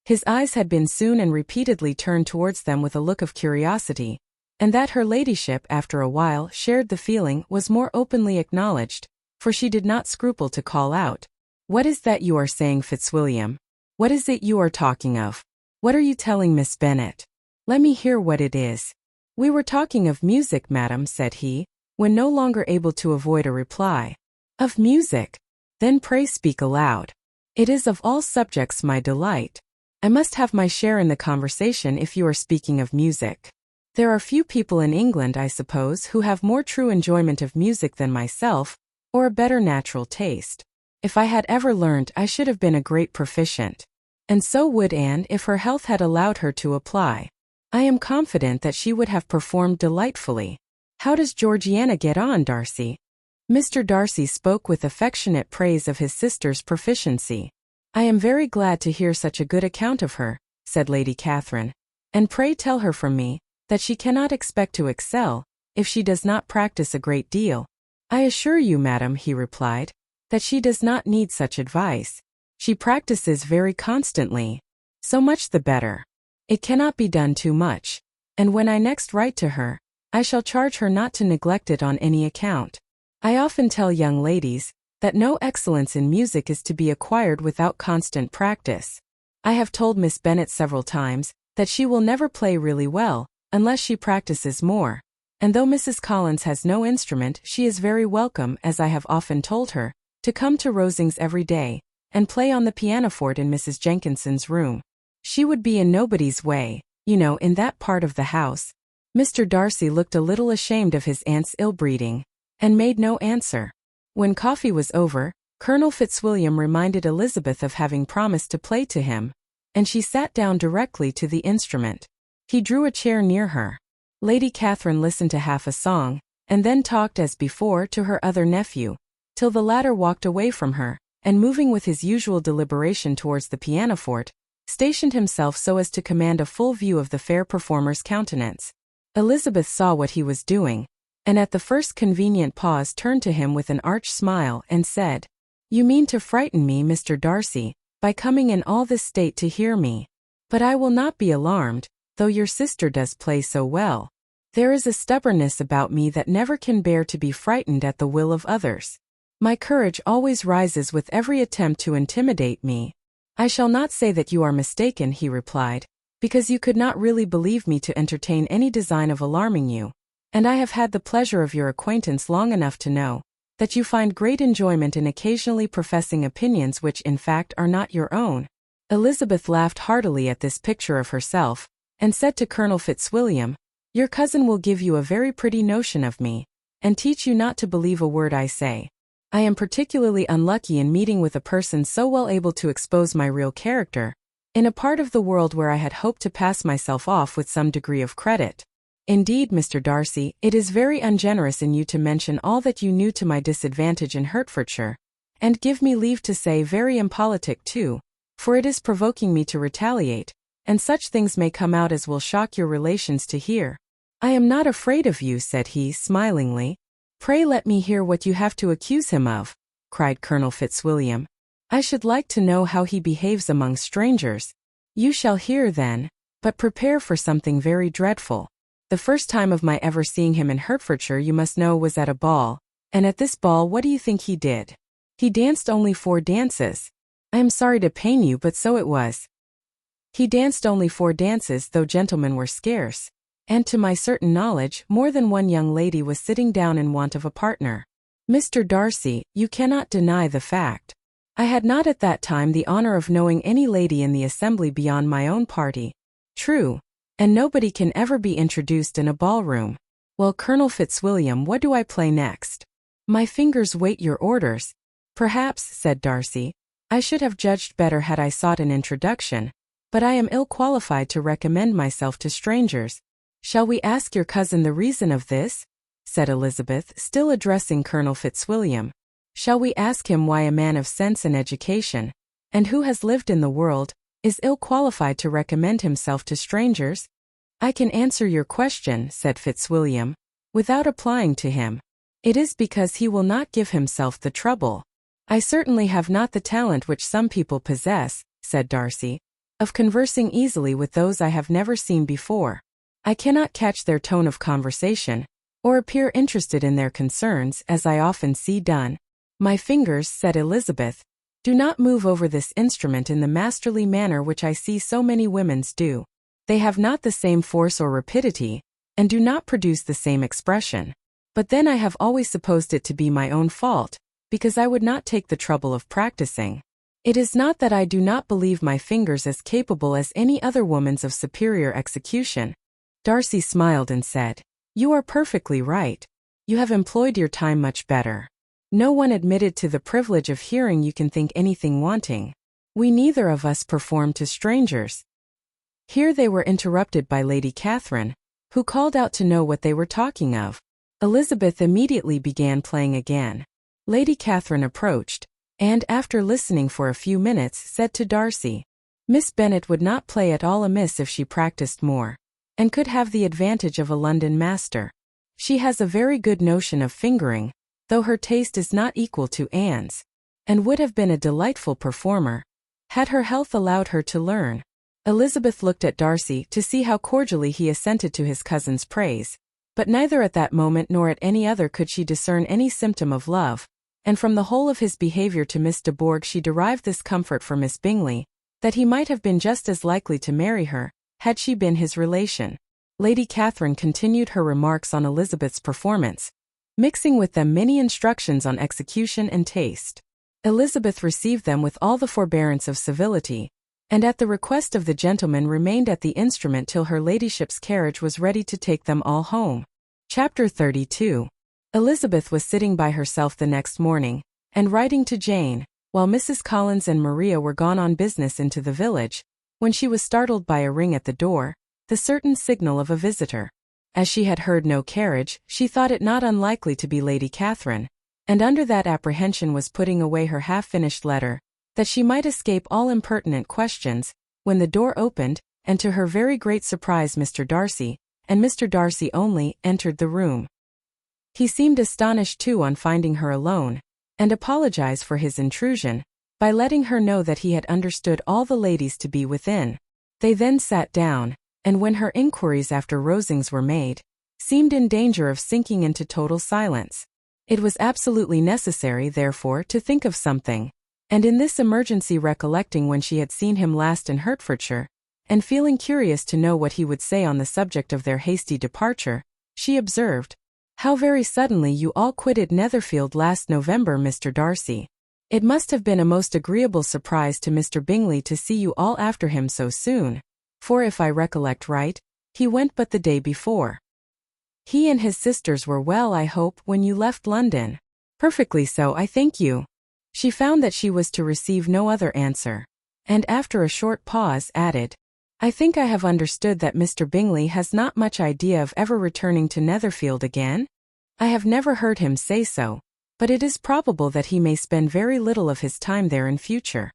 His eyes had been soon and repeatedly turned towards them with a look of curiosity, and that her ladyship after a while shared the feeling was more openly acknowledged, for she did not scruple to call out, "What is that you are saying, Fitzwilliam? What is it you are talking of? What are you telling Miss Bennet? Let me hear what it is." "We were talking of music, madam," said he, when no longer able to avoid a reply. "Of music? Then pray speak aloud. It is of all subjects my delight. I must have my share in the conversation if you are speaking of music. There are few people in England, I suppose, who have more true enjoyment of music than myself, or a better natural taste. If I had ever learnt, I should have been a great proficient. And so would Anne if her health had allowed her to apply. I am confident that she would have performed delightfully. How does Georgiana get on, Darcy?" Mr. Darcy spoke with affectionate praise of his sister's proficiency. "I am very glad to hear such a good account of her," said Lady Catherine, "and pray tell her from me, that she cannot expect to excel, if she does not practice a great deal." "I assure you, madam," he replied, "that she does not need such advice. She practices very constantly. So much the better. It cannot be done too much, and when I next write to her, I shall charge her not to neglect it on any account. I often tell young ladies that no excellence in music is to be acquired without constant practice. I have told Miss Bennet several times that she will never play really well unless she practices more, and though Mrs. Collins has no instrument, she is very welcome, as I have often told her, to come to Rosings every day, and play on the pianoforte in Mrs. Jenkinson's room. She would be in nobody's way, you know, in that part of the house." Mr. Darcy looked a little ashamed of his aunt's ill-breeding, and made no answer. When coffee was over, Colonel Fitzwilliam reminded Elizabeth of having promised to play to him, and she sat down directly to the instrument. He drew a chair near her. Lady Catherine listened to half a song, and then talked as before to her other nephew, till the latter walked away from her, and moving with his usual deliberation towards the pianoforte, stationed himself so as to command a full view of the fair performer's countenance. Elizabeth saw what he was doing, and at the first convenient pause turned to him with an arch smile and said, "You mean to frighten me, Mr. Darcy, by coming in all this state to hear me. But I will not be alarmed, though your sister does play so well. There is a stubbornness about me that never can bear to be frightened at the will of others. My courage always rises with every attempt to intimidate me." "I shall not say that you are mistaken," he replied, "because you could not really believe me to entertain any design of alarming you, and I have had the pleasure of your acquaintance long enough to know that you find great enjoyment in occasionally professing opinions which in fact are not your own." Elizabeth laughed heartily at this picture of herself, and said to Colonel Fitzwilliam, "Your cousin will give you a very pretty notion of me, and teach you not to believe a word I say. I am particularly unlucky in meeting with a person so well able to expose my real character, in a part of the world where I had hoped to pass myself off with some degree of credit. Indeed, Mr. Darcy, it is very ungenerous in you to mention all that you knew to my disadvantage in Hertfordshire, and give me leave to say very impolitic too, for it is provoking me to retaliate, and such things may come out as will shock your relations to hear. I am not afraid of you, said he, smilingly. Pray let me hear what you have to accuse him of, cried Colonel Fitzwilliam. I should like to know how he behaves among strangers. You shall hear then, but prepare for something very dreadful. The first time of my ever seeing him in Hertfordshire, you must know, was at a ball, and at this ball what do you think he did? He danced only 4 dances. I am sorry to pain you, but so it was. He danced only 4 dances, though gentlemen were scarce, and to my certain knowledge more than one young lady was sitting down in want of a partner. Mr. Darcy, you cannot deny the fact. I had not at that time the honor of knowing any lady in the assembly beyond my own party. True. And nobody can ever be introduced in a ballroom. Well, Colonel Fitzwilliam, what do I play next? My fingers wait your orders. Perhaps, said Darcy, I should have judged better had I sought an introduction, but I am ill qualified to recommend myself to strangers. Shall we ask your cousin the reason of this? Said Elizabeth, still addressing Colonel Fitzwilliam. Shall we ask him why a man of sense and education, and who has lived in the world, is ill qualified to recommend himself to strangers? I can answer your question, said Fitzwilliam, without applying to him. It is because he will not give himself the trouble. I certainly have not the talent which some people possess, said Darcy, of conversing easily with those I have never seen before. I cannot catch their tone of conversation, or appear interested in their concerns, as I often see done. My fingers, said Elizabeth, do not move over this instrument in the masterly manner which I see so many women's do. They have not the same force or rapidity, and do not produce the same expression. But then I have always supposed it to be my own fault, because I would not take the trouble of practicing. It is not that I do not believe my fingers as capable as any other woman's of superior execution. Darcy smiled and said, You are perfectly right. You have employed your time much better. No one admitted to the privilege of hearing you can think anything wanting. We neither of us perform to strangers. Here they were interrupted by Lady Catherine, who called out to know what they were talking of. Elizabeth immediately began playing again. Lady Catherine approached, and after listening for a few minutes, said to Darcy, Miss Bennet would not play at all amiss if she practiced more, and could have the advantage of a London master. She has a very good notion of fingering, though her taste is not equal to Anne's, and would have been a delightful performer, had her health allowed her to learn. Elizabeth looked at Darcy to see how cordially he assented to his cousin's praise, but neither at that moment nor at any other could she discern any symptom of love, and from the whole of his behaviour to Miss de Bourgh she derived this comfort for Miss Bingley, that he might have been just as likely to marry her, had she been his relation. Lady Catherine continued her remarks on Elizabeth's performance, mixing with them many instructions on execution and taste. Elizabeth received them with all the forbearance of civility, and at the request of the gentleman remained at the instrument till her ladyship's carriage was ready to take them all home. Chapter 32. Elizabeth was sitting by herself the next morning, and writing to Jane, while Mrs. Collins and Maria were gone on business into the village, when she was startled by a ring at the door, the certain signal of a visitor. As she had heard no carriage, she thought it not unlikely to be Lady Catherine, and under that apprehension was putting away her half-finished letter, that she might escape all impertinent questions, when the door opened, and to her very great surprise Mr. Darcy, and Mr. Darcy only, entered the room. He seemed astonished too on finding her alone, and apologized for his intrusion, by letting her know that he had understood all the ladies to be within. They then sat down, and when her inquiries after Rosings were made, seemed in danger of sinking into total silence. It was absolutely necessary, therefore, to think of something, and in this emergency, recollecting when she had seen him last in Hertfordshire, and feeling curious to know what he would say on the subject of their hasty departure, she observed, How very suddenly you all quitted Netherfield last November, Mr. Darcy. It must have been a most agreeable surprise to Mr. Bingley to see you all after him so soon, for if I recollect right, he went but the day before. He and his sisters were well, I hope, when you left London? Perfectly so, I thank you. She found that she was to receive no other answer. and after a short pause added, "I think I have understood that Mr. Bingley has not much idea of ever returning to Netherfield again? I have never heard him say so, but it is probable that he may spend very little of his time there in future.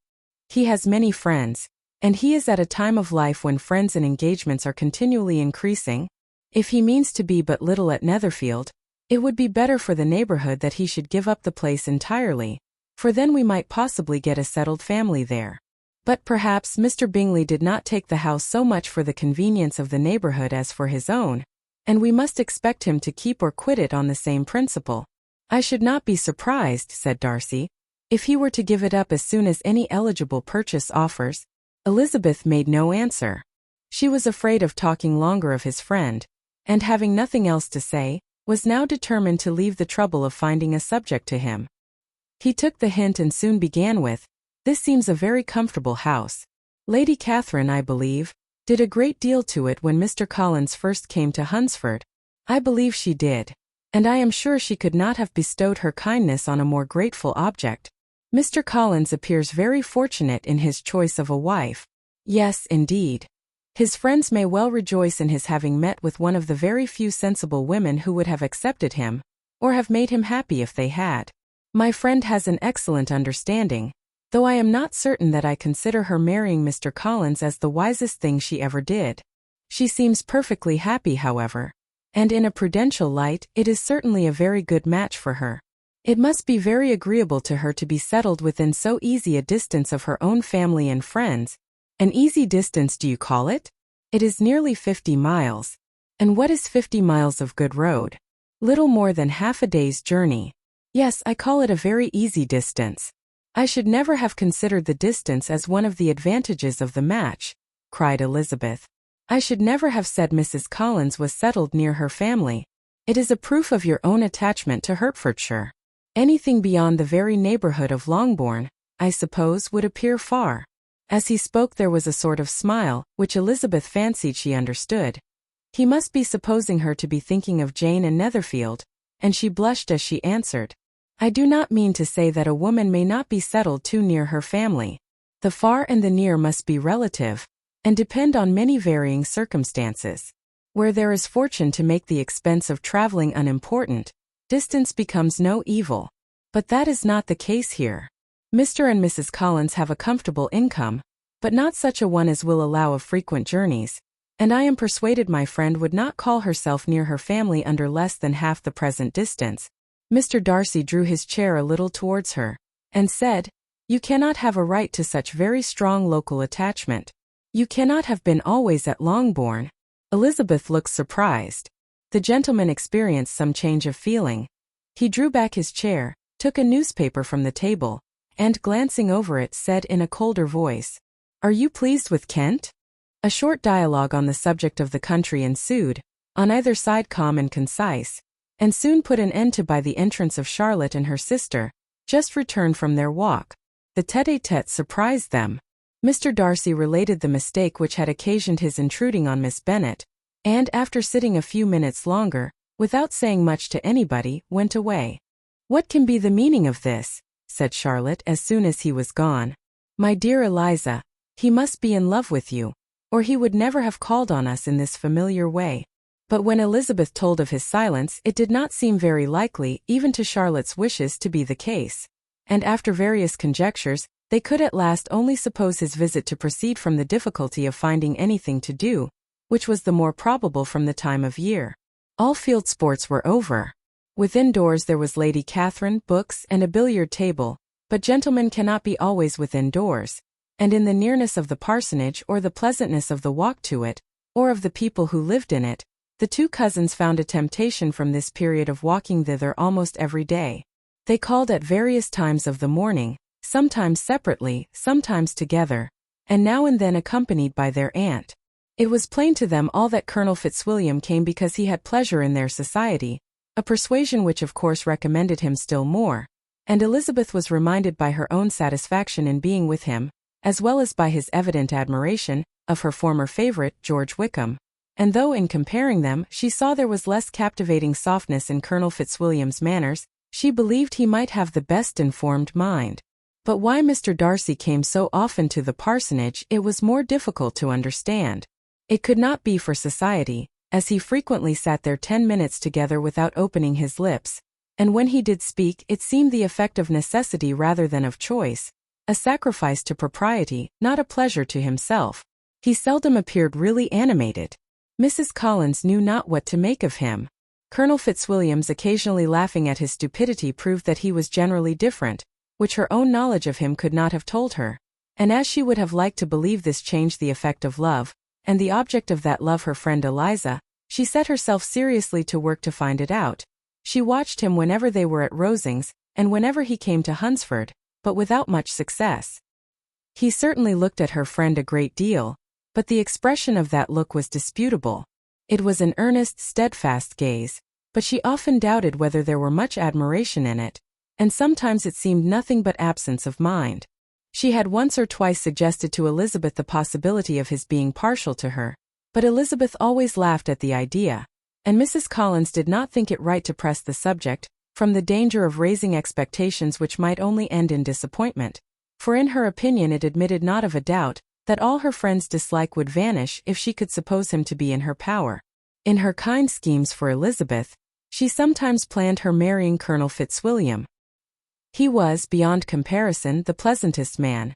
He has many friends, and he is at a time of life when friends and engagements are continually increasing. If he means to be but little at Netherfield, it would be better for the neighborhood that he should give up the place entirely, for then we might possibly get a settled family there. But perhaps Mr. Bingley did not take the house so much for the convenience of the neighborhood as for his own, and we must expect him to keep or quit it on the same principle." "I should not be surprised," said Darcy, "if he were to give it up as soon as any eligible purchase offers." Elizabeth made no answer. She was afraid of talking longer of his friend, and having nothing else to say, was now determined to leave the trouble of finding a subject to him. He took the hint and soon began with, "This seems a very comfortable house. Lady Catherine, I believe, did a great deal to it when Mr. Collins first came to Hunsford." "I believe she did, and I am sure she could not have bestowed her kindness on a more grateful object. Mr. Collins appears very fortunate in his choice of a wife." "Yes, indeed. His friends may well rejoice in his having met with one of the very few sensible women who would have accepted him, or have made him happy if they had. My friend has an excellent understanding, though I am not certain that I consider her marrying Mr. Collins as the wisest thing she ever did. She seems perfectly happy, however, and in a prudential light it is certainly a very good match for her. It must be very agreeable to her to be settled within so easy a distance of her own family and friends." "An easy distance, do you call it? It is nearly 50 miles. And what is 50 miles of good road? Little more than half a day's journey." "Yes, I call it a very easy distance. I should never have considered the distance as one of the advantages of the match," cried Elizabeth. "I should never have said Mrs. Collins was settled near her family. It is a proof of your own attachment to Hertfordshire. Anything beyond the very neighborhood of Longbourn, I suppose, would appear far." As he spoke there was a sort of smile, which Elizabeth fancied she understood. He must be supposing her to be thinking of Jane and Netherfield, and she blushed as she answered, "I do not mean to say that a woman may not be settled too near her family. The far and the near must be relative, and depend on many varying circumstances. Where there is fortune to make the expense of traveling unimportant, distance becomes no evil. But that is not the case here. Mr. and Mrs. Collins have a comfortable income, but not such a one as will allow of frequent journeys, and I am persuaded my friend would not call herself near her family under less than half the present distance." Mr. Darcy drew his chair a little towards her, and said, "You cannot have a right to such very strong local attachment. You cannot have been always at Longbourn." Elizabeth looked surprised. The gentleman experienced some change of feeling. He drew back his chair, took a newspaper from the table, and glancing over it said in a colder voice, "Are you pleased with Kent?" A short dialogue on the subject of the country ensued, on either side calm and concise, and soon put an end to by the entrance of Charlotte and her sister, just returned from their walk. The tête-à-tête surprised them. Mr. Darcy related the mistake which had occasioned his intruding on Miss Bennet, and after sitting a few minutes longer, without saying much to anybody, went away. "What can be the meaning of this?" said Charlotte as soon as he was gone. "My dear Eliza, he must be in love with you, or he would never have called on us in this familiar way." But when Elizabeth told of his silence, it did not seem very likely, even to Charlotte's wishes, to be the case, and after various conjectures, they could at last only suppose his visit to proceed from the difficulty of finding anything to do, which was the more probable from the time of year. All field sports were over. Within doors there was Lady Catherine, books, and a billiard table, but gentlemen cannot be always within doors, and in the nearness of the parsonage or the pleasantness of the walk to it, or of the people who lived in it, the two cousins found a temptation from this period of walking thither almost every day. They called at various times of the morning, sometimes separately, sometimes together, and now and then accompanied by their aunt. It was plain to them all that Colonel Fitzwilliam came because he had pleasure in their society, a persuasion which of course recommended him still more, and Elizabeth was reminded by her own satisfaction in being with him, as well as by his evident admiration, of her former favourite, George Wickham. And though in comparing them she saw there was less captivating softness in Colonel Fitzwilliam's manners, she believed he might have the best informed mind. But why Mr. Darcy came so often to the parsonage it was more difficult to understand. It could not be for society, as he frequently sat there 10 minutes together without opening his lips, and when he did speak it seemed the effect of necessity rather than of choice, a sacrifice to propriety, not a pleasure to himself. He seldom appeared really animated. Mrs. Collins knew not what to make of him. Colonel Fitzwilliam's occasionally laughing at his stupidity proved that he was generally different, which her own knowledge of him could not have told her, and as she would have liked to believe this changed the effect of love, and the object of that love her friend Eliza, she set herself seriously to work to find it out. She watched him whenever they were at Rosings, and whenever he came to Hunsford, but without much success. He certainly looked at her friend a great deal, but the expression of that look was disputable. It was an earnest, steadfast gaze, but she often doubted whether there were much admiration in it, and sometimes it seemed nothing but absence of mind. She had once or twice suggested to Elizabeth the possibility of his being partial to her, but Elizabeth always laughed at the idea, and Mrs. Collins did not think it right to press the subject, from the danger of raising expectations which might only end in disappointment, for in her opinion it admitted not of a doubt that all her friend's dislike would vanish if she could suppose him to be in her power. In her kind schemes for Elizabeth, she sometimes planned her marrying Colonel Fitzwilliam. He was, beyond comparison, the pleasantest man.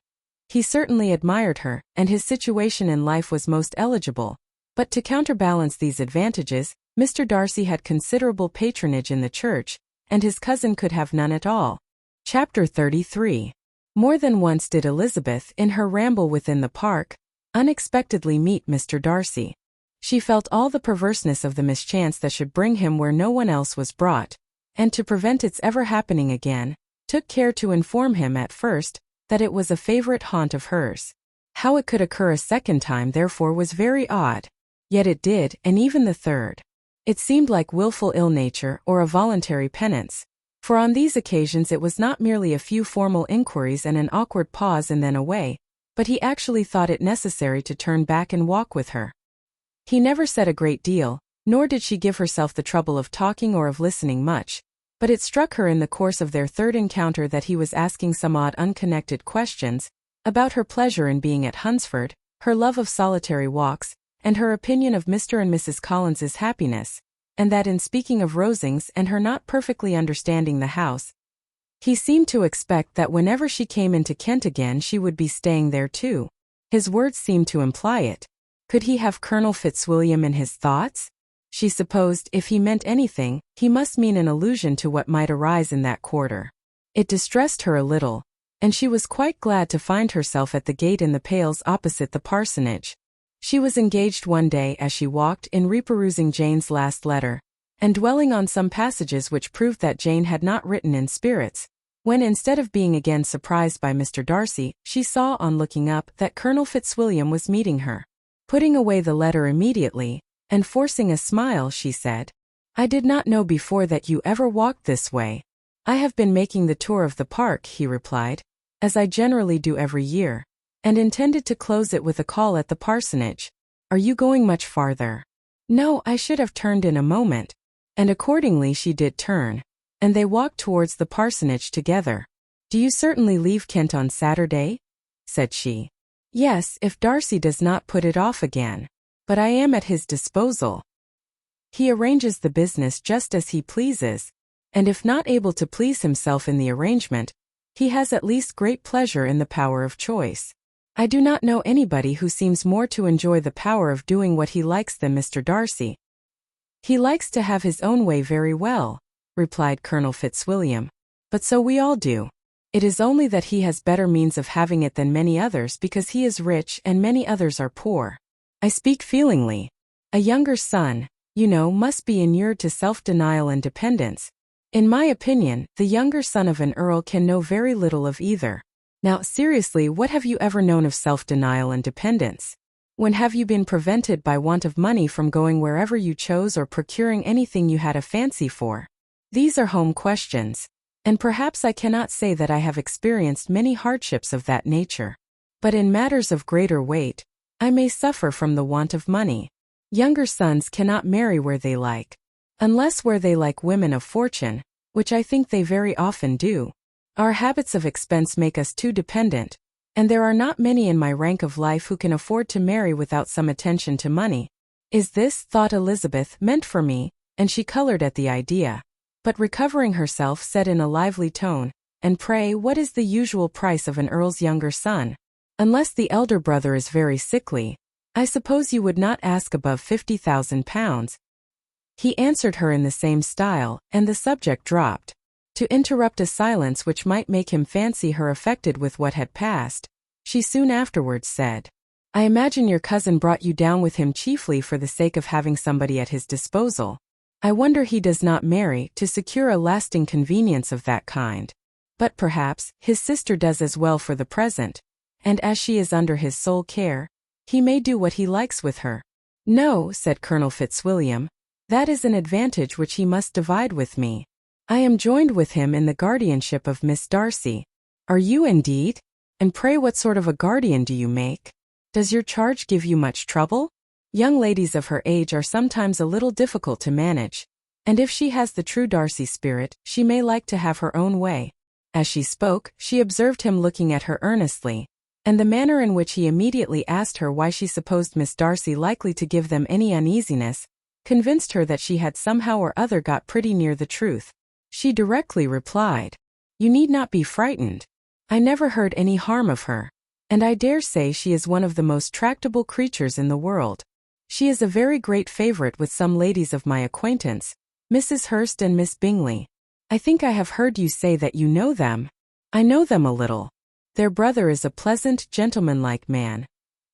He certainly admired her, and his situation in life was most eligible, but to counterbalance these advantages, Mr. Darcy had considerable patronage in the church, and his cousin could have none at all. Chapter 33. More than once did Elizabeth, in her ramble within the park, unexpectedly meet Mr. Darcy. She felt all the perverseness of the mischance that should bring him where no one else was brought, and to prevent its ever happening again, took care to inform him at first that it was a favorite haunt of hers. How it could occur a second time therefore was very odd. Yet it did, and even the third. It seemed like willful ill-nature or a voluntary penance, for on these occasions it was not merely a few formal inquiries and an awkward pause and then away, but he actually thought it necessary to turn back and walk with her. He never said a great deal, nor did she give herself the trouble of talking or of listening much, but it struck her in the course of their third encounter that he was asking some odd unconnected questions, about her pleasure in being at Hunsford, her love of solitary walks, and her opinion of Mr. and Mrs. Collins's happiness, and that in speaking of Rosings and her not perfectly understanding the house, he seemed to expect that whenever she came into Kent again she would be staying there too. His words seemed to imply it. Could he have Colonel Fitzwilliam in his thoughts? She supposed if he meant anything, he must mean an allusion to what might arise in that quarter. It distressed her a little, and she was quite glad to find herself at the gate in the Pales opposite the parsonage. She was engaged one day as she walked in reperusing Jane's last letter, and dwelling on some passages which proved that Jane had not written in spirits, when instead of being again surprised by Mr. Darcy, she saw on looking up that Colonel Fitzwilliam was meeting her. Putting away the letter immediately, and forcing a smile, she said, "I did not know before that you ever walked this way." "I have been making the tour of the park," he replied, "as I generally do every year, and intended to close it with a call at the parsonage. Are you going much farther?" "No, I should have turned in a moment." And accordingly she did turn, and they walked towards the parsonage together. "Do you certainly leave Kent on Saturday?" said she. "Yes, if Darcy does not put it off again. But I am at his disposal. He arranges the business just as he pleases, and if not able to please himself in the arrangement, he has at least great pleasure in the power of choice. I do not know anybody who seems more to enjoy the power of doing what he likes than Mr. Darcy." "He likes to have his own way very well," replied Colonel Fitzwilliam, "but so we all do. It is only that he has better means of having it than many others because he is rich and many others are poor. I speak feelingly. A younger son, you know, must be inured to self-denial and dependence. In my opinion, the younger son of an earl can know very little of either. Now, seriously, what have you ever known of self-denial and dependence? When have you been prevented by want of money from going wherever you chose or procuring anything you had a fancy for? These are home questions, and perhaps I cannot say that I have experienced many hardships of that nature. But in matters of greater weight, I may suffer from the want of money. Younger sons cannot marry where they like, unless where they like women of fortune, which I think they very often do. Our habits of expense make us too dependent, and there are not many in my rank of life who can afford to marry without some attention to money. Is this, thought Elizabeth, meant for me? And she colored at the idea. But recovering herself said in a lively tone, and pray what is the usual price of an earl's younger son? Unless the elder brother is very sickly, I suppose you would not ask above £50,000. He answered her in the same style, and the subject dropped. To interrupt a silence which might make him fancy her affected with what had passed, she soon afterwards said, I imagine your cousin brought you down with him chiefly for the sake of having somebody at his disposal. I wonder he does not marry to secure a lasting convenience of that kind. But perhaps his sister does as well for the present, and as she is under his sole care, he may do what he likes with her. No, said Colonel Fitzwilliam, that is an advantage which he must divide with me. I am joined with him in the guardianship of Miss Darcy. Are you indeed? And pray what sort of a guardian do you make? Does your charge give you much trouble? Young ladies of her age are sometimes a little difficult to manage, and if she has the true Darcy spirit, she may like to have her own way. As she spoke, she observed him looking at her earnestly, and the manner in which he immediately asked her why she supposed Miss Darcy likely to give them any uneasiness, convinced her that she had somehow or other got pretty near the truth. She directly replied, You need not be frightened. I never heard any harm of her, and I dare say she is one of the most tractable creatures in the world. She is a very great favorite with some ladies of my acquaintance, Mrs. Hurst and Miss Bingley. I think I have heard you say that you know them. I know them a little. Their brother is a pleasant, gentlemanlike man.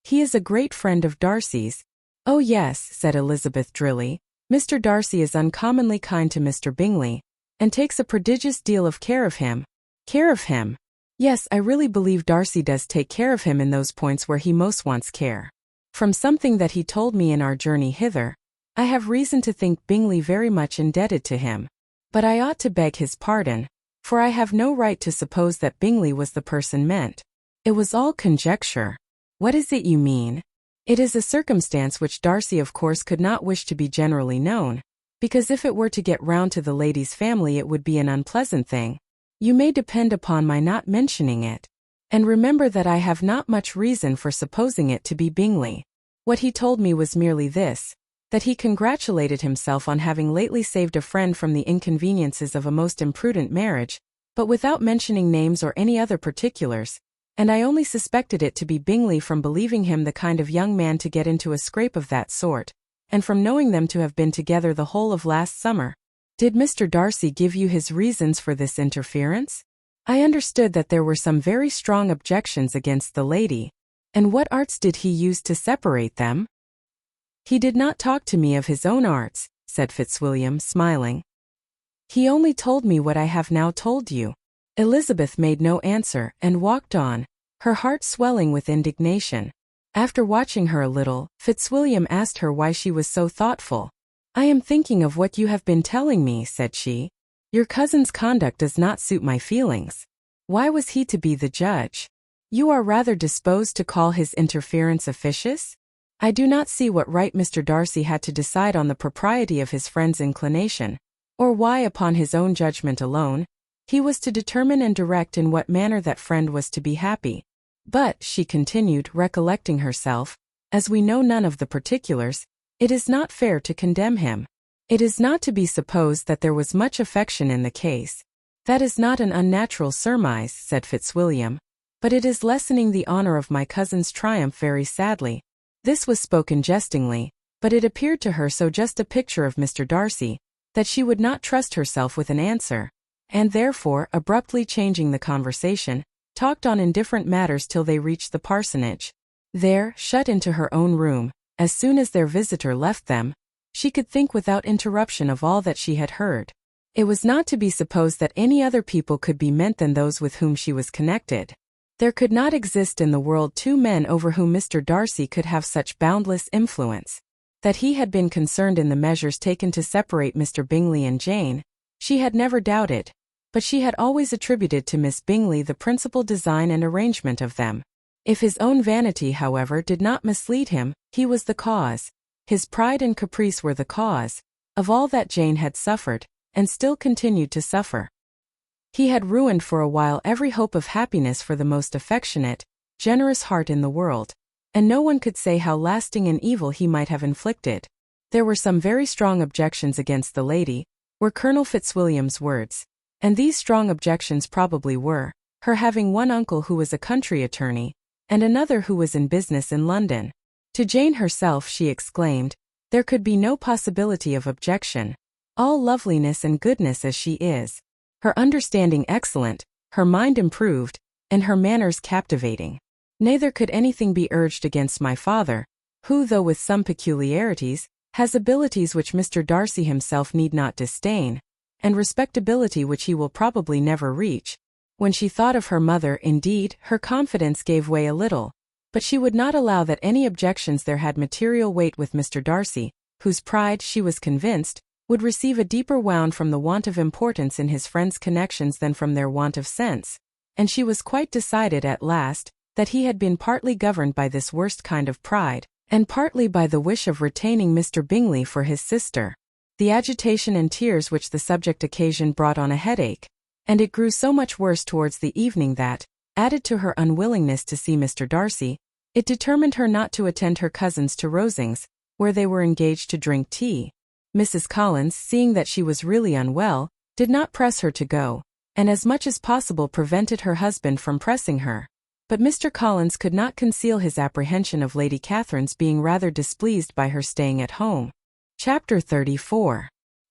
He is a great friend of Darcy's. Oh yes, said Elizabeth drily, Mr. Darcy is uncommonly kind to Mr. Bingley, and takes a prodigious deal of care of him. Care of him? Yes, I really believe Darcy does take care of him in those points where he most wants care. From something that he told me in our journey hither, I have reason to think Bingley very much indebted to him. But I ought to beg his pardon, for I have no right to suppose that Bingley was the person meant. It was all conjecture. What is it you mean? It is a circumstance which Darcy of course could not wish to be generally known, because if it were to get round to the lady's family it would be an unpleasant thing. You may depend upon my not mentioning it. And remember that I have not much reason for supposing it to be Bingley. What he told me was merely this, that he congratulated himself on having lately saved a friend from the inconveniences of a most imprudent marriage, but without mentioning names or any other particulars, and I only suspected it to be Bingley from believing him the kind of young man to get into a scrape of that sort, and from knowing them to have been together the whole of last summer. Did Mr. Darcy give you his reasons for this interference? I understood that there were some very strong objections against the lady. And what arts did he use to separate them? He did not talk to me of his own arts, said Fitzwilliam, smiling. He only told me what I have now told you. Elizabeth made no answer and walked on, her heart swelling with indignation. After watching her a little, Fitzwilliam asked her why she was so thoughtful. I am thinking of what you have been telling me, said she. Your cousin's conduct does not suit my feelings. Why was he to be the judge? You are rather disposed to call his interference officious? I do not see what right Mr. Darcy had to decide on the propriety of his friend's inclination, or why upon his own judgment alone, he was to determine and direct in what manner that friend was to be happy. But, she continued, recollecting herself, as we know none of the particulars, it is not fair to condemn him. It is not to be supposed that there was much affection in the case. That is not an unnatural surmise, said Fitzwilliam, but it is lessening the honor of my cousin's triumph very sadly. This was spoken jestingly, but it appeared to her so just a picture of Mr. Darcy, that she would not trust herself with an answer, and therefore, abruptly changing the conversation, talked on indifferent matters till they reached the parsonage. There, shut into her own room, as soon as their visitor left them, she could think without interruption of all that she had heard. It was not to be supposed that any other people could be meant than those with whom she was connected. There could not exist in the world two men over whom Mr. Darcy could have such boundless influence. That he had been concerned in the measures taken to separate Mr. Bingley and Jane, she had never doubted, but she had always attributed to Miss Bingley the principal design and arrangement of them. If his own vanity, however, did not mislead him, he was the cause, his pride and caprice were the cause, of all that Jane had suffered, and still continued to suffer. He had ruined for a while every hope of happiness for the most affectionate, generous heart in the world, and no one could say how lasting an evil he might have inflicted. There were some very strong objections against the lady, were Colonel Fitzwilliam's words, and these strong objections probably were, her having one uncle who was a country attorney, and another who was in business in London. To Jane herself she exclaimed, there could be no possibility of objection. All loveliness and goodness as she is, her understanding excellent, her mind improved, and her manners captivating. Neither could anything be urged against my father, who, though with some peculiarities, has abilities which Mr. Darcy himself need not disdain, and respectability which he will probably never reach. When she thought of her mother, indeed, her confidence gave way a little, but she would not allow that any objections there had material weight with Mr. Darcy, whose pride, she was convinced, would receive a deeper wound from the want of importance in his friends' connections than from their want of sense, and she was quite decided at last that he had been partly governed by this worst kind of pride, and partly by the wish of retaining Mr. Bingley for his sister. The agitation and tears which the subject occasioned brought on a headache, and it grew so much worse towards the evening that, added to her unwillingness to see Mr. Darcy, it determined her not to attend her cousins to Rosings, where they were engaged to drink tea. Mrs. Collins, seeing that she was really unwell, did not press her to go, and as much as possible prevented her husband from pressing her. But Mr. Collins could not conceal his apprehension of Lady Catherine's being rather displeased by her staying at home. Chapter 34.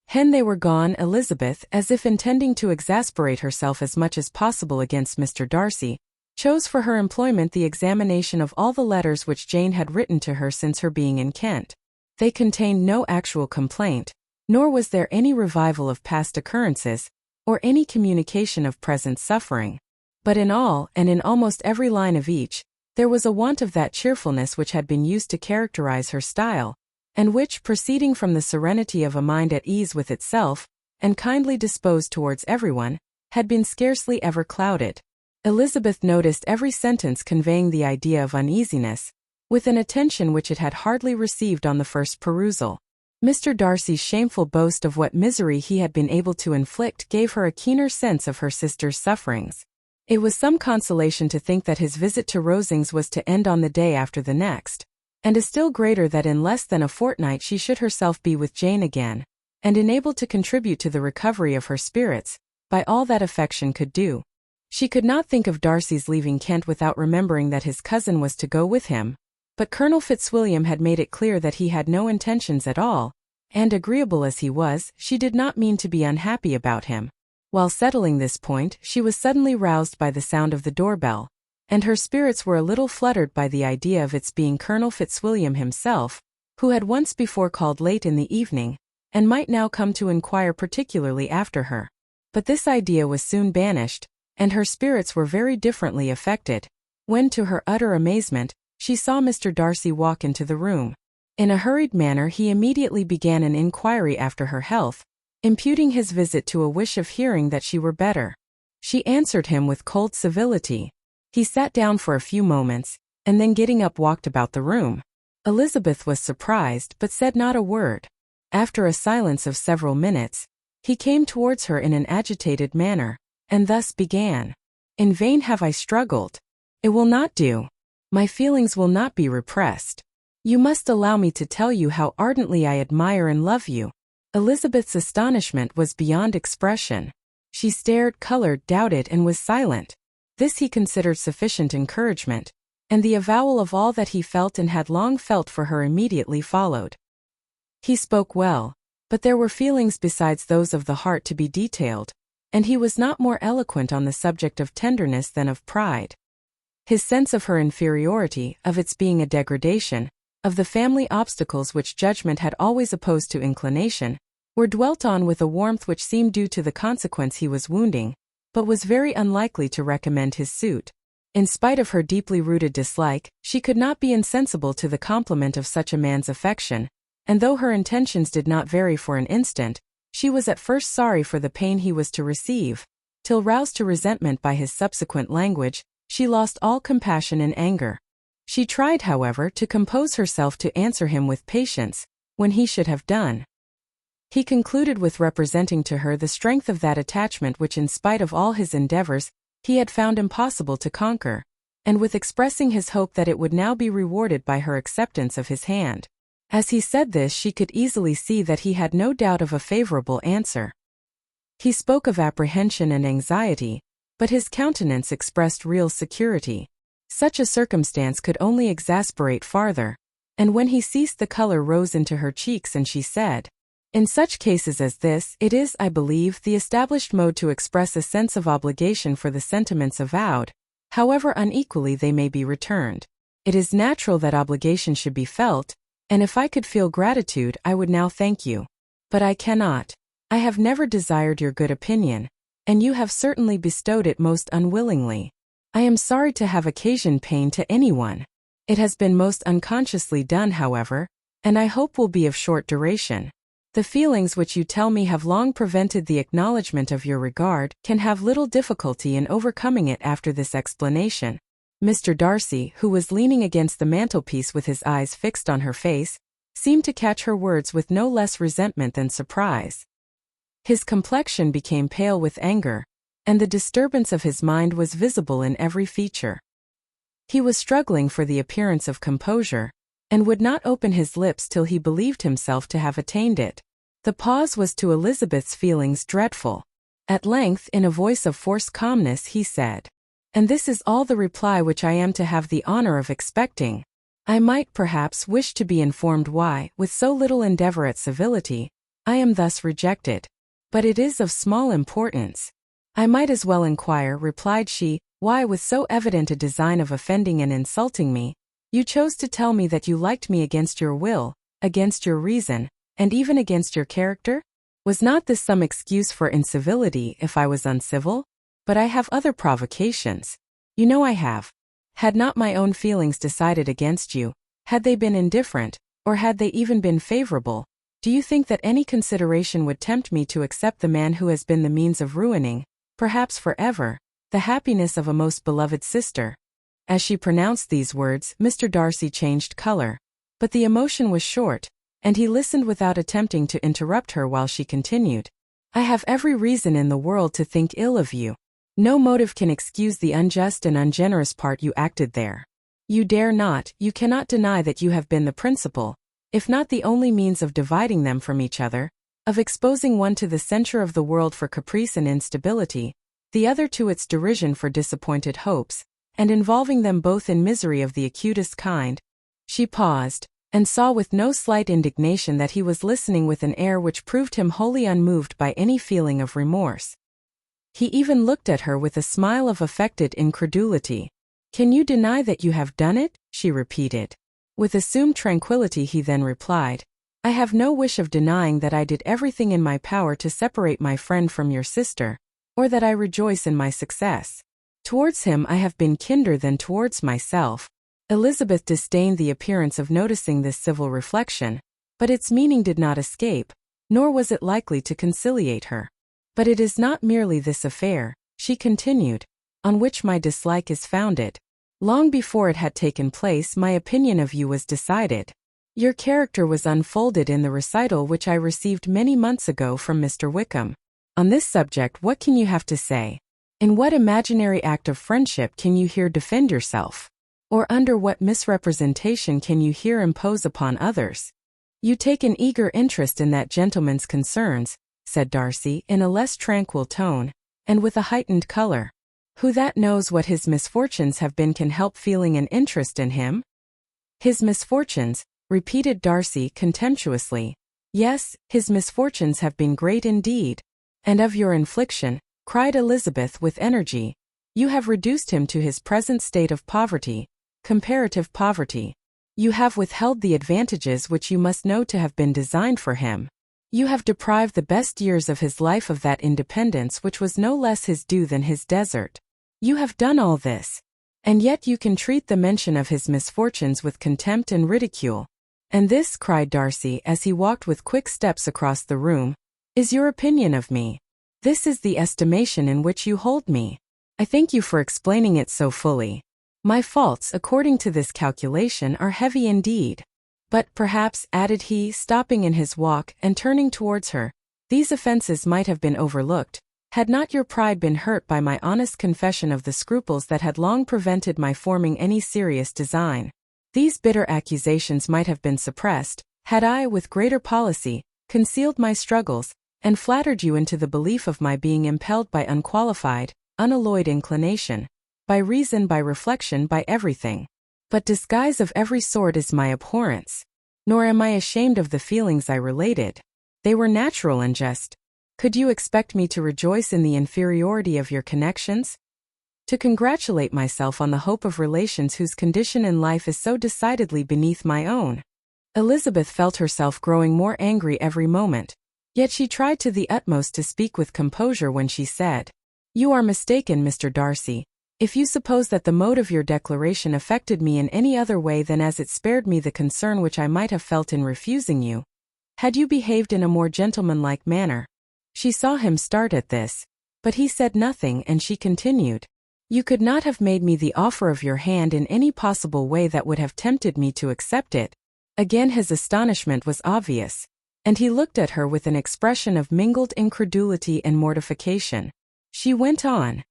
Hen they were gone. Elizabeth, as if intending to exasperate herself as much as possible against Mr. Darcy, chose for her employment the examination of all the letters which Jane had written to her since her being in Kent. They contained no actual complaint, nor was there any revival of past occurrences, or any communication of present suffering. But in all, and in almost every line of each, there was a want of that cheerfulness which had been used to characterize her style, and which, proceeding from the serenity of a mind at ease with itself, and kindly disposed towards everyone, had been scarcely ever clouded. Elizabeth noticed every sentence conveying the idea of uneasiness, with an attention which it had hardly received on the first perusal. Mr. Darcy's shameful boast of what misery he had been able to inflict gave her a keener sense of her sister's sufferings. It was some consolation to think that his visit to Rosings was to end on the day after the next, and a still greater that in less than a fortnight she should herself be with Jane again, and enabled to contribute to the recovery of her spirits, by all that affection could do. She could not think of Darcy's leaving Kent without remembering that his cousin was to go with him, but Colonel Fitzwilliam had made it clear that he had no intentions at all, and agreeable as he was, she did not mean to be unhappy about him. While settling this point, she was suddenly roused by the sound of the doorbell, and her spirits were a little fluttered by the idea of its being Colonel Fitzwilliam himself, who had once before called late in the evening, and might now come to inquire particularly after her. But this idea was soon banished, and her spirits were very differently affected, when to her utter amazement, she saw Mr. Darcy walk into the room. In a hurried manner he immediately began an inquiry after her health, imputing his visit to a wish of hearing that she were better. She answered him with cold civility. He sat down for a few moments, and then getting up walked about the room. Elizabeth was surprised but said not a word. After a silence of several minutes, he came towards her in an agitated manner, and thus began. In vain have I struggled. It will not do. My feelings will not be repressed. You must allow me to tell you how ardently I admire and love you. Elizabeth's astonishment was beyond expression. She stared, colored, doubted, and was silent. This he considered sufficient encouragement, and the avowal of all that he felt and had long felt for her immediately followed. He spoke well, but there were feelings besides those of the heart to be detailed, and he was not more eloquent on the subject of tenderness than of pride. His sense of her inferiority, of its being a degradation, of the family obstacles which judgment had always opposed to inclination, were dwelt on with a warmth which seemed due to the consequence he was wounding, but was very unlikely to recommend his suit. In spite of her deeply rooted dislike, she could not be insensible to the compliment of such a man's affection, and though her intentions did not vary for an instant, she was at first sorry for the pain he was to receive, till roused to resentment by his subsequent language, she lost all compassion in anger. She tried, however, to compose herself to answer him with patience, when he should have done. He concluded with representing to her the strength of that attachment which, in spite of all his endeavors, he had found impossible to conquer, and with expressing his hope that it would now be rewarded by her acceptance of his hand. As he said this, she could easily see that he had no doubt of a favorable answer. He spoke of apprehension and anxiety, but his countenance expressed real security. Such a circumstance could only exasperate farther, and when he ceased the color rose into her cheeks and she said, "In such cases as this, it is, I believe, the established mode to express a sense of obligation for the sentiments avowed, however unequally they may be returned. It is natural that obligation should be felt, and if I could feel gratitude I would now thank you. But I cannot. I have never desired your good opinion, and you have certainly bestowed it most unwillingly. I am sorry to have occasioned pain to anyone. It has been most unconsciously done, however, and I hope will be of short duration. The feelings which you tell me have long prevented the acknowledgement of your regard can have little difficulty in overcoming it after this explanation." Mr. Darcy, who was leaning against the mantelpiece with his eyes fixed on her face, seemed to catch her words with no less resentment than surprise. His complexion became pale with anger, and the disturbance of his mind was visible in every feature. He was struggling for the appearance of composure, and would not open his lips till he believed himself to have attained it. The pause was to Elizabeth's feelings dreadful. At length, in a voice of forced calmness, he said, "And this is all the reply which I am to have the honor of expecting. I might, perhaps, wish to be informed why, with so little endeavor at civility, I am thus rejected. But it is of small importance." "I might as well inquire," replied she, "why, with so evident a design of offending and insulting me, you chose to tell me that you liked me against your will, against your reason, and even against your character? Was not this some excuse for incivility if I was uncivil? But I have other provocations. You know I have. Had not my own feelings decided against you, had they been indifferent, or had they even been favorable, do you think that any consideration would tempt me to accept the man who has been the means of ruining, perhaps forever, the happiness of a most beloved sister?" As she pronounced these words, Mr. Darcy changed color, but the emotion was short, and he listened without attempting to interrupt her while she continued, "I have every reason in the world to think ill of you. No motive can excuse the unjust and ungenerous part you acted there. You dare not, you cannot deny that you have been the principal, if not the only means of dividing them from each other, of exposing one to the censure of the world for caprice and instability, the other to its derision for disappointed hopes, and involving them both in misery of the acutest kind." She paused, and saw with no slight indignation that he was listening with an air which proved him wholly unmoved by any feeling of remorse. He even looked at her with a smile of affected incredulity. "Can you deny that you have done it?" she repeated. With assumed tranquility he then replied, "I have no wish of denying that I did everything in my power to separate my friend from your sister, or that I rejoice in my success. Towards him I have been kinder than towards myself." Elizabeth disdained the appearance of noticing this civil reflection, but its meaning did not escape, nor was it likely to conciliate her. "But it is not merely this affair," she continued, "on which my dislike is founded. Long before it had taken place, my opinion of you was decided. Your character was unfolded in the recital which I received many months ago from Mr. Wickham. On this subject, what can you have to say? In what imaginary act of friendship can you here defend yourself? Or under what misrepresentation can you here impose upon others? You take an eager interest in that gentleman's concerns," said Darcy in a less tranquil tone, and with a heightened color. "Who that knows what his misfortunes have been can help feeling an interest in him?" "His misfortunes," repeated Darcy contemptuously. "Yes, his misfortunes have been great indeed. And of your infliction," cried Elizabeth with energy, "you have reduced him to his present state of poverty, comparative poverty. You have withheld the advantages which you must know to have been designed for him. You have deprived the best years of his life of that independence which was no less his due than his desert. You have done all this, and yet you can treat the mention of his misfortunes with contempt and ridicule. And this," cried Darcy as he walked with quick steps across the room, "is your opinion of me. This is the estimation in which you hold me. I thank you for explaining it so fully. My faults, according to this calculation, are heavy indeed. But perhaps, added he, stopping in his walk and turning towards her, these offenses might have been overlooked, had not your pride been hurt by my honest confession of the scruples that had long prevented my forming any serious design. These bitter accusations might have been suppressed, had I, with greater policy, concealed my struggles, and flattered you into the belief of my being impelled by unqualified, unalloyed inclination, by reason, by reflection, by everything. But disguise of every sort is my abhorrence. Nor am I ashamed of the feelings I related. They were natural and just. Could you expect me to rejoice in the inferiority of your connections? To congratulate myself on the hope of relations whose condition in life is so decidedly beneath my own? Elizabeth felt herself growing more angry every moment, yet she tried to the utmost to speak with composure when she said, "You are mistaken, Mr. Darcy, if you suppose that the mode of your declaration affected me in any other way than as it spared me the concern which I might have felt in refusing you. Had you behaved in a more gentlemanlike manner—" She saw him start at this, but he said nothing, and she continued, "You could not have made me the offer of your hand in any possible way that would have tempted me to accept it." Again his astonishment was obvious, and he looked at her with an expression of mingled incredulity and mortification. She went on,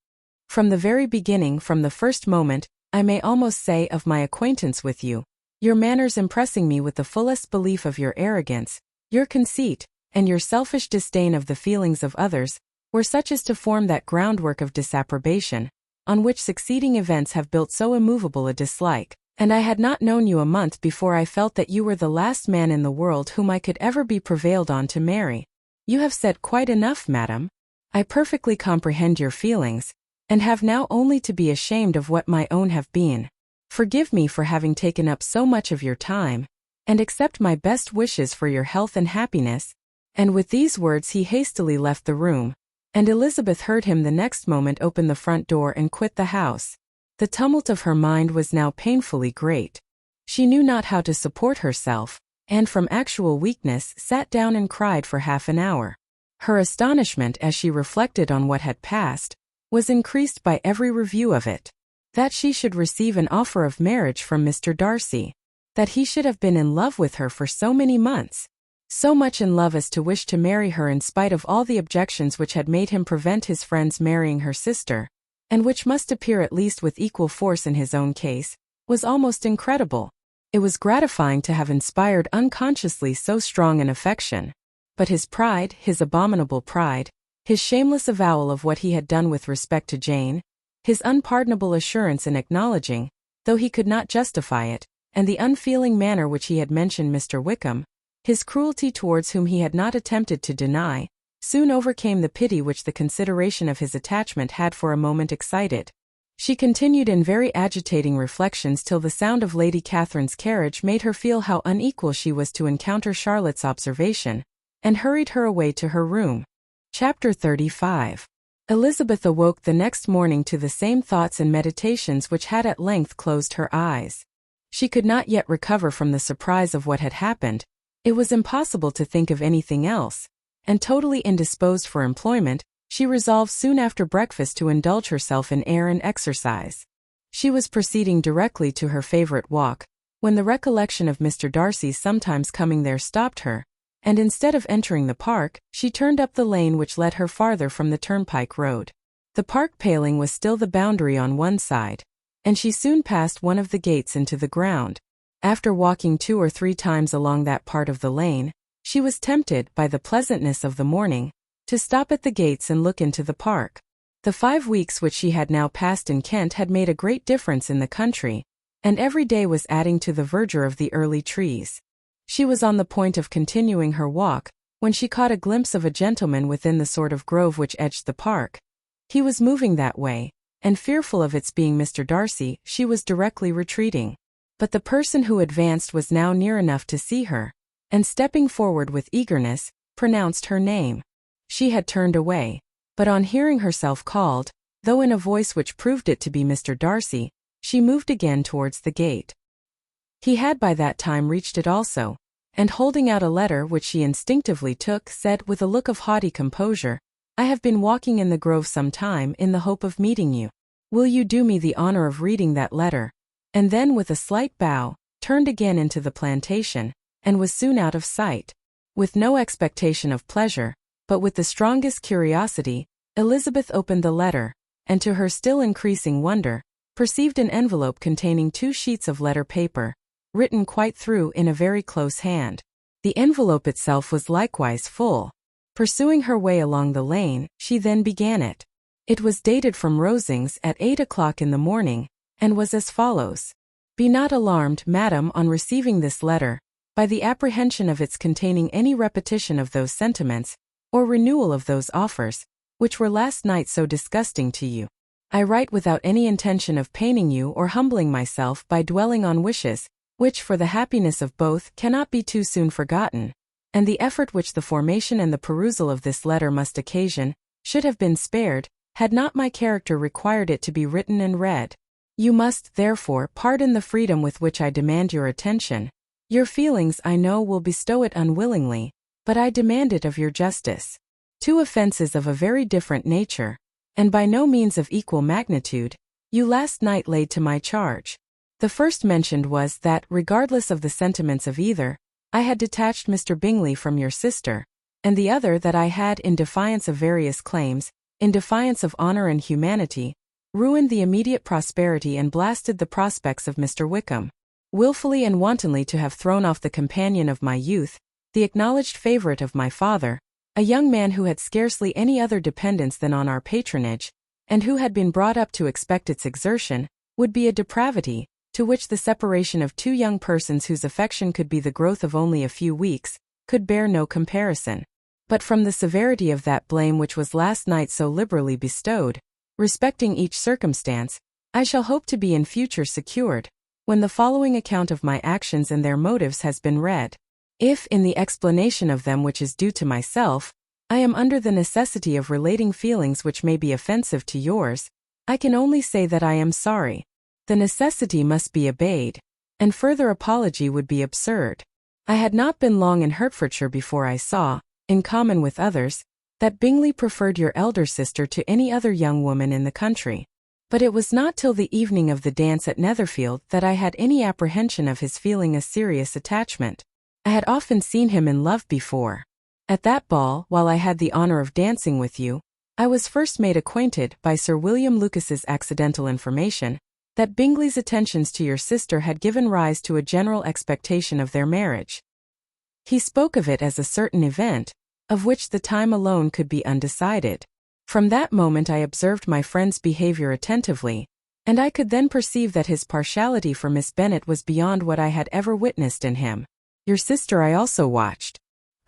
"From the very beginning, from the first moment, I may almost say, of my acquaintance with you, your manners impressing me with the fullest belief of your arrogance, your conceit, and your selfish disdain of the feelings of others, were such as to form that groundwork of disapprobation, on which succeeding events have built so immovable a dislike, and I had not known you a month before I felt that you were the last man in the world whom I could ever be prevailed on to marry. You have said quite enough, madam. I perfectly comprehend your feelings, and have now only to be ashamed of what my own have been. Forgive me for having taken up so much of your time, and accept my best wishes for your health and happiness." And with these words he hastily left the room, and Elizabeth heard him the next moment open the front door and quit the house. The tumult of her mind was now painfully great. She knew not how to support herself, and from actual weakness sat down and cried for half an hour. Her astonishment as she reflected on what had passed was increased by every review of it. That she should receive an offer of marriage from Mr. Darcy. That he should have been in love with her for so many months. So much in love as to wish to marry her in spite of all the objections which had made him prevent his friends marrying her sister, and which must appear at least with equal force in his own case, was almost incredible. It was gratifying to have inspired unconsciously so strong an affection. But his pride, his abominable pride, his shameless avowal of what he had done with respect to Jane, his unpardonable assurance in acknowledging, though he could not justify it, and the unfeeling manner which he had mentioned Mr. Wickham, his cruelty towards whom he had not attempted to deny, soon overcame the pity which the consideration of his attachment had for a moment excited. She continued in very agitating reflections till the sound of Lady Catherine's carriage made her feel how unequal she was to encounter Charlotte's observation, and hurried her away to her room. Chapter 35. Elizabeth awoke the next morning to the same thoughts and meditations which had at length closed her eyes. She could not yet recover from the surprise of what had happened. It was impossible to think of anything else, and totally indisposed for employment, she resolved soon after breakfast to indulge herself in air and exercise. She was proceeding directly to her favorite walk, when the recollection of Mr. Darcy's sometimes coming there stopped her, and instead of entering the park, she turned up the lane which led her farther from the turnpike road. The park paling was still the boundary on one side, and she soon passed one of the gates into the ground. After walking 2 or 3 times along that part of the lane, she was tempted, by the pleasantness of the morning, to stop at the gates and look into the park. The 5 weeks which she had now passed in Kent had made a great difference in the country, and every day was adding to the verdure of the early trees. She was on the point of continuing her walk, when she caught a glimpse of a gentleman within the sort of grove which edged the park. He was moving that way, and fearful of its being Mr. Darcy, she was directly retreating. But the person who advanced was now near enough to see her, and stepping forward with eagerness, pronounced her name. She had turned away, but on hearing herself called, though in a voice which proved it to be Mr. Darcy, she moved again towards the gate. He had by that time reached it also, and holding out a letter which she instinctively took, said with a look of haughty composure, "I have been walking in the grove some time in the hope of meeting you. Will you do me the honor of reading that letter?" And then with a slight bow, turned again into the plantation, and was soon out of sight. With no expectation of pleasure, but with the strongest curiosity, Elizabeth opened the letter, and to her still increasing wonder, perceived an envelope containing 2 sheets of letter paper, written quite through in a very close hand. The envelope itself was likewise full. Pursuing her way along the lane, she then began it. It was dated from Rosings at 8 o'clock in the morning, and was as follows. Be not alarmed, madam, on receiving this letter, by the apprehension of its containing any repetition of those sentiments, or renewal of those offers, which were last night so disgusting to you. I write without any intention of paining you or humbling myself by dwelling on wishes, which for the happiness of both cannot be too soon forgotten, and the effort which the formation and the perusal of this letter must occasion, should have been spared, had not my character required it to be written and read. You must, therefore, pardon the freedom with which I demand your attention. Your feelings, I know, will bestow it unwillingly, but I demand it of your justice. 2 offenses of a very different nature, and by no means of equal magnitude, you last night laid to my charge. The first mentioned was that, regardless of the sentiments of either, I had detached Mr. Bingley from your sister, and the other that I had, in defiance of various claims, in defiance of honor and humanity, ruined the immediate prosperity and blasted the prospects of Mr. Wickham, wilfully and wantonly to have thrown off the companion of my youth, the acknowledged favorite of my father, a young man who had scarcely any other dependence than on our patronage, and who had been brought up to expect its exertion, would be a depravity, to which the separation of 2 young persons whose affection could be the growth of only a few weeks, could bear no comparison. But from the severity of that blame which was last night so liberally bestowed, respecting each circumstance, I shall hope to be in future secured, when the following account of my actions and their motives has been read. If, in the explanation of them which is due to myself, I am under the necessity of relating feelings which may be offensive to yours, I can only say that I am sorry. The necessity must be obeyed, and further apology would be absurd. I had not been long in Hertfordshire before I saw, in common with others, that Bingley preferred your elder sister to any other young woman in the country. But it was not till the evening of the dance at Netherfield that I had any apprehension of his feeling a serious attachment. I had often seen him in love before. At that ball, while I had the honor of dancing with you, I was first made acquainted, by Sir William Lucas's accidental information, that Bingley's attentions to your sister had given rise to a general expectation of their marriage. He spoke of it as a certain event, of which the time alone could be undecided. From that moment I observed my friend's behavior attentively, and I could then perceive that his partiality for Miss Bennet was beyond what I had ever witnessed in him. Your sister I also watched.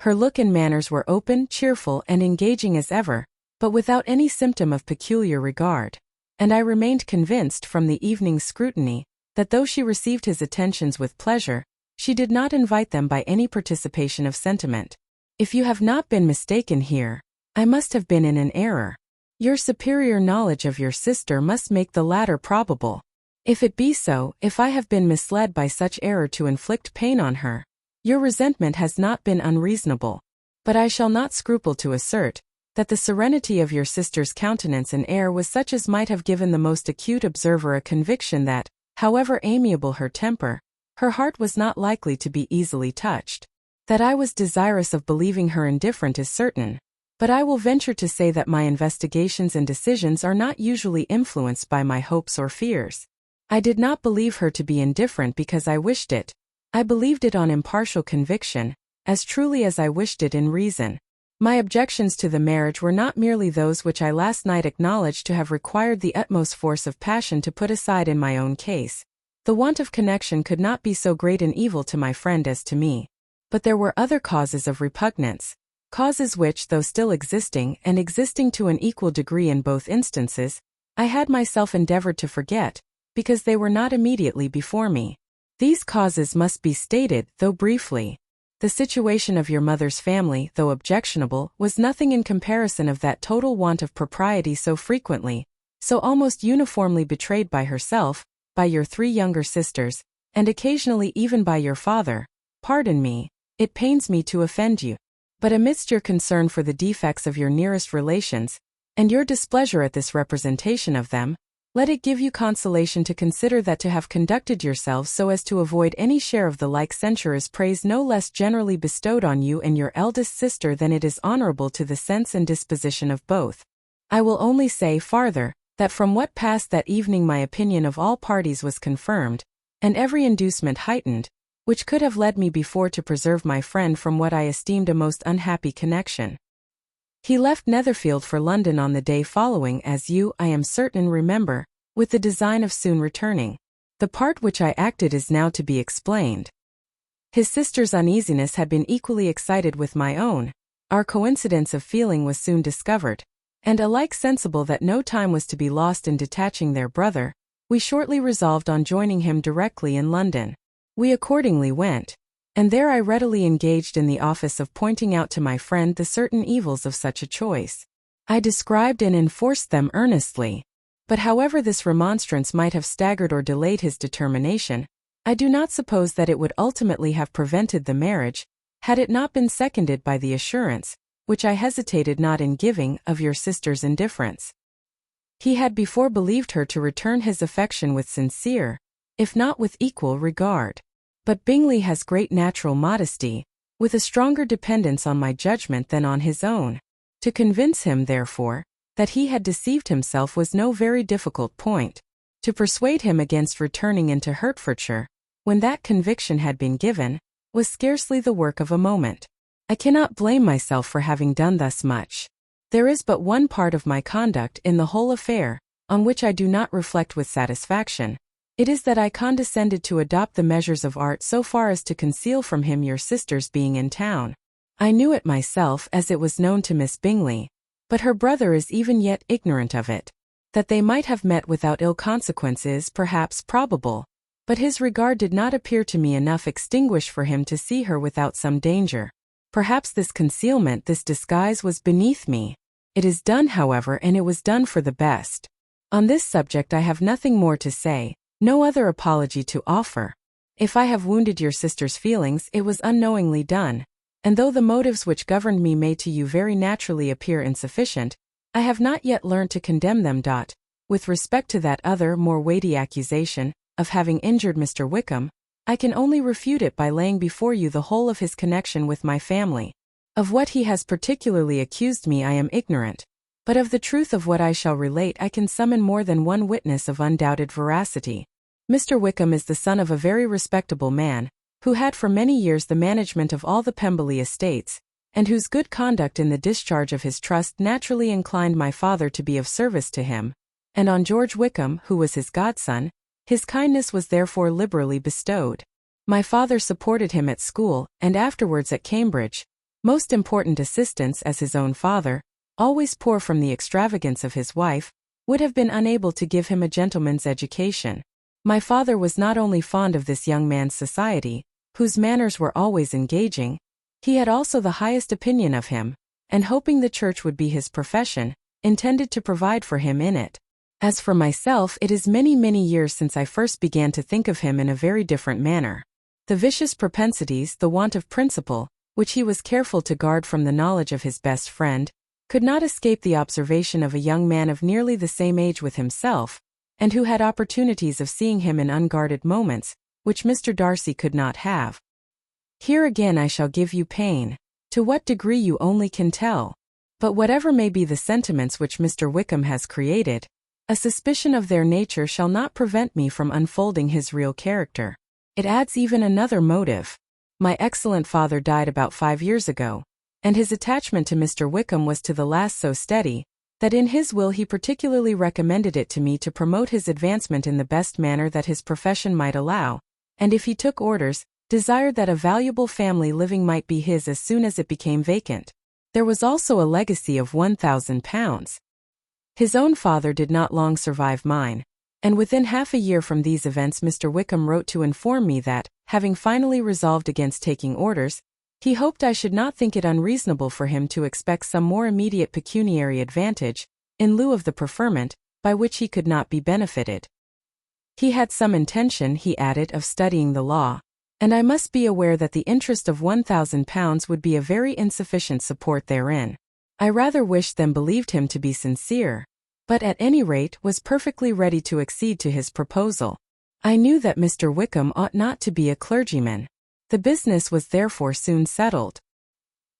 Her look and manners were open, cheerful, and engaging as ever, but without any symptom of peculiar regard, and I remained convinced from the evening's scrutiny, that though she received his attentions with pleasure, she did not invite them by any participation of sentiment. If you have not been mistaken here, I must have been in an error. Your superior knowledge of your sister must make the latter probable. If it be so, if I have been misled by such error to inflict pain on her, your resentment has not been unreasonable. But I shall not scruple to assert, that the serenity of your sister's countenance and air was such as might have given the most acute observer a conviction that, however amiable her temper, her heart was not likely to be easily touched. That I was desirous of believing her indifferent is certain, but I will venture to say that my investigations and decisions are not usually influenced by my hopes or fears. I did not believe her to be indifferent because I wished it. I believed it on impartial conviction, as truly as I wished it in reason. My objections to the marriage were not merely those which I last night acknowledged to have required the utmost force of passion to put aside in my own case. The want of connection could not be so great an evil to my friend as to me. But there were other causes of repugnance, causes which, though still existing, and existing to an equal degree in both instances, I had myself endeavored to forget, because they were not immediately before me. These causes must be stated, though briefly. The situation of your mother's family, though objectionable, was nothing in comparison of that total want of propriety so frequently, so almost uniformly betrayed by herself, by your 3 younger sisters, and occasionally even by your father. Pardon me, it pains me to offend you. But amidst your concern for the defects of your nearest relations, and your displeasure at this representation of them, Let it give you consolation to consider that to have conducted yourselves so as to avoid any share of the like censure is praise no less generally bestowed on you and your eldest sister than it is honorable to the sense and disposition of both. I will only say farther, that from what passed that evening my opinion of all parties was confirmed, and every inducement heightened, which could have led me before to preserve my friend from what I esteemed a most unhappy connection. He left Netherfield for London on the day following, as you, I am certain, remember, with the design of soon returning. The part which I acted is now to be explained. His sister's uneasiness had been equally excited with my own. Our coincidence of feeling was soon discovered, and alike sensible that no time was to be lost in detaching their brother, we shortly resolved on joining him directly in London. We accordingly went, and there I readily engaged in the office of pointing out to my friend the certain evils of such a choice. I described and enforced them earnestly, but however this remonstrance might have staggered or delayed his determination, I do not suppose that it would ultimately have prevented the marriage, had it not been seconded by the assurance, which I hesitated not in giving, of your sister's indifference. He had before believed her to return his affection with sincere, if not with equal regard. But Bingley has great natural modesty, with a stronger dependence on my judgment than on his own. To convince him, therefore, that he had deceived himself was no very difficult point. To persuade him against returning into Hertfordshire, when that conviction had been given, was scarcely the work of a moment. I cannot blame myself for having done thus much. There is but one part of my conduct in the whole affair, on which I do not reflect with satisfaction. It is that I condescended to adopt the measures of art so far as to conceal from him your sister's being in town. I knew it myself, as it was known to Miss Bingley, but her brother is even yet ignorant of it. That they might have met without ill consequence is perhaps probable, but his regard did not appear to me enough extinguished for him to see her without some danger. Perhaps this concealment, this disguise, was beneath me. It is done, however, and it was done for the best. On this subject I have nothing more to say, no other apology to offer. If I have wounded your sister's feelings, it was unknowingly done, and though the motives which governed me may to you very naturally appear insufficient, I have not yet learnt to condemn them. With respect to that other, more weighty accusation, of having injured Mr. Wickham, I can only refute it by laying before you the whole of his connection with my family. Of what he has particularly accused me I am ignorant, but of the truth of what I shall relate I can summon more than one witness of undoubted veracity. Mr. Wickham is the son of a very respectable man, who had for many years the management of all the Pemberley estates, and whose good conduct in the discharge of his trust naturally inclined my father to be of service to him, and on George Wickham, who was his godson, his kindness was therefore liberally bestowed. My father supported him at school, and afterwards at Cambridge, most important assistance, as his own father, always poor from the extravagance of his wife, would have been unable to give him a gentleman's education. My father was not only fond of this young man's society, whose manners were always engaging, he had also the highest opinion of him, and hoping the church would be his profession, intended to provide for him in it. As for myself, it is many, many years since I first began to think of him in a very different manner. The vicious propensities, the want of principle, which he was careful to guard from the knowledge of his best friend, could not escape the observation of a young man of nearly the same age with himself, and who had opportunities of seeing him in unguarded moments, which Mr. Darcy could not have. Here again I shall give you pain. To what degree you only can tell. But whatever may be the sentiments which Mr. Wickham has created, a suspicion of their nature shall not prevent me from unfolding his real character. It adds even another motive. My excellent father died about 5 years ago, and his attachment to Mr. Wickham was to the last so steady, that in his will he particularly recommended it to me to promote his advancement in the best manner that his profession might allow, and if he took orders, desired that a valuable family living might be his as soon as it became vacant. There was also a legacy of £1,000. His own father did not long survive mine, and within half a year from these events Mr. Wickham wrote to inform me that, having finally resolved against taking orders, he hoped I should not think it unreasonable for him to expect some more immediate pecuniary advantage, in lieu of the preferment, by which he could not be benefited. He had some intention, he added, of studying the law, and I must be aware that the interest of £1,000 would be a very insufficient support therein. I rather wished than believed him to be sincere. but at any rate was perfectly ready to accede to his proposal. I knew that Mr. Wickham ought not to be a clergyman. The business was therefore soon settled.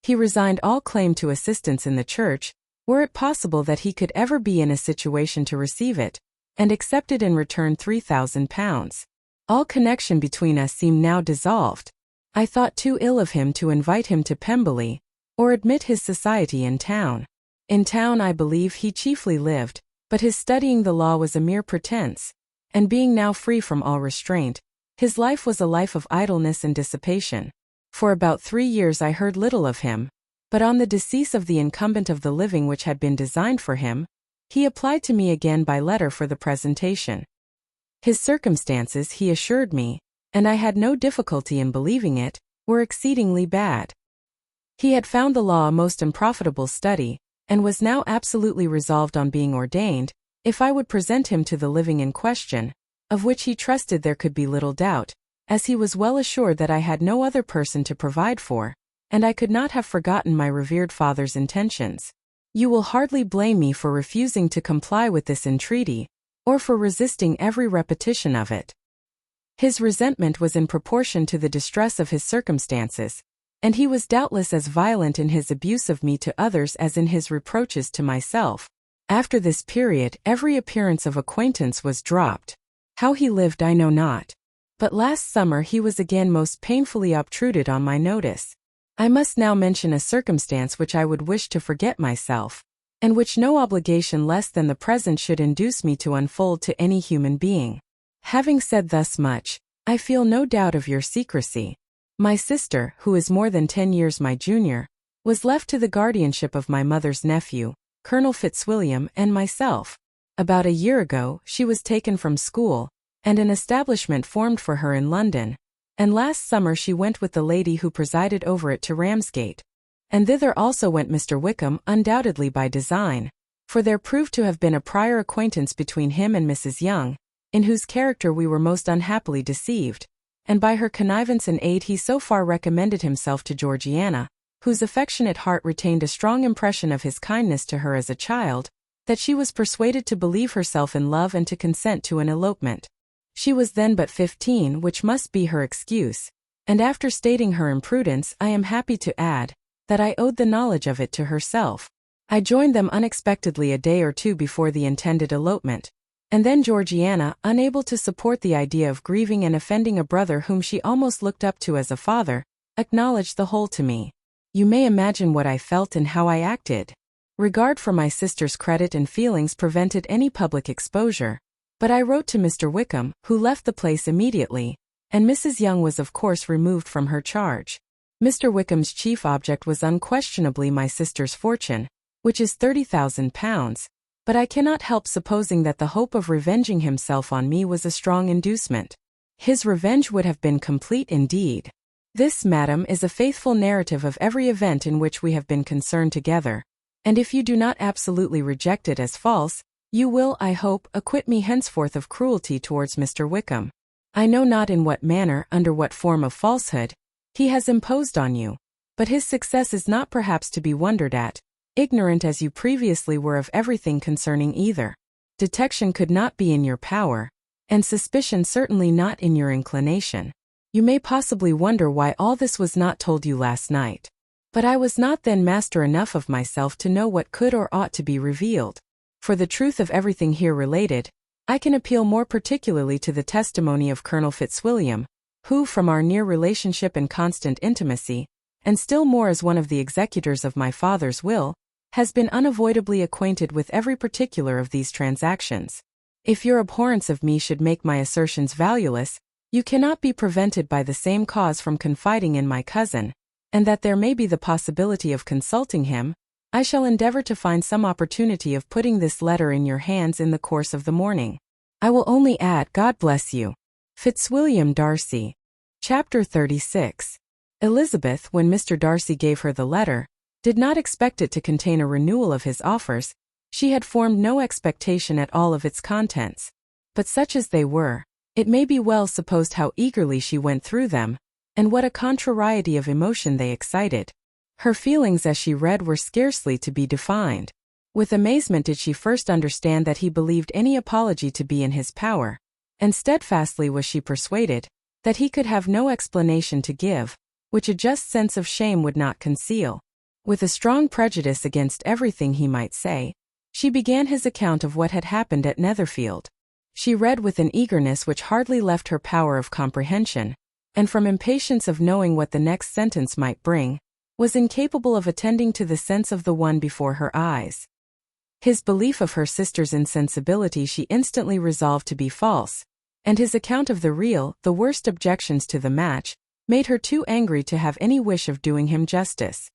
He resigned all claim to assistance in the church, were it possible that he could ever be in a situation to receive it, and accepted in return £3,000. All connection between us seemed now dissolved. I thought too ill of him to invite him to Pemberley, or admit his society in town. In town I believe he chiefly lived, but his studying the law was a mere pretence, and being now free from all restraint, his life was a life of idleness and dissipation. For about 3 years I heard little of him, but on the decease of the incumbent of the living which had been designed for him, he applied to me again by letter for the presentation. His circumstances, he assured me, and I had no difficulty in believing it, were exceedingly bad. He had found the law a most unprofitable study, and was now absolutely resolved on being ordained, if I would present him to the living in question, of which he trusted there could be little doubt, as he was well assured that I had no other person to provide for, and I could not have forgotten my revered father's intentions. You will hardly blame me for refusing to comply with this entreaty, or for resisting every repetition of it. His resentment was in proportion to the distress of his circumstances, and he was doubtless as violent in his abuse of me to others as in his reproaches to myself. After this period, every appearance of acquaintance was dropped. How he lived I know not. But last summer he was again most painfully obtruded on my notice. I must now mention a circumstance which I would wish to forget myself, and which no obligation less than the present should induce me to unfold to any human being. Having said thus much, I feel no doubt of your secrecy. My sister, who is more than 10 years my junior, was left to the guardianship of my mother's nephew, Colonel Fitzwilliam, and myself. About a year ago, she was taken from school, and an establishment formed for her in London, and last summer she went with the lady who presided over it to Ramsgate, and thither also went Mr. Wickham, undoubtedly by design, for there proved to have been a prior acquaintance between him and Mrs. Young, in whose character we were most unhappily deceived, and by her connivance and aid he so far recommended himself to Georgiana, whose affectionate heart retained a strong impression of his kindness to her as a child, that she was persuaded to believe herself in love and to consent to an elopement. She was then but 15, which must be her excuse, and after stating her imprudence, I am happy to add that I owed the knowledge of it to herself. I joined them unexpectedly a day or two before the intended elopement, and then Georgiana, unable to support the idea of grieving and offending a brother whom she almost looked up to as a father, acknowledged the whole to me. You may imagine what I felt and how I acted. Regard for my sister's credit and feelings prevented any public exposure, but I wrote to Mr. Wickham, who left the place immediately, and Mrs. Young was of course removed from her charge. Mr. Wickham's chief object was unquestionably my sister's fortune, which is £30,000, but I cannot help supposing that the hope of revenging himself on me was a strong inducement. His revenge would have been complete indeed. This, madam, is a faithful narrative of every event in which we have been concerned together, and if you do not absolutely reject it as false, you will, I hope, acquit me henceforth of cruelty towards Mr. Wickham. I know not in what manner, under what form of falsehood, he has imposed on you, but his success is not perhaps to be wondered at, ignorant as you previously were of everything concerning either. Detection could not be in your power, and suspicion certainly not in your inclination. You may possibly wonder why all this was not told you last night. But I was not then master enough of myself to know what could or ought to be revealed. For the truth of everything here related, I can appeal more particularly to the testimony of Colonel Fitzwilliam, who, from our near relationship and constant intimacy, and still more as one of the executors of my father's will, has been unavoidably acquainted with every particular of these transactions. If your abhorrence of me should make my assertions valueless, you cannot be prevented by the same cause from confiding in my cousin, and that there may be the possibility of consulting him, I shall endeavor to find some opportunity of putting this letter in your hands in the course of the morning. I will only add, God bless you. Fitzwilliam Darcy. Chapter 36. Elizabeth, when Mr. Darcy gave her the letter, did not expect it to contain a renewal of his offers. She had formed no expectation at all of its contents. But such as they were, it may be well supposed how eagerly she went through them, and what a contrariety of emotion they excited. Her feelings as she read were scarcely to be defined. With amazement did she first understand that he believed any apology to be in his power, and steadfastly was she persuaded that he could have no explanation to give, which a just sense of shame would not conceal. With a strong prejudice against everything he might say, she began his account of what had happened at Netherfield. She read with an eagerness which hardly left her power of comprehension, and from impatience of knowing what the next sentence might bring, was incapable of attending to the sense of the one before her eyes. His belief of her sister's insensibility she instantly resolved to be false, and his account of the real, the worst objections to the match, made her too angry to have any wish of doing him justice.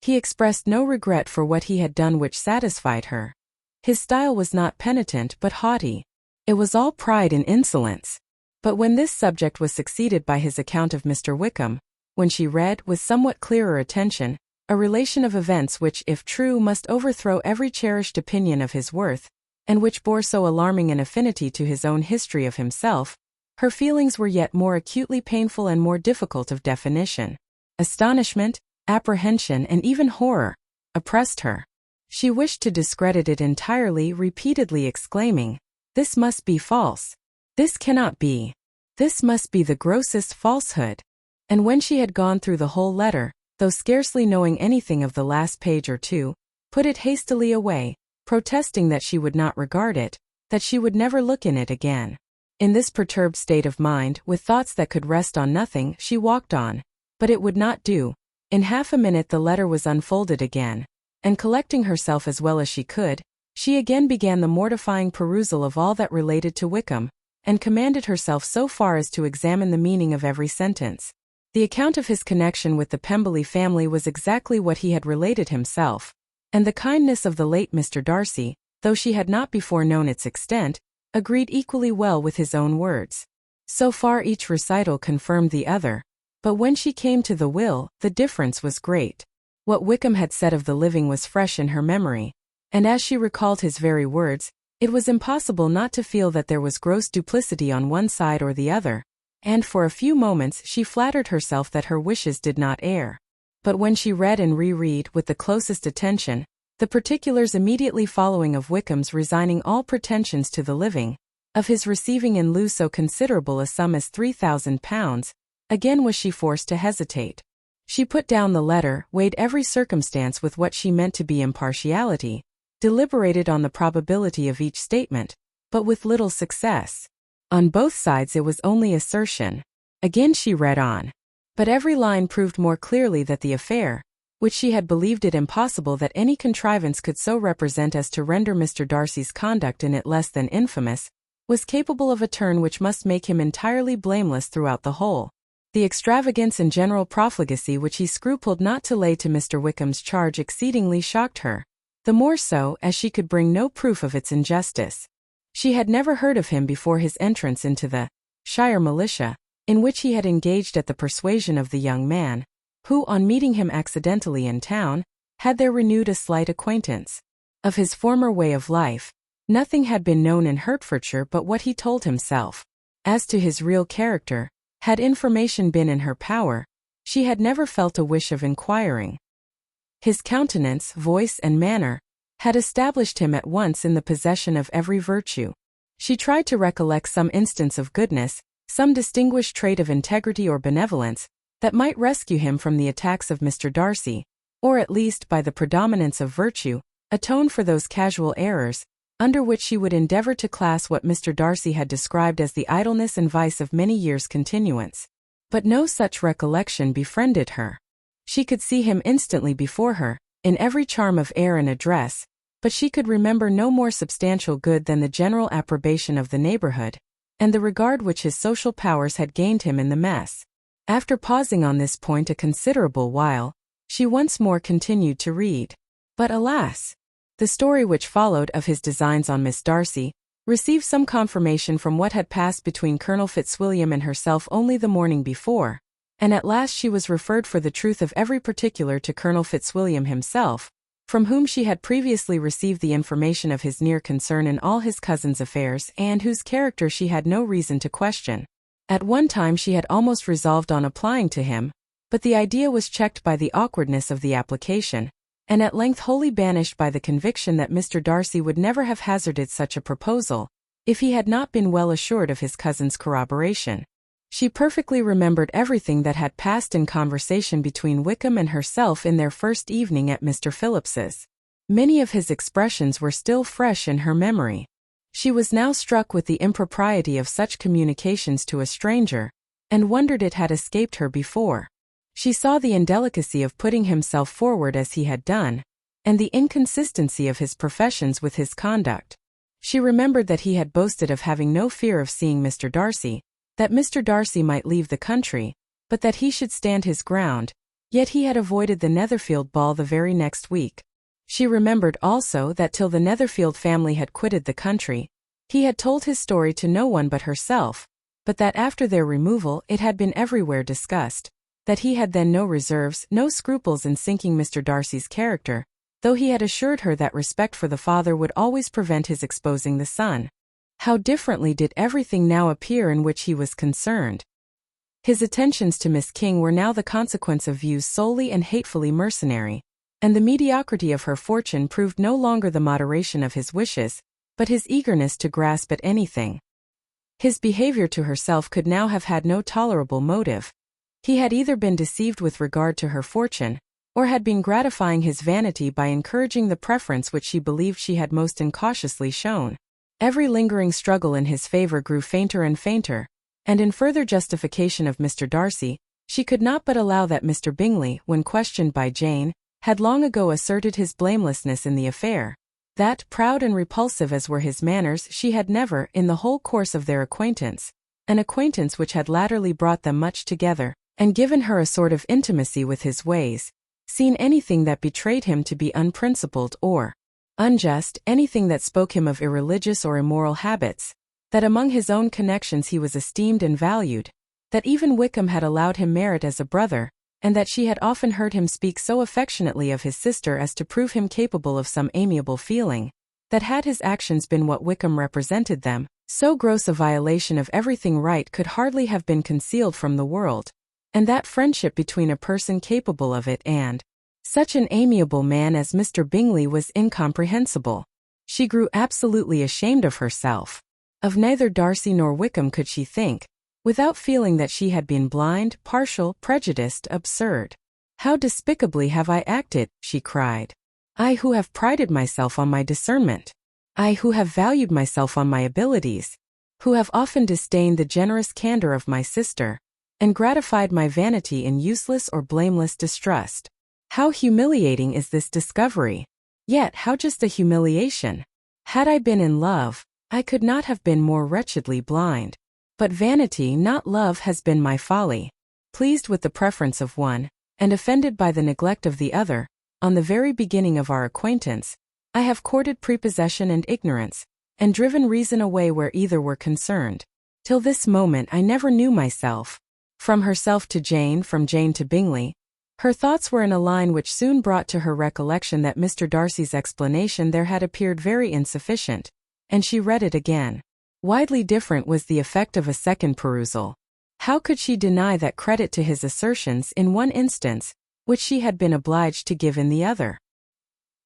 He expressed no regret for what he had done which satisfied her. His style was not penitent but haughty. It was all pride and insolence. But when this subject was succeeded by his account of Mr. Wickham, when she read, with somewhat clearer attention, a relation of events which, if true, must overthrow every cherished opinion of his worth, and which bore so alarming an affinity to his own history of himself, her feelings were yet more acutely painful and more difficult of definition. Astonishment, apprehension, and even horror oppressed her. She wished to discredit it entirely, repeatedly exclaiming, "This must be false. This cannot be. This must be the grossest falsehood." And when she had gone through the whole letter, though scarcely knowing anything of the last page or two, put it hastily away, protesting that she would not regard it, that she would never look in it again. In this perturbed state of mind, with thoughts that could rest on nothing, she walked on. But it would not do. In half a minute the letter was unfolded again, and collecting herself as well as she could, she again began the mortifying perusal of all that related to Wickham, and commanded herself so far as to examine the meaning of every sentence. The account of his connection with the Pemberley family was exactly what he had related himself, and the kindness of the late Mr. Darcy, though she had not before known its extent, agreed equally well with his own words. So far each recital confirmed the other, but when she came to the will, the difference was great. What Wickham had said of the living was fresh in her memory, and as she recalled his very words, it was impossible not to feel that there was gross duplicity on one side or the other, and for a few moments she flattered herself that her wishes did not err. But when she read and reread with the closest attention, the particulars immediately following of Wickham's resigning all pretensions to the living, of his receiving in lieu so considerable a sum as £3,000, again was she forced to hesitate. She put down the letter, weighed every circumstance with what she meant to be impartiality, deliberated on the probability of each statement, but with little success. On both sides it was only assertion. Again she read on. But every line proved more clearly that the affair, which she had believed it impossible that any contrivance could so represent as to render Mr. Darcy's conduct in it less than infamous, was capable of a turn which must make him entirely blameless throughout the whole. The extravagance and general profligacy which he scrupled not to lay to Mr. Wickham's charge exceedingly shocked her, the more so as she could bring no proof of its injustice. She had never heard of him before his entrance into the Shire militia, in which he had engaged at the persuasion of the young man, who, on meeting him accidentally in town, had there renewed a slight acquaintance. Of his former way of life, nothing had been known in Hertfordshire but what he told himself. As to his real character, had information been in her power, she had never felt a wish of inquiring. His countenance, voice, and manner had established him at once in the possession of every virtue. She tried to recollect some instance of goodness, some distinguished trait of integrity or benevolence, that might rescue him from the attacks of Mr. Darcy, or at least, by the predominance of virtue, atone for those casual errors, under which she would endeavor to class what Mr. Darcy had described as the idleness and vice of many years' continuance. But no such recollection befriended her. She could see him instantly before her, in every charm of air and address, but she could remember no more substantial good than the general approbation of the neighborhood, and the regard which his social powers had gained him in the mess. After pausing on this point a considerable while, she once more continued to read. But alas! The story which followed of his designs on Miss Darcy received some confirmation from what had passed between Colonel Fitzwilliam and herself only the morning before, and at last she was referred for the truth of every particular to Colonel Fitzwilliam himself, from whom she had previously received the information of his near concern in all his cousin's affairs, and whose character she had no reason to question. At one time she had almost resolved on applying to him, but the idea was checked by the awkwardness of the application, and at length wholly banished by the conviction that Mr. Darcy would never have hazarded such a proposal, if he had not been well assured of his cousin's corroboration. She perfectly remembered everything that had passed in conversation between Wickham and herself in their first evening at Mr. Phillips's. Many of his expressions were still fresh in her memory. She was now struck with the impropriety of such communications to a stranger, and wondered it had escaped her before. She saw the indelicacy of putting himself forward as he had done, and the inconsistency of his professions with his conduct. She remembered that he had boasted of having no fear of seeing Mr. Darcy, that Mr. Darcy might leave the country, but that he should stand his ground, yet he had avoided the Netherfield ball the very next week. She remembered also that till the Netherfield family had quitted the country, he had told his story to no one but herself, but that after their removal it had been everywhere discussed, that he had then no reserves, no scruples in sinking Mr. Darcy's character, though he had assured her that respect for the father would always prevent his exposing the son. How differently did everything now appear in which he was concerned. His attentions to Miss King were now the consequence of views solely and hatefully mercenary, and the mediocrity of her fortune proved no longer the moderation of his wishes, but his eagerness to grasp at anything. His behavior to herself could now have had no tolerable motive. He had either been deceived with regard to her fortune, or had been gratifying his vanity by encouraging the preference which she believed she had most incautiously shown. Every lingering struggle in his favor grew fainter and fainter, and in further justification of Mr. Darcy, she could not but allow that Mr. Bingley, when questioned by Jane, had long ago asserted his blamelessness in the affair, that, proud and repulsive as were his manners, she had never, in the whole course of their acquaintance, an acquaintance which had latterly brought them much together, and given her a sort of intimacy with his ways, seen anything that betrayed him to be unprincipled or unjust, anything that spoke him of irreligious or immoral habits, that among his own connections he was esteemed and valued, that even Wickham had allowed him merit as a brother, and that she had often heard him speak so affectionately of his sister as to prove him capable of some amiable feeling, that had his actions been what Wickham represented them, so gross a violation of everything right could hardly have been concealed from the world, and that friendship between a person capable of it and such an amiable man as Mr. Bingley was incomprehensible. She grew absolutely ashamed of herself. Of neither Darcy nor Wickham could she think, without feeling that she had been blind, partial, prejudiced, absurd. "How despicably have I acted," she cried. "I who have prided myself on my discernment. I who have valued myself on my abilities. Who have often disdained the generous candor of my sister, and gratified my vanity in useless or blameless distrust. How humiliating is this discovery! Yet how just a humiliation! Had I been in love, I could not have been more wretchedly blind. But vanity, not love, has been my folly. Pleased with the preference of one, and offended by the neglect of the other, on the very beginning of our acquaintance, I have courted prepossession and ignorance, and driven reason away where either were concerned. Till this moment I never knew myself. From herself to Jane, from Jane to Bingley, her thoughts were in a line which soon brought to her recollection that Mr. Darcy's explanation there had appeared very insufficient, and she read it again. Widely different was the effect of a second perusal. How could she deny that credit to his assertions in one instance, which she had been obliged to give in the other?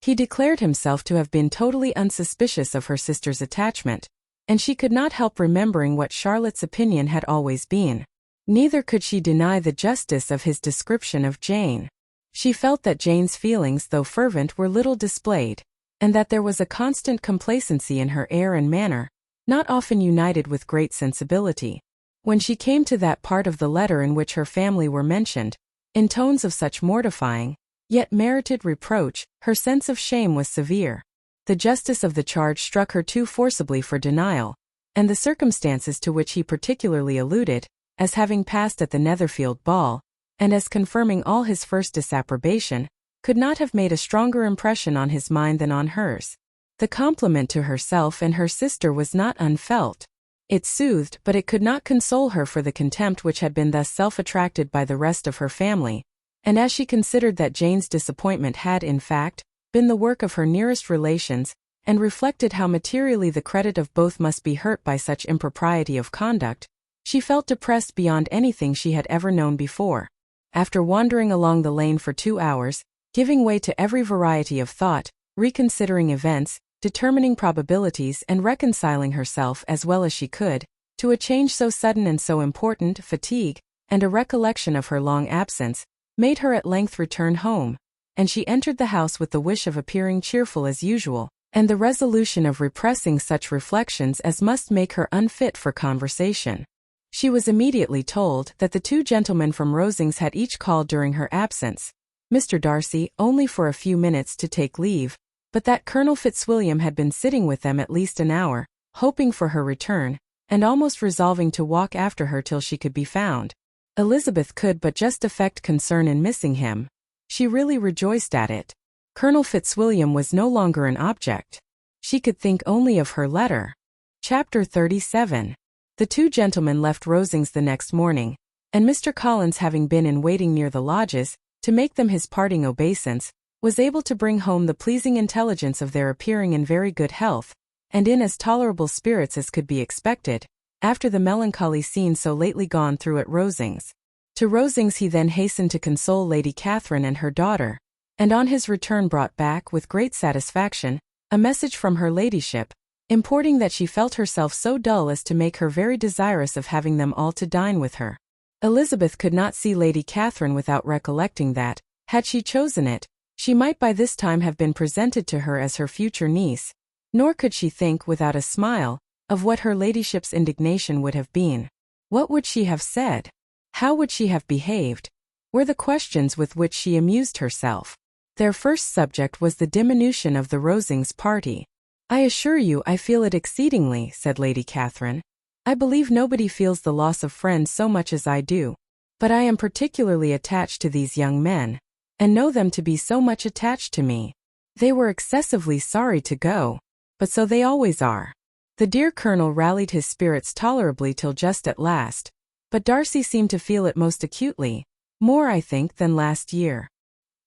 He declared himself to have been totally unsuspicious of her sister's attachment, and she could not help remembering what Charlotte's opinion had always been. Neither could she deny the justice of his description of Jane. She felt that Jane's feelings, though fervent, were little displayed, and that there was a constant complacency in her air and manner, not often united with great sensibility. When she came to that part of the letter in which her family were mentioned, in tones of such mortifying, yet merited reproach, her sense of shame was severe. The justice of the charge struck her too forcibly for denial, and the circumstances to which he particularly alluded, as having passed at the Netherfield ball, and as confirming all his first disapprobation, could not have made a stronger impression on his mind than on hers. The compliment to herself and her sister was not unfelt. It soothed, but it could not console her for the contempt which had been thus self-attracted by the rest of her family, and as she considered that Jane's disappointment had, in fact, been the work of her nearest relations, and reflected how materially the credit of both must be hurt by such impropriety of conduct, she felt depressed beyond anything she had ever known before. After wandering along the lane for 2 hours, giving way to every variety of thought, reconsidering events, determining probabilities and reconciling herself as well as she could, to a change so sudden and so important. Fatigue, and a recollection of her long absence, made her at length return home, and she entered the house with the wish of appearing cheerful as usual, and the resolution of repressing such reflections as must make her unfit for conversation. She was immediately told that the two gentlemen from Rosings had each called during her absence, Mr. Darcy only for a few minutes to take leave, but that Colonel Fitzwilliam had been sitting with them at least an hour, hoping for her return, and almost resolving to walk after her till she could be found. Elizabeth could but just affect concern in missing him. She really rejoiced at it. Colonel Fitzwilliam was no longer an object. She could think only of her letter. Chapter 37. The two gentlemen left Rosings the next morning, and Mr. Collins, having been in waiting near the lodges, to make them his parting obeisance, was able to bring home the pleasing intelligence of their appearing in very good health, and in as tolerable spirits as could be expected, after the melancholy scene so lately gone through at Rosings. To Rosings he then hastened to console Lady Catherine and her daughter, and on his return brought back, with great satisfaction, a message from her ladyship, importing that she felt herself so dull as to make her very desirous of having them all to dine with her. Elizabeth could not see Lady Catherine without recollecting that, had she chosen it, she might by this time have been presented to her as her future niece, nor could she think, without a smile, of what her ladyship's indignation would have been. What would she have said? How would she have behaved? Were the questions with which she amused herself. Their first subject was the diminution of the Rosings party. "I assure you I feel it exceedingly," said Lady Catherine. "I believe nobody feels the loss of friends so much as I do. But I am particularly attached to these young men, and know them to be so much attached to me. They were excessively sorry to go, but so they always are." The dear Colonel rallied his spirits tolerably till just at last, but Darcy seemed to feel it most acutely, more I think than last year.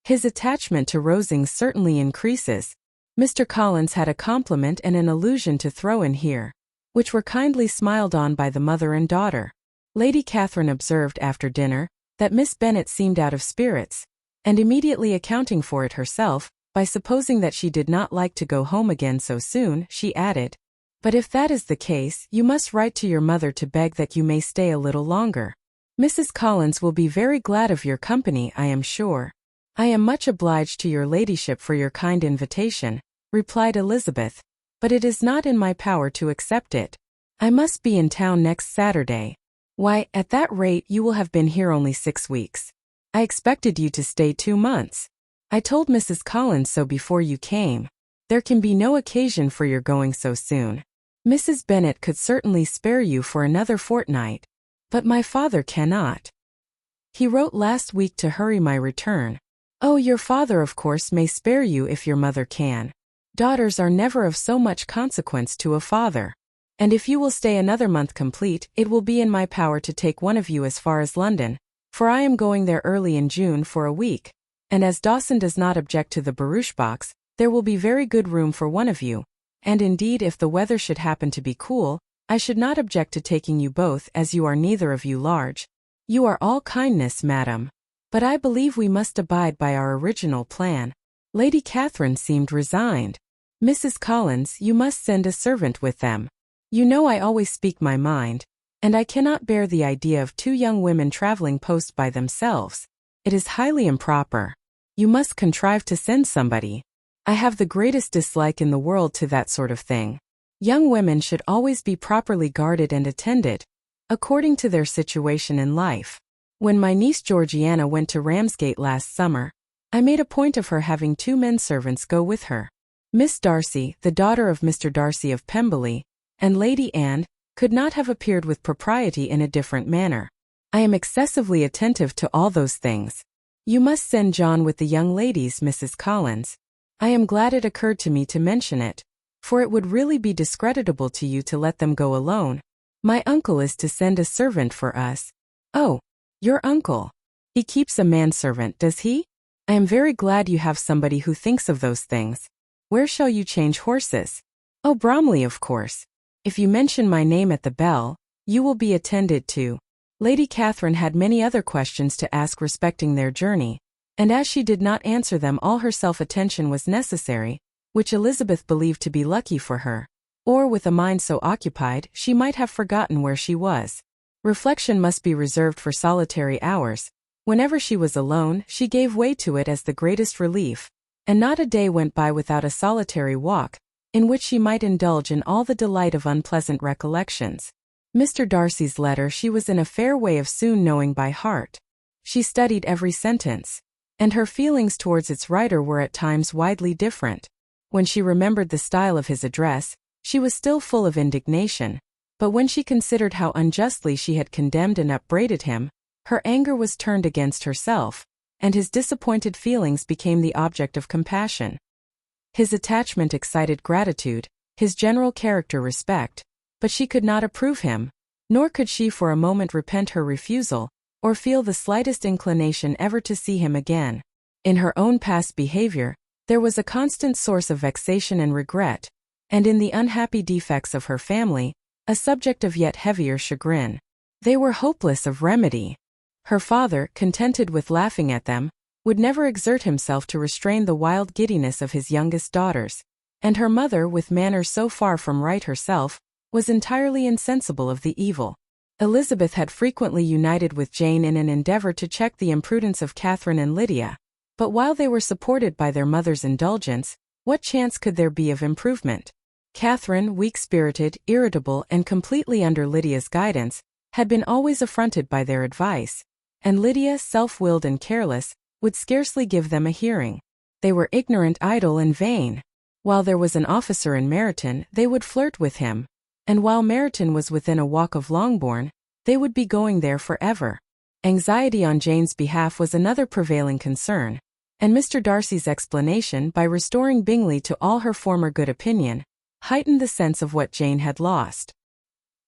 His attachment to Rosings certainly increases. Mr. Collins had a compliment and an allusion to throw in here, which were kindly smiled on by the mother and daughter. Lady Catherine observed after dinner that Miss Bennet seemed out of spirits, and immediately accounting for it herself, by supposing that she did not like to go home again so soon, she added, "But if that is the case, you must write to your mother to beg that you may stay a little longer. Mrs. Collins will be very glad of your company, I am sure." "I am much obliged to your ladyship for your kind invitation," replied Elizabeth, "but it is not in my power to accept it. I must be in town next Saturday." "Why, at that rate you will have been here only 6 weeks. I expected you to stay 2 months. I told Mrs. Collins so before you came. There can be no occasion for your going so soon. Mrs. Bennet could certainly spare you for another fortnight, but my father cannot. He wrote last week to hurry my return." "Oh, your father of course may spare you if your mother can. Daughters are never of so much consequence to a father. And if you will stay another month complete, it will be in my power to take one of you as far as London, for I am going there early in June for a week, and as Dawson does not object to the barouche box, there will be very good room for one of you, and indeed if the weather should happen to be cool, I should not object to taking you both, as you are neither of you large. You are all kindness, madam. But I believe we must abide by our original plan." Lady Catherine seemed resigned. "Mrs. Collins, you must send a servant with them. You know I always speak my mind, and I cannot bear the idea of 2 young women traveling post by themselves. It is highly improper. You must contrive to send somebody. I have the greatest dislike in the world to that sort of thing. Young women should always be properly guarded and attended, according to their situation in life. When my niece Georgiana went to Ramsgate last summer, I made a point of her having 2 men-servants go with her. Miss Darcy, the daughter of Mr. Darcy of Pemberley, and Lady Anne, could not have appeared with propriety in a different manner. I am excessively attentive to all those things. You must send John with the young ladies, Mrs. Collins. I am glad it occurred to me to mention it, for it would really be discreditable to you to let them go alone. My uncle is to send a servant for us." "Oh, your uncle. He keeps a manservant, does he? I am very glad you have somebody who thinks of those things. Where shall you change horses?" "Oh, Bromley, of course. If you mention my name at the bell, you will be attended to." Lady Catherine had many other questions to ask respecting their journey, and as she did not answer them all her self-attention was necessary, which Elizabeth believed to be lucky for her. Or with a mind so occupied, she might have forgotten where she was. Reflection must be reserved for solitary hours. Whenever she was alone, she gave way to it as the greatest relief, and not a day went by without a solitary walk, in which she might indulge in all the delight of unpleasant recollections. Mr. Darcy's letter she was in a fair way of soon knowing by heart. She studied every sentence, and her feelings towards its writer were at times widely different. When she remembered the style of his address, she was still full of indignation, but when she considered how unjustly she had condemned and upbraided him, her anger was turned against herself, and his disappointed feelings became the object of compassion. His attachment excited gratitude, his general character respect, but she could not approve him, nor could she for a moment repent her refusal, or feel the slightest inclination ever to see him again. In her own past behavior, there was a constant source of vexation and regret, and in the unhappy defects of her family, a subject of yet heavier chagrin. They were hopeless of remedy. Her father, contented with laughing at them, would never exert himself to restrain the wild giddiness of his youngest daughters, and her mother, with manners so far from right herself, was entirely insensible of the evil. Elizabeth had frequently united with Jane in an endeavor to check the imprudence of Catherine and Lydia, but while they were supported by their mother's indulgence, what chance could there be of improvement? Catherine, weak-spirited, irritable, and completely under Lydia's guidance, had been always affronted by their advice, and Lydia, self-willed and careless, would scarcely give them a hearing. They were ignorant, idle, and vain. While there was an officer in Meryton, they would flirt with him, and while Meryton was within a walk of Longbourn, they would be going there forever. Anxiety on Jane's behalf was another prevailing concern, and Mr. Darcy's explanation, by restoring Bingley to all her former good opinion, heightened the sense of what Jane had lost.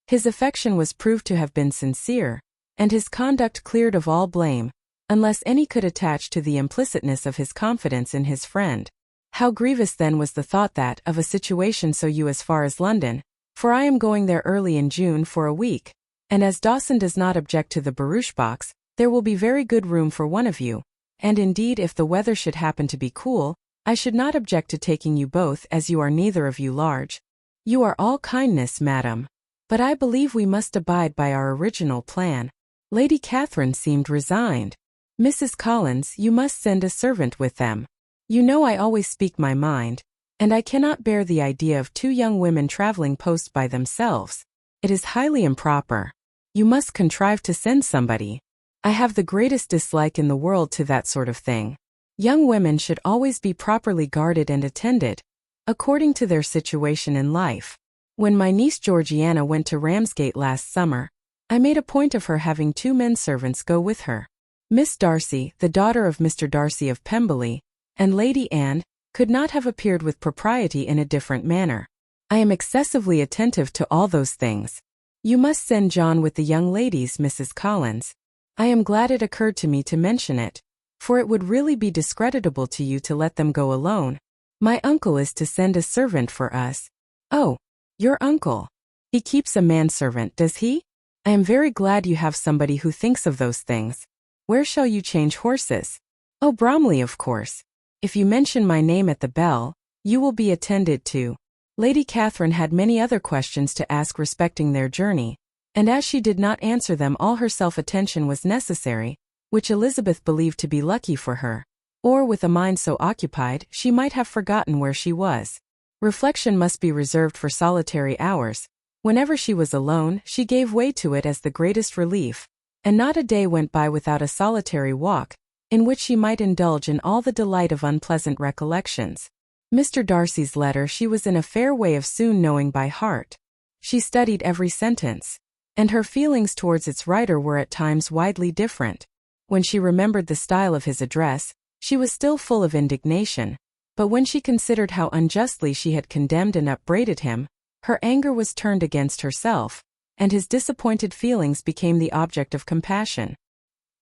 His affection was proved to have been sincere, and his conduct cleared of all blame, unless any could attach to the implicitness of his confidence in his friend. How grievous then was the thought that, of a situation so as far as London, for I am going there early in June for a week, and as Dawson does not object to the barouche box, there will be very good room for one of you, and indeed if the weather should happen to be cool, I should not object to taking you both, as you are neither of you large. You are all kindness, madam, but I believe we must abide by our original plan. Lady Catherine seemed resigned. Mrs. Collins, you must send a servant with them. You know I always speak my mind, and I cannot bear the idea of two young women traveling post by themselves. It is highly improper. You must contrive to send somebody. I have the greatest dislike in the world to that sort of thing. Young women should always be properly guarded and attended, according to their situation in life. When my niece Georgiana went to Ramsgate last summer, I made a point of her having two men servants go with her. Miss Darcy, the daughter of Mr. Darcy of Pemberley, and Lady Anne, could not have appeared with propriety in a different manner. I am excessively attentive to all those things. You must send John with the young ladies, Mrs. Collins. I am glad it occurred to me to mention it, for it would really be discreditable to you to let them go alone. My uncle is to send a servant for us. Oh, your uncle. He keeps a manservant, does he? I am very glad you have somebody who thinks of those things. Where shall you change horses? Oh, Bromley, of course. If you mention my name at the bell, you will be attended to. Lady Catherine had many other questions to ask respecting their journey, and as she did not answer them all her self-attention was necessary, which Elizabeth believed to be lucky for her, or with a mind so occupied she might have forgotten where she was. Reflection must be reserved for solitary hours. Whenever she was alone, she gave way to it as the greatest relief, and not a day went by without a solitary walk, in which she might indulge in all the delight of unpleasant recollections. Mr. Darcy's letter she was in a fair way of soon knowing by heart. She studied every sentence, and her feelings towards its writer were at times widely different. When she remembered the style of his address, she was still full of indignation, but when she considered how unjustly she had condemned and upbraided him, her anger was turned against herself, and his disappointed feelings became the object of compassion.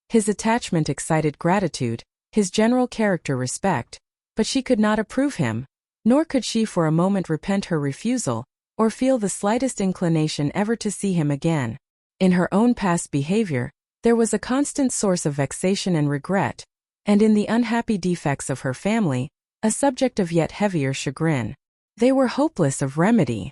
His attachment excited gratitude, his general character respect, but she could not approve him, nor could she for a moment repent her refusal, or feel the slightest inclination ever to see him again. In her own past behavior, there was a constant source of vexation and regret, and in the unhappy defects of her family, a subject of yet heavier chagrin. They were hopeless of remedy.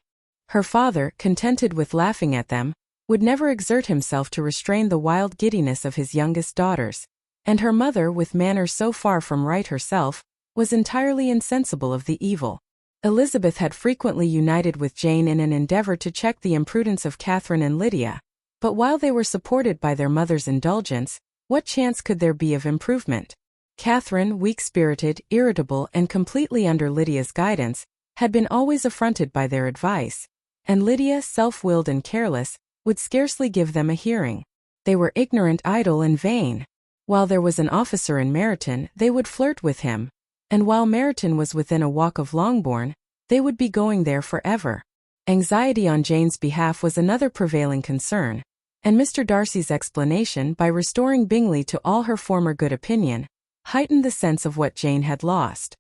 Her father, contented with laughing at them, would never exert himself to restrain the wild giddiness of his youngest daughters, and her mother, with manners so far from right herself, was entirely insensible of the evil. Elizabeth had frequently united with Jane in an endeavor to check the imprudence of Catherine and Lydia, but while they were supported by their mother's indulgence, what chance could there be of improvement? Catherine, weak-spirited, irritable, and completely under Lydia's guidance, had been always affronted by their advice, and Lydia, self-willed and careless, would scarcely give them a hearing. They were ignorant, idle, and vain. While there was an officer in Meryton, they would flirt with him, and while Meryton was within a walk of Longbourn, they would be going there forever. Anxiety on Jane's behalf was another prevailing concern, and Mr. Darcy's explanation, by restoring Bingley to all her former good opinion, heightened the sense of what Jane had lost.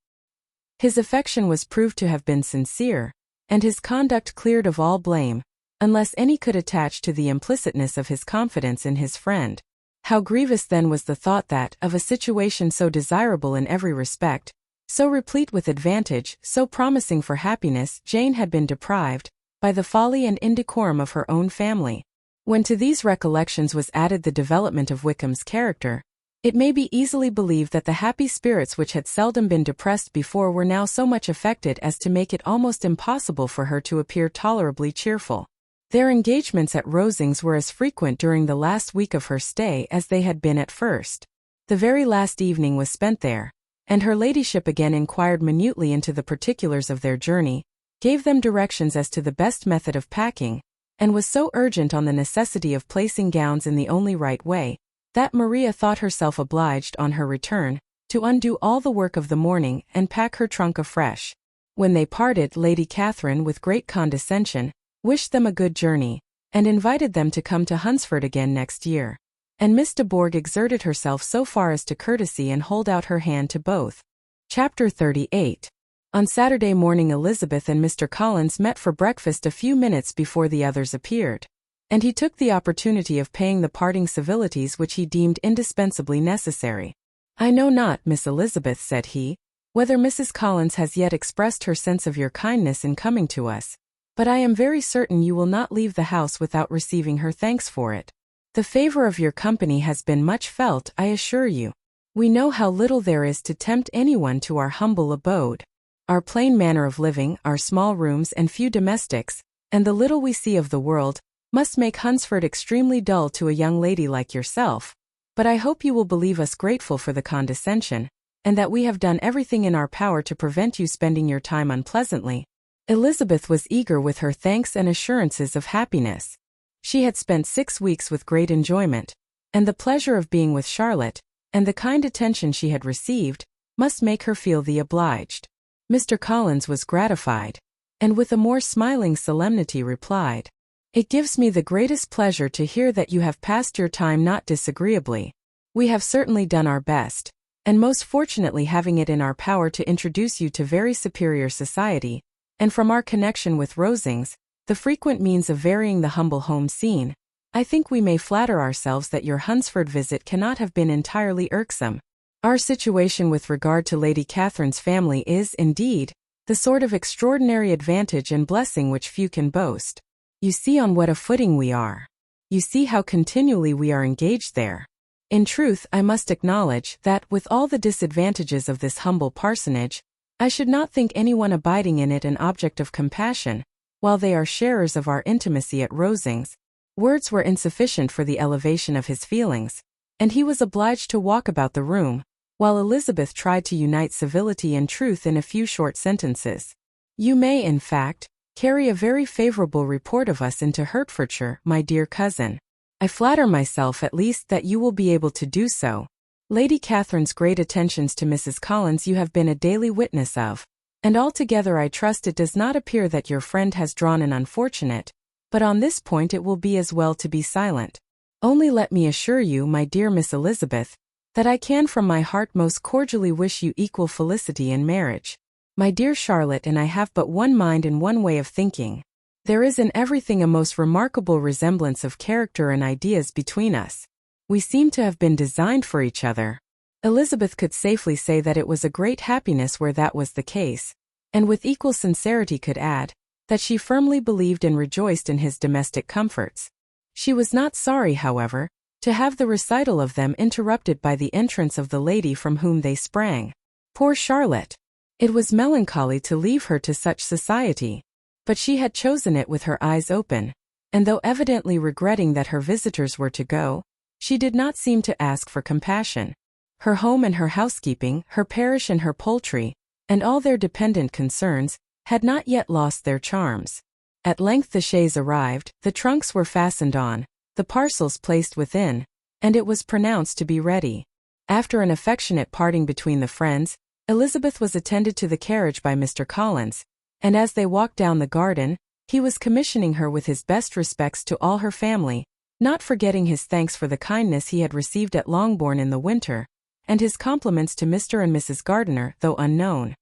His affection was proved to have been sincere, and his conduct cleared of all blame, unless any could attach to the implicitness of his confidence in his friend. How grievous then was the thought that, of a situation so desirable in every respect, so replete with advantage, so promising for happiness, Jane had been deprived, by the folly and indecorum of her own family. When to these recollections was added the development of Wickham's character, it may be easily believed that the happy spirits which had seldom been depressed before were now so much affected as to make it almost impossible for her to appear tolerably cheerful. Their engagements at Rosings were as frequent during the last week of her stay as they had been at first. The very last evening was spent there, and her ladyship again inquired minutely into the particulars of their journey, gave them directions as to the best method of packing, and was so urgent on the necessity of placing gowns in the only right way, that Maria thought herself obliged, on her return, to undo all the work of the morning and pack her trunk afresh. When they parted, Lady Catherine, with great condescension, wished them a good journey, and invited them to come to Hunsford again next year. And Miss de Bourgh exerted herself so far as to courtesy and hold out her hand to both. Chapter 38. On Saturday morning Elizabeth and Mr. Collins met for breakfast a few minutes before the others appeared, and he took the opportunity of paying the parting civilities which he deemed indispensably necessary. "I know not, Miss Elizabeth," said he, "whether Mrs. Collins has yet expressed her sense of your kindness in coming to us, but I am very certain you will not leave the house without receiving her thanks for it. The favor of your company has been much felt, I assure you. We know how little there is to tempt anyone to our humble abode. Our plain manner of living, our small rooms and few domestics, and the little we see of the world, must make Hunsford extremely dull to a young lady like yourself, but I hope you will believe us grateful for the condescension, and that we have done everything in our power to prevent you spending your time unpleasantly." Elizabeth was eager with her thanks and assurances of happiness. She had spent 6 weeks with great enjoyment, and the pleasure of being with Charlotte, and the kind attention she had received, must make her feel the obliged. Mr. Collins was gratified, and with a more smiling solemnity replied, "It gives me the greatest pleasure to hear that you have passed your time not disagreeably. We have certainly done our best, and most fortunately having it in our power to introduce you to very superior society, and from our connection with Rosings, the frequent means of varying the humble home scene, I think we may flatter ourselves that your Hunsford visit cannot have been entirely irksome. Our situation with regard to Lady Catherine's family is, indeed, the sort of extraordinary advantage and blessing which few can boast. You see on what a footing we are. You see how continually we are engaged there. In truth, I must acknowledge that, with all the disadvantages of this humble parsonage, I should not think anyone abiding in it an object of compassion, while they are sharers of our intimacy at Rosings." Words were insufficient for the elevation of his feelings, and he was obliged to walk about the room, while Elizabeth tried to unite civility and truth in a few short sentences. "You may, in fact, carry a very favorable report of us into Hertfordshire, my dear cousin. I flatter myself at least that you will be able to do so. Lady Catherine's great attentions to Mrs. Collins you have been a daily witness of, and altogether I trust it does not appear that your friend has drawn an unfortunate, but on this point it will be as well to be silent. Only let me assure you, my dear Miss Elizabeth, that I can from my heart most cordially wish you equal felicity in marriage. My dear Charlotte and I have but one mind and one way of thinking. There is in everything a most remarkable resemblance of character and ideas between us. We seem to have been designed for each other. Elizabeth could safely say that it was a great happiness where that was the case, and with equal sincerity could add that she firmly believed and rejoiced in his domestic comforts. She was not sorry, however, to have the recital of them interrupted by the entrance of the lady from whom they sprang. Poor Charlotte! It was melancholy to leave her to such society, but she had chosen it with her eyes open, and though evidently regretting that her visitors were to go, she did not seem to ask for compassion. Her home and her housekeeping, her parish and her poultry, and all their dependent concerns, had not yet lost their charms. At length the chaise arrived, the trunks were fastened on, the parcels placed within, and it was pronounced to be ready. After an affectionate parting between the friends, Elizabeth was attended to the carriage by Mr. Collins, and as they walked down the garden, he was commissioning her with his best respects to all her family, not forgetting his thanks for the kindness he had received at Longbourn in the winter, and his compliments to Mr. and Mrs. Gardiner, though unknown.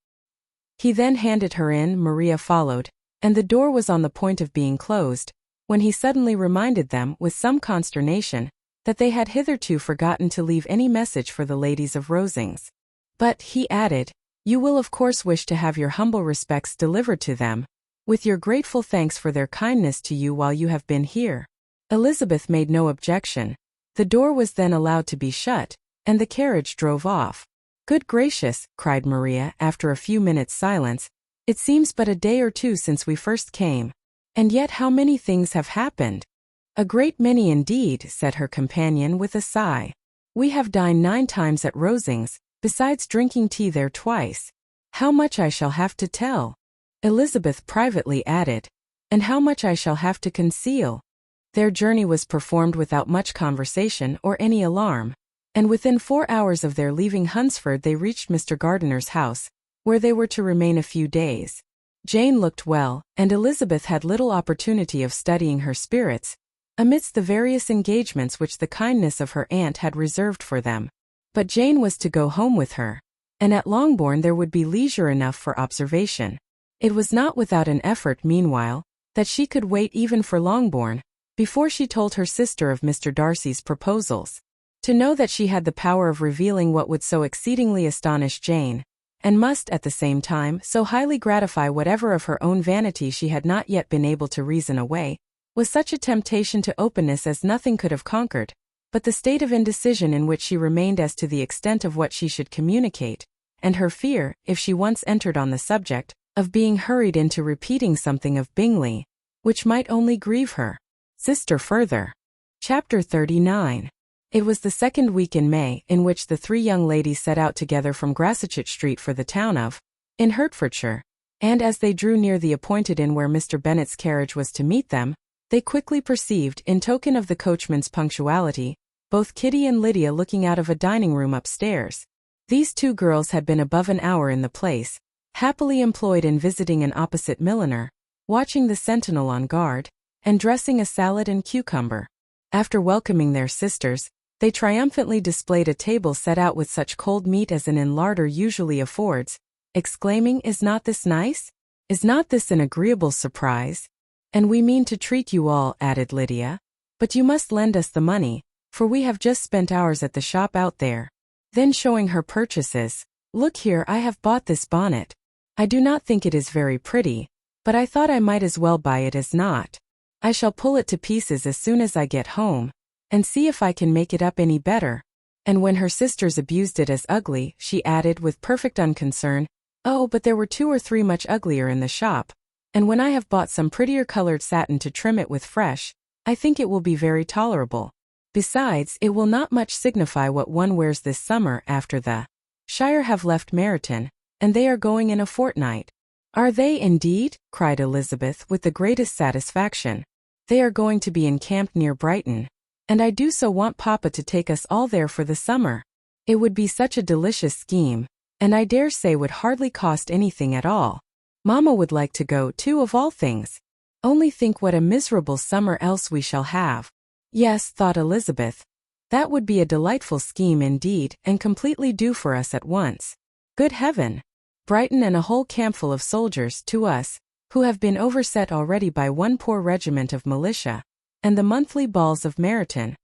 He then handed her in, Maria followed, and the door was on the point of being closed, when he suddenly reminded them, with some consternation, that they had hitherto forgotten to leave any message for the ladies of Rosings. But, he added, you will of course wish to have your humble respects delivered to them, with your grateful thanks for their kindness to you while you have been here. Elizabeth made no objection. The door was then allowed to be shut, and the carriage drove off. Good gracious, cried Maria, after a few minutes' silence, it seems but a day or two since we first came. And yet how many things have happened. A great many indeed, said her companion with a sigh. We have dined 9 times at Rosings, besides drinking tea there twice. How much I shall have to tell. Elizabeth privately added, and how much I shall have to conceal. Their journey was performed without much conversation or any alarm, and within 4 hours of their leaving Hunsford they reached Mr. Gardiner's house, where they were to remain a few days. Jane looked well, and Elizabeth had little opportunity of studying her spirits, amidst the various engagements which the kindness of her aunt had reserved for them. But Jane was to go home with her, and at Longbourn there would be leisure enough for observation. It was not without an effort, meanwhile, that she could wait even for Longbourn, before she told her sister of Mr. Darcy's proposals. To know that she had the power of revealing what would so exceedingly astonish Jane, and must at the same time so highly gratify whatever of her own vanity she had not yet been able to reason away, was such a temptation to openness as nothing could have conquered, but the state of indecision in which she remained as to the extent of what she should communicate, and her fear, if she once entered on the subject, of being hurried into repeating something of Bingley, which might only grieve her sister further. Chapter 39. It was the 2nd week in May, in which the 3 young ladies set out together from Grassetchett Street for the town of, in Hertfordshire, and as they drew near the appointed inn where Mr. Bennet's carriage was to meet them, they quickly perceived, in token of the coachman's punctuality, both Kitty and Lydia looking out of a dining-room upstairs. These 2 girls had been above an hour in the place, happily employed in visiting an opposite milliner, watching the sentinel on guard, and dressing a salad and cucumber. After welcoming their sisters, they triumphantly displayed a table set out with such cold meat as an inn larder usually affords, exclaiming, "Is not this nice? Is not this an agreeable surprise? And we mean to treat you all," added Lydia. "But you must lend us the money, for we have just spent ours at the shop out there." Then showing her purchases, "Look here, I have bought this bonnet. I do not think it is very pretty, but I thought I might as well buy it as not. I shall pull it to pieces as soon as I get home, and see if I can make it up any better." And when her sisters abused it as ugly, she added with perfect unconcern, "Oh, but there were 2 or 3 much uglier in the shop, and when I have bought some prettier colored satin to trim it with fresh, I think it will be very tolerable. Besides, it will not much signify what one wears this summer after the Shire have left Meryton, and they are going in a fortnight." "Are they indeed?" cried Elizabeth with the greatest satisfaction. "They are going to be encamped near Brighton, and I do so want Papa to take us all there for the summer. It would be such a delicious scheme, and I dare say would hardly cost anything at all. Mamma would like to go too, of all things. Only think what a miserable summer else we shall have." "Yes," thought Elizabeth, "that would be a delightful scheme indeed, and completely do for us at once. Good heaven! Brighton and a whole campful of soldiers to us, who have been overset already by one poor regiment of militia, and the monthly balls of Meryton."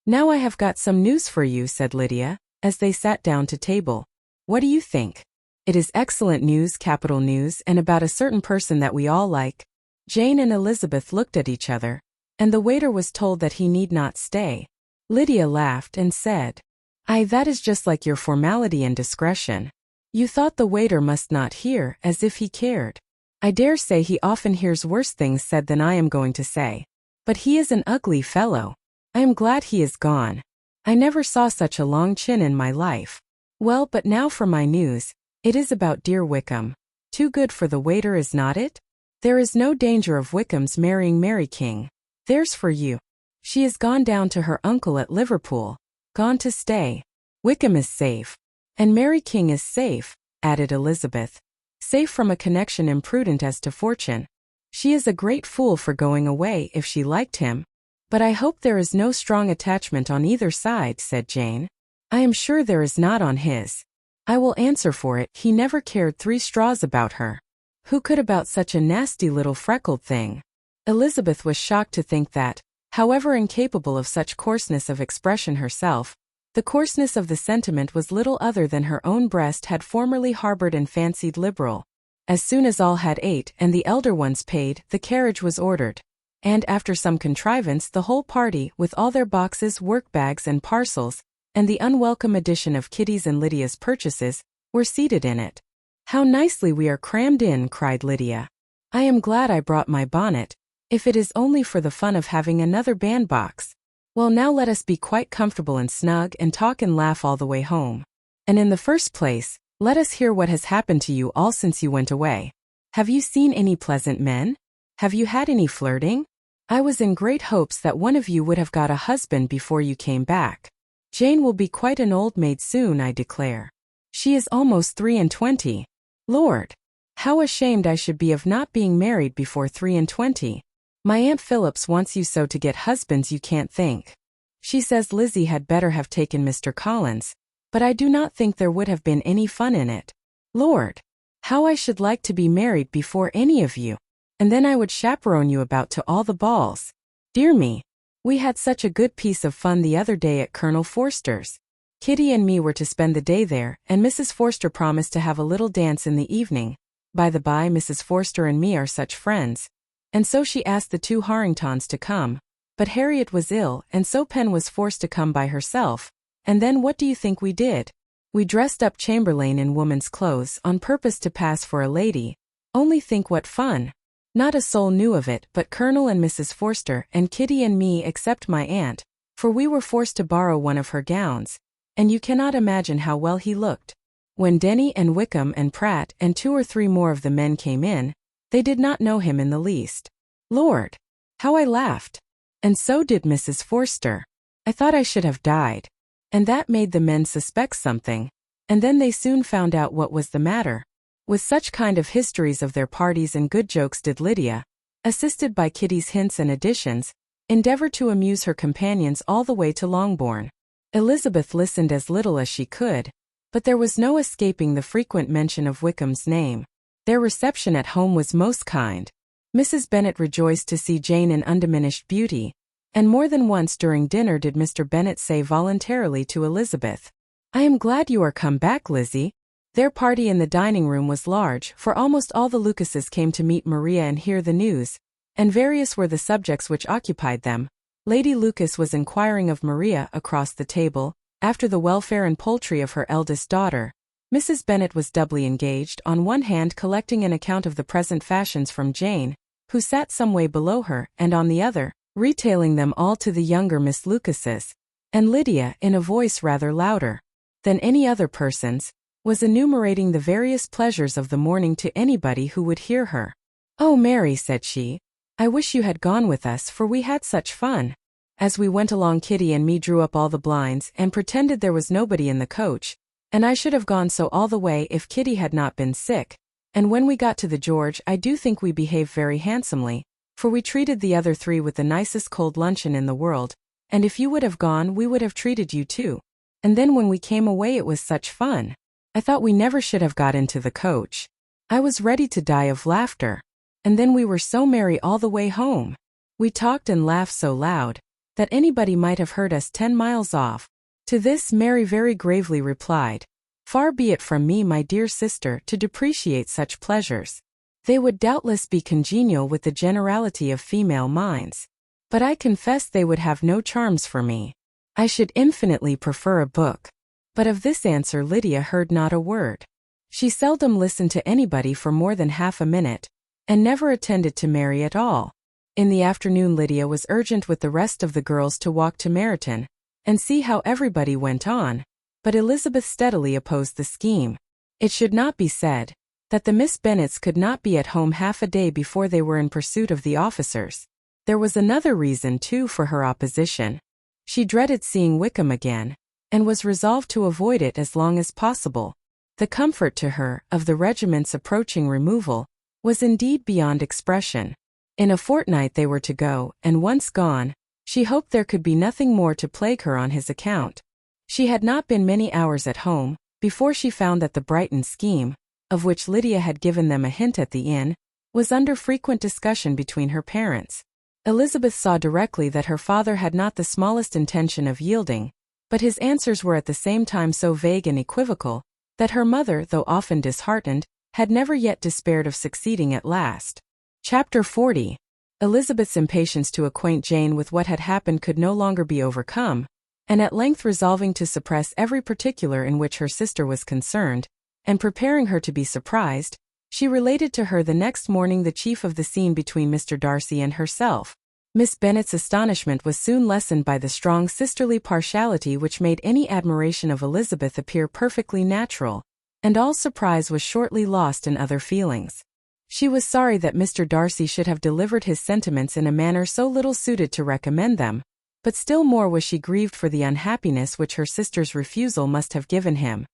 "Now I have got some news for you," said Lydia. as they sat down to table. "What do you think? It is excellent news, capital news, and about a certain person that we all like." Jane and Elizabeth looked at each other, and the waiter was told that he need not stay. Lydia laughed and said, "Aye, that is just like your formality and discretion. You thought the waiter must not hear, as if he cared. I dare say he often hears worse things said than I am going to say. But he is an ugly fellow. I am glad he is gone. I never saw such a long chin in my life. Well, but now for my news. It is about dear Wickham. Too good for the waiter, is not it? There is no danger of Wickham's marrying Mary King. There's for you. She is gone down to her uncle at Liverpool. Gone to stay. Wickham is safe. And Mary King is safe," added Elizabeth. "Safe from a connection imprudent as to fortune. She is a great fool for going away if she liked him. But I hope there is no strong attachment on either side," said Jane. "I am sure there is not on his. I will answer for it, he never cared 3 straws about her. Who could about such a nasty little freckled thing?" Elizabeth was shocked to think that, however incapable of such coarseness of expression herself, the coarseness of the sentiment was little other than her own breast had formerly harbored and fancied liberal. As soon as all had ate and the elder ones paid, the carriage was ordered. And after some contrivance the whole party, with all their boxes, work-bags and parcels, and the unwelcome addition of Kitty's and Lydia's purchases, were seated in it. "How nicely we are crammed in," cried Lydia. "I am glad I brought my bonnet, if it is only for the fun of having another bandbox. Well, now let us be quite comfortable and snug and talk and laugh all the way home. And in the first place, let us hear what has happened to you all since you went away. Have you seen any pleasant men? Have you had any flirting? I was in great hopes that one of you would have got a husband before you came back. Jane will be quite an old maid soon, I declare. She is almost 23. Lord! How ashamed I should be of not being married before 23. My Aunt Phillips wants you so to get husbands you can't think. She says Lizzie had better have taken Mr. Collins, but I do not think there would have been any fun in it. Lord! How I should like to be married before any of you, and then I would chaperone you about to all the balls. Dear me! We had such a good piece of fun the other day at Colonel Forster's. Kitty and me were to spend the day there, and Mrs. Forster promised to have a little dance in the evening. By the by, Mrs. Forster and me are such friends. And so she asked the 2 Harringtons to come, but Harriet was ill, and so Pen was forced to come by herself, and then what do you think we did? We dressed up Chamberlain in woman's clothes on purpose to pass for a lady. Only think what fun! Not a soul knew of it but Colonel and Mrs. Forster and Kitty and me except my aunt, for we were forced to borrow one of her gowns, and you cannot imagine how well he looked. When Denny and Wickham and Pratt and 2 or 3 more of the men came in, they did not know him in the least. Lord! How I laughed! And so did Mrs. Forster. I thought I should have died. And that made the men suspect something, and then they soon found out what was the matter. With such kind of histories of their parties and good jokes did Lydia, assisted by Kitty's hints and additions, endeavor to amuse her companions all the way to Longbourn. Elizabeth listened as little as she could, but there was no escaping the frequent mention of Wickham's name. Their reception at home was most kind. Mrs. Bennet rejoiced to see Jane in undiminished beauty, and more than once during dinner did Mr. Bennet say voluntarily to Elizabeth, "I am glad you are come back, Lizzie." Their party in the dining room was large, for almost all the Lucases came to meet Maria and hear the news, and various were the subjects which occupied them. Lady Lucas was inquiring of Maria across the table, after the welfare and poultry of her eldest daughter. Mrs. Bennet was doubly engaged, on one hand collecting an account of the present fashions from Jane, who sat some way below her, and on the other, retailing them all to the younger Miss Lucases, and Lydia, in a voice rather louder than any other person's, was enumerating the various pleasures of the morning to anybody who would hear her. "Oh, Mary," said she, "I wish you had gone with us, for we had such fun. As we went along, Kitty and me drew up all the blinds and pretended there was nobody in the coach, and I should have gone so all the way if Kitty had not been sick. And when we got to the George, I do think we behaved very handsomely, for we treated the other 3 with the nicest cold luncheon in the world, and if you would have gone we would have treated you too. And then when we came away it was such fun. I thought we never should have got into the coach. I was ready to die of laughter. And then we were so merry all the way home. We talked and laughed so loud that anybody might have heard us 10 miles off. To this Mary very gravely replied, "Far be it from me, my dear sister, to depreciate such pleasures. They would doubtless be congenial with the generality of female minds. But I confess they would have no charms for me. I should infinitely prefer a book." But of this answer Lydia heard not a word. She seldom listened to anybody for more than half a minute, and never attended to Mary at all. In the afternoon Lydia was urgent with the rest of the girls to walk to Meryton, and see how everybody went on, but Elizabeth steadily opposed the scheme. It should not be said that the Miss Bennets could not be at home half a day before they were in pursuit of the officers. There was another reason, too, for her opposition. She dreaded seeing Wickham again, and was resolved to avoid it as long as possible. The comfort to her of the regiment's approaching removal was indeed beyond expression. In a fortnight they were to go, and once gone, she hoped there could be nothing more to plague her on his account. She had not been many hours at home before she found that the Brighton scheme, of which Lydia had given them a hint at the inn, was under frequent discussion between her parents. Elizabeth saw directly that her father had not the smallest intention of yielding, but his answers were at the same time so vague and equivocal that her mother, though often disheartened, had never yet despaired of succeeding at last. Chapter 40. Elizabeth's impatience to acquaint Jane with what had happened could no longer be overcome, and at length resolving to suppress every particular in which her sister was concerned, and preparing her to be surprised, she related to her the next morning the chief of the scene between Mr. Darcy and herself. Miss Bennet's astonishment was soon lessened by the strong sisterly partiality which made any admiration of Elizabeth appear perfectly natural, and all surprise was shortly lost in other feelings. She was sorry that Mr. Darcy should have delivered his sentiments in a manner so little suited to recommend them, but still more was she grieved for the unhappiness which her sister's refusal must have given him.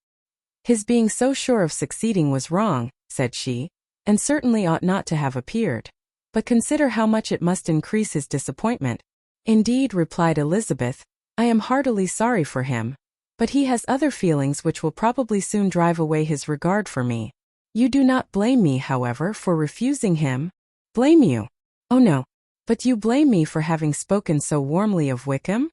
"His being so sure of succeeding was wrong," said she, "and certainly ought not to have appeared. But consider how much it must increase his disappointment." "Indeed," replied Elizabeth, "I am heartily sorry for him. But he has other feelings which will probably soon drive away his regard for me. You do not blame me, however, for refusing him?" "Blame you? Oh no. But you blame me for having spoken so warmly of Wickham?"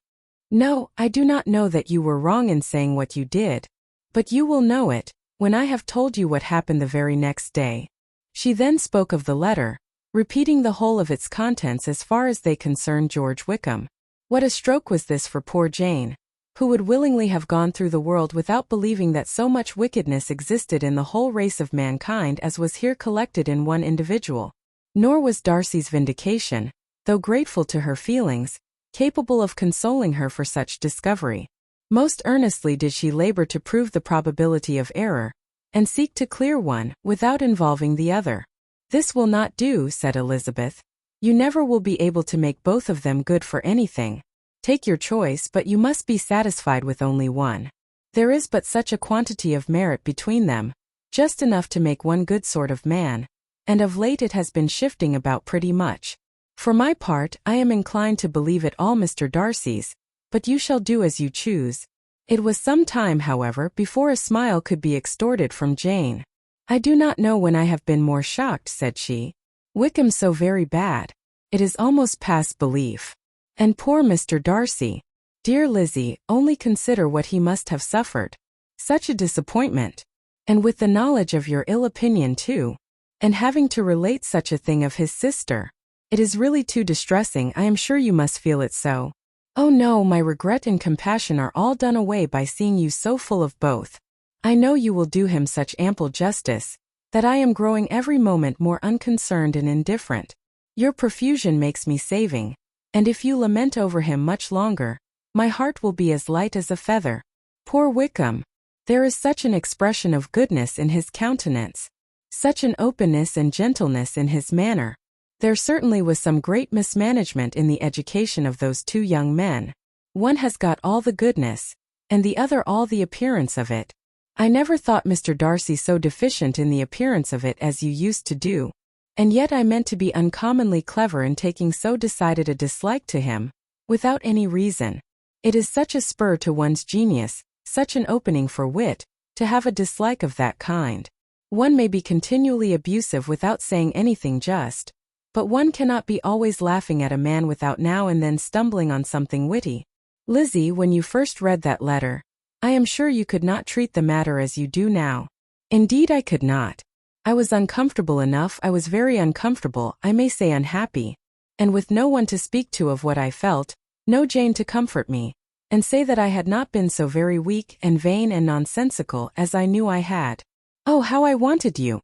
"No, I do not know that you were wrong in saying what you did. But you will know it when I have told you what happened the very next day." She then spoke of the letter, repeating the whole of its contents as far as they concerned George Wickham. What a stroke was this for poor Jane, who would willingly have gone through the world without believing that so much wickedness existed in the whole race of mankind as was here collected in one individual. Nor was Darcy's vindication, though grateful to her feelings, capable of consoling her for such discovery. Most earnestly did she labor to prove the probability of error, and seek to clear one without involving the other. "This will not do," said Elizabeth. "You never will be able to make both of them good for anything. Take your choice, but you must be satisfied with only one. There is but such a quantity of merit between them, just enough to make one good sort of man, and of late it has been shifting about pretty much. For my part, I am inclined to believe it all Mr. Darcy's, but you shall do as you choose." It was some time, however, before a smile could be extorted from Jane. "I do not know when I have been more shocked," said she. "Wickham so very bad. It is almost past belief. And poor Mr. Darcy. Dear Lizzie, only consider what he must have suffered. Such a disappointment. And with the knowledge of your ill opinion too. And having to relate such a thing of his sister. It is really too distressing. I am sure you must feel it so." "Oh no, my regret and compassion are all done away by seeing you so full of both. I know you will do him such ample justice, that I am growing every moment more unconcerned and indifferent. Your profusion makes me saving, and if you lament over him much longer, my heart will be as light as a feather. Poor Wickham! There is such an expression of goodness in his countenance, such an openness and gentleness in his manner. There certainly was some great mismanagement in the education of those two young men. One has got all the goodness, and the other all the appearance of it. I never thought Mr. Darcy so deficient in the appearance of it as you used to do, and yet I meant to be uncommonly clever in taking so decided a dislike to him, without any reason. It is such a spur to one's genius, such an opening for wit, to have a dislike of that kind. One may be continually abusive without saying anything just, but one cannot be always laughing at a man without now and then stumbling on something witty. Lizzie, when you first read that letter, I am sure you could not treat the matter as you do now. Indeed I could not. I was uncomfortable enough, I was very uncomfortable, I may say unhappy, and with no one to speak to of what I felt, no Jane to comfort me, and say that I had not been so very weak and vain and nonsensical as I knew I had. Oh, how I wanted you!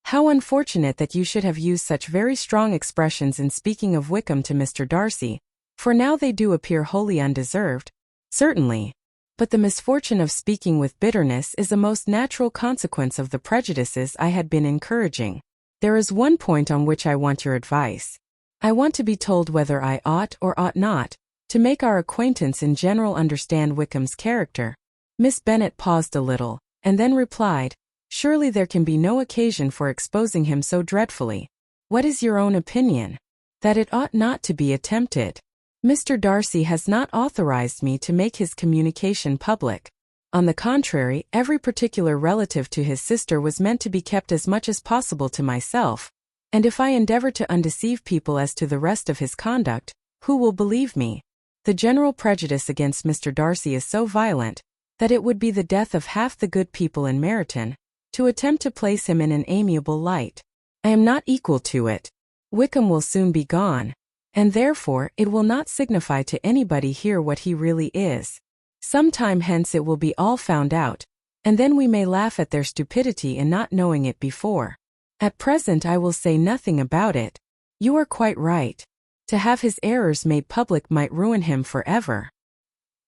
How unfortunate that you should have used such very strong expressions in speaking of Wickham to Mr. Darcy, for now they do appear wholly undeserved. Certainly. But the misfortune of speaking with bitterness is a most natural consequence of the prejudices I had been encouraging. There is one point on which I want your advice. I want to be told whether I ought or ought not to make our acquaintance in general understand Wickham's character. Miss Bennet paused a little, and then replied, Surely there can be no occasion for exposing him so dreadfully. What is your own opinion? That it ought not to be attempted. Mr. Darcy has not authorized me to make his communication public. On the contrary, every particular relative to his sister was meant to be kept as much as possible to myself, and if I endeavor to undeceive people as to the rest of his conduct, who will believe me? The general prejudice against Mr. Darcy is so violent, that it would be the death of half the good people in Meryton, to attempt to place him in an amiable light. I am not equal to it. Wickham will soon be gone, and therefore it will not signify to anybody here what he really is. Some time hence it will be all found out, and then we may laugh at their stupidity in not knowing it before. At present I will say nothing about it. You are quite right. To have his errors made public might ruin him forever.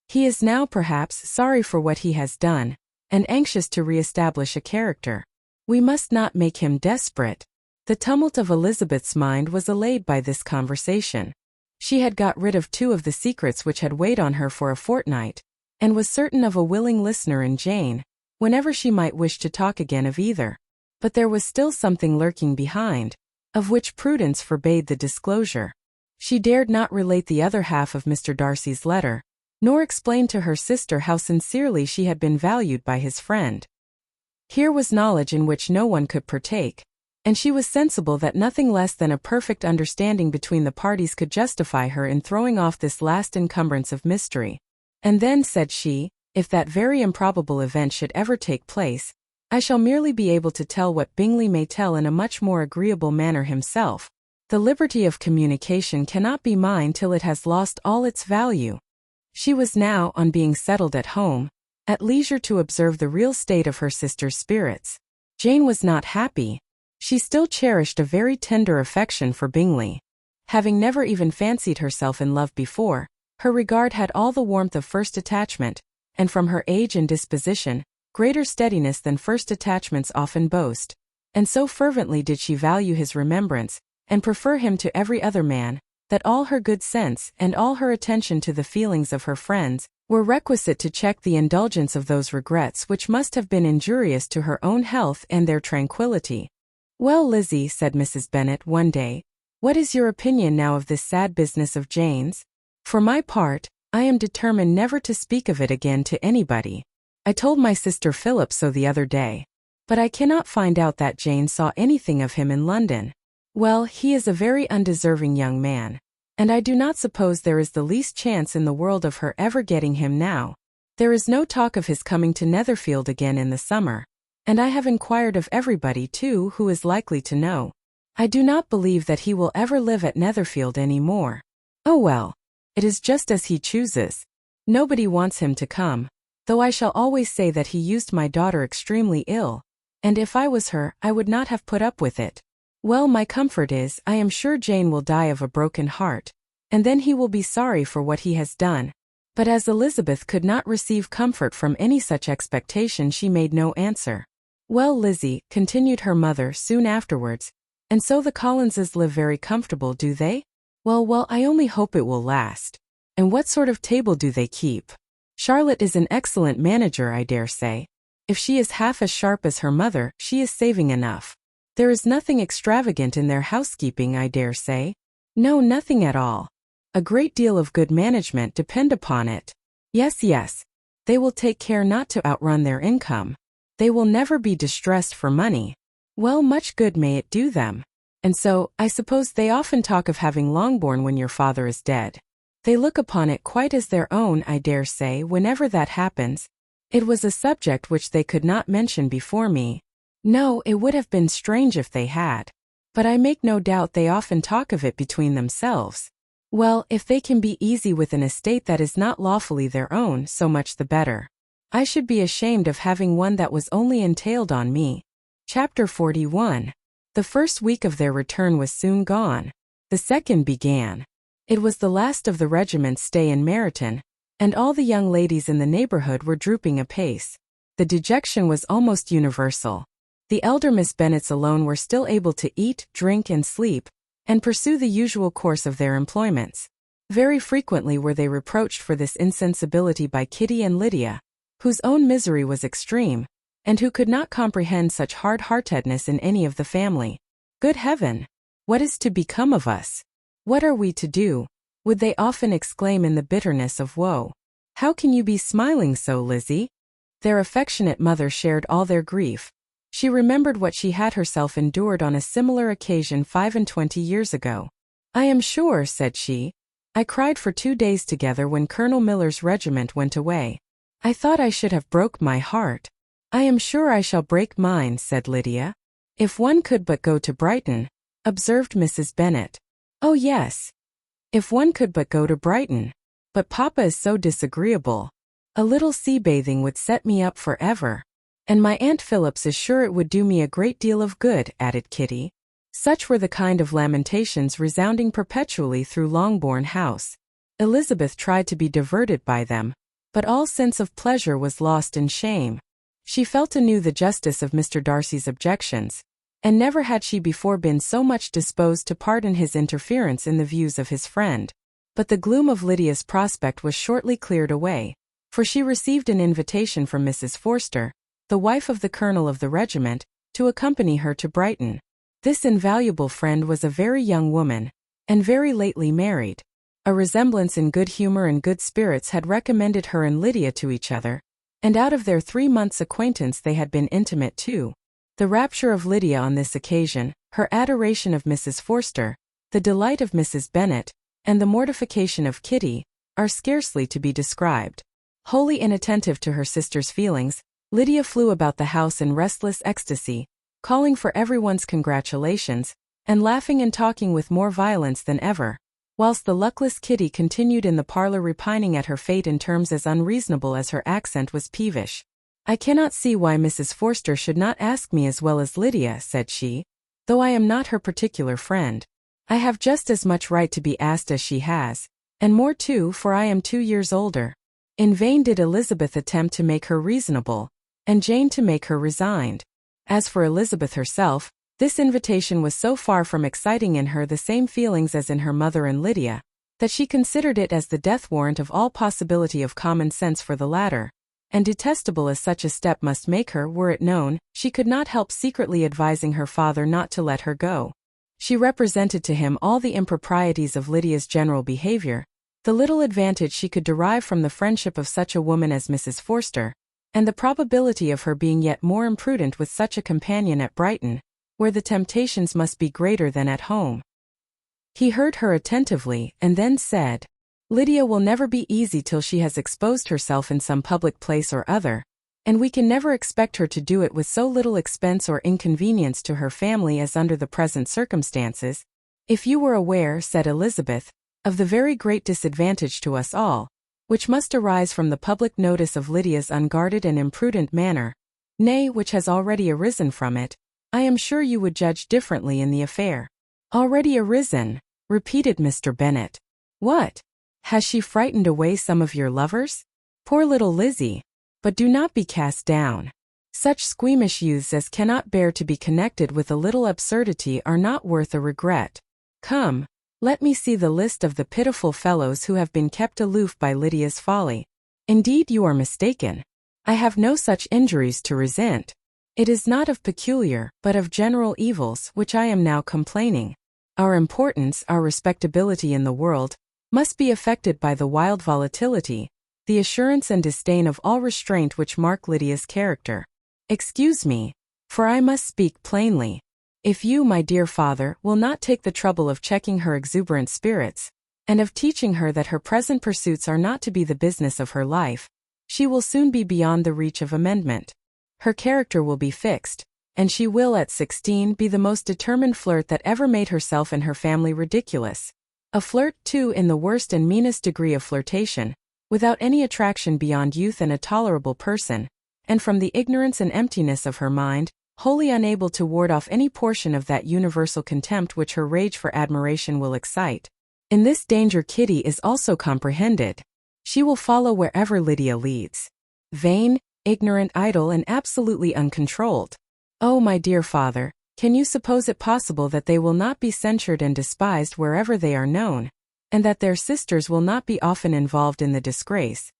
He is now perhaps sorry for what he has done, and anxious to re-establish a character. We must not make him desperate. The tumult of Elizabeth's mind was allayed by this conversation. She had got rid of two of the secrets which had weighed on her for a fortnight, and was certain of a willing listener in Jane, whenever she might wish to talk again of either. But there was still something lurking behind, of which prudence forbade the disclosure. She dared not relate the other half of Mr. Darcy's letter, nor explain to her sister how sincerely she had been valued by his friend. Here was knowledge in which no one could partake, and she was sensible that nothing less than a perfect understanding between the parties could justify her in throwing off this last encumbrance of mystery. And then, said she, if that very improbable event should ever take place, I shall merely be able to tell what Bingley may tell in a much more agreeable manner himself. The liberty of communication cannot be mine till it has lost all its value. She was now, on being settled at home, at leisure to observe the real state of her sister's spirits. Jane was not happy. She still cherished a very tender affection for Bingley. Having never even fancied herself in love before, her regard had all the warmth of first attachment, and from her age and disposition, greater steadiness than first attachments often boast, and so fervently did she value his remembrance, and prefer him to every other man, that all her good sense and all her attention to the feelings of her friends were requisite to check the indulgence of those regrets which must have been injurious to her own health and their tranquillity. Well, Lizzie, said Mrs. Bennet one day, what is your opinion now of this sad business of Jane's? For my part, I am determined never to speak of it again to anybody. I told my sister Philip so the other day, but I cannot find out that Jane saw anything of him in London. Well, he is a very undeserving young man, and I do not suppose there is the least chance in the world of her ever getting him now. There is no talk of his coming to Netherfield again in the summer, and I have inquired of everybody too who is likely to know. I do not believe that he will ever live at Netherfield any more. Oh well, it is just as he chooses. Nobody wants him to come, though I shall always say that he used my daughter extremely ill, and if I was her I would not have put up with it. Well, my comfort is, I am sure Jane will die of a broken heart, and then he will be sorry for what he has done. But as Elizabeth could not receive comfort from any such expectation, she made no answer. Well, Lizzie, continued her mother soon afterwards, and so the Collinses live very comfortable, do they? Well, I only hope it will last. And what sort of table do they keep? Charlotte is an excellent manager, I dare say. If she is half as sharp as her mother, she is saving enough. There is nothing extravagant in their housekeeping, I dare say. No, nothing at all. A great deal of good management, depend upon it. Yes, they will take care not to outrun their income. They will never be distressed for money. Well, much good may it do them. And so, I suppose they often talk of having Longbourn when your father is dead. They look upon it quite as their own, I dare say. Whenever that happens, it was a subject which they could not mention before me. No, it would have been strange if they had. But I make no doubt they often talk of it between themselves. Well, if they can be easy with an estate that is not lawfully their own, so much the better. I should be ashamed of having one that was only entailed on me. Chapter 41. The first week of their return was soon gone. The second began. It was the last of the regiment's stay in Meryton, and all the young ladies in the neighborhood were drooping apace. The dejection was almost universal. The elder Miss Bennets alone were still able to eat, drink, and sleep, and pursue the usual course of their employments. Very frequently were they reproached for this insensibility by Kitty and Lydia, whose own misery was extreme, and who could not comprehend such hard-heartedness in any of the family. Good heaven! What is to become of us? What are we to do? Would they often exclaim in the bitterness of woe. How can you be smiling so, Lizzie? Their affectionate mother shared all their grief. She remembered what she had herself endured on a similar occasion 25 years ago. I am sure, said she, I cried for 2 days together when Colonel Miller's regiment went away. I thought I should have broke my heart. I am sure I shall break mine, said Lydia. If one could but go to Brighton, observed Mrs. Bennet. Oh yes. If one could but go to Brighton. But Papa is so disagreeable. A little sea bathing would set me up forever. And my Aunt Phillips is sure it would do me a great deal of good, added Kitty. Such were the kind of lamentations resounding perpetually through Longbourn House. Elizabeth tried to be diverted by them, but all sense of pleasure was lost in shame. She felt anew the justice of Mr. Darcy's objections, and never had she before been so much disposed to pardon his interference in the views of his friend. But the gloom of Lydia's prospect was shortly cleared away, for she received an invitation from Mrs. Forster, the wife of the colonel of the regiment, to accompany her to Brighton. This invaluable friend was a very young woman, and very lately married. A resemblance in good humor and good spirits had recommended her and Lydia to each other, and out of their 3 months' acquaintance they had been intimate too. The rapture of Lydia on this occasion, her adoration of Mrs. Forster, the delight of Mrs. Bennet, and the mortification of Kitty, are scarcely to be described. Wholly inattentive to her sister's feelings, Lydia flew about the house in restless ecstasy, calling for everyone's congratulations, and laughing and talking with more violence than ever, whilst the luckless Kitty continued in the parlour repining at her fate in terms as unreasonable as her accent was peevish. I cannot see why Mrs. Forster should not ask me as well as Lydia, said she, though I am not her particular friend. I have just as much right to be asked as she has, and more too, for I am 2 years older. In vain did Elizabeth attempt to make her reasonable, and Jane to make her resigned. As for Elizabeth herself, this invitation was so far from exciting in her the same feelings as in her mother and Lydia, that she considered it as the death warrant of all possibility of common sense for the latter, and detestable as such a step must make her were it known, she could not help secretly advising her father not to let her go. She represented to him all the improprieties of Lydia's general behavior, the little advantage she could derive from the friendship of such a woman as Mrs. Forster, and the probability of her being yet more imprudent with such a companion at Brighton, where the temptations must be greater than at home. He heard her attentively, and then said, Lydia will never be easy till she has exposed herself in some public place or other, and we can never expect her to do it with so little expense or inconvenience to her family as under the present circumstances. If you were aware, said Elizabeth, of the very great disadvantage to us all, which must arise from the public notice of Lydia's unguarded and imprudent manner, nay, which has already arisen from it, I am sure you would judge differently in the affair. Already arisen, repeated Mr. Bennet. What? Has she frightened away some of your lovers? Poor little Lizzie. But do not be cast down. Such squeamish youths as cannot bear to be connected with a little absurdity are not worth a regret. Come, let me see the list of the pitiful fellows who have been kept aloof by Lydia's folly. Indeed you are mistaken. I have no such injuries to resent. It is not of peculiar, but of general evils which I am now complaining. Our importance, our respectability in the world, must be affected by the wild volatility, the assurance and disdain of all restraint which mark Lydia's character. Excuse me, for I must speak plainly. If you, my dear father, will not take the trouble of checking her exuberant spirits, and of teaching her that her present pursuits are not to be the business of her life. She will soon be beyond the reach of amendment. Her character will be fixed, and she will at 16 be the most determined flirt that ever made herself and her family ridiculous. A flirt, too, in the worst and meanest degree of flirtation, without any attraction beyond youth and a tolerable person, and from the ignorance and emptiness of her mind, wholly unable to ward off any portion of that universal contempt which her rage for admiration will excite. In this danger Kitty is also comprehended. She will follow wherever Lydia leads. Vain, ignorant, idle, and absolutely uncontrolled. Oh, my dear father, can you suppose it possible that they will not be censured and despised wherever they are known, and that their sisters will not be often involved in the disgrace?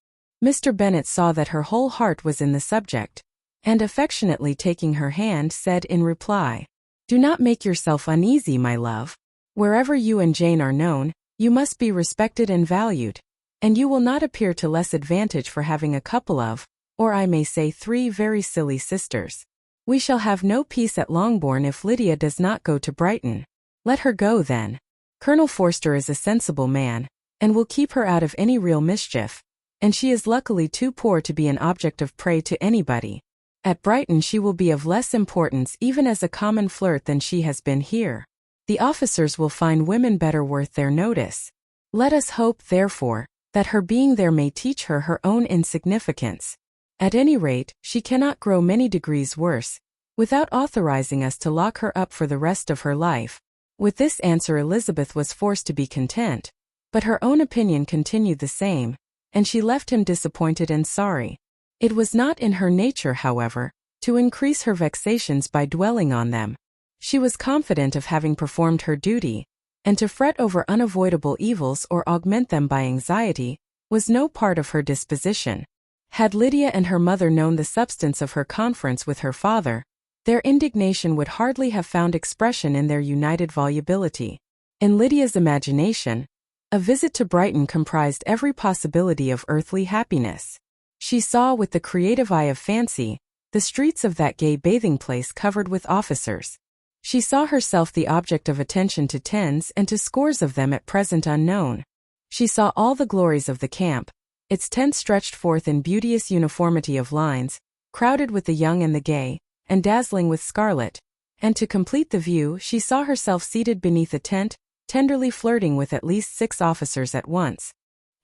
Mr. Bennet saw that her whole heart was in the subject, and affectionately taking her hand said in reply, "Do not make yourself uneasy, my love. Wherever you and Jane are known, you must be respected and valued, and you will not appear to less advantage for having a couple of, or I may say 3 very silly sisters. We shall have no peace at Longbourn if Lydia does not go to Brighton. Let her go then. Colonel Forster is a sensible man, and will keep her out of any real mischief, and she is luckily too poor to be an object of prey to anybody. At Brighton she will be of less importance even as a common flirt than she has been here. The officers will find women better worth their notice. Let us hope, therefore, that her being there may teach her her own insignificance. At any rate, she cannot grow many degrees worse, without authorizing us to lock her up for the rest of her life." With this answer Elizabeth was forced to be content, but her own opinion continued the same, and she left him disappointed and sorry. It was not in her nature, however, to increase her vexations by dwelling on them. She was confident of having performed her duty, and to fret over unavoidable evils or augment them by anxiety was no part of her disposition. Had Lydia and her mother known the substance of her conference with her father, their indignation would hardly have found expression in their united volubility. In Lydia's imagination, a visit to Brighton comprised every possibility of earthly happiness. She saw with the creative eye of fancy the streets of that gay bathing-place covered with officers. She saw herself the object of attention to tens and to scores of them at present unknown. She saw all the glories of the camp, its tents stretched forth in beauteous uniformity of lines, crowded with the young and the gay, and dazzling with scarlet, and to complete the view she saw herself seated beneath a tent, tenderly flirting with at least 6 officers at once.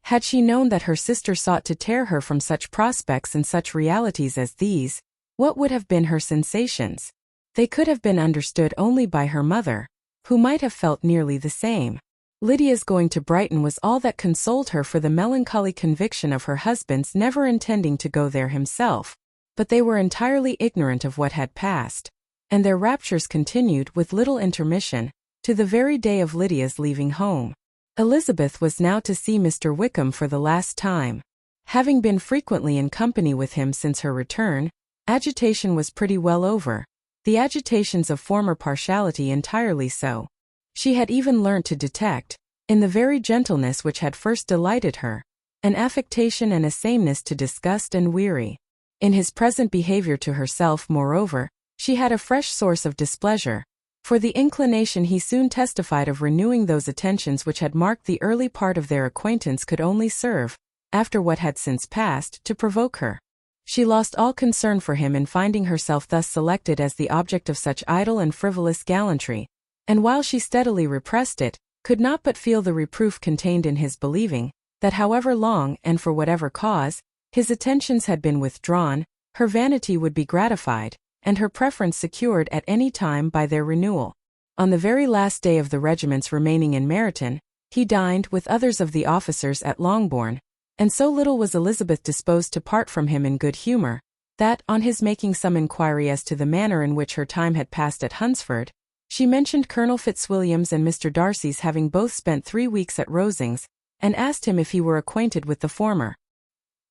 Had she known that her sister sought to tear her from such prospects and such realities as these, what would have been her sensations? They could have been understood only by her mother, who might have felt nearly the same. Lydia's going to Brighton was all that consoled her for the melancholy conviction of her husband's never intending to go there himself, but they were entirely ignorant of what had passed, and their raptures continued with little intermission, to the very day of Lydia's leaving home. Elizabeth was now to see Mr. Wickham for the last time. Having been frequently in company with him since her return, agitation was pretty well over, the agitations of former partiality entirely so. She had even learnt to detect, in the very gentleness which had first delighted her, an affectation and a sameness to disgust and weary. In his present behavior to herself, moreover, she had a fresh source of displeasure, for the inclination he soon testified of renewing those attentions which had marked the early part of their acquaintance could only serve, after what had since passed, to provoke her. She lost all concern for him in finding herself thus selected as the object of such idle and frivolous gallantry, and while she steadily repressed it, could not but feel the reproof contained in his believing, that however long, and for whatever cause, his attentions had been withdrawn, her vanity would be gratified, and her preference secured at any time by their renewal. On the very last day of the regiment's remaining in Meryton, he dined with others of the officers at Longbourn, and so little was Elizabeth disposed to part from him in good humour, that, on his making some inquiry as to the manner in which her time had passed at Hunsford, she mentioned Colonel Fitzwilliam's and Mr. Darcy's having both spent 3 weeks at Rosings, and asked him if he were acquainted with the former.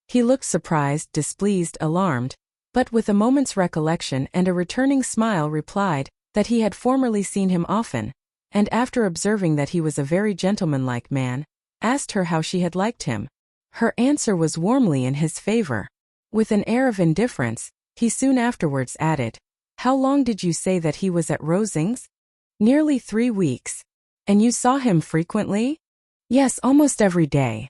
He looked surprised, displeased, alarmed, but with a moment's recollection and a returning smile replied, that he had formerly seen him often, and after observing that he was a very gentlemanlike man, asked her how she had liked him. Her answer was warmly in his favour. With an air of indifference, he soon afterwards added, "How long did you say that he was at Rosings?" "Nearly 3 weeks. And you saw him frequently?" Yes, almost every day.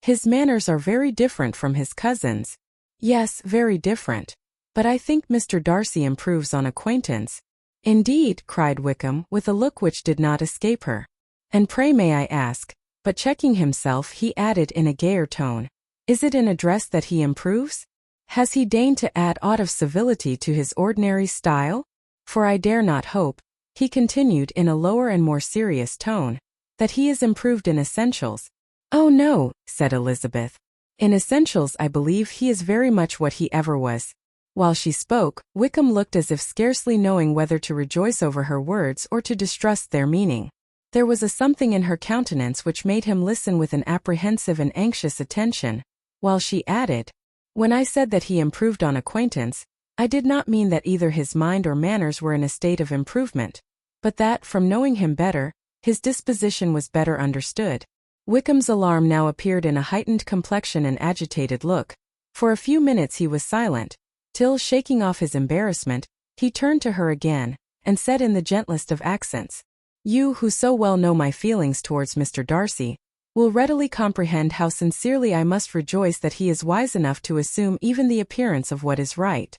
His manners are very different from his cousins. Yes, very different. But I think Mr. Darcy improves on acquaintance. Indeed, cried Wickham, with a look which did not escape her. And pray may I ask, but checking himself he added in a gayer tone, is it in address that he improves? Has he deigned to add aught of civility to his ordinary style? For I dare not hope, he continued in a lower and more serious tone, that he is improved in essentials. Oh no, said Elizabeth. In essentials I believe he is very much what he ever was. While she spoke, Wickham looked as if scarcely knowing whether to rejoice over her words or to distrust their meaning. There was a something in her countenance which made him listen with an apprehensive and anxious attention, while she added, when I said that he improved on acquaintance, I did not mean that either his mind or manners were in a state of improvement, but that, from knowing him better, his disposition was better understood. Wickham's alarm now appeared in a heightened complexion and agitated look. For a few minutes he was silent, till, shaking off his embarrassment, he turned to her again, and said in the gentlest of accents, you who so well know my feelings towards Mr. Darcy, will readily comprehend how sincerely I must rejoice that he is wise enough to assume even the appearance of what is right.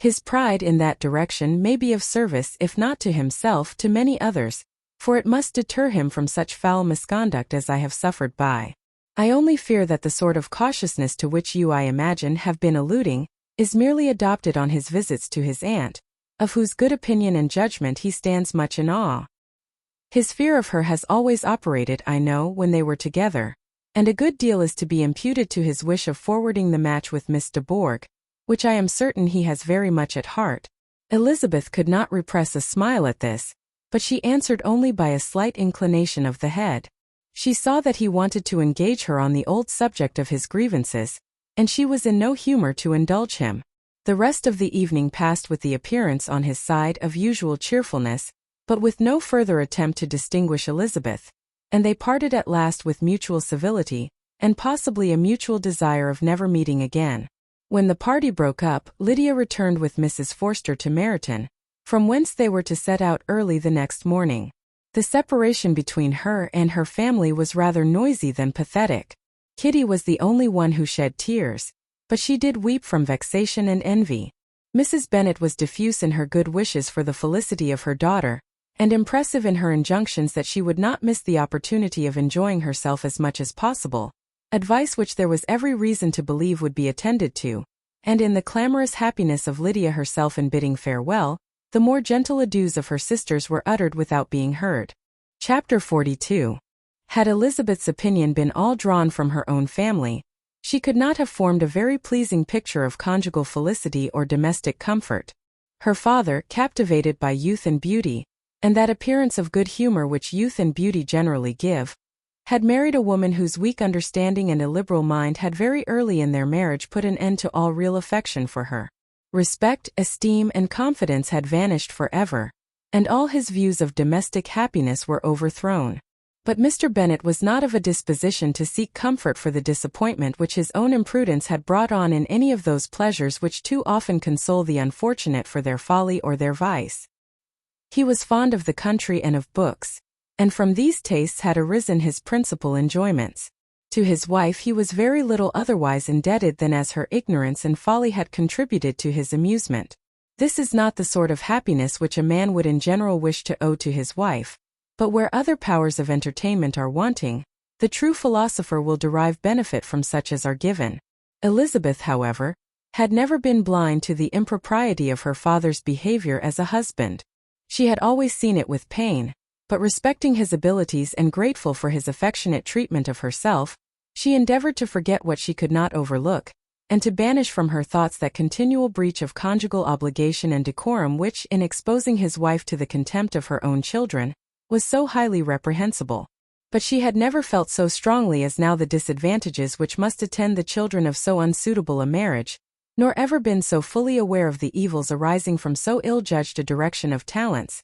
His pride in that direction may be of service if not to himself to many others, for it must deter him from such foul misconduct as I have suffered by. I only fear that the sort of cautiousness to which you, I imagine, have been alluding, is merely adopted on his visits to his aunt, of whose good opinion and judgment he stands much in awe. His fear of her has always operated, I know, when they were together, and a good deal is to be imputed to his wish of forwarding the match with Miss de Bourgh, which I am certain he has very much at heart. Elizabeth could not repress a smile at this, but she answered only by a slight inclination of the head. She saw that he wanted to engage her on the old subject of his grievances, and she was in no humor to indulge him. The rest of the evening passed with the appearance on his side of usual cheerfulness, but with no further attempt to distinguish Elizabeth, and they parted at last with mutual civility, and possibly a mutual desire of never meeting again. When the party broke up, Lydia returned with Mrs. Forster to Meryton, from whence they were to set out early the next morning. The separation between her and her family was rather noisy than pathetic. Kitty was the only one who shed tears, but she did weep from vexation and envy. Mrs. Bennet was diffuse in her good wishes for the felicity of her daughter, and impressive in her injunctions that she would not miss the opportunity of enjoying herself as much as possible, advice which there was every reason to believe would be attended to, and in the clamorous happiness of Lydia herself in bidding farewell, the more gentle adieus of her sisters were uttered without being heard. Chapter 42. Had Elizabeth's opinion been all drawn from her own family, she could not have formed a very pleasing picture of conjugal felicity or domestic comfort. Her father, captivated by youth and beauty, and that appearance of good humor which youth and beauty generally give, had married a woman whose weak understanding and illiberal mind had very early in their marriage put an end to all real affection for her. Respect, esteem, and confidence had vanished forever, and all his views of domestic happiness were overthrown. But Mr. Bennet was not of a disposition to seek comfort for the disappointment which his own imprudence had brought on in any of those pleasures which too often console the unfortunate for their folly or their vice. He was fond of the country and of books, and from these tastes had arisen his principal enjoyments. To his wife he was very little otherwise indebted than as her ignorance and folly had contributed to his amusement. This is not the sort of happiness which a man would in general wish to owe to his wife, but where other powers of entertainment are wanting, the true philosopher will derive benefit from such as are given. Elizabeth, however, had never been blind to the impropriety of her father's behavior as a husband. She had always seen it with pain, but respecting his abilities and grateful for his affectionate treatment of herself, she endeavored to forget what she could not overlook, and to banish from her thoughts that continual breach of conjugal obligation and decorum which, in exposing his wife to the contempt of her own children, was so highly reprehensible. But she had never felt so strongly as now the disadvantages which must attend the children of so unsuitable a marriage, nor ever been so fully aware of the evils arising from so ill-judged a direction of talents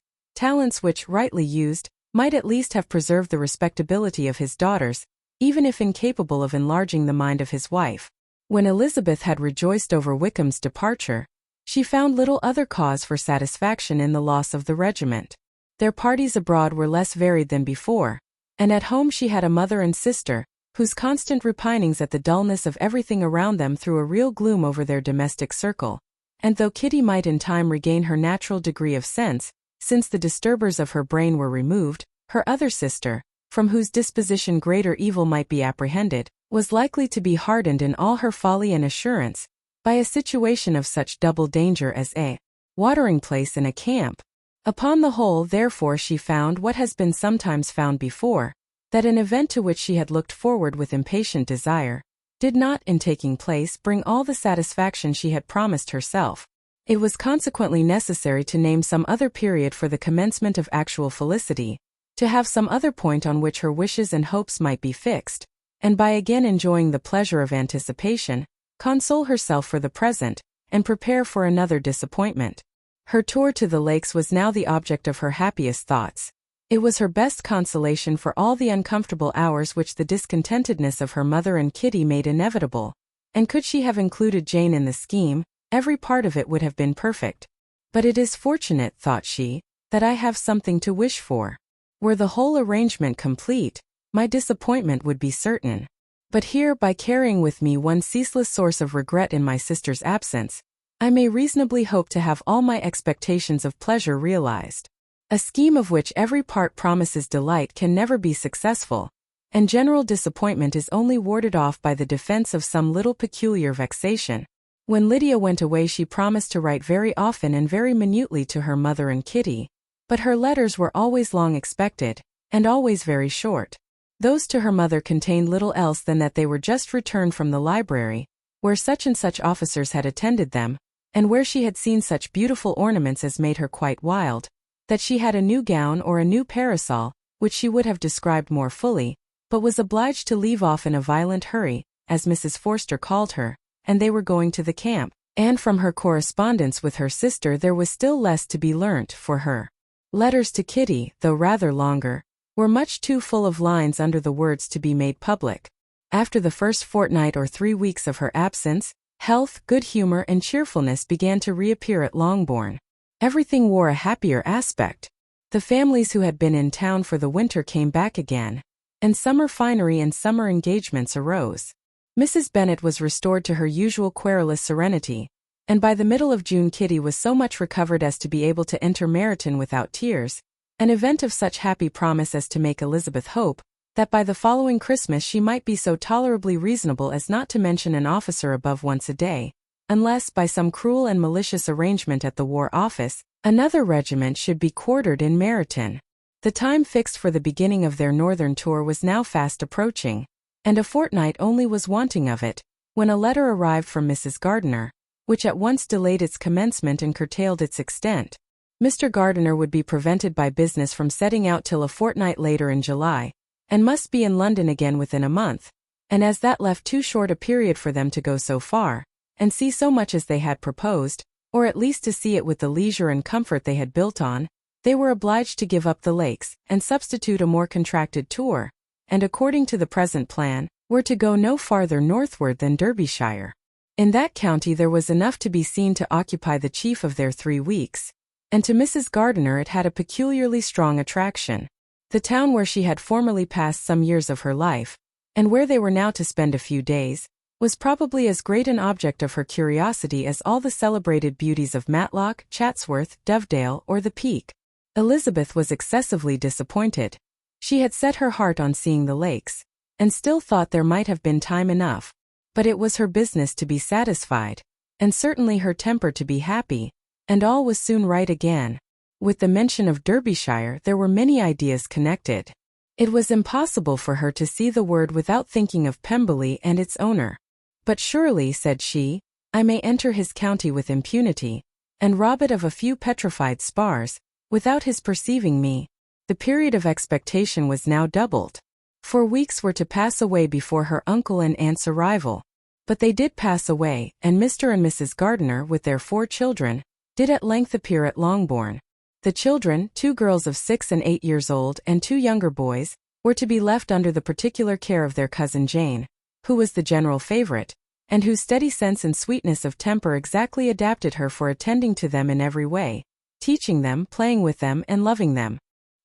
which, rightly used, might at least have preserved the respectability of his daughters, even if incapable of enlarging the mind of his wife. When Elizabeth had rejoiced over Wickham's departure, she found little other cause for satisfaction in the loss of the regiment. Their parties abroad were less varied than before, And at home she had a mother and sister, whose constant repinings at the dullness of everything around them threw a real gloom over their domestic circle. And though Kitty might in time regain her natural degree of sense, since the disturbers of her brain were removed, her other sister, from whose disposition greater evil might be apprehended, was likely to be hardened in all her folly and assurance, by a situation of such double danger as a watering-place in a camp. Upon the whole, therefore, she found what has been sometimes found before, that an event to which she had looked forward with impatient desire, did not, in taking place, bring all the satisfaction she had promised herself. It was consequently necessary to name some other period for the commencement of actual felicity, to have some other point on which her wishes and hopes might be fixed, and by again enjoying the pleasure of anticipation, console herself for the present, and prepare for another disappointment. Her tour to the lakes was now the object of her happiest thoughts. It was her best consolation for all the uncomfortable hours which the discontentedness of her mother and Kitty made inevitable, and could she have included Jane in the scheme, every part of it would have been perfect. But it is fortunate, thought she, that I have something to wish for. Were the whole arrangement complete, my disappointment would be certain. But here, by carrying with me one ceaseless source of regret in my sister's absence, I may reasonably hope to have all my expectations of pleasure realized. A scheme of which every part promises delight can never be successful, and general disappointment is only warded off by the defense of some little peculiar vexation. When Lydia went away she promised to write very often and very minutely to her mother and Kitty, but her letters were always long expected, and always very short. Those to her mother contained little else than that they were just returned from the library, where such and such officers had attended them, and where she had seen such beautiful ornaments as made her quite wild, that she had a new gown or a new parasol, which she would have described more fully, but was obliged to leave off in a violent hurry, as Mrs. Forster called her, and they were going to the camp, and from her correspondence with her sister there was still less to be learnt, for her letters to Kitty, though rather longer, were much too full of lines under the words to be made public. After the first fortnight or 3 weeks of her absence, health, good humor, and cheerfulness began to reappear at Longbourn. Everything wore a happier aspect. The families who had been in town for the winter came back again, and summer finery and summer engagements arose. Mrs. Bennet was restored to her usual querulous serenity, and by the middle of June Kitty was so much recovered as to be able to enter Meryton without tears, an event of such happy promise as to make Elizabeth hope that by the following Christmas she might be so tolerably reasonable as not to mention an officer above once a day, unless, by some cruel and malicious arrangement at the War Office, another regiment should be quartered in Meryton. The time fixed for the beginning of their northern tour was now fast approaching, and a fortnight only was wanting of it, when a letter arrived from Mrs. Gardiner, which at once delayed its commencement and curtailed its extent. Mr. Gardiner would be prevented by business from setting out till a fortnight later in July, and must be in London again within a month, and as that left too short a period for them to go so far, and see so much as they had proposed, or at least to see it with the leisure and comfort they had built on, they were obliged to give up the lakes, and substitute a more contracted tour, and according to the present plan, were to go no farther northward than Derbyshire. In that county there was enough to be seen to occupy the chief of their 3 weeks, and to Mrs. Gardiner it had a peculiarly strong attraction. The town where she had formerly passed some years of her life, and where they were now to spend a few days, was probably as great an object of her curiosity as all the celebrated beauties of Matlock, Chatsworth, Dovedale, or the Peak. Elizabeth was excessively disappointed. She had set her heart on seeing the lakes, and still thought there might have been time enough, but it was her business to be satisfied, and certainly her temper to be happy, and all was soon right again. With the mention of Derbyshire there were many ideas connected. It was impossible for her to see the word without thinking of Pemberley and its owner. But surely, said she, I may enter his county with impunity, and rob it of a few petrified spars, without his perceiving me. The period of expectation was now doubled. 4 weeks were to pass away before her uncle and aunt's arrival. But they did pass away, and Mr. and Mrs. Gardiner, with their 4 children, did at length appear at Longbourn. The children, 2 girls of 6 and 8 years old and 2 younger boys, were to be left under the particular care of their cousin Jane, who was the general favorite, and whose steady sense and sweetness of temper exactly adapted her for attending to them in every way, teaching them, playing with them, and loving them.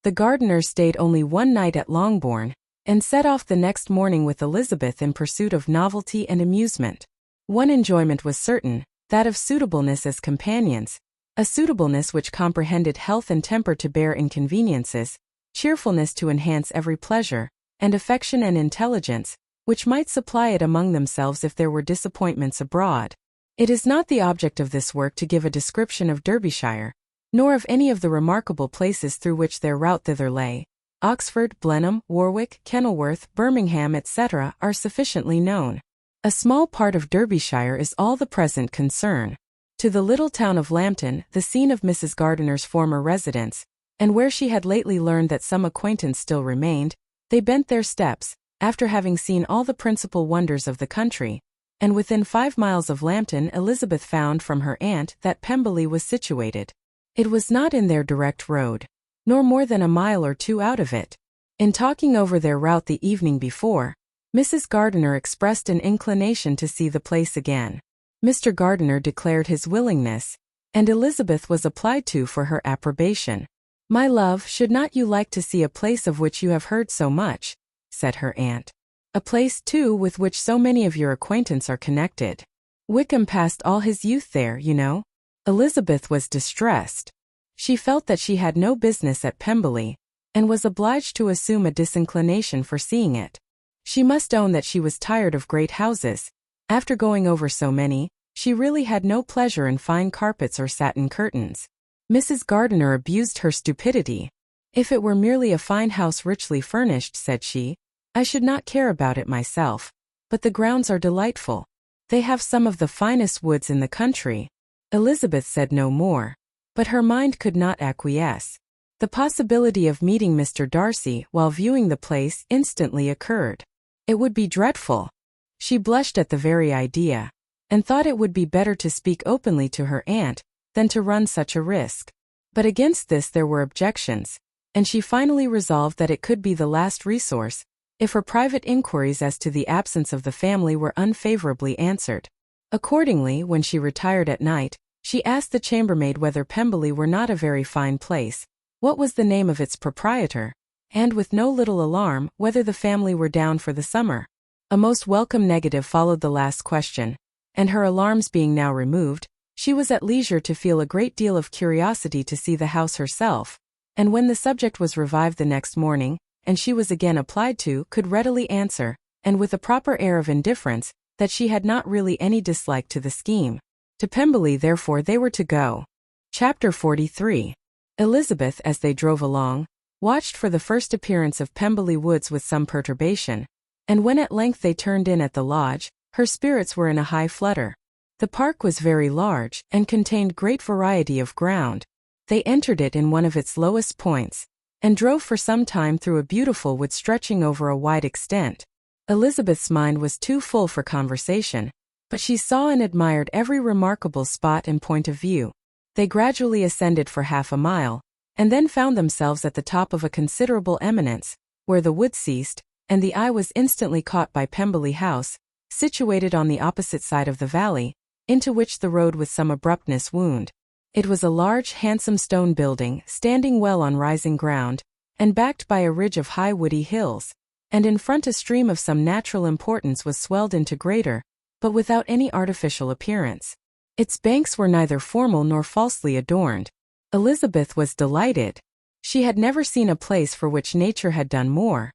The Gardiners stayed only one night at Longbourn, and set off the next morning with Elizabeth in pursuit of novelty and amusement. One enjoyment was certain, that of suitableness as companions, a suitableness which comprehended health and temper to bear inconveniences, cheerfulness to enhance every pleasure, and affection and intelligence, which might supply it among themselves if there were disappointments abroad. It is not the object of this work to give a description of Derbyshire, nor of any of the remarkable places through which their route thither lay. Oxford, Blenheim, Warwick, Kenilworth, Birmingham, etc. are sufficiently known. A small part of Derbyshire is all the present concern. To the little town of Lambton, the scene of Mrs. Gardiner's former residence, and where she had lately learned that some acquaintance still remained, they bent their steps, after having seen all the principal wonders of the country, and within 5 miles of Lambton Elizabeth found from her aunt that Pemberley was situated. It was not in their direct road, nor more than a mile or two out of it. In talking over their route the evening before, Mrs. Gardiner expressed an inclination to see the place again. Mr. Gardiner declared his willingness, and Elizabeth was applied to for her approbation. "My love, should not you like to see a place of which you have heard so much?" said her aunt. "A place, too, with which so many of your acquaintance are connected. Wickham passed all his youth there, you know." Elizabeth was distressed. She felt that she had no business at Pemberley, and was obliged to assume a disinclination for seeing it. She must own that she was tired of great houses. After going over so many, she really had no pleasure in fine carpets or satin curtains. Mrs. Gardiner abused her stupidity. "If it were merely a fine house richly furnished," said she, "I should not care about it myself. But the grounds are delightful. They have some of the finest woods in the country." Elizabeth said no more, but her mind could not acquiesce. The possibility of meeting Mr. Darcy while viewing the place instantly occurred. It would be dreadful. She blushed at the very idea, and thought it would be better to speak openly to her aunt than to run such a risk. But against this there were objections, and she finally resolved that it could be the last resource, if her private inquiries as to the absence of the family were unfavorably answered. Accordingly, when she retired at night, she asked the chambermaid whether Pemberley were not a very fine place, what was the name of its proprietor, and, with no little alarm, whether the family were down for the summer. A most welcome negative followed the last question, and her alarms being now removed, she was at leisure to feel a great deal of curiosity to see the house herself, and when the subject was revived the next morning, and she was again applied to, could readily answer, and with a proper air of indifference, that she had not really any dislike to the scheme. To Pemberley therefore they were to go. Chapter 43. Elizabeth, as they drove along, watched for the first appearance of Pemberley Woods with some perturbation, and when at length they turned in at the lodge, her spirits were in a high flutter. The park was very large, and contained great variety of ground. They entered it in one of its lowest points, and drove for some time through a beautiful wood stretching over a wide extent. Elizabeth's mind was too full for conversation, but she saw and admired every remarkable spot and point of view. They gradually ascended for half a mile, and then found themselves at the top of a considerable eminence, where the wood ceased, and the eye was instantly caught by Pemberley House, situated on the opposite side of the valley, into which the road with some abruptness wound. It was a large, handsome stone building, standing well on rising ground, and backed by a ridge of high woody hills, and in front a stream of some natural importance was swelled into greater, but without any artificial appearance. Its banks were neither formal nor falsely adorned. Elizabeth was delighted. She had never seen a place for which nature had done more,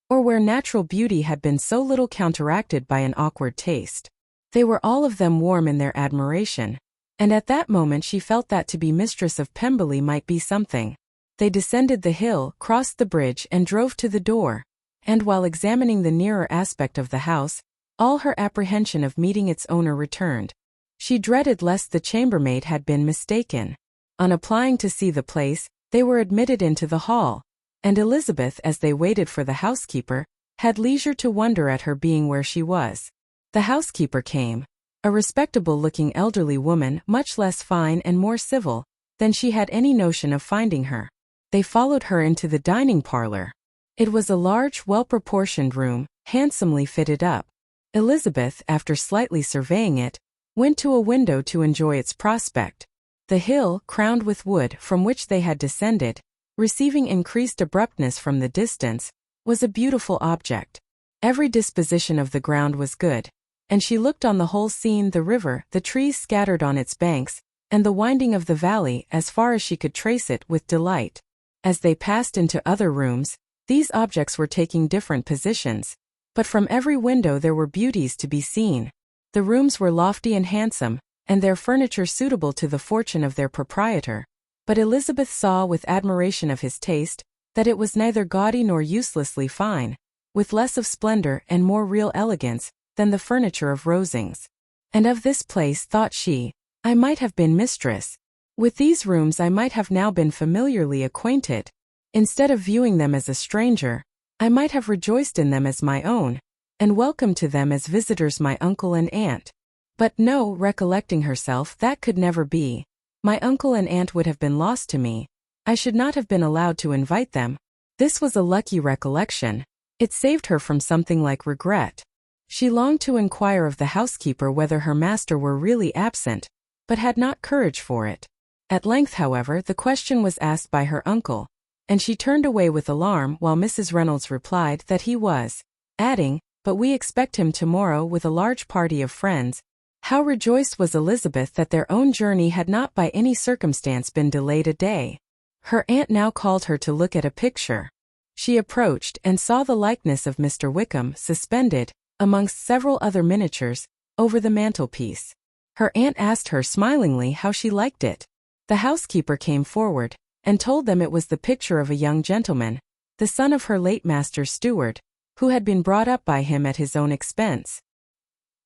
or where natural beauty had been so little counteracted by an awkward taste. They were all of them warm in their admiration, and at that moment she felt that to be mistress of Pemberley might be something. They descended the hill, crossed the bridge, and drove to the door, and while examining the nearer aspect of the house, all her apprehension of meeting its owner returned. She dreaded lest the chambermaid had been mistaken. On applying to see the place, they were admitted into the hall, and Elizabeth, as they waited for the housekeeper, had leisure to wonder at her being where she was. The housekeeper came, a respectable-looking elderly woman, much less fine and more civil than she had any notion of finding her. They followed her into the dining parlor. It was a large, well-proportioned room, handsomely fitted up. Elizabeth, after slightly surveying it, went to a window to enjoy its prospect. The hill, crowned with wood, from which they had descended, receiving increased abruptness from the distance, was a beautiful object. Every disposition of the ground was good, and she looked on the whole scene, the river, the trees scattered on its banks, and the winding of the valley as far as she could trace it, with delight. As they passed into other rooms, these objects were taking different positions, but from every window there were beauties to be seen. The rooms were lofty and handsome, and their furniture suitable to the fortune of their proprietor, but Elizabeth saw with admiration of his taste that it was neither gaudy nor uselessly fine, with less of splendor and more real elegance than the furniture of Rosings. And of this place, thought she, I might have been mistress. With these rooms I might have now been familiarly acquainted. Instead of viewing them as a stranger, I might have rejoiced in them as my own, and welcomed to them as visitors my uncle and aunt. But no, recollecting herself, that could never be. My uncle and aunt would have been lost to me. I should not have been allowed to invite them. This was a lucky recollection. It saved her from something like regret. She longed to inquire of the housekeeper whether her master were really absent, but had not courage for it. At length, however, the question was asked by her uncle, and she turned away with alarm while Mrs. Reynolds replied that he was, adding, but we expect him tomorrow with a large party of friends. How rejoiced was Elizabeth that their own journey had not by any circumstance been delayed a day. Her aunt now called her to look at a picture. She approached and saw the likeness of Mr. Wickham suspended, amongst several other miniatures, over the mantelpiece. Her aunt asked her smilingly how she liked it. The housekeeper came forward, and told them it was the picture of a young gentleman, the son of her late master's steward, who had been brought up by him at his own expense.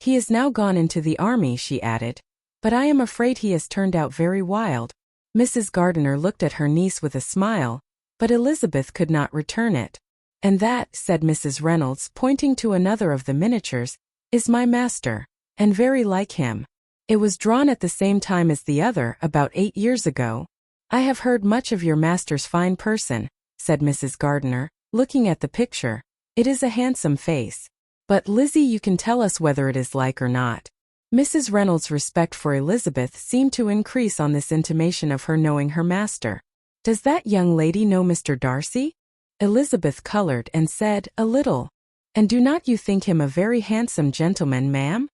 He is now gone into the army, she added, but I am afraid he has turned out very wild. Mrs. Gardiner looked at her niece with a smile, but Elizabeth could not return it. And that, said Mrs. Reynolds, pointing to another of the miniatures, is my master, and very like him. It was drawn at the same time as the other, about 8 years ago. I have heard much of your master's fine person, said Mrs. Gardiner, looking at the picture. It is a handsome face. But Lizzie, you can tell us whether it is like or not. Mrs. Reynolds' respect for Elizabeth seemed to increase on this intimation of her knowing her master. Does that young lady know Mr. Darcy? Elizabeth colored and said, a little. And do not you think him a very handsome gentleman, ma'am?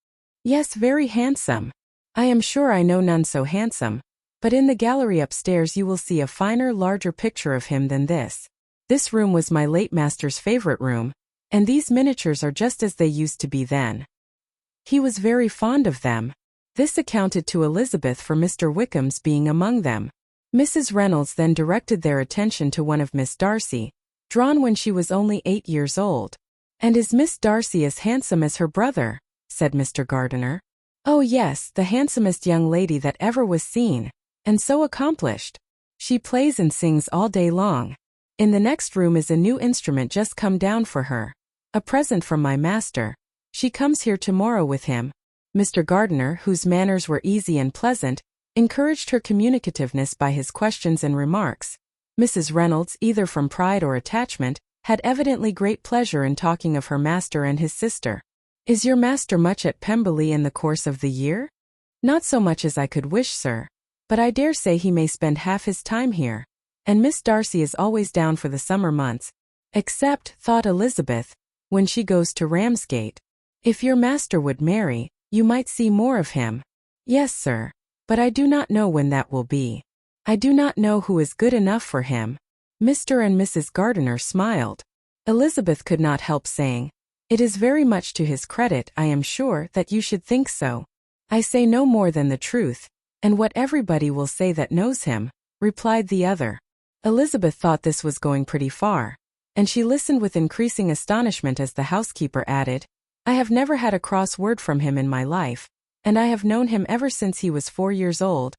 Yes, very handsome. I am sure I know none so handsome. But in the gallery upstairs you will see a finer, larger picture of him than this. This room was my late master's favorite room, and these miniatures are just as they used to be then. He was very fond of them. This accounted to Elizabeth for Mr. Wickham's being among them. Mrs. Reynolds then directed their attention to one of Miss Darcy, drawn when she was only 8 years old. And is Miss Darcy as handsome as her brother? Said Mr. Gardiner. Oh yes, the handsomest young lady that ever was seen, and so accomplished. She plays and sings all day long. In the next room is a new instrument just come down for her. A present from my master. She comes here tomorrow with him. Mr. Gardiner, whose manners were easy and pleasant, encouraged her communicativeness by his questions and remarks. Mrs. Reynolds, either from pride or attachment, had evidently great pleasure in talking of her master and his sister. Is your master much at Pemberley in the course of the year? Not so much as I could wish, sir. But I dare say he may spend half his time here. And Miss Darcy is always down for the summer months. Except, thought Elizabeth, when she goes to Ramsgate. If your master would marry, you might see more of him. Yes, sir. But I do not know when that will be. I do not know who is good enough for him. Mr. and Mrs. Gardiner smiled. Elizabeth could not help saying, it is very much to his credit, I am sure, that you should think so. I say no more than the truth, and what everybody will say that knows him, replied the other. Elizabeth thought this was going pretty far, and she listened with increasing astonishment as the housekeeper added, I have never had a cross word from him in my life, and I have known him ever since he was 4 years old.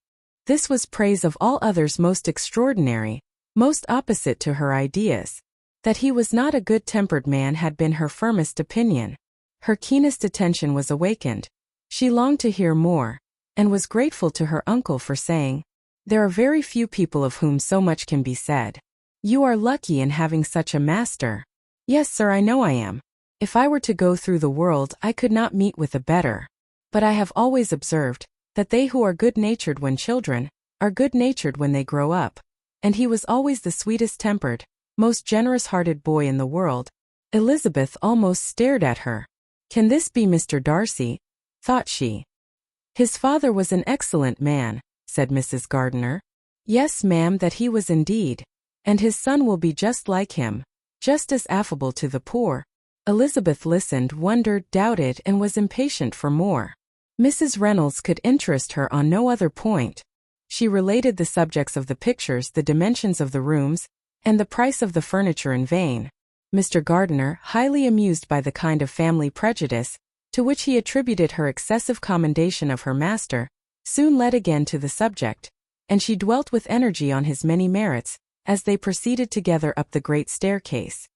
This was praise of all others most extraordinary, most opposite to her ideas. That he was not a good-tempered man had been her firmest opinion. Her keenest attention was awakened. She longed to hear more, and was grateful to her uncle for saying, there are very few people of whom so much can be said. You are lucky in having such a master. Yes, sir, I know I am. If I were to go through the world I could not meet with a better. But I have always observed, that they who are good-natured when children, are good-natured when they grow up. and he was always the sweetest-tempered, most generous-hearted boy in the world. Elizabeth almost stared at her. "Can this be Mr. Darcy?" thought she. "His father was an excellent man," said Mrs. Gardiner. "Yes, ma'am, that he was indeed. And his son will be just like him, just as affable to the poor." Elizabeth listened, wondered, doubted, and was impatient for more. Mrs. Reynolds could interest her on no other point. She related the subjects of the pictures, the dimensions of the rooms, and the price of the furniture in vain. Mr. Gardiner, highly amused by the kind of family prejudice to which he attributed her excessive commendation of her master, soon led again to the subject, and she dwelt with energy on his many merits, as they proceeded together up the great staircase.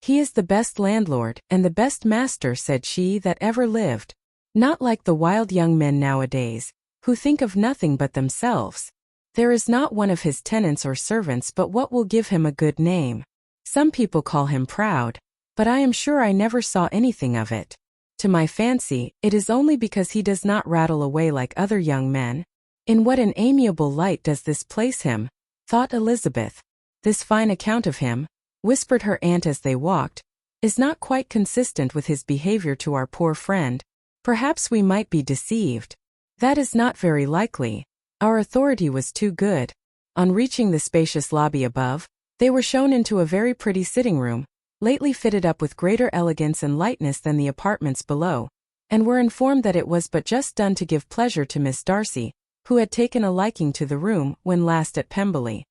"He is the best landlord, and the best master," said she, "that ever lived. Not like the wild young men nowadays, who think of nothing but themselves. There is not one of his tenants or servants but what will give him a good name. Some people call him proud, but I am sure I never saw anything of it. To my fancy, it is only because he does not rattle away like other young men. In what an amiable light does this place him," thought Elizabeth. "This fine account of him," whispered her aunt as they walked, "is not quite consistent with his behavior to our poor friend. Perhaps we might be deceived. That is not very likely. Our authority was too good." On reaching the spacious lobby above, they were shown into a very pretty sitting-room, lately fitted up with greater elegance and lightness than the apartments below, and were informed that it was but just done to give pleasure to Miss Darcy, who had taken a liking to the room when last at Pemberley.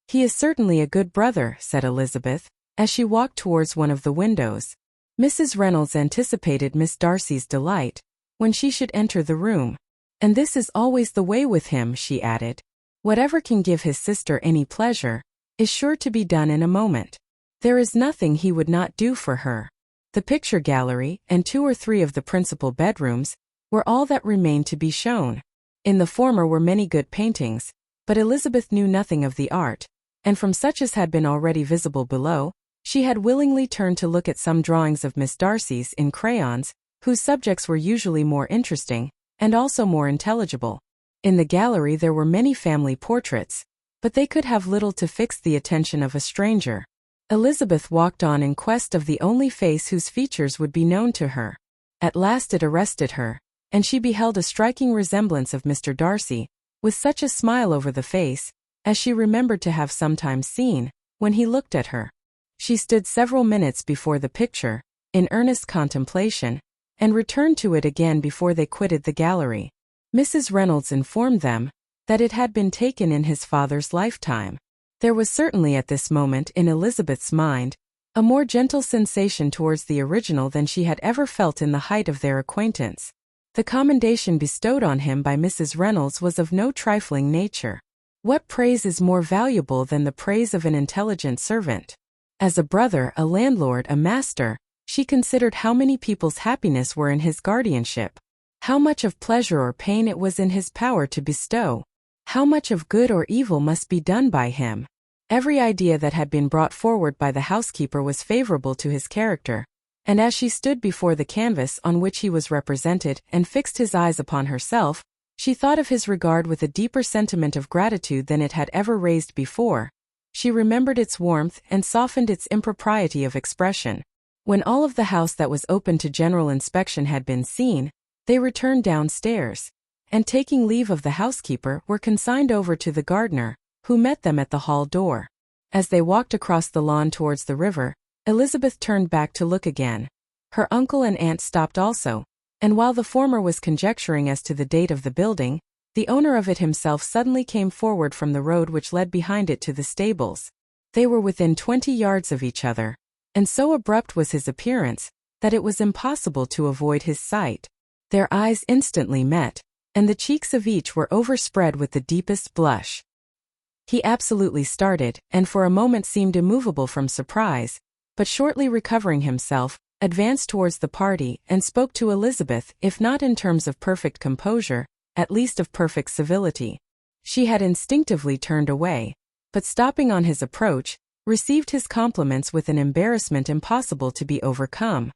"He is certainly a good brother," said Elizabeth, as she walked towards one of the windows. Mrs. Reynolds anticipated Miss Darcy's delight when she should enter the room. "And this is always the way with him," she added. "Whatever can give his sister any pleasure is sure to be done in a moment. There is nothing he would not do for her." The picture gallery, and 2 or 3 of the principal bedrooms, were all that remained to be shown. In the former were many good paintings, but Elizabeth knew nothing of the art, and from such as had been already visible below, she had willingly turned to look at some drawings of Miss Darcy's in crayons, whose subjects were usually more interesting, and also more intelligible. In the gallery there were many family portraits, but they could have little to fix the attention of a stranger. Elizabeth walked on in quest of the only face whose features would be known to her. At last it arrested her, and she beheld a striking resemblance of Mr. Darcy, with such a smile over the face, as she remembered to have sometimes seen, when he looked at her. She stood several minutes before the picture, in earnest contemplation, and returned to it again before they quitted the gallery. Mrs. Reynolds informed them that it had been taken in his father's lifetime. There was certainly at this moment in Elizabeth's mind a more gentle sensation towards the original than she had ever felt in the height of their acquaintance. The commendation bestowed on him by Mrs. Reynolds was of no trifling nature. What praise is more valuable than the praise of an intelligent servant? As a brother, a landlord, a master, she considered how many people's happiness were in his guardianship, how much of pleasure or pain it was in his power to bestow, how much of good or evil must be done by him. Every idea that had been brought forward by the housekeeper was favorable to his character, and as she stood before the canvas on which he was represented and fixed his eyes upon herself, she thought of his regard with a deeper sentiment of gratitude than it had ever raised before. She remembered its warmth and softened its impropriety of expression. When all of the house that was open to general inspection had been seen, they returned downstairs, and taking leave of the housekeeper were consigned over to the gardener, who met them at the hall door. As they walked across the lawn towards the river, Elizabeth turned back to look again. Her uncle and aunt stopped also, and while the former was conjecturing as to the date of the building, the owner of it himself suddenly came forward from the road which led behind it to the stables. They were within 20 yards of each other, and so abrupt was his appearance that it was impossible to avoid his sight. Their eyes instantly met, and the cheeks of each were overspread with the deepest blush. He absolutely started, and for a moment seemed immovable from surprise, but shortly recovering himself, advanced towards the party and spoke to Elizabeth, if not in terms of perfect composure, at least of perfect civility. She had instinctively turned away, but stopping on his approach, received his compliments with an embarrassment impossible to be overcome.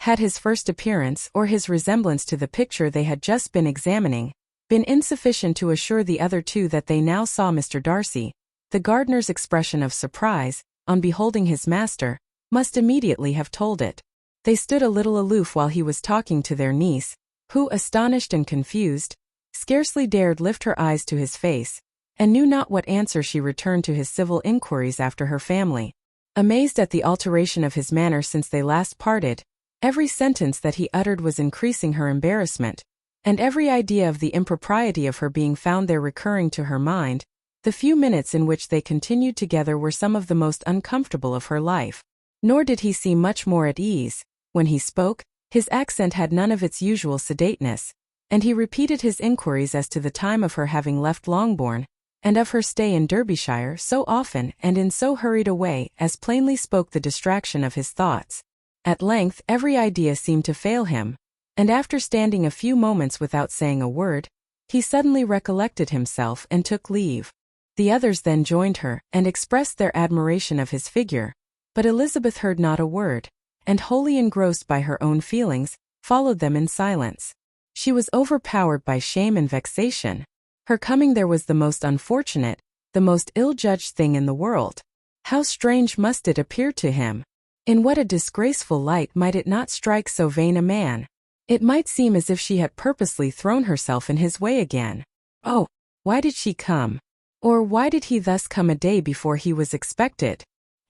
Had his first appearance, or his resemblance to the picture they had just been examining, been insufficient to assure the other two that they now saw Mr. Darcy, The gardener's expression of surprise, on beholding his master, must immediately have told it. They stood a little aloof while he was talking to their niece, who, astonished and confused, scarcely dared lift her eyes to his face, and knew not what answer she returned to his civil inquiries after her family. Amazed at the alteration of his manner since they last parted, every sentence that he uttered was increasing her embarrassment, and every idea of the impropriety of her being found there recurring to her mind. The few minutes in which they continued together were some of the most uncomfortable of her life. Nor did he seem much more at ease. When he spoke, his accent had none of its usual sedateness, and he repeated his inquiries as to the time of her having left Longbourn, and of her stay in Derbyshire so often and in so hurried a way as plainly spoke the distraction of his thoughts. At length every idea seemed to fail him, and after standing a few moments without saying a word, he suddenly recollected himself and took leave. The others then joined her, and expressed their admiration of his figure, but Elizabeth heard not a word, and wholly engrossed by her own feelings, followed them in silence. She was overpowered by shame and vexation. Her coming there was the most unfortunate, the most ill-judged thing in the world. How strange must it appear to him! In what a disgraceful light might it not strike so vain a man! It might seem as if she had purposely thrown herself in his way again. Oh, why did she come? Or why did he thus come a day before he was expected?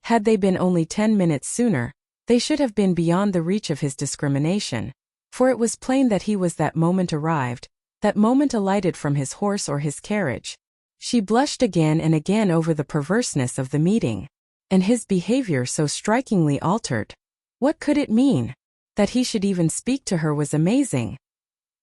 Had they been only 10 minutes sooner, they should have been beyond the reach of his discrimination, for it was plain that he was that moment arrived, that moment alighted from his horse or his carriage. She blushed again and again over the perverseness of the meeting, and his behavior so strikingly altered. What could it mean? That he should even speak to her was amazing.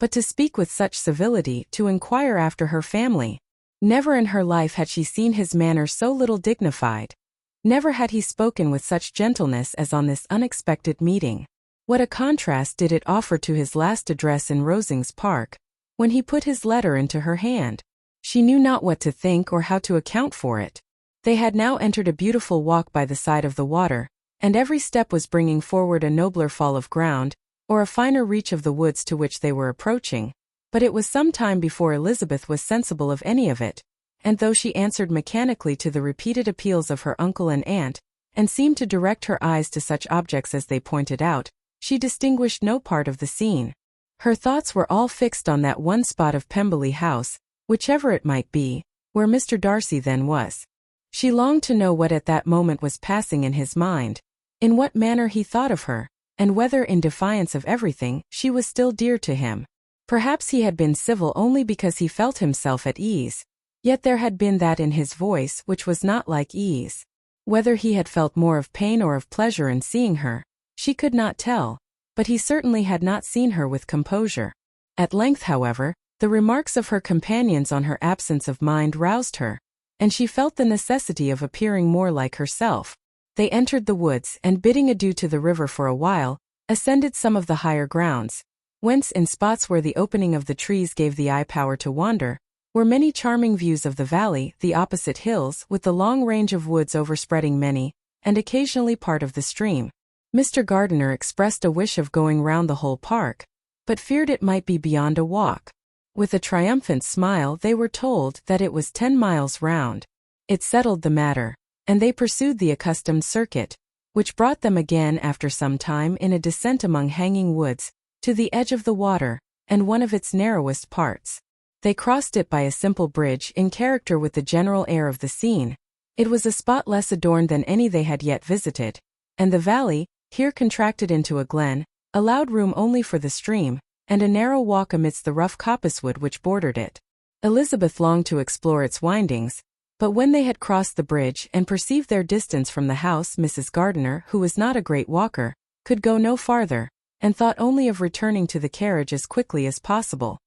But to speak with such civility, to inquire after her family. Never in her life had she seen his manner so little dignified. Never had he spoken with such gentleness as on this unexpected meeting. What a contrast did it offer to his last address in Rosings Park, when he put his letter into her hand. She knew not what to think or how to account for it. They had now entered a beautiful walk by the side of the water, and every step was bringing forward a nobler fall of ground, or a finer reach of the woods to which they were approaching. But it was some time before Elizabeth was sensible of any of it, and though she answered mechanically to the repeated appeals of her uncle and aunt, and seemed to direct her eyes to such objects as they pointed out, she distinguished no part of the scene. Her thoughts were all fixed on that one spot of Pemberley House, whichever it might be, where Mr. Darcy then was. She longed to know what at that moment was passing in his mind, in what manner he thought of her, and whether, in defiance of everything, she was still dear to him. Perhaps he had been civil only because he felt himself at ease, yet there had been that in his voice which was not like ease. Whether he had felt more of pain or of pleasure in seeing her, she could not tell, but he certainly had not seen her with composure. At length, however, the remarks of her companions on her absence of mind roused her, and she felt the necessity of appearing more like herself. They entered the woods, and bidding adieu to the river for a while, ascended some of the higher grounds, whence, in spots where the opening of the trees gave the eye power to wander, were many charming views of the valley, the opposite hills, with the long range of woods overspreading many, and occasionally part of the stream. Mr. Gardiner expressed a wish of going round the whole park, but feared it might be beyond a walk. With a triumphant smile they were told that it was 10 miles round. It settled the matter, and they pursued the accustomed circuit, which brought them again after some time in a descent among hanging woods, to the edge of the water, and one of its narrowest parts. They crossed it by a simple bridge in character with the general air of the scene. It was a spot less adorned than any they had yet visited, and the valley, here contracted into a glen, allowed room only for the stream, and a narrow walk amidst the rough coppicewood which bordered it. Elizabeth longed to explore its windings, but when they had crossed the bridge and perceived their distance from the house, Mrs. Gardiner, who was not a great walker, could go no farther, and thought only of returning to the carriage as quickly as possible.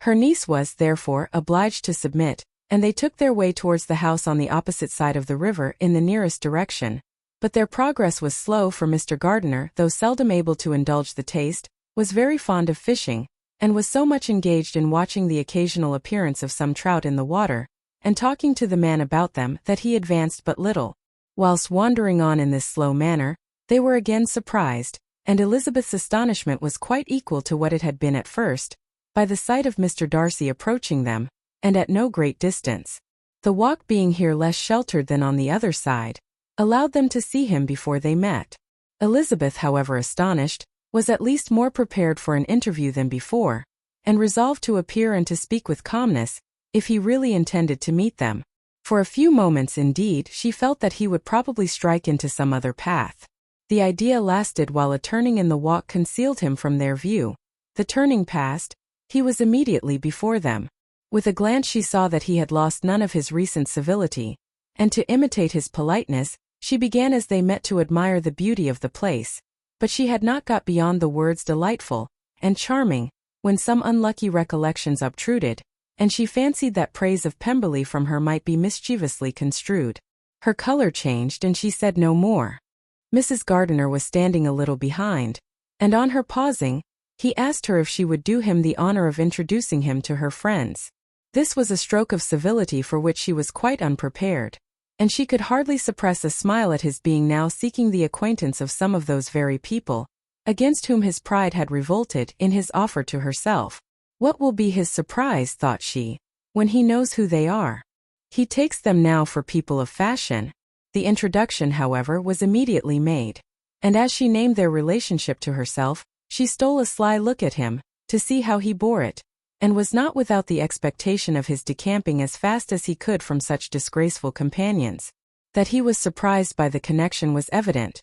Her niece was, therefore, obliged to submit, and they took their way towards the house on the opposite side of the river in the nearest direction. But their progress was slow, for Mr. Gardiner, though seldom able to indulge the taste, was very fond of fishing, and was so much engaged in watching the occasional appearance of some trout in the water, and talking to the man about them, that he advanced but little. Whilst wandering on in this slow manner, they were again surprised, and Elizabeth's astonishment was quite equal to what it had been at first, by the sight of Mr. Darcy approaching them, and at no great distance. The walk being here less sheltered than on the other side, allowed them to see him before they met. Elizabeth, however astonished, was at least more prepared for an interview than before, and resolved to appear and to speak with calmness, if he really intended to meet them. For a few moments indeed she felt that he would probably strike into some other path. The idea lasted while a turning in the walk concealed him from their view. The turning past, he was immediately before them. With a glance she saw that he had lost none of his recent civility, and to imitate his politeness, she began as they met to admire the beauty of the place. But she had not got beyond the words delightful and charming, when some unlucky recollections obtruded, and she fancied that praise of Pemberley from her might be mischievously construed. Her color changed and she said no more. Mrs. Gardiner was standing a little behind, and on her pausing, he asked her if she would do him the honor of introducing him to her friends. This was a stroke of civility for which she was quite unprepared, and she could hardly suppress a smile at his being now seeking the acquaintance of some of those very people, against whom his pride had revolted in his offer to herself. What will be his surprise, thought she, when he knows who they are? He takes them now for people of fashion. The introduction, however, was immediately made, and as she named their relationship to herself, she stole a sly look at him, to see how he bore it, and was not without the expectation of his decamping as fast as he could from such disgraceful companions. That he was surprised by the connection was evident.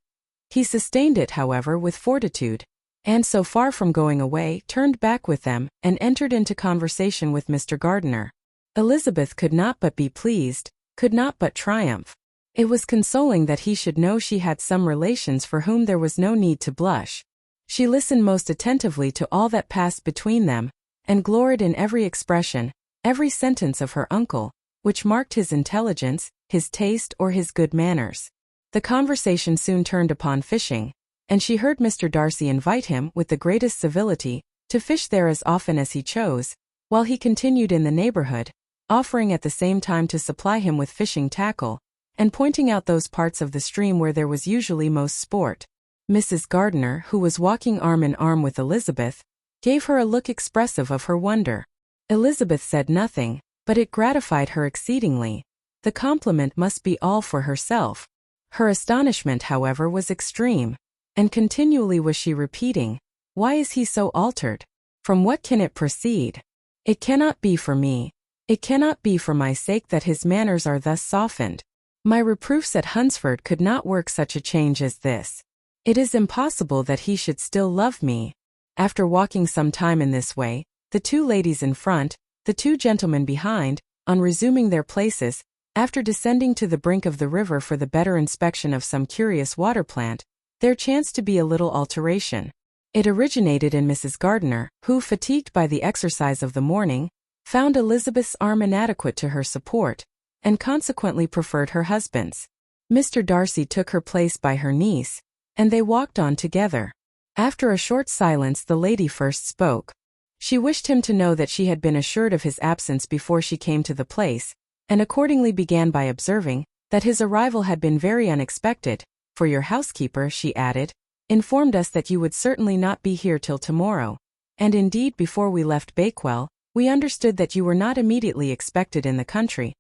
He sustained it, however, with fortitude, and so far from going away, turned back with them, and entered into conversation with Mr. Gardiner. Elizabeth could not but be pleased, could not but triumph. It was consoling that he should know she had some relations for whom there was no need to blush. She listened most attentively to all that passed between them, and gloried in every expression, every sentence of her uncle, which marked his intelligence, his taste, or his good manners. The conversation soon turned upon fishing, and she heard Mr. Darcy invite him, with the greatest civility, to fish there as often as he chose, while he continued in the neighborhood, offering at the same time to supply him with fishing tackle, and pointing out those parts of the stream where there was usually most sport. Mrs. Gardiner, who was walking arm in arm with Elizabeth, gave her a look expressive of her wonder. Elizabeth said nothing, but it gratified her exceedingly. The compliment must be all for herself. Her astonishment, however, was extreme, and continually was she repeating, "Why is he so altered? From what can it proceed? It cannot be for me. It cannot be for my sake that his manners are thus softened. My reproofs at Hunsford could not work such a change as this. It is impossible that he should still love me." After walking some time in this way, the two ladies in front, the two gentlemen behind, on resuming their places, after descending to the brink of the river for the better inspection of some curious water plant, there chanced to be a little alteration. It originated in Mrs. Gardiner, who, fatigued by the exercise of the morning, found Elizabeth's arm inadequate to her support, and consequently preferred her husband's. Mr. Darcy took her place by her niece, and they walked on together. After a short silence the lady first spoke. She wished him to know that she had been assured of his absence before she came to the place, and accordingly began by observing that his arrival had been very unexpected, for your housekeeper, she added, informed us that you would certainly not be here till tomorrow, and indeed before we left Bakewell, we understood that you were not immediately expected in the country.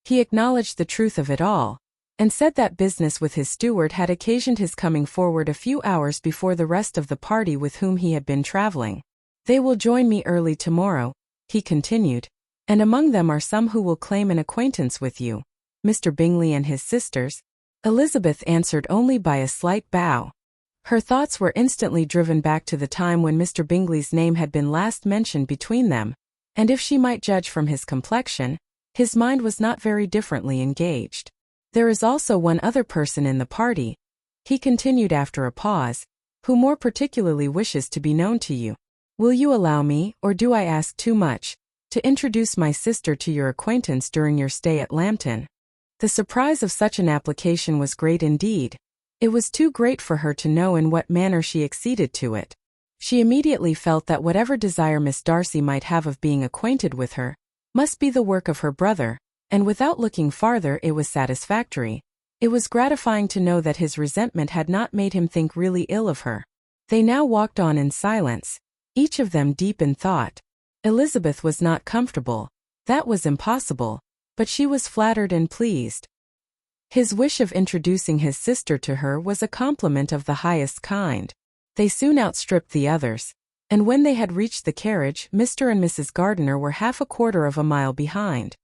He acknowledged the truth of it all, and said that business with his steward had occasioned his coming forward a few hours before the rest of the party with whom he had been traveling. They will join me early tomorrow, he continued, and among them are some who will claim an acquaintance with you, Mr. Bingley and his sisters. Elizabeth answered only by a slight bow. Her thoughts were instantly driven back to the time when Mr. Bingley's name had been last mentioned between them, and if she might judge from his complexion, his mind was not very differently engaged. There is also one other person in the party, he continued after a pause, who more particularly wishes to be known to you. Will you allow me, or do I ask too much, to introduce my sister to your acquaintance during your stay at Lambton? The surprise of such an application was great indeed. It was too great for her to know in what manner she acceded to it. She immediately felt that whatever desire Miss Darcy might have of being acquainted with her, must be the work of her brother, and without looking farther it was satisfactory. It was gratifying to know that his resentment had not made him think really ill of her. They now walked on in silence, each of them deep in thought. Elizabeth was not comfortable. That was impossible. but she was flattered and pleased. His wish of introducing his sister to her was a compliment of the highest kind. They soon outstripped the others, and when they had reached the carriage, Mr. and Mrs. Gardiner were half a quarter of a mile behind.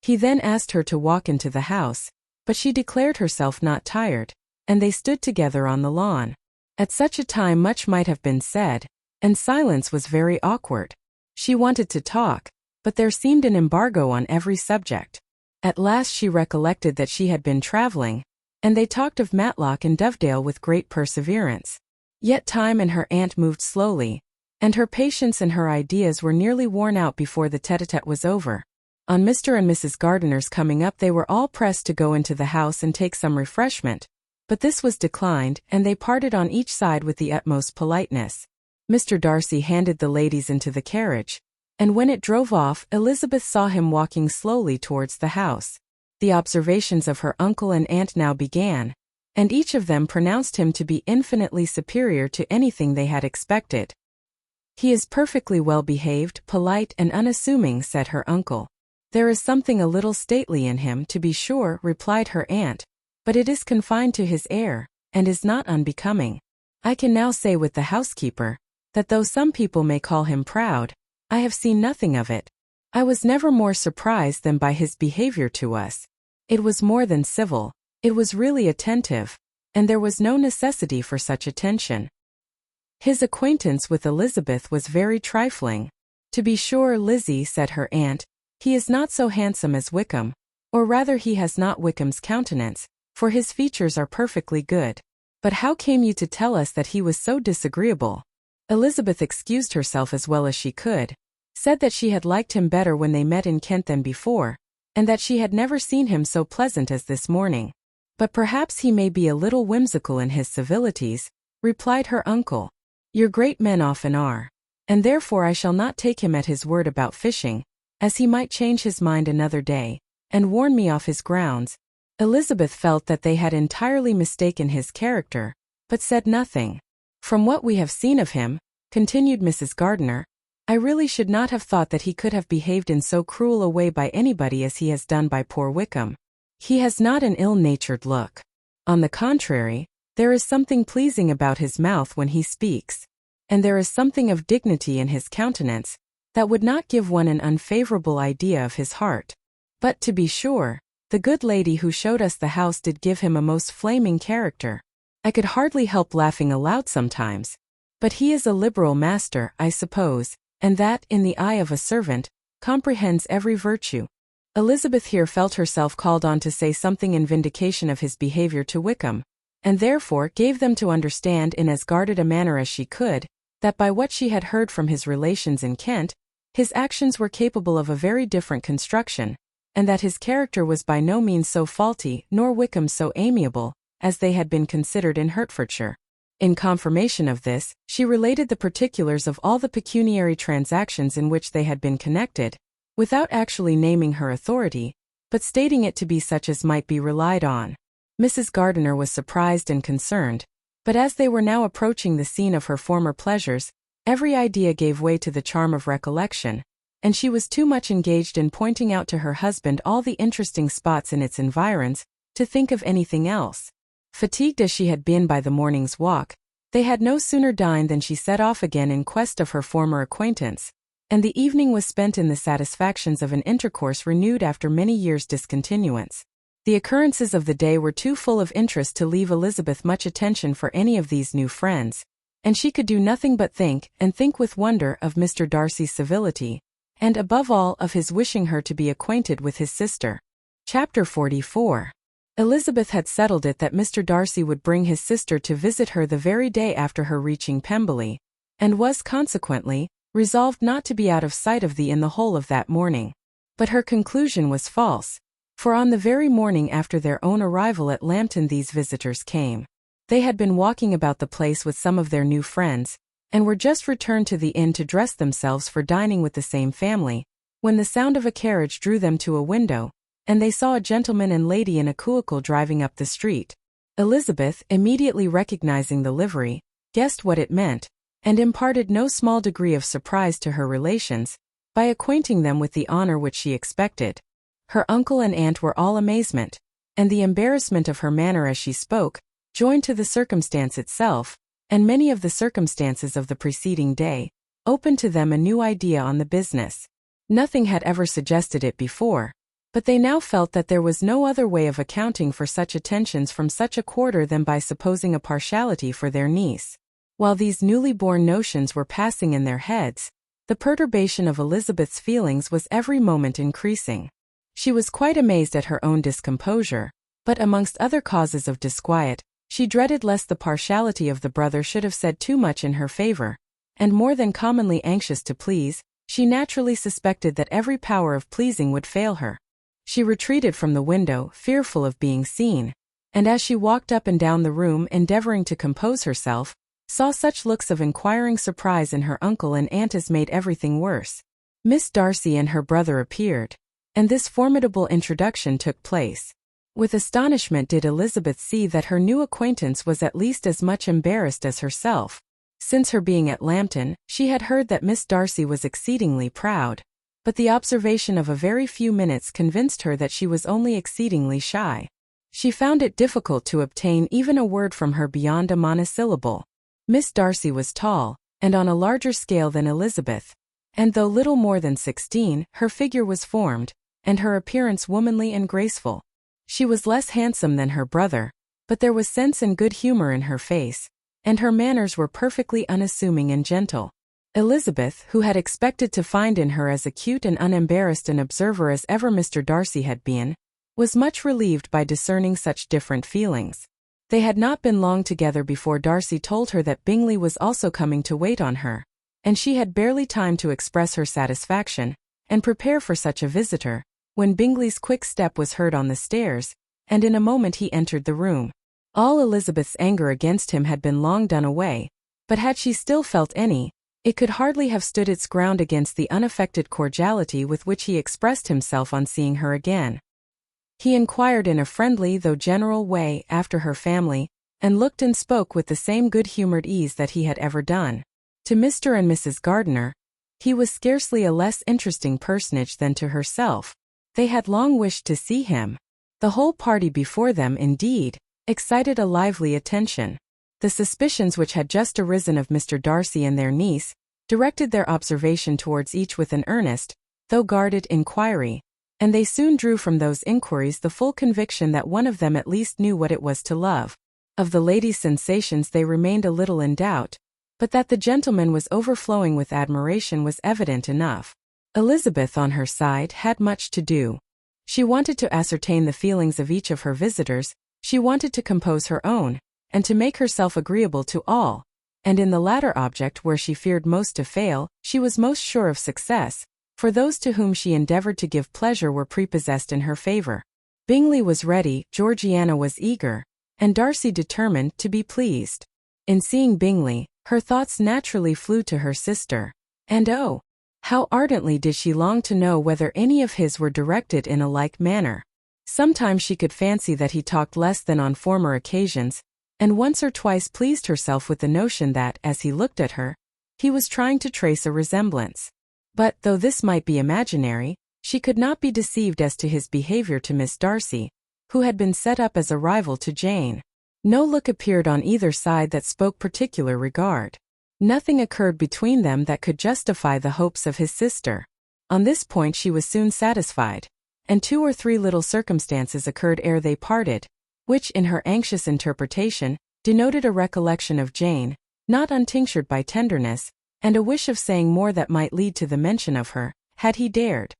He then asked her to walk into the house, but she declared herself not tired, and they stood together on the lawn. At such a time much might have been said, and silence was very awkward. She wanted to talk, but there seemed an embargo on every subject. At last she recollected that she had been traveling, and they talked of Matlock and Dovedale with great perseverance. Yet time and her aunt moved slowly, and her patience and her ideas were nearly worn out before the tete-a-tete was over. On Mr. and Mrs. Gardiner's coming up, they were all pressed to go into the house and take some refreshment, but this was declined, and they parted on each side with the utmost politeness. Mr. Darcy handed the ladies into the carriage, and when it drove off, Elizabeth saw him walking slowly towards the house. The observations of her uncle and aunt now began, and each of them pronounced him to be infinitely superior to anything they had expected. "He is perfectly well behaved, polite, and unassuming," said her uncle. "There is something a little stately in him, to be sure," replied her aunt, "but it is confined to his air, and is not unbecoming. I can now say with the housekeeper, that though some people may call him proud, I have seen nothing of it. I was never more surprised than by his behavior to us. It was more than civil, it was really attentive, and there was no necessity for such attention. His acquaintance with Elizabeth was very trifling. To be sure, Lizzie," said her aunt, "he is not so handsome as Wickham, or rather he has not Wickham's countenance, for his features are perfectly good. But how came you to tell us that he was so disagreeable?" Elizabeth excused herself as well as she could, said that she had liked him better when they met in Kent than before, and that she had never seen him so pleasant as this morning. "But perhaps he may be a little whimsical in his civilities," replied her uncle. "Your great men often are, and therefore I shall not take him at his word about fishing, as he might change his mind another day, and warn me off his grounds." Elizabeth felt that they had entirely mistaken his character, but said nothing. "From what we have seen of him," continued Mrs. Gardiner, "I really should not have thought that he could have behaved in so cruel a way by anybody as he has done by poor Wickham. He has not an ill-natured look. On the contrary, there is something pleasing about his mouth when he speaks, and there is something of dignity in his countenance, that would not give one an unfavorable idea of his heart. But, to be sure, the good lady who showed us the house did give him a most flaming character. I could hardly help laughing aloud sometimes. But he is a liberal master, I suppose, and that, in the eye of a servant, comprehends every virtue." Elizabeth here felt herself called on to say something in vindication of his behavior to Wickham, and therefore gave them to understand in as guarded a manner as she could, that by what she had heard from his relations in Kent, his actions were capable of a very different construction, and that his character was by no means so faulty, nor Wickham so amiable, as they had been considered in Hertfordshire. In confirmation of this, she related the particulars of all the pecuniary transactions in which they had been connected, without actually naming her authority, but stating it to be such as might be relied on. Mrs. Gardiner was surprised and concerned, but as they were now approaching the scene of her former pleasures, every idea gave way to the charm of recollection, and she was too much engaged in pointing out to her husband all the interesting spots in its environs, to think of anything else. Fatigued as she had been by the morning's walk, they had no sooner dined than she set off again in quest of her former acquaintance, and the evening was spent in the satisfactions of an intercourse renewed after many years' discontinuance. The occurrences of the day were too full of interest to leave Elizabeth much attention for any of these new friends, and she could do nothing but think, and think with wonder, of Mr. Darcy's civility, and above all of his wishing her to be acquainted with his sister. Chapter 44. Elizabeth had settled it that Mr. Darcy would bring his sister to visit her the very day after her reaching Pemberley, and was, consequently, resolved not to be out of sight of thee in the whole of that morning. But her conclusion was false, for on the very morning after their own arrival at Lambton these visitors came. They had been walking about the place with some of their new friends, and were just returned to the inn to dress themselves for dining with the same family, when the sound of a carriage drew them to a window, and they saw a gentleman and lady in a coupé driving up the street. Elizabeth, immediately recognizing the livery, guessed what it meant, and imparted no small degree of surprise to her relations, by acquainting them with the honor which she expected. Her uncle and aunt were all amazement, and the embarrassment of her manner as she spoke, joined to the circumstance itself, and many of the circumstances of the preceding day, opened to them a new idea on the business. Nothing had ever suggested it before, but they now felt that there was no other way of accounting for such attentions from such a quarter than by supposing a partiality for their niece. While these newly born notions were passing in their heads, the perturbation of Elizabeth's feelings was every moment increasing. She was quite amazed at her own discomposure, but amongst other causes of disquiet, she dreaded lest the partiality of the brother should have said too much in her favor, and more than commonly anxious to please, she naturally suspected that every power of pleasing would fail her. She retreated from the window, fearful of being seen, and as she walked up and down the room endeavoring to compose herself, saw such looks of inquiring surprise in her uncle and aunt as made everything worse. Miss Darcy and her brother appeared, and this formidable introduction took place. With astonishment did Elizabeth see that her new acquaintance was at least as much embarrassed as herself. Since her being at Lambton, she had heard that Miss Darcy was exceedingly proud, but the observation of a very few minutes convinced her that she was only exceedingly shy. She found it difficult to obtain even a word from her beyond a monosyllable. Miss Darcy was tall, and on a larger scale than Elizabeth, and though little more than 16, her figure was formed, and her appearance womanly and graceful. She was less handsome than her brother, but there was sense and good humor in her face, and her manners were perfectly unassuming and gentle. Elizabeth, who had expected to find in her as acute and unembarrassed an observer as ever Mr. Darcy had been, was much relieved by discerning such different feelings. They had not been long together before Darcy told her that Bingley was also coming to wait on her, and she had barely time to express her satisfaction and prepare for such a visitor, when Bingley's quick step was heard on the stairs, and in a moment he entered the room. All Elizabeth's anger against him had been long done away, but had she still felt any, it could hardly have stood its ground against the unaffected cordiality with which he expressed himself on seeing her again. He inquired in a friendly though general way after her family, and looked and spoke with the same good-humored ease that he had ever done. To Mr. and Mrs. Gardiner, he was scarcely a less interesting personage than to herself. They had long wished to see him. The whole party before them, indeed, excited a lively attention. The suspicions which had just arisen of Mr. Darcy and their niece directed their observation towards each with an earnest, though guarded, inquiry, and they soon drew from those inquiries the full conviction that one of them at least knew what it was to love. Of the lady's sensations they remained a little in doubt, but that the gentleman was overflowing with admiration was evident enough. Elizabeth, on her side, had much to do. She wanted to ascertain the feelings of each of her visitors, she wanted to compose her own, and to make herself agreeable to all, and in the latter object where she feared most to fail, she was most sure of success, for those to whom she endeavored to give pleasure were prepossessed in her favor. Bingley was ready, Georgiana was eager, and Darcy determined to be pleased. In seeing Bingley, her thoughts naturally flew to her sister, and oh, how ardently did she long to know whether any of his were directed in a like manner. Sometimes she could fancy that he talked less than on former occasions, and once or twice pleased herself with the notion that, as he looked at her, he was trying to trace a resemblance. But, though this might be imaginary, she could not be deceived as to his behavior to Miss Darcy, who had been set up as a rival to Jane. No look appeared on either side that spoke particular regard. Nothing occurred between them that could justify the hopes of his sister. On this point she was soon satisfied, and 2 or 3 little circumstances occurred ere they parted, which, in her anxious interpretation, denoted a recollection of Jane, not untinctured by tenderness, and a wish of saying more that might lead to the mention of her, had he dared.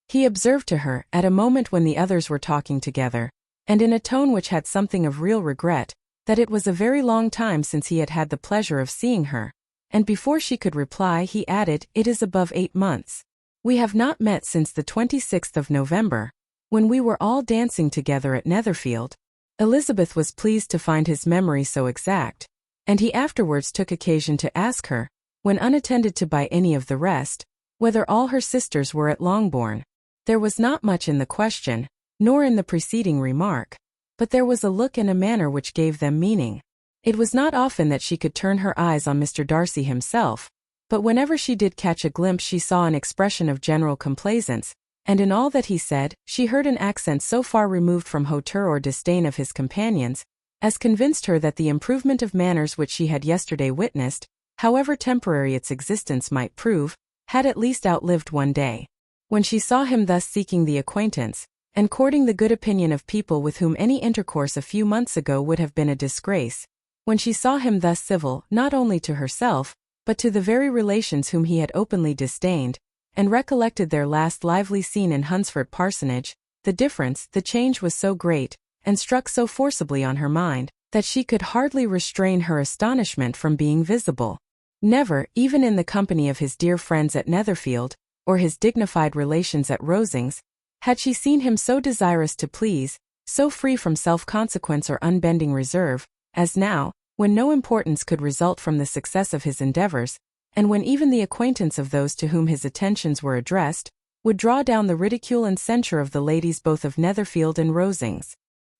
He observed to her, at a moment when the others were talking together, and in a tone which had something of real regret, that it was a very long time since he had had the pleasure of seeing her, and before she could reply he added, "It is above 8 months. We have not met since the 26th of November, when we were all dancing together at Netherfield." Elizabeth was pleased to find his memory so exact, and he afterwards took occasion to ask her, when unattended to by any of the rest, whether all her sisters were at Longbourn. There was not much in the question, nor in the preceding remark, but there was a look and a manner which gave them meaning. It was not often that she could turn her eyes on Mr. Darcy himself, but whenever she did catch a glimpse she saw an expression of general complaisance, and in all that he said, she heard an accent so far removed from hauteur or disdain of his companions, as convinced her that the improvement of manners which she had yesterday witnessed, however temporary its existence might prove, had at least outlived one day. When she saw him thus seeking the acquaintance, and courting the good opinion of people with whom any intercourse a few months ago would have been a disgrace, when she saw him thus civil not only to herself, but to the very relations whom he had openly disdained, and recollected their last lively scene in Hunsford Parsonage, the change was so great, and struck so forcibly on her mind, that she could hardly restrain her astonishment from being visible. Never, even in the company of his dear friends at Netherfield, or his dignified relations at Rosings, had she seen him so desirous to please, so free from self-consequence or unbending reserve, as now, when no importance could result from the success of his endeavors, and when even the acquaintance of those to whom his attentions were addressed, would draw down the ridicule and censure of the ladies both of Netherfield and Rosings.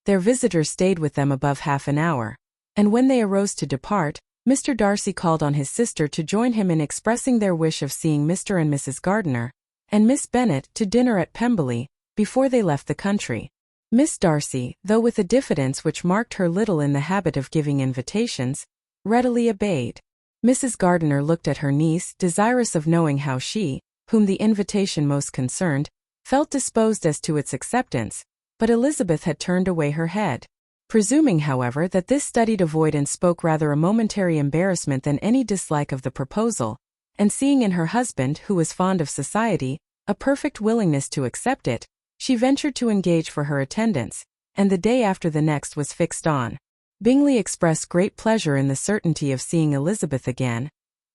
Their visitors stayed with them above half an hour, and when they arose to depart, Mr. Darcy called on his sister to join him in expressing their wish of seeing Mr. and Mrs. Gardiner, and Miss Bennet to dinner at Pemberley, before they left the country. Miss Darcy, though with a diffidence which marked her little in the habit of giving invitations, readily obeyed. Mrs. Gardiner looked at her niece, desirous of knowing how she, whom the invitation most concerned, felt disposed as to its acceptance, but Elizabeth had turned away her head. Presuming, however, that this studied avoidance spoke rather a momentary embarrassment than any dislike of the proposal, and seeing in her husband, who was fond of society, a perfect willingness to accept it, she ventured to engage for her attendance, and the day after the next was fixed on. Bingley expressed great pleasure in the certainty of seeing Elizabeth again,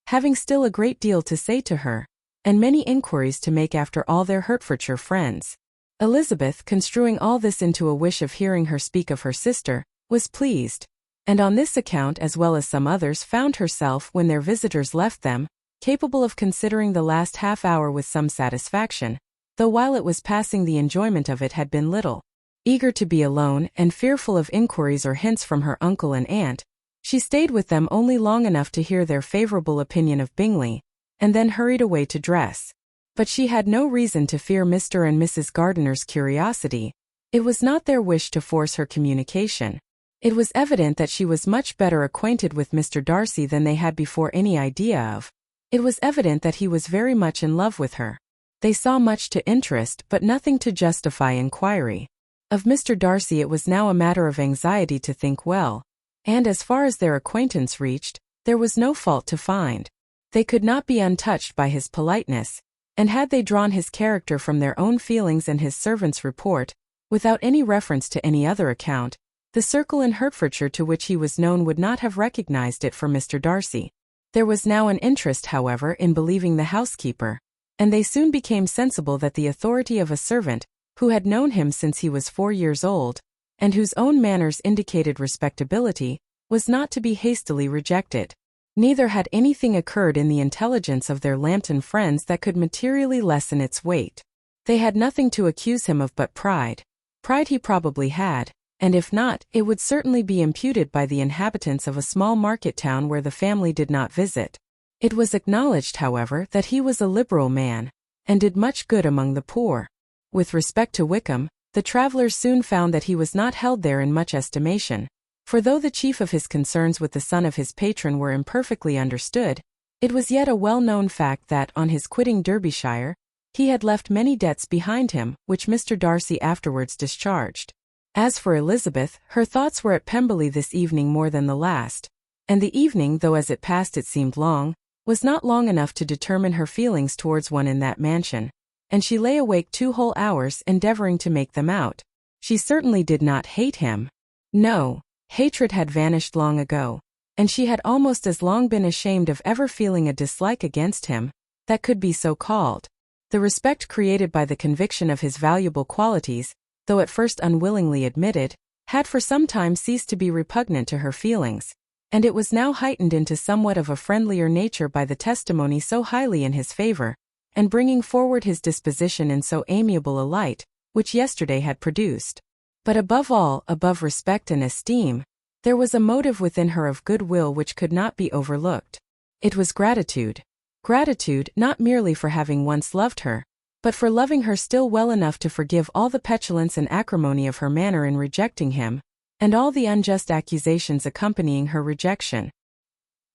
having still a great deal to say to her, and many inquiries to make after all their Hertfordshire friends. Elizabeth, construing all this into a wish of hearing her speak of her sister, was pleased, and on this account as well as some others found herself, when their visitors left them, capable of considering the last half hour with some satisfaction, though while it was passing the enjoyment of it had been little. Eager to be alone, and fearful of inquiries or hints from her uncle and aunt, she stayed with them only long enough to hear their favourable opinion of Bingley, and then hurried away to dress. But she had no reason to fear Mr. and Mrs. Gardiner's curiosity. It was not their wish to force her communication. It was evident that she was much better acquainted with Mr. Darcy than they had before any idea of. It was evident that he was very much in love with her. They saw much to interest but nothing to justify inquiry. Of Mr. Darcy it was now a matter of anxiety to think well, and as far as their acquaintance reached, there was no fault to find. They could not be untouched by his politeness, and had they drawn his character from their own feelings and his servant's report, without any reference to any other account, the circle in Hertfordshire to which he was known would not have recognized it for Mr. Darcy. There was now an interest, however, in believing the housekeeper, and they soon became sensible that the authority of a servant, who had known him since he was 4 years old, and whose own manners indicated respectability, was not to be hastily rejected. Neither had anything occurred in the intelligence of their Lambton friends that could materially lessen its weight. They had nothing to accuse him of but pride. Pride he probably had, and if not, it would certainly be imputed by the inhabitants of a small market town where the family did not visit. It was acknowledged, however, that he was a liberal man, and did much good among the poor. With respect to Wickham, the travellers soon found that he was not held there in much estimation, for though the chief of his concerns with the son of his patron were imperfectly understood, it was yet a well-known fact that, on his quitting Derbyshire, he had left many debts behind him, which Mr. Darcy afterwards discharged. As for Elizabeth, her thoughts were at Pemberley this evening more than the last, and the evening, though as it passed it seemed long, was not long enough to determine her feelings towards one in that mansion, and she lay awake 2 whole hours endeavouring to make them out. She certainly did not hate him. No. Hatred had vanished long ago, and she had almost as long been ashamed of ever feeling a dislike against him, that could be so called. The respect created by the conviction of his valuable qualities, though at first unwillingly admitted, had for some time ceased to be repugnant to her feelings, and it was now heightened into somewhat of a friendlier nature by the testimony so highly in his favour, and bringing forward his disposition in so amiable a light, which yesterday had produced. But above all, above respect and esteem, there was a motive within her of goodwill which could not be overlooked. It was gratitude. Gratitude not merely for having once loved her, but for loving her still well enough to forgive all the petulance and acrimony of her manner in rejecting him, and all the unjust accusations accompanying her rejection.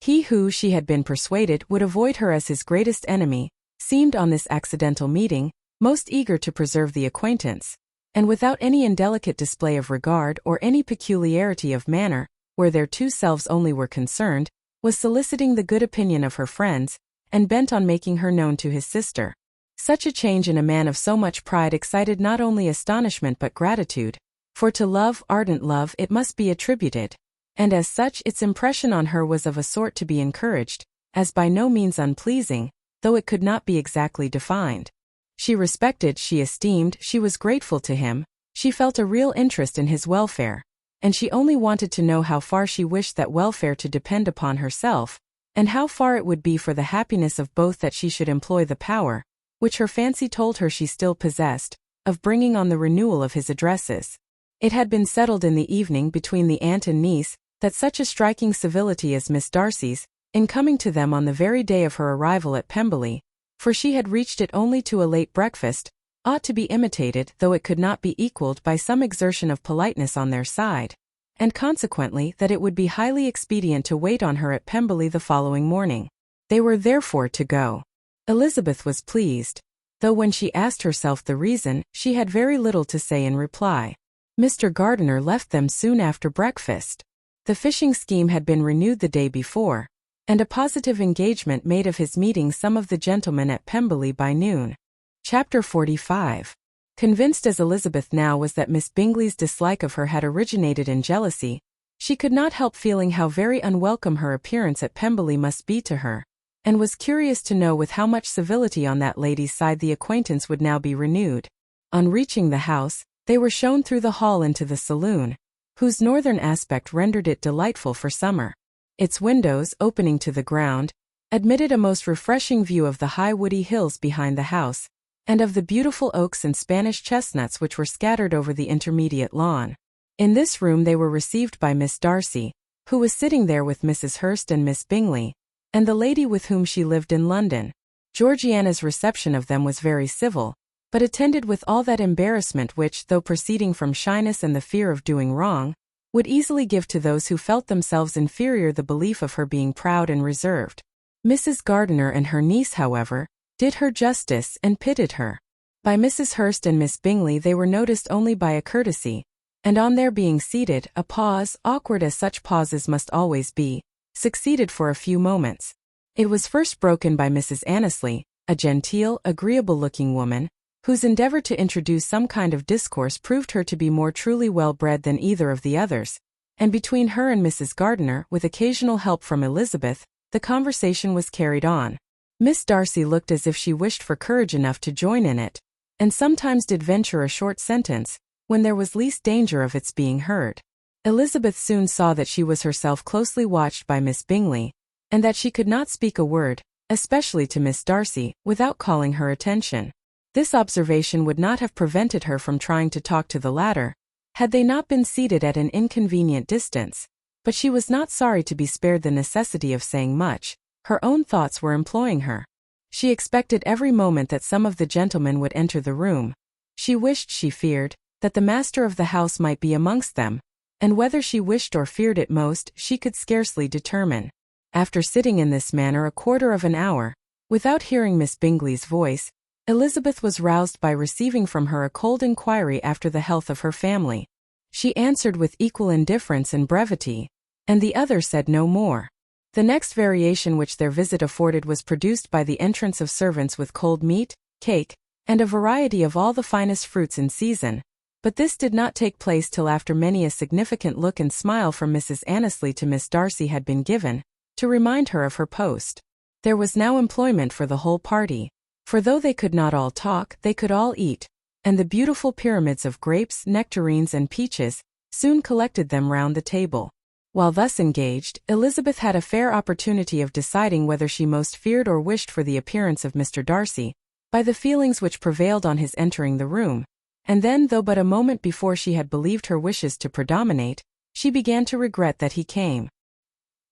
He who, she had been persuaded, would avoid her as his greatest enemy, seemed on this accidental meeting, most eager to preserve the acquaintance, and without any indelicate display of regard or any peculiarity of manner, where their two selves only were concerned, was soliciting the good opinion of her friends, and bent on making her known to his sister. Such a change in a man of so much pride excited not only astonishment but gratitude, for to love, ardent love, it must be attributed, and as such its impression on her was of a sort to be encouraged, as by no means unpleasing, though it could not be exactly defined. She respected, she esteemed, she was grateful to him, she felt a real interest in his welfare, and she only wanted to know how far she wished that welfare to depend upon herself, and how far it would be for the happiness of both that she should employ the power, which her fancy told her she still possessed, of bringing on the renewal of his addresses. It had been settled in the evening between the aunt and niece that such a striking civility as Miss Darcy's, in coming to them on the very day of her arrival at Pemberley, for she had reached it only to a late breakfast, ought to be imitated, though it could not be equaled, by some exertion of politeness on their side, and consequently that it would be highly expedient to wait on her at Pemberley the following morning. They were therefore to go. Elizabeth was pleased, though when she asked herself the reason, she had very little to say in reply. Mr. Gardiner left them soon after breakfast. The fishing scheme had been renewed the day before, and a positive engagement made of his meeting some of the gentlemen at Pemberley by noon. Chapter 45. Convinced as Elizabeth now was that Miss Bingley's dislike of her had originated in jealousy, she could not help feeling how very unwelcome her appearance at Pemberley must be to her, and was curious to know with how much civility on that lady's side the acquaintance would now be renewed. On reaching the house, they were shown through the hall into the saloon, whose northern aspect rendered it delightful for summer. Its windows, opening to the ground, admitted a most refreshing view of the high woody hills behind the house, and of the beautiful oaks and Spanish chestnuts which were scattered over the intermediate lawn. In this room they were received by Miss Darcy, who was sitting there with Mrs. Hurst and Miss Bingley, and the lady with whom she lived in London. Georgiana's reception of them was very civil, but attended with all that embarrassment which, though proceeding from shyness and the fear of doing wrong, would easily give to those who felt themselves inferior the belief of her being proud and reserved. Mrs. Gardiner and her niece, however, did her justice and pitied her. By Mrs. Hurst and Miss Bingley they were noticed only by a courtesy, and on their being seated, a pause, awkward as such pauses must always be, succeeded for a few moments. It was first broken by Mrs. Annesley, a genteel, agreeable-looking woman, whose endeavour to introduce some kind of discourse proved her to be more truly well-bred than either of the others, and between her and Mrs. Gardiner, with occasional help from Elizabeth, the conversation was carried on. Miss Darcy looked as if she wished for courage enough to join in it, and sometimes did venture a short sentence, when there was least danger of its being heard. Elizabeth soon saw that she was herself closely watched by Miss Bingley, and that she could not speak a word, especially to Miss Darcy, without calling her attention. This observation would not have prevented her from trying to talk to the latter, had they not been seated at an inconvenient distance, but she was not sorry to be spared the necessity of saying much. Her own thoughts were employing her. She expected every moment that some of the gentlemen would enter the room. She wished, she feared, that the master of the house might be amongst them, and whether she wished or feared it most, she could scarcely determine. After sitting in this manner a quarter of an hour, without hearing Miss Bingley's voice, Elizabeth was roused by receiving from her a cold inquiry after the health of her family. She answered with equal indifference and brevity, and the other said no more. The next variation which their visit afforded was produced by the entrance of servants with cold meat, cake, and a variety of all the finest fruits in season, but this did not take place till after many a significant look and smile from Mrs. Annesley to Miss Darcy had been given, to remind her of her post. There was now employment for the whole party, for though they could not all talk, they could all eat, and the beautiful pyramids of grapes, nectarines, and peaches soon collected them round the table. While thus engaged, Elizabeth had a fair opportunity of deciding whether she most feared or wished for the appearance of Mr. Darcy, by the feelings which prevailed on his entering the room, and then, though but a moment before she had believed her wishes to predominate, she began to regret that he came.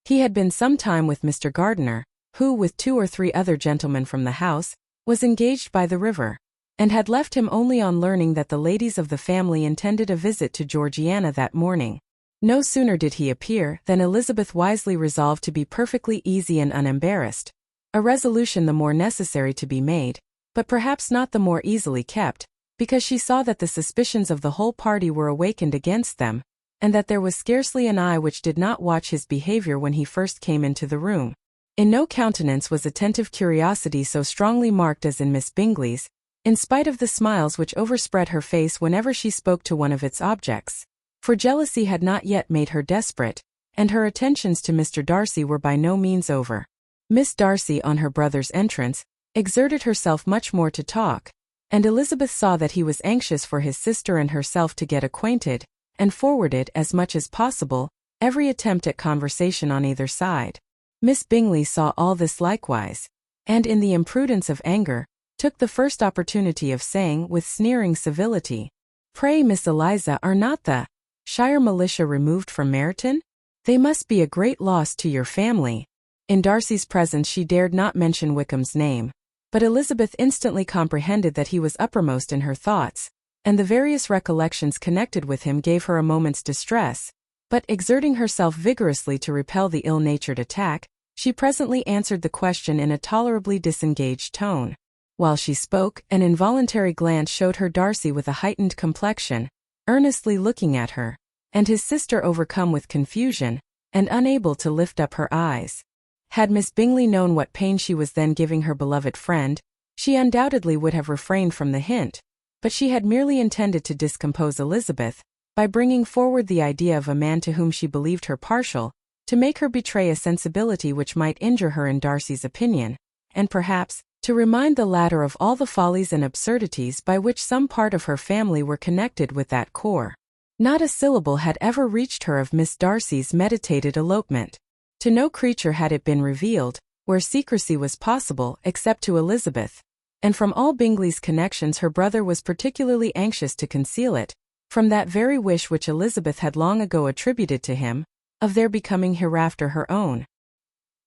He had been some time with Mr. Gardiner, who, with 2 or 3 other gentlemen from the house, was engaged by the river. and had left him only on learning that the ladies of the family intended a visit to Georgiana that morning. No sooner did he appear than Elizabeth wisely resolved to be perfectly easy and unembarrassed, a resolution the more necessary to be made, but perhaps not the more easily kept, because she saw that the suspicions of the whole party were awakened against them, and that there was scarcely an eye which did not watch his behavior when he first came into the room. In no countenance was attentive curiosity so strongly marked as in Miss Bingley's, in spite of the smiles which overspread her face whenever she spoke to one of its objects. For jealousy had not yet made her desperate, and her attentions to Mr. Darcy were by no means over. Miss Darcy, on her brother's entrance, exerted herself much more to talk, and Elizabeth saw that he was anxious for his sister and herself to get acquainted, and forwarded, as much as possible, every attempt at conversation on either side. Miss Bingley saw all this likewise, and in the imprudence of anger, took the first opportunity of saying with sneering civility, "Pray, Miss Eliza, are not the Shire militia removed from Meryton? They must be a great loss to your family." In Darcy's presence she dared not mention Wickham's name, but Elizabeth instantly comprehended that he was uppermost in her thoughts, and the various recollections connected with him gave her a moment's distress, but exerting herself vigorously to repel the ill-natured attack, she presently answered the question in a tolerably disengaged tone. While she spoke, an involuntary glance showed her Darcy with a heightened complexion, earnestly looking at her, and his sister overcome with confusion, and unable to lift up her eyes. Had Miss Bingley known what pain she was then giving her beloved friend, she undoubtedly would have refrained from the hint, but she had merely intended to discompose Elizabeth, by bringing forward the idea of a man to whom she believed her partial, to make her betray a sensibility which might injure her in Darcy's opinion, and perhaps, to remind the latter of all the follies and absurdities by which some part of her family were connected with that corps. Not a syllable had ever reached her of Miss Darcy's meditated elopement. To no creature had it been revealed, where secrecy was possible, except to Elizabeth, and from all Bingley's connections her brother was particularly anxious to conceal it, from that very wish which Elizabeth had long ago attributed to him, of their becoming hereafter her own.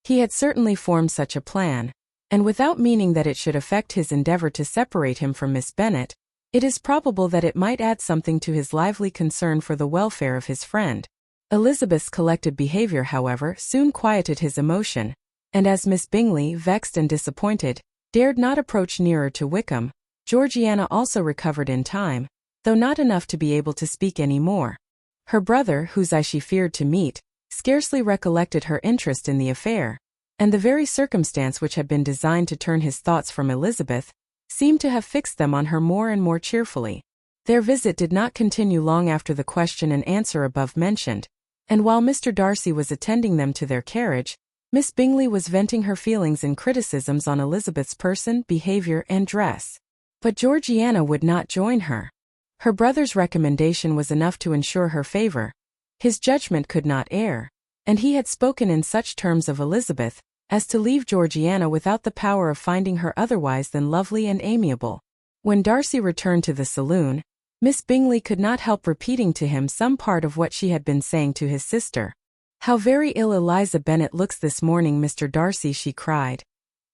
He had certainly formed such a plan, and without meaning that it should affect his endeavour to separate him from Miss Bennet, it is probable that it might add something to his lively concern for the welfare of his friend. Elizabeth's collected behaviour, however, soon quieted his emotion, and as Miss Bingley, vexed and disappointed, dared not approach nearer to Wickham, Georgiana also recovered in time, though not enough to be able to speak any more. Her brother, whose eye she feared to meet, scarcely recollected her interest in the affair, and the very circumstance which had been designed to turn his thoughts from Elizabeth, seemed to have fixed them on her more and more cheerfully. Their visit did not continue long after the question and answer above mentioned, and while Mr. Darcy was attending them to their carriage, Miss Bingley was venting her feelings in criticisms on Elizabeth's person, behaviour, and dress. But Georgiana would not join her. Her brother's recommendation was enough to ensure her favour. His judgment could not err, and he had spoken in such terms of Elizabeth, as to leave Georgiana without the power of finding her otherwise than lovely and amiable. When Darcy returned to the saloon, Miss Bingley could not help repeating to him some part of what she had been saying to his sister. "How very ill Eliza Bennet looks this morning, Mr. Darcy," she cried.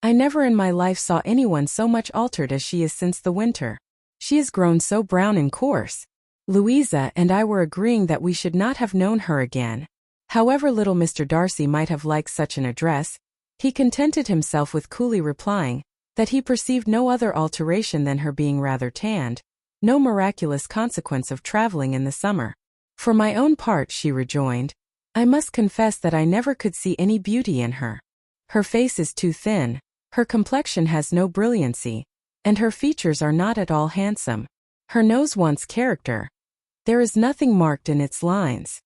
"I never in my life saw anyone so much altered as she is since the winter. She is grown so brown and coarse. Louisa and I were agreeing that we should not have known her again." However little Mr. Darcy might have liked such an address, he contented himself with coolly replying that he perceived no other alteration than her being rather tanned, no miraculous consequence of travelling in the summer. "For my own part," she rejoined, "I must confess that I never could see any beauty in her. Her face is too thin, her complexion has no brilliancy, and her features are not at all handsome. Her nose wants character. There is nothing marked in its lines.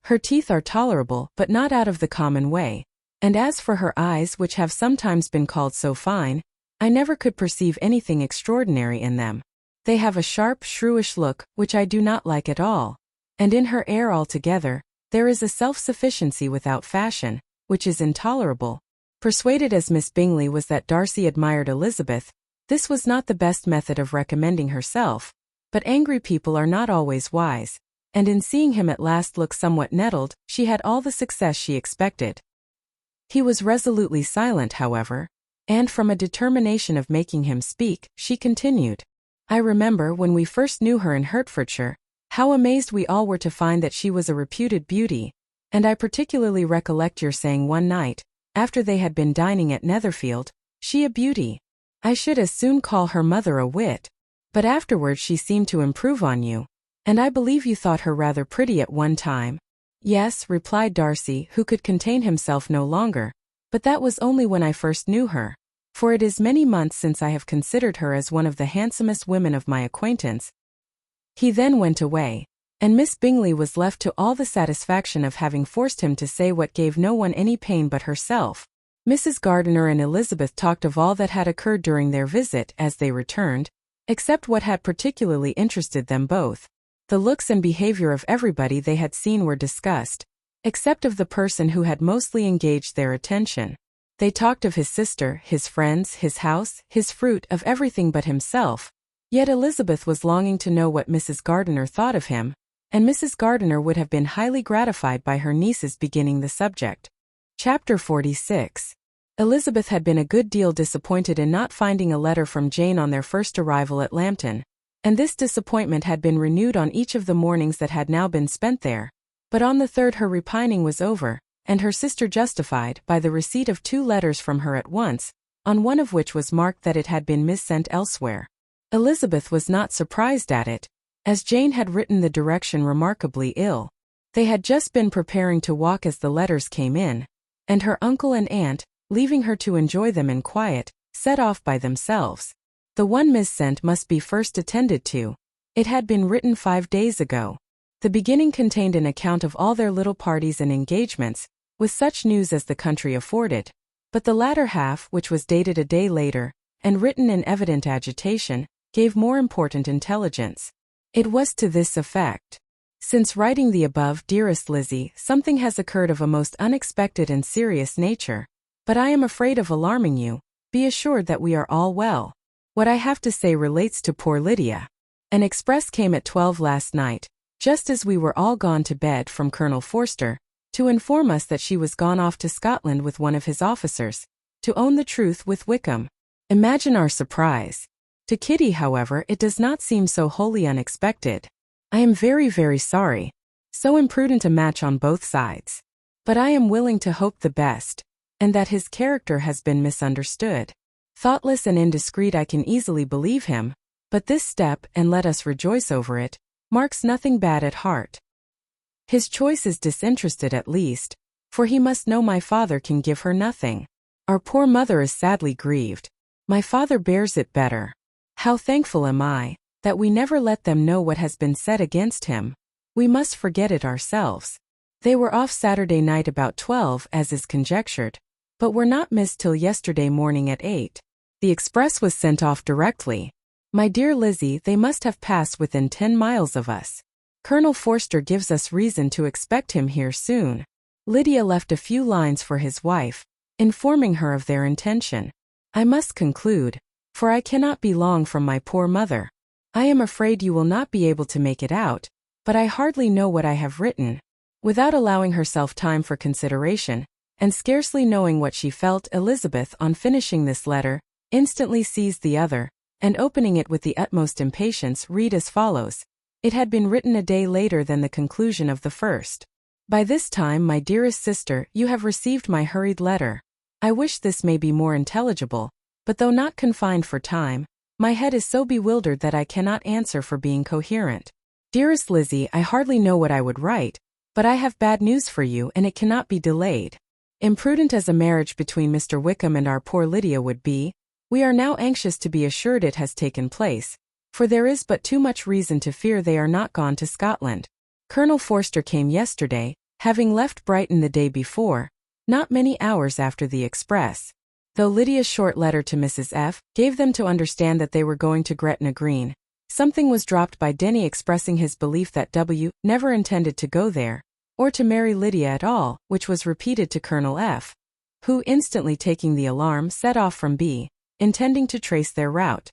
Her teeth are tolerable, but not out of the common way, and as for her eyes, which have sometimes been called so fine, I never could perceive anything extraordinary in them. They have a sharp, shrewish look, which I do not like at all, and in her air altogether, there is a self-sufficiency without fashion, which is intolerable." Persuaded as Miss Bingley was that Darcy admired Elizabeth, this was not the best method of recommending herself, but angry people are not always wise, and in seeing him at last look somewhat nettled, she had all the success she expected. He was resolutely silent, however, and from a determination of making him speak, she continued, I remember when we first knew her in Hertfordshire, how amazed we all were to find that she was a reputed beauty, and I particularly recollect your saying one night, after they had been dining at Netherfield, she a beauty. I should as soon call her mother a wit. But afterwards she seemed to improve on you, and I believe you thought her rather pretty at one time. Yes, replied Darcy, who could contain himself no longer, but that was only when I first knew her, for it is many months since I have considered her as one of the handsomest women of my acquaintance. He then went away, and Miss Bingley was left to all the satisfaction of having forced him to say what gave no one any pain but herself. Mrs. Gardiner and Elizabeth talked of all that had occurred during their visit as they returned, except what had particularly interested them both. The looks and behavior of everybody they had seen were discussed, except of the person who had mostly engaged their attention. They talked of his sister, his friends, his house, his fruit, of everything but himself. Yet Elizabeth was longing to know what Mrs. Gardiner thought of him, and Mrs. Gardiner would have been highly gratified by her niece's beginning the subject. Chapter 46. Elizabeth had been a good deal disappointed in not finding a letter from Jane on their first arrival at Lambton, and this disappointment had been renewed on each of the mornings that had now been spent there. But on the third her repining was over, and her sister justified by the receipt of 2 letters from her at once, on one of which was marked that it had been missent elsewhere. Elizabeth was not surprised at it, as Jane had written the direction remarkably ill. They had just been preparing to walk as the letters came in, and her uncle and aunt, leaving her to enjoy them in quiet, set off by themselves. The one missent must be first attended to. It had been written 5 days ago. The beginning contained an account of all their little parties and engagements, with such news as the country afforded. But the latter half, which was dated a day later, and written in evident agitation, gave more important intelligence. It was to this effect. Since writing the above, dearest Lizzie, something has occurred of a most unexpected and serious nature, but I am afraid of alarming you. Be assured that we are all well. What I have to say relates to poor Lydia. An express came at 12 last night, just as we were all gone to bed, from Colonel Forster, to inform us that she was gone off to Scotland with one of his officers, to own the truth with Wickham. Imagine our surprise. To Kitty, however, it does not seem so wholly unexpected. I am very, very sorry. So imprudent a match on both sides. But I am willing to hope the best, and that his character has been misunderstood. Thoughtless and indiscreet, I can easily believe him, but this step, and let us rejoice over it, marks nothing bad at heart. His choice is disinterested at least, for he must know my father can give her nothing. Our poor mother is sadly grieved. My father bears it better. How thankful am I, that we never let them know what has been said against him. We must forget it ourselves. They were off Saturday night about 12, as is conjectured, but were not missed till yesterday morning at 8. The express was sent off directly. My dear Lizzie, they must have passed within 10 miles of us. Colonel Forster gives us reason to expect him here soon. Lydia left a few lines for his wife, informing her of their intention. I must conclude, for I cannot be long from my poor mother. I am afraid you will not be able to make it out, but I hardly know what I have written. Without allowing herself time for consideration, and scarcely knowing what she felt, Elizabeth, on finishing this letter, instantly seized the other, and opening it with the utmost impatience, read as follows. It had been written a day later than the conclusion of the first. By this time, my dearest sister, you have received my hurried letter. I wish this may be more intelligible, but though not confined for time, my head is so bewildered that I cannot answer for being coherent. Dearest Lizzie, I hardly know what I would write, but I have bad news for you, and it cannot be delayed. Imprudent as a marriage between Mr. Wickham and our poor Lydia would be, we are now anxious to be assured it has taken place, for there is but too much reason to fear they are not gone to Scotland. Colonel Forster came yesterday, having left Brighton the day before, not many hours after the express. Though Lydia's short letter to Mrs. F. gave them to understand that they were going to Gretna Green, something was dropped by Denny expressing his belief that W. never intended to go there, or to marry Lydia at all, which was repeated to Colonel F., who, instantly taking the alarm, set off from B., intending to trace their route.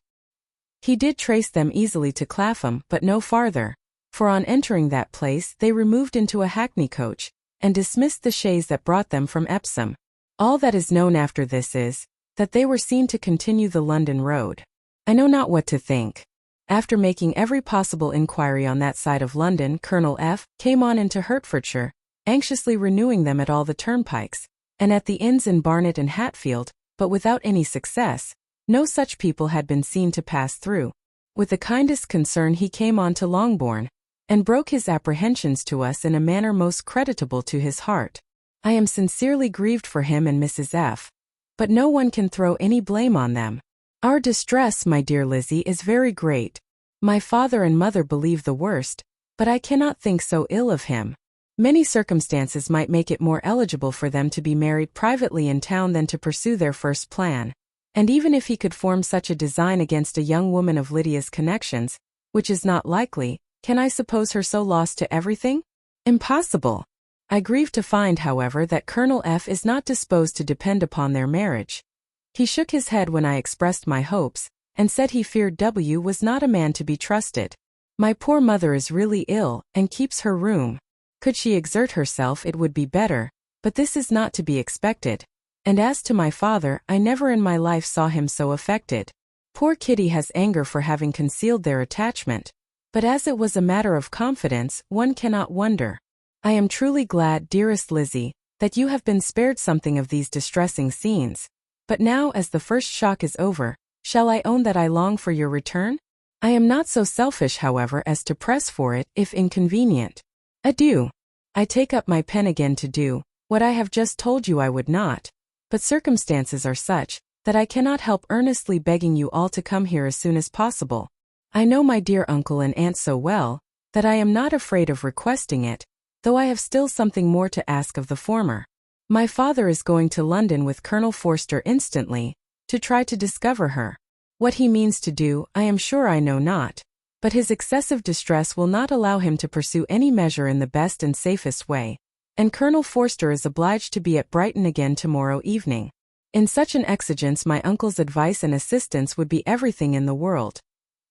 He did trace them easily to Clapham, but no farther, for on entering that place they removed into a hackney coach, and dismissed the chaise that brought them from Epsom. All that is known after this is, that they were seen to continue the London road. I know not what to think. After making every possible inquiry on that side of London, Colonel F. came on into Hertfordshire, anxiously renewing them at all the turnpikes, and at the inns in Barnet and Hatfield, but without any success. No such people had been seen to pass through. With the kindest concern he came on to Longbourn, and broke his apprehensions to us in a manner most creditable to his heart. I am sincerely grieved for him and Mrs. F. But no one can throw any blame on them. Our distress, my dear Lizzie, is very great. My father and mother believe the worst, but I cannot think so ill of him. Many circumstances might make it more eligible for them to be married privately in town than to pursue their first plan. And even if he could form such a design against a young woman of Lydia's connections, which is not likely, can I suppose her so lost to everything? Impossible. I grieve to find, however, that Colonel F. is not disposed to depend upon their marriage. He shook his head when I expressed my hopes, and said he feared W. was not a man to be trusted. My poor mother is really ill, and keeps her room. Could she exert herself it would be better, but this is not to be expected. And as to my father, I never in my life saw him so affected. Poor Kitty has anger for having concealed their attachment, but as it was a matter of confidence, one cannot wonder. I am truly glad, dearest Lizzie, that you have been spared something of these distressing scenes. But now, as the first shock is over, shall I own that I long for your return? I am not so selfish, however, as to press for it, if inconvenient. Adieu. I take up my pen again to do what I have just told you I would not, but circumstances are such that I cannot help earnestly begging you all to come here as soon as possible. I know my dear uncle and aunt so well that I am not afraid of requesting it, though I have still something more to ask of the former. My father is going to London with Colonel Forster instantly, to try to discover her. What he means to do, I am sure I know not, but his excessive distress will not allow him to pursue any measure in the best and safest way, and Colonel Forster is obliged to be at Brighton again tomorrow evening. In such an exigence my uncle's advice and assistance would be everything in the world.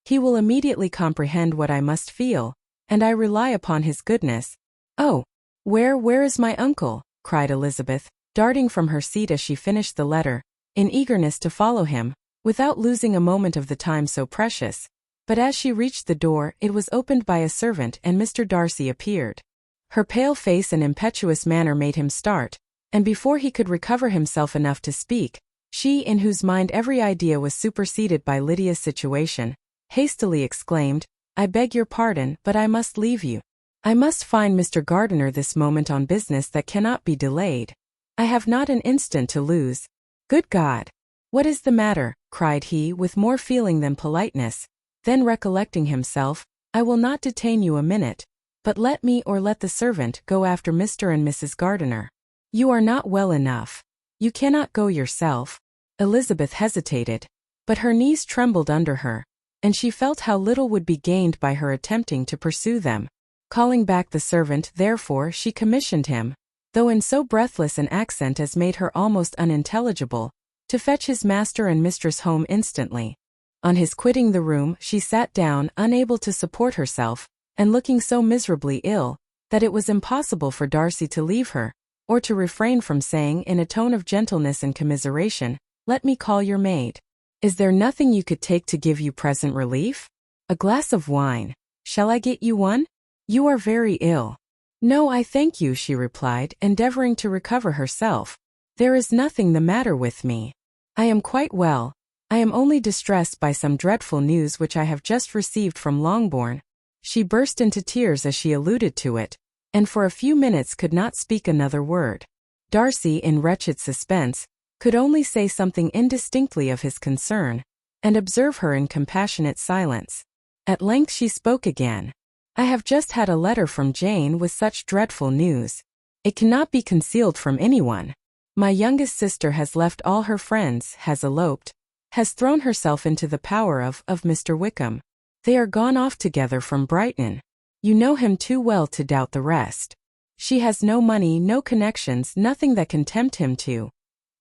He will immediately comprehend what I must feel, and I rely upon his goodness. Oh, where is my uncle? Cried Elizabeth, darting from her seat as she finished the letter, in eagerness to follow him, without losing a moment of the time so precious. But as she reached the door, it was opened by a servant and Mr. Darcy appeared. Her pale face and impetuous manner made him start, and before he could recover himself enough to speak, she, in whose mind every idea was superseded by Lydia's situation, hastily exclaimed, I beg your pardon, but I must leave you. I must find Mr. Gardiner this moment on business that cannot be delayed. I have not an instant to lose. Good God! What is the matter? Cried he with more feeling than politeness. Then recollecting himself, I will not detain you a minute, but let me or let the servant go after Mr. and Mrs. Gardiner. You are not well enough. You cannot go yourself. Elizabeth hesitated, but her knees trembled under her, and she felt how little would be gained by her attempting to pursue them. Calling back the servant, therefore, she commissioned him, though in so breathless an accent as made her almost unintelligible, to fetch his master and mistress home instantly. On his quitting the room, she sat down, unable to support herself, and looking so miserably ill, that it was impossible for Darcy to leave her, or to refrain from saying in a tone of gentleness and commiseration, Let me call your maid. Is there nothing you could take to give you present relief? A glass of wine. Shall I get you one? You are very ill. No, I thank you, she replied, endeavoring to recover herself. There is nothing the matter with me. I am quite well. I am only distressed by some dreadful news which I have just received from Longbourn. She burst into tears as she alluded to it, and for a few minutes could not speak another word. Darcy, in wretched suspense, could only say something indistinctly of his concern, and observe her in compassionate silence. At length she spoke again. I have just had a letter from Jane with such dreadful news. It cannot be concealed from anyone. My youngest sister has left all her friends, has eloped, has thrown herself into the power of Mr. Wickham. They are gone off together from Brighton. You know him too well to doubt the rest. She has no money, no connections, nothing that can tempt him to.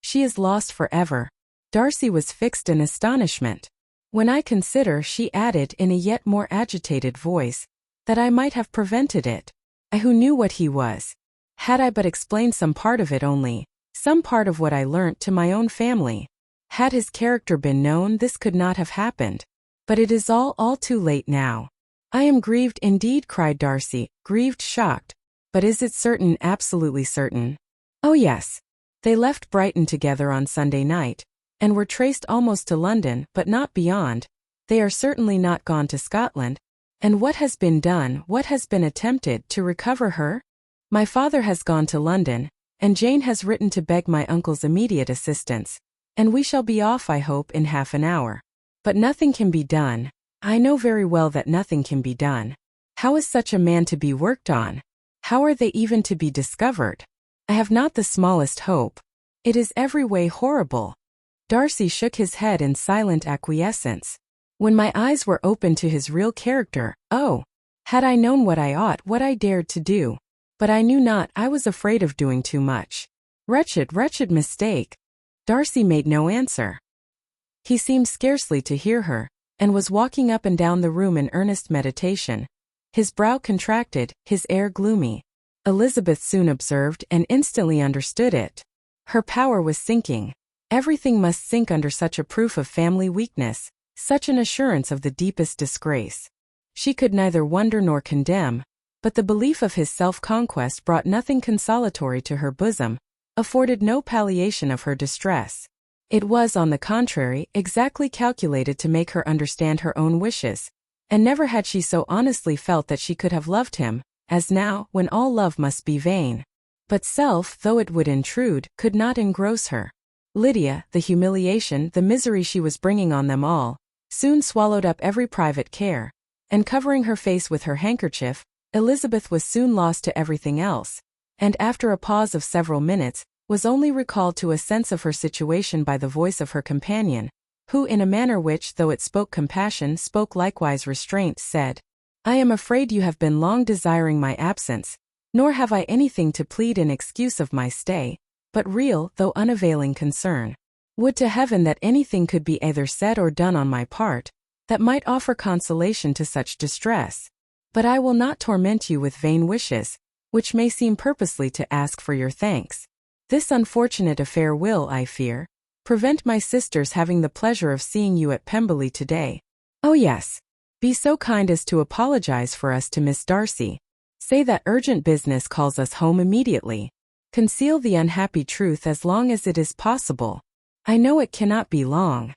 She is lost forever. Darcy was fixed in astonishment. When I consider, she added in a yet more agitated voice, that I might have prevented it. I who knew what he was. Had I but explained some part of it only, some part of what I learnt to my own family. Had his character been known, this could not have happened. But it is all too late now. I am grieved indeed, cried Darcy, grieved, shocked. But is it certain, absolutely certain? Oh yes. They left Brighton together on Sunday night, and were traced almost to London, but not beyond. They are certainly not gone to Scotland. And what has been done, what has been attempted, to recover her? My father has gone to London, and Jane has written to beg my uncle's immediate assistance, and we shall be off, I hope, in half an hour. But nothing can be done. I know very well that nothing can be done. How is such a man to be worked on? How are they even to be discovered? I have not the smallest hope. It is every way horrible. Darcy shook his head in silent acquiescence. When my eyes were opened to his real character, oh! Had I known what I ought, what I dared to do. But I knew not, I was afraid of doing too much. Wretched, wretched mistake. Darcy made no answer. He seemed scarcely to hear her, and was walking up and down the room in earnest meditation. His brow contracted, his air gloomy. Elizabeth soon observed and instantly understood it. Her power was sinking. Everything must sink under such a proof of family weakness, such an assurance of the deepest disgrace. She could neither wonder nor condemn, but the belief of his self-conquest brought nothing consolatory to her bosom, afforded no palliation of her distress. It was, on the contrary, exactly calculated to make her understand her own wishes, and never had she so honestly felt that she could have loved him, as now, when all love must be vain. But self, though it would intrude, could not engross her. Lydia, the humiliation, the misery she was bringing on them all, soon swallowed up every private care, and covering her face with her handkerchief, Elizabeth was soon lost to everything else, and after a pause of several minutes, was only recalled to a sense of her situation by the voice of her companion, who in a manner which, though it spoke compassion, spoke likewise restraint, said, I am afraid you have been long desiring my absence, nor have I anything to plead in excuse of my stay, but real, though unavailing concern. Would to heaven that anything could be either said or done on my part, that might offer consolation to such distress. But I will not torment you with vain wishes, which may seem purposely to ask for your thanks. This unfortunate affair will, I fear, prevent my sister's having the pleasure of seeing you at Pemberley today. Oh yes. Be so kind as to apologize for us to Miss Darcy. Say that urgent business calls us home immediately. Conceal the unhappy truth as long as it is possible. I know it cannot be long.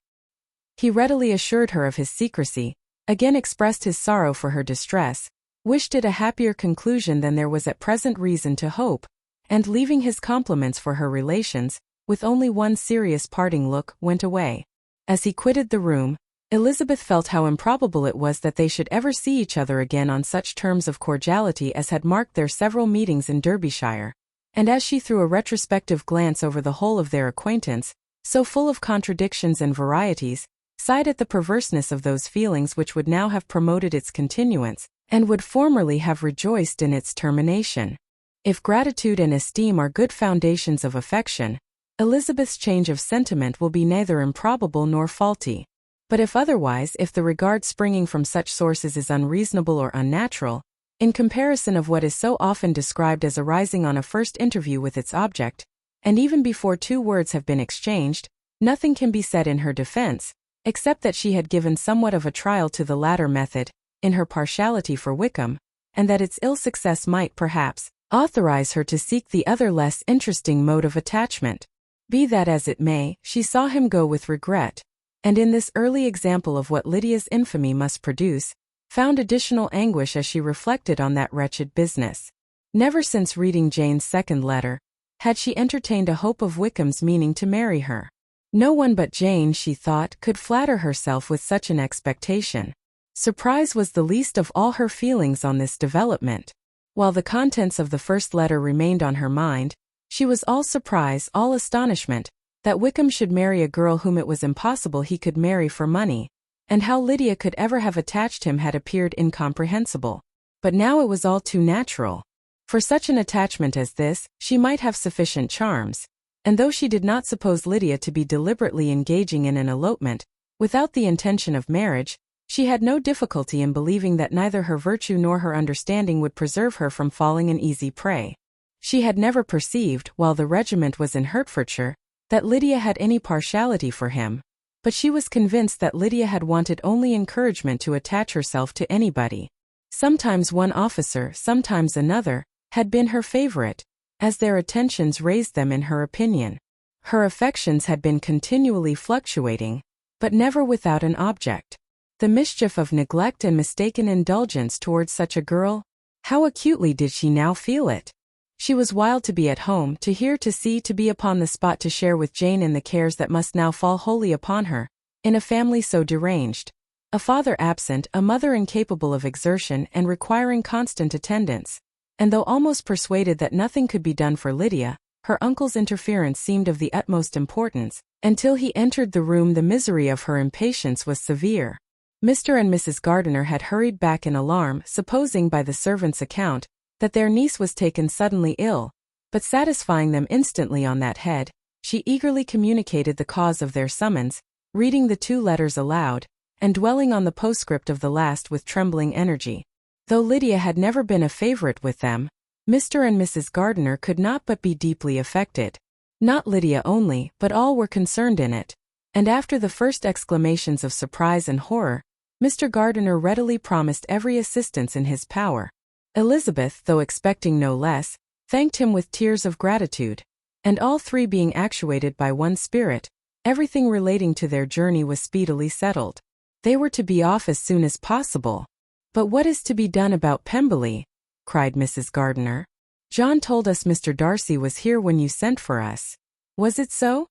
He readily assured her of his secrecy, again expressed his sorrow for her distress, wished it a happier conclusion than there was at present reason to hope, and leaving his compliments for her relations, with only one serious parting look, went away. As he quitted the room, Elizabeth felt how improbable it was that they should ever see each other again on such terms of cordiality as had marked their several meetings in Derbyshire, and as she threw a retrospective glance over the whole of their acquaintance, so full of contradictions and varieties, sighed at the perverseness of those feelings which would now have promoted its continuance, and would formerly have rejoiced in its termination. If gratitude and esteem are good foundations of affection, Elizabeth's change of sentiment will be neither improbable nor faulty. But if otherwise, if the regard springing from such sources is unreasonable or unnatural, in comparison of what is so often described as arising on a first interview with its object, and even before two words have been exchanged, nothing can be said in her defense, except that she had given somewhat of a trial to the latter method, in her partiality for Wickham, and that its ill success might, perhaps, authorize her to seek the other less interesting mode of attachment. Be that as it may, she saw him go with regret, and in this early example of what Lydia's infamy must produce, found additional anguish as she reflected on that wretched business. Never since reading Jane's second letter, had she entertained a hope of Wickham's meaning to marry her. No one but Jane, she thought, could flatter herself with such an expectation. Surprise was the least of all her feelings on this development. While the contents of the first letter remained on her mind, she was all surprise, all astonishment, that Wickham should marry a girl whom it was impossible he could marry for money, and how Lydia could ever have attached him had appeared incomprehensible. But now it was all too natural. For such an attachment as this, she might have sufficient charms, and though she did not suppose Lydia to be deliberately engaging in an elopement, without the intention of marriage, she had no difficulty in believing that neither her virtue nor her understanding would preserve her from falling an easy prey. She had never perceived, while the regiment was in Hertfordshire, that Lydia had any partiality for him, but she was convinced that Lydia had wanted only encouragement to attach herself to anybody. Sometimes one officer, sometimes another, had been her favorite, as their attentions raised them in her opinion. Her affections had been continually fluctuating, but never without an object. The mischief of neglect and mistaken indulgence towards such a girl, how acutely did she now feel it? She was wild to be at home, to hear, to see, to be upon the spot, to share with Jane in the cares that must now fall wholly upon her, in a family so deranged. A father absent, a mother incapable of exertion and requiring constant attendance. And though almost persuaded that nothing could be done for Lydia, her uncle's interference seemed of the utmost importance. Until he entered the room, the misery of her impatience was severe. Mr. and Mrs. Gardiner had hurried back in alarm, supposing by the servant's account that their niece was taken suddenly ill, but satisfying them instantly on that head, she eagerly communicated the cause of their summons, reading the 2 letters aloud, and dwelling on the postscript of the last with trembling energy. Though Lydia had never been a favorite with them, Mr. and Mrs. Gardiner could not but be deeply affected. Not Lydia only, but all were concerned in it, and after the first exclamations of surprise and horror, Mr. Gardiner readily promised every assistance in his power. Elizabeth, though expecting no less, thanked him with tears of gratitude, and all 3 being actuated by one spirit, everything relating to their journey was speedily settled. They were to be off as soon as possible. "But what is to be done about Pemberley?" cried Mrs. Gardiner. "John told us Mr. Darcy was here when you sent for us. Was it so?"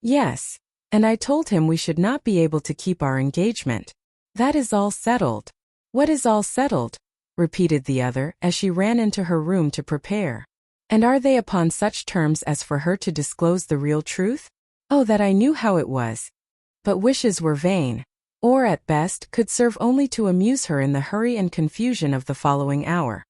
"Yes, and I told him we should not be able to keep our engagement. That is all settled." "What is all settled?" repeated the other, as she ran into her room to prepare. "And are they upon such terms as for her to disclose the real truth? Oh, that I knew how it was!" But wishes were vain, or at best could serve only to amuse her in the hurry and confusion of the following hour.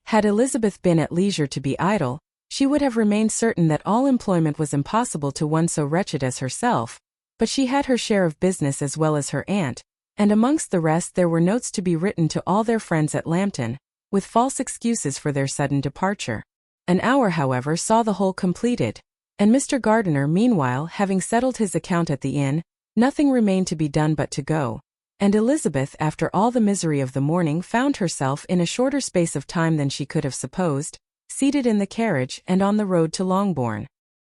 Had Elizabeth been at leisure to be idle, she would have remained certain that all employment was impossible to one so wretched as herself, but she had her share of business as well as her aunt, and amongst the rest there were notes to be written to all their friends at Lambton, with false excuses for their sudden departure. An hour, however, saw the whole completed, and Mr. Gardiner, meanwhile, having settled his account at the inn, nothing remained to be done but to go, and Elizabeth, after all the misery of the morning, found herself in a shorter space of time than she could have supposed, seated in the carriage and on the road to Longbourn.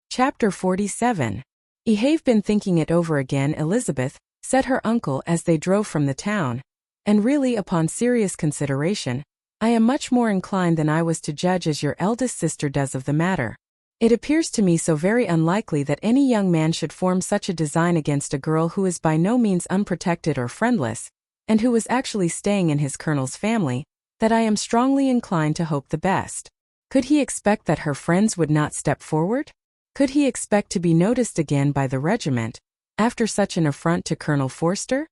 Chapter 47. "I have been thinking it over again, Elizabeth," said her uncle as they drove from the town, "and really, upon serious consideration, I am much more inclined than I was to judge as your eldest sister does of the matter. It appears to me so very unlikely that any young man should form such a design against a girl who is by no means unprotected or friendless, and who is actually staying in his colonel's family, that I am strongly inclined to hope the best. Could he expect that her friends would not step forward? Could he expect to be noticed again by the regiment, after such an affront to Colonel Forster?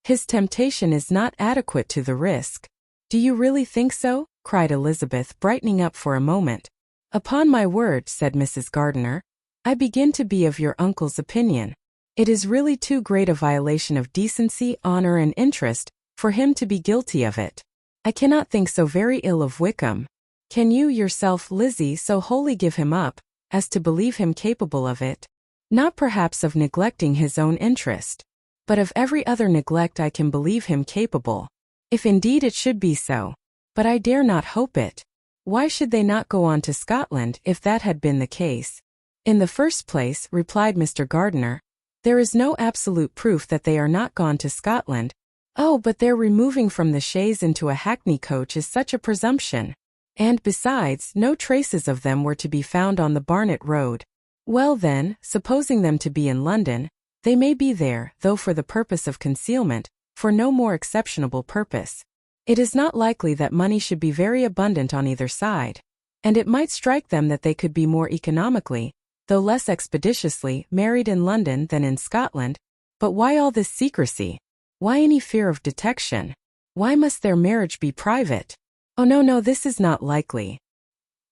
His temptation is not adequate to the risk." "Do you really think so?" cried Elizabeth, brightening up for a moment. "Upon my word," said Mrs. Gardiner, "I begin to be of your uncle's opinion. It is really too great a violation of decency, honor, and interest, for him to be guilty of it. I cannot think so very ill of Wickham. Can you yourself, Lizzie, so wholly give him up, as to believe him capable of it? Not perhaps of neglecting his own interest, but of every other neglect I can believe him capable. If indeed it should be so, but I dare not hope it. Why should they not go on to Scotland if that had been the case?" "In the first place," replied Mr. Gardiner, "there is no absolute proof that they are not gone to Scotland." "Oh, but their removing from the chaise into a hackney coach is such a presumption. And besides, no traces of them were to be found on the Barnet road." "Well then, supposing them to be in London, they may be there, though for the purpose of concealment, for no more exceptionable purpose. It is not likely that money should be very abundant on either side, and it might strike them that they could be more economically, though less expeditiously, married in London than in Scotland. But why all this secrecy? Why any fear of detection? Why must their marriage be private? Oh no, this is not likely.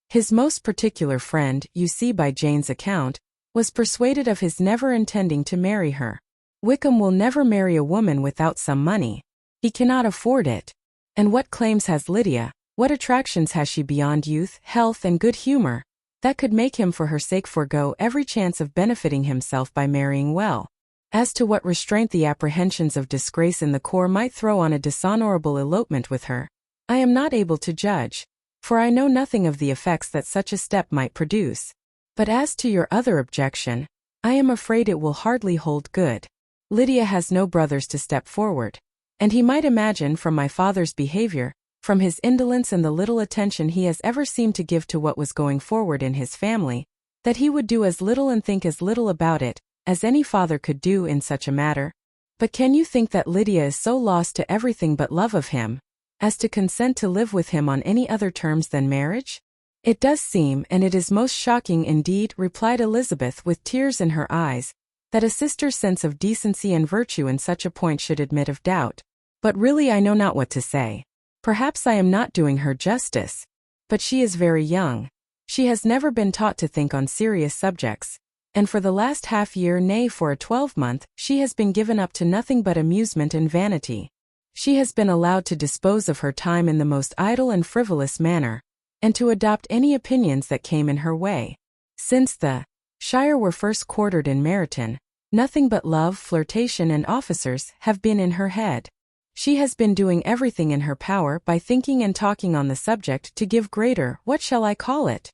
His most particular friend, you see by Jane's account, was persuaded of his never intending to marry her. Wickham will never marry a woman without some money. He cannot afford it. And what claims has Lydia, what attractions has she beyond youth, health, and good humor, that could make him for her sake forego every chance of benefiting himself by marrying well? As to what restraint the apprehensions of disgrace in the corps might throw on a dishonorable elopement with her, I am not able to judge, for I know nothing of the effects that such a step might produce. But as to your other objection, I am afraid it will hardly hold good. Lydia has no brothers to step forward, and he might imagine from my father's behavior, from his indolence and the little attention he has ever seemed to give to what was going forward in his family, that he would do as little and think as little about it as any father could do in such a matter. But can you think that Lydia is so lost to everything but love of him, as to consent to live with him on any other terms than marriage? It does seem, and it is most shocking indeed, replied Elizabeth with tears in her eyes, that a sister's sense of decency and virtue in such a point should admit of doubt. But really I know not what to say. Perhaps I am not doing her justice. But she is very young. She has never been taught to think on serious subjects, and for the last half-year, nay for a 12-month, she has been given up to nothing but amusement and vanity. She has been allowed to dispose of her time in the most idle and frivolous manner, and to adopt any opinions that came in her way. Since the Shire were first quartered in Meryton, nothing but love, flirtation and officers have been in her head. She has been doing everything in her power by thinking and talking on the subject to give greater, what shall I call it,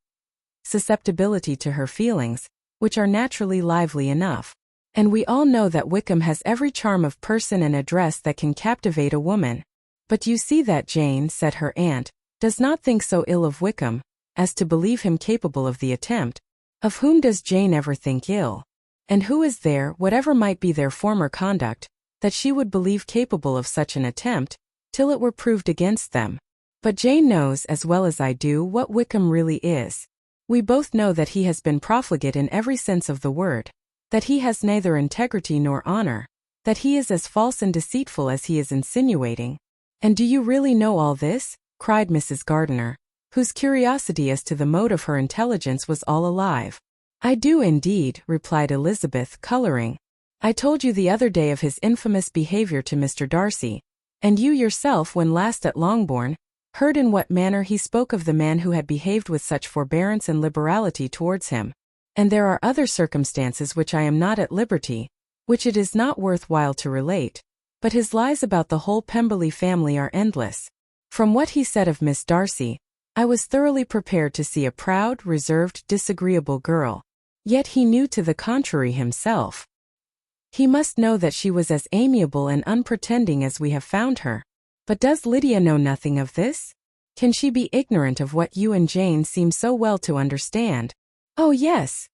susceptibility to her feelings, which are naturally lively enough. And we all know that Wickham has every charm of person and address that can captivate a woman. But you see that Jane, said her aunt, does not think so ill of Wickham, as to believe him capable of the attempt. Of whom does Jane ever think ill? And who is there, whatever might be their former conduct, that she would believe capable of such an attempt, till it were proved against them? But Jane knows as well as I do what Wickham really is. We both know that he has been profligate in every sense of the word, that he has neither integrity nor honor, that he is as false and deceitful as he is insinuating. And do you really know all this? Cried Mrs. Gardiner, whose curiosity as to the mode of her intelligence was all alive. I do indeed, replied Elizabeth, coloring. I told you the other day of his infamous behavior to Mr. Darcy, and you yourself, when last at Longbourn, heard in what manner he spoke of the man who had behaved with such forbearance and liberality towards him. And there are other circumstances which I am not at liberty, which it is not worth while to relate, but his lies about the whole Pemberley family are endless. From what he said of Miss Darcy, I was thoroughly prepared to see a proud, reserved, disagreeable girl. Yet he knew to the contrary himself. He must know that she was as amiable and unpretending as we have found her. But does Lydia know nothing of this? Can she be ignorant of what you and Jane seem so well to understand? Oh yes.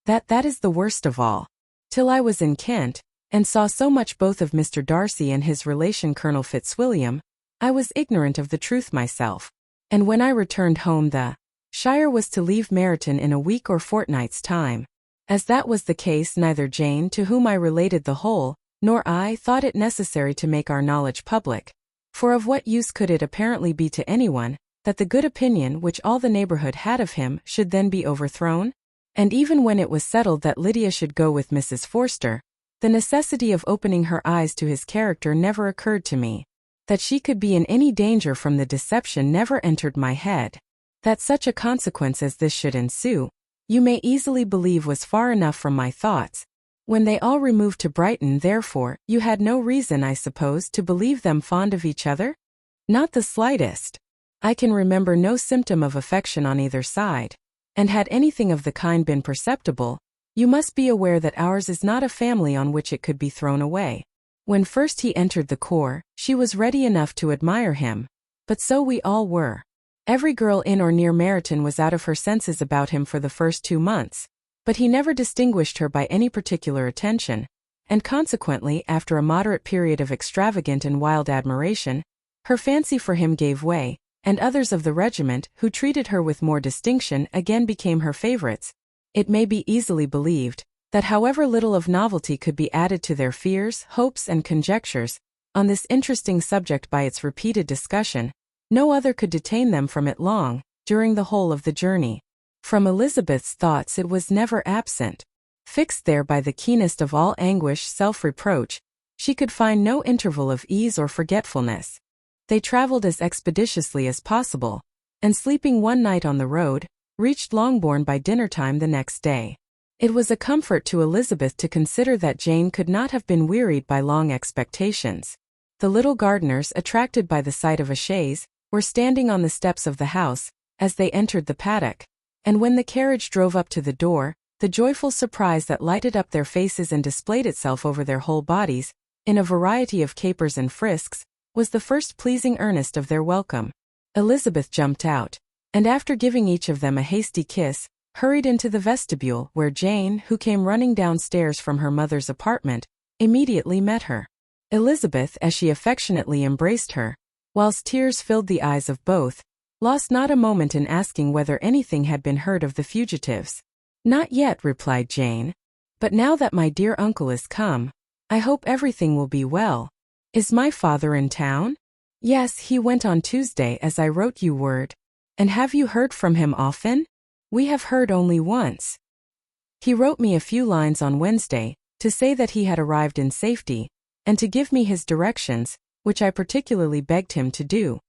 That is the worst of all. Till I was in Kent, and saw so much both of Mr. Darcy and his relation Colonel Fitzwilliam, I was ignorant of the truth myself. And when I returned home the Shire was to leave Meryton in a week or fortnight's time. As that was the case, neither Jane, to whom I related the whole, nor I thought it necessary to make our knowledge public. For of what use could it apparently be to anyone, that the good opinion which all the neighborhood had of him should then be overthrown? And even when it was settled that Lydia should go with Mrs. Forster, the necessity of opening her eyes to his character never occurred to me. That she could be in any danger from the deception never entered my head. That such a consequence as this should ensue, you may easily believe was far enough from my thoughts. When they all removed to Brighton, therefore, you had no reason, I suppose, to believe them fond of each other? Not the slightest. I can remember no symptom of affection on either side. And had anything of the kind been perceptible, you must be aware that ours is not a family on which it could be thrown away. When first he entered the corps, she was ready enough to admire him. But so we all were. Every girl in or near Meryton was out of her senses about him for the first 2 months. But he never distinguished her by any particular attention, and consequently, after a moderate period of extravagant and wild admiration, her fancy for him gave way, and others of the regiment, who treated her with more distinction, again became her favorites. It may be easily believed that however little of novelty could be added to their fears, hopes, and conjectures on this interesting subject by its repeated discussion, no other could detain them from it long, during the whole of the journey. From Elizabeth's thoughts it was never absent. Fixed there by the keenest of all anguish, self-reproach, she could find no interval of ease or forgetfulness. They traveled as expeditiously as possible, and sleeping one night on the road, reached Longbourn by dinner-time the next day. It was a comfort to Elizabeth to consider that Jane could not have been wearied by long expectations. The little Gardiners, attracted by the sight of a chaise, were standing on the steps of the house as they entered the paddock, and when the carriage drove up to the door, the joyful surprise that lighted up their faces and displayed itself over their whole bodies, in a variety of capers and frisks, was the first pleasing earnest of their welcome. Elizabeth jumped out, and after giving each of them a hasty kiss, hurried into the vestibule where Jane, who came running downstairs from her mother's apartment, immediately met her. Elizabeth, as she affectionately embraced her, whilst tears filled the eyes of both, lost not a moment in asking whether anything had been heard of the fugitives. "Not yet," replied Jane. "But now that my dear uncle is come, I hope everything will be well. Is my father in town?" "Yes, he went on Tuesday as I wrote you word." "And have you heard from him often?" "We have heard only once. He wrote me a few lines on Wednesday, to say that he had arrived in safety, and to give me his directions, which I particularly begged him to do.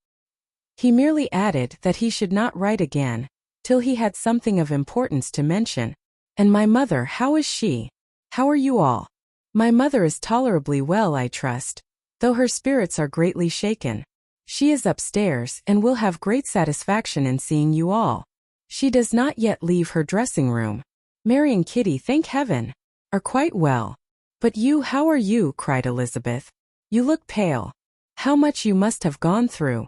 He merely added that he should not write again, till he had something of importance to mention. And my mother, how is she? How are you all?" "My mother is tolerably well, I trust, though her spirits are greatly shaken. She is upstairs, and will have great satisfaction in seeing you all. She does not yet leave her dressing-room. Mary and Kitty, thank heaven, are quite well. But you, how are you?" cried Elizabeth. "You look pale. How much you must have gone through."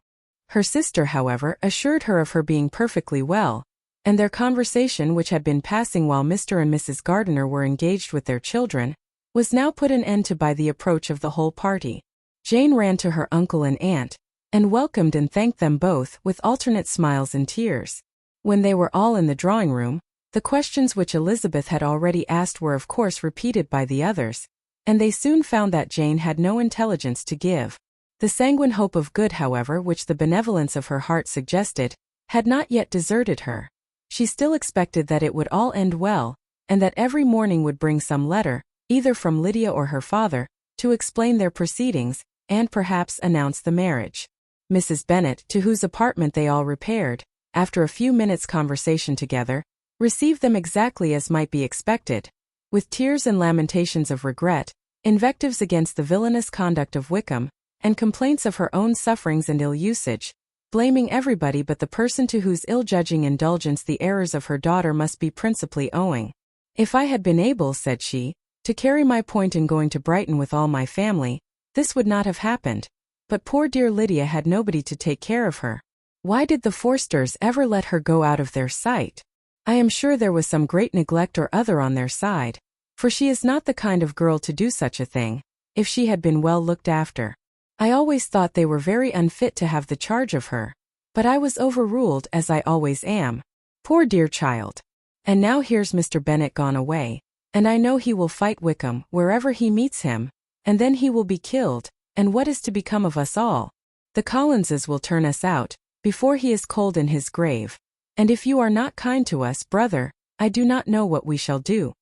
Her sister, however, assured her of her being perfectly well, and their conversation, which had been passing while Mr. and Mrs. Gardiner were engaged with their children, was now put an end to by the approach of the whole party. Jane ran to her uncle and aunt, and welcomed and thanked them both with alternate smiles and tears. When they were all in the drawing-room, the questions which Elizabeth had already asked were of course repeated by the others, and they soon found that Jane had no intelligence to give. The sanguine hope of good, however, which the benevolence of her heart suggested, had not yet deserted her. She still expected that it would all end well, and that every morning would bring some letter, either from Lydia or her father, to explain their proceedings, and perhaps announce the marriage. Mrs. Bennet, to whose apartment they all repaired, after a few minutes' conversation together, received them exactly as might be expected, with tears and lamentations of regret, invectives against the villainous conduct of Wickham, and complaints of her own sufferings and ill-usage, blaming everybody but the person to whose ill-judging indulgence the errors of her daughter must be principally owing. "If I had been able," said she, "to carry my point in going to Brighton with all my family, this would not have happened. But poor dear Lydia had nobody to take care of her. Why did the Forsters ever let her go out of their sight? I am sure there was some great neglect or other on their side, for she is not the kind of girl to do such a thing, if she had been well looked after. I always thought they were very unfit to have the charge of her, but I was overruled, as I always am. Poor dear child. And now here's Mr. Bennet gone away, and I know he will fight Wickham wherever he meets him, and then he will be killed, and what is to become of us all? The Collinses will turn us out, before he is cold in his grave. And if you are not kind to us, brother, I do not know what we shall do."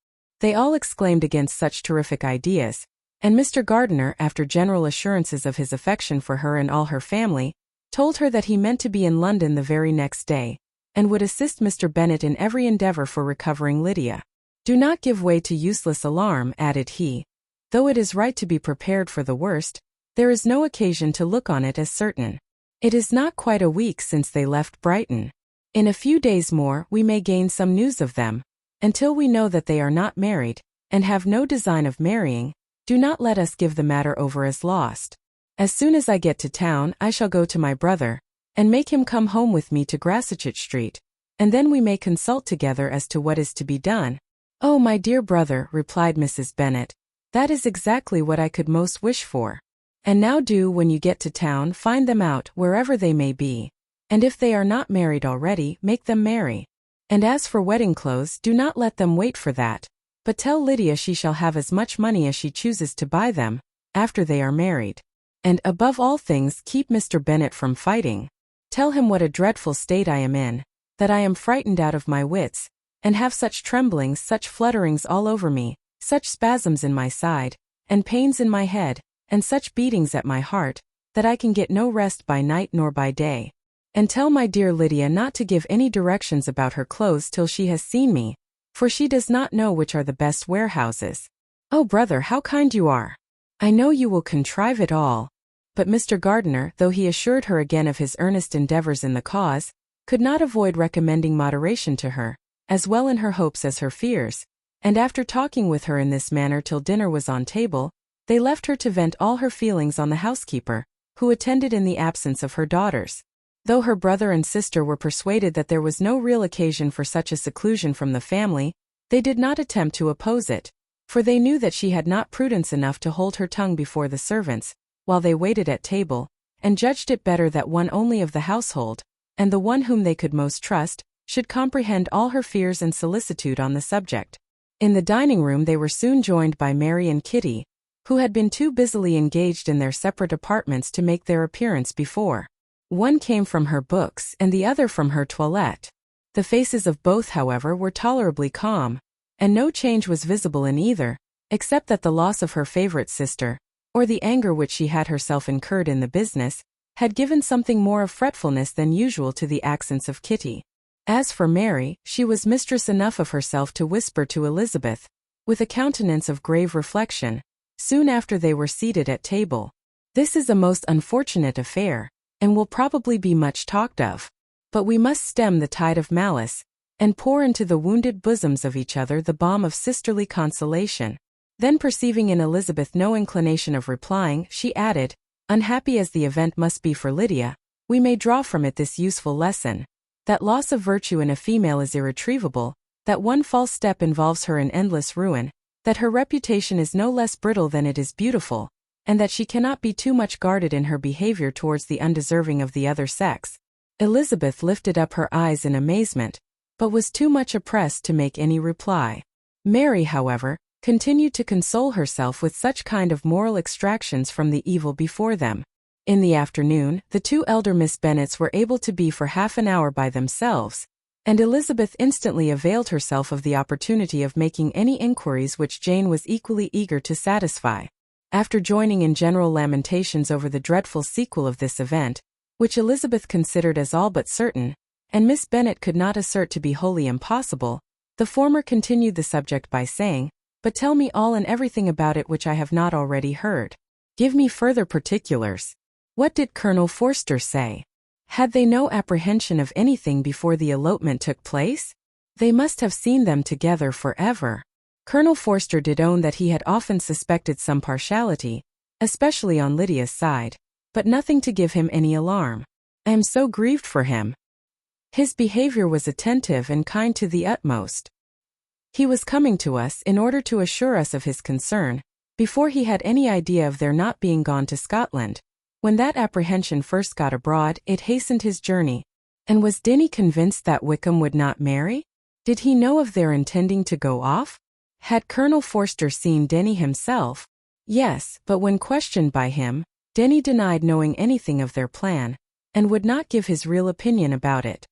They all exclaimed against such terrific ideas, and Mr. Gardiner, after general assurances of his affection for her and all her family, told her that he meant to be in London the very next day, and would assist Mr. Bennet in every endeavour for recovering Lydia. "Do not give way to useless alarm," added he. "Though it is right to be prepared for the worst, there is no occasion to look on it as certain. It is not quite a week since they left Brighton. In a few days more we may gain some news of them. Until we know that they are not married, and have no design of marrying, do not let us give the matter over as lost. As soon as I get to town I shall go to my brother, and make him come home with me to Grassetchett Street, and then we may consult together as to what is to be done." "Oh, my dear brother," replied Mrs. Bennet, "that is exactly what I could most wish for. And now do, when you get to town, find them out, wherever they may be, and if they are not married already, make them marry. And as for wedding clothes, do not let them wait for that, but tell Lydia she shall have as much money as she chooses to buy them, after they are married. And, above all things, keep Mr. Bennet from fighting. Tell him what a dreadful state I am in, that I am frightened out of my wits, and have such tremblings, such flutterings all over me, such spasms in my side, and pains in my head, and such beatings at my heart, that I can get no rest by night nor by day. And tell my dear Lydia not to give any directions about her clothes till she has seen me, for she does not know which are the best warehouses. Oh, brother, how kind you are! I know you will contrive it all. But Mr. Gardiner, though he assured her again of his earnest endeavors in the cause, could not avoid recommending moderation to her, as well in her hopes as her fears, and after talking with her in this manner till dinner was on table, they left her to vent all her feelings on the housekeeper, who attended in the absence of her daughters. Though her brother and sister were persuaded that there was no real occasion for such a seclusion from the family, they did not attempt to oppose it, for they knew that she had not prudence enough to hold her tongue before the servants, while they waited at table, and judged it better that one only of the household, and the one whom they could most trust, should comprehend all her fears and solicitude on the subject. In the dining-room they were soon joined by Mary and Kitty, who had been too busily engaged in their separate apartments to make their appearance before. One came from her books and the other from her toilette. The faces of both, however, were tolerably calm, and no change was visible in either, except that the loss of her favorite sister, or the anger which she had herself incurred in the business, had given something more of fretfulness than usual to the accents of Kitty. As for Mary, she was mistress enough of herself to whisper to Elizabeth, with a countenance of grave reflection, soon after they were seated at table, "This is a most unfortunate affair, and will probably be much talked of. But we must stem the tide of malice, and pour into the wounded bosoms of each other the balm of sisterly consolation." Then perceiving in Elizabeth no inclination of replying, she added, "Unhappy as the event must be for Lydia, we may draw from it this useful lesson, that loss of virtue in a female is irretrievable, that one false step involves her in endless ruin, that her reputation is no less brittle than it is beautiful, and that she cannot be too much guarded in her behavior towards the undeserving of the other sex." Elizabeth lifted up her eyes in amazement, but was too much oppressed to make any reply. Mary, however, continued to console herself with such kind of moral extractions from the evil before them. In the afternoon, the two elder Miss Bennets were able to be for half an hour by themselves, and Elizabeth instantly availed herself of the opportunity of making any inquiries which Jane was equally eager to satisfy. After joining in general lamentations over the dreadful sequel of this event, which Elizabeth considered as all but certain, and Miss Bennet could not assert to be wholly impossible, the former continued the subject by saying, "But tell me all and everything about it which I have not already heard. Give me further particulars. What did Colonel Forster say? Had they no apprehension of anything before the elopement took place? They must have seen them together forever." Colonel Forster did own that he had often suspected some partiality, especially on Lydia's side, but nothing to give him any alarm. "I am so grieved for him. His behavior was attentive and kind to the utmost. He was coming to us in order to assure us of his concern, before he had any idea of their not being gone to Scotland. When that apprehension first got abroad, it hastened his journey." And was Denny convinced that Wickham would not marry? Did he know of their intending to go off? Had Colonel Forster seen Denny himself? Yes, but when questioned by him, Denny denied knowing anything of their plan, and would not give his real opinion about it.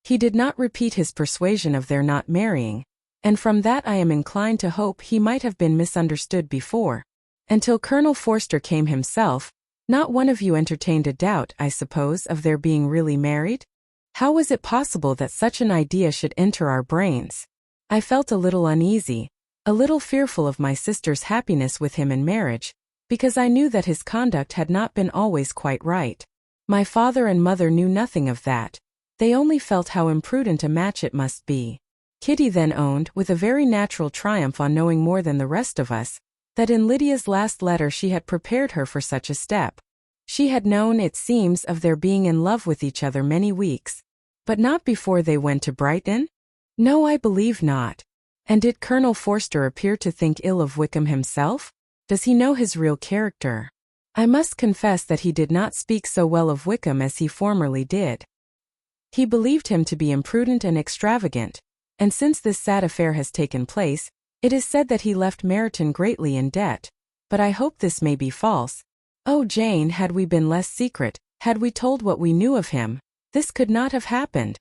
He did not repeat his persuasion of their not marrying, and from that I am inclined to hope he might have been misunderstood before. Until Colonel Forster came himself, not one of you entertained a doubt, I suppose, of their being really married? How was it possible that such an idea should enter our brains? I felt a little uneasy, a little fearful of my sister's happiness with him in marriage, because I knew that his conduct had not been always quite right. My father and mother knew nothing of that. They only felt how imprudent a match it must be. Kitty then owned, with a very natural triumph on knowing more than the rest of us, that in Lydia's last letter she had prepared her for such a step. She had known, it seems, of their being in love with each other many weeks, but not before they went to Brighton? No, I believe not. And did Colonel Forster appear to think ill of Wickham himself? Does he know his real character? I must confess that he did not speak so well of Wickham as he formerly did. He believed him to be imprudent and extravagant, and since this sad affair has taken place, it is said that he left Meryton greatly in debt, but I hope this may be false. Oh, Jane, had we been less secret, had we told what we knew of him, this could not have happened.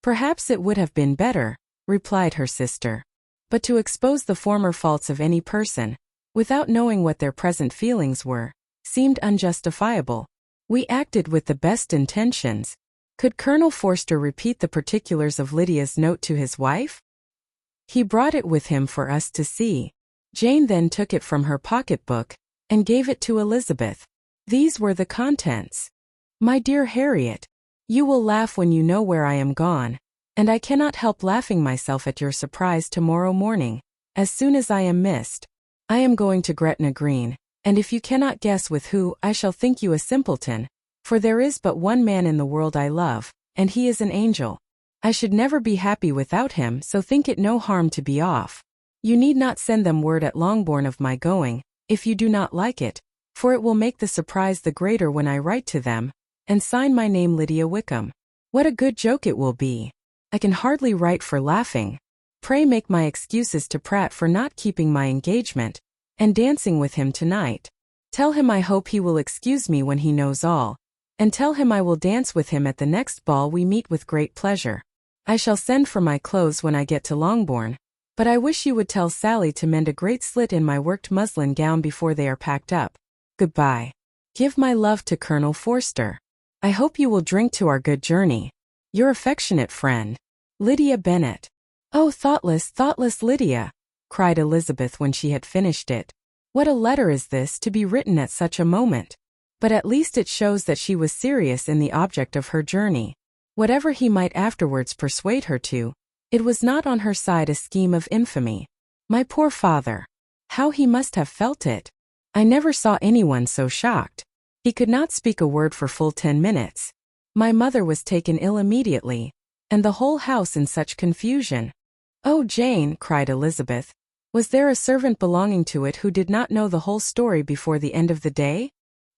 Perhaps it would have been better, replied her sister. But to expose the former faults of any person, without knowing what their present feelings were, seemed unjustifiable. We acted with the best intentions. Could Colonel Forster repeat the particulars of Lydia's note to his wife? He brought it with him for us to see. Jane then took it from her pocketbook and gave it to Elizabeth. These were the contents. My dear Harriet, you will laugh when you know where I am gone, and I cannot help laughing myself at your surprise tomorrow morning, as soon as I am missed. I am going to Gretna Green, and if you cannot guess with who, I shall think you a simpleton, for there is but one man in the world I love, and he is an angel. I should never be happy without him, so think it no harm to be off. You need not send them word at Longbourn of my going, if you do not like it, for it will make the surprise the greater when I write to them, and sign my name Lydia Wickham. What a good joke it will be! I can hardly write for laughing. Pray make my excuses to Pratt for not keeping my engagement, and dancing with him tonight. Tell him I hope he will excuse me when he knows all, and tell him I will dance with him at the next ball we meet with great pleasure. I shall send for my clothes when I get to Longbourn, but I wish you would tell Sally to mend a great slit in my worked muslin gown before they are packed up. Goodbye. Give my love to Colonel Forster. I hope you will drink to our good journey. Your affectionate friend, Lydia Bennet. Oh, thoughtless Lydia, cried Elizabeth when she had finished it. What a letter is this to be written at such a moment! But at least it shows that she was serious in the object of her journey. Whatever he might afterwards persuade her to, it was not on her side a scheme of infamy. My poor father! How he must have felt it! I never saw anyone so shocked. He could not speak a word for full 10 minutes. My mother was taken ill immediately, and the whole house in such confusion. Oh, Jane, cried Elizabeth, was there a servant belonging to it who did not know the whole story before the end of the day?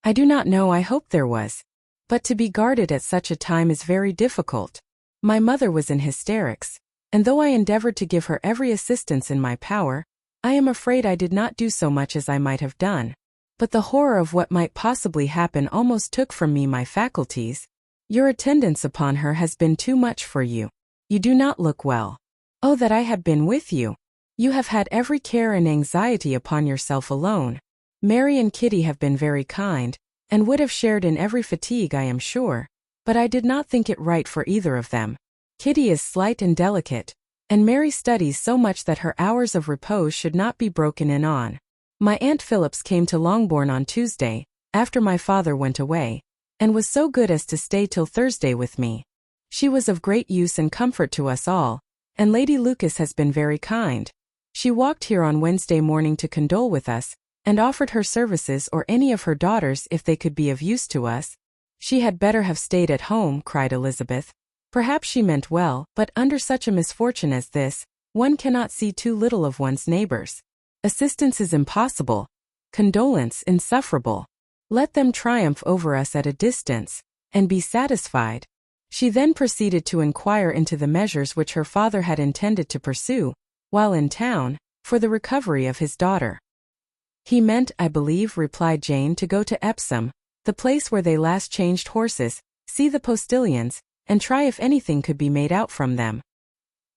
I do not know, I hope there was. But to be guarded at such a time is very difficult. My mother was in hysterics, and though I endeavored to give her every assistance in my power, I am afraid I did not do so much as I might have done. But the horror of what might possibly happen almost took from me my faculties. Your attendance upon her has been too much for you. You do not look well. Oh, that I had been with you! You have had every care and anxiety upon yourself alone. Mary and Kitty have been very kind, and would have shared in every fatigue, I am sure, but I did not think it right for either of them. Kitty is slight and delicate, and Mary studies so much that her hours of repose should not be broken in on. My Aunt Phillips came to Longbourn on Tuesday, after my father went away, and was so good as to stay till Thursday with me. She was of great use and comfort to us all, and Lady Lucas has been very kind. She walked here on Wednesday morning to condole with us, and offered her services or any of her daughters if they could be of use to us. She had better have stayed at home, cried Elizabeth. Perhaps she meant well, but under such a misfortune as this, one cannot see too little of one's neighbors. Assistance is impossible, condolence insufferable. Let them triumph over us at a distance, and be satisfied. She then proceeded to inquire into the measures which her father had intended to pursue, while in town, for the recovery of his daughter. He meant, I believe, replied Jane, to go to Epsom, the place where they last changed horses, see the postilions, and try if anything could be made out from them.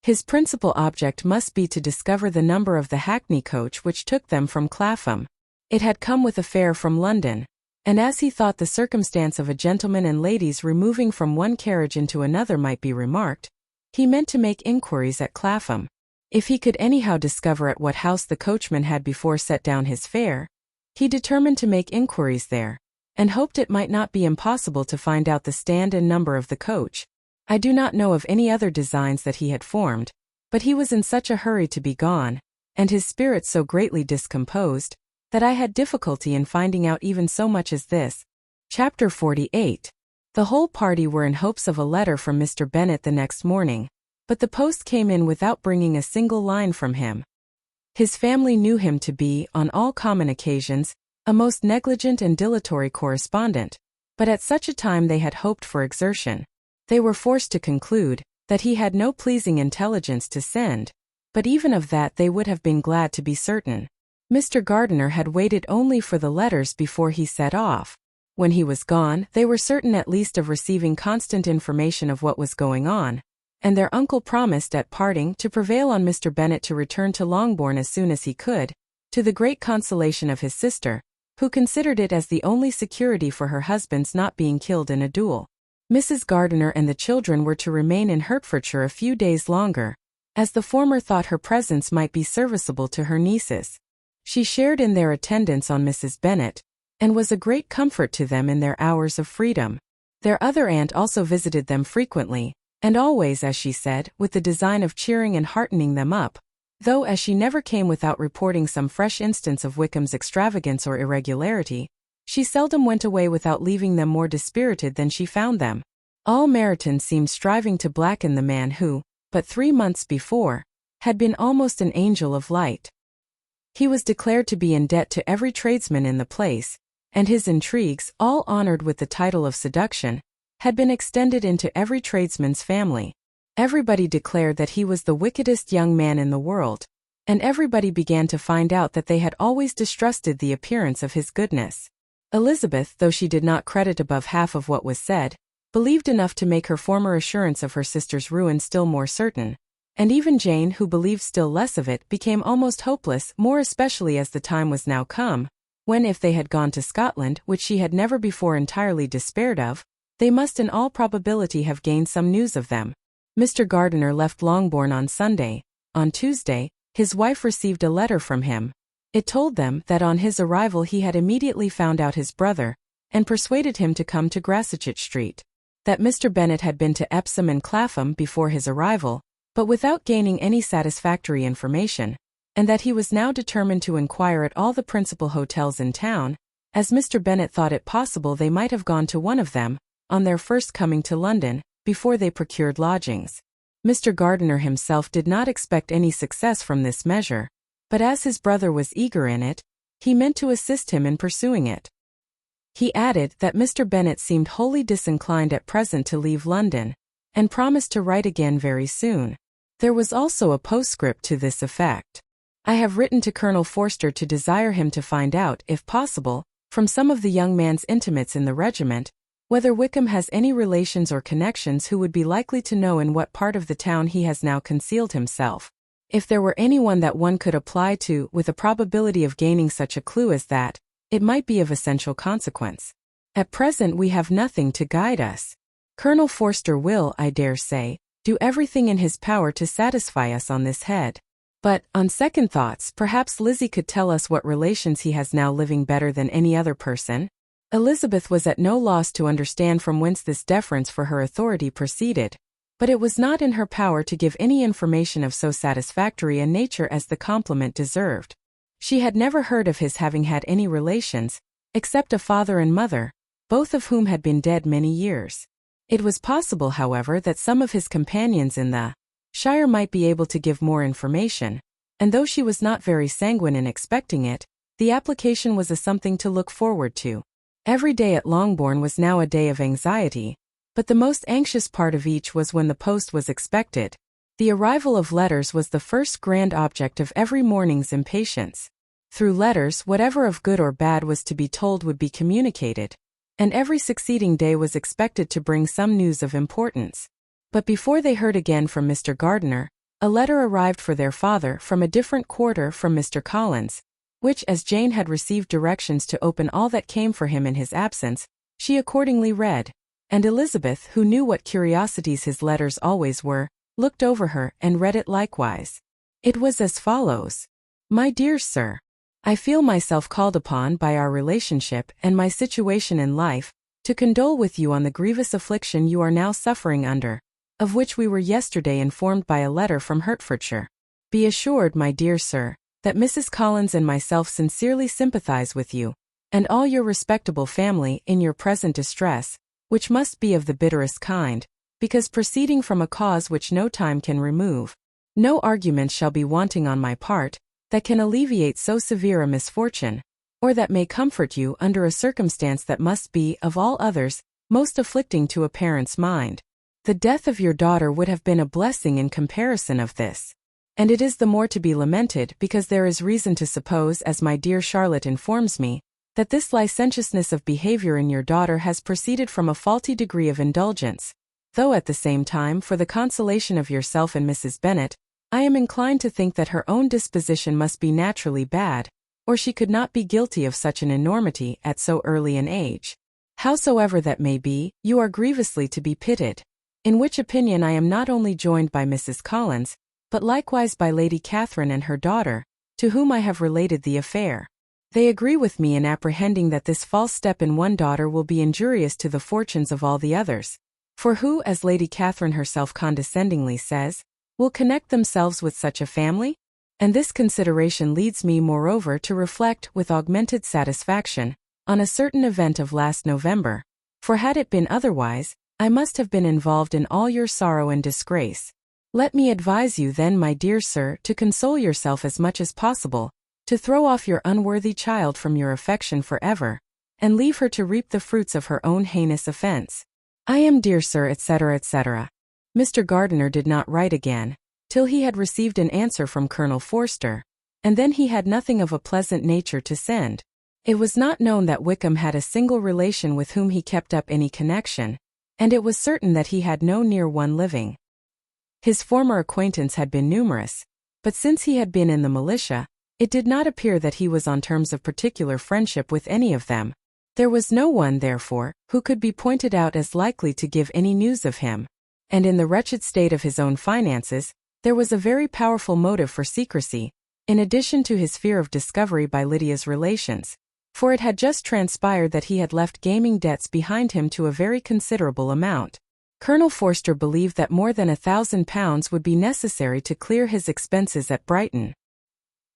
His principal object must be to discover the number of the hackney coach which took them from Clapham. It had come with a fare from London, and as he thought the circumstance of a gentleman and ladies removing from one carriage into another might be remarked, he meant to make inquiries at Clapham. If he could anyhow discover at what house the coachman had before set down his fare, he determined to make inquiries there, and hoped it might not be impossible to find out the stand and number of the coach. I do not know of any other designs that he had formed, but he was in such a hurry to be gone, and his spirits so greatly discomposed, that I had difficulty in finding out even so much as this. Chapter 48. The whole party were in hopes of a letter from Mr. Bennet the next morning, but the post came in without bringing a single line from him. His family knew him to be, on all common occasions, a most negligent and dilatory correspondent, but at such a time they had hoped for exertion. They were forced to conclude that he had no pleasing intelligence to send, but even of that they would have been glad to be certain. Mr. Gardiner had waited only for the letters before he set off. When he was gone, they were certain at least of receiving constant information of what was going on, and their uncle promised at parting to prevail on Mr. Bennet to return to Longbourn as soon as he could, to the great consolation of his sister, who considered it as the only security for her husband's not being killed in a duel. Mrs. Gardiner and the children were to remain in Hertfordshire a few days longer, as the former thought her presence might be serviceable to her nieces. She shared in their attendance on Mrs. Bennet, and was a great comfort to them in their hours of freedom. Their other aunt also visited them frequently, and always, as she said, with the design of cheering and heartening them up, though as she never came without reporting some fresh instance of Wickham's extravagance or irregularity, she seldom went away without leaving them more dispirited than she found them. All Meryton seemed striving to blacken the man who, but 3 months before, had been almost an angel of light. He was declared to be in debt to every tradesman in the place, and his intrigues, all honored with the title of seduction, had been extended into every tradesman's family. Everybody declared that he was the wickedest young man in the world, and everybody began to find out that they had always distrusted the appearance of his goodness. Elizabeth, though she did not credit above half of what was said, believed enough to make her former assurance of her sister's ruin still more certain, and even Jane, who believed still less of it, became almost hopeless, more especially as the time was now come, when if they had gone to Scotland, which she had never before entirely despaired of, they must in all probability have gained some news of them. Mr. Gardiner left Longbourn on Sunday. On Tuesday, his wife received a letter from him. It told them that on his arrival he had immediately found out his brother, and persuaded him to come to Grassetchett Street. That Mr. Bennet had been to Epsom and Clapham before his arrival, but without gaining any satisfactory information, and that he was now determined to inquire at all the principal hotels in town, as Mr. Bennet thought it possible they might have gone to one of them, on their first coming to London, before they procured lodgings. Mr. Gardiner himself did not expect any success from this measure, but as his brother was eager in it, he meant to assist him in pursuing it. He added that Mr. Bennet seemed wholly disinclined at present to leave London, and promised to write again very soon. There was also a postscript to this effect. I have written to Colonel Forster to desire him to find out, if possible, from some of the young man's intimates in the regiment, whether Wickham has any relations or connections who would be likely to know in what part of the town he has now concealed himself. If there were anyone that one could apply to with a probability of gaining such a clue as that, it might be of essential consequence. At present we have nothing to guide us. Colonel Forster will, I dare say, do everything in his power to satisfy us on this head. But, on second thoughts, perhaps Lizzie could tell us what relations he has now living better than any other person. Elizabeth was at no loss to understand from whence this deference for her authority proceeded, but it was not in her power to give any information of so satisfactory a nature as the compliment deserved. She had never heard of his having had any relations, except a father and mother, both of whom had been dead many years. It was possible, however, that some of his companions in the shire might be able to give more information, and though she was not very sanguine in expecting it, the application was a something to look forward to. Every day at Longbourn was now a day of anxiety, but the most anxious part of each was when the post was expected. The arrival of letters was the first grand object of every morning's impatience. Through letters, whatever of good or bad was to be told would be communicated, and every succeeding day was expected to bring some news of importance. But before they heard again from Mr. Gardiner, a letter arrived for their father from a different quarter from Mr. Collins, which, as Jane had received directions to open all that came for him in his absence, she accordingly read, and Elizabeth, who knew what curiosities his letters always were, looked over her and read it likewise. It was as follows: My dear Sir, I feel myself called upon by our relationship and my situation in life to condole with you on the grievous affliction you are now suffering under, of which we were yesterday informed by a letter from Hertfordshire. Be assured, my dear Sir, that Mrs. Collins and myself sincerely sympathize with you, and all your respectable family, in your present distress, which must be of the bitterest kind, because proceeding from a cause which no time can remove. No argument shall be wanting on my part that can alleviate so severe a misfortune, or that may comfort you under a circumstance that must be, of all others, most afflicting to a parent's mind. The death of your daughter would have been a blessing in comparison of this. And it is the more to be lamented because there is reason to suppose, as my dear Charlotte informs me, that this licentiousness of behavior in your daughter has proceeded from a faulty degree of indulgence, though at the same time, for the consolation of yourself and Mrs. Bennet, I am inclined to think that her own disposition must be naturally bad, or she could not be guilty of such an enormity at so early an age. Howsoever that may be, you are grievously to be pitied, in which opinion I am not only joined by Mrs. Collins, but likewise by Lady Catherine and her daughter, to whom I have related the affair. They agree with me in apprehending that this false step in one daughter will be injurious to the fortunes of all the others. For who, as Lady Catherine herself condescendingly says, will connect themselves with such a family? And this consideration leads me moreover to reflect, with augmented satisfaction, on a certain event of last November, for had it been otherwise, I must have been involved in all your sorrow and disgrace. Let me advise you then, my dear sir, to console yourself as much as possible, to throw off your unworthy child from your affection forever, and leave her to reap the fruits of her own heinous offense. I am, dear sir, etc., etc. Mr. Gardiner did not write again, till he had received an answer from Colonel Forster, and then he had nothing of a pleasant nature to send. It was not known that Wickham had a single relation with whom he kept up any connection, and it was certain that he had no near one living. His former acquaintance had been numerous, but since he had been in the militia, it did not appear that he was on terms of particular friendship with any of them. There was no one, therefore, who could be pointed out as likely to give any news of him, and in the wretched state of his own finances, there was a very powerful motive for secrecy, in addition to his fear of discovery by Lydia's relations, for it had just transpired that he had left gaming debts behind him to a very considerable amount. Colonel Forster believed that more than £1,000 would be necessary to clear his expenses at Brighton.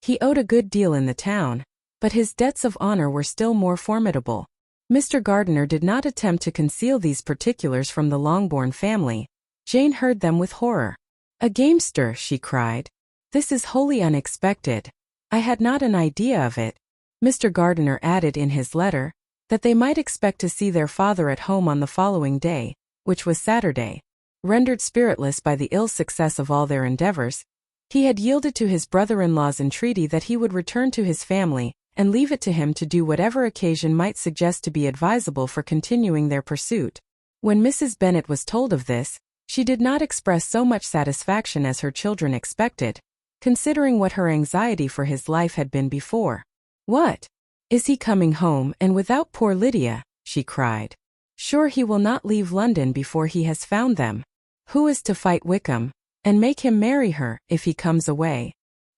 He owed a good deal in the town, but his debts of honor were still more formidable. Mr. Gardiner did not attempt to conceal these particulars from the Longbourn family. Jane heard them with horror. "A gamester," she cried. "This is wholly unexpected. I had not an idea of it." Mr. Gardiner added in his letter, that they might expect to see their father at home on the following day, which was Saturday. Rendered spiritless by the ill success of all their endeavors, he had yielded to his brother-in-law's entreaty that he would return to his family, and leave it to him to do whatever occasion might suggest to be advisable for continuing their pursuit. When Mrs. Bennet was told of this, she did not express so much satisfaction as her children expected, considering what her anxiety for his life had been before. "What? Is he coming home, and without poor Lydia?" she cried. "Sure he will not leave London before he has found them. Who is to fight Wickham, and make him marry her, if he comes away?"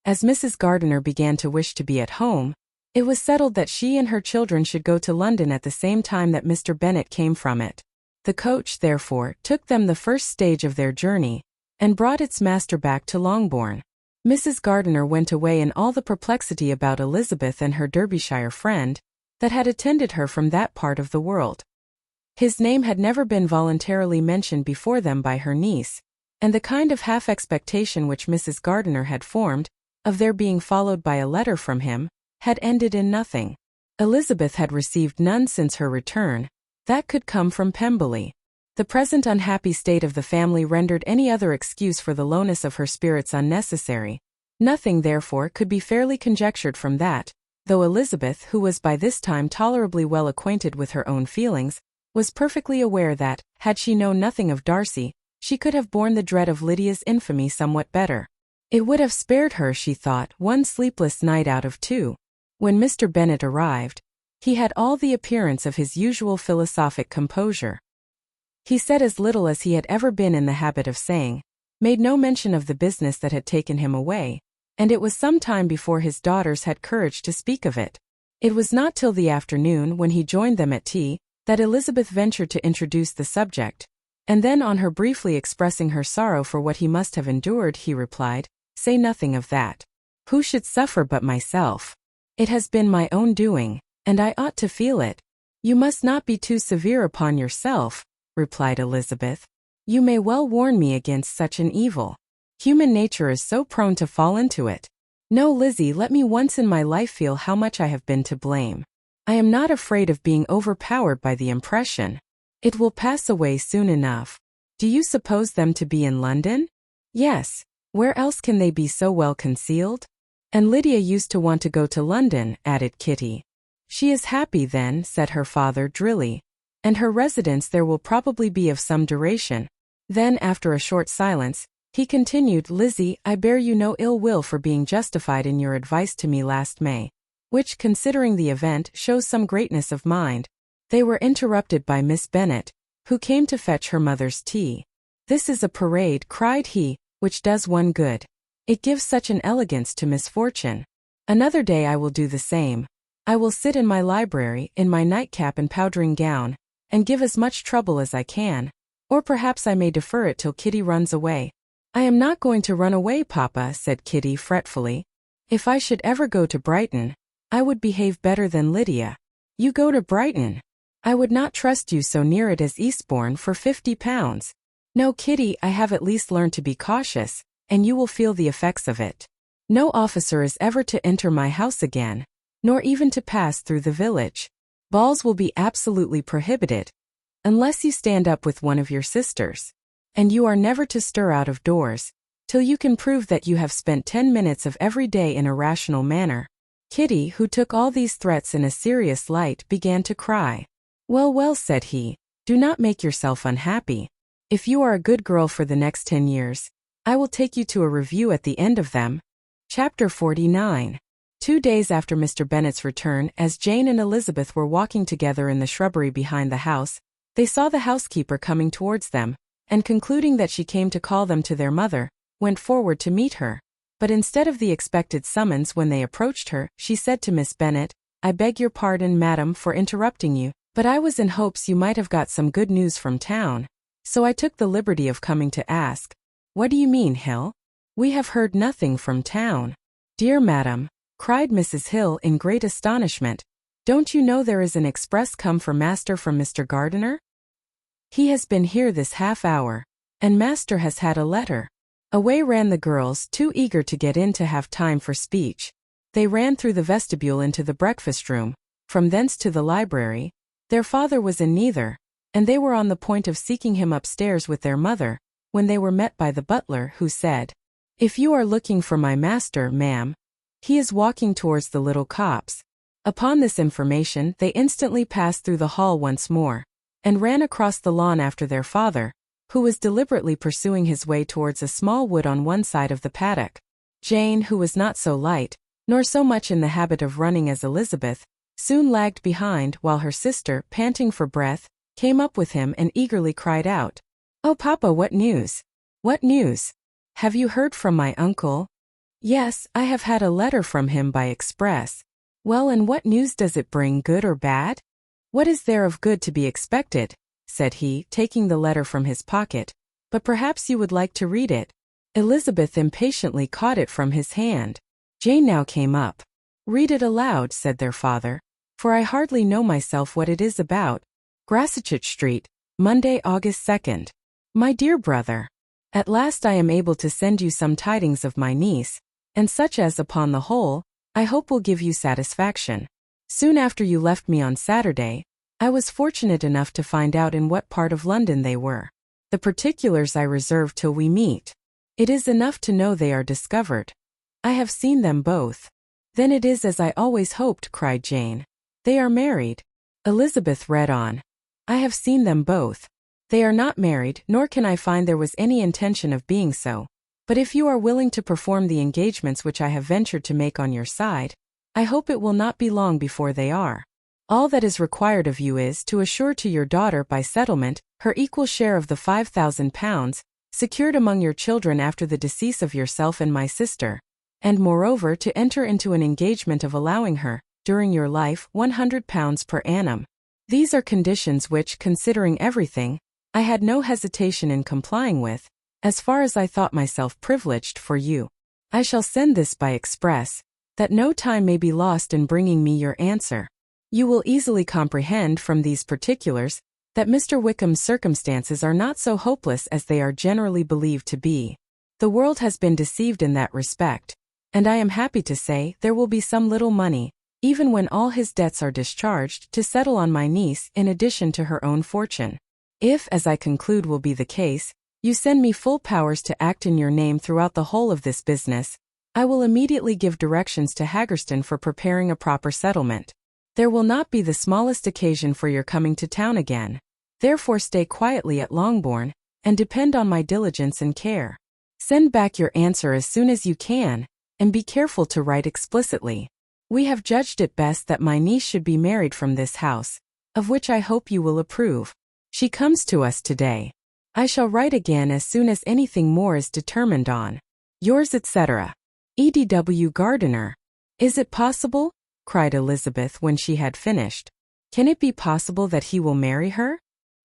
As Mrs. Gardiner began to wish to be at home, it was settled that she and her children should go to London at the same time that Mr. Bennet came from it. The coach, therefore, took them the first stage of their journey, and brought its master back to Longbourn. Mrs. Gardiner went away in all the perplexity about Elizabeth and her Derbyshire friend, that had attended her from that part of the world. His name had never been voluntarily mentioned before them by her niece, and the kind of half-expectation which Mrs. Gardiner had formed, of their being followed by a letter from him, had ended in nothing. Elizabeth had received none since her return, that could come from Pemberley. The present unhappy state of the family rendered any other excuse for the lowness of her spirits unnecessary. Nothing, therefore, could be fairly conjectured from that, though Elizabeth, who was by this time tolerably well acquainted with her own feelings, was perfectly aware that, had she known nothing of Darcy, she could have borne the dread of Lydia's infamy somewhat better. It would have spared her, she thought, one sleepless night out of two. When Mr. Bennet arrived, he had all the appearance of his usual philosophic composure. He said as little as he had ever been in the habit of saying, made no mention of the business that had taken him away, and it was some time before his daughters had courage to speak of it. It was not till the afternoon, when he joined them at tea, that Elizabeth ventured to introduce the subject, and then on her briefly expressing her sorrow for what he must have endured, he replied, "Say nothing of that. Who should suffer but myself? It has been my own doing, and I ought to feel it." "You must not be too severe upon yourself," replied Elizabeth. "You may well warn me against such an evil. Human nature is so prone to fall into it. No, Lizzie, let me once in my life feel how much I have been to blame. I am not afraid of being overpowered by the impression. It will pass away soon enough. Do you suppose them to be in London?" "Yes. Where else can they be so well concealed?" "And Lydia used to want to go to London," added Kitty. "She is happy then," said her father drily, "and her residence there will probably be of some duration." Then, after a short silence, he continued, "Lizzie, I bear you no ill will for being justified in your advice to me last May, which, considering the event, shows some greatness of mind." They were interrupted by Miss Bennet, who came to fetch her mother's tea. "This is a parade," cried he, "which does one good. It gives such an elegance to misfortune. Another day I will do the same. I will sit in my library, in my nightcap and powdering gown, and give as much trouble as I can. Or perhaps I may defer it till Kitty runs away. I am not going to run away, Papa, said Kitty fretfully. If I should ever go to Brighton, I would behave better than Lydia. You go to Brighton? I would not trust you so near it as Eastbourne for £50. No, Kitty, I have at least learned to be cautious, and you will feel the effects of it. No officer is ever to enter my house again, nor even to pass through the village. Balls will be absolutely prohibited, unless you stand up with one of your sisters. And you are never to stir out of doors, till you can prove that you have spent 10 minutes of every day in a rational manner. Kitty, who took all these threats in a serious light, began to cry. Well, well, said he, do not make yourself unhappy. If you are a good girl for the next 10 years, I will take you to a review at the end of them. Chapter 49. 2 days after Mr. Bennet's return, as Jane and Elizabeth were walking together in the shrubbery behind the house, they saw the housekeeper coming towards them, and concluding that she came to call them to their mother, went forward to meet her. But instead of the expected summons when they approached her, she said to Miss Bennet, I beg your pardon, madam, for interrupting you, but I was in hopes you might have got some good news from town. So I took the liberty of coming to ask. What do you mean, Hill? We have heard nothing from town. Dear madam, cried Mrs. Hill in great astonishment, don't you know there is an express come for master from Mr. Gardiner? He has been here this half hour, and master has had a letter. Away ran the girls, too eager to get in to have time for speech. They ran through the vestibule into the breakfast room, from thence to the library. Their father was in neither, and they were on the point of seeking him upstairs with their mother, when they were met by the butler, who said, If you are looking for my master, ma'am, he is walking towards the little copse. Upon this information they instantly passed through the hall once more, and ran across the lawn after their father, who was deliberately pursuing his way towards a small wood on one side of the paddock. Jane, who was not so light, nor so much in the habit of running as Elizabeth, soon lagged behind, while her sister, panting for breath, came up with him and eagerly cried out, Oh, Papa, what news? What news? Have you heard from my uncle? Yes, I have had a letter from him by express. Well, and what news does it bring, good or bad? What is there of good to be expected? Said he, taking the letter from his pocket. But perhaps you would like to read it. Elizabeth impatiently caught it from his hand. Jane now came up. Read it aloud, said their father, for I hardly know myself what it is about. Grassetchett Street, Monday, August 2nd. My dear brother, at last I am able to send you some tidings of my niece, and such as, upon the whole, I hope will give you satisfaction. Soon after you left me on Saturday, I was fortunate enough to find out in what part of London they were. The particulars I reserve till we meet. It is enough to know they are discovered. I have seen them both. Then it is as I always hoped, cried Jane. They are married. Elizabeth read on. I have seen them both. They are not married, nor can I find there was any intention of being so. But if you are willing to perform the engagements which I have ventured to make on your side, I hope it will not be long before they are. All that is required of you is to assure to your daughter by settlement her equal share of the £5,000, secured among your children after the decease of yourself and my sister, and moreover to enter into an engagement of allowing her, during your life, £100 per annum. These are conditions which, considering everything, I had no hesitation in complying with, as far as I thought myself privileged for you. I shall send this by express, that no time may be lost in bringing me your answer. You will easily comprehend from these particulars that Mr. Wickham's circumstances are not so hopeless as they are generally believed to be. The world has been deceived in that respect, and I am happy to say there will be some little money, even when all his debts are discharged, to settle on my niece in addition to her own fortune. If, as I conclude will be the case, you send me full powers to act in your name throughout the whole of this business, I will immediately give directions to Haggerston for preparing a proper settlement. There will not be the smallest occasion for your coming to town again. Therefore stay quietly at Longbourn, and depend on my diligence and care. Send back your answer as soon as you can, and be careful to write explicitly. We have judged it best that my niece should be married from this house, of which I hope you will approve. She comes to us today. I shall write again as soon as anything more is determined on. Yours etc. E.D.W. Gardiner. Is it possible? Cried Elizabeth when she had finished. Can it be possible that he will marry her?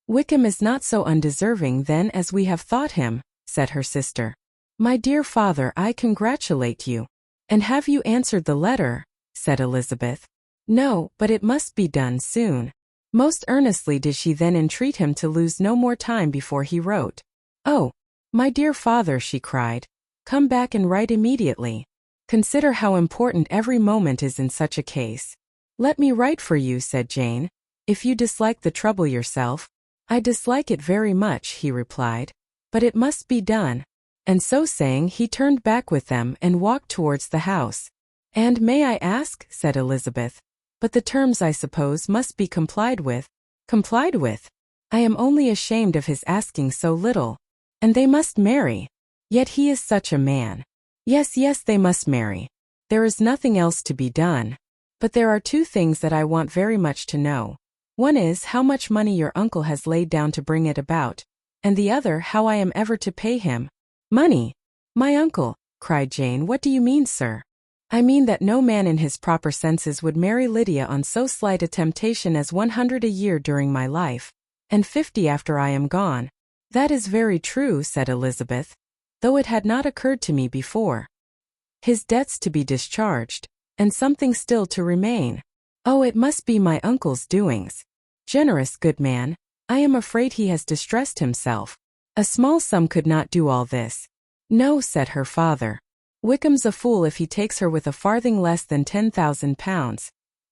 Wickham is not so undeserving then as we have thought him, said her sister. My dear father, I congratulate you. And have you answered the letter? Said Elizabeth. No, but it must be done soon. Most earnestly did she then entreat him to lose no more time before he wrote. Oh, my dear father, she cried, come back and write immediately. Consider how important every moment is in such a case. Let me write for you, said Jane. If you dislike the trouble yourself. I dislike it very much, he replied. But it must be done. And so saying, he turned back with them and walked towards the house. And may I ask, said Elizabeth, but the terms I suppose must be complied with. Complied with? I am only ashamed of his asking so little. And they must marry. Yet he is such a man. Yes, they must marry. There is nothing else to be done. But there are two things that I want very much to know. One is how much money your uncle has laid down to bring it about, and the other how I am ever to pay him. Money? My uncle, cried Jane, what do you mean, sir? I mean that no man in his proper senses would marry Lydia on so slight a temptation as 100 a year during my life, and 50 after I am gone. That is very true, said Elizabeth, though it had not occurred to me before. His debts to be discharged, and something still to remain. Oh, it must be my uncle's doings. Generous good man, I am afraid he has distressed himself. A small sum could not do all this. No, said her father. Wickham's a fool if he takes her with a farthing less than £10,000.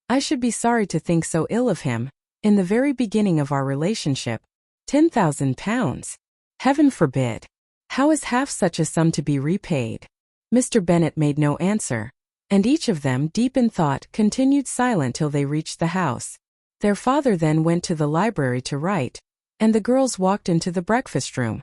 I should be sorry to think so ill of him, in the very beginning of our relationship. £10,000? Heaven forbid. How is half such a sum to be repaid? Mr. Bennet made no answer, and each of them, deep in thought, continued silent till they reached the house. Their father then went to the library to write, and the girls walked into the breakfast-room.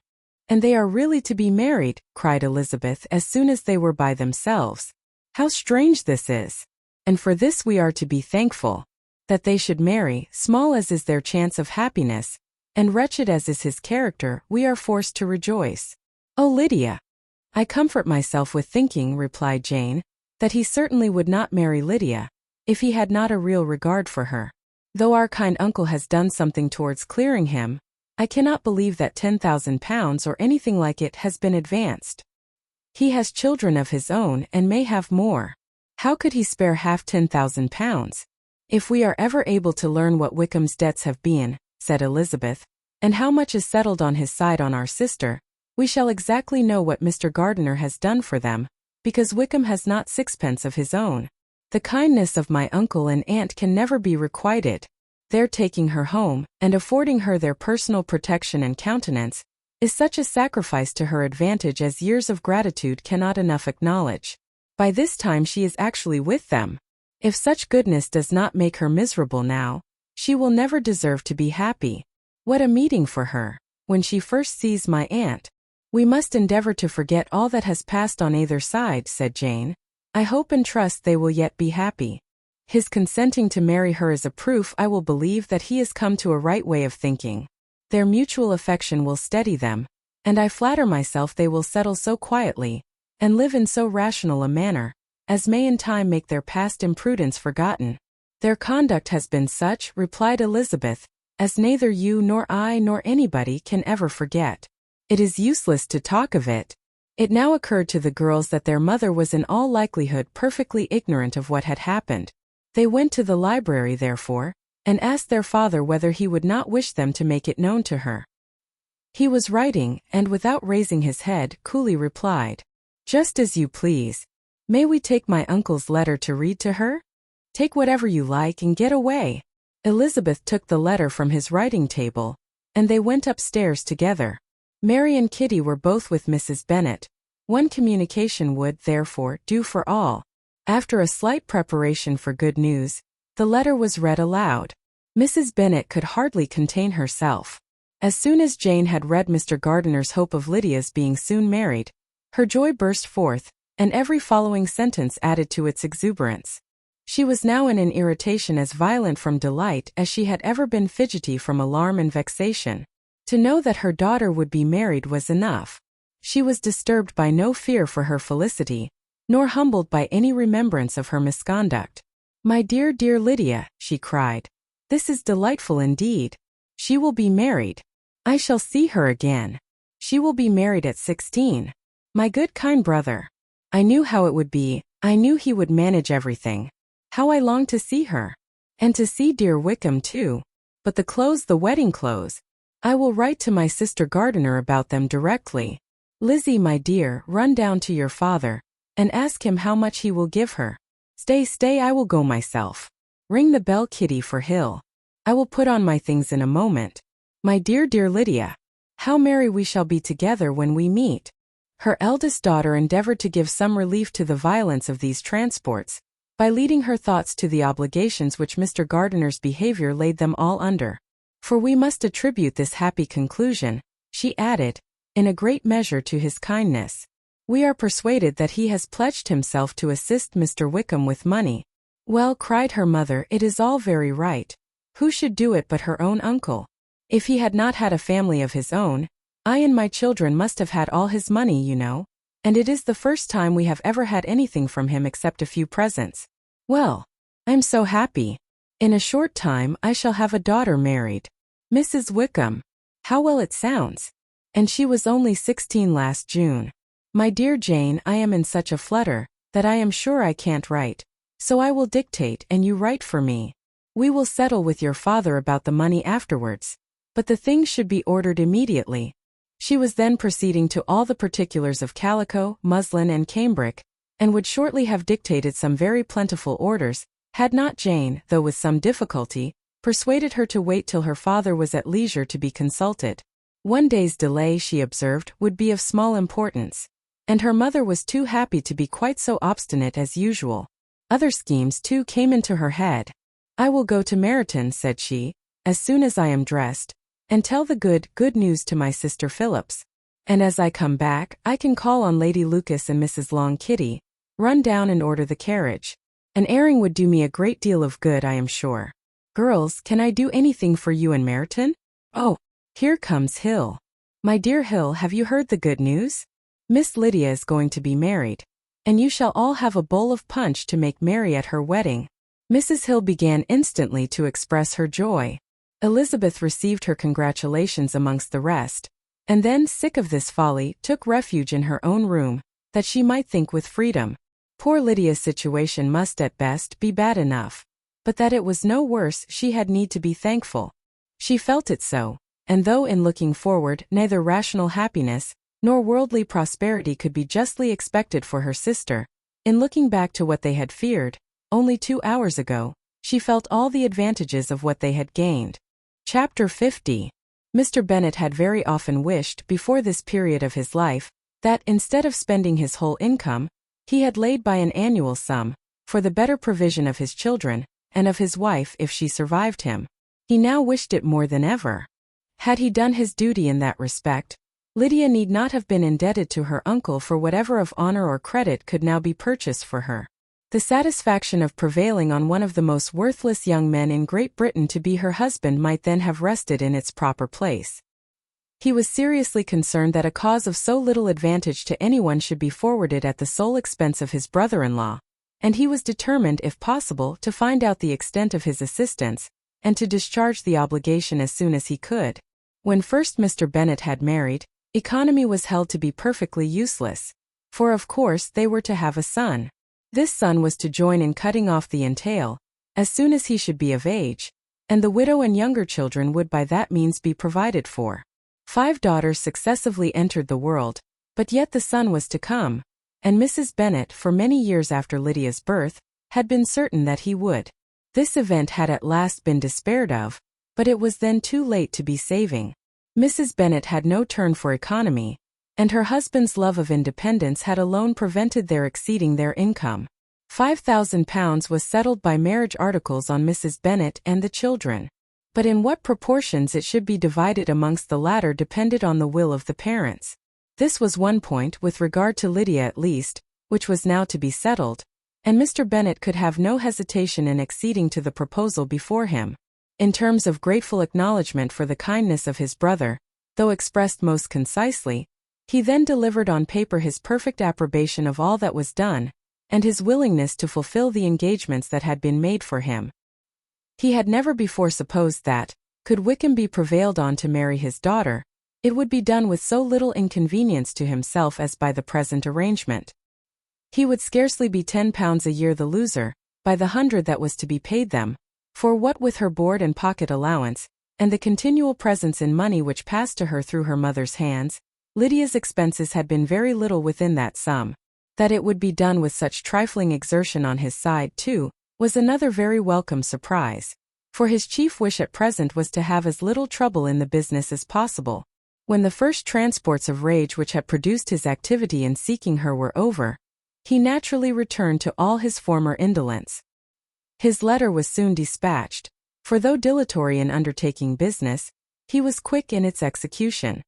And they are really to be married, cried Elizabeth as soon as they were by themselves. How strange this is! And for this we are to be thankful. That they should marry, small as is their chance of happiness, and wretched as is his character, we are forced to rejoice. Oh, Lydia! I comfort myself with thinking, replied Jane, that he certainly would not marry Lydia, if he had not a real regard for her. Though our kind uncle has done something towards clearing him, I cannot believe that £10,000 or anything like it has been advanced. He has children of his own and may have more. How could he spare half £10,000? If we are ever able to learn what Wickham's debts have been, said Elizabeth, and how much is settled on his side on our sister, we shall exactly know what Mr. Gardiner has done for them, because Wickham has not sixpence of his own. The kindness of my uncle and aunt can never be requited. Their taking her home, and affording her their personal protection and countenance, is such a sacrifice to her advantage as years of gratitude cannot enough acknowledge. By this time she is actually with them. If such goodness does not make her miserable now, she will never deserve to be happy. What a meeting for her, when she first sees my aunt. We must endeavor to forget all that has passed on either side, said Jane. I hope and trust they will yet be happy. His consenting to marry her is a proof I will believe that he has come to a right way of thinking. Their mutual affection will steady them, and I flatter myself they will settle so quietly, and live in so rational a manner, as may in time make their past imprudence forgotten. Their conduct has been such, replied Elizabeth, as neither you nor I nor anybody can ever forget. It is useless to talk of it. It now occurred to the girls that their mother was in all likelihood perfectly ignorant of what had happened. They went to the library, therefore, and asked their father whether he would not wish them to make it known to her. He was writing, and without raising his head, coolly replied, Just as you please. May we take my uncle's letter to read to her? Take whatever you like and get away. Elizabeth took the letter from his writing table, and they went upstairs together. Mary and Kitty were both with Mrs. Bennet. One communication would, therefore, do for all. After a slight preparation for good news, the letter was read aloud. Mrs. Bennet could hardly contain herself. As soon as Jane had read Mr. Gardiner's hope of Lydia's being soon married, her joy burst forth, and every following sentence added to its exuberance. She was now in an irritation as violent from delight as she had ever been fidgety from alarm and vexation. To know that her daughter would be married was enough. She was disturbed by no fear for her felicity, nor humbled by any remembrance of her misconduct. "My dear, dear Lydia," she cried, "this is delightful indeed. She will be married. I shall see her again. She will be married at 16. My good kind brother. I knew how it would be, I knew he would manage everything. How I long to see her. And to see dear Wickham too. But the clothes, the wedding clothes. I will write to my sister Gardiner about them directly. Lizzie, my dear, run down to your father, and ask him how much he will give her. Stay, I will go myself. Ring the bell, Kitty, for Hill. I will put on my things in a moment. My dear, dear Lydia. How merry we shall be together when we meet." Her eldest daughter endeavored to give some relief to the violence of these transports, by leading her thoughts to the obligations which Mr. Gardiner's behavior laid them all under. "For we must attribute this happy conclusion," she added, "in a great measure to his kindness. We are persuaded that he has pledged himself to assist Mr. Wickham with money." "Well," cried her mother, "it is all very right. Who should do it but her own uncle? If he had not had a family of his own, I and my children must have had all his money, you know, and it is the first time we have ever had anything from him except a few presents. Well, I'm so happy. In a short time I shall have a daughter married. Mrs. Wickham. How well it sounds. And she was only 16 last June. My dear Jane, I am in such a flutter, that I am sure I can't write, so I will dictate and you write for me. We will settle with your father about the money afterwards, but the things should be ordered immediately." She was then proceeding to all the particulars of calico, muslin and cambric, and would shortly have dictated some very plentiful orders, had not Jane, though with some difficulty, persuaded her to wait till her father was at leisure to be consulted. One day's delay, she observed, would be of small importance, and her mother was too happy to be quite so obstinate as usual. Other schemes too came into her head. "I will go to Meryton," said she, "as soon as I am dressed, and tell the good news to my sister Phillips. And as I come back, I can call on Lady Lucas and Mrs. Long. Kitty, run down and order the carriage. An airing would do me a great deal of good, I am sure. Girls, can I do anything for you in Meryton? Oh, here comes Hill. My dear Hill, have you heard the good news? Miss Lydia is going to be married, and you shall all have a bowl of punch to make merry at her wedding." Mrs. Hill began instantly to express her joy. Elizabeth received her congratulations amongst the rest, and then, sick of this folly, took refuge in her own room, that she might think with freedom. Poor Lydia's situation must at best be bad enough, but that it was no worse she had need to be thankful. She felt it so, and though in looking forward neither rational happiness nor worldly prosperity could be justly expected for her sister, in looking back to what they had feared, only 2 hours ago, she felt all the advantages of what they had gained. Chapter 50. Mr. Bennet had very often wished, before this period of his life, that, instead of spending his whole income, he had laid by an annual sum, for the better provision of his children, and of his wife if she survived him. He now wished it more than ever. Had he done his duty in that respect, Lydia need not have been indebted to her uncle for whatever of honor or credit could now be purchased for her. The satisfaction of prevailing on one of the most worthless young men in Great Britain to be her husband might then have rested in its proper place. He was seriously concerned that a cause of so little advantage to anyone should be forwarded at the sole expense of his brother-in-law, and he was determined, if possible, to find out the extent of his assistance, and to discharge the obligation as soon as he could. When first Mr. Bennet had married, economy was held to be perfectly useless, for of course they were to have a son. This son was to join in cutting off the entail, as soon as he should be of age, and the widow and younger children would by that means be provided for. 5 daughters successively entered the world, but yet the son was to come, and Mrs. Bennet, for many years after Lydia's birth, had been certain that he would. This event had at last been despaired of, but it was then too late to be saving. Mrs. Bennet had no turn for economy, and her husband's love of independence had alone prevented their exceeding their income. £5,000 was settled by marriage articles on Mrs. Bennet and the children. But in what proportions it should be divided amongst the latter depended on the will of the parents. This was one point, with regard to Lydia at least, which was now to be settled, and Mr. Bennet could have no hesitation in acceding to the proposal before him. In terms of grateful acknowledgment for the kindness of his brother, though expressed most concisely, He then delivered on paper his perfect approbation of all that was done, and his willingness to fulfill the engagements that had been made for him. He had never before supposed that, could Wickham be prevailed on to marry his daughter, it would be done with so little inconvenience to himself as by the present arrangement. He would scarcely be £10 a year the loser, by the 100 that was to be paid them, for what with her board and pocket allowance, and the continual presents in money which passed to her through her mother's hands, Lydia's expenses had been very little within that sum. That it would be done with such trifling exertion on his side, too, was another very welcome surprise, for his chief wish at present was to have as little trouble in the business as possible. When the first transports of rage which had produced his activity in seeking her were over, he naturally returned to all his former indolence. His letter was soon dispatched, for though dilatory in undertaking business, he was quick in its execution.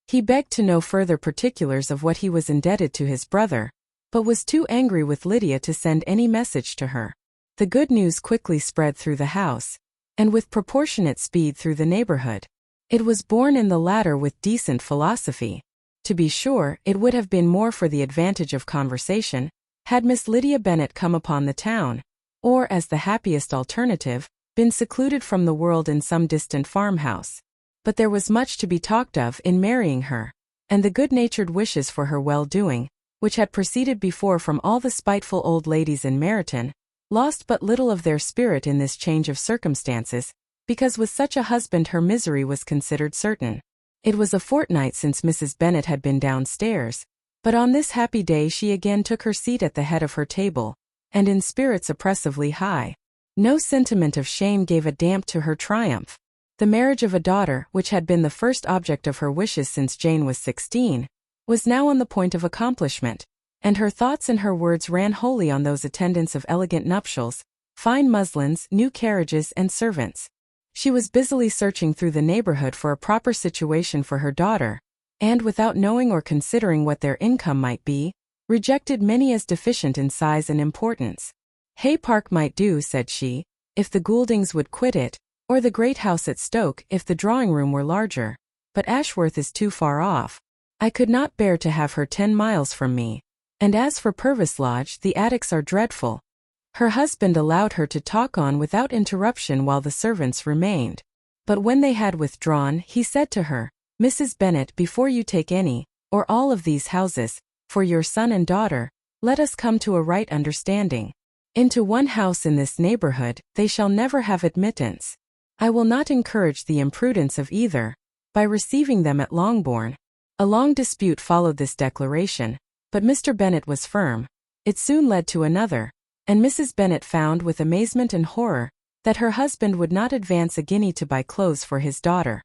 He begged to know further particulars of what he was indebted to his brother, but was too angry with Lydia to send any message to her. The good news quickly spread through the house, and with proportionate speed through the neighborhood. It was borne in the latter with decent philosophy. To be sure, it would have been more for the advantage of conversation, had Miss Lydia Bennet come upon the town, or, as the happiest alternative, been secluded from the world in some distant farmhouse. But there was much to be talked of in marrying her, and the good-natured wishes for her well-doing, which had proceeded before from all the spiteful old ladies in Meryton, lost but little of their spirit in this change of circumstances, because with such a husband her misery was considered certain. It was a fortnight since Mrs. Bennet had been downstairs, but on this happy day she again took her seat at the head of her table, and in spirits oppressively high. No sentiment of shame gave a damp to her triumph. The marriage of a daughter, which had been the first object of her wishes since Jane was 16, was now on the point of accomplishment, and her thoughts and her words ran wholly on those attendants of elegant nuptials, fine muslins, new carriages, and servants. She was busily searching through the neighborhood for a proper situation for her daughter, and without knowing or considering what their income might be, rejected many as deficient in size and importance. Hay Park might do, said she, if the Gouldings would quit it, or the great house at Stoke if the drawing-room were larger, but Ashworth is too far off. I could not bear to have her 10 miles from me. And as for Purvis Lodge, the attics are dreadful. Her husband allowed her to talk on without interruption while the servants remained. But when they had withdrawn, he said to her, Mrs. Bennet, before you take any, or all of these houses, for your son and daughter, let us come to a right understanding. Into one house in this neighborhood, they shall never have admittance. I will not encourage the imprudence of either, by receiving them at Longbourn. A long dispute followed this declaration, but Mr. Bennet was firm. It soon led to another, and Mrs. Bennet found with amazement and horror that her husband would not advance a guinea to buy clothes for his daughter.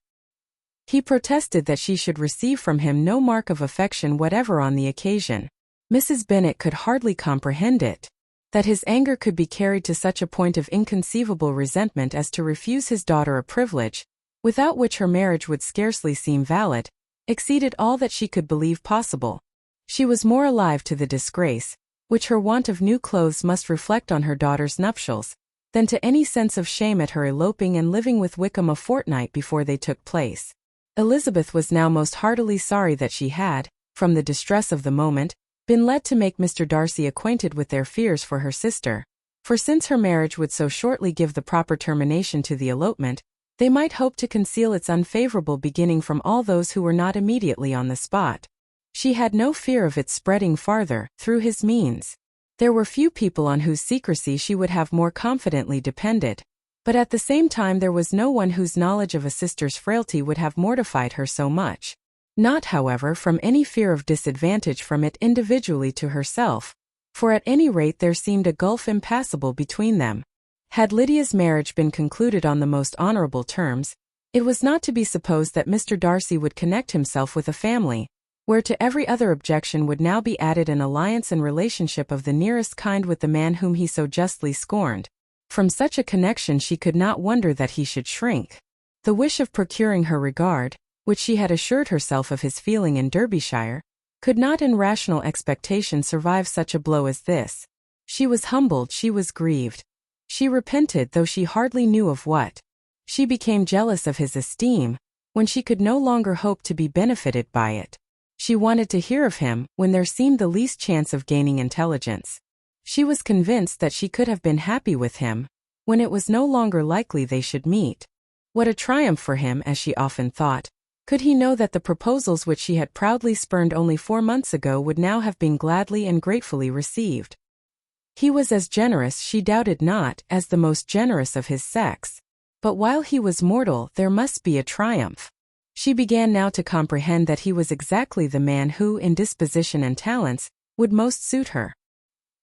He protested that she should receive from him no mark of affection whatever on the occasion. Mrs. Bennet could hardly comprehend it. That his anger could be carried to such a point of inconceivable resentment as to refuse his daughter a privilege, without which her marriage would scarcely seem valid, exceeded all that she could believe possible. She was more alive to the disgrace, which her want of new clothes must reflect on her daughter's nuptials, than to any sense of shame at her eloping and living with Wickham a fortnight before they took place. Elizabeth was now most heartily sorry that she had, from the distress of the moment, been led to make Mr. Darcy acquainted with their fears for her sister, for since her marriage would so shortly give the proper termination to the elopement, they might hope to conceal its unfavorable beginning from all those who were not immediately on the spot. She had no fear of its spreading farther, through his means. There were few people on whose secrecy she would have more confidently depended, but at the same time there was no one whose knowledge of a sister's frailty would have mortified her so much. Not, however, from any fear of disadvantage from it individually to herself, for at any rate there seemed a gulf impassable between them. Had Lydia's marriage been concluded on the most honorable terms, it was not to be supposed that Mr. Darcy would connect himself with a family, where to every other objection would now be added an alliance and relationship of the nearest kind with the man whom he so justly scorned. From such a connection she could not wonder that he should shrink. The wish of procuring her regard, which she had assured herself of his feeling in Derbyshire, could not in rational expectation survive such a blow as this. She was humbled, she was grieved. She repented, though she hardly knew of what. She became jealous of his esteem, when she could no longer hope to be benefited by it. She wanted to hear of him when there seemed the least chance of gaining intelligence. She was convinced that she could have been happy with him when it was no longer likely they should meet. What a triumph for him, as she often thought. Could he know that the proposals which she had proudly spurned only 4 months ago would now have been gladly and gratefully received? He was as generous, she doubted not, as the most generous of his sex. But while he was mortal, there must be a triumph. She began now to comprehend that he was exactly the man who, in disposition and talents, would most suit her.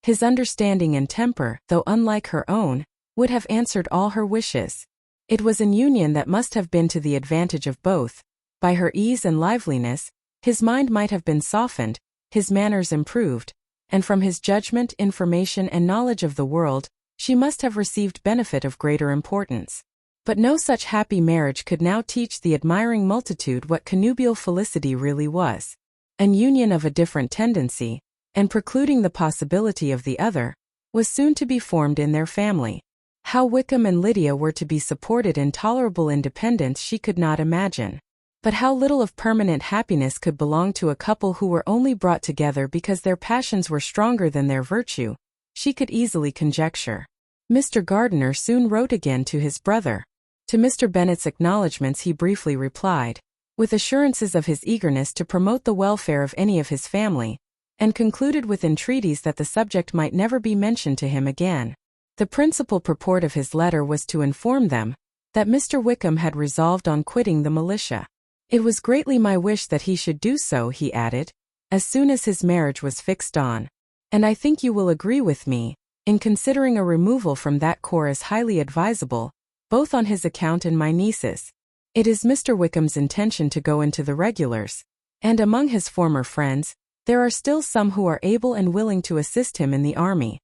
His understanding and temper, though unlike her own, would have answered all her wishes. It was an union that must have been to the advantage of both. By her ease and liveliness, his mind might have been softened, his manners improved, and from his judgment, information, and knowledge of the world, she must have received benefit of greater importance. But no such happy marriage could now teach the admiring multitude what connubial felicity really was. An union of a different tendency, and precluding the possibility of the other, was soon to be formed in their family. How Wickham and Lydia were to be supported in tolerable independence she could not imagine. But how little of permanent happiness could belong to a couple who were only brought together because their passions were stronger than their virtue, she could easily conjecture. Mr. Gardiner soon wrote again to his brother. To Mr. Bennet's acknowledgments he briefly replied, with assurances of his eagerness to promote the welfare of any of his family, and concluded with entreaties that the subject might never be mentioned to him again. The principal purport of his letter was to inform them that Mr. Wickham had resolved on quitting the militia. It was greatly my wish that he should do so, he added, as soon as his marriage was fixed on. And I think you will agree with me in considering a removal from that corps as highly advisable, both on his account and my niece's. It is Mr. Wickham's intention to go into the regulars, and among his former friends, there are still some who are able and willing to assist him in the army.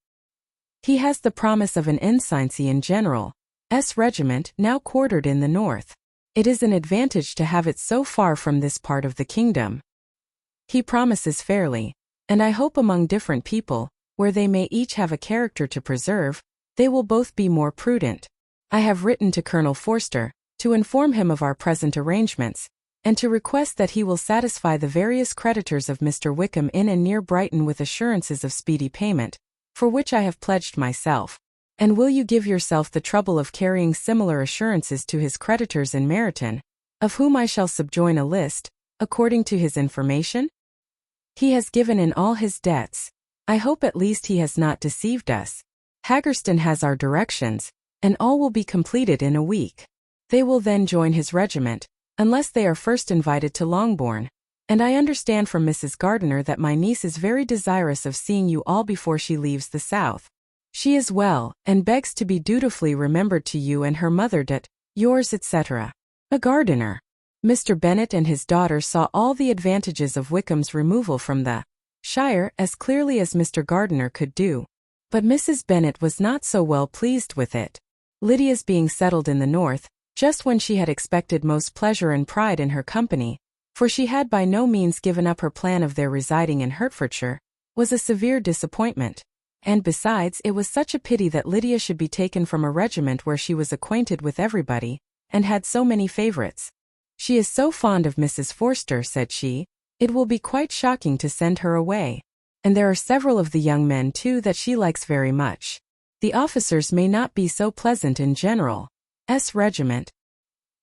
He has the promise of an ensigncy in General's regiment now quartered in the north. It is an advantage to have it so far from this part of the kingdom. He promises fairly, and I hope among different people, where they may each have a character to preserve, they will both be more prudent. I have written to Colonel Forster, to inform him of our present arrangements, and to request that he will satisfy the various creditors of Mr. Wickham in and near Brighton with assurances of speedy payment, for which I have pledged myself. And will you give yourself the trouble of carrying similar assurances to his creditors in Meryton, of whom I shall subjoin a list, according to his information? He has given in all his debts. I hope at least he has not deceived us. Haggerston has our directions, and all will be completed in a week. They will then join his regiment, unless they are first invited to Longbourn, and I understand from Mrs. Gardiner that my niece is very desirous of seeing you all before she leaves the south. She is well, and begs to be dutifully remembered to you and her mother. Yours, etc. A Gardiner. Mr. Bennet and his daughter saw all the advantages of Wickham's removal from the shire as clearly as Mr. Gardiner could do. But Mrs. Bennet was not so well pleased with it. Lydia's being settled in the north, just when she had expected most pleasure and pride in her company, for she had by no means given up her plan of their residing in Hertfordshire, was a severe disappointment. And besides, it was such a pity that Lydia should be taken from a regiment where she was acquainted with everybody, and had so many favourites. She is so fond of Mrs. Forster, said she, it will be quite shocking to send her away. And there are several of the young men too that she likes very much. The officers may not be so pleasant in General's regiment.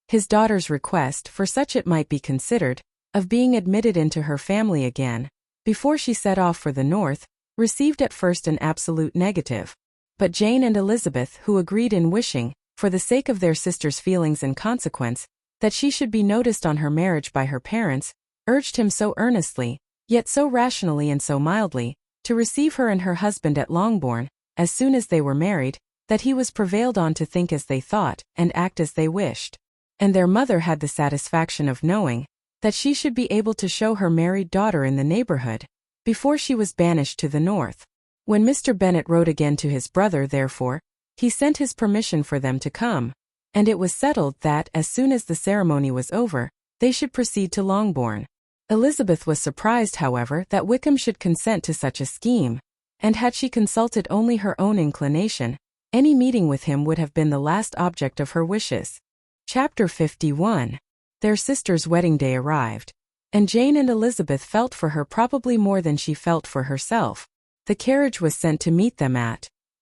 His daughter's request, for such it might be considered, of being admitted into her family again, before she set off for the north, received at first an absolute negative. But Jane and Elizabeth, who agreed in wishing, for the sake of their sister's feelings and consequence, that she should be noticed on her marriage by her parents, urged him so earnestly, yet so rationally and so mildly, to receive her and her husband at Longbourn, as soon as they were married, that he was prevailed on to think as they thought, and act as they wished. And their mother had the satisfaction of knowing that she should be able to show her married daughter in the neighbourhood, before she was banished to the north. When Mr. Bennet wrote again to his brother, therefore, he sent his permission for them to come, and it was settled that, as soon as the ceremony was over, they should proceed to Longbourn. Elizabeth was surprised, however, that Wickham should consent to such a scheme, and had she consulted only her own inclination, any meeting with him would have been the last object of her wishes. Chapter 51. Their sister's wedding day arrived. and Jane and Elizabeth felt for her probably more than she felt for herself. The carriage was sent to meet them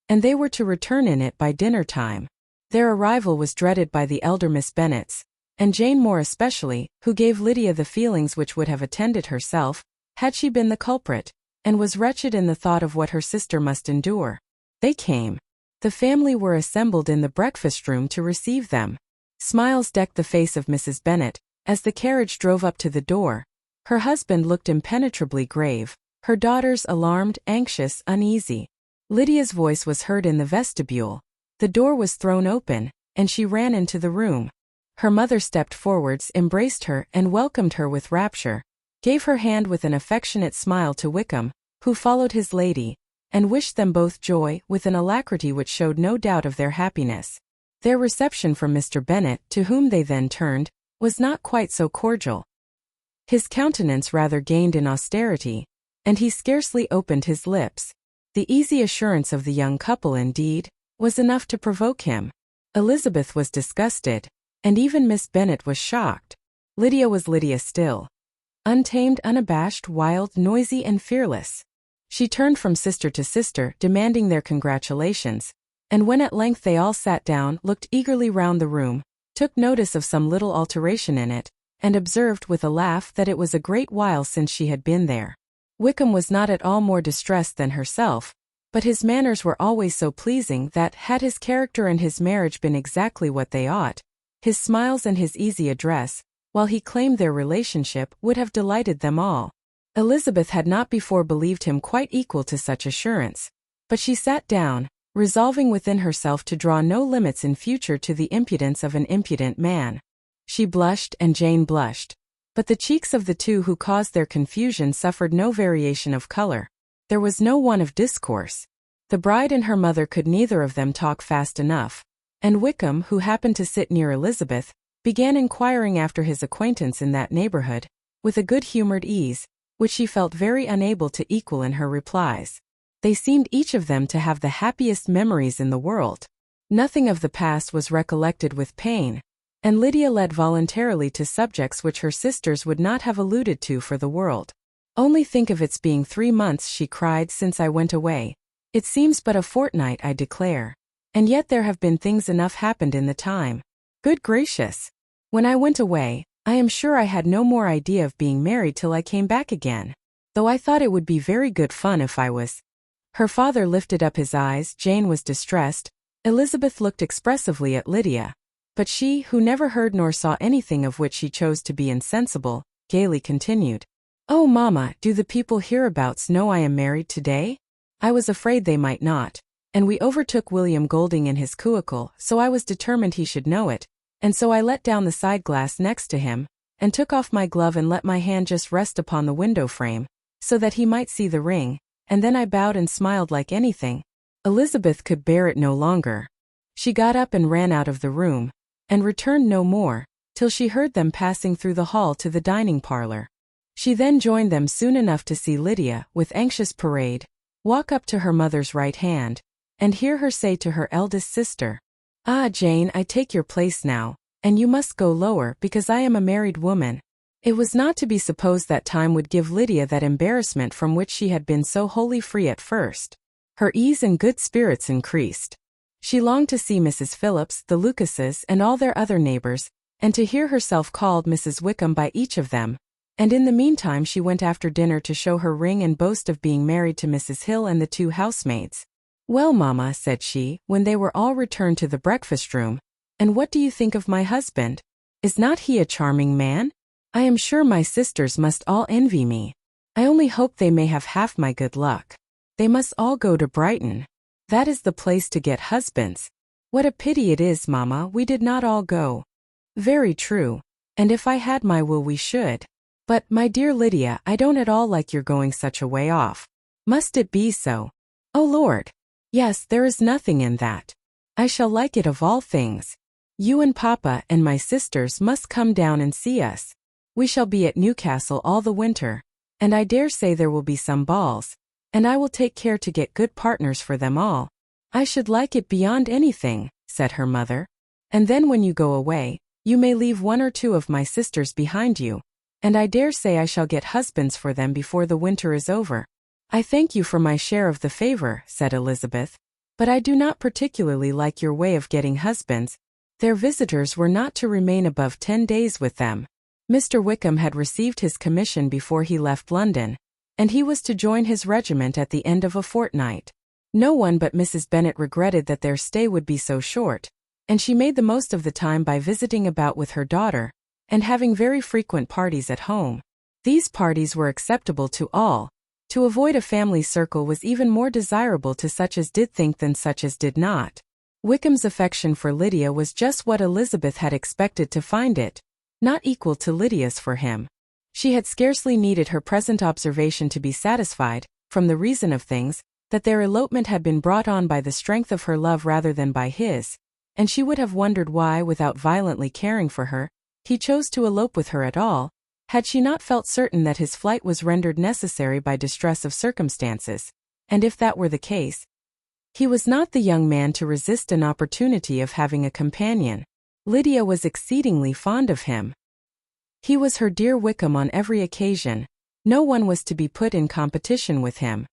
and they were to return in it by dinner time. Their arrival was dreaded by the elder Miss Bennets, and Jane more especially, who gave Lydia the feelings which would have attended herself, had she been the culprit, and was wretched in the thought of what her sister must endure. They came. The family were assembled in the breakfast-room to receive them. Smiles decked the face of Mrs. Bennet, as the carriage drove up to the door. Her husband looked impenetrably grave, her daughters alarmed, anxious, uneasy. Lydia's voice was heard in the vestibule. The door was thrown open, and she ran into the room. Her mother stepped forwards, embraced her, and welcomed her with rapture, gave her hand with an affectionate smile to Wickham, who followed his lady, and wished them both joy, with an alacrity which showed no doubt of their happiness. Their reception from Mr. Bennet, to whom they then turned, was not quite so cordial. His countenance rather gained in austerity, and he scarcely opened his lips. The easy assurance of the young couple, indeed, was enough to provoke him. Elizabeth was disgusted, and even Miss Bennet was shocked. Lydia was Lydia still. Untamed, unabashed, wild, noisy, and fearless. She turned from sister to sister, demanding their congratulations, and when at length they all sat down, looked eagerly round the room, took notice of some little alteration in it, and observed with a laugh that it was a great while since she had been there. Wickham was not at all more distressed than herself, but his manners were always so pleasing that, had his character and his marriage been exactly what they ought, his smiles and his easy address, while he claimed their relationship, would have delighted them all. Elizabeth had not before believed him quite equal to such assurance, but she sat down, resolving within herself to draw no limits in future to the impudence of an impudent man. She blushed and Jane blushed, but the cheeks of the two who caused their confusion suffered no variation of color. There was no want of discourse. The bride and her mother could neither of them talk fast enough, and Wickham, who happened to sit near Elizabeth, began inquiring after his acquaintance in that neighborhood, with a good-humored ease, which she felt very unable to equal in her replies. They seemed each of them to have the happiest memories in the world. Nothing of the past was recollected with pain, and Lydia led voluntarily to subjects which her sisters would not have alluded to for the world. "Only think of its being 3 months," she cried, "since I went away. It seems but a fortnight, I declare. And yet there have been things enough happened in the time. Good gracious! When I went away, I am sure I had no more idea of being married till I came back again, though I thought it would be very good fun if I was." Her father lifted up his eyes, Jane was distressed, Elizabeth looked expressively at Lydia, but she, who never heard nor saw anything of which she chose to be insensible, gaily continued, "Oh, mamma, do the people hereabouts know I am married today? I was afraid they might not, and we overtook William Golding in his cuicle, so I was determined he should know it, and so I let down the side glass next to him, and took off my glove and let my hand just rest upon the window frame, so that he might see the ring, and then I bowed and smiled like anything." Elizabeth could bear it no longer. She got up and ran out of the room, and returned no more, till she heard them passing through the hall to the dining parlor. She then joined them soon enough to see Lydia, with anxious parade, walk up to her mother's right hand, and hear her say to her eldest sister, "Ah, Jane, I take your place now, and you must go lower because I am a married woman." It was not to be supposed that time would give Lydia that embarrassment from which she had been so wholly free at first. Her ease and good spirits increased. She longed to see Mrs. Phillips, the Lucases, and all their other neighbors, and to hear herself called Mrs. Wickham by each of them, and in the meantime she went after dinner to show her ring and boast of being married to Mrs. Hill and the 2 housemaids. "Well, mamma," said she, when they were all returned to the breakfast-room, "and what do you think of my husband? Is not he a charming man? I am sure my sisters must all envy me. I only hope they may have half my good luck. They must all go to Brighton. That is the place to get husbands. What a pity it is, mamma, we did not all go." "Very true. And if I had my will we should. But, my dear Lydia, I don't at all like your going such a way off. Must it be so? Oh, Lord! Yes, there is nothing in that. I shall like it of all things. You and Papa and my sisters must come down and see us. We shall be at Newcastle all the winter, and I dare say there will be some balls, and I will take care to get good partners for them all. I should like it beyond anything," said her mother. "And then when you go away, you may leave 1 or 2 of my sisters behind you. and I dare say I shall get husbands for them before the winter is over. I thank you for my share of the favor, said Elizabeth, but I do not particularly like your way of getting husbands. Their visitors were not to remain above 10 days with them. Mr. Wickham had received his commission before he left London, and he was to join his regiment at the end of a fortnight. No one but Mrs. Bennet regretted that their stay would be so short, and she made the most of the time by visiting about with her daughter, and having very frequent parties at home. These parties were acceptable to all. To avoid a family circle was even more desirable to such as did think than such as did not. Wickham's affection for Lydia was just what Elizabeth had expected to find it, not equal to Lydia's for him. She had scarcely needed her present observation to be satisfied, from the reason of things, that their elopement had been brought on by the strength of her love rather than by his, and she would have wondered why, without violently caring for her, he chose to elope with her at all, had she not felt certain that his flight was rendered necessary by distress of circumstances, and if that were the case, he was not the young man to resist an opportunity of having a companion. Lydia was exceedingly fond of him. He was her dear Wickham on every occasion. No one was to be put in competition with him.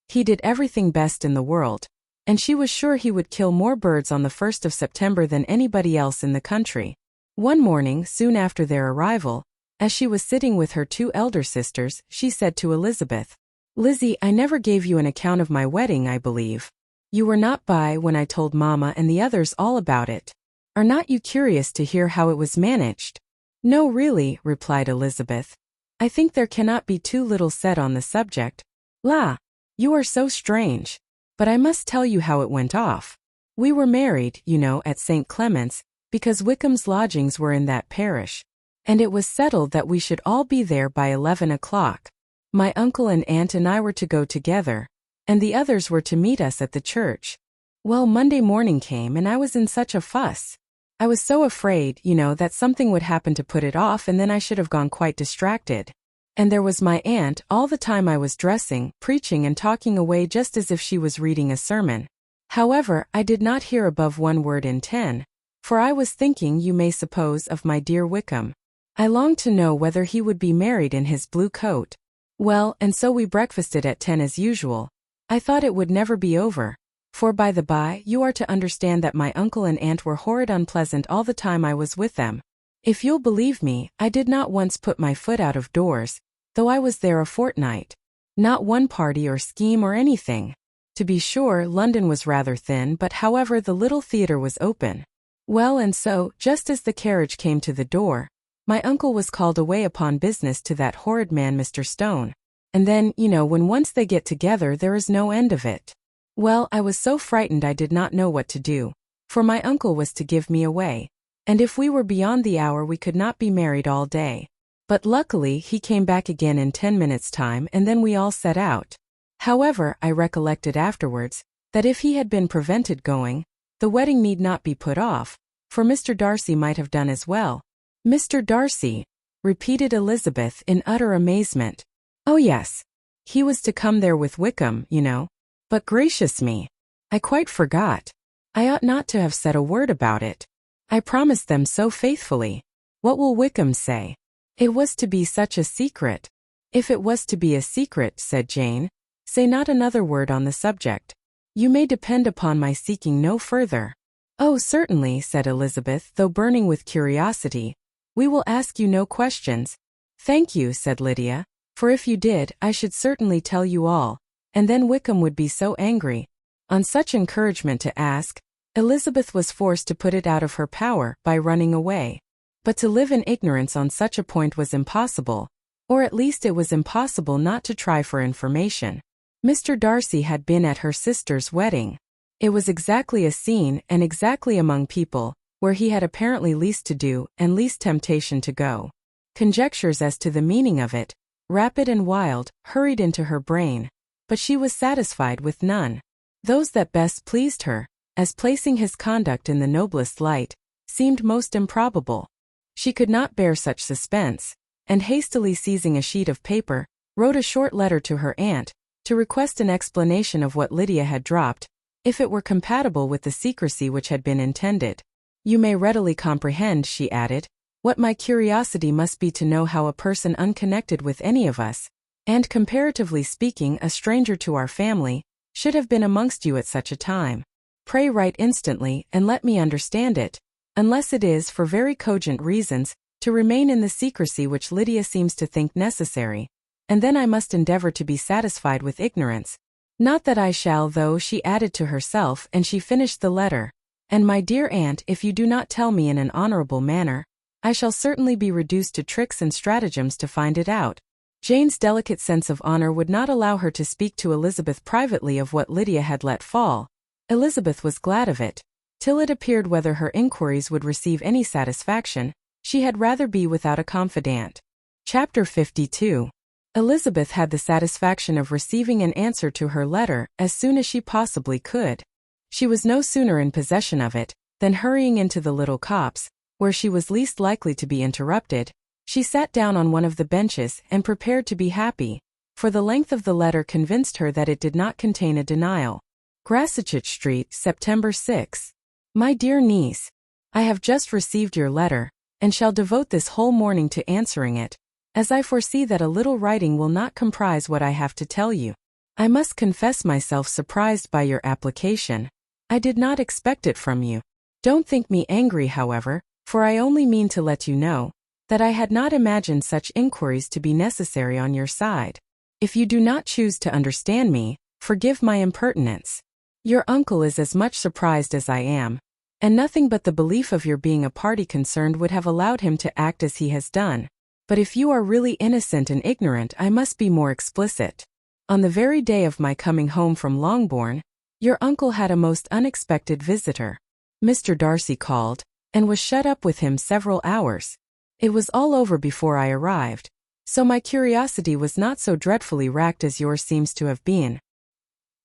He did everything best in the world, and she was sure he would kill more birds on the 1st of September than anybody else in the country. One morning, soon after their arrival, as she was sitting with her 2 elder sisters, she said to Elizabeth, "Lizzie, I never gave you an account of my wedding, I believe. You were not by when I told Mamma and the others all about it. Are not you curious to hear how it was managed?" "No, really," replied Elizabeth. "I think there cannot be too little said on the subject." "La! You are so strange. But I must tell you how it went off. We were married, you know, at St. Clement's, because Wickham's lodgings were in that parish, and it was settled that we should all be there by 11 o'clock. My uncle and aunt and I were to go together, and the others were to meet us at the church. Well, Monday morning came and I was in such a fuss. I was so afraid, you know, that something would happen to put it off and then I should have gone quite distracted. And there was my aunt, all the time I was dressing, preaching and talking away just as if she was reading a sermon. However, I did not hear above 1 word in 10, for I was thinking, you may suppose, of my dear Wickham. I longed to know whether he would be married in his blue coat. Well, and so we breakfasted at 10 as usual. I thought it would never be over. For by the by, you are to understand that my uncle and aunt were horrid unpleasant all the time I was with them. If you'll believe me, I did not once put my foot out of doors, though I was there a fortnight. Not one party or scheme or anything. To be sure, London was rather thin, but however the little theatre was open. Well, and so, just as the carriage came to the door, my uncle was called away upon business to that horrid man Mr. Stone. And then, you know, when once they get together there is no end of it. Well, I was so frightened I did not know what to do, for my uncle was to give me away, and if we were beyond the hour we could not be married all day. But luckily he came back again in 10 minutes' time and then we all set out. However, I recollected afterwards, that if he had been prevented going, the wedding need not be put off, for Mr. Darcy might have done as well. "Mr. Darcy," repeated Elizabeth in utter amazement. "Oh yes. He was to come there with Wickham, you know. But gracious me, I quite forgot. I ought not to have said a word about it. I promised them so faithfully. What will Wickham say? It was to be such a secret." "If it was to be a secret," said Jane, "say not another word on the subject. You may depend upon my seeking no further." "Oh, certainly," said Elizabeth, though burning with curiosity. "We will ask you no questions." "Thank you," said Lydia, "for if you did, I should certainly tell you all, and then Wickham would be so angry." On such encouragement to ask, Elizabeth was forced to put it out of her power by running away. But to live in ignorance on such a point was impossible, or at least it was impossible not to try for information. Mr. Darcy had been at her sister's wedding. It was exactly a scene and exactly among people where he had apparently least to do and least temptation to go. Conjectures as to the meaning of it, rapid and wild, hurried into her brain, but she was satisfied with none. Those that best pleased her, as placing his conduct in the noblest light, seemed most improbable. She could not bear such suspense, and hastily seizing a sheet of paper, wrote a short letter to her aunt, to request an explanation of what Lydia had dropped, if it were compatible with the secrecy which had been intended. "You may readily comprehend," she added, What my curiosity must be to know how a person unconnected with any of us, and comparatively speaking a stranger to our family, should have been amongst you at such a time. Pray write instantly and let me understand it, unless it is, for very cogent reasons, to remain in the secrecy which Lydia seems to think necessary, and then I must endeavor to be satisfied with ignorance. Not that I shall, though, she added to herself, and she finished the letter. And my dear aunt, if you do not tell me in an honorable manner, I shall certainly be reduced to tricks and stratagems to find it out. Jane's delicate sense of honor would not allow her to speak to Elizabeth privately of what Lydia had let fall. Elizabeth was glad of it. Till it appeared whether her inquiries would receive any satisfaction, she had rather be without a confidant. Chapter 52. Elizabeth had the satisfaction of receiving an answer to her letter as soon as she possibly could. She was no sooner in possession of it than, hurrying into the little copse, where she was least likely to be interrupted, she sat down on one of the benches and prepared to be happy, for the length of the letter convinced her that it did not contain a denial. Grassetchett Street, September 6. My dear niece, I have just received your letter, and shall devote this whole morning to answering it, as I foresee that a little writing will not comprise what I have to tell you. I must confess myself surprised by your application. I did not expect it from you. Don't think me angry, however, for I only mean to let you know that I had not imagined such inquiries to be necessary on your side. If you do not choose to understand me, forgive my impertinence. Your uncle is as much surprised as I am, and nothing but the belief of your being a party concerned would have allowed him to act as he has done. But if you are really innocent and ignorant, I must be more explicit. On the very day of my coming home from Longbourn, your uncle had a most unexpected visitor. Mr. Darcy called, and was shut up with him several hours. It was all over before I arrived, so my curiosity was not so dreadfully racked as yours seems to have been.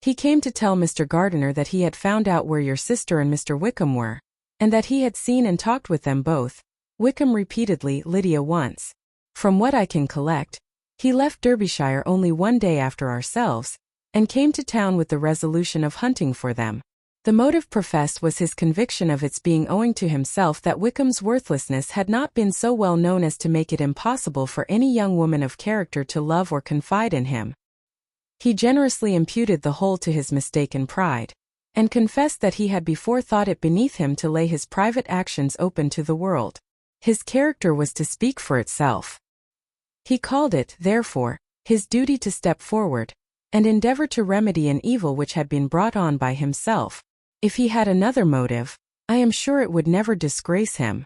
He came to tell Mr. Gardiner that he had found out where your sister and Mr. Wickham were, and that he had seen and talked with them both, Wickham repeatedly, Lydia once. From what I can collect, he left Derbyshire only one day after ourselves, and came to town with the resolution of hunting for them. The motive professed was his conviction of its being owing to himself that Wickham's worthlessness had not been so well known as to make it impossible for any young woman of character to love or confide in him. He generously imputed the whole to his mistaken pride, and confessed that he had before thought it beneath him to lay his private actions open to the world. His character was to speak for itself. He called it, therefore, his duty to step forward, and endeavor to remedy an evil which had been brought on by himself. If he had another motive, I am sure it would never disgrace him.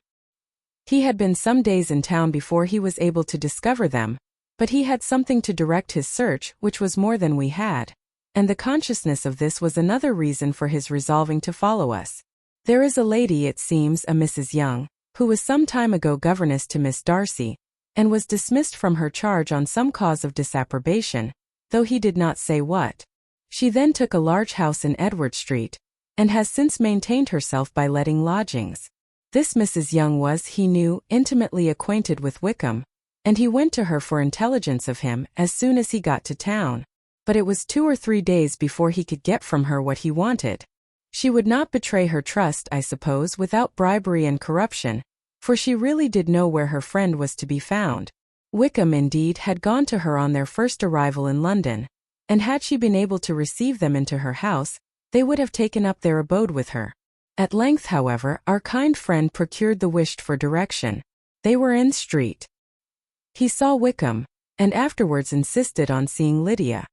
He had been some days in town before he was able to discover them, but he had something to direct his search which was more than we had, and the consciousness of this was another reason for his resolving to follow us. There is a lady, it seems, a Mrs. Young, who was some time ago governess to Miss Darcy, and was dismissed from her charge on some cause of disapprobation, though he did not say what. She then took a large house in Edward Street, and has since maintained herself by letting lodgings. This Mrs. Young was, he knew, intimately acquainted with Wickham, and he went to her for intelligence of him as soon as he got to town. But it was 2 or 3 days before he could get from her what he wanted. She would not betray her trust, I suppose, without bribery and corruption, for she really did know where her friend was to be found. Wickham, indeed, had gone to her on their first arrival in London, and had she been able to receive them into her house, they would have taken up their abode with her. At length, however, our kind friend procured the wished for direction. They were in street. He saw Wickham, and afterwards insisted on seeing Lydia.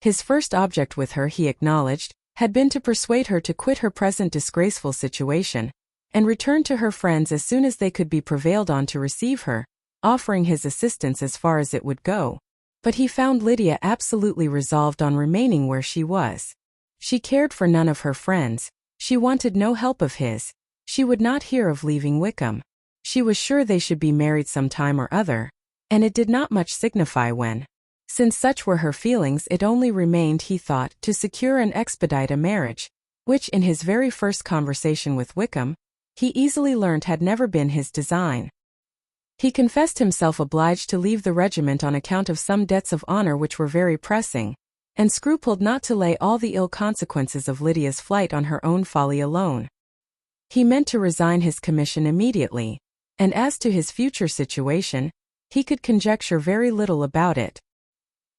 His first object with her, he acknowledged, had been to persuade her to quit her present disgraceful situation, and return to her friends as soon as they could be prevailed on to receive her, offering his assistance as far as it would go. But he found Lydia absolutely resolved on remaining where she was. She cared for none of her friends, she wanted no help of his, she would not hear of leaving Wickham. She was sure they should be married some time or other, and it did not much signify when. Since such were her feelings, it only remained, he thought, to secure and expedite a marriage, which in his very first conversation with Wickham, he easily learnt had never been his design. He confessed himself obliged to leave the regiment on account of some debts of honor which were very pressing, and scrupled not to lay all the ill consequences of Lydia's flight on her own folly alone. He meant to resign his commission immediately, and as to his future situation, he could conjecture very little about it.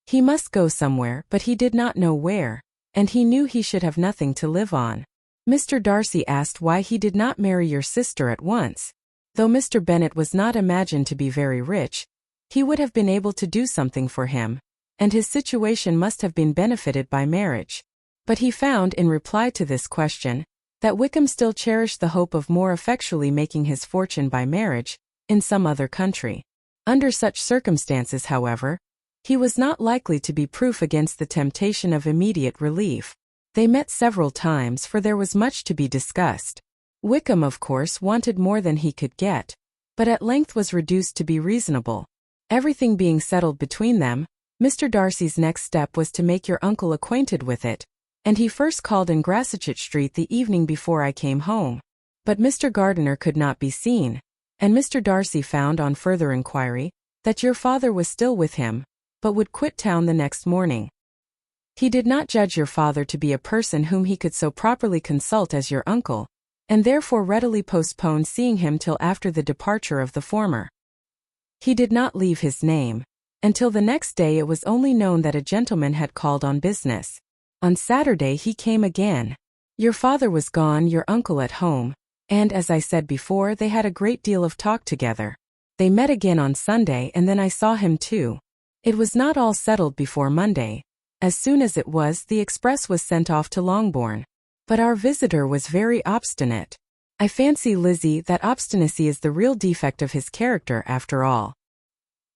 He must go somewhere, but he did not know where, and he knew he should have nothing to live on. Mr. Darcy asked why he did not marry your sister at once. Though Mr. Bennet was not imagined to be very rich, he would have been able to do something for him, and his situation must have been benefited by marriage. But he found in reply to this question, that Wickham still cherished the hope of more effectually making his fortune by marriage, in some other country. Under such circumstances, however, he was not likely to be proof against the temptation of immediate relief. They met several times, for there was much to be discussed. Wickham, of course, wanted more than he could get, but at length was reduced to be reasonable. Everything being settled between them, Mr. Darcy's next step was to make your uncle acquainted with it, and he first called in Grassetchett Street the evening before I came home. But Mr. Gardiner could not be seen, and Mr. Darcy found on further inquiry that your father was still with him, but would quit town the next morning. He did not judge your father to be a person whom he could so properly consult as your uncle, and therefore readily postponed seeing him till after the departure of the former. He did not leave his name. Until the next day it was only known that a gentleman had called on business. On Saturday he came again. Your father was gone, your uncle at home, and as I said before, they had a great deal of talk together. They met again on Sunday, and then I saw him too. It was not all settled before Monday. As soon as it was, the express was sent off to Longbourn. But our visitor was very obstinate. I fancy, Lizzie, that obstinacy is the real defect of his character after all.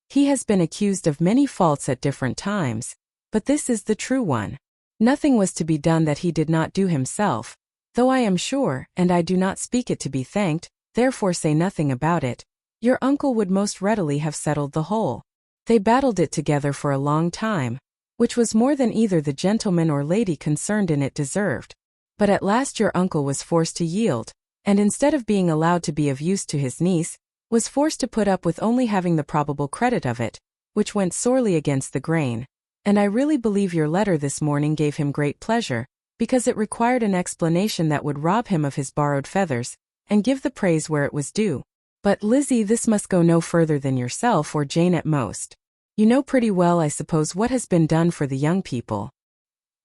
He has been accused of many faults at different times, but this is the true one. Nothing was to be done that he did not do himself, though I am sure, and I do not speak it to be thanked, therefore say nothing about it, your uncle would most readily have settled the whole. They battled it together for a long time, which was more than either the gentleman or lady concerned in it deserved. But at last your uncle was forced to yield, and instead of being allowed to be of use to his niece, was forced to put up with only having the probable credit of it, which went sorely against the grain. And I really believe your letter this morning gave him great pleasure, because it required an explanation that would rob him of his borrowed feathers, and give the praise where it was due. But, Lizzie, this must go no further than yourself or Jane at most. You know pretty well, I suppose, what has been done for the young people.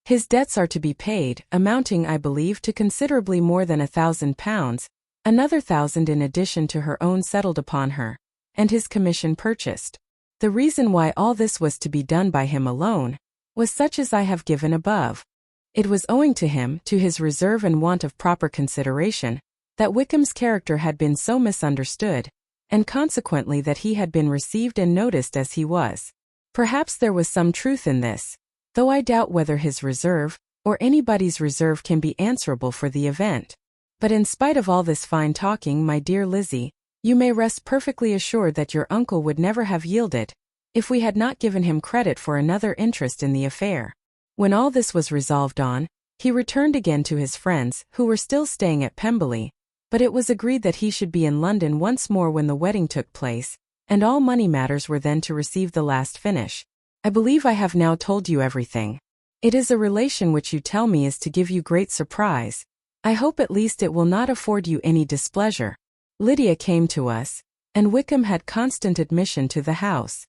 His debts are to be paid, amounting, I believe, to considerably more than £1,000, another 1,000 in addition to her own settled upon her, and his commission purchased. The reason why all this was to be done by him alone was such as I have given above. It was owing to him, to his reserve and want of proper consideration, that Wickham's character had been so misunderstood, and consequently that he had been received and noticed as he was. Perhaps there was some truth in this, though I doubt whether his reserve, or anybody's reserve, can be answerable for the event. But in spite of all this fine talking, my dear Lizzie, you may rest perfectly assured that your uncle would never have yielded, if we had not given him credit for another interest in the affair. When all this was resolved on, he returned again to his friends, who were still staying at Pemberley, but it was agreed that he should be in London once more when the wedding took place, and all money matters were then to receive the last finish. I believe I have now told you everything. It is a relation which you tell me is to give you great surprise. I hope at least it will not afford you any displeasure. Lydia came to us, and Wickham had constant admission to the house.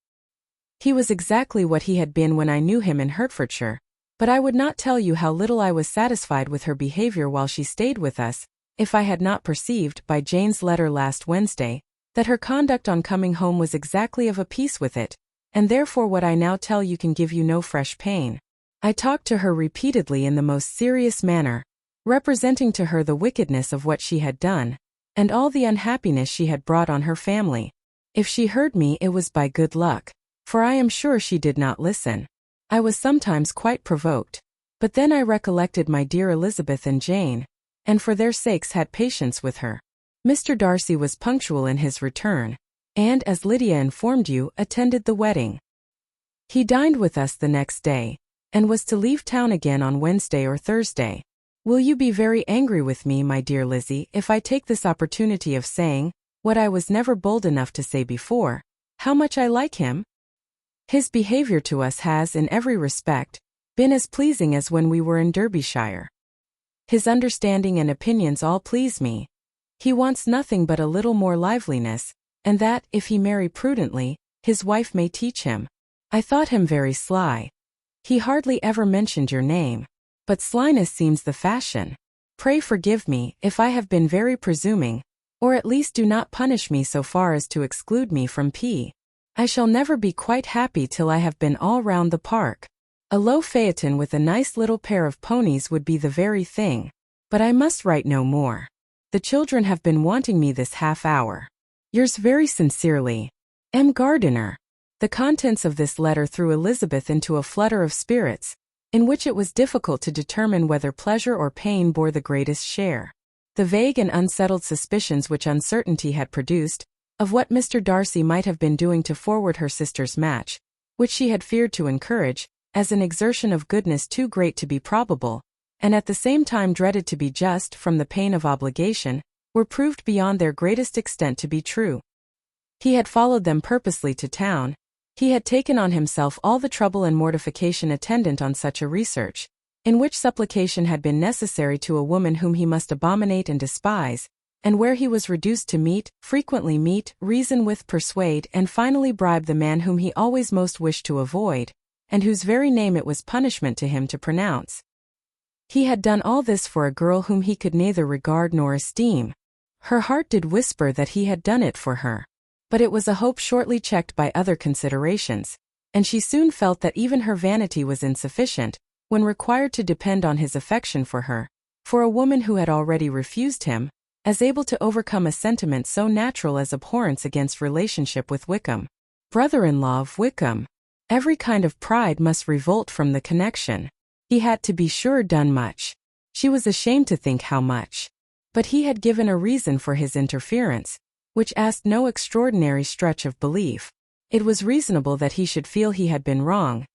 He was exactly what he had been when I knew him in Hertfordshire, but I would not tell you how little I was satisfied with her behavior while she stayed with us, if I had not perceived, by Jane's letter last Wednesday, that her conduct on coming home was exactly of a piece with it, and therefore what I now tell you can give you no fresh pain. I talked to her repeatedly in the most serious manner, representing to her the wickedness of what she had done, and all the unhappiness she had brought on her family. If she heard me, it was by good luck, for I am sure she did not listen. I was sometimes quite provoked, but then I recollected my dear Elizabeth and Jane, and for their sakes had patience with her. Mr. Darcy was punctual in his return, and, as Lydia informed you, attended the wedding. He dined with us the next day, and was to leave town again on Wednesday or Thursday. Will you be very angry with me, my dear Lizzie, if I take this opportunity of saying, what I was never bold enough to say before, how much I like him? His behavior to us has, in every respect, been as pleasing as when we were in Derbyshire. His understanding and opinions all please me. He wants nothing but a little more liveliness, and that, if he marry prudently, his wife may teach him. I thought him very sly. He hardly ever mentioned your name. But slyness seems the fashion. Pray forgive me, if I have been very presuming, or at least do not punish me so far as to exclude me from P. I shall never be quite happy till I have been all round the park. A low phaeton with a nice little pair of ponies would be the very thing. But I must write no more. The children have been wanting me this half hour. Yours very sincerely, M. Gardiner. The contents of this letter threw Elizabeth into a flutter of spirits, in which it was difficult to determine whether pleasure or pain bore the greatest share. The vague and unsettled suspicions which uncertainty had produced, of what Mr. Darcy might have been doing to forward her sister's match, which she had feared to encourage, as an exertion of goodness too great to be probable, and at the same time dreaded to be just from the pain of obligation, were proved beyond their greatest extent to be true. He had followed them purposely to town. He had taken on himself all the trouble and mortification attendant on such a research, in which supplication had been necessary to a woman whom he must abominate and despise, and where he was reduced to frequently meet, reason with, persuade, and finally bribe the man whom he always most wished to avoid, and whose very name it was punishment to him to pronounce. He had done all this for a girl whom he could neither regard nor esteem. Her heart did whisper that he had done it for her. But it was a hope shortly checked by other considerations, and she soon felt that even her vanity was insufficient, when required to depend on his affection for her, for a woman who had already refused him, as able to overcome a sentiment so natural as abhorrence against relationship with Wickham. Brother-in-law of Wickham. Every kind of pride must revolt from the connection. He had, to be sure, done much. She was ashamed to think how much. But he had given a reason for his interference, which asked no extraordinary stretch of belief. It was reasonable that he should feel he had been wrong.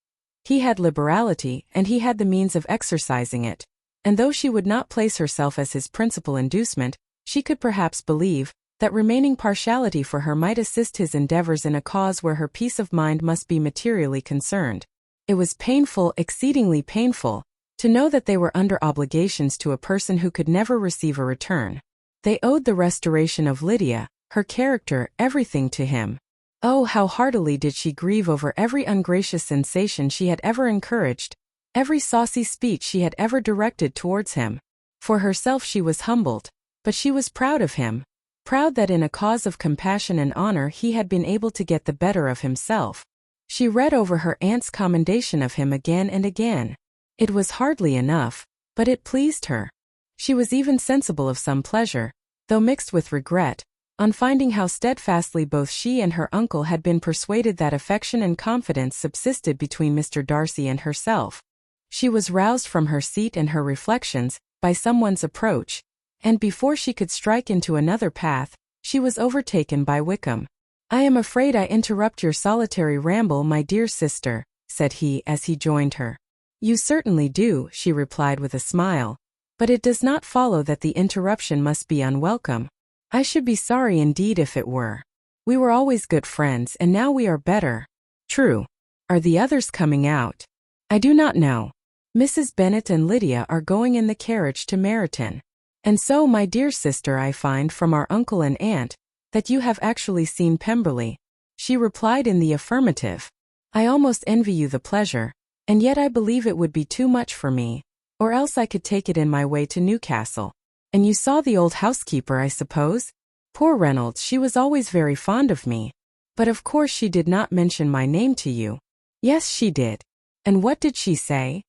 He had liberality, and he had the means of exercising it, and though she would not place herself as his principal inducement, she could perhaps believe that remaining partiality for her might assist his endeavors in a cause where her peace of mind must be materially concerned. It was painful, exceedingly painful, to know that they were under obligations to a person who could never receive a return. They owed the restoration of Lydia, her character, everything to him. Oh, how heartily did she grieve over every ungracious sensation she had ever encouraged, every saucy speech she had ever directed towards him. For herself she was humbled, but she was proud of him, proud that in a cause of compassion and honor he had been able to get the better of himself. She read over her aunt's commendation of him again and again. It was hardly enough, but it pleased her. She was even sensible of some pleasure, though mixed with regret, on finding how steadfastly both she and her uncle had been persuaded that affection and confidence subsisted between Mr. Darcy and herself. She was roused from her seat and her reflections by someone's approach, and before she could strike into another path, she was overtaken by Wickham. "I am afraid I interrupt your solitary ramble, my dear sister," said he as he joined her. "You certainly do," she replied with a smile, "but it does not follow that the interruption must be unwelcome. I should be sorry indeed if it were. We were always good friends and now we are better." "True. Are the others coming out?" "I do not know. Mrs. Bennet and Lydia are going in the carriage to Meryton. And so, my dear sister, I find from our uncle and aunt that you have actually seen Pemberley." She replied in the affirmative. "I almost envy you the pleasure, and yet I believe it would be too much for me, or else I could take it in my way to Newcastle. And you saw the old housekeeper, I suppose? Poor Reynolds, she was always very fond of me. But of course she did not mention my name to you." "Yes, she did." "And what did she say?"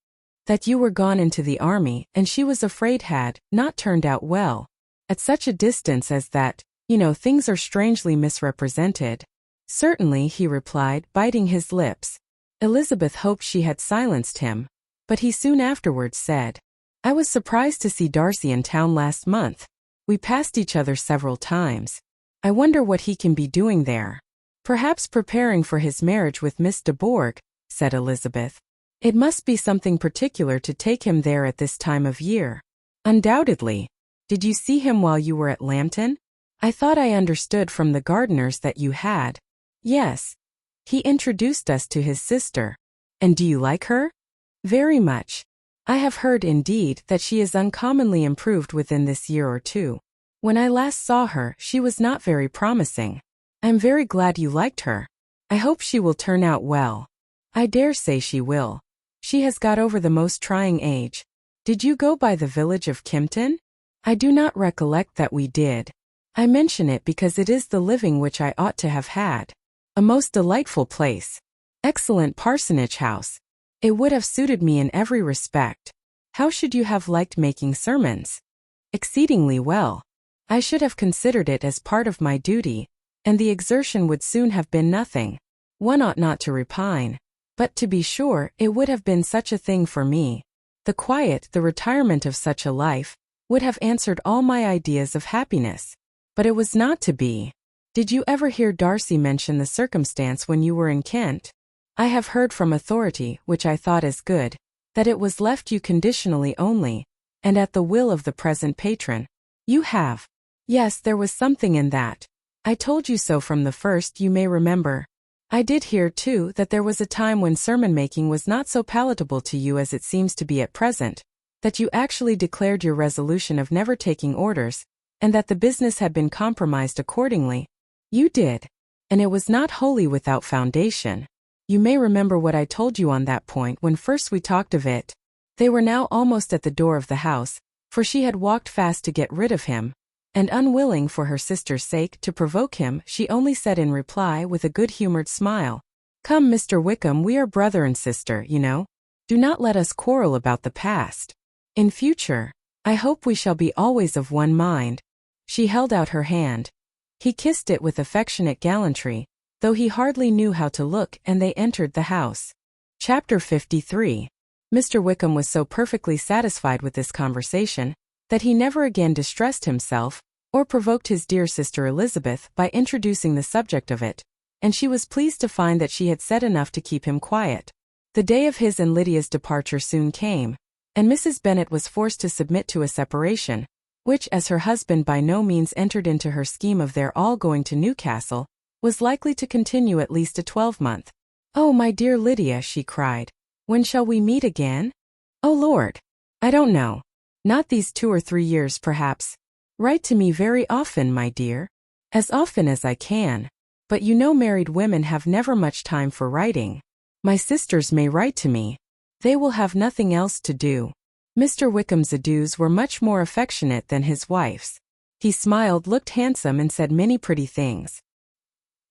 "That you were gone into the army, and she was afraid had not turned out well. At such a distance as that, you know, things are strangely misrepresented." "Certainly," he replied, biting his lips. Elizabeth hoped she had silenced him, but he soon afterwards said, "I was surprised to see Darcy in town last month. We passed each other several times. I wonder what he can be doing there." "Perhaps preparing for his marriage with Miss de Bourgh," said Elizabeth. "It must be something particular to take him there at this time of year." "Undoubtedly. Did you see him while you were at Lambton? I thought I understood from the Gardiners that you had." "Yes. He introduced us to his sister." "And do you like her?" "Very much. I have heard, indeed, that she is uncommonly improved within this year or two." When I last saw her, she was not very promising. I am very glad you liked her. I hope she will turn out well. I dare say she will. She has got over the most trying age. Did you go by the village of Kimpton? I do not recollect that we did. I mention it because it is the living which I ought to have had. A most delightful place. Excellent parsonage house. It would have suited me in every respect. How should you have liked making sermons? Exceedingly well. I should have considered it as part of my duty, and the exertion would soon have been nothing. One ought not to repine. But to be sure, it would have been such a thing for me. The quiet, the retirement of such a life, would have answered all my ideas of happiness. But it was not to be. Did you ever hear Darcy mention the circumstance when you were in Kent? I have heard from authority, which I thought as good, that it was left you conditionally only, and at the will of the present patron. You have. Yes, there was something in that. I told you so from the first, you may remember. I did hear, too, that there was a time when sermon-making was not so palatable to you as it seems to be at present, that you actually declared your resolution of never taking orders, and that the business had been compromised accordingly. You did. And it was not wholly without foundation. You may remember what I told you on that point when first we talked of it. They were now almost at the door of the house, for she had walked fast to get rid of him, and unwilling for her sister's sake to provoke him, she only said in reply with a good-humored smile, "Come, Mr. Wickham, we are brother and sister, you know. Do not let us quarrel about the past. In future, I hope we shall be always of one mind." She held out her hand. He kissed it with affectionate gallantry, though he hardly knew how to look, and they entered the house. Chapter 53. Mr. Wickham was so perfectly satisfied with this conversation, that he never again distressed himself, or provoked his dear sister Elizabeth by introducing the subject of it, and she was pleased to find that she had said enough to keep him quiet. The day of his and Lydia's departure soon came, and Mrs. Bennet was forced to submit to a separation, which, as her husband by no means entered into her scheme of their all going to Newcastle, was likely to continue at least a 12-month. "Oh, my dear Lydia," she cried, "when shall we meet again?" "Oh, Lord! I don't know. Not these 2 or 3 years, perhaps. Write to me very often, my dear. As often as I can. But you know married women have never much time for writing. My sisters may write to me. They will have nothing else to do." Mr. Wickham's adieus were much more affectionate than his wife's. He smiled, looked handsome, and said many pretty things.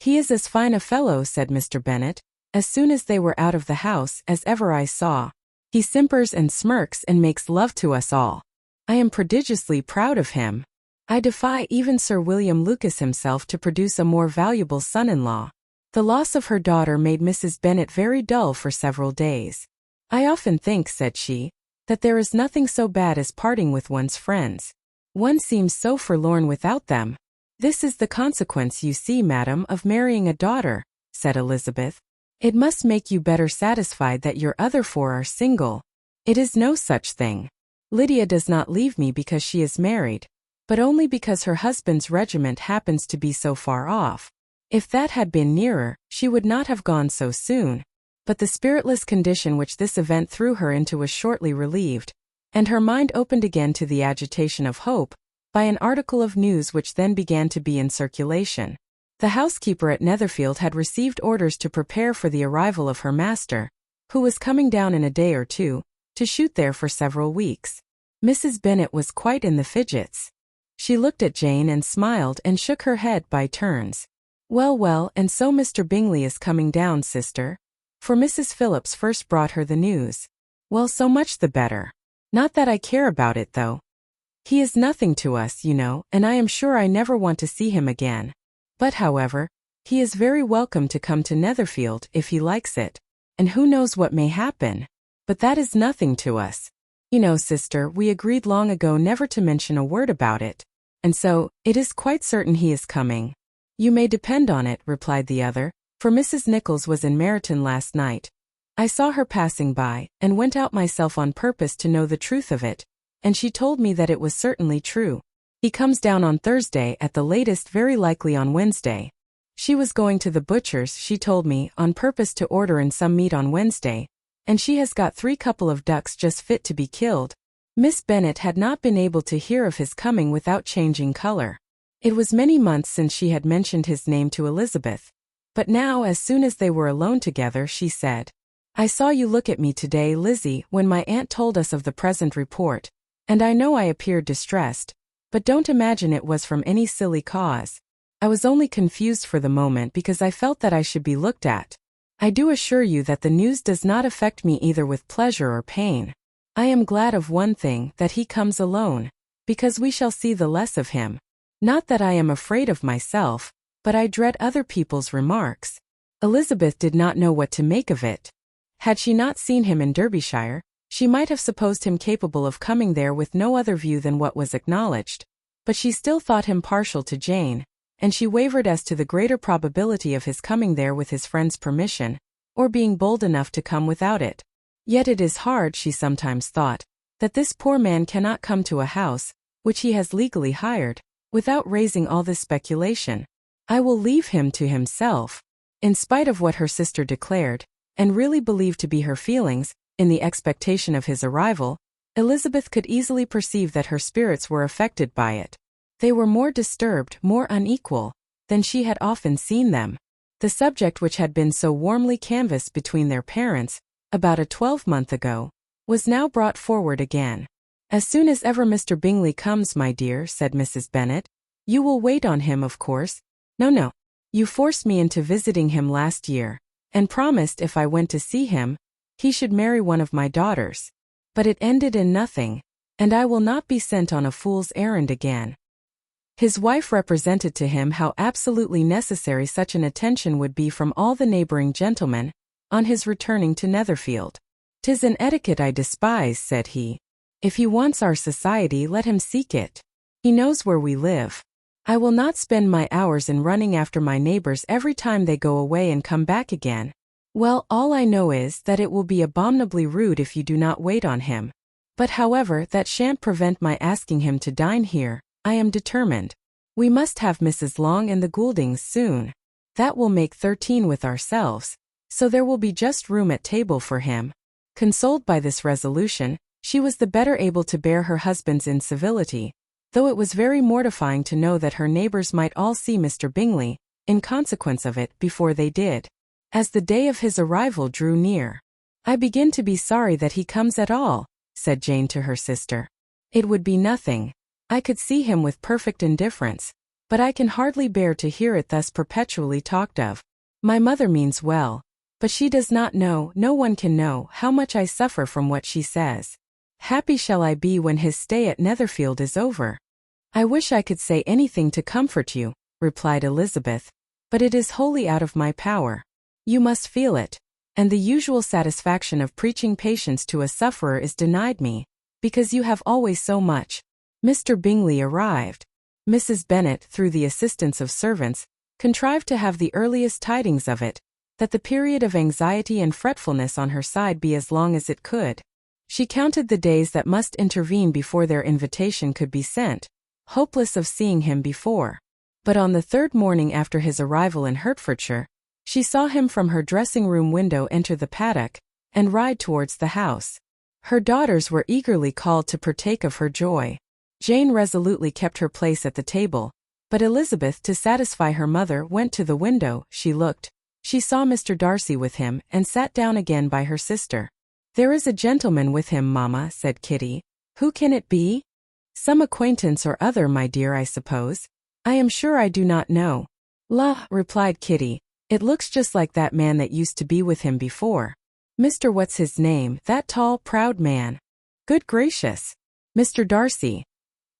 "He is as fine a fellow," said Mr. Bennet, as soon as they were out of the house, "as ever I saw. He simpers and smirks and makes love to us all. I am prodigiously proud of him. I defy even Sir William Lucas himself to produce a more valuable son-in-law." The loss of her daughter made Mrs. Bennet very dull for several days. "I often think," said she, "that there is nothing so bad as parting with one's friends. One seems so forlorn without them." "This is the consequence, you see, madam, of marrying a daughter," said Elizabeth. "It must make you better satisfied that your other 4 are single. It is no such thing. Lydia does not leave me because she is married, but only because her husband's regiment happens to be so far off. If that had been nearer, she would not have gone so soon. But the spiritless condition which this event threw her into was shortly relieved, and her mind opened again to the agitation of hope, by an article of news which then began to be in circulation. The housekeeper at Netherfield had received orders to prepare for the arrival of her master, who was coming down in a day or two, to shoot there for several weeks. Mrs. Bennet was quite in the fidgets. She looked at Jane and smiled and shook her head by turns. "Well, well, and so Mr. Bingley is coming down, sister?" For Mrs. Phillips first brought her the news. "Well, so much the better. Not that I care about it, though. He is nothing to us, you know, and I am sure I never want to see him again. But, however, he is very welcome to come to Netherfield if he likes it, and who knows what may happen? But that is nothing to us. You know, sister, we agreed long ago never to mention a word about it, and so, it is quite certain he is coming." "You may depend on it," replied the other, "for Mrs. Nichols was in Meryton last night. I saw her passing by, and went out myself on purpose to know the truth of it, and she told me that it was certainly true. He comes down on Thursday at the latest, very likely on Wednesday. She was going to the butcher's, she told me, on purpose to order in some meat on Wednesday, and she has got 3 couple of ducks just fit to be killed. Miss Bennet had not been able to hear of his coming without changing color. It was many months since she had mentioned his name to Elizabeth. But now, as soon as they were alone together, she said, "I saw you look at me today, Lizzie, when my aunt told us of the present report, and I know I appeared distressed, but don't imagine it was from any silly cause. I was only confused for the moment because I felt that I should be looked at. I do assure you that the news does not affect me either with pleasure or pain. I am glad of one thing, that he comes alone, because we shall see the less of him. Not that I am afraid of myself, but I dread other people's remarks." Elizabeth did not know what to make of it. Had she not seen him in Derbyshire, she might have supposed him capable of coming there with no other view than what was acknowledged, but she still thought him partial to Jane, and she wavered as to the greater probability of his coming there with his friend's permission, or being bold enough to come without it. Yet it is hard, she sometimes thought, that this poor man cannot come to a house, which he has legally hired, without raising all this speculation. I will leave him to himself. In spite of what her sister declared, and really believed to be her feelings, in the expectation of his arrival, Elizabeth could easily perceive that her spirits were affected by it. They were more disturbed, more unequal, than she had often seen them. The subject which had been so warmly canvassed between their parents, about a 12-month ago, was now brought forward again. "As soon as ever Mr. Bingley comes, my dear," said Mrs. Bennet. "You will wait on him, of course." No. You forced me into visiting him last year, and promised if I went to see him, he should marry one of my daughters. But it ended in nothing, and I will not be sent on a fool's errand again." His wife represented to him how absolutely necessary such an attention would be from all the neighboring gentlemen, on his returning to Netherfield. "'Tis an etiquette I despise," said he. "If he wants our society, let him seek it. He knows where we live. I will not spend my hours in running after my neighbors every time they go away and come back again. Well, all I know is that it will be abominably rude if you do not wait on him. But however, that shan't prevent my asking him to dine here. I am determined. We must have Mrs. Long and the Gouldings soon. That will make 13 with ourselves, so there will be just room at table for him." Consoled by this resolution, she was the better able to bear her husband's incivility, though it was very mortifying to know that her neighbors might all see Mr. Bingley, in consequence of it, before they did. As the day of his arrival drew near, "I begin to be sorry that he comes at all," said Jane to her sister. "It would be nothing. I could see him with perfect indifference, but I can hardly bear to hear it thus perpetually talked of. My mother means well, but she does not know, no one can know, how much I suffer from what she says. Happy shall I be when his stay at Netherfield is over." "I wish I could say anything to comfort you," replied Elizabeth, "but it is wholly out of my power. You must feel it, and the usual satisfaction of preaching patience to a sufferer is denied me, because you have always so much." Mr. Bingley arrived. Mrs. Bennet, through the assistance of servants, contrived to have the earliest tidings of it, that the period of anxiety and fretfulness on her side be as long as it could. She counted the days that must intervene before their invitation could be sent, hopeless of seeing him before. But on the third morning after his arrival in Hertfordshire, she saw him from her dressing-room window enter the paddock, and ride towards the house. Her daughters were eagerly called to partake of her joy. Jane resolutely kept her place at the table, but Elizabeth, to satisfy her mother, went to the window. She looked. She saw Mr. Darcy with him, and sat down again by her sister. "There is a gentleman with him, mamma," said Kitty. "Who can it be?" "Some acquaintance or other, my dear, I suppose. I am sure I do not know." "La," replied Kitty, "it looks just like that man that used to be with him before. Mr. What's his name, that tall, proud man. Good gracious! Mr. Darcy.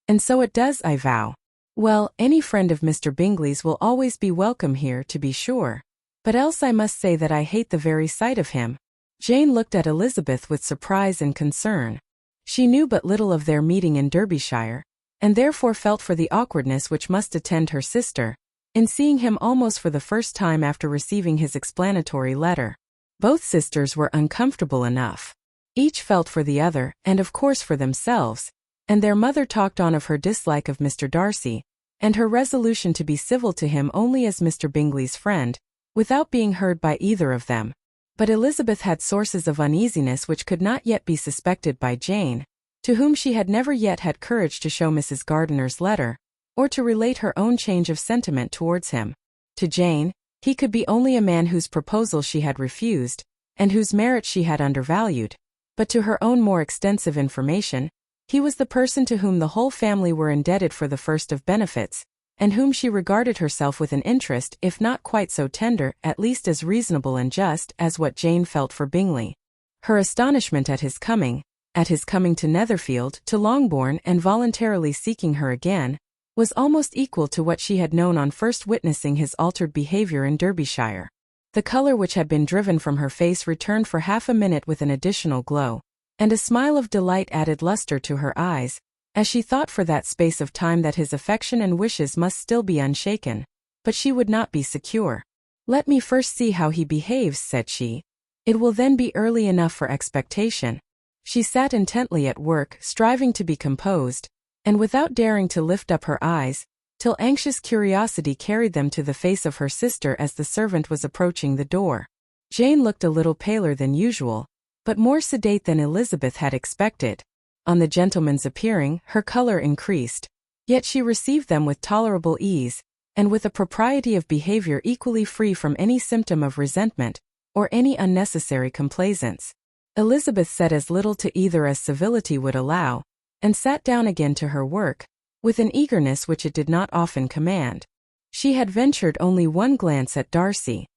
And so it does, I vow. Well, any friend of Mr. Bingley's will always be welcome here, to be sure. But else I must say that I hate the very sight of him." Jane looked at Elizabeth with surprise and concern. She knew but little of their meeting in Derbyshire, and therefore felt for the awkwardness which must attend her sister, in seeing him almost for the first time after receiving his explanatory letter. Both sisters were uncomfortable enough. Each felt for the other, and of course for themselves, and their mother talked on of her dislike of Mr. Darcy, and her resolution to be civil to him only as Mr. Bingley's friend, without being heard by either of them. But Elizabeth had sources of uneasiness which could not yet be suspected by Jane, to whom she had never yet had courage to show Mrs. Gardiner's letter, or to relate her own change of sentiment towards him. To Jane, he could be only a man whose proposal she had refused, and whose merit she had undervalued. But to her own more extensive information, he was the person to whom the whole family were indebted for the first of benefits, and whom she regarded herself with an interest if not quite so tender, at least as reasonable and just, as what Jane felt for Bingley. Her astonishment at his coming to Netherfield, to Longbourn, and voluntarily seeking her again, was almost equal to what she had known on first witnessing his altered behaviour in Derbyshire. The colour which had been driven from her face returned for half a minute with an additional glow, and a smile of delight added lustre to her eyes, as she thought for that space of time that his affection and wishes must still be unshaken. But she would not be secure. "Let me first see how he behaves," said she. "It will then be early enough for expectation." She sat intently at work, striving to be composed, and without daring to lift up her eyes, till anxious curiosity carried them to the face of her sister as the servant was approaching the door. Jane looked a little paler than usual, but more sedate than Elizabeth had expected. On the gentleman's appearing, her colour increased, yet she received them with tolerable ease, and with a propriety of behaviour equally free from any symptom of resentment, or any unnecessary complaisance. Elizabeth said as little to either as civility would allow, and sat down again to her work, with an eagerness which it did not often command. She had ventured only one glance at Darcy.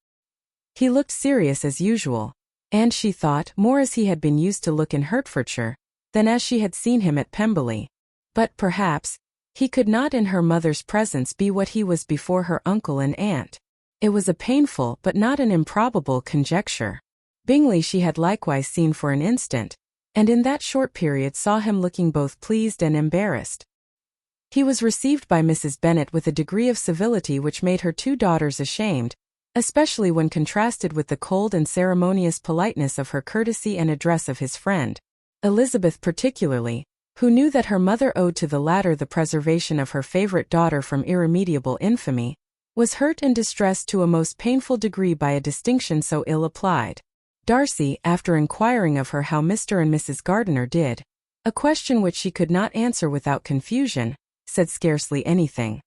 He looked serious as usual, and she thought more as he had been used to look in Hertfordshire, than as she had seen him at Pemberley. But perhaps he could not in her mother's presence be what he was before her uncle and aunt. It was a painful but not an improbable conjecture. Bingley she had likewise seen for an instant, and in that short period saw him looking both pleased and embarrassed. He was received by Mrs. Bennet with a degree of civility which made her two daughters ashamed, especially when contrasted with the cold and ceremonious politeness of her courtesy and address of his friend. Elizabeth particularly, who knew that her mother owed to the latter the preservation of her favourite daughter from irremediable infamy, was hurt and distressed to a most painful degree by a distinction so ill applied. Darcy, after inquiring of her how Mr. and Mrs. Gardiner did, a question which she could not answer without confusion, said scarcely anything.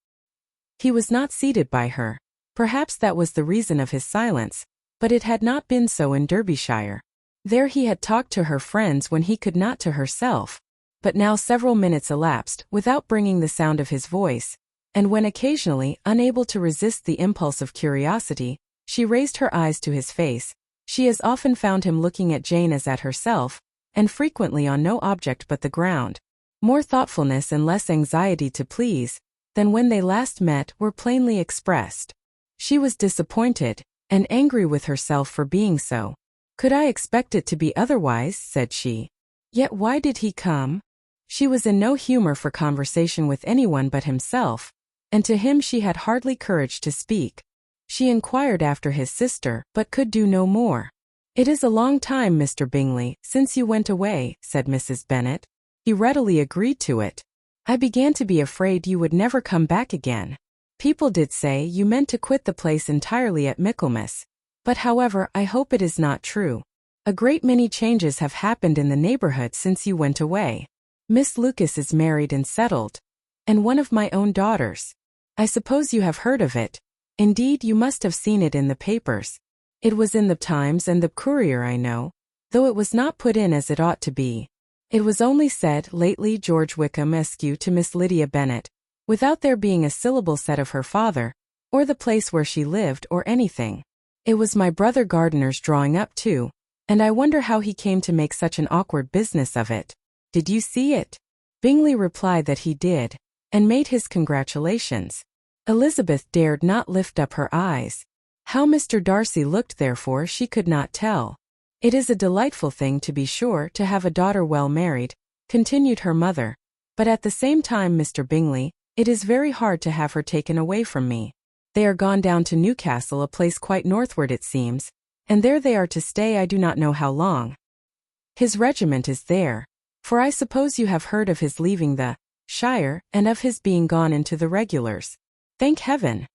He was not seated by her. Perhaps that was the reason of his silence, but it had not been so in Derbyshire. There he had talked to her friends when he could not to herself, but now several minutes elapsed without bringing the sound of his voice, and when occasionally, unable to resist the impulse of curiosity, she raised her eyes to his face, she as often found him looking at Jane as at herself, and frequently on no object but the ground. More thoughtfulness and less anxiety to please than when they last met were plainly expressed. She was disappointed, and angry with herself for being so. "Could I expect it to be otherwise?" said she. "Yet why did he come?" She was in no humour for conversation with anyone but himself, and to him she had hardly courage to speak. She inquired after his sister, but could do no more. "It is a long time, Mr. Bingley, since you went away," said Mrs. Bennet. He readily agreed to it. "I began to be afraid you would never come back again. People did say you meant to quit the place entirely at Michaelmas. But however, I hope it is not true. A great many changes have happened in the neighbourhood since you went away. Miss Lucas is married and settled, and one of my own daughters. I suppose you have heard of it. Indeed, you must have seen it in the papers. It was in the Times and the Courier, I know, though it was not put in as it ought to be. It was only said, lately George Wickham Esq. to Miss Lydia Bennet, without there being a syllable said of her father, or the place where she lived, or anything. It was my brother Gardiner's drawing up too, and I wonder how he came to make such an awkward business of it. Did you see it?" Bingley replied that he did, and made his congratulations. Elizabeth dared not lift up her eyes. How Mr. Darcy looked, therefore, she could not tell. "It is a delightful thing, to be sure, to have a daughter well married," continued her mother, "but at the same time, Mr. Bingley, it is very hard to have her taken away from me. They are gone down to Newcastle, a place quite northward it seems, and there they are to stay I do not know how long. His regiment is there, for I suppose you have heard of his leaving the shire, and of his being gone into the regulars. Thank heaven!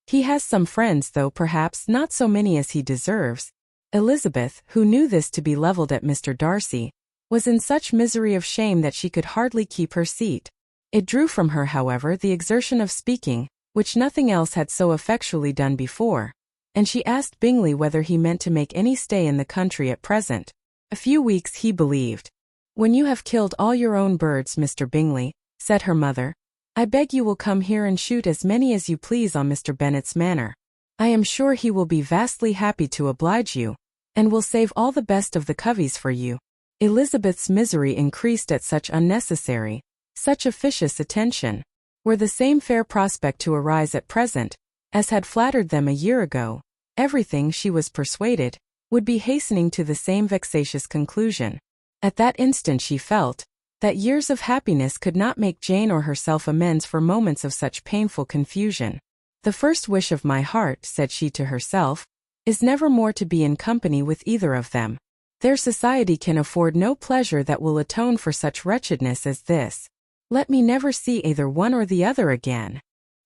He has some friends, though perhaps not so many as he deserves." Elizabeth, who knew this to be levelled at Mr. Darcy, was in such misery of shame that she could hardly keep her seat. It drew from her, however, the exertion of speaking, which nothing else had so effectually done before, and she asked Bingley whether he meant to make any stay in the country at present. A few weeks, he believed. "When you have killed all your own birds, Mr. Bingley," said her mother, "I beg you will come here and shoot as many as you please on Mr. Bennet's manor. I am sure he will be vastly happy to oblige you, and will save all the best of the coveys for you." Elizabeth's misery increased at such unnecessary, such officious attention. Were the same fair prospect to arise at present, as had flattered them a year ago, everything, she was persuaded, would be hastening to the same vexatious conclusion. At that instant she felt that years of happiness could not make Jane or herself amends for moments of such painful confusion. "The first wish of my heart," said she to herself, "is never more to be in company with either of them. Their society can afford no pleasure that will atone for such wretchedness as this. Let me never see either one or the other again."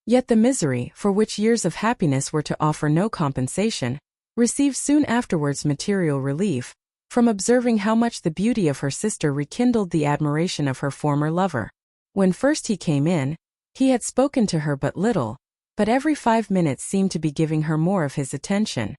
Yet the misery, for which years of happiness were to offer no compensation, received soon afterwards material relief, from observing how much the beauty of her sister rekindled the admiration of her former lover. When first he came in, he had spoken to her but little, but every 5 minutes seemed to be giving her more of his attention.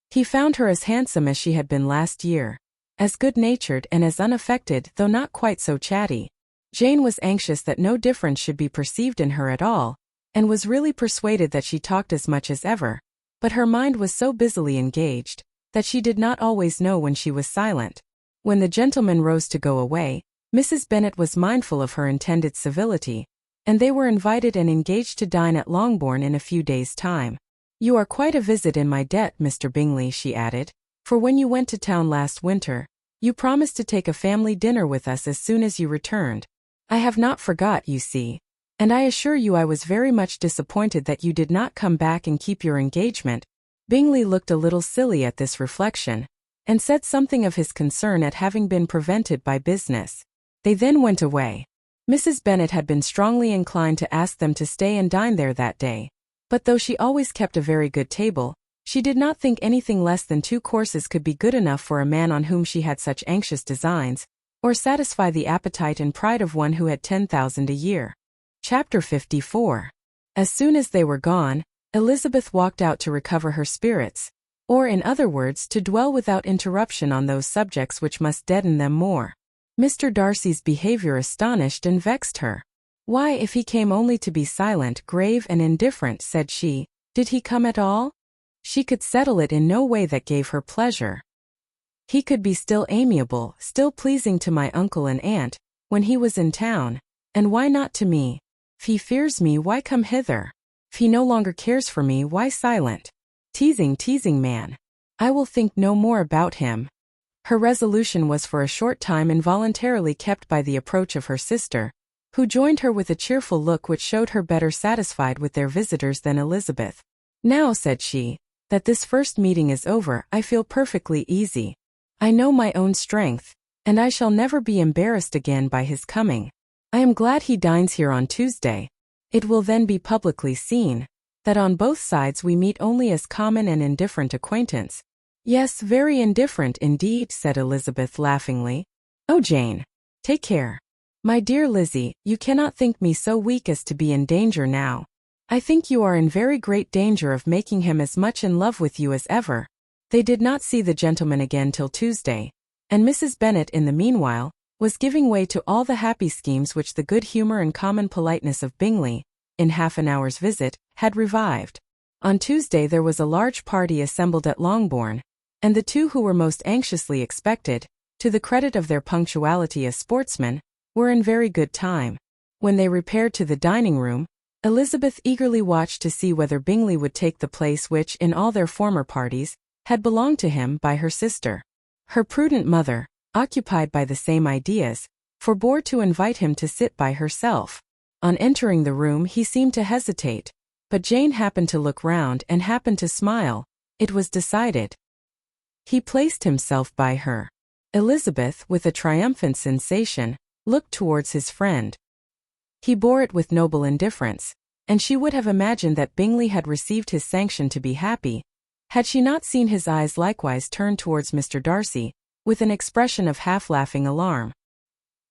He found her as handsome as she had been last year, as good-natured and as unaffected, though not quite so chatty. Jane was anxious that no difference should be perceived in her at all, and was really persuaded that she talked as much as ever, but her mind was so busily engaged that she did not always know when she was silent. When the gentlemen rose to go away, Mrs. Bennet was mindful of her intended civility, and they were invited and engaged to dine at Longbourn in a few days' time. "You are quite a visit in my debt, Mr. Bingley," she added, "for when you went to town last winter, you promised to take a family dinner with us as soon as you returned. I have not forgot, you see, and I assure you I was very much disappointed that you did not come back and keep your engagement." Bingley looked a little silly at this reflection, and said something of his concern at having been prevented by business. They then went away. Mrs. Bennet had been strongly inclined to ask them to stay and dine there that day, but though she always kept a very good table, she did not think anything less than 2 courses could be good enough for a man on whom she had such anxious designs, or satisfy the appetite and pride of one who had 10,000 a year. Chapter 54. As soon as they were gone, Elizabeth walked out to recover her spirits, or in other words to dwell without interruption on those subjects which must deaden them more. Mr. Darcy's behavior astonished and vexed her. "Why, if he came only to be silent, grave and indifferent," said she, "did he come at all? She could settle it in no way that gave her pleasure. He could be still amiable, still pleasing to my uncle and aunt, when he was in town, and why not to me? If he fears me, why come hither? If he no longer cares for me, why silent? Teasing man. I will think no more about him." Her resolution was for a short time involuntarily kept by the approach of her sister, who joined her with a cheerful look which showed her better satisfied with their visitors than Elizabeth. "Now," said she, "that this first meeting is over, I feel perfectly easy. I know my own strength, and I shall never be embarrassed again by his coming. I am glad he dines here on Tuesday. It will then be publicly seen that on both sides we meet only as common and indifferent acquaintance." "Yes, very indifferent indeed," said Elizabeth laughingly. "Oh, Jane, take care. My dear Lizzie, you cannot think me so weak as to be in danger now. I think you are in very great danger of making him as much in love with you as ever." They did not see the gentleman again till Tuesday, and Mrs. Bennet in the meanwhile was giving way to all the happy schemes which the good humour and common politeness of Bingley, in half an hour's visit, had revived. On Tuesday there was a large party assembled at Longbourn, and the two who were most anxiously expected, to the credit of their punctuality as sportsmen, were in very good time. When they repaired to the dining-room, Elizabeth eagerly watched to see whether Bingley would take the place which, in all their former parties, had belonged to him by her sister. Her prudent mother, occupied by the same ideas, forbore to invite him to sit by herself. On entering the room he seemed to hesitate, but Jane happened to look round and happened to smile. It was decided. He placed himself by her. Elizabeth, with a triumphant sensation, looked towards his friend. He bore it with noble indifference, and she would have imagined that Bingley had received his sanction to be happy, had she not seen his eyes likewise turned towards Mr. Darcy, with an expression of half-laughing alarm.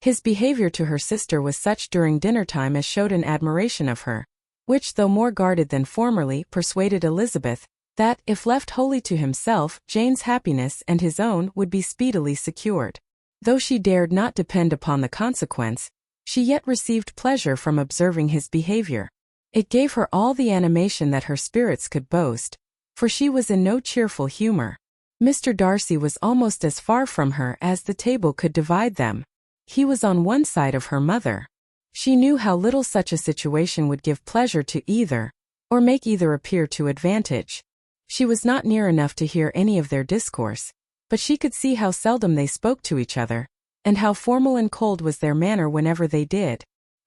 His behavior to her sister was such during dinner-time as showed an admiration of her, which, though more guarded than formerly, persuaded Elizabeth that, if left wholly to himself, Jane's happiness and his own would be speedily secured. Though she dared not depend upon the consequence, she yet received pleasure from observing his behavior. It gave her all the animation that her spirits could boast, for she was in no cheerful humor. Mr. Darcy was almost as far from her as the table could divide them. He was on one side of her mother. She knew how little such a situation would give pleasure to either, or make either appear to advantage. She was not near enough to hear any of their discourse, but she could see how seldom they spoke to each other, and how formal and cold was their manner whenever they did.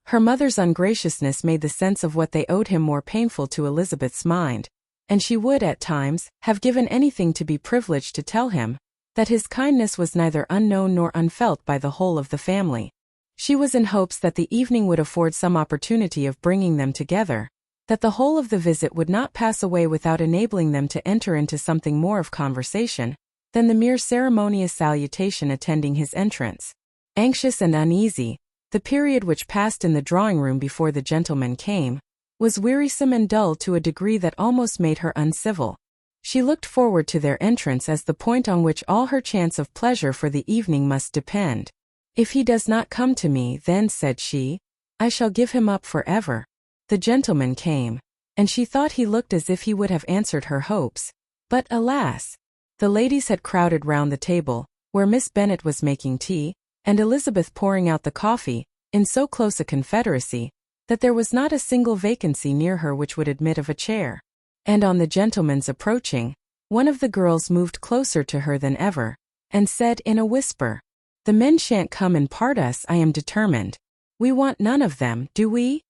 Her mother's ungraciousness made the sense of what they owed him more painful to Elizabeth's mind, and she would, at times, have given anything to be privileged to tell him that his kindness was neither unknown nor unfelt by the whole of the family. She was in hopes that the evening would afford some opportunity of bringing them together, that the whole of the visit would not pass away without enabling them to enter into something more of conversation than the mere ceremonious salutation attending his entrance. Anxious and uneasy, the period which passed in the drawing-room before the gentlemen came was wearisome and dull to a degree that almost made her uncivil. She looked forward to their entrance as the point on which all her chance of pleasure for the evening must depend. "If he does not come to me, then," said she, "I shall give him up forever." The gentleman came, and she thought he looked as if he would have answered her hopes. But alas! The ladies had crowded round the table, where Miss Bennet was making tea, and Elizabeth pouring out the coffee, in so close a confederacy, that there was not a single vacancy near her which would admit of a chair. And on the gentleman's approaching, one of the girls moved closer to her than ever, and said in a whisper, "The men shan't come and part us, I am determined. We want none of them, do we?"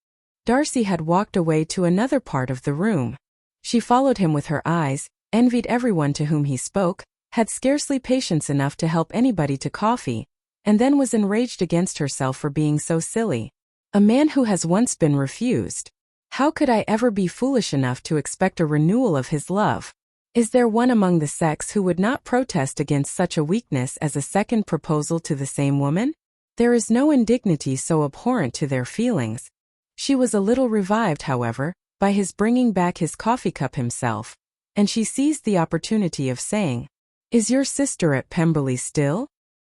Darcy had walked away to another part of the room. She followed him with her eyes, envied everyone to whom he spoke, had scarcely patience enough to help anybody to coffee, and then was enraged against herself for being so silly. A man who has once been refused. How could I ever be foolish enough to expect a renewal of his love? Is there one among the sex who would not protest against such a weakness as a second proposal to the same woman? There is no indignity so abhorrent to their feelings. She was a little revived, however, by his bringing back his coffee cup himself, and she seized the opportunity of saying, "Is your sister at Pemberley still?"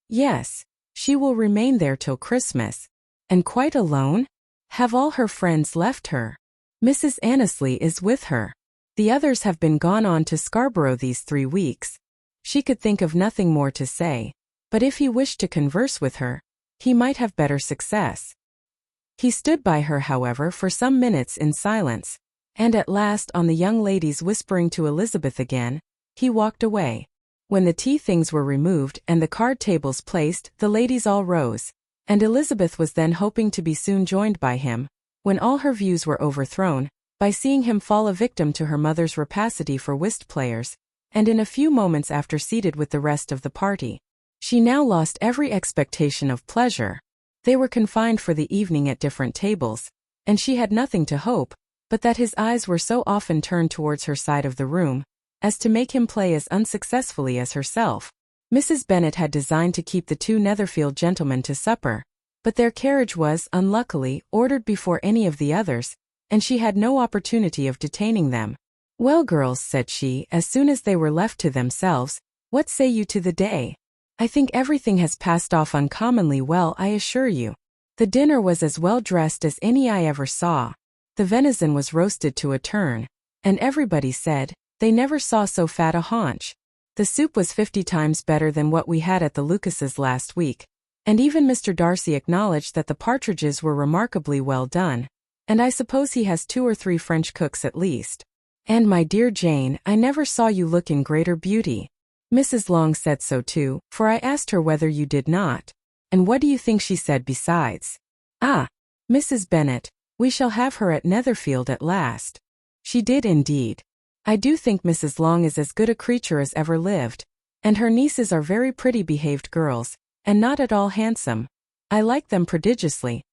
"Yes. She will remain there till Christmas." "And quite alone? Have all her friends left her?" "Mrs. Annesley is with her. The others have been gone on to Scarborough these 3 weeks." She could think of nothing more to say, but if he wished to converse with her, he might have better success. He stood by her, however, for some minutes in silence, and at last, on the young ladies whispering to Elizabeth again, he walked away. When the tea things were removed and the card tables placed, the ladies all rose, and Elizabeth was then hoping to be soon joined by him, when all her views were overthrown, by seeing him fall a victim to her mother's rapacity for whist players, and in a few moments after seated with the rest of the party. She now lost every expectation of pleasure. They were confined for the evening at different tables, and she had nothing to hope, but that his eyes were so often turned towards her side of the room, as to make him play as unsuccessfully as herself. Mrs. Bennet had designed to keep the 2 Netherfield gentlemen to supper, but their carriage was, unluckily, ordered before any of the others, and she had no opportunity of detaining them. "Well, girls," said she, as soon as they were left to themselves, "what say you to the day? I think everything has passed off uncommonly well, I assure you. The dinner was as well dressed as any I ever saw. The venison was roasted to a turn, and everybody said they never saw so fat a haunch. The soup was 50 times better than what we had at the Lucases last week, and even Mr. Darcy acknowledged that the partridges were remarkably well done, and I suppose he has 2 or 3 French cooks at least. And my dear Jane, I never saw you look in greater beauty. Mrs. Long said so too, for I asked her whether you did not. And what do you think she said besides? Ah, Mrs. Bennet, we shall have her at Netherfield at last. She did indeed. I do think Mrs. Long is as good a creature as ever lived, and her nieces are very pretty behaved girls, and not at all handsome. I like them prodigiously."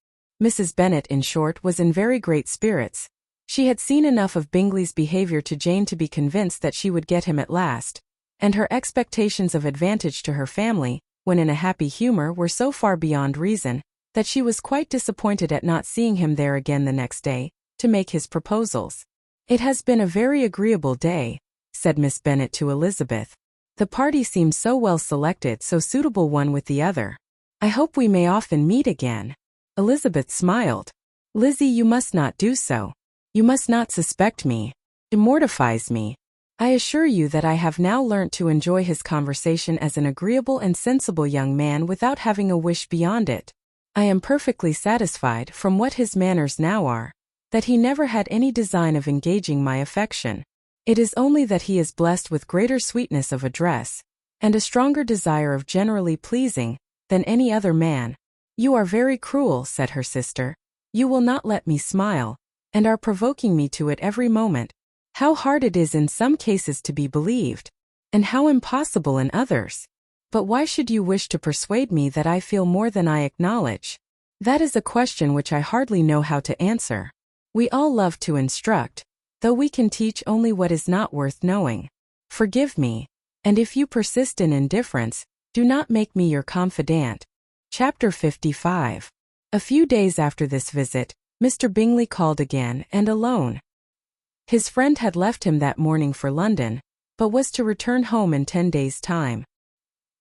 Mrs. Bennet, in short, was in very great spirits. She had seen enough of Bingley's behavior to Jane to be convinced that she would get him at last, and her expectations of advantage to her family when in a happy humor, were so far beyond reason that she was quite disappointed at not seeing him there again the next day to make his proposals. "It has been a very agreeable day," said Miss Bennet to Elizabeth. "The party seems so well selected, so suitable one with the other. I hope we may often meet again." Elizabeth smiled. "Lizzie, you must not do so. You must not suspect me. It mortifies me. I assure you that I have now learnt to enjoy his conversation as an agreeable and sensible young man without having a wish beyond it. I am perfectly satisfied, from what his manners now are, that he never had any design of engaging my affection. It is only that he is blessed with greater sweetness of address, and a stronger desire of generally pleasing, than any other man." "You are very cruel," said her sister. "You will not let me smile, and are provoking me to it every moment. How hard it is in some cases to be believed, and how impossible in others. But why should you wish to persuade me that I feel more than I acknowledge? That is a question which I hardly know how to answer. We all love to instruct, though we can teach only what is not worth knowing. Forgive me, and if you persist in indifference, do not make me your confidant." Chapter 55. A few days after this visit, Mr. Bingley called again, and alone. His friend had left him that morning for London, but was to return home in 10 days' time.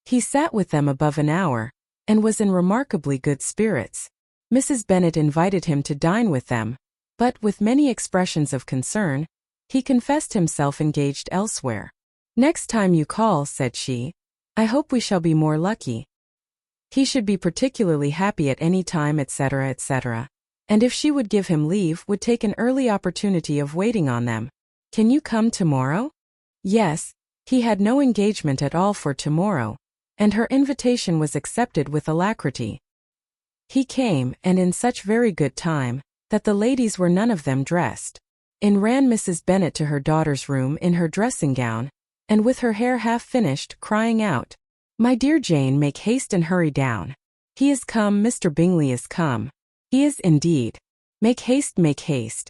He sat with them above an hour, and was in remarkably good spirits. Mrs. Bennet invited him to dine with them, but, with many expressions of concern, he confessed himself engaged elsewhere. "Next time you call," said she, "I hope we shall be more lucky." He should be particularly happy at any time, etc., etc., and if she would give him leave, would take an early opportunity of waiting on them. "Can you come tomorrow?" Yes, he had no engagement at all for tomorrow, and her invitation was accepted with alacrity. He came, and in such very good time, that the ladies were none of them dressed. In ran Mrs. Bennet to her daughter's room in her dressing gown, and with her hair half finished, crying out, "My dear Jane, make haste and hurry down. He is come, Mr. Bingley is come. He is indeed. Make haste, make haste.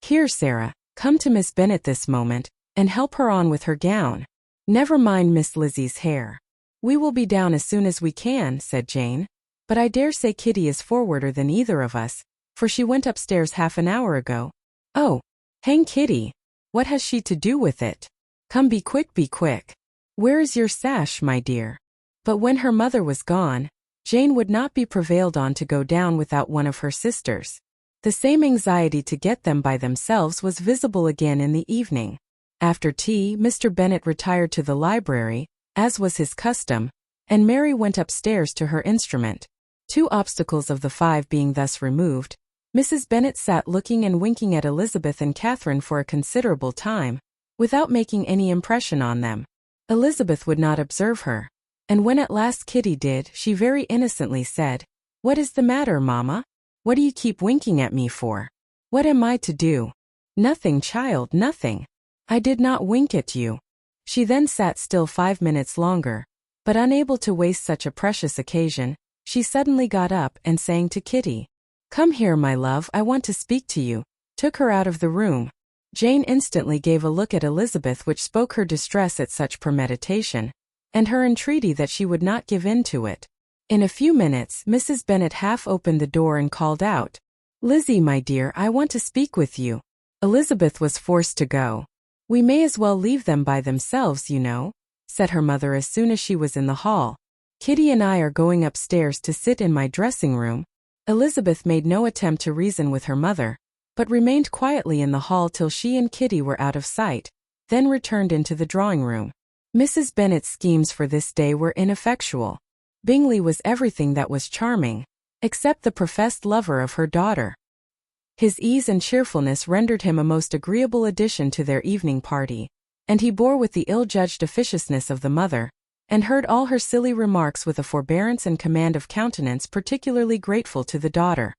Here, Sarah, come to Miss Bennet this moment, and help her on with her gown. Never mind Miss Lizzie's hair." "We will be down as soon as we can," said Jane, "but I dare say Kitty is forwarder than either of us, for she went upstairs half an hour ago." "Oh, hang Kitty! What has she to do with it? Come, be quick, be quick. Where is your sash, my dear?" But when her mother was gone, Jane would not be prevailed on to go down without one of her sisters. The same anxiety to get them by themselves was visible again in the evening. After tea, Mr. Bennet retired to the library, as was his custom, and Mary went upstairs to her instrument. 2 obstacles of the 5 being thus removed, Mrs. Bennet sat looking and winking at Elizabeth and Catherine for a considerable time, without making any impression on them. Elizabeth would not observe her, and when at last Kitty did, she very innocently said, "What is the matter, mamma? What do you keep winking at me for? What am I to do?" "Nothing, child, nothing. I did not wink at you." She then sat still 5 minutes longer, but unable to waste such a precious occasion, she suddenly got up and saying to Kitty, "Come here, my love, I want to speak to you," took her out of the room. Jane instantly gave a look at Elizabeth which spoke her distress at such premeditation, and her entreaty that she would not give in to it. In a few minutes, Mrs. Bennet half opened the door and called out, "Lizzie, my dear, I want to speak with you." Elizabeth was forced to go. "We may as well leave them by themselves, you know," said her mother as soon as she was in the hall. "Kitty and I are going upstairs to sit in my dressing room." Elizabeth made no attempt to reason with her mother, but remained quietly in the hall till she and Kitty were out of sight, then returned into the drawing room. Mrs. Bennet's schemes for this day were ineffectual. Bingley was everything that was charming, except the professed lover of her daughter. His ease and cheerfulness rendered him a most agreeable addition to their evening party, and he bore with the ill-judged officiousness of the mother, and heard all her silly remarks with a forbearance and command of countenance particularly grateful to the daughter.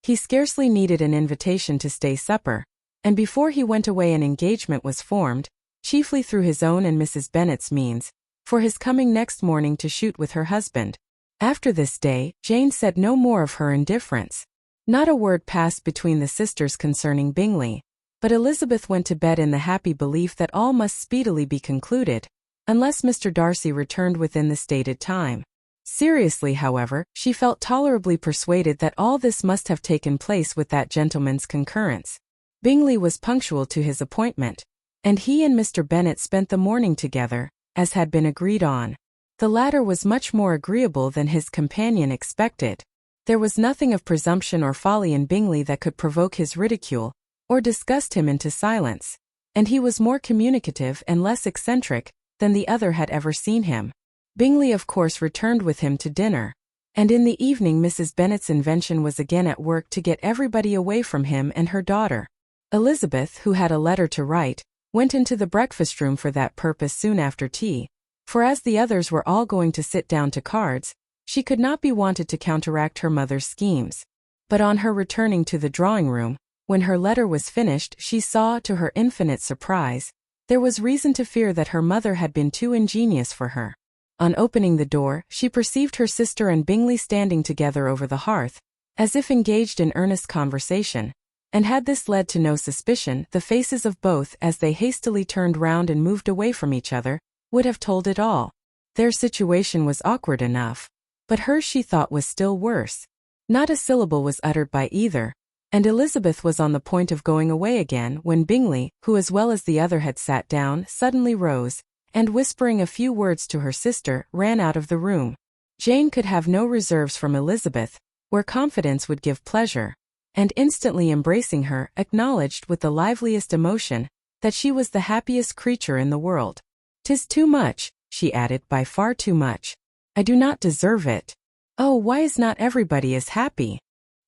He scarcely needed an invitation to stay supper, and before he went away an engagement was formed, chiefly through his own and Mrs. Bennet's means, for his coming next morning to shoot with her husband. After this day, Jane said no more of her indifference. Not a word passed between the sisters concerning Bingley, but Elizabeth went to bed in the happy belief that all must speedily be concluded, unless Mr. Darcy returned within the stated time. Seriously, however, she felt tolerably persuaded that all this must have taken place with that gentleman's concurrence. Bingley was punctual to his appointment, and he and Mr. Bennet spent the morning together, as had been agreed on. The latter was much more agreeable than his companion expected. There was nothing of presumption or folly in Bingley that could provoke his ridicule, or disgust him into silence, and he was more communicative and less eccentric than the other had ever seen him. Bingley of course returned with him to dinner, and in the evening Mrs. Bennet's invention was again at work to get everybody away from him and her daughter. Elizabeth, who had a letter to write, went into the breakfast-room for that purpose soon after tea, for as the others were all going to sit down to cards, she could not be wanted to counteract her mother's schemes. But on her returning to the drawing-room, when her letter was finished, she saw, to her infinite surprise, there was reason to fear that her mother had been too ingenious for her. On opening the door, she perceived her sister and Bingley standing together over the hearth, as if engaged in earnest conversation, and had this led to no suspicion, the faces of both, as they hastily turned round and moved away from each other, would have told it all. Their situation was awkward enough, but hers she thought was still worse. Not a syllable was uttered by either, and Elizabeth was on the point of going away again when Bingley, who as well as the other had sat down, suddenly rose, and whispering a few words to her sister, ran out of the room. Jane could have no reserves from Elizabeth, where confidence would give pleasure, and instantly embracing her, acknowledged with the liveliest emotion that she was the happiest creature in the world. "'Tis too much," she added, "by far too much. I do not deserve it. Oh, why is not everybody as happy?"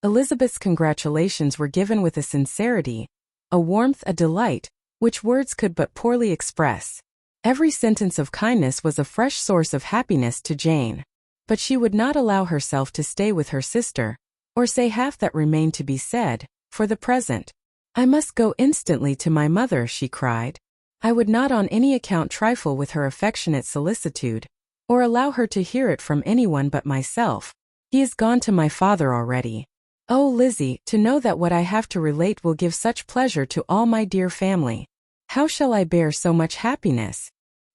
Elizabeth's congratulations were given with a sincerity, a warmth, a delight, which words could but poorly express. Every sentence of kindness was a fresh source of happiness to Jane, but she would not allow herself to stay with her sister, or say half that remained to be said, for the present. "I must go instantly to my mother," she cried. "I would not on any account trifle with her affectionate solicitude, or allow her to hear it from anyone but myself. He is gone to my father already. Oh, Lizzie, to know that what I have to relate will give such pleasure to all my dear family. How shall I bear so much happiness?"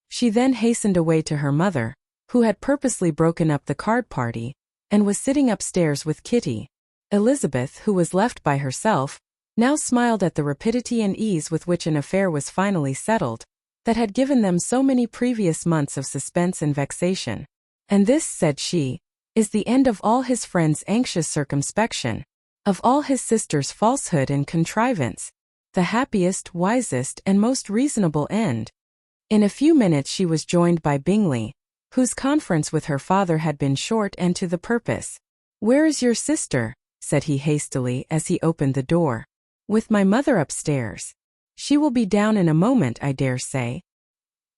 She then hastened away to her mother, who had purposely broken up the card party, and was sitting upstairs with Kitty. Elizabeth, who was left by herself, now smiled at the rapidity and ease with which an affair was finally settled, that had given them so many previous months of suspense and vexation. "And this," said she, "is the end of all his friends' anxious circumspection, of all his sister's falsehood and contrivance, the happiest, wisest, and most reasonable end." In a few minutes she was joined by Bingley, whose conference with her father had been short and to the purpose. "Where is your sister?" said he hastily as he opened the door. "With my mother upstairs. She will be down in a moment, I dare say."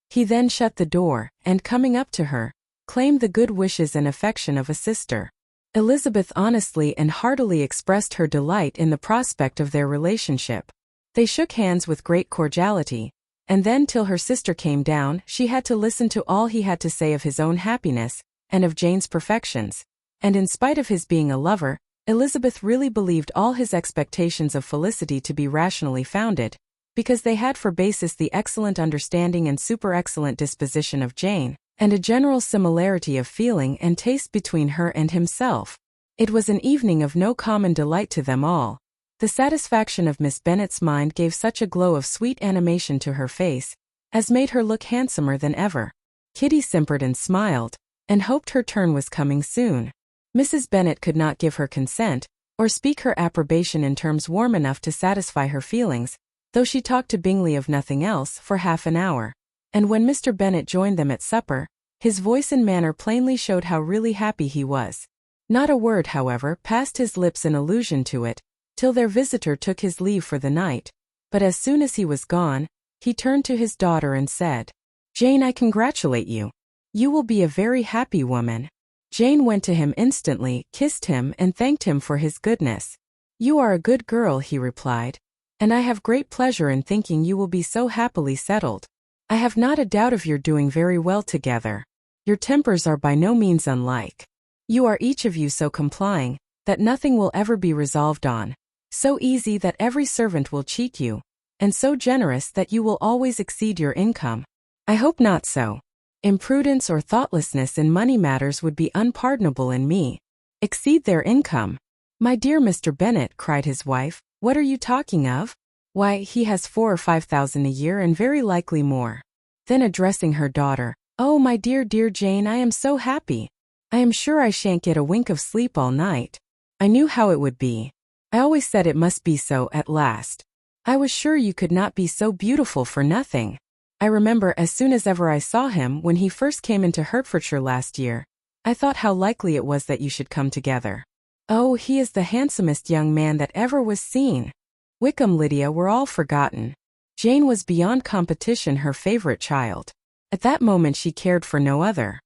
He then shut the door, and coming up to her, claimed the good wishes and affection of a sister. Elizabeth honestly and heartily expressed her delight in the prospect of their relationship. They shook hands with great cordiality, and then till her sister came down she had to listen to all he had to say of his own happiness, and of Jane's perfections, and in spite of his being a lover, Elizabeth really believed all his expectations of felicity to be rationally founded, because they had for basis the excellent understanding and super-excellent disposition of Jane, and a general similarity of feeling and taste between her and himself. It was an evening of no common delight to them all. The satisfaction of Miss Bennet's mind gave such a glow of sweet animation to her face, as made her look handsomer than ever. Kitty simpered and smiled, and hoped her turn was coming soon. Mrs. Bennet could not give her consent, or speak her approbation in terms warm enough to satisfy her feelings, though she talked to Bingley of nothing else for half an hour. And when Mr. Bennet joined them at supper, his voice and manner plainly showed how really happy he was. Not a word, however, passed his lips in allusion to it, till their visitor took his leave for the night, but as soon as he was gone, he turned to his daughter and said, "Jane, I congratulate you. You will be a very happy woman." Jane went to him instantly, kissed him, and thanked him for his goodness. "You are a good girl," he replied, "and I have great pleasure in thinking you will be so happily settled. I have not a doubt of your doing very well together. Your tempers are by no means unlike. You are each of you so complying, that nothing will ever be resolved on, so easy that every servant will cheat you, and so generous that you will always exceed your income. I hope not so. Imprudence or thoughtlessness in money matters would be unpardonable in me. Exceed their income. My dear Mr. Bennet, cried his wife, what are you talking of? Why, he has 4,000 or 5,000 a year and very likely more. Then addressing her daughter, oh, my dear Jane, I am so happy. I am sure I shan't get a wink of sleep all night. I knew how it would be. I always said it must be so at last. I was sure you could not be so beautiful for nothing. I remember as soon as ever I saw him when he first came into Hertfordshire last year, I thought how likely it was that you should come together. Oh, he is the handsomest young man that ever was seen. Wickham, Lydia were all forgotten. Jane was beyond competition her favorite child. At that moment she cared for no other.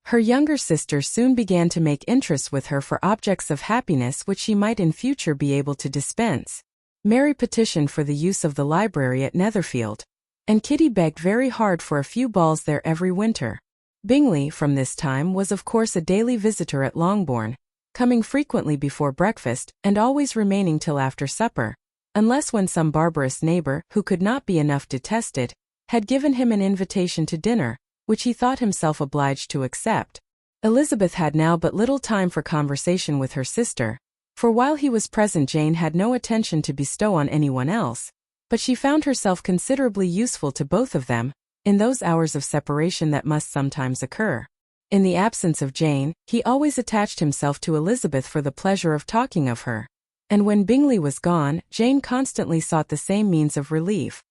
Her younger sister soon began to make interest with her for objects of happiness which she might in future be able to dispense. Mary petitioned for the use of the library at Netherfield, and Kitty begged very hard for a few balls there every winter. Bingley, from this time, was of course a daily visitor at Longbourn, coming frequently before breakfast and always remaining till after supper, unless when some barbarous neighbor, who could not be enough detested, had given him an invitation to dinner, which he thought himself obliged to accept. Elizabeth had now but little time for conversation with her sister, for while he was present Jane had no attention to bestow on anyone else, but she found herself considerably useful to both of them, in those hours of separation that must sometimes occur. In the absence of Jane, he always attached himself to Elizabeth for the pleasure of talking of her, and when Bingley was gone, Jane constantly sought the same means of relief.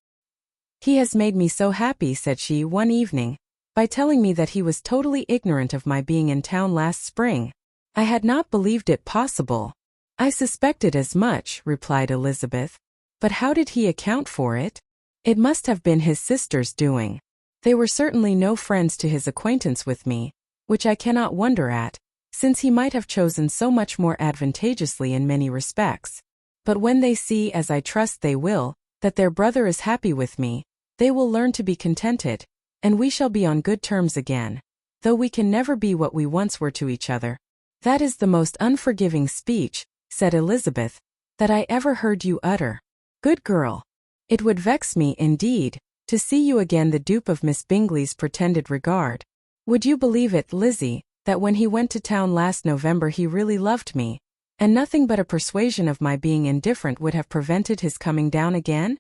He has made me so happy, said she one evening, by telling me that he was totally ignorant of my being in town last spring. I had not believed it possible. I suspected as much, replied Elizabeth. But how did he account for it? It must have been his sister's doing. They were certainly no friends to his acquaintance with me, which I cannot wonder at, since he might have chosen so much more advantageously in many respects. But when they see, as I trust they will, that their brother is happy with me, they will learn to be contented, and we shall be on good terms again, though we can never be what we once were to each other. That is the most unforgiving speech, said Elizabeth, that I ever heard you utter. Good girl. It would vex me, indeed, to see you again the dupe of Miss Bingley's pretended regard. Would you believe it, Lizzie, that when he went to town last November he really loved me, and nothing but a persuasion of my being indifferent would have prevented his coming down again?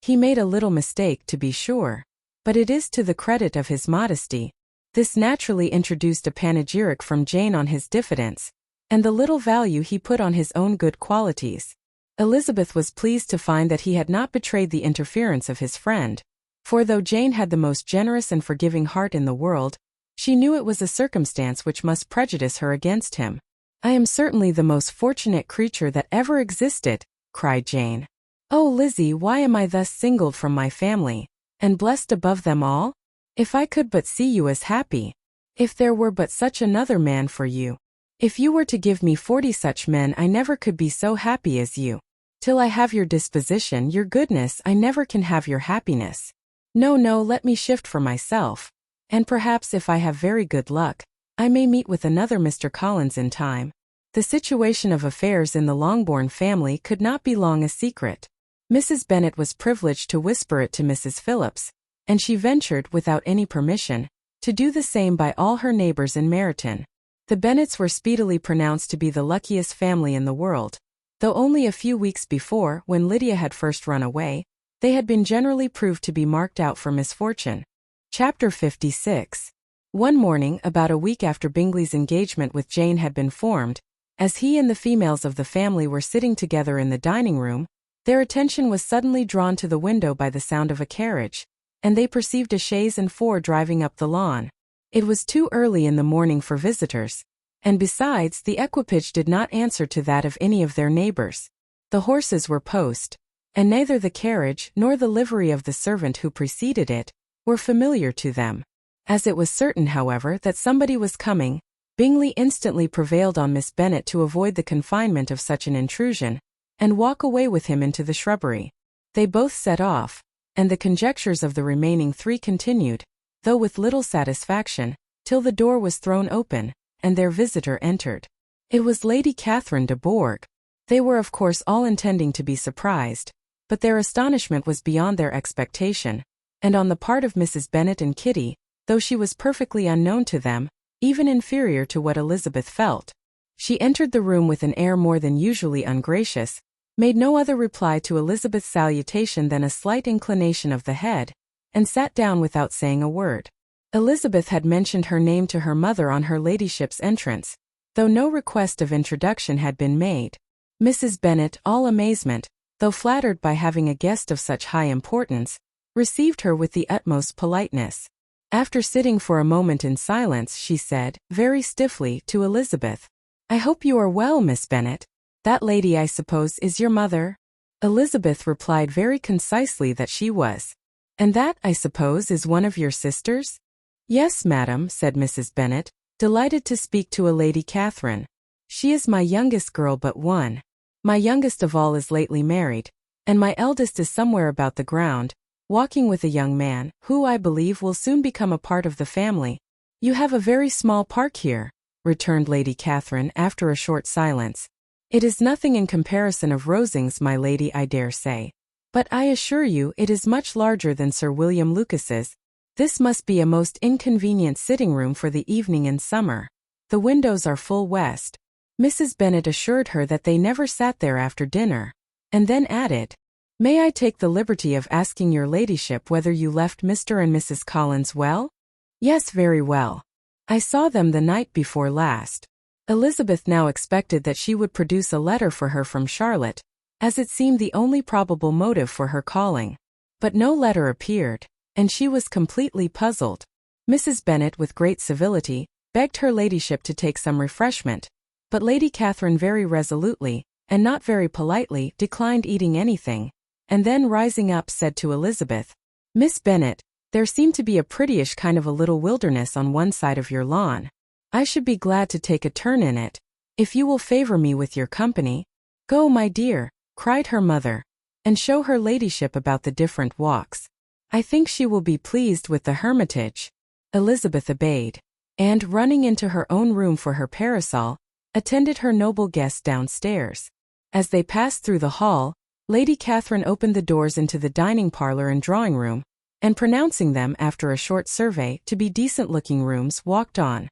He made a little mistake, to be sure, but it is to the credit of his modesty. This naturally introduced a panegyric from Jane on his diffidence, and the little value he put on his own good qualities. Elizabeth was pleased to find that he had not betrayed the interference of his friend, for though Jane had the most generous and forgiving heart in the world, she knew it was a circumstance which must prejudice her against him. I am certainly the most fortunate creature that ever existed, cried Jane. Oh, Lizzie, why am I thus singled from my family, and blessed above them all? If I could but see you as happy! If there were but such another man for you! If you were to give me 40 such men, I never could be so happy as you. Till I have your disposition, your goodness, I never can have your happiness. No, let me shift for myself, and perhaps if I have very good luck, I may meet with another Mr. Collins in time. The situation of affairs in the Longbourn family could not be long a secret. Mrs. Bennet was privileged to whisper it to Mrs. Phillips, and she ventured, without any permission, to do the same by all her neighbours in Meryton. The Bennets were speedily pronounced to be the luckiest family in the world, though only a few weeks before, when Lydia had first run away, they had been generally proved to be marked out for misfortune. Chapter 56. One morning, about a week after Bingley's engagement with Jane had been formed, as he and the females of the family were sitting together in the dining-room, their attention was suddenly drawn to the window by the sound of a carriage, and they perceived a chaise and four driving up the lawn. It was too early in the morning for visitors, and besides, the equipage did not answer to that of any of their neighbours. The horses were post, and neither the carriage nor the livery of the servant who preceded it were familiar to them. As it was certain, however, that somebody was coming, Bingley instantly prevailed on Miss Bennet to avoid the confinement of such an intrusion, and walk away with him into the shrubbery. They both set off, and the conjectures of the remaining three continued, though with little satisfaction, till the door was thrown open, and their visitor entered. It was Lady Catherine de Bourgh. They were of course all intending to be surprised, but their astonishment was beyond their expectation, and on the part of Mrs. Bennet and Kitty, though she was perfectly unknown to them, even inferior to what Elizabeth felt. She entered the room with an air more than usually ungracious, made no other reply to Elizabeth's salutation than a slight inclination of the head, and sat down without saying a word. Elizabeth had mentioned her name to her mother on her ladyship's entrance, though no request of introduction had been made. Mrs. Bennet, all amazement, though flattered by having a guest of such high importance, received her with the utmost politeness. After sitting for a moment in silence, she said, very stiffly, to Elizabeth, "I hope you are well, Miss Bennet. That lady, I suppose, is your mother?" Elizabeth replied very concisely that she was. "And that, I suppose, is one of your sisters?" "Yes, madam," said Mrs. Bennet, delighted to speak to a Lady Catherine. "She is my youngest girl but one. My youngest of all is lately married, and my eldest is somewhere about the ground, walking with a young man, who I believe will soon become a part of the family." "You have a very small park here," returned Lady Catherine after a short silence. "It is nothing in comparison of Rosings, my lady, I dare say. But I assure you it is much larger than Sir William Lucas's. This must be a most inconvenient sitting-room for the evening in summer. The windows are full west." Mrs. Bennet assured her that they never sat there after dinner, and then added, "May I take the liberty of asking your ladyship whether you left Mr. and Mrs. Collins well?" "Yes, very well. I saw them the night before last." Elizabeth now expected that she would produce a letter for her from Charlotte, as it seemed the only probable motive for her calling. But no letter appeared, and she was completely puzzled. Mrs. Bennet, with great civility, begged her ladyship to take some refreshment, but Lady Catherine very resolutely, and not very politely, declined eating anything, and then rising up said to Elizabeth, "Miss Bennet, there seemed to be a prettyish kind of a little wilderness on one side of your lawn. I should be glad to take a turn in it, if you will favor me with your company." "Go, my dear," cried her mother, "and show her ladyship about the different walks. I think she will be pleased with the hermitage." Elizabeth obeyed, and, running into her own room for her parasol, attended her noble guest downstairs. As they passed through the hall, Lady Catherine opened the doors into the dining parlour and drawing-room, and pronouncing them, after a short survey, to be decent-looking rooms, walked on.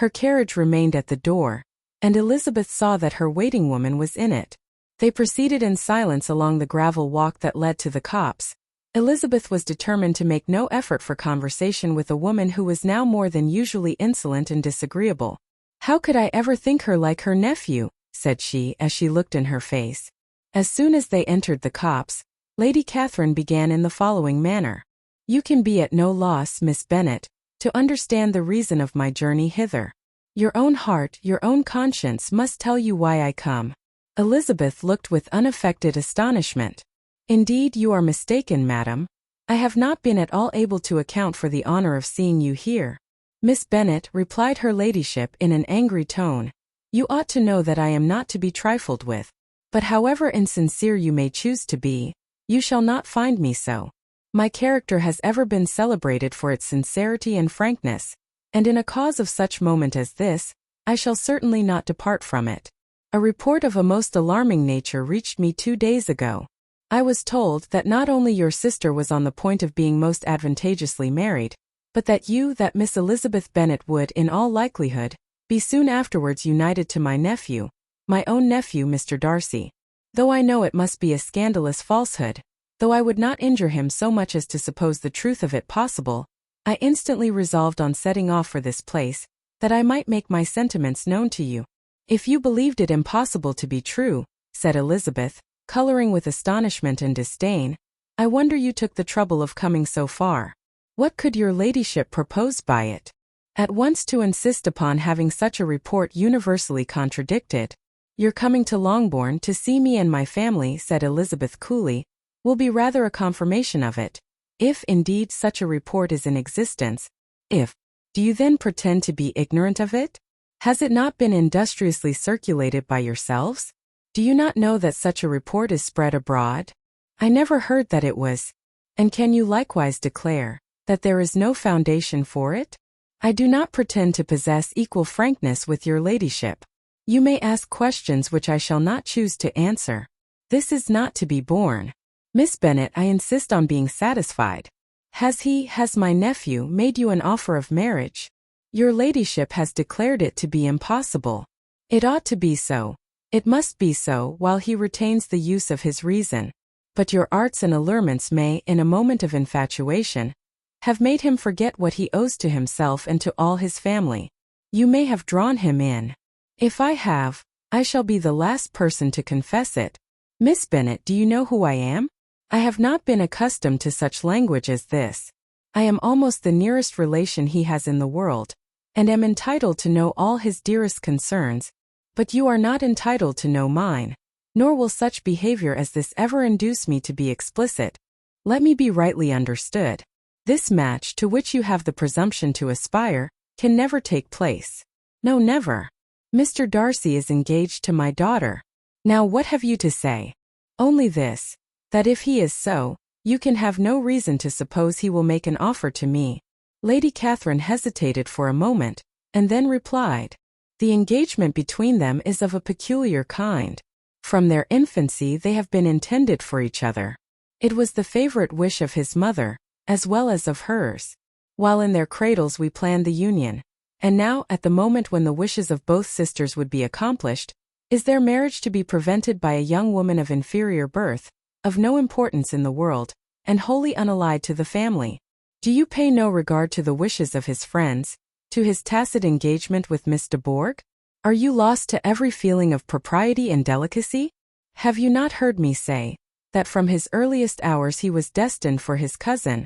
Her carriage remained at the door, and Elizabeth saw that her waiting-woman was in it. They proceeded in silence along the gravel walk that led to the copse. Elizabeth was determined to make no effort for conversation with a woman who was now more than usually insolent and disagreeable. "How could I ever think her like her nephew?" said she, as she looked in her face. As soon as they entered the copse, Lady Catherine began in the following manner. "You can be at no loss, Miss Bennet, to understand the reason of my journey hither. Your own heart, your own conscience must tell you why I come." Elizabeth looked with unaffected astonishment. "Indeed, you are mistaken, madam. I have not been at all able to account for the honor of seeing you here." "Miss Bennet," replied her ladyship in an angry tone, "you ought to know that I am not to be trifled with. But however insincere you may choose to be, you shall not find me so. My character has ever been celebrated for its sincerity and frankness, and in a cause of such moment as this, I shall certainly not depart from it. A report of a most alarming nature reached me 2 days ago. I was told that not only your sister was on the point of being most advantageously married, but that Miss Elizabeth Bennet would, in all likelihood, be soon afterwards united to my nephew, my own nephew, Mr. Darcy. Though I know it must be a scandalous falsehood, though I would not injure him so much as to suppose the truth of it possible, I instantly resolved on setting off for this place, that I might make my sentiments known to you." "If you believed it impossible to be true," said Elizabeth, coloring with astonishment and disdain, "I wonder you took the trouble of coming so far. What could your ladyship propose by it? At once to insist upon having such a report universally contradicted." "Your coming to Longbourn to see me and my family," said Elizabeth coolly, "will be rather a confirmation of it. If indeed such a report is in existence, do you then pretend to be ignorant of it? Has it not been industriously circulated by yourselves? Do you not know that such a report is spread abroad? I never heard that it was. And can you likewise declare that there is no foundation for it? I do not pretend to possess equal frankness with your ladyship. You may ask questions which I shall not choose to answer. This is not to be borne. Miss Bennet, I insist on being satisfied. Has my nephew made you an offer of marriage? Your ladyship has declared it to be impossible. It ought to be so. It must be so while he retains the use of his reason. But your arts and allurements may, in a moment of infatuation, have made him forget what he owes to himself and to all his family. You may have drawn him in. If I have, I shall be the last person to confess it. Miss Bennet, do you know who I am? I have not been accustomed to such language as this. I am almost the nearest relation he has in the world, and am entitled to know all his dearest concerns, but you are not entitled to know mine, nor will such behavior as this ever induce me to be explicit. Let me be rightly understood. This match, to which you have the presumption to aspire, can never take place. No, never. Mr. Darcy is engaged to my daughter. Now what have you to say? Only this, that if he is so, you can have no reason to suppose he will make an offer to me. Lady Catherine hesitated for a moment, and then replied, "The engagement between them is of a peculiar kind. From their infancy they have been intended for each other. It was the favorite wish of his mother, as well as of hers. While in their cradles we planned the union. And now, at the moment when the wishes of both sisters would be accomplished, is their marriage to be prevented by a young woman of inferior birth, of no importance in the world, and wholly unallied to the family? Do you pay no regard to the wishes of his friends, to his tacit engagement with Miss de Bourgh? Are you lost to every feeling of propriety and delicacy? Have you not heard me say, that from his earliest hours he was destined for his cousin?"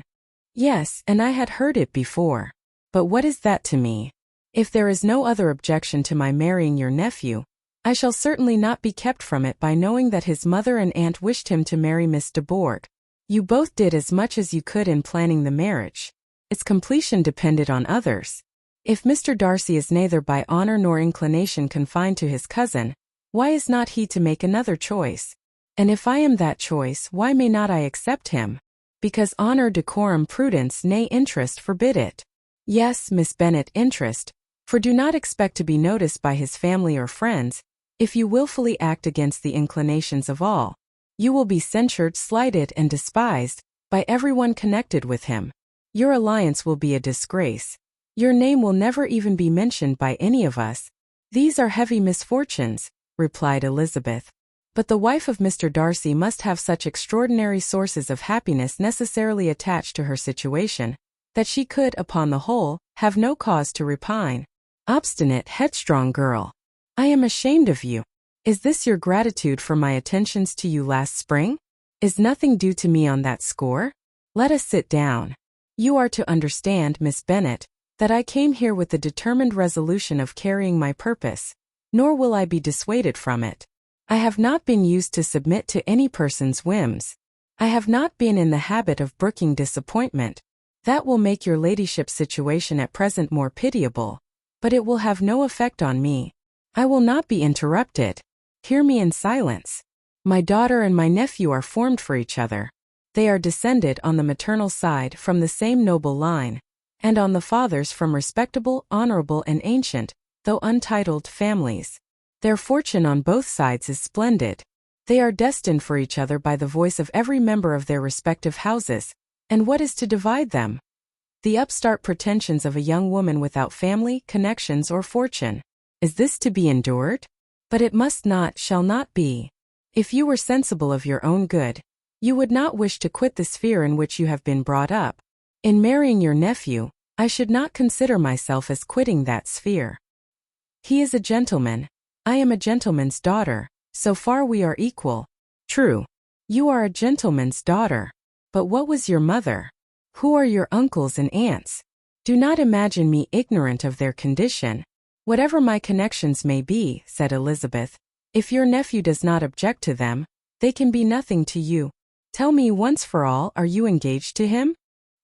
"Yes, and I had heard it before. But what is that to me? If there is no other objection to my marrying your nephew, I shall certainly not be kept from it by knowing that his mother and aunt wished him to marry Miss de Bourgh. You both did as much as you could in planning the marriage. Its completion depended on others. If Mr. Darcy is neither by honor nor inclination confined to his cousin, why is not he to make another choice? And if I am that choice, why may not I accept him? Because honor, decorum, prudence, nay, interest forbid it. Yes, Miss Bennet, interest, for do not expect to be noticed by his family or friends. If you willfully act against the inclinations of all, you will be censured, slighted, and despised by everyone connected with him. Your alliance will be a disgrace. Your name will never even be mentioned by any of us. These are heavy misfortunes," replied Elizabeth. "But the wife of Mr. Darcy must have such extraordinary sources of happiness necessarily attached to her situation, that she could, upon the whole, have no cause to repine. Obstinate, headstrong girl! I am ashamed of you. Is this your gratitude for my attentions to you last spring? Is nothing due to me on that score? Let us sit down. You are to understand, Miss Bennet, that I came here with the determined resolution of carrying my purpose, nor will I be dissuaded from it. I have not been used to submit to any person's whims. I have not been in the habit of brooking disappointment. That will make your ladyship's situation at present more pitiable, but it will have no effect on me. I will not be interrupted. Hear me in silence. My daughter and my nephew are formed for each other. They are descended on the maternal side from the same noble line, and on the father's from respectable, honorable, and ancient, though untitled, families. Their fortune on both sides is splendid. They are destined for each other by the voice of every member of their respective houses, and what is to divide them? The upstart pretensions of a young woman without family, connections, or fortune. Is this to be endured? But it must not, shall not be. If you were sensible of your own good, you would not wish to quit the sphere in which you have been brought up. In marrying your nephew, I should not consider myself as quitting that sphere. He is a gentleman. I am a gentleman's daughter. So far we are equal. True. You are a gentleman's daughter. But what was your mother? Who are your uncles and aunts? Do not imagine me ignorant of their condition. Whatever my connections may be, said Elizabeth, if your nephew does not object to them, they can be nothing to you. Tell me once for all, are you engaged to him?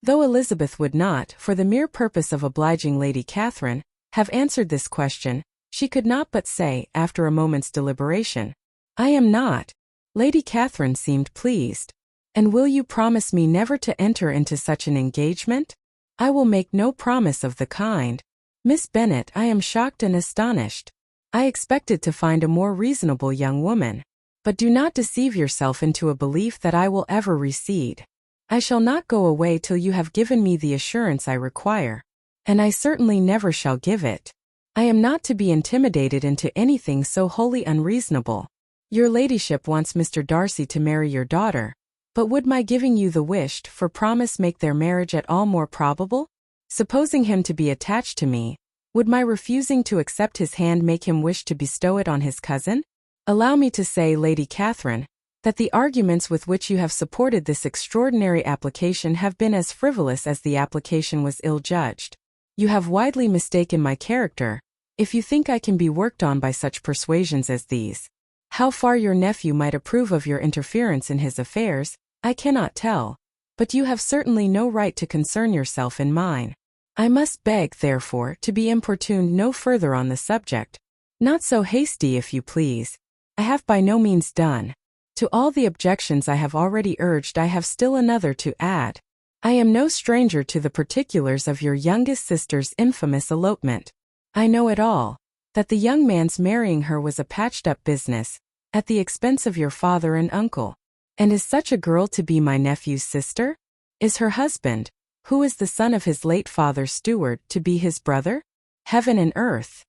Though Elizabeth would not, for the mere purpose of obliging Lady Catherine, have answered this question, she could not but say, after a moment's deliberation, "I am not." Lady Catherine seemed pleased. "And will you promise me never to enter into such an engagement?" "I will make no promise of the kind. Miss Bennet, I am shocked and astonished. I expected to find a more reasonable young woman. But do not deceive yourself into a belief that I will ever recede. I shall not go away till you have given me the assurance I require, and I certainly never shall give it. I am not to be intimidated into anything so wholly unreasonable. Your ladyship wants Mr. Darcy to marry your daughter, but would my giving you the wished-for promise make their marriage at all more probable? Supposing him to be attached to me, would my refusing to accept his hand make him wish to bestow it on his cousin? Allow me to say, Lady Catherine, that the arguments with which you have supported this extraordinary application have been as frivolous as the application was ill-judged. You have widely mistaken my character, if you think I can be worked on by such persuasions as these. How far your nephew might approve of your interference in his affairs, I cannot tell, but you have certainly no right to concern yourself in mine. I must beg, therefore, to be importuned no further on the subject. Not so hasty, if you please. I have by no means done. To all the objections I have already urged I have still another to add. I am no stranger to the particulars of your youngest sister's infamous elopement. I know it all, that the young man's marrying her was a patched-up business, at the expense of your father and uncle. And is such a girl to be my nephew's sister? Is her husband, who is the son of his late father's steward, to be his brother? Heaven and earth!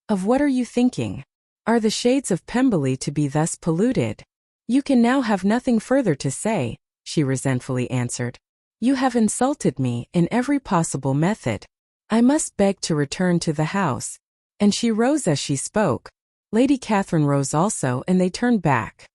Of what are you thinking? Are the shades of Pemberley to be thus polluted? You can now have nothing further to say, she resentfully answered. You have insulted me in every possible method. I must beg to return to the house. And she rose as she spoke. Lady Catherine rose also, and they turned back.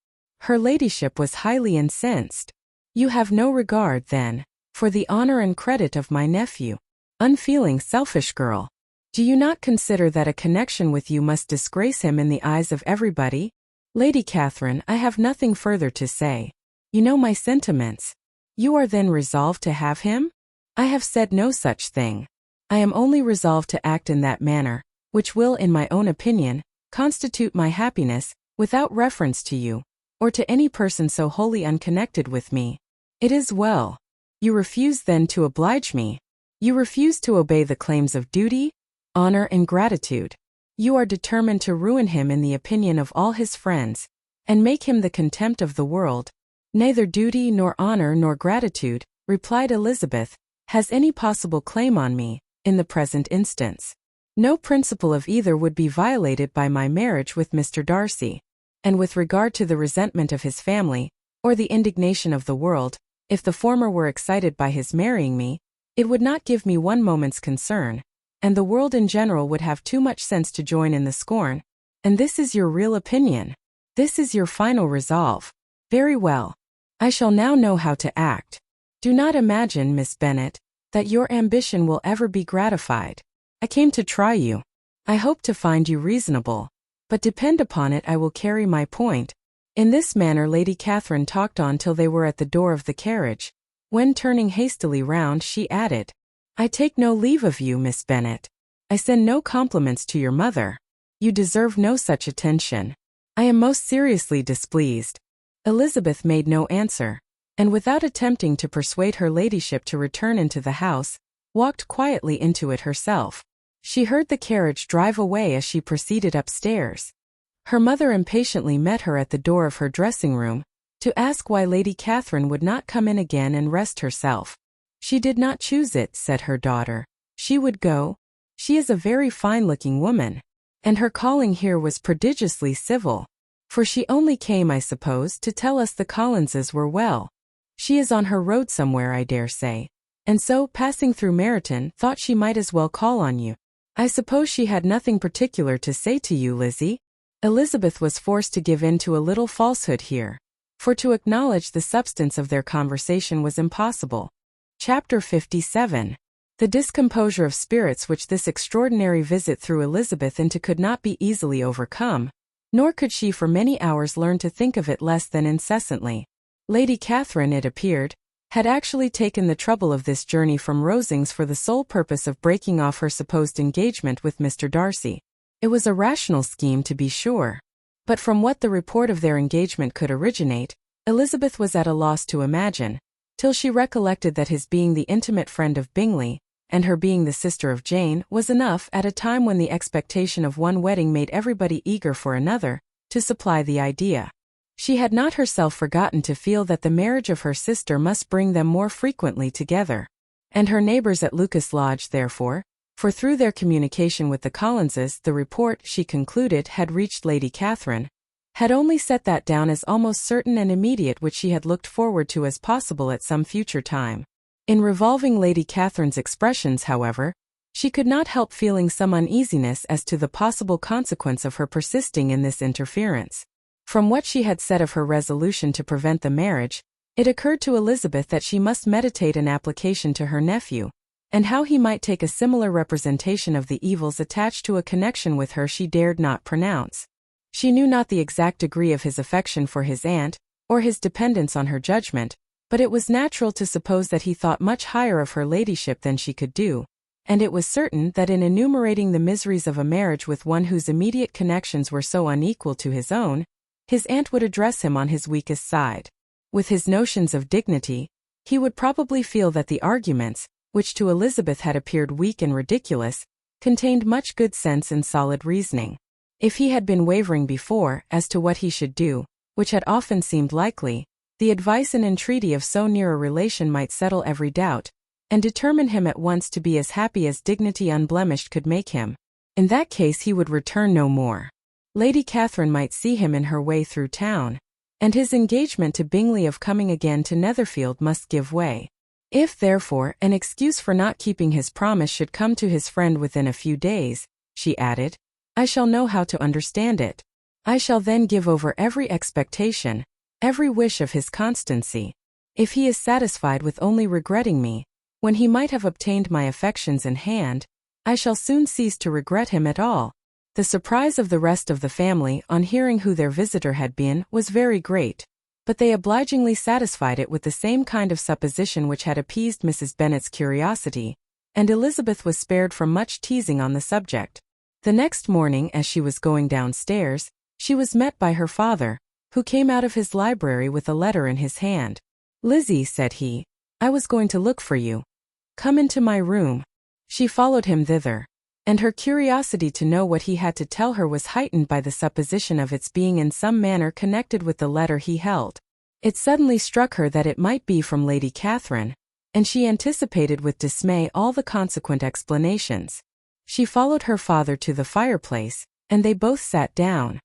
Her ladyship was highly incensed. You have no regard, then, for the honor and credit of my nephew. Unfeeling, selfish girl. Do you not consider that a connection with you must disgrace him in the eyes of everybody? Lady Catherine, I have nothing further to say. You know my sentiments. You are then resolved to have him? I have said no such thing. I am only resolved to act in that manner, which will, in my own opinion, constitute my happiness, without reference to you, or to any person so wholly unconnected with me. It is well. You refuse then to oblige me. You refuse to obey the claims of duty, honor, and gratitude. You are determined to ruin him in the opinion of all his friends, and make him the contempt of the world. Neither duty nor honor nor gratitude, replied Elizabeth, has any possible claim on me, in the present instance. No principle of either would be violated by my marriage with Mr. Darcy, and with regard to the resentment of his family, or the indignation of the world, if the former were excited by his marrying me, it would not give me one moment's concern, and the world in general would have too much sense to join in the scorn. And this is your real opinion. This is your final resolve. Very well. I shall now know how to act. Do not imagine, Miss Bennet, that your ambition will ever be gratified. I came to try you. I hope to find you reasonable. But depend upon it I will carry my point. In this manner Lady Catherine talked on till they were at the door of the carriage, when turning hastily round she added, I take no leave of you, Miss Bennet. I send no compliments to your mother. You deserve no such attention. I am most seriously displeased. Elizabeth made no answer, and without attempting to persuade her ladyship to return into the house, walked quietly into it herself. She heard the carriage drive away as she proceeded upstairs. Her mother impatiently met her at the door of her dressing-room, to ask why Lady Catherine would not come in again and rest herself. She did not choose it, said her daughter. She would go. She is a very fine-looking woman, and her calling here was prodigiously civil. For she only came, I suppose, to tell us the Collinses were well. She is on her road somewhere, I dare say, and so, passing through Meryton, thought she might as well call on you. I suppose she had nothing particular to say to you, Lizzie? Elizabeth was forced to give in to a little falsehood here, for to acknowledge the substance of their conversation was impossible. Chapter 57. The discomposure of spirits which this extraordinary visit threw Elizabeth into could not be easily overcome, nor could she for many hours learn to think of it less than incessantly. Lady Catherine, it appeared, had actually taken the trouble of this journey from Rosings for the sole purpose of breaking off her supposed engagement with Mr. Darcy. It was a rational scheme, to be sure, but from what the report of their engagement could originate, Elizabeth was at a loss to imagine, till she recollected that his being the intimate friend of Bingley, and her being the sister of Jane, was enough, at a time when the expectation of one wedding made everybody eager for another, to supply the idea. She had not herself forgotten to feel that the marriage of her sister must bring them more frequently together. And her neighbors at Lucas Lodge, therefore, for through their communication with the Collinses the report, she concluded, had reached Lady Catherine, had only set that down as almost certain and immediate, which she had looked forward to as possible at some future time. In revolving Lady Catherine's expressions, however, she could not help feeling some uneasiness as to the possible consequence of her persisting in this interference. From what she had said of her resolution to prevent the marriage, it occurred to Elizabeth that she must meditate an application to her nephew, and how he might take a similar representation of the evils attached to a connection with her she dared not pronounce. She knew not the exact degree of his affection for his aunt, or his dependence on her judgment, but it was natural to suppose that he thought much higher of her ladyship than she could do, and it was certain that in enumerating the miseries of a marriage with one whose immediate connections were so unequal to his own, his aunt would address him on his weakest side. With his notions of dignity, he would probably feel that the arguments, which to Elizabeth had appeared weak and ridiculous, contained much good sense and solid reasoning. If he had been wavering before as to what he should do, which had often seemed likely, the advice and entreaty of so near a relation might settle every doubt, and determine him at once to be as happy as dignity unblemished could make him. In that case he would return no more. Lady Catherine might see him in her way through town, and his engagement to Bingley of coming again to Netherfield must give way. If, therefore, an excuse for not keeping his promise should come to his friend within a few days, she added, I shall know how to understand it. I shall then give over every expectation, every wish of his constancy. If he is satisfied with only regretting me, when he might have obtained my affections in hand, I shall soon cease to regret him at all. The surprise of the rest of the family on hearing who their visitor had been was very great, but they obligingly satisfied it with the same kind of supposition which had appeased Mrs. Bennet's curiosity, and Elizabeth was spared from much teasing on the subject. The next morning, as she was going downstairs, she was met by her father, who came out of his library with a letter in his hand. Lizzie, said he, I was going to look for you. Come into my room. She followed him thither, and her curiosity to know what he had to tell her was heightened by the supposition of its being in some manner connected with the letter he held. It suddenly struck her that it might be from Lady Catherine, and she anticipated with dismay all the consequent explanations. She followed her father to the fireplace, and they both sat down.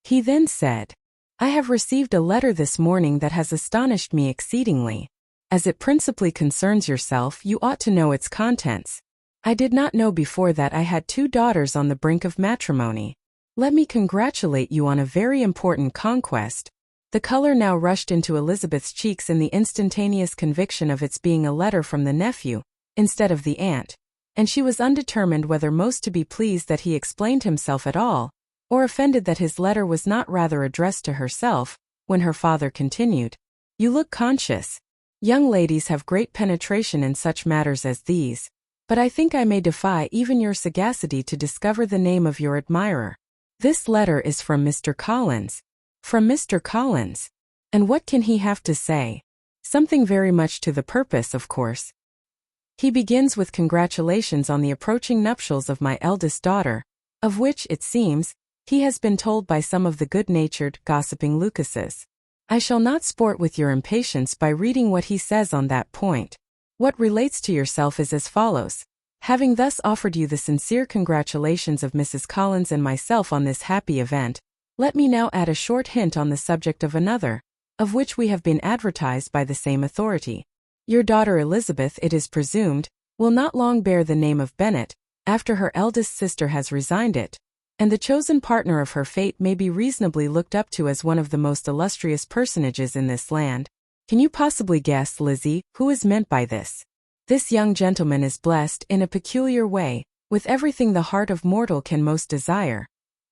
He then said, I have received a letter this morning that has astonished me exceedingly. As it principally concerns yourself, you ought to know its contents. I did not know before that I had 2 daughters on the brink of matrimony. Let me congratulate you on a very important conquest. The color now rushed into Elizabeth's cheeks in the instantaneous conviction of its being a letter from the nephew, instead of the aunt, and she was undetermined whether most to be pleased that he explained himself at all, or offended that his letter was not rather addressed to herself, when her father continued, You look conscious. Young ladies have great penetration in such matters as these, but I think I may defy even your sagacity to discover the name of your admirer. This letter is from Mr. Collins. From Mr. Collins. And what can he have to say? Something very much to the purpose, of course. He begins with congratulations on the approaching nuptials of my eldest daughter, of which, it seems, he has been told by some of the good-natured, gossiping Lucases. I shall not sport with your impatience by reading what he says on that point. What relates to yourself is as follows. Having thus offered you the sincere congratulations of Mrs. Collins and myself on this happy event, let me now add a short hint on the subject of another, of which we have been advertised by the same authority. Your daughter Elizabeth, it is presumed, will not long bear the name of Bennet, after her eldest sister has resigned it, and the chosen partner of her fate may be reasonably looked up to as one of the most illustrious personages in this land. Can you possibly guess, Lizzie, who is meant by this? This young gentleman is blessed, in a peculiar way, with everything the heart of mortal can most desire.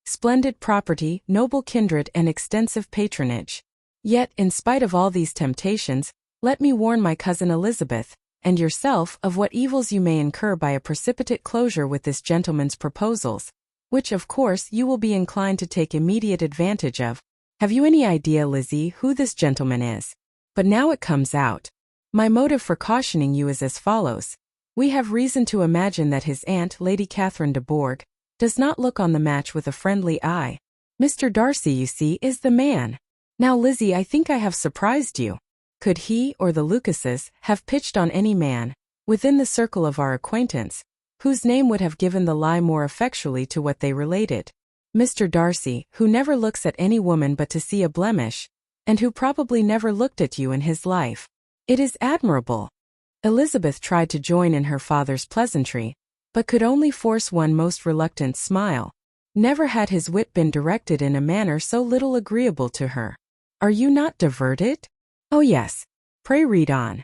Splendid property, noble kindred, and extensive patronage. Yet, in spite of all these temptations, let me warn my cousin Elizabeth, and yourself, of what evils you may incur by a precipitate closure with this gentleman's proposals, which of course you will be inclined to take immediate advantage of. Have you any idea, Lizzie, who this gentleman is? But now it comes out. My motive for cautioning you is as follows. We have reason to imagine that his aunt, Lady Catherine de Bourgh, does not look on the match with a friendly eye. Mr. Darcy, you see, is the man. Now Lizzie, I think I have surprised you. Could he or the Lucases have pitched on any man, within the circle of our acquaintance, whose name would have given the lie more effectually to what they related? Mr. Darcy, who never looks at any woman but to see a blemish, and who probably never looked at you in his life. It is admirable. Elizabeth tried to join in her father's pleasantry, but could only force one most reluctant smile. Never had his wit been directed in a manner so little agreeable to her. Are you not diverted? Oh yes. Pray read on.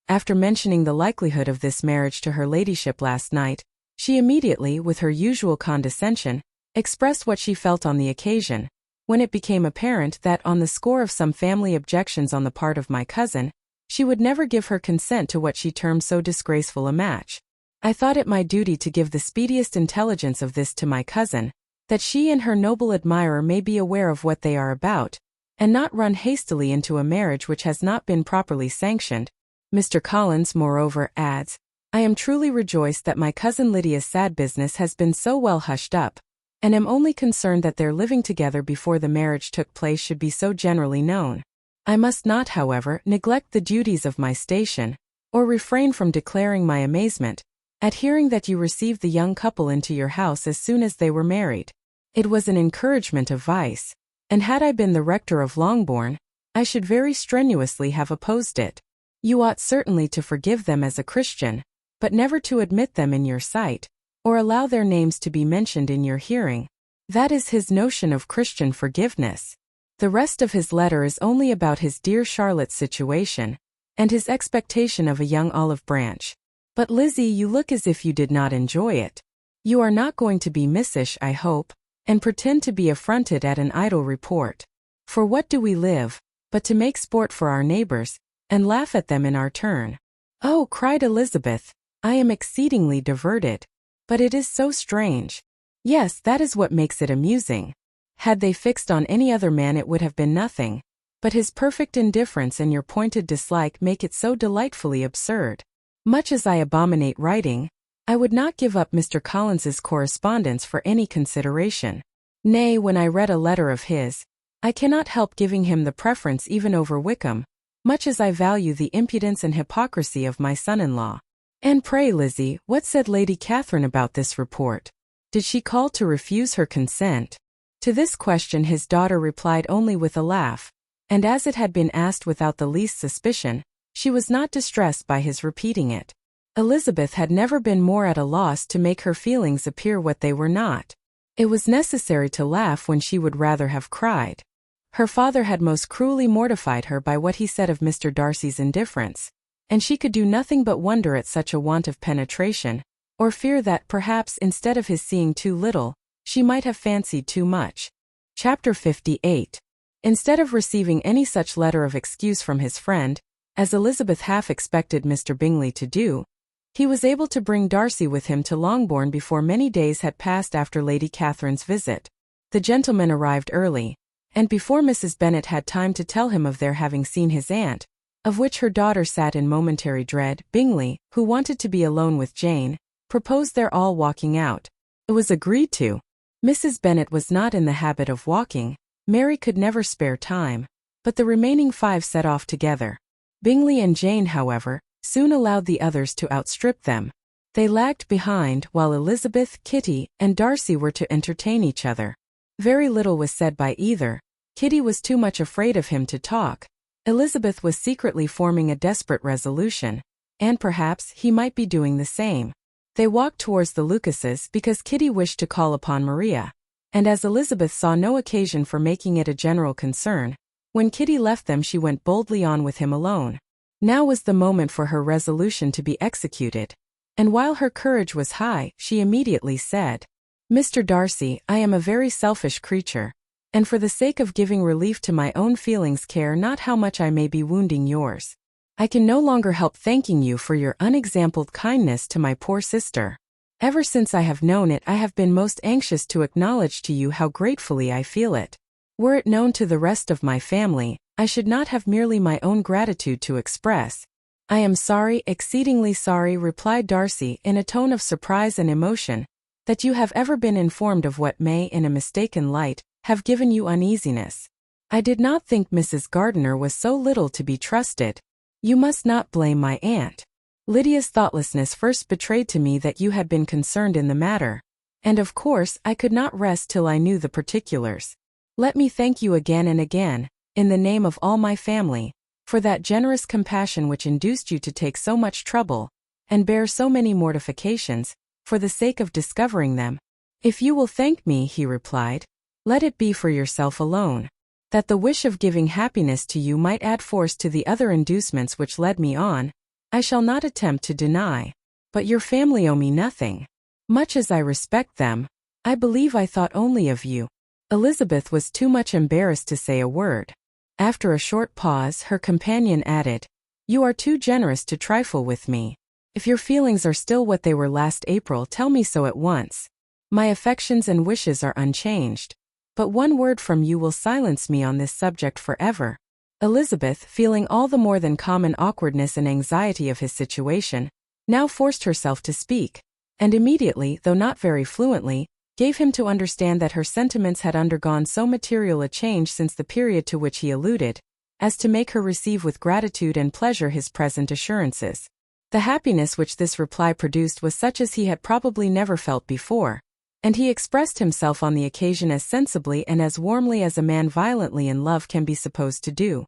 After mentioning the likelihood of this marriage to her ladyship last night, she immediately, with her usual condescension, expressed what she felt on the occasion, when it became apparent that on the score of some family objections on the part of my cousin, she would never give her consent to what she termed so disgraceful a match. I thought it my duty to give the speediest intelligence of this to my cousin, that she and her noble admirer may be aware of what they are about, and not run hastily into a marriage which has not been properly sanctioned. Mr. Collins, moreover, adds, I am truly rejoiced that my cousin Lydia's sad business has been so well hushed up, and am only concerned that their living together before the marriage took place should be so generally known. I must not, however, neglect the duties of my station, or refrain from declaring my amazement at hearing that you received the young couple into your house as soon as they were married. It was an encouragement of vice, and had I been the rector of Longbourn, I should very strenuously have opposed it. You ought certainly to forgive them as a Christian, but never to admit them in your sight, or allow their names to be mentioned in your hearing. That is his notion of Christian forgiveness. The rest of his letter is only about his dear Charlotte's situation, and his expectation of a young olive branch. But Lizzie, you look as if you did not enjoy it. You are not going to be missish, I hope, and pretend to be affronted at an idle report. For what do we live, but to make sport for our neighbors, and laugh at them in our turn? Oh, cried Elizabeth, I am exceedingly diverted. But it is so strange. Yes, that is what makes it amusing. Had they fixed on any other man it would have been nothing, but his perfect indifference and your pointed dislike make it so delightfully absurd. Much as I abominate writing, I would not give up Mr. Collins's correspondence for any consideration. Nay, when I read a letter of his, I cannot help giving him the preference even over Wickham, much as I value the impudence and hypocrisy of my son-in-law. And pray, Lizzie, what said Lady Catherine about this report? Did she call to refuse her consent? To this question his daughter replied only with a laugh, and as it had been asked without the least suspicion, she was not distressed by his repeating it. Elizabeth had never been more at a loss to make her feelings appear what they were not. It was necessary to laugh when she would rather have cried. Her father had most cruelly mortified her by what he said of Mr. Darcy's indifference, and she could do nothing but wonder at such a want of penetration, or fear that perhaps instead of his seeing too little, she might have fancied too much. Chapter 58. Instead of receiving any such letter of excuse from his friend, as Elizabeth half expected Mr. Bingley to do, he was able to bring Darcy with him to Longbourn before many days had passed after Lady Catherine's visit. The gentlemen arrived early, and before Mrs. Bennet had time to tell him of their having seen his aunt, of which her daughter sat in momentary dread, Bingley, who wanted to be alone with Jane, proposed their all walking out. It was agreed to. Mrs. Bennet was not in the habit of walking, Mary could never spare time, but the remaining 5 set off together. Bingley and Jane, however, soon allowed the others to outstrip them. They lagged behind while Elizabeth, Kitty, and Darcy were to entertain each other. Very little was said by either. Kitty was too much afraid of him to talk. Elizabeth was secretly forming a desperate resolution, and perhaps he might be doing the same. They walked towards the Lucases because Kitty wished to call upon Maria, and as Elizabeth saw no occasion for making it a general concern, when Kitty left them she went boldly on with him alone. Now was the moment for her resolution to be executed, and while her courage was high, she immediately said, Mr. Darcy, I am a very selfish creature, and for the sake of giving relief to my own feelings care not how much I may be wounding yours. I can no longer help thanking you for your unexampled kindness to my poor sister. Ever since I have known it I have been most anxious to acknowledge to you how gratefully I feel it. Were it known to the rest of my family, I should not have merely my own gratitude to express. I am sorry, exceedingly sorry, replied Darcy in a tone of surprise and emotion, that you have ever been informed of what may, in a mistaken light, have given you uneasiness. I did not think Mrs. Gardiner was so little to be trusted. You must not blame my aunt. Lydia's thoughtlessness first betrayed to me that you had been concerned in the matter, and of course I could not rest till I knew the particulars. Let me thank you again and again, in the name of all my family, for that generous compassion which induced you to take so much trouble, and bear so many mortifications, for the sake of discovering them. If you will thank me, he replied, let it be for yourself alone. That the wish of giving happiness to you might add force to the other inducements which led me on, I shall not attempt to deny. But your family owe me nothing. Much as I respect them, I believe I thought only of you. Elizabeth was too much embarrassed to say a word. After a short pause, her companion added, You are too generous to trifle with me. If your feelings are still what they were last April, tell me so at once. My affections and wishes are unchanged. But one word from you will silence me on this subject forever. Elizabeth, feeling all the more than common awkwardness and anxiety of his situation, now forced herself to speak, and immediately, though not very fluently, gave him to understand that her sentiments had undergone so material a change since the period to which he alluded, as to make her receive with gratitude and pleasure his present assurances. The happiness which this reply produced was such as he had probably never felt before, and he expressed himself on the occasion as sensibly and as warmly as a man violently in love can be supposed to do.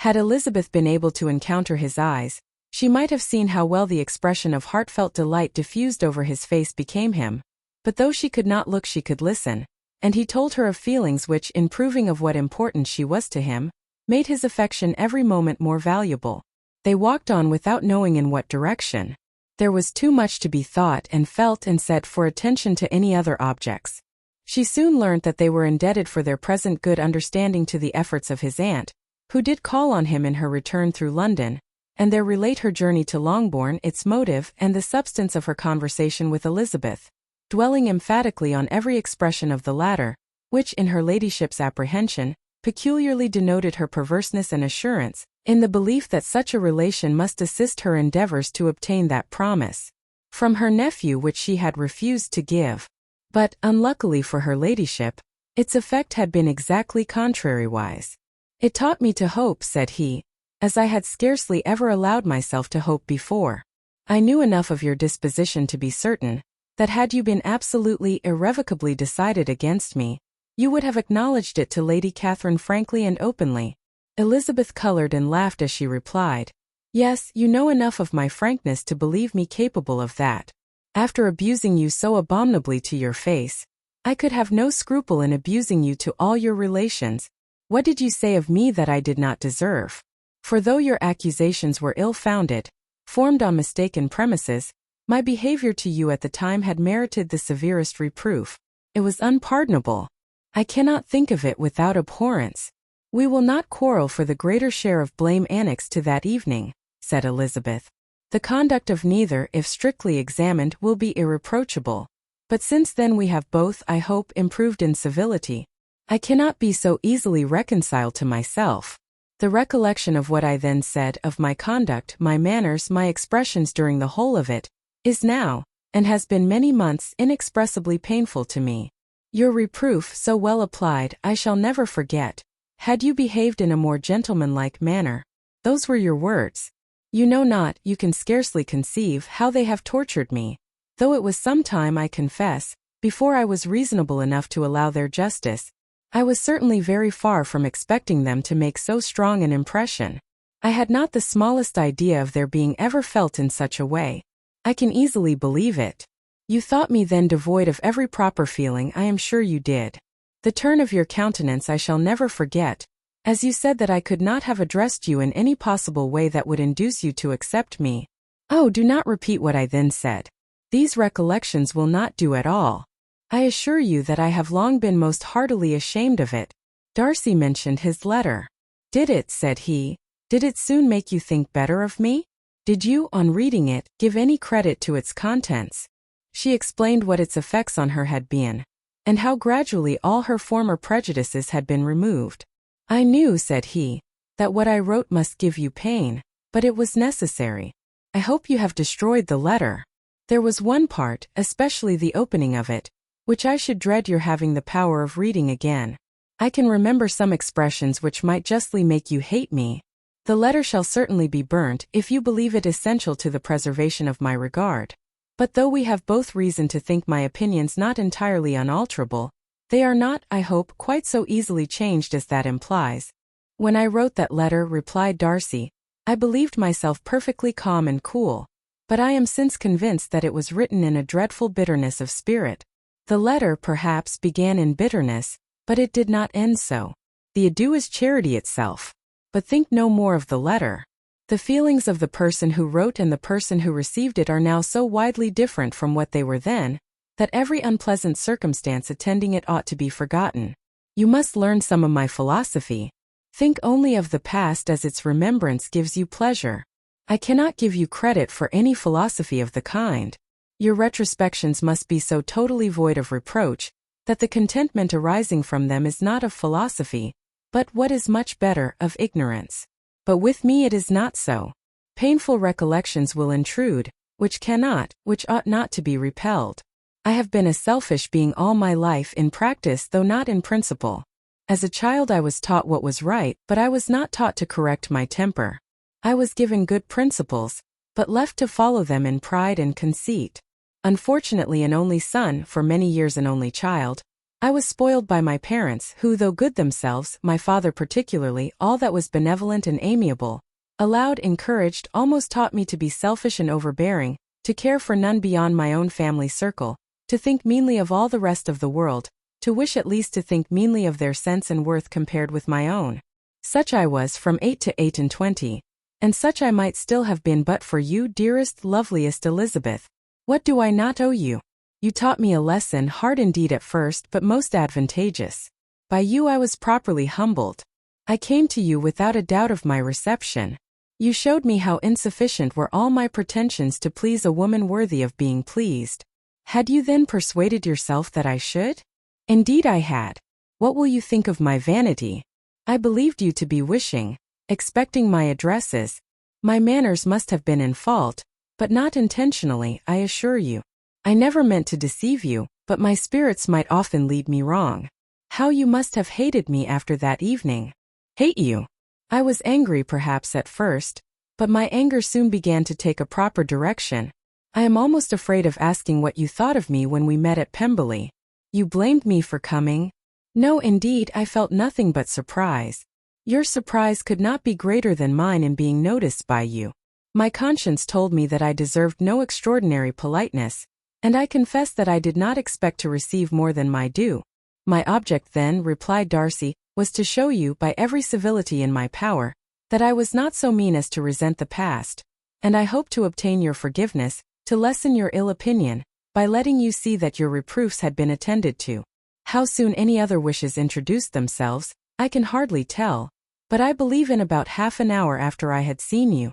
Had Elizabeth been able to encounter his eyes, she might have seen how well the expression of heartfelt delight diffused over his face became him, but though she could not look she could listen, and he told her of feelings which, in proving of what importance she was to him, made his affection every moment more valuable. They walked on without knowing in what direction. There was too much to be thought and felt and said for attention to any other objects. She soon learnt that they were indebted for their present good understanding to the efforts of his aunt, who did call on him in her return through London, and there relate her journey to Longbourn, its motive, and the substance of her conversation with Elizabeth, dwelling emphatically on every expression of the latter, which, in her ladyship's apprehension, peculiarly denoted her perverseness and assurance, in the belief that such a relation must assist her endeavours to obtain that promise from her nephew which she had refused to give. But, unluckily for her ladyship, its effect had been exactly contrariwise. It taught me to hope, said he, as I had scarcely ever allowed myself to hope before. I knew enough of your disposition to be certain that had you been absolutely, irrevocably decided against me, you would have acknowledged it to Lady Catherine frankly and openly. Elizabeth colored and laughed as she replied, Yes, you know enough of my frankness to believe me capable of that. After abusing you so abominably to your face, I could have no scruple in abusing you to all your relations. What did you say of me that I did not deserve? For though your accusations were ill-founded, formed on mistaken premises, my behavior to you at the time had merited the severest reproof. It was unpardonable. I cannot think of it without abhorrence. We will not quarrel for the greater share of blame annexed to that evening, said Elizabeth. The conduct of neither, if strictly examined, will be irreproachable. But since then we have both, I hope, improved in civility, I cannot be so easily reconciled to myself. The recollection of what I then said, of my conduct, my manners, my expressions during the whole of it, is now, and has been many months, inexpressibly painful to me. Your reproof, so well applied, I shall never forget. Had you behaved in a more gentlemanlike manner, those were your words. You know not, you can scarcely conceive how they have tortured me, though it was some time, I confess, before I was reasonable enough to allow their justice. I was certainly very far from expecting them to make so strong an impression. I had not the smallest idea of their being ever felt in such a way. I can easily believe it. You thought me then devoid of every proper feeling, I am sure you did. The turn of your countenance I shall never forget, as you said that I could not have addressed you in any possible way that would induce you to accept me. Oh, do not repeat what I then said. These recollections will not do at all. I assure you that I have long been most heartily ashamed of it. Darcy mentioned his letter. Did it, said he, did it soon make you think better of me? Did you, on reading it, give any credit to its contents? She explained what its effects on her had been, and how gradually all her former prejudices had been removed. I knew, said he, that what I wrote must give you pain, but it was necessary. I hope you have destroyed the letter. There was one part, especially the opening of it, which I should dread your having the power of reading again. I can remember some expressions which might justly make you hate me. The letter shall certainly be burnt if you believe it essential to the preservation of my regard. But though we have both reason to think my opinions not entirely unalterable, they are not, I hope, quite so easily changed as that implies. When I wrote that letter, replied Darcy, I believed myself perfectly calm and cool, but I am since convinced that it was written in a dreadful bitterness of spirit. The letter, perhaps, began in bitterness, but it did not end so. The adieu is charity itself. But think no more of the letter. The feelings of the person who wrote and the person who received it are now so widely different from what they were then, that every unpleasant circumstance attending it ought to be forgotten. You must learn some of my philosophy. Think only of the past as its remembrance gives you pleasure. I cannot give you credit for any philosophy of the kind. Your retrospections must be so totally void of reproach, that the contentment arising from them is not of philosophy, but what is much better, of ignorance. But with me it is not so. Painful recollections will intrude, which ought not to be repelled. I have been a selfish being all my life in practice though not in principle. As a child I was taught what was right, but I was not taught to correct my temper. I was given good principles, but left to follow them in pride and conceit. Unfortunately an only son, for many years an only child, I was spoiled by my parents who, though good themselves, my father particularly, all that was benevolent and amiable, allowed, encouraged, almost taught me to be selfish and overbearing, to care for none beyond my own family circle, to think meanly of all the rest of the world, to wish at least to think meanly of their sense and worth compared with my own. Such I was from 8 to 28, and such I might still have been but for you, dearest, loveliest Elizabeth. What do I not owe you? You taught me a lesson, hard indeed at first, but most advantageous. By you I was properly humbled. I came to you without a doubt of my reception. You showed me how insufficient were all my pretensions to please a woman worthy of being pleased. Had you then persuaded yourself that I should? Indeed I had. What will you think of my vanity? I believed you to be wishing, expecting my addresses. My manners must have been in fault, but not intentionally, I assure you. I never meant to deceive you, but my spirits might often lead me wrong. How you must have hated me after that evening. Hate you? I was angry perhaps at first, but my anger soon began to take a proper direction. I am almost afraid of asking what you thought of me when we met at Pemberley. You blamed me for coming? No, indeed, I felt nothing but surprise. Your surprise could not be greater than mine in being noticed by you. My conscience told me that I deserved no extraordinary politeness, and I confess that I did not expect to receive more than my due. My object then, replied Darcy, was to show you, by every civility in my power, that I was not so mean as to resent the past, and I hope to obtain your forgiveness, to lessen your ill opinion, by letting you see that your reproofs had been attended to. How soon any other wishes introduced themselves, I can hardly tell, but I believe in about half an hour after I had seen you.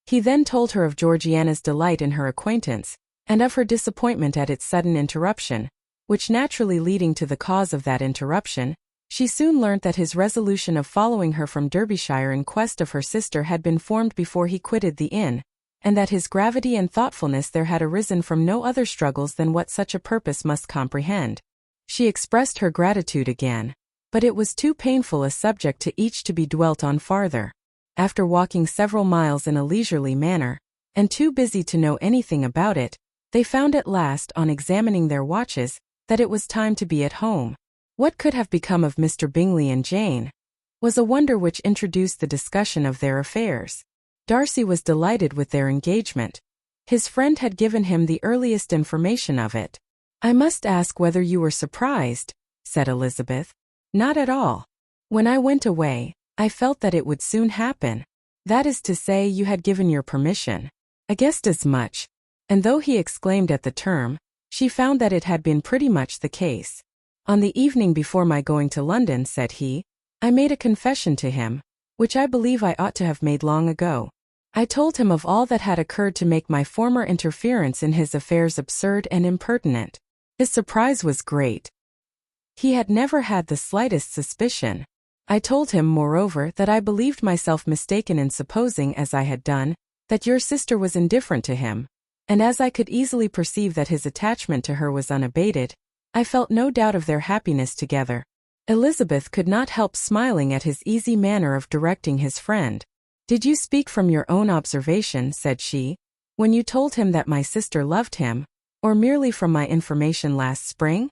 He then told her of Georgiana's delight in her acquaintance, and of her disappointment at its sudden interruption, which naturally leading to the cause of that interruption, she soon learnt that his resolution of following her from Derbyshire in quest of her sister had been formed before he quitted the inn, and that his gravity and thoughtfulness there had arisen from no other struggles than what such a purpose must comprehend. She expressed her gratitude again, but it was too painful a subject to each to be dwelt on farther. After walking several miles in a leisurely manner, and too busy to know anything about it, they found at last, on examining their watches, that it was time to be at home. What could have become of Mr. Bingley and Jane? Was a wonder which introduced the discussion of their affairs. Darcy was delighted with their engagement. His friend had given him the earliest information of it. I must ask whether you were surprised, said Elizabeth. Not at all. When I went away, I felt that it would soon happen. That is to say, you had given your permission. I guessed as much. And though he exclaimed at the term, she found that it had been pretty much the case. On the evening before my going to London, said he, I made a confession to him, which I believe I ought to have made long ago. I told him of all that had occurred to make my former interference in his affairs absurd and impertinent. His surprise was great. He had never had the slightest suspicion. I told him, moreover, that I believed myself mistaken in supposing, as I had done, that your sister was indifferent to him, and as I could easily perceive that his attachment to her was unabated, I felt no doubt of their happiness together. Elizabeth could not help smiling at his easy manner of directing his friend. "Did you speak from your own observation," said she, "when you told him that my sister loved him, or merely from my information last spring?"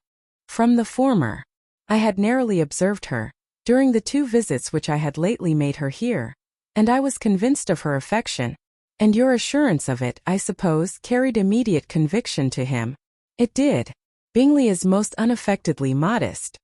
"From the former. I had narrowly observed her, during the 2 visits which I had lately made her here, and I was convinced of her affection, and your assurance of it, I suppose, carried immediate conviction to him." "It did. Bingley is most unaffectedly modest."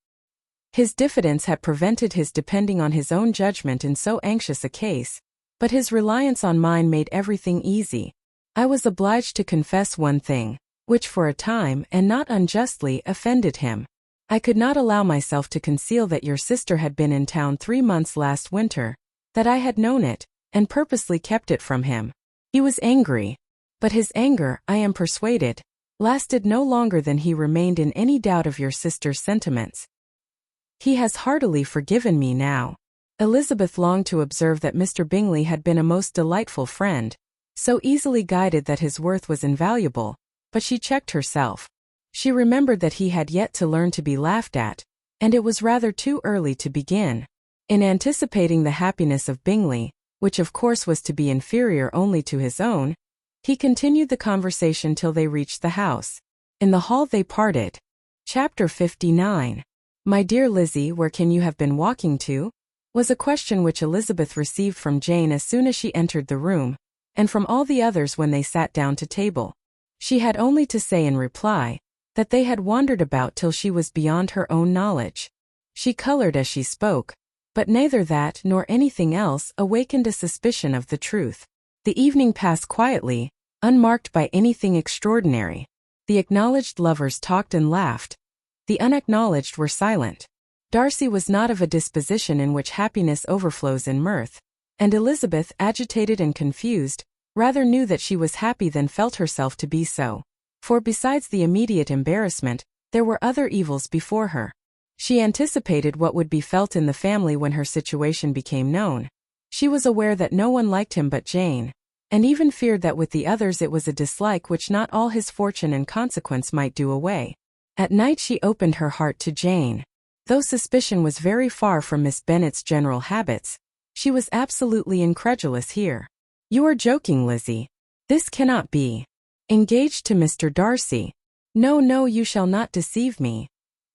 His diffidence had prevented his depending on his own judgment in so anxious a case, but his reliance on mine made everything easy. I was obliged to confess one thing, which for a time, and not unjustly, offended him. I could not allow myself to conceal that your sister had been in town 3 months last winter, that I had known it, and purposely kept it from him. He was angry, but his anger, I am persuaded, lasted no longer than he remained in any doubt of your sister's sentiments. He has heartily forgiven me now. Elizabeth longed to observe that Mr. Bingley had been a most delightful friend, so easily guided that his worth was invaluable, but she checked herself. She remembered that he had yet to learn to be laughed at, and it was rather too early to begin. In anticipating the happiness of Bingley, which of course was to be inferior only to his own, he continued the conversation till they reached the house. In the hall they parted. Chapter 59. "My dear Lizzie, where can you have been walking to?" was a question which Elizabeth received from Jane as soon as she entered the room, and from all the others when they sat down to table. She had only to say in reply, that they had wandered about till she was beyond her own knowledge. She colored as she spoke, but neither that nor anything else awakened a suspicion of the truth. The evening passed quietly, unmarked by anything extraordinary. The acknowledged lovers talked and laughed. The unacknowledged were silent. Darcy was not of a disposition in which happiness overflows in mirth, and Elizabeth, agitated and confused, rather knew that she was happy than felt herself to be so. For besides the immediate embarrassment, there were other evils before her. She anticipated what would be felt in the family when her situation became known. She was aware that no one liked him but Jane, and even feared that with the others it was a dislike which not all his fortune and consequence might do away. At night she opened her heart to Jane. Though suspicion was very far from Miss Bennet's general habits, she was absolutely incredulous here. "You are joking, Lizzie. This cannot be. Engaged to Mr. Darcy? No, no, you shall not deceive me.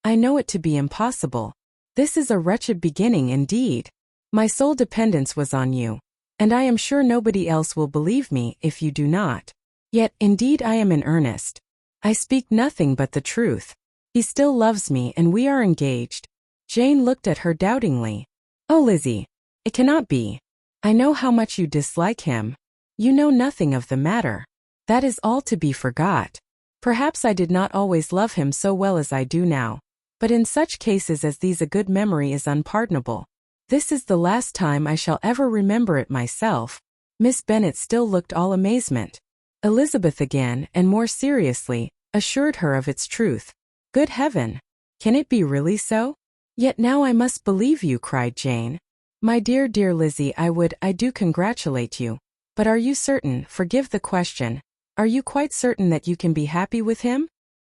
I know it to be impossible. This is a wretched beginning indeed. My sole dependence was on you, and I am sure nobody else will believe me if you do not. Yet, indeed, I am in earnest. I speak nothing but the truth. He still loves me and we are engaged." Jane looked at her doubtingly. "Oh, Lizzie, it cannot be. I know how much you dislike him. You know nothing of the matter. That is all to be forgot. Perhaps I did not always love him so well as I do now, but in such cases as these a good memory is unpardonable. This is the last time I shall ever remember it myself." Miss Bennet still looked all amazement. Elizabeth again, and more seriously, assured her of its truth. "Good heaven! Can it be really so?" "Yet now I must believe you," cried Jane. "My dear, dear Lizzie, I do congratulate you. But are you certain, forgive the question, are you quite certain that you can be happy with him?"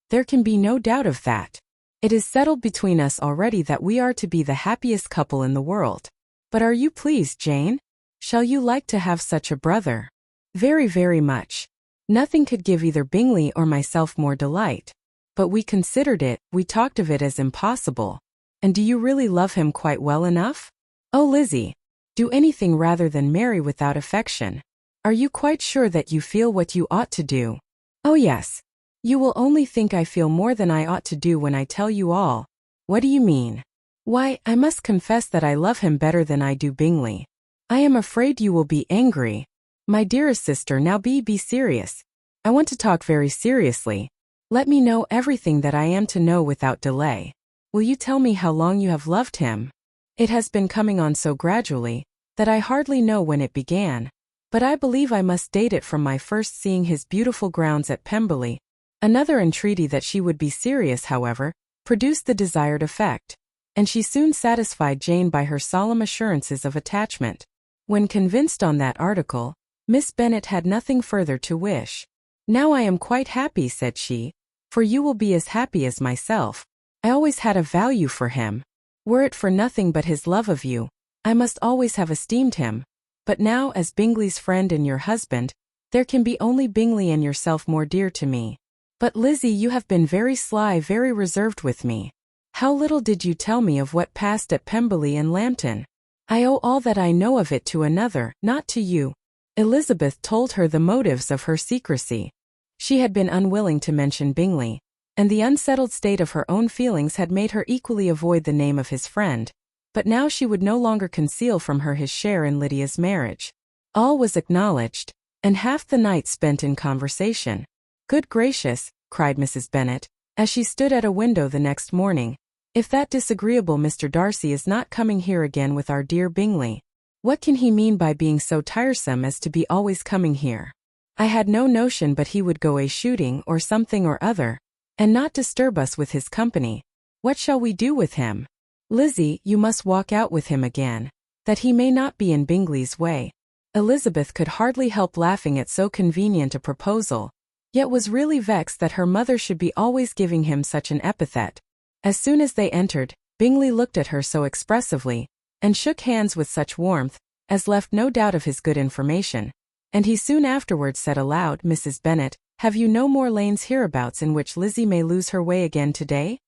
"There can be no doubt of that. It is settled between us already that we are to be the happiest couple in the world. But are you pleased, Jane? Shall you like to have such a brother?" "Very, very much. Nothing could give either Bingley or myself more delight. But we considered it, we talked of it as impossible. And do you really love him quite well enough?" "Oh, Lizzie, do anything rather than marry without affection. Are you quite sure that you feel what you ought to do?" "Oh, yes. You will only think I feel more than I ought to do when I tell you all." "What do you mean?" "Why, I must confess that I love him better than I do Bingley." "I am afraid you will be angry." "My dearest sister, now be serious. I want to talk very seriously. Let me know everything that I am to know without delay. Will you tell me how long you have loved him?" "It has been coming on so gradually, that I hardly know when it began. But I believe I must date it from my first seeing his beautiful grounds at Pemberley." Another entreaty that she would be serious, however, produced the desired effect, and she soon satisfied Jane by her solemn assurances of attachment. When convinced on that article, Miss Bennet had nothing further to wish. "Now I am quite happy," said she, "for you will be as happy as myself. I always had a value for him. Were it for nothing but his love of you, I must always have esteemed him. But now, as Bingley's friend and your husband, there can be only Bingley and yourself more dear to me. But Lizzie, you have been very sly, very reserved with me. How little did you tell me of what passed at Pemberley and Lambton? I owe all that I know of it to another, not to you." Elizabeth told her the motives of her secrecy. She had been unwilling to mention Bingley, and the unsettled state of her own feelings had made her equally avoid the name of his friend, but now she would no longer conceal from her his share in Lydia's marriage. All was acknowledged, and half the night spent in conversation. "Good gracious," cried Mrs. Bennet, as she stood at a window the next morning, "if that disagreeable Mr. Darcy is not coming here again with our dear Bingley. What can he mean by being so tiresome as to be always coming here? I had no notion but he would go a-shooting or something or other, and not disturb us with his company. What shall we do with him? Lizzie, you must walk out with him again, that he may not be in Bingley's way." Elizabeth could hardly help laughing at so convenient a proposal, yet was really vexed that her mother should be always giving him such an epithet. As soon as they entered, Bingley looked at her so expressively, and shook hands with such warmth, as left no doubt of his good information, and he soon afterwards said aloud, "Mrs. Bennet, have you no more lanes hereabouts in which Lizzie may lose her way again today?"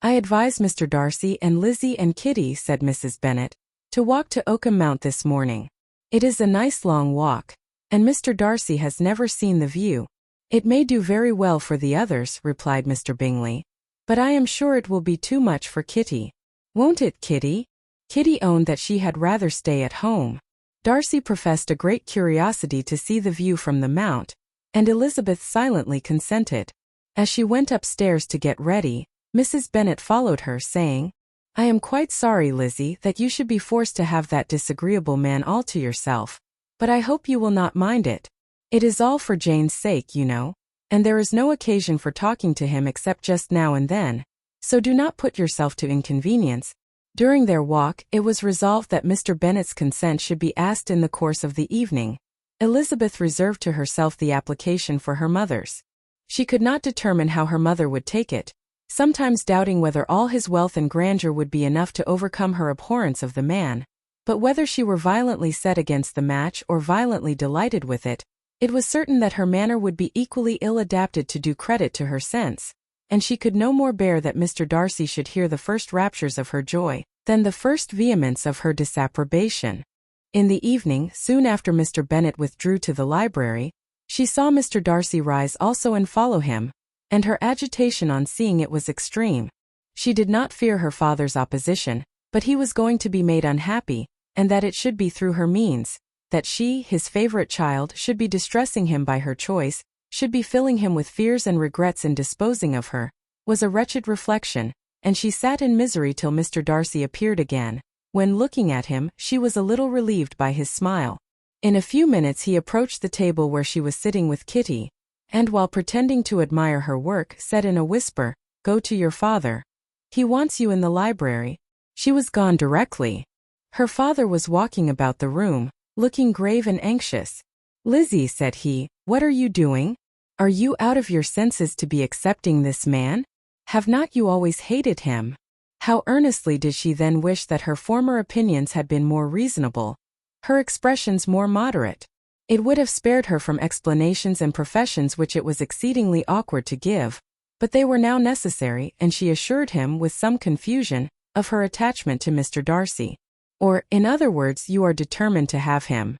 "I advise Mr. Darcy and Lizzie and Kitty," said Mrs. Bennet, "to walk to Oakham Mount this morning. It is a nice long walk, and Mr. Darcy has never seen the view." "It may do very well for the others," replied Mr. Bingley, "but I am sure it will be too much for Kitty." "Won't it, Kitty?" Kitty owned that she had rather stay at home. Darcy professed a great curiosity to see the view from the mount, and Elizabeth silently consented. As she went upstairs to get ready, Mrs. Bennet followed her, saying, "I am quite sorry, Lizzie, that you should be forced to have that disagreeable man all to yourself, but I hope you will not mind it. It is all for Jane's sake, you know, and there is no occasion for talking to him except just now and then, so do not put yourself to inconvenience." During their walk, it was resolved that Mr. Bennet's consent should be asked in the course of the evening. Elizabeth reserved to herself the application for her mother's. She could not determine how her mother would take it, sometimes doubting whether all his wealth and grandeur would be enough to overcome her abhorrence of the man, but whether she were violently set against the match or violently delighted with it, it was certain that her manner would be equally ill adapted to do credit to her sense, and she could no more bear that Mr. Darcy should hear the first raptures of her joy, than the first vehemence of her disapprobation. In the evening, soon after Mr. Bennet withdrew to the library, she saw Mr. Darcy rise also and follow him, and her agitation on seeing it was extreme. She did not fear her father's opposition, but he was going to be made unhappy, and that it should be through her means, that she, his favorite child, should be distressing him by her choice, should be filling him with fears and regrets in disposing of her, was a wretched reflection, and she sat in misery till Mr. Darcy appeared again, when looking at him, she was a little relieved by his smile. In a few minutes he approached the table where she was sitting with Kitty, and while pretending to admire her work, said in a whisper, "Go to your father. He wants you in the library." She was gone directly. Her father was walking about the room, looking grave and anxious. "Lizzie," said he, "what are you doing? Are you out of your senses to be accepting this man? Have not you always hated him?" How earnestly did she then wish that her former opinions had been more reasonable, her expressions more moderate. It would have spared her from explanations and professions which it was exceedingly awkward to give, but they were now necessary, and she assured him, with some confusion, of her attachment to Mr. Darcy. "Or, in other words, you are determined to have him.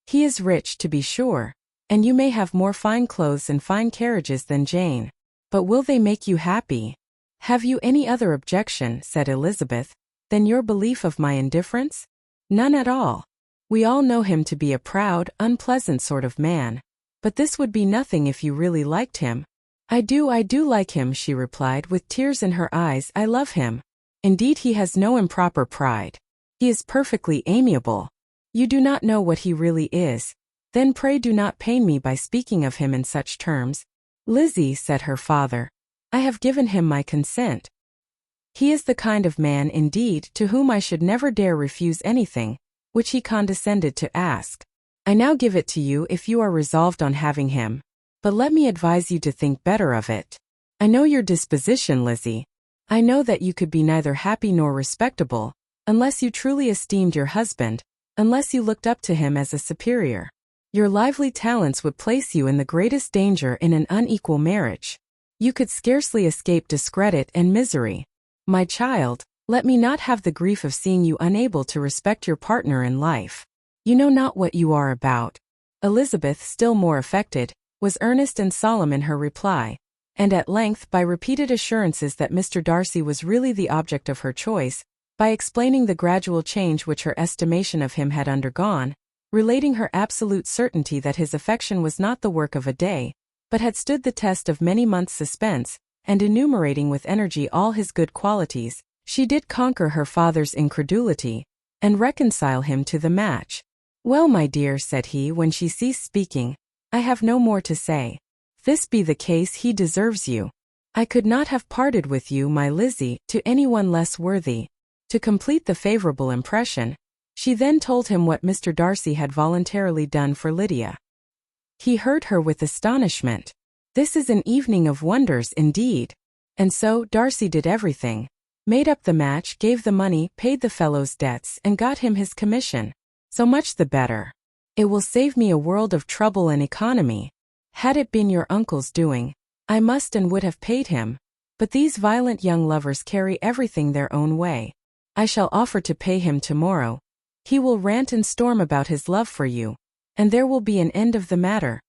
He is rich, to be sure, and you may have more fine clothes and fine carriages than Jane, but will they make you happy?" "Have you any other objection," said Elizabeth, "than your belief of my indifference?" "None at all. We all know him to be a proud, unpleasant sort of man, but this would be nothing if you really liked him." I do like him," she replied with tears in her eyes. "I love him. Indeed, he has no improper pride. He is perfectly amiable. You do not know what he really is. Then pray do not pain me by speaking of him in such terms." "Lizzie," said her father, "I have given him my consent. He is the kind of man, indeed, to whom I should never dare refuse anything which he condescended to ask. I now give it to you if you are resolved on having him, but let me advise you to think better of it. I know your disposition, Lizzie. I know that you could be neither happy nor respectable, unless you truly esteemed your husband, unless you looked up to him as a superior. Your lively talents would place you in the greatest danger in an unequal marriage. You could scarcely escape discredit and misery. My child, let me not have the grief of seeing you unable to respect your partner in life. You know not what you are about." Elizabeth, still more affected, was earnest and solemn in her reply, and at length, by repeated assurances that Mr. Darcy was really the object of her choice, by explaining the gradual change which her estimation of him had undergone, relating her absolute certainty that his affection was not the work of a day, but had stood the test of many months' suspense, and enumerating with energy all his good qualities, she did conquer her father's incredulity, and reconcile him to the match. "Well, my dear," said he when she ceased speaking, "I have no more to say. If this be the case, he deserves you. I could not have parted with you, my Lizzie, to anyone less worthy." To complete the favorable impression, she then told him what Mr. Darcy had voluntarily done for Lydia. He heard her with astonishment. This is an evening of wonders indeed. And so, Darcy did everything. Made up the match, gave the money, paid the fellow's debts, and got him his commission. So much the better. It will save me a world of trouble and economy. Had it been your uncle's doing, I must and would have paid him. But these violent young lovers carry everything their own way. I shall offer to pay him tomorrow. He will rant and storm about his love for you, and there will be an end of the matter.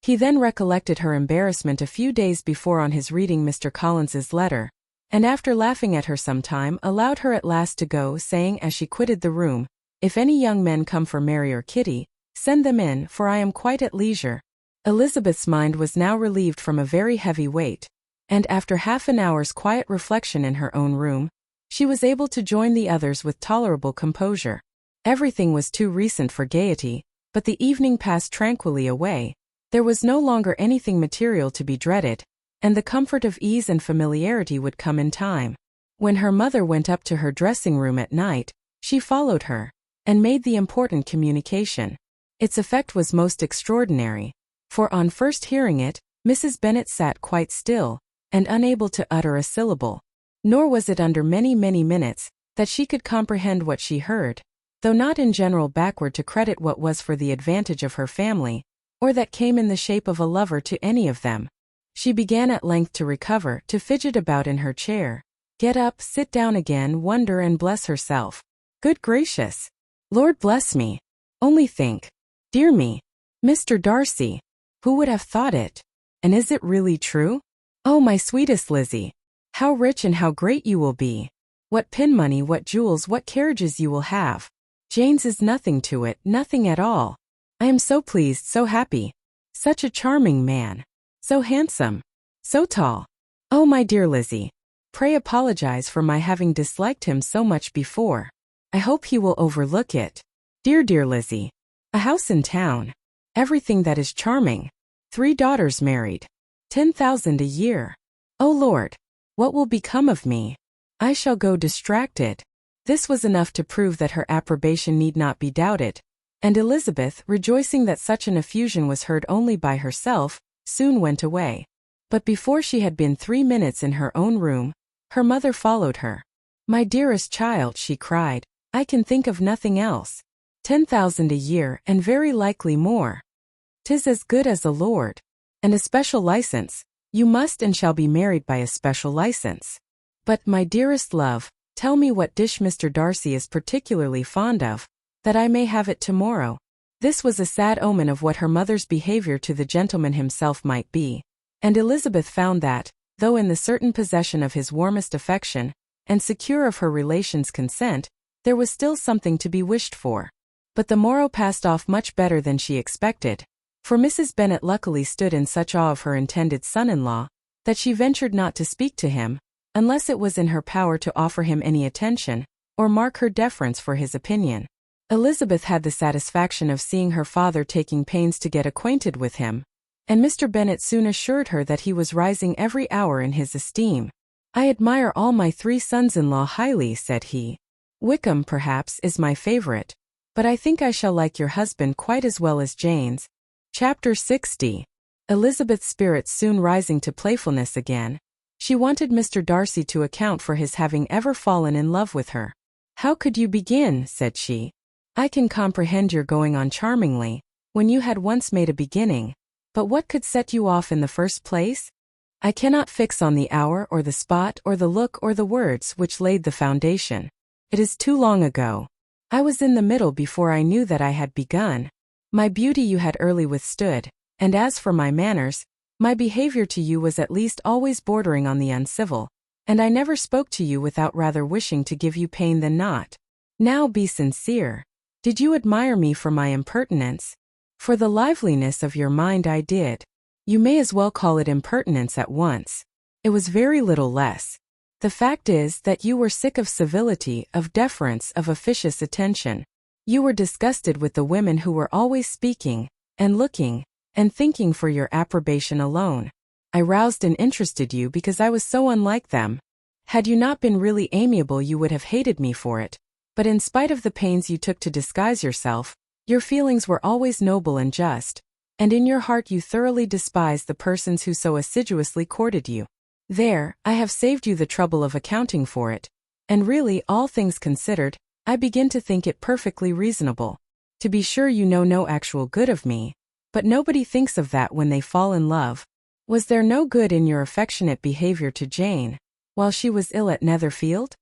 He then recollected her embarrassment a few days before on his reading Mr. Collins's letter, and after laughing at her some time, allowed her at last to go, saying as she quitted the room, "If any young men come for Mary or Kitty, send them in, for I am quite at leisure." Elizabeth's mind was now relieved from a very heavy weight, and after half an hour's quiet reflection in her own room, she was able to join the others with tolerable composure. Everything was too recent for gaiety, but the evening passed tranquilly away. There was no longer anything material to be dreaded, and the comfort of ease and familiarity would come in time. When her mother went up to her dressing room at night, she followed her, and made the important communication. Its effect was most extraordinary, for on first hearing it, Mrs. Bennet sat quite still, and unable to utter a syllable. Nor was it under many minutes that she could comprehend what she heard, though not in general backward to credit what was for the advantage of her family, or that came in the shape of a lover to any of them. She began at length to recover, to fidget about in her chair, get up, sit down again, wonder and bless herself. Good gracious! Lord bless me! Only think! Dear me! Mr. Darcy! Who would have thought it? And is it really true? Oh, my sweetest Lizzie! How rich and how great you will be! What pin money, what jewels, what carriages you will have! Jane's is nothing to it, nothing at all. I am so pleased, so happy. Such a charming man. So handsome. So tall. Oh, my dear Lizzie, pray apologize for my having disliked him so much before. I hope he will overlook it. Dear Lizzie. A house in town. Everything that is charming. 3 daughters married. 10,000 a year. Oh Lord, what will become of me? I shall go distracted. This was enough to prove that her approbation need not be doubted, and Elizabeth, rejoicing that such an effusion was heard only by herself, soon went away. But before she had been 3 minutes in her own room, her mother followed her. "My dearest child," she cried, "I can think of nothing else. 10,000 a year, and very likely more. 'Tis as good as a lord. And a special license. You must and shall be married by a special license. But, my dearest love, tell me what dish Mr. Darcy is particularly fond of, that I may have it tomorrow." This was a sad omen of what her mother's behavior to the gentleman himself might be, and Elizabeth found that, though in the certain possession of his warmest affection, and secure of her relations' consent, there was still something to be wished for. But the morrow passed off much better than she expected, for Mrs. Bennet luckily stood in such awe of her intended son-in-law, that she ventured not to speak to him, unless it was in her power to offer him any attention, or mark her deference for his opinion. Elizabeth had the satisfaction of seeing her father taking pains to get acquainted with him, and Mr. Bennet soon assured her that he was rising every hour in his esteem. "I admire all my 3 sons-in-law highly," said he. "Wickham, perhaps, is my favorite, but I think I shall like your husband quite as well as Jane's." Chapter 60. Elizabeth's spirits soon rising to playfulness again, She wanted Mr. Darcy to account for his having ever fallen in love with her. "How could you begin?" said she. "I can comprehend your going on charmingly, when you had once made a beginning, but what could set you off in the first place? I cannot fix on the hour or the spot or the look or the words which laid the foundation. It is too long ago. I was in the middle before I knew that I had begun. My beauty you had early withstood, and as for my manners, my behavior to you was at least always bordering on the uncivil, and I never spoke to you without rather wishing to give you pain than not. Now be sincere. Did you admire me for my impertinence? For the liveliness of your mind I did. You may as well call it impertinence at once. It was very little less. The fact is that you were sick of civility, of deference, of officious attention. You were disgusted with the women who were always speaking, and looking, and thinking for your approbation alone. I roused and interested you because I was so unlike them. Had you not been really amiable you would have hated me for it, but in spite of the pains you took to disguise yourself, your feelings were always noble and just, and in your heart you thoroughly despised the persons who so assiduously courted you. There, I have saved you the trouble of accounting for it, and really, all things considered, I begin to think it perfectly reasonable. To be sure you know no actual good of me, but nobody thinks of that when they fall in love. Was there no good in your affectionate behavior to Jane, while she was ill at Netherfield?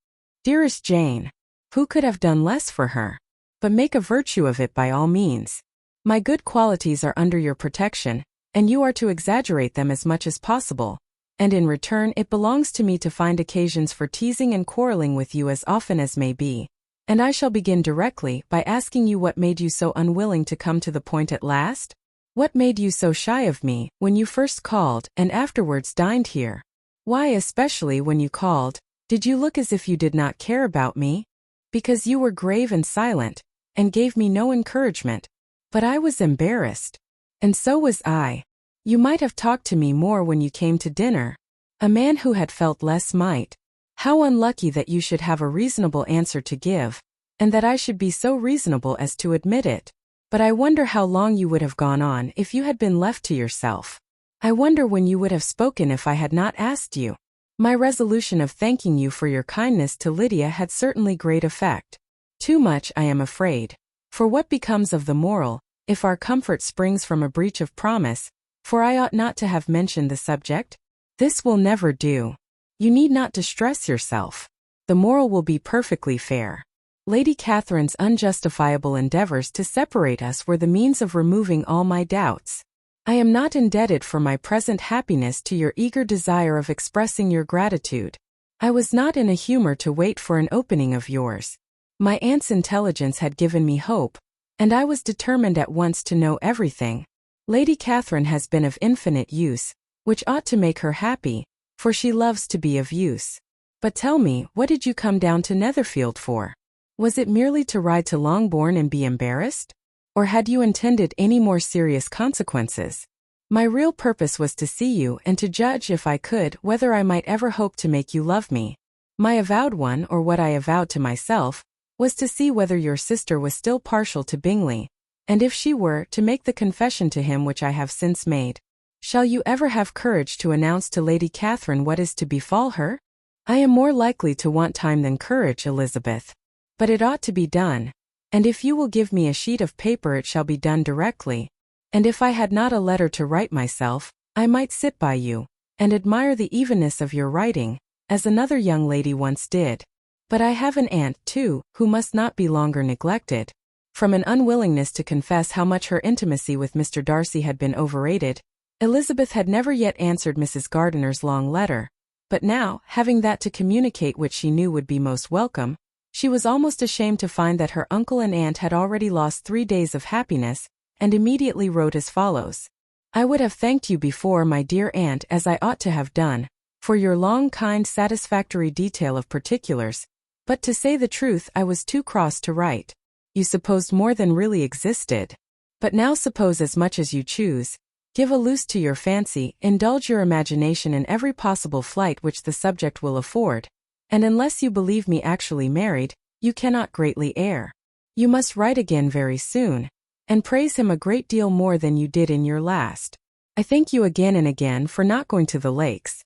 Dearest Jane, who could have done less for her? But make a virtue of it by all means. My good qualities are under your protection, and you are to exaggerate them as much as possible, and in return it belongs to me to find occasions for teasing and quarreling with you as often as may be, and I shall begin directly by asking you what made you so unwilling to come to the point at last? What made you so shy of me, when you first called and afterwards dined here? Why, especially when you called, did you look as if you did not care about me? Because you were grave and silent, and gave me no encouragement. But I was embarrassed. And so was I. You might have talked to me more when you came to dinner. A man who had felt less might. How unlucky that you should have a reasonable answer to give, and that I should be so reasonable as to admit it. But I wonder how long you would have gone on if you had been left to yourself. I wonder when you would have spoken if I had not asked you. My resolution of thanking you for your kindness to Lydia had certainly great effect. Too much, I am afraid. For what becomes of the moral, if our comfort springs from a breach of promise? For I ought not to have mentioned the subject. This will never do. You need not distress yourself. The moral will be perfectly fair. Lady Catherine's unjustifiable endeavors to separate us were the means of removing all my doubts. I am not indebted for my present happiness to your eager desire of expressing your gratitude. I was not in a humor to wait for an opening of yours. My aunt's intelligence had given me hope, and I was determined at once to know everything. Lady Catherine has been of infinite use, which ought to make her happy, for she loves to be of use. But tell me, what did you come down to Netherfield for? Was it merely to ride to Longbourn and be embarrassed? Or had you intended any more serious consequences? My real purpose was to see you and to judge if I could whether I might ever hope to make you love me. My avowed one, or what I avowed to myself, was to see whether your sister was still partial to Bingley, and if she were, to make the confession to him which I have since made. Shall you ever have courage to announce to Lady Catherine what is to befall her? I am more likely to want time than courage, Elizabeth. But it ought to be done, and if you will give me a sheet of paper it shall be done directly, and if I had not a letter to write myself, I might sit by you, and admire the evenness of your writing, as another young lady once did. But I have an aunt, too, who must not be longer neglected. From an unwillingness to confess how much her intimacy with Mr. Darcy had been overrated, Elizabeth had never yet answered Mrs. Gardiner's long letter, but now, having that to communicate which she knew would be most welcome, she was almost ashamed to find that her uncle and aunt had already lost 3 days of happiness, and immediately wrote as follows. I would have thanked you before, my dear aunt, as I ought to have done, for your long, kind, satisfactory detail of particulars, but to say the truth I was too cross to write. You supposed more than really existed. But now suppose as much as you choose. Give a loose to your fancy, indulge your imagination in every possible flight which the subject will afford, and unless you believe me actually married, you cannot greatly err. You must write again very soon, and praise him a great deal more than you did in your last. I thank you again and again for not going to the lakes.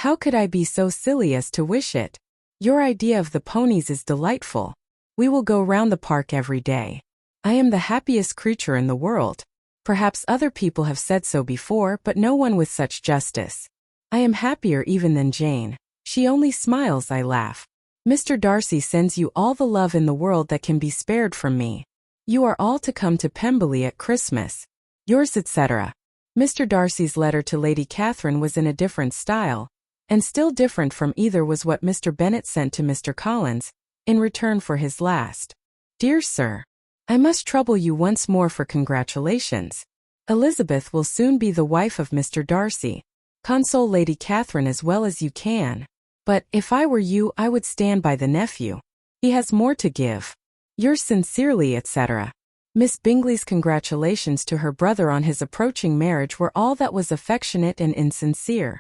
How could I be so silly as to wish it? Your idea of the ponies is delightful. We will go round the park every day. I am the happiest creature in the world. Perhaps other people have said so before, but no one with such justice. I am happier even than Jane. She only smiles, I laugh. Mr. Darcy sends you all the love in the world that can be spared from me. You are all to come to Pemberley at Christmas. Yours, etc. Mr. Darcy's letter to Lady Catherine was in a different style, and still different from either was what Mr. Bennet sent to Mr. Collins, in return for his last. Dear Sir, I must trouble you once more for congratulations. Elizabeth will soon be the wife of Mr. Darcy. Console Lady Catherine as well as you can. But, if I were you, I would stand by the nephew. He has more to give. Yours sincerely, etc. Miss Bingley's congratulations to her brother on his approaching marriage were all that was affectionate and insincere.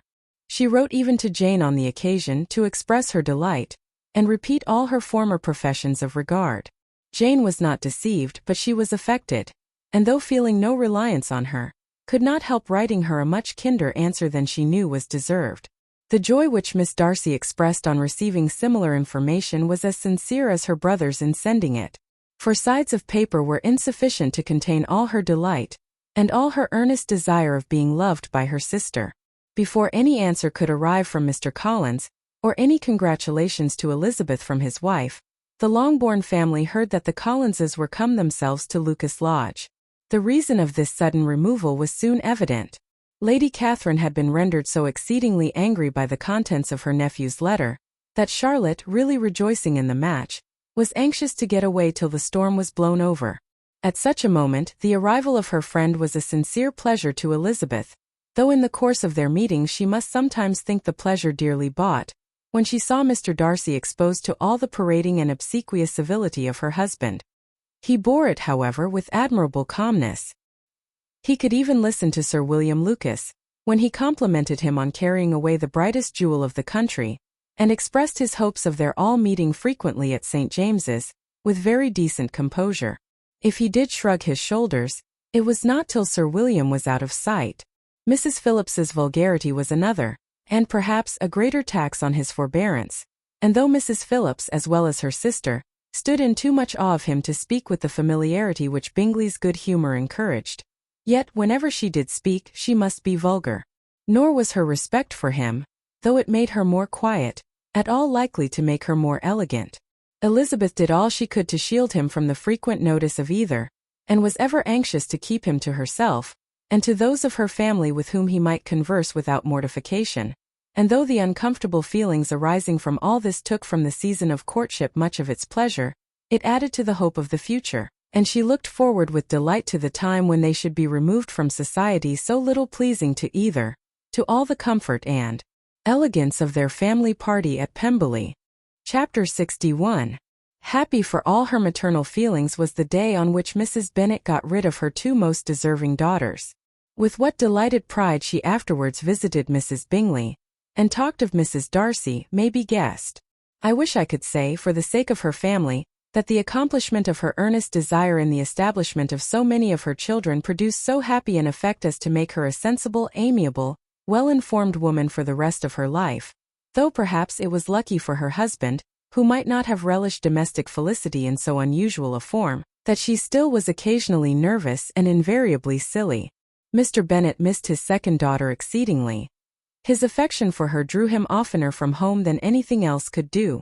She wrote even to Jane on the occasion to express her delight, and repeat all her former professions of regard. Jane was not deceived, but she was affected, and though feeling no reliance on her, could not help writing her a much kinder answer than she knew was deserved. The joy which Miss Darcy expressed on receiving similar information was as sincere as her brother's in sending it. For sides of paper were insufficient to contain all her delight, and all her earnest desire of being loved by her sister. Before any answer could arrive from Mr. Collins, or any congratulations to Elizabeth from his wife, the Longbourn family heard that the Collinses were come themselves to Lucas Lodge. The reason of this sudden removal was soon evident. Lady Catherine had been rendered so exceedingly angry by the contents of her nephew's letter, that Charlotte, really rejoicing in the match, was anxious to get away till the storm was blown over. At such a moment, the arrival of her friend was a sincere pleasure to Elizabeth, though in the course of their meetings she must sometimes think the pleasure dearly bought, when she saw Mr. Darcy exposed to all the parading and obsequious civility of her husband. He bore it, however, with admirable calmness. He could even listen to Sir William Lucas, when he complimented him on carrying away the brightest jewel of the country, and expressed his hopes of their all meeting frequently at St. James's, with very decent composure. If he did shrug his shoulders, it was not till Sir William was out of sight. Mrs. Phillips's vulgarity was another, and perhaps a greater tax on his forbearance, and though Mrs. Phillips as well as her sister stood in too much awe of him to speak with the familiarity which Bingley's good humour encouraged, yet whenever she did speak she must be vulgar. Nor was her respect for him, though it made her more quiet, at all likely to make her more elegant. Elizabeth did all she could to shield him from the frequent notice of either, and was ever anxious to keep him to herself, and to those of her family with whom he might converse without mortification. And though the uncomfortable feelings arising from all this took from the season of courtship much of its pleasure, it added to the hope of the future, and she looked forward with delight to the time when they should be removed from society so little pleasing to either, to all the comfort and elegance of their family party at Pemberley. Chapter 61. Happy for all her maternal feelings was the day on which Mrs. Bennet got rid of her two most deserving daughters. With what delighted pride she afterwards visited Mrs. Bingley, and talked of Mrs. Darcy, may be guessed. I wish I could say, for the sake of her family, that the accomplishment of her earnest desire in the establishment of so many of her children produced so happy an effect as to make her a sensible, amiable, well-informed woman for the rest of her life, though perhaps it was lucky for her husband, who might not have relished domestic felicity in so unusual a form, that she still was occasionally nervous and invariably silly. Mr. Bennet missed his second daughter exceedingly. His affection for her drew him oftener from home than anything else could do.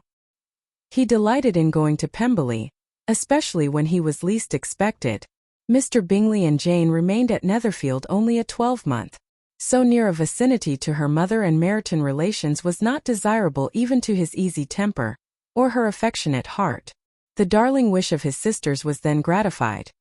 He delighted in going to Pemberley, especially when he was least expected. Mr. Bingley and Jane remained at Netherfield only a 12-month. So near a vicinity to her mother and Meryton relations was not desirable even to his easy temper, or her affectionate heart. The darling wish of his sisters was then gratified.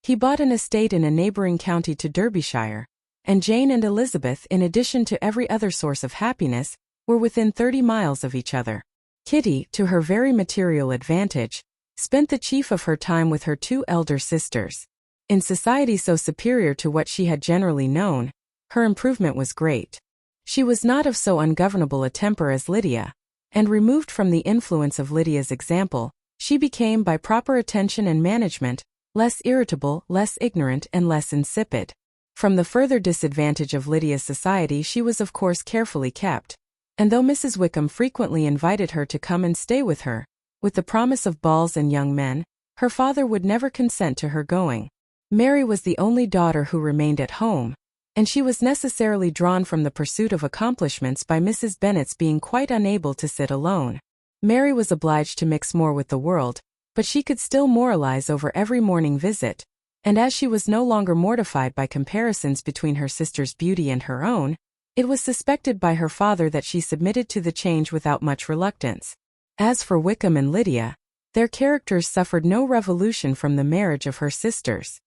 He bought an estate in a neighbouring county to Derbyshire, and Jane and Elizabeth, in addition to every other source of happiness, were within 30 miles of each other. Kitty, to her very material advantage, spent the chief of her time with her two elder sisters. In society so superior to what she had generally known, her improvement was great. She was not of so ungovernable a temper as Lydia, and removed from the influence of Lydia's example, she became, by proper attention and management, less irritable, less ignorant, and less insipid. From the further disadvantage of Lydia's society she was of course carefully kept, and though Mrs. Wickham frequently invited her to come and stay with her, with the promise of balls and young men, her father would never consent to her going. Mary was the only daughter who remained at home, and she was necessarily drawn from the pursuit of accomplishments by Mrs. Bennet's being quite unable to sit alone. Mary was obliged to mix more with the world, but she could still moralize over every morning visit, and as she was no longer mortified by comparisons between her sister's beauty and her own, it was suspected by her father that she submitted to the change without much reluctance. As for Wickham and Lydia, their characters suffered no revolution from the marriage of her sisters.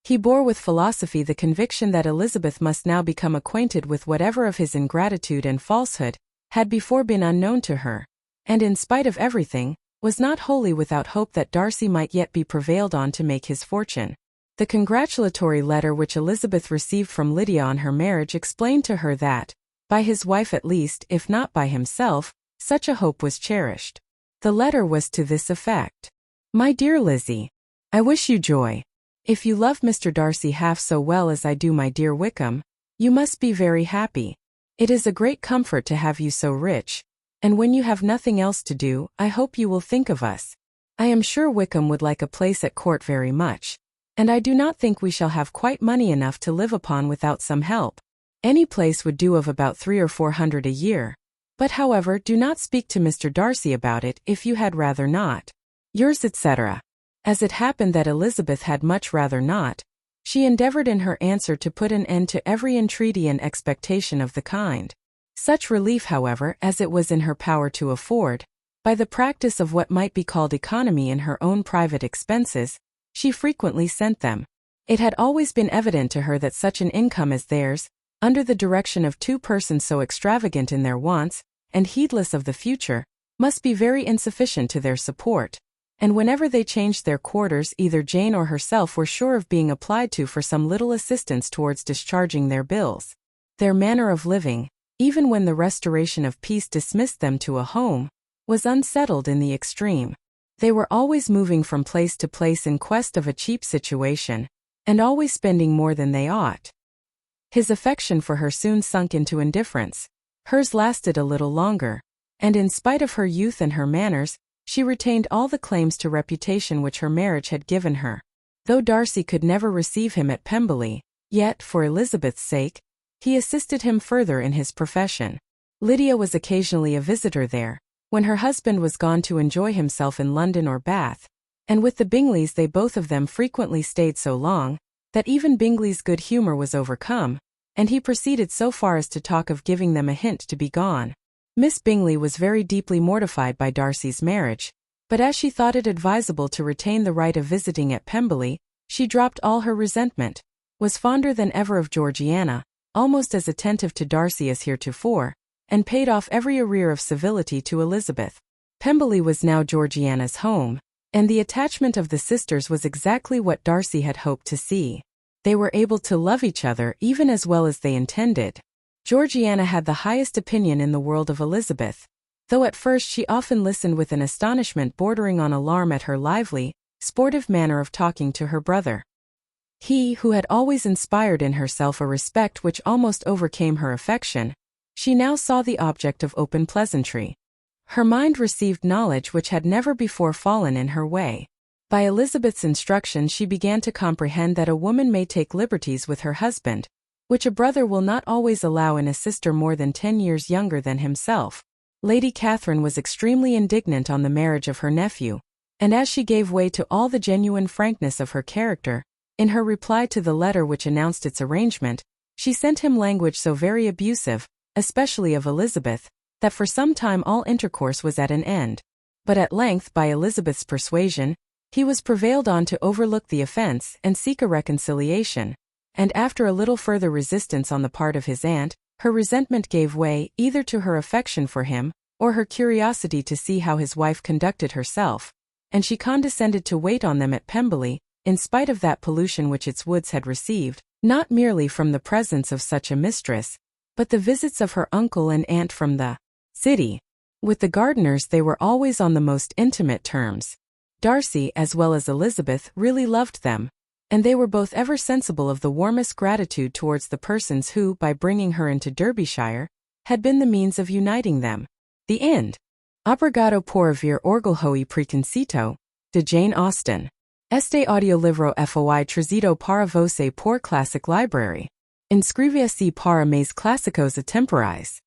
He bore with philosophy the conviction that Elizabeth must now become acquainted with whatever of his ingratitude and falsehood had before been unknown to her, and in spite of everything, was not wholly without hope that Darcy might yet be prevailed on to make his fortune. The congratulatory letter which Elizabeth received from Lydia on her marriage explained to her that, by his wife at least, if not by himself, such a hope was cherished. The letter was to this effect: "My dear Lizzie, I wish you joy. If you love Mr. Darcy half so well as I do my dear Wickham, you must be very happy. It is a great comfort to have you so rich, and when you have nothing else to do, I hope you will think of us. I am sure Wickham would like a place at court very much, and I do not think we shall have quite money enough to live upon without some help. Any place would do of about 300 or 400 a year. But however, do not speak to Mr. Darcy about it if you had rather not. Yours, etc." As it happened that Elizabeth had much rather not, she endeavored in her answer to put an end to every entreaty and expectation of the kind. Such relief, however, as it was in her power to afford, by the practice of what might be called economy in her own private expenses, she frequently sent them. It had always been evident to her that such an income as theirs, under the direction of two persons so extravagant in their wants, and heedless of the future, must be very insufficient to their support, and whenever they changed their quarters either Jane or herself were sure of being applied to for some little assistance towards discharging their bills. Their manner of living, even when the restoration of peace dismissed them to a home, was unsettled in the extreme. They were always moving from place to place in quest of a cheap situation, and always spending more than they ought. His affection for her soon sunk into indifference. Hers lasted a little longer, and in spite of her youth and her manners, she retained all the claims to reputation which her marriage had given her. Though Darcy could never receive him at Pemberley, yet, for Elizabeth's sake, he assisted him further in his profession. Lydia was occasionally a visitor there, when her husband was gone to enjoy himself in London or Bath, and with the Bingleys they both of them frequently stayed so long, that even Bingley's good humour was overcome, and he proceeded so far as to talk of giving them a hint to be gone. Miss Bingley was very deeply mortified by Darcy's marriage, but as she thought it advisable to retain the right of visiting at Pemberley, she dropped all her resentment, was fonder than ever of Georgiana, almost as attentive to Darcy as heretofore, and paid off every arrear of civility to Elizabeth. Pemberley was now Georgiana's home, and the attachment of the sisters was exactly what Darcy had hoped to see. They were able to love each other even as well as they intended. Georgiana had the highest opinion in the world of Elizabeth, though at first she often listened with an astonishment bordering on alarm at her lively, sportive manner of talking to her brother. He, who had always inspired in herself a respect which almost overcame her affection, she now saw the object of open pleasantry. Her mind received knowledge which had never before fallen in her way. By Elizabeth's instruction she began to comprehend that a woman may take liberties with her husband, which a brother will not always allow in a sister more than 10 years younger than himself. Lady Catherine was extremely indignant on the marriage of her nephew, and as she gave way to all the genuine frankness of her character, in her reply to the letter which announced its arrangement, she sent him language so very abusive, especially of Elizabeth, that for some time all intercourse was at an end. But at length, by Elizabeth's persuasion, he was prevailed on to overlook the offence and seek a reconciliation, and after a little further resistance on the part of his aunt, her resentment gave way either to her affection for him, or her curiosity to see how his wife conducted herself, and she condescended to wait on them at Pemberley, in spite of that pollution which its woods had received, not merely from the presence of such a mistress, but the visits of her uncle and aunt from the city. With the Gardiners they were always on the most intimate terms. Darcy, as well as Elizabeth, really loved them, and they were both ever sensible of the warmest gratitude towards the persons who, by bringing her into Derbyshire, had been the means of uniting them. The end. Obrigado por vir orgulho e preconcito, de Jane Austen. Este audiolivro foi trazido para você por Classic Library. Inscreva-se para mais clássicos atemporais.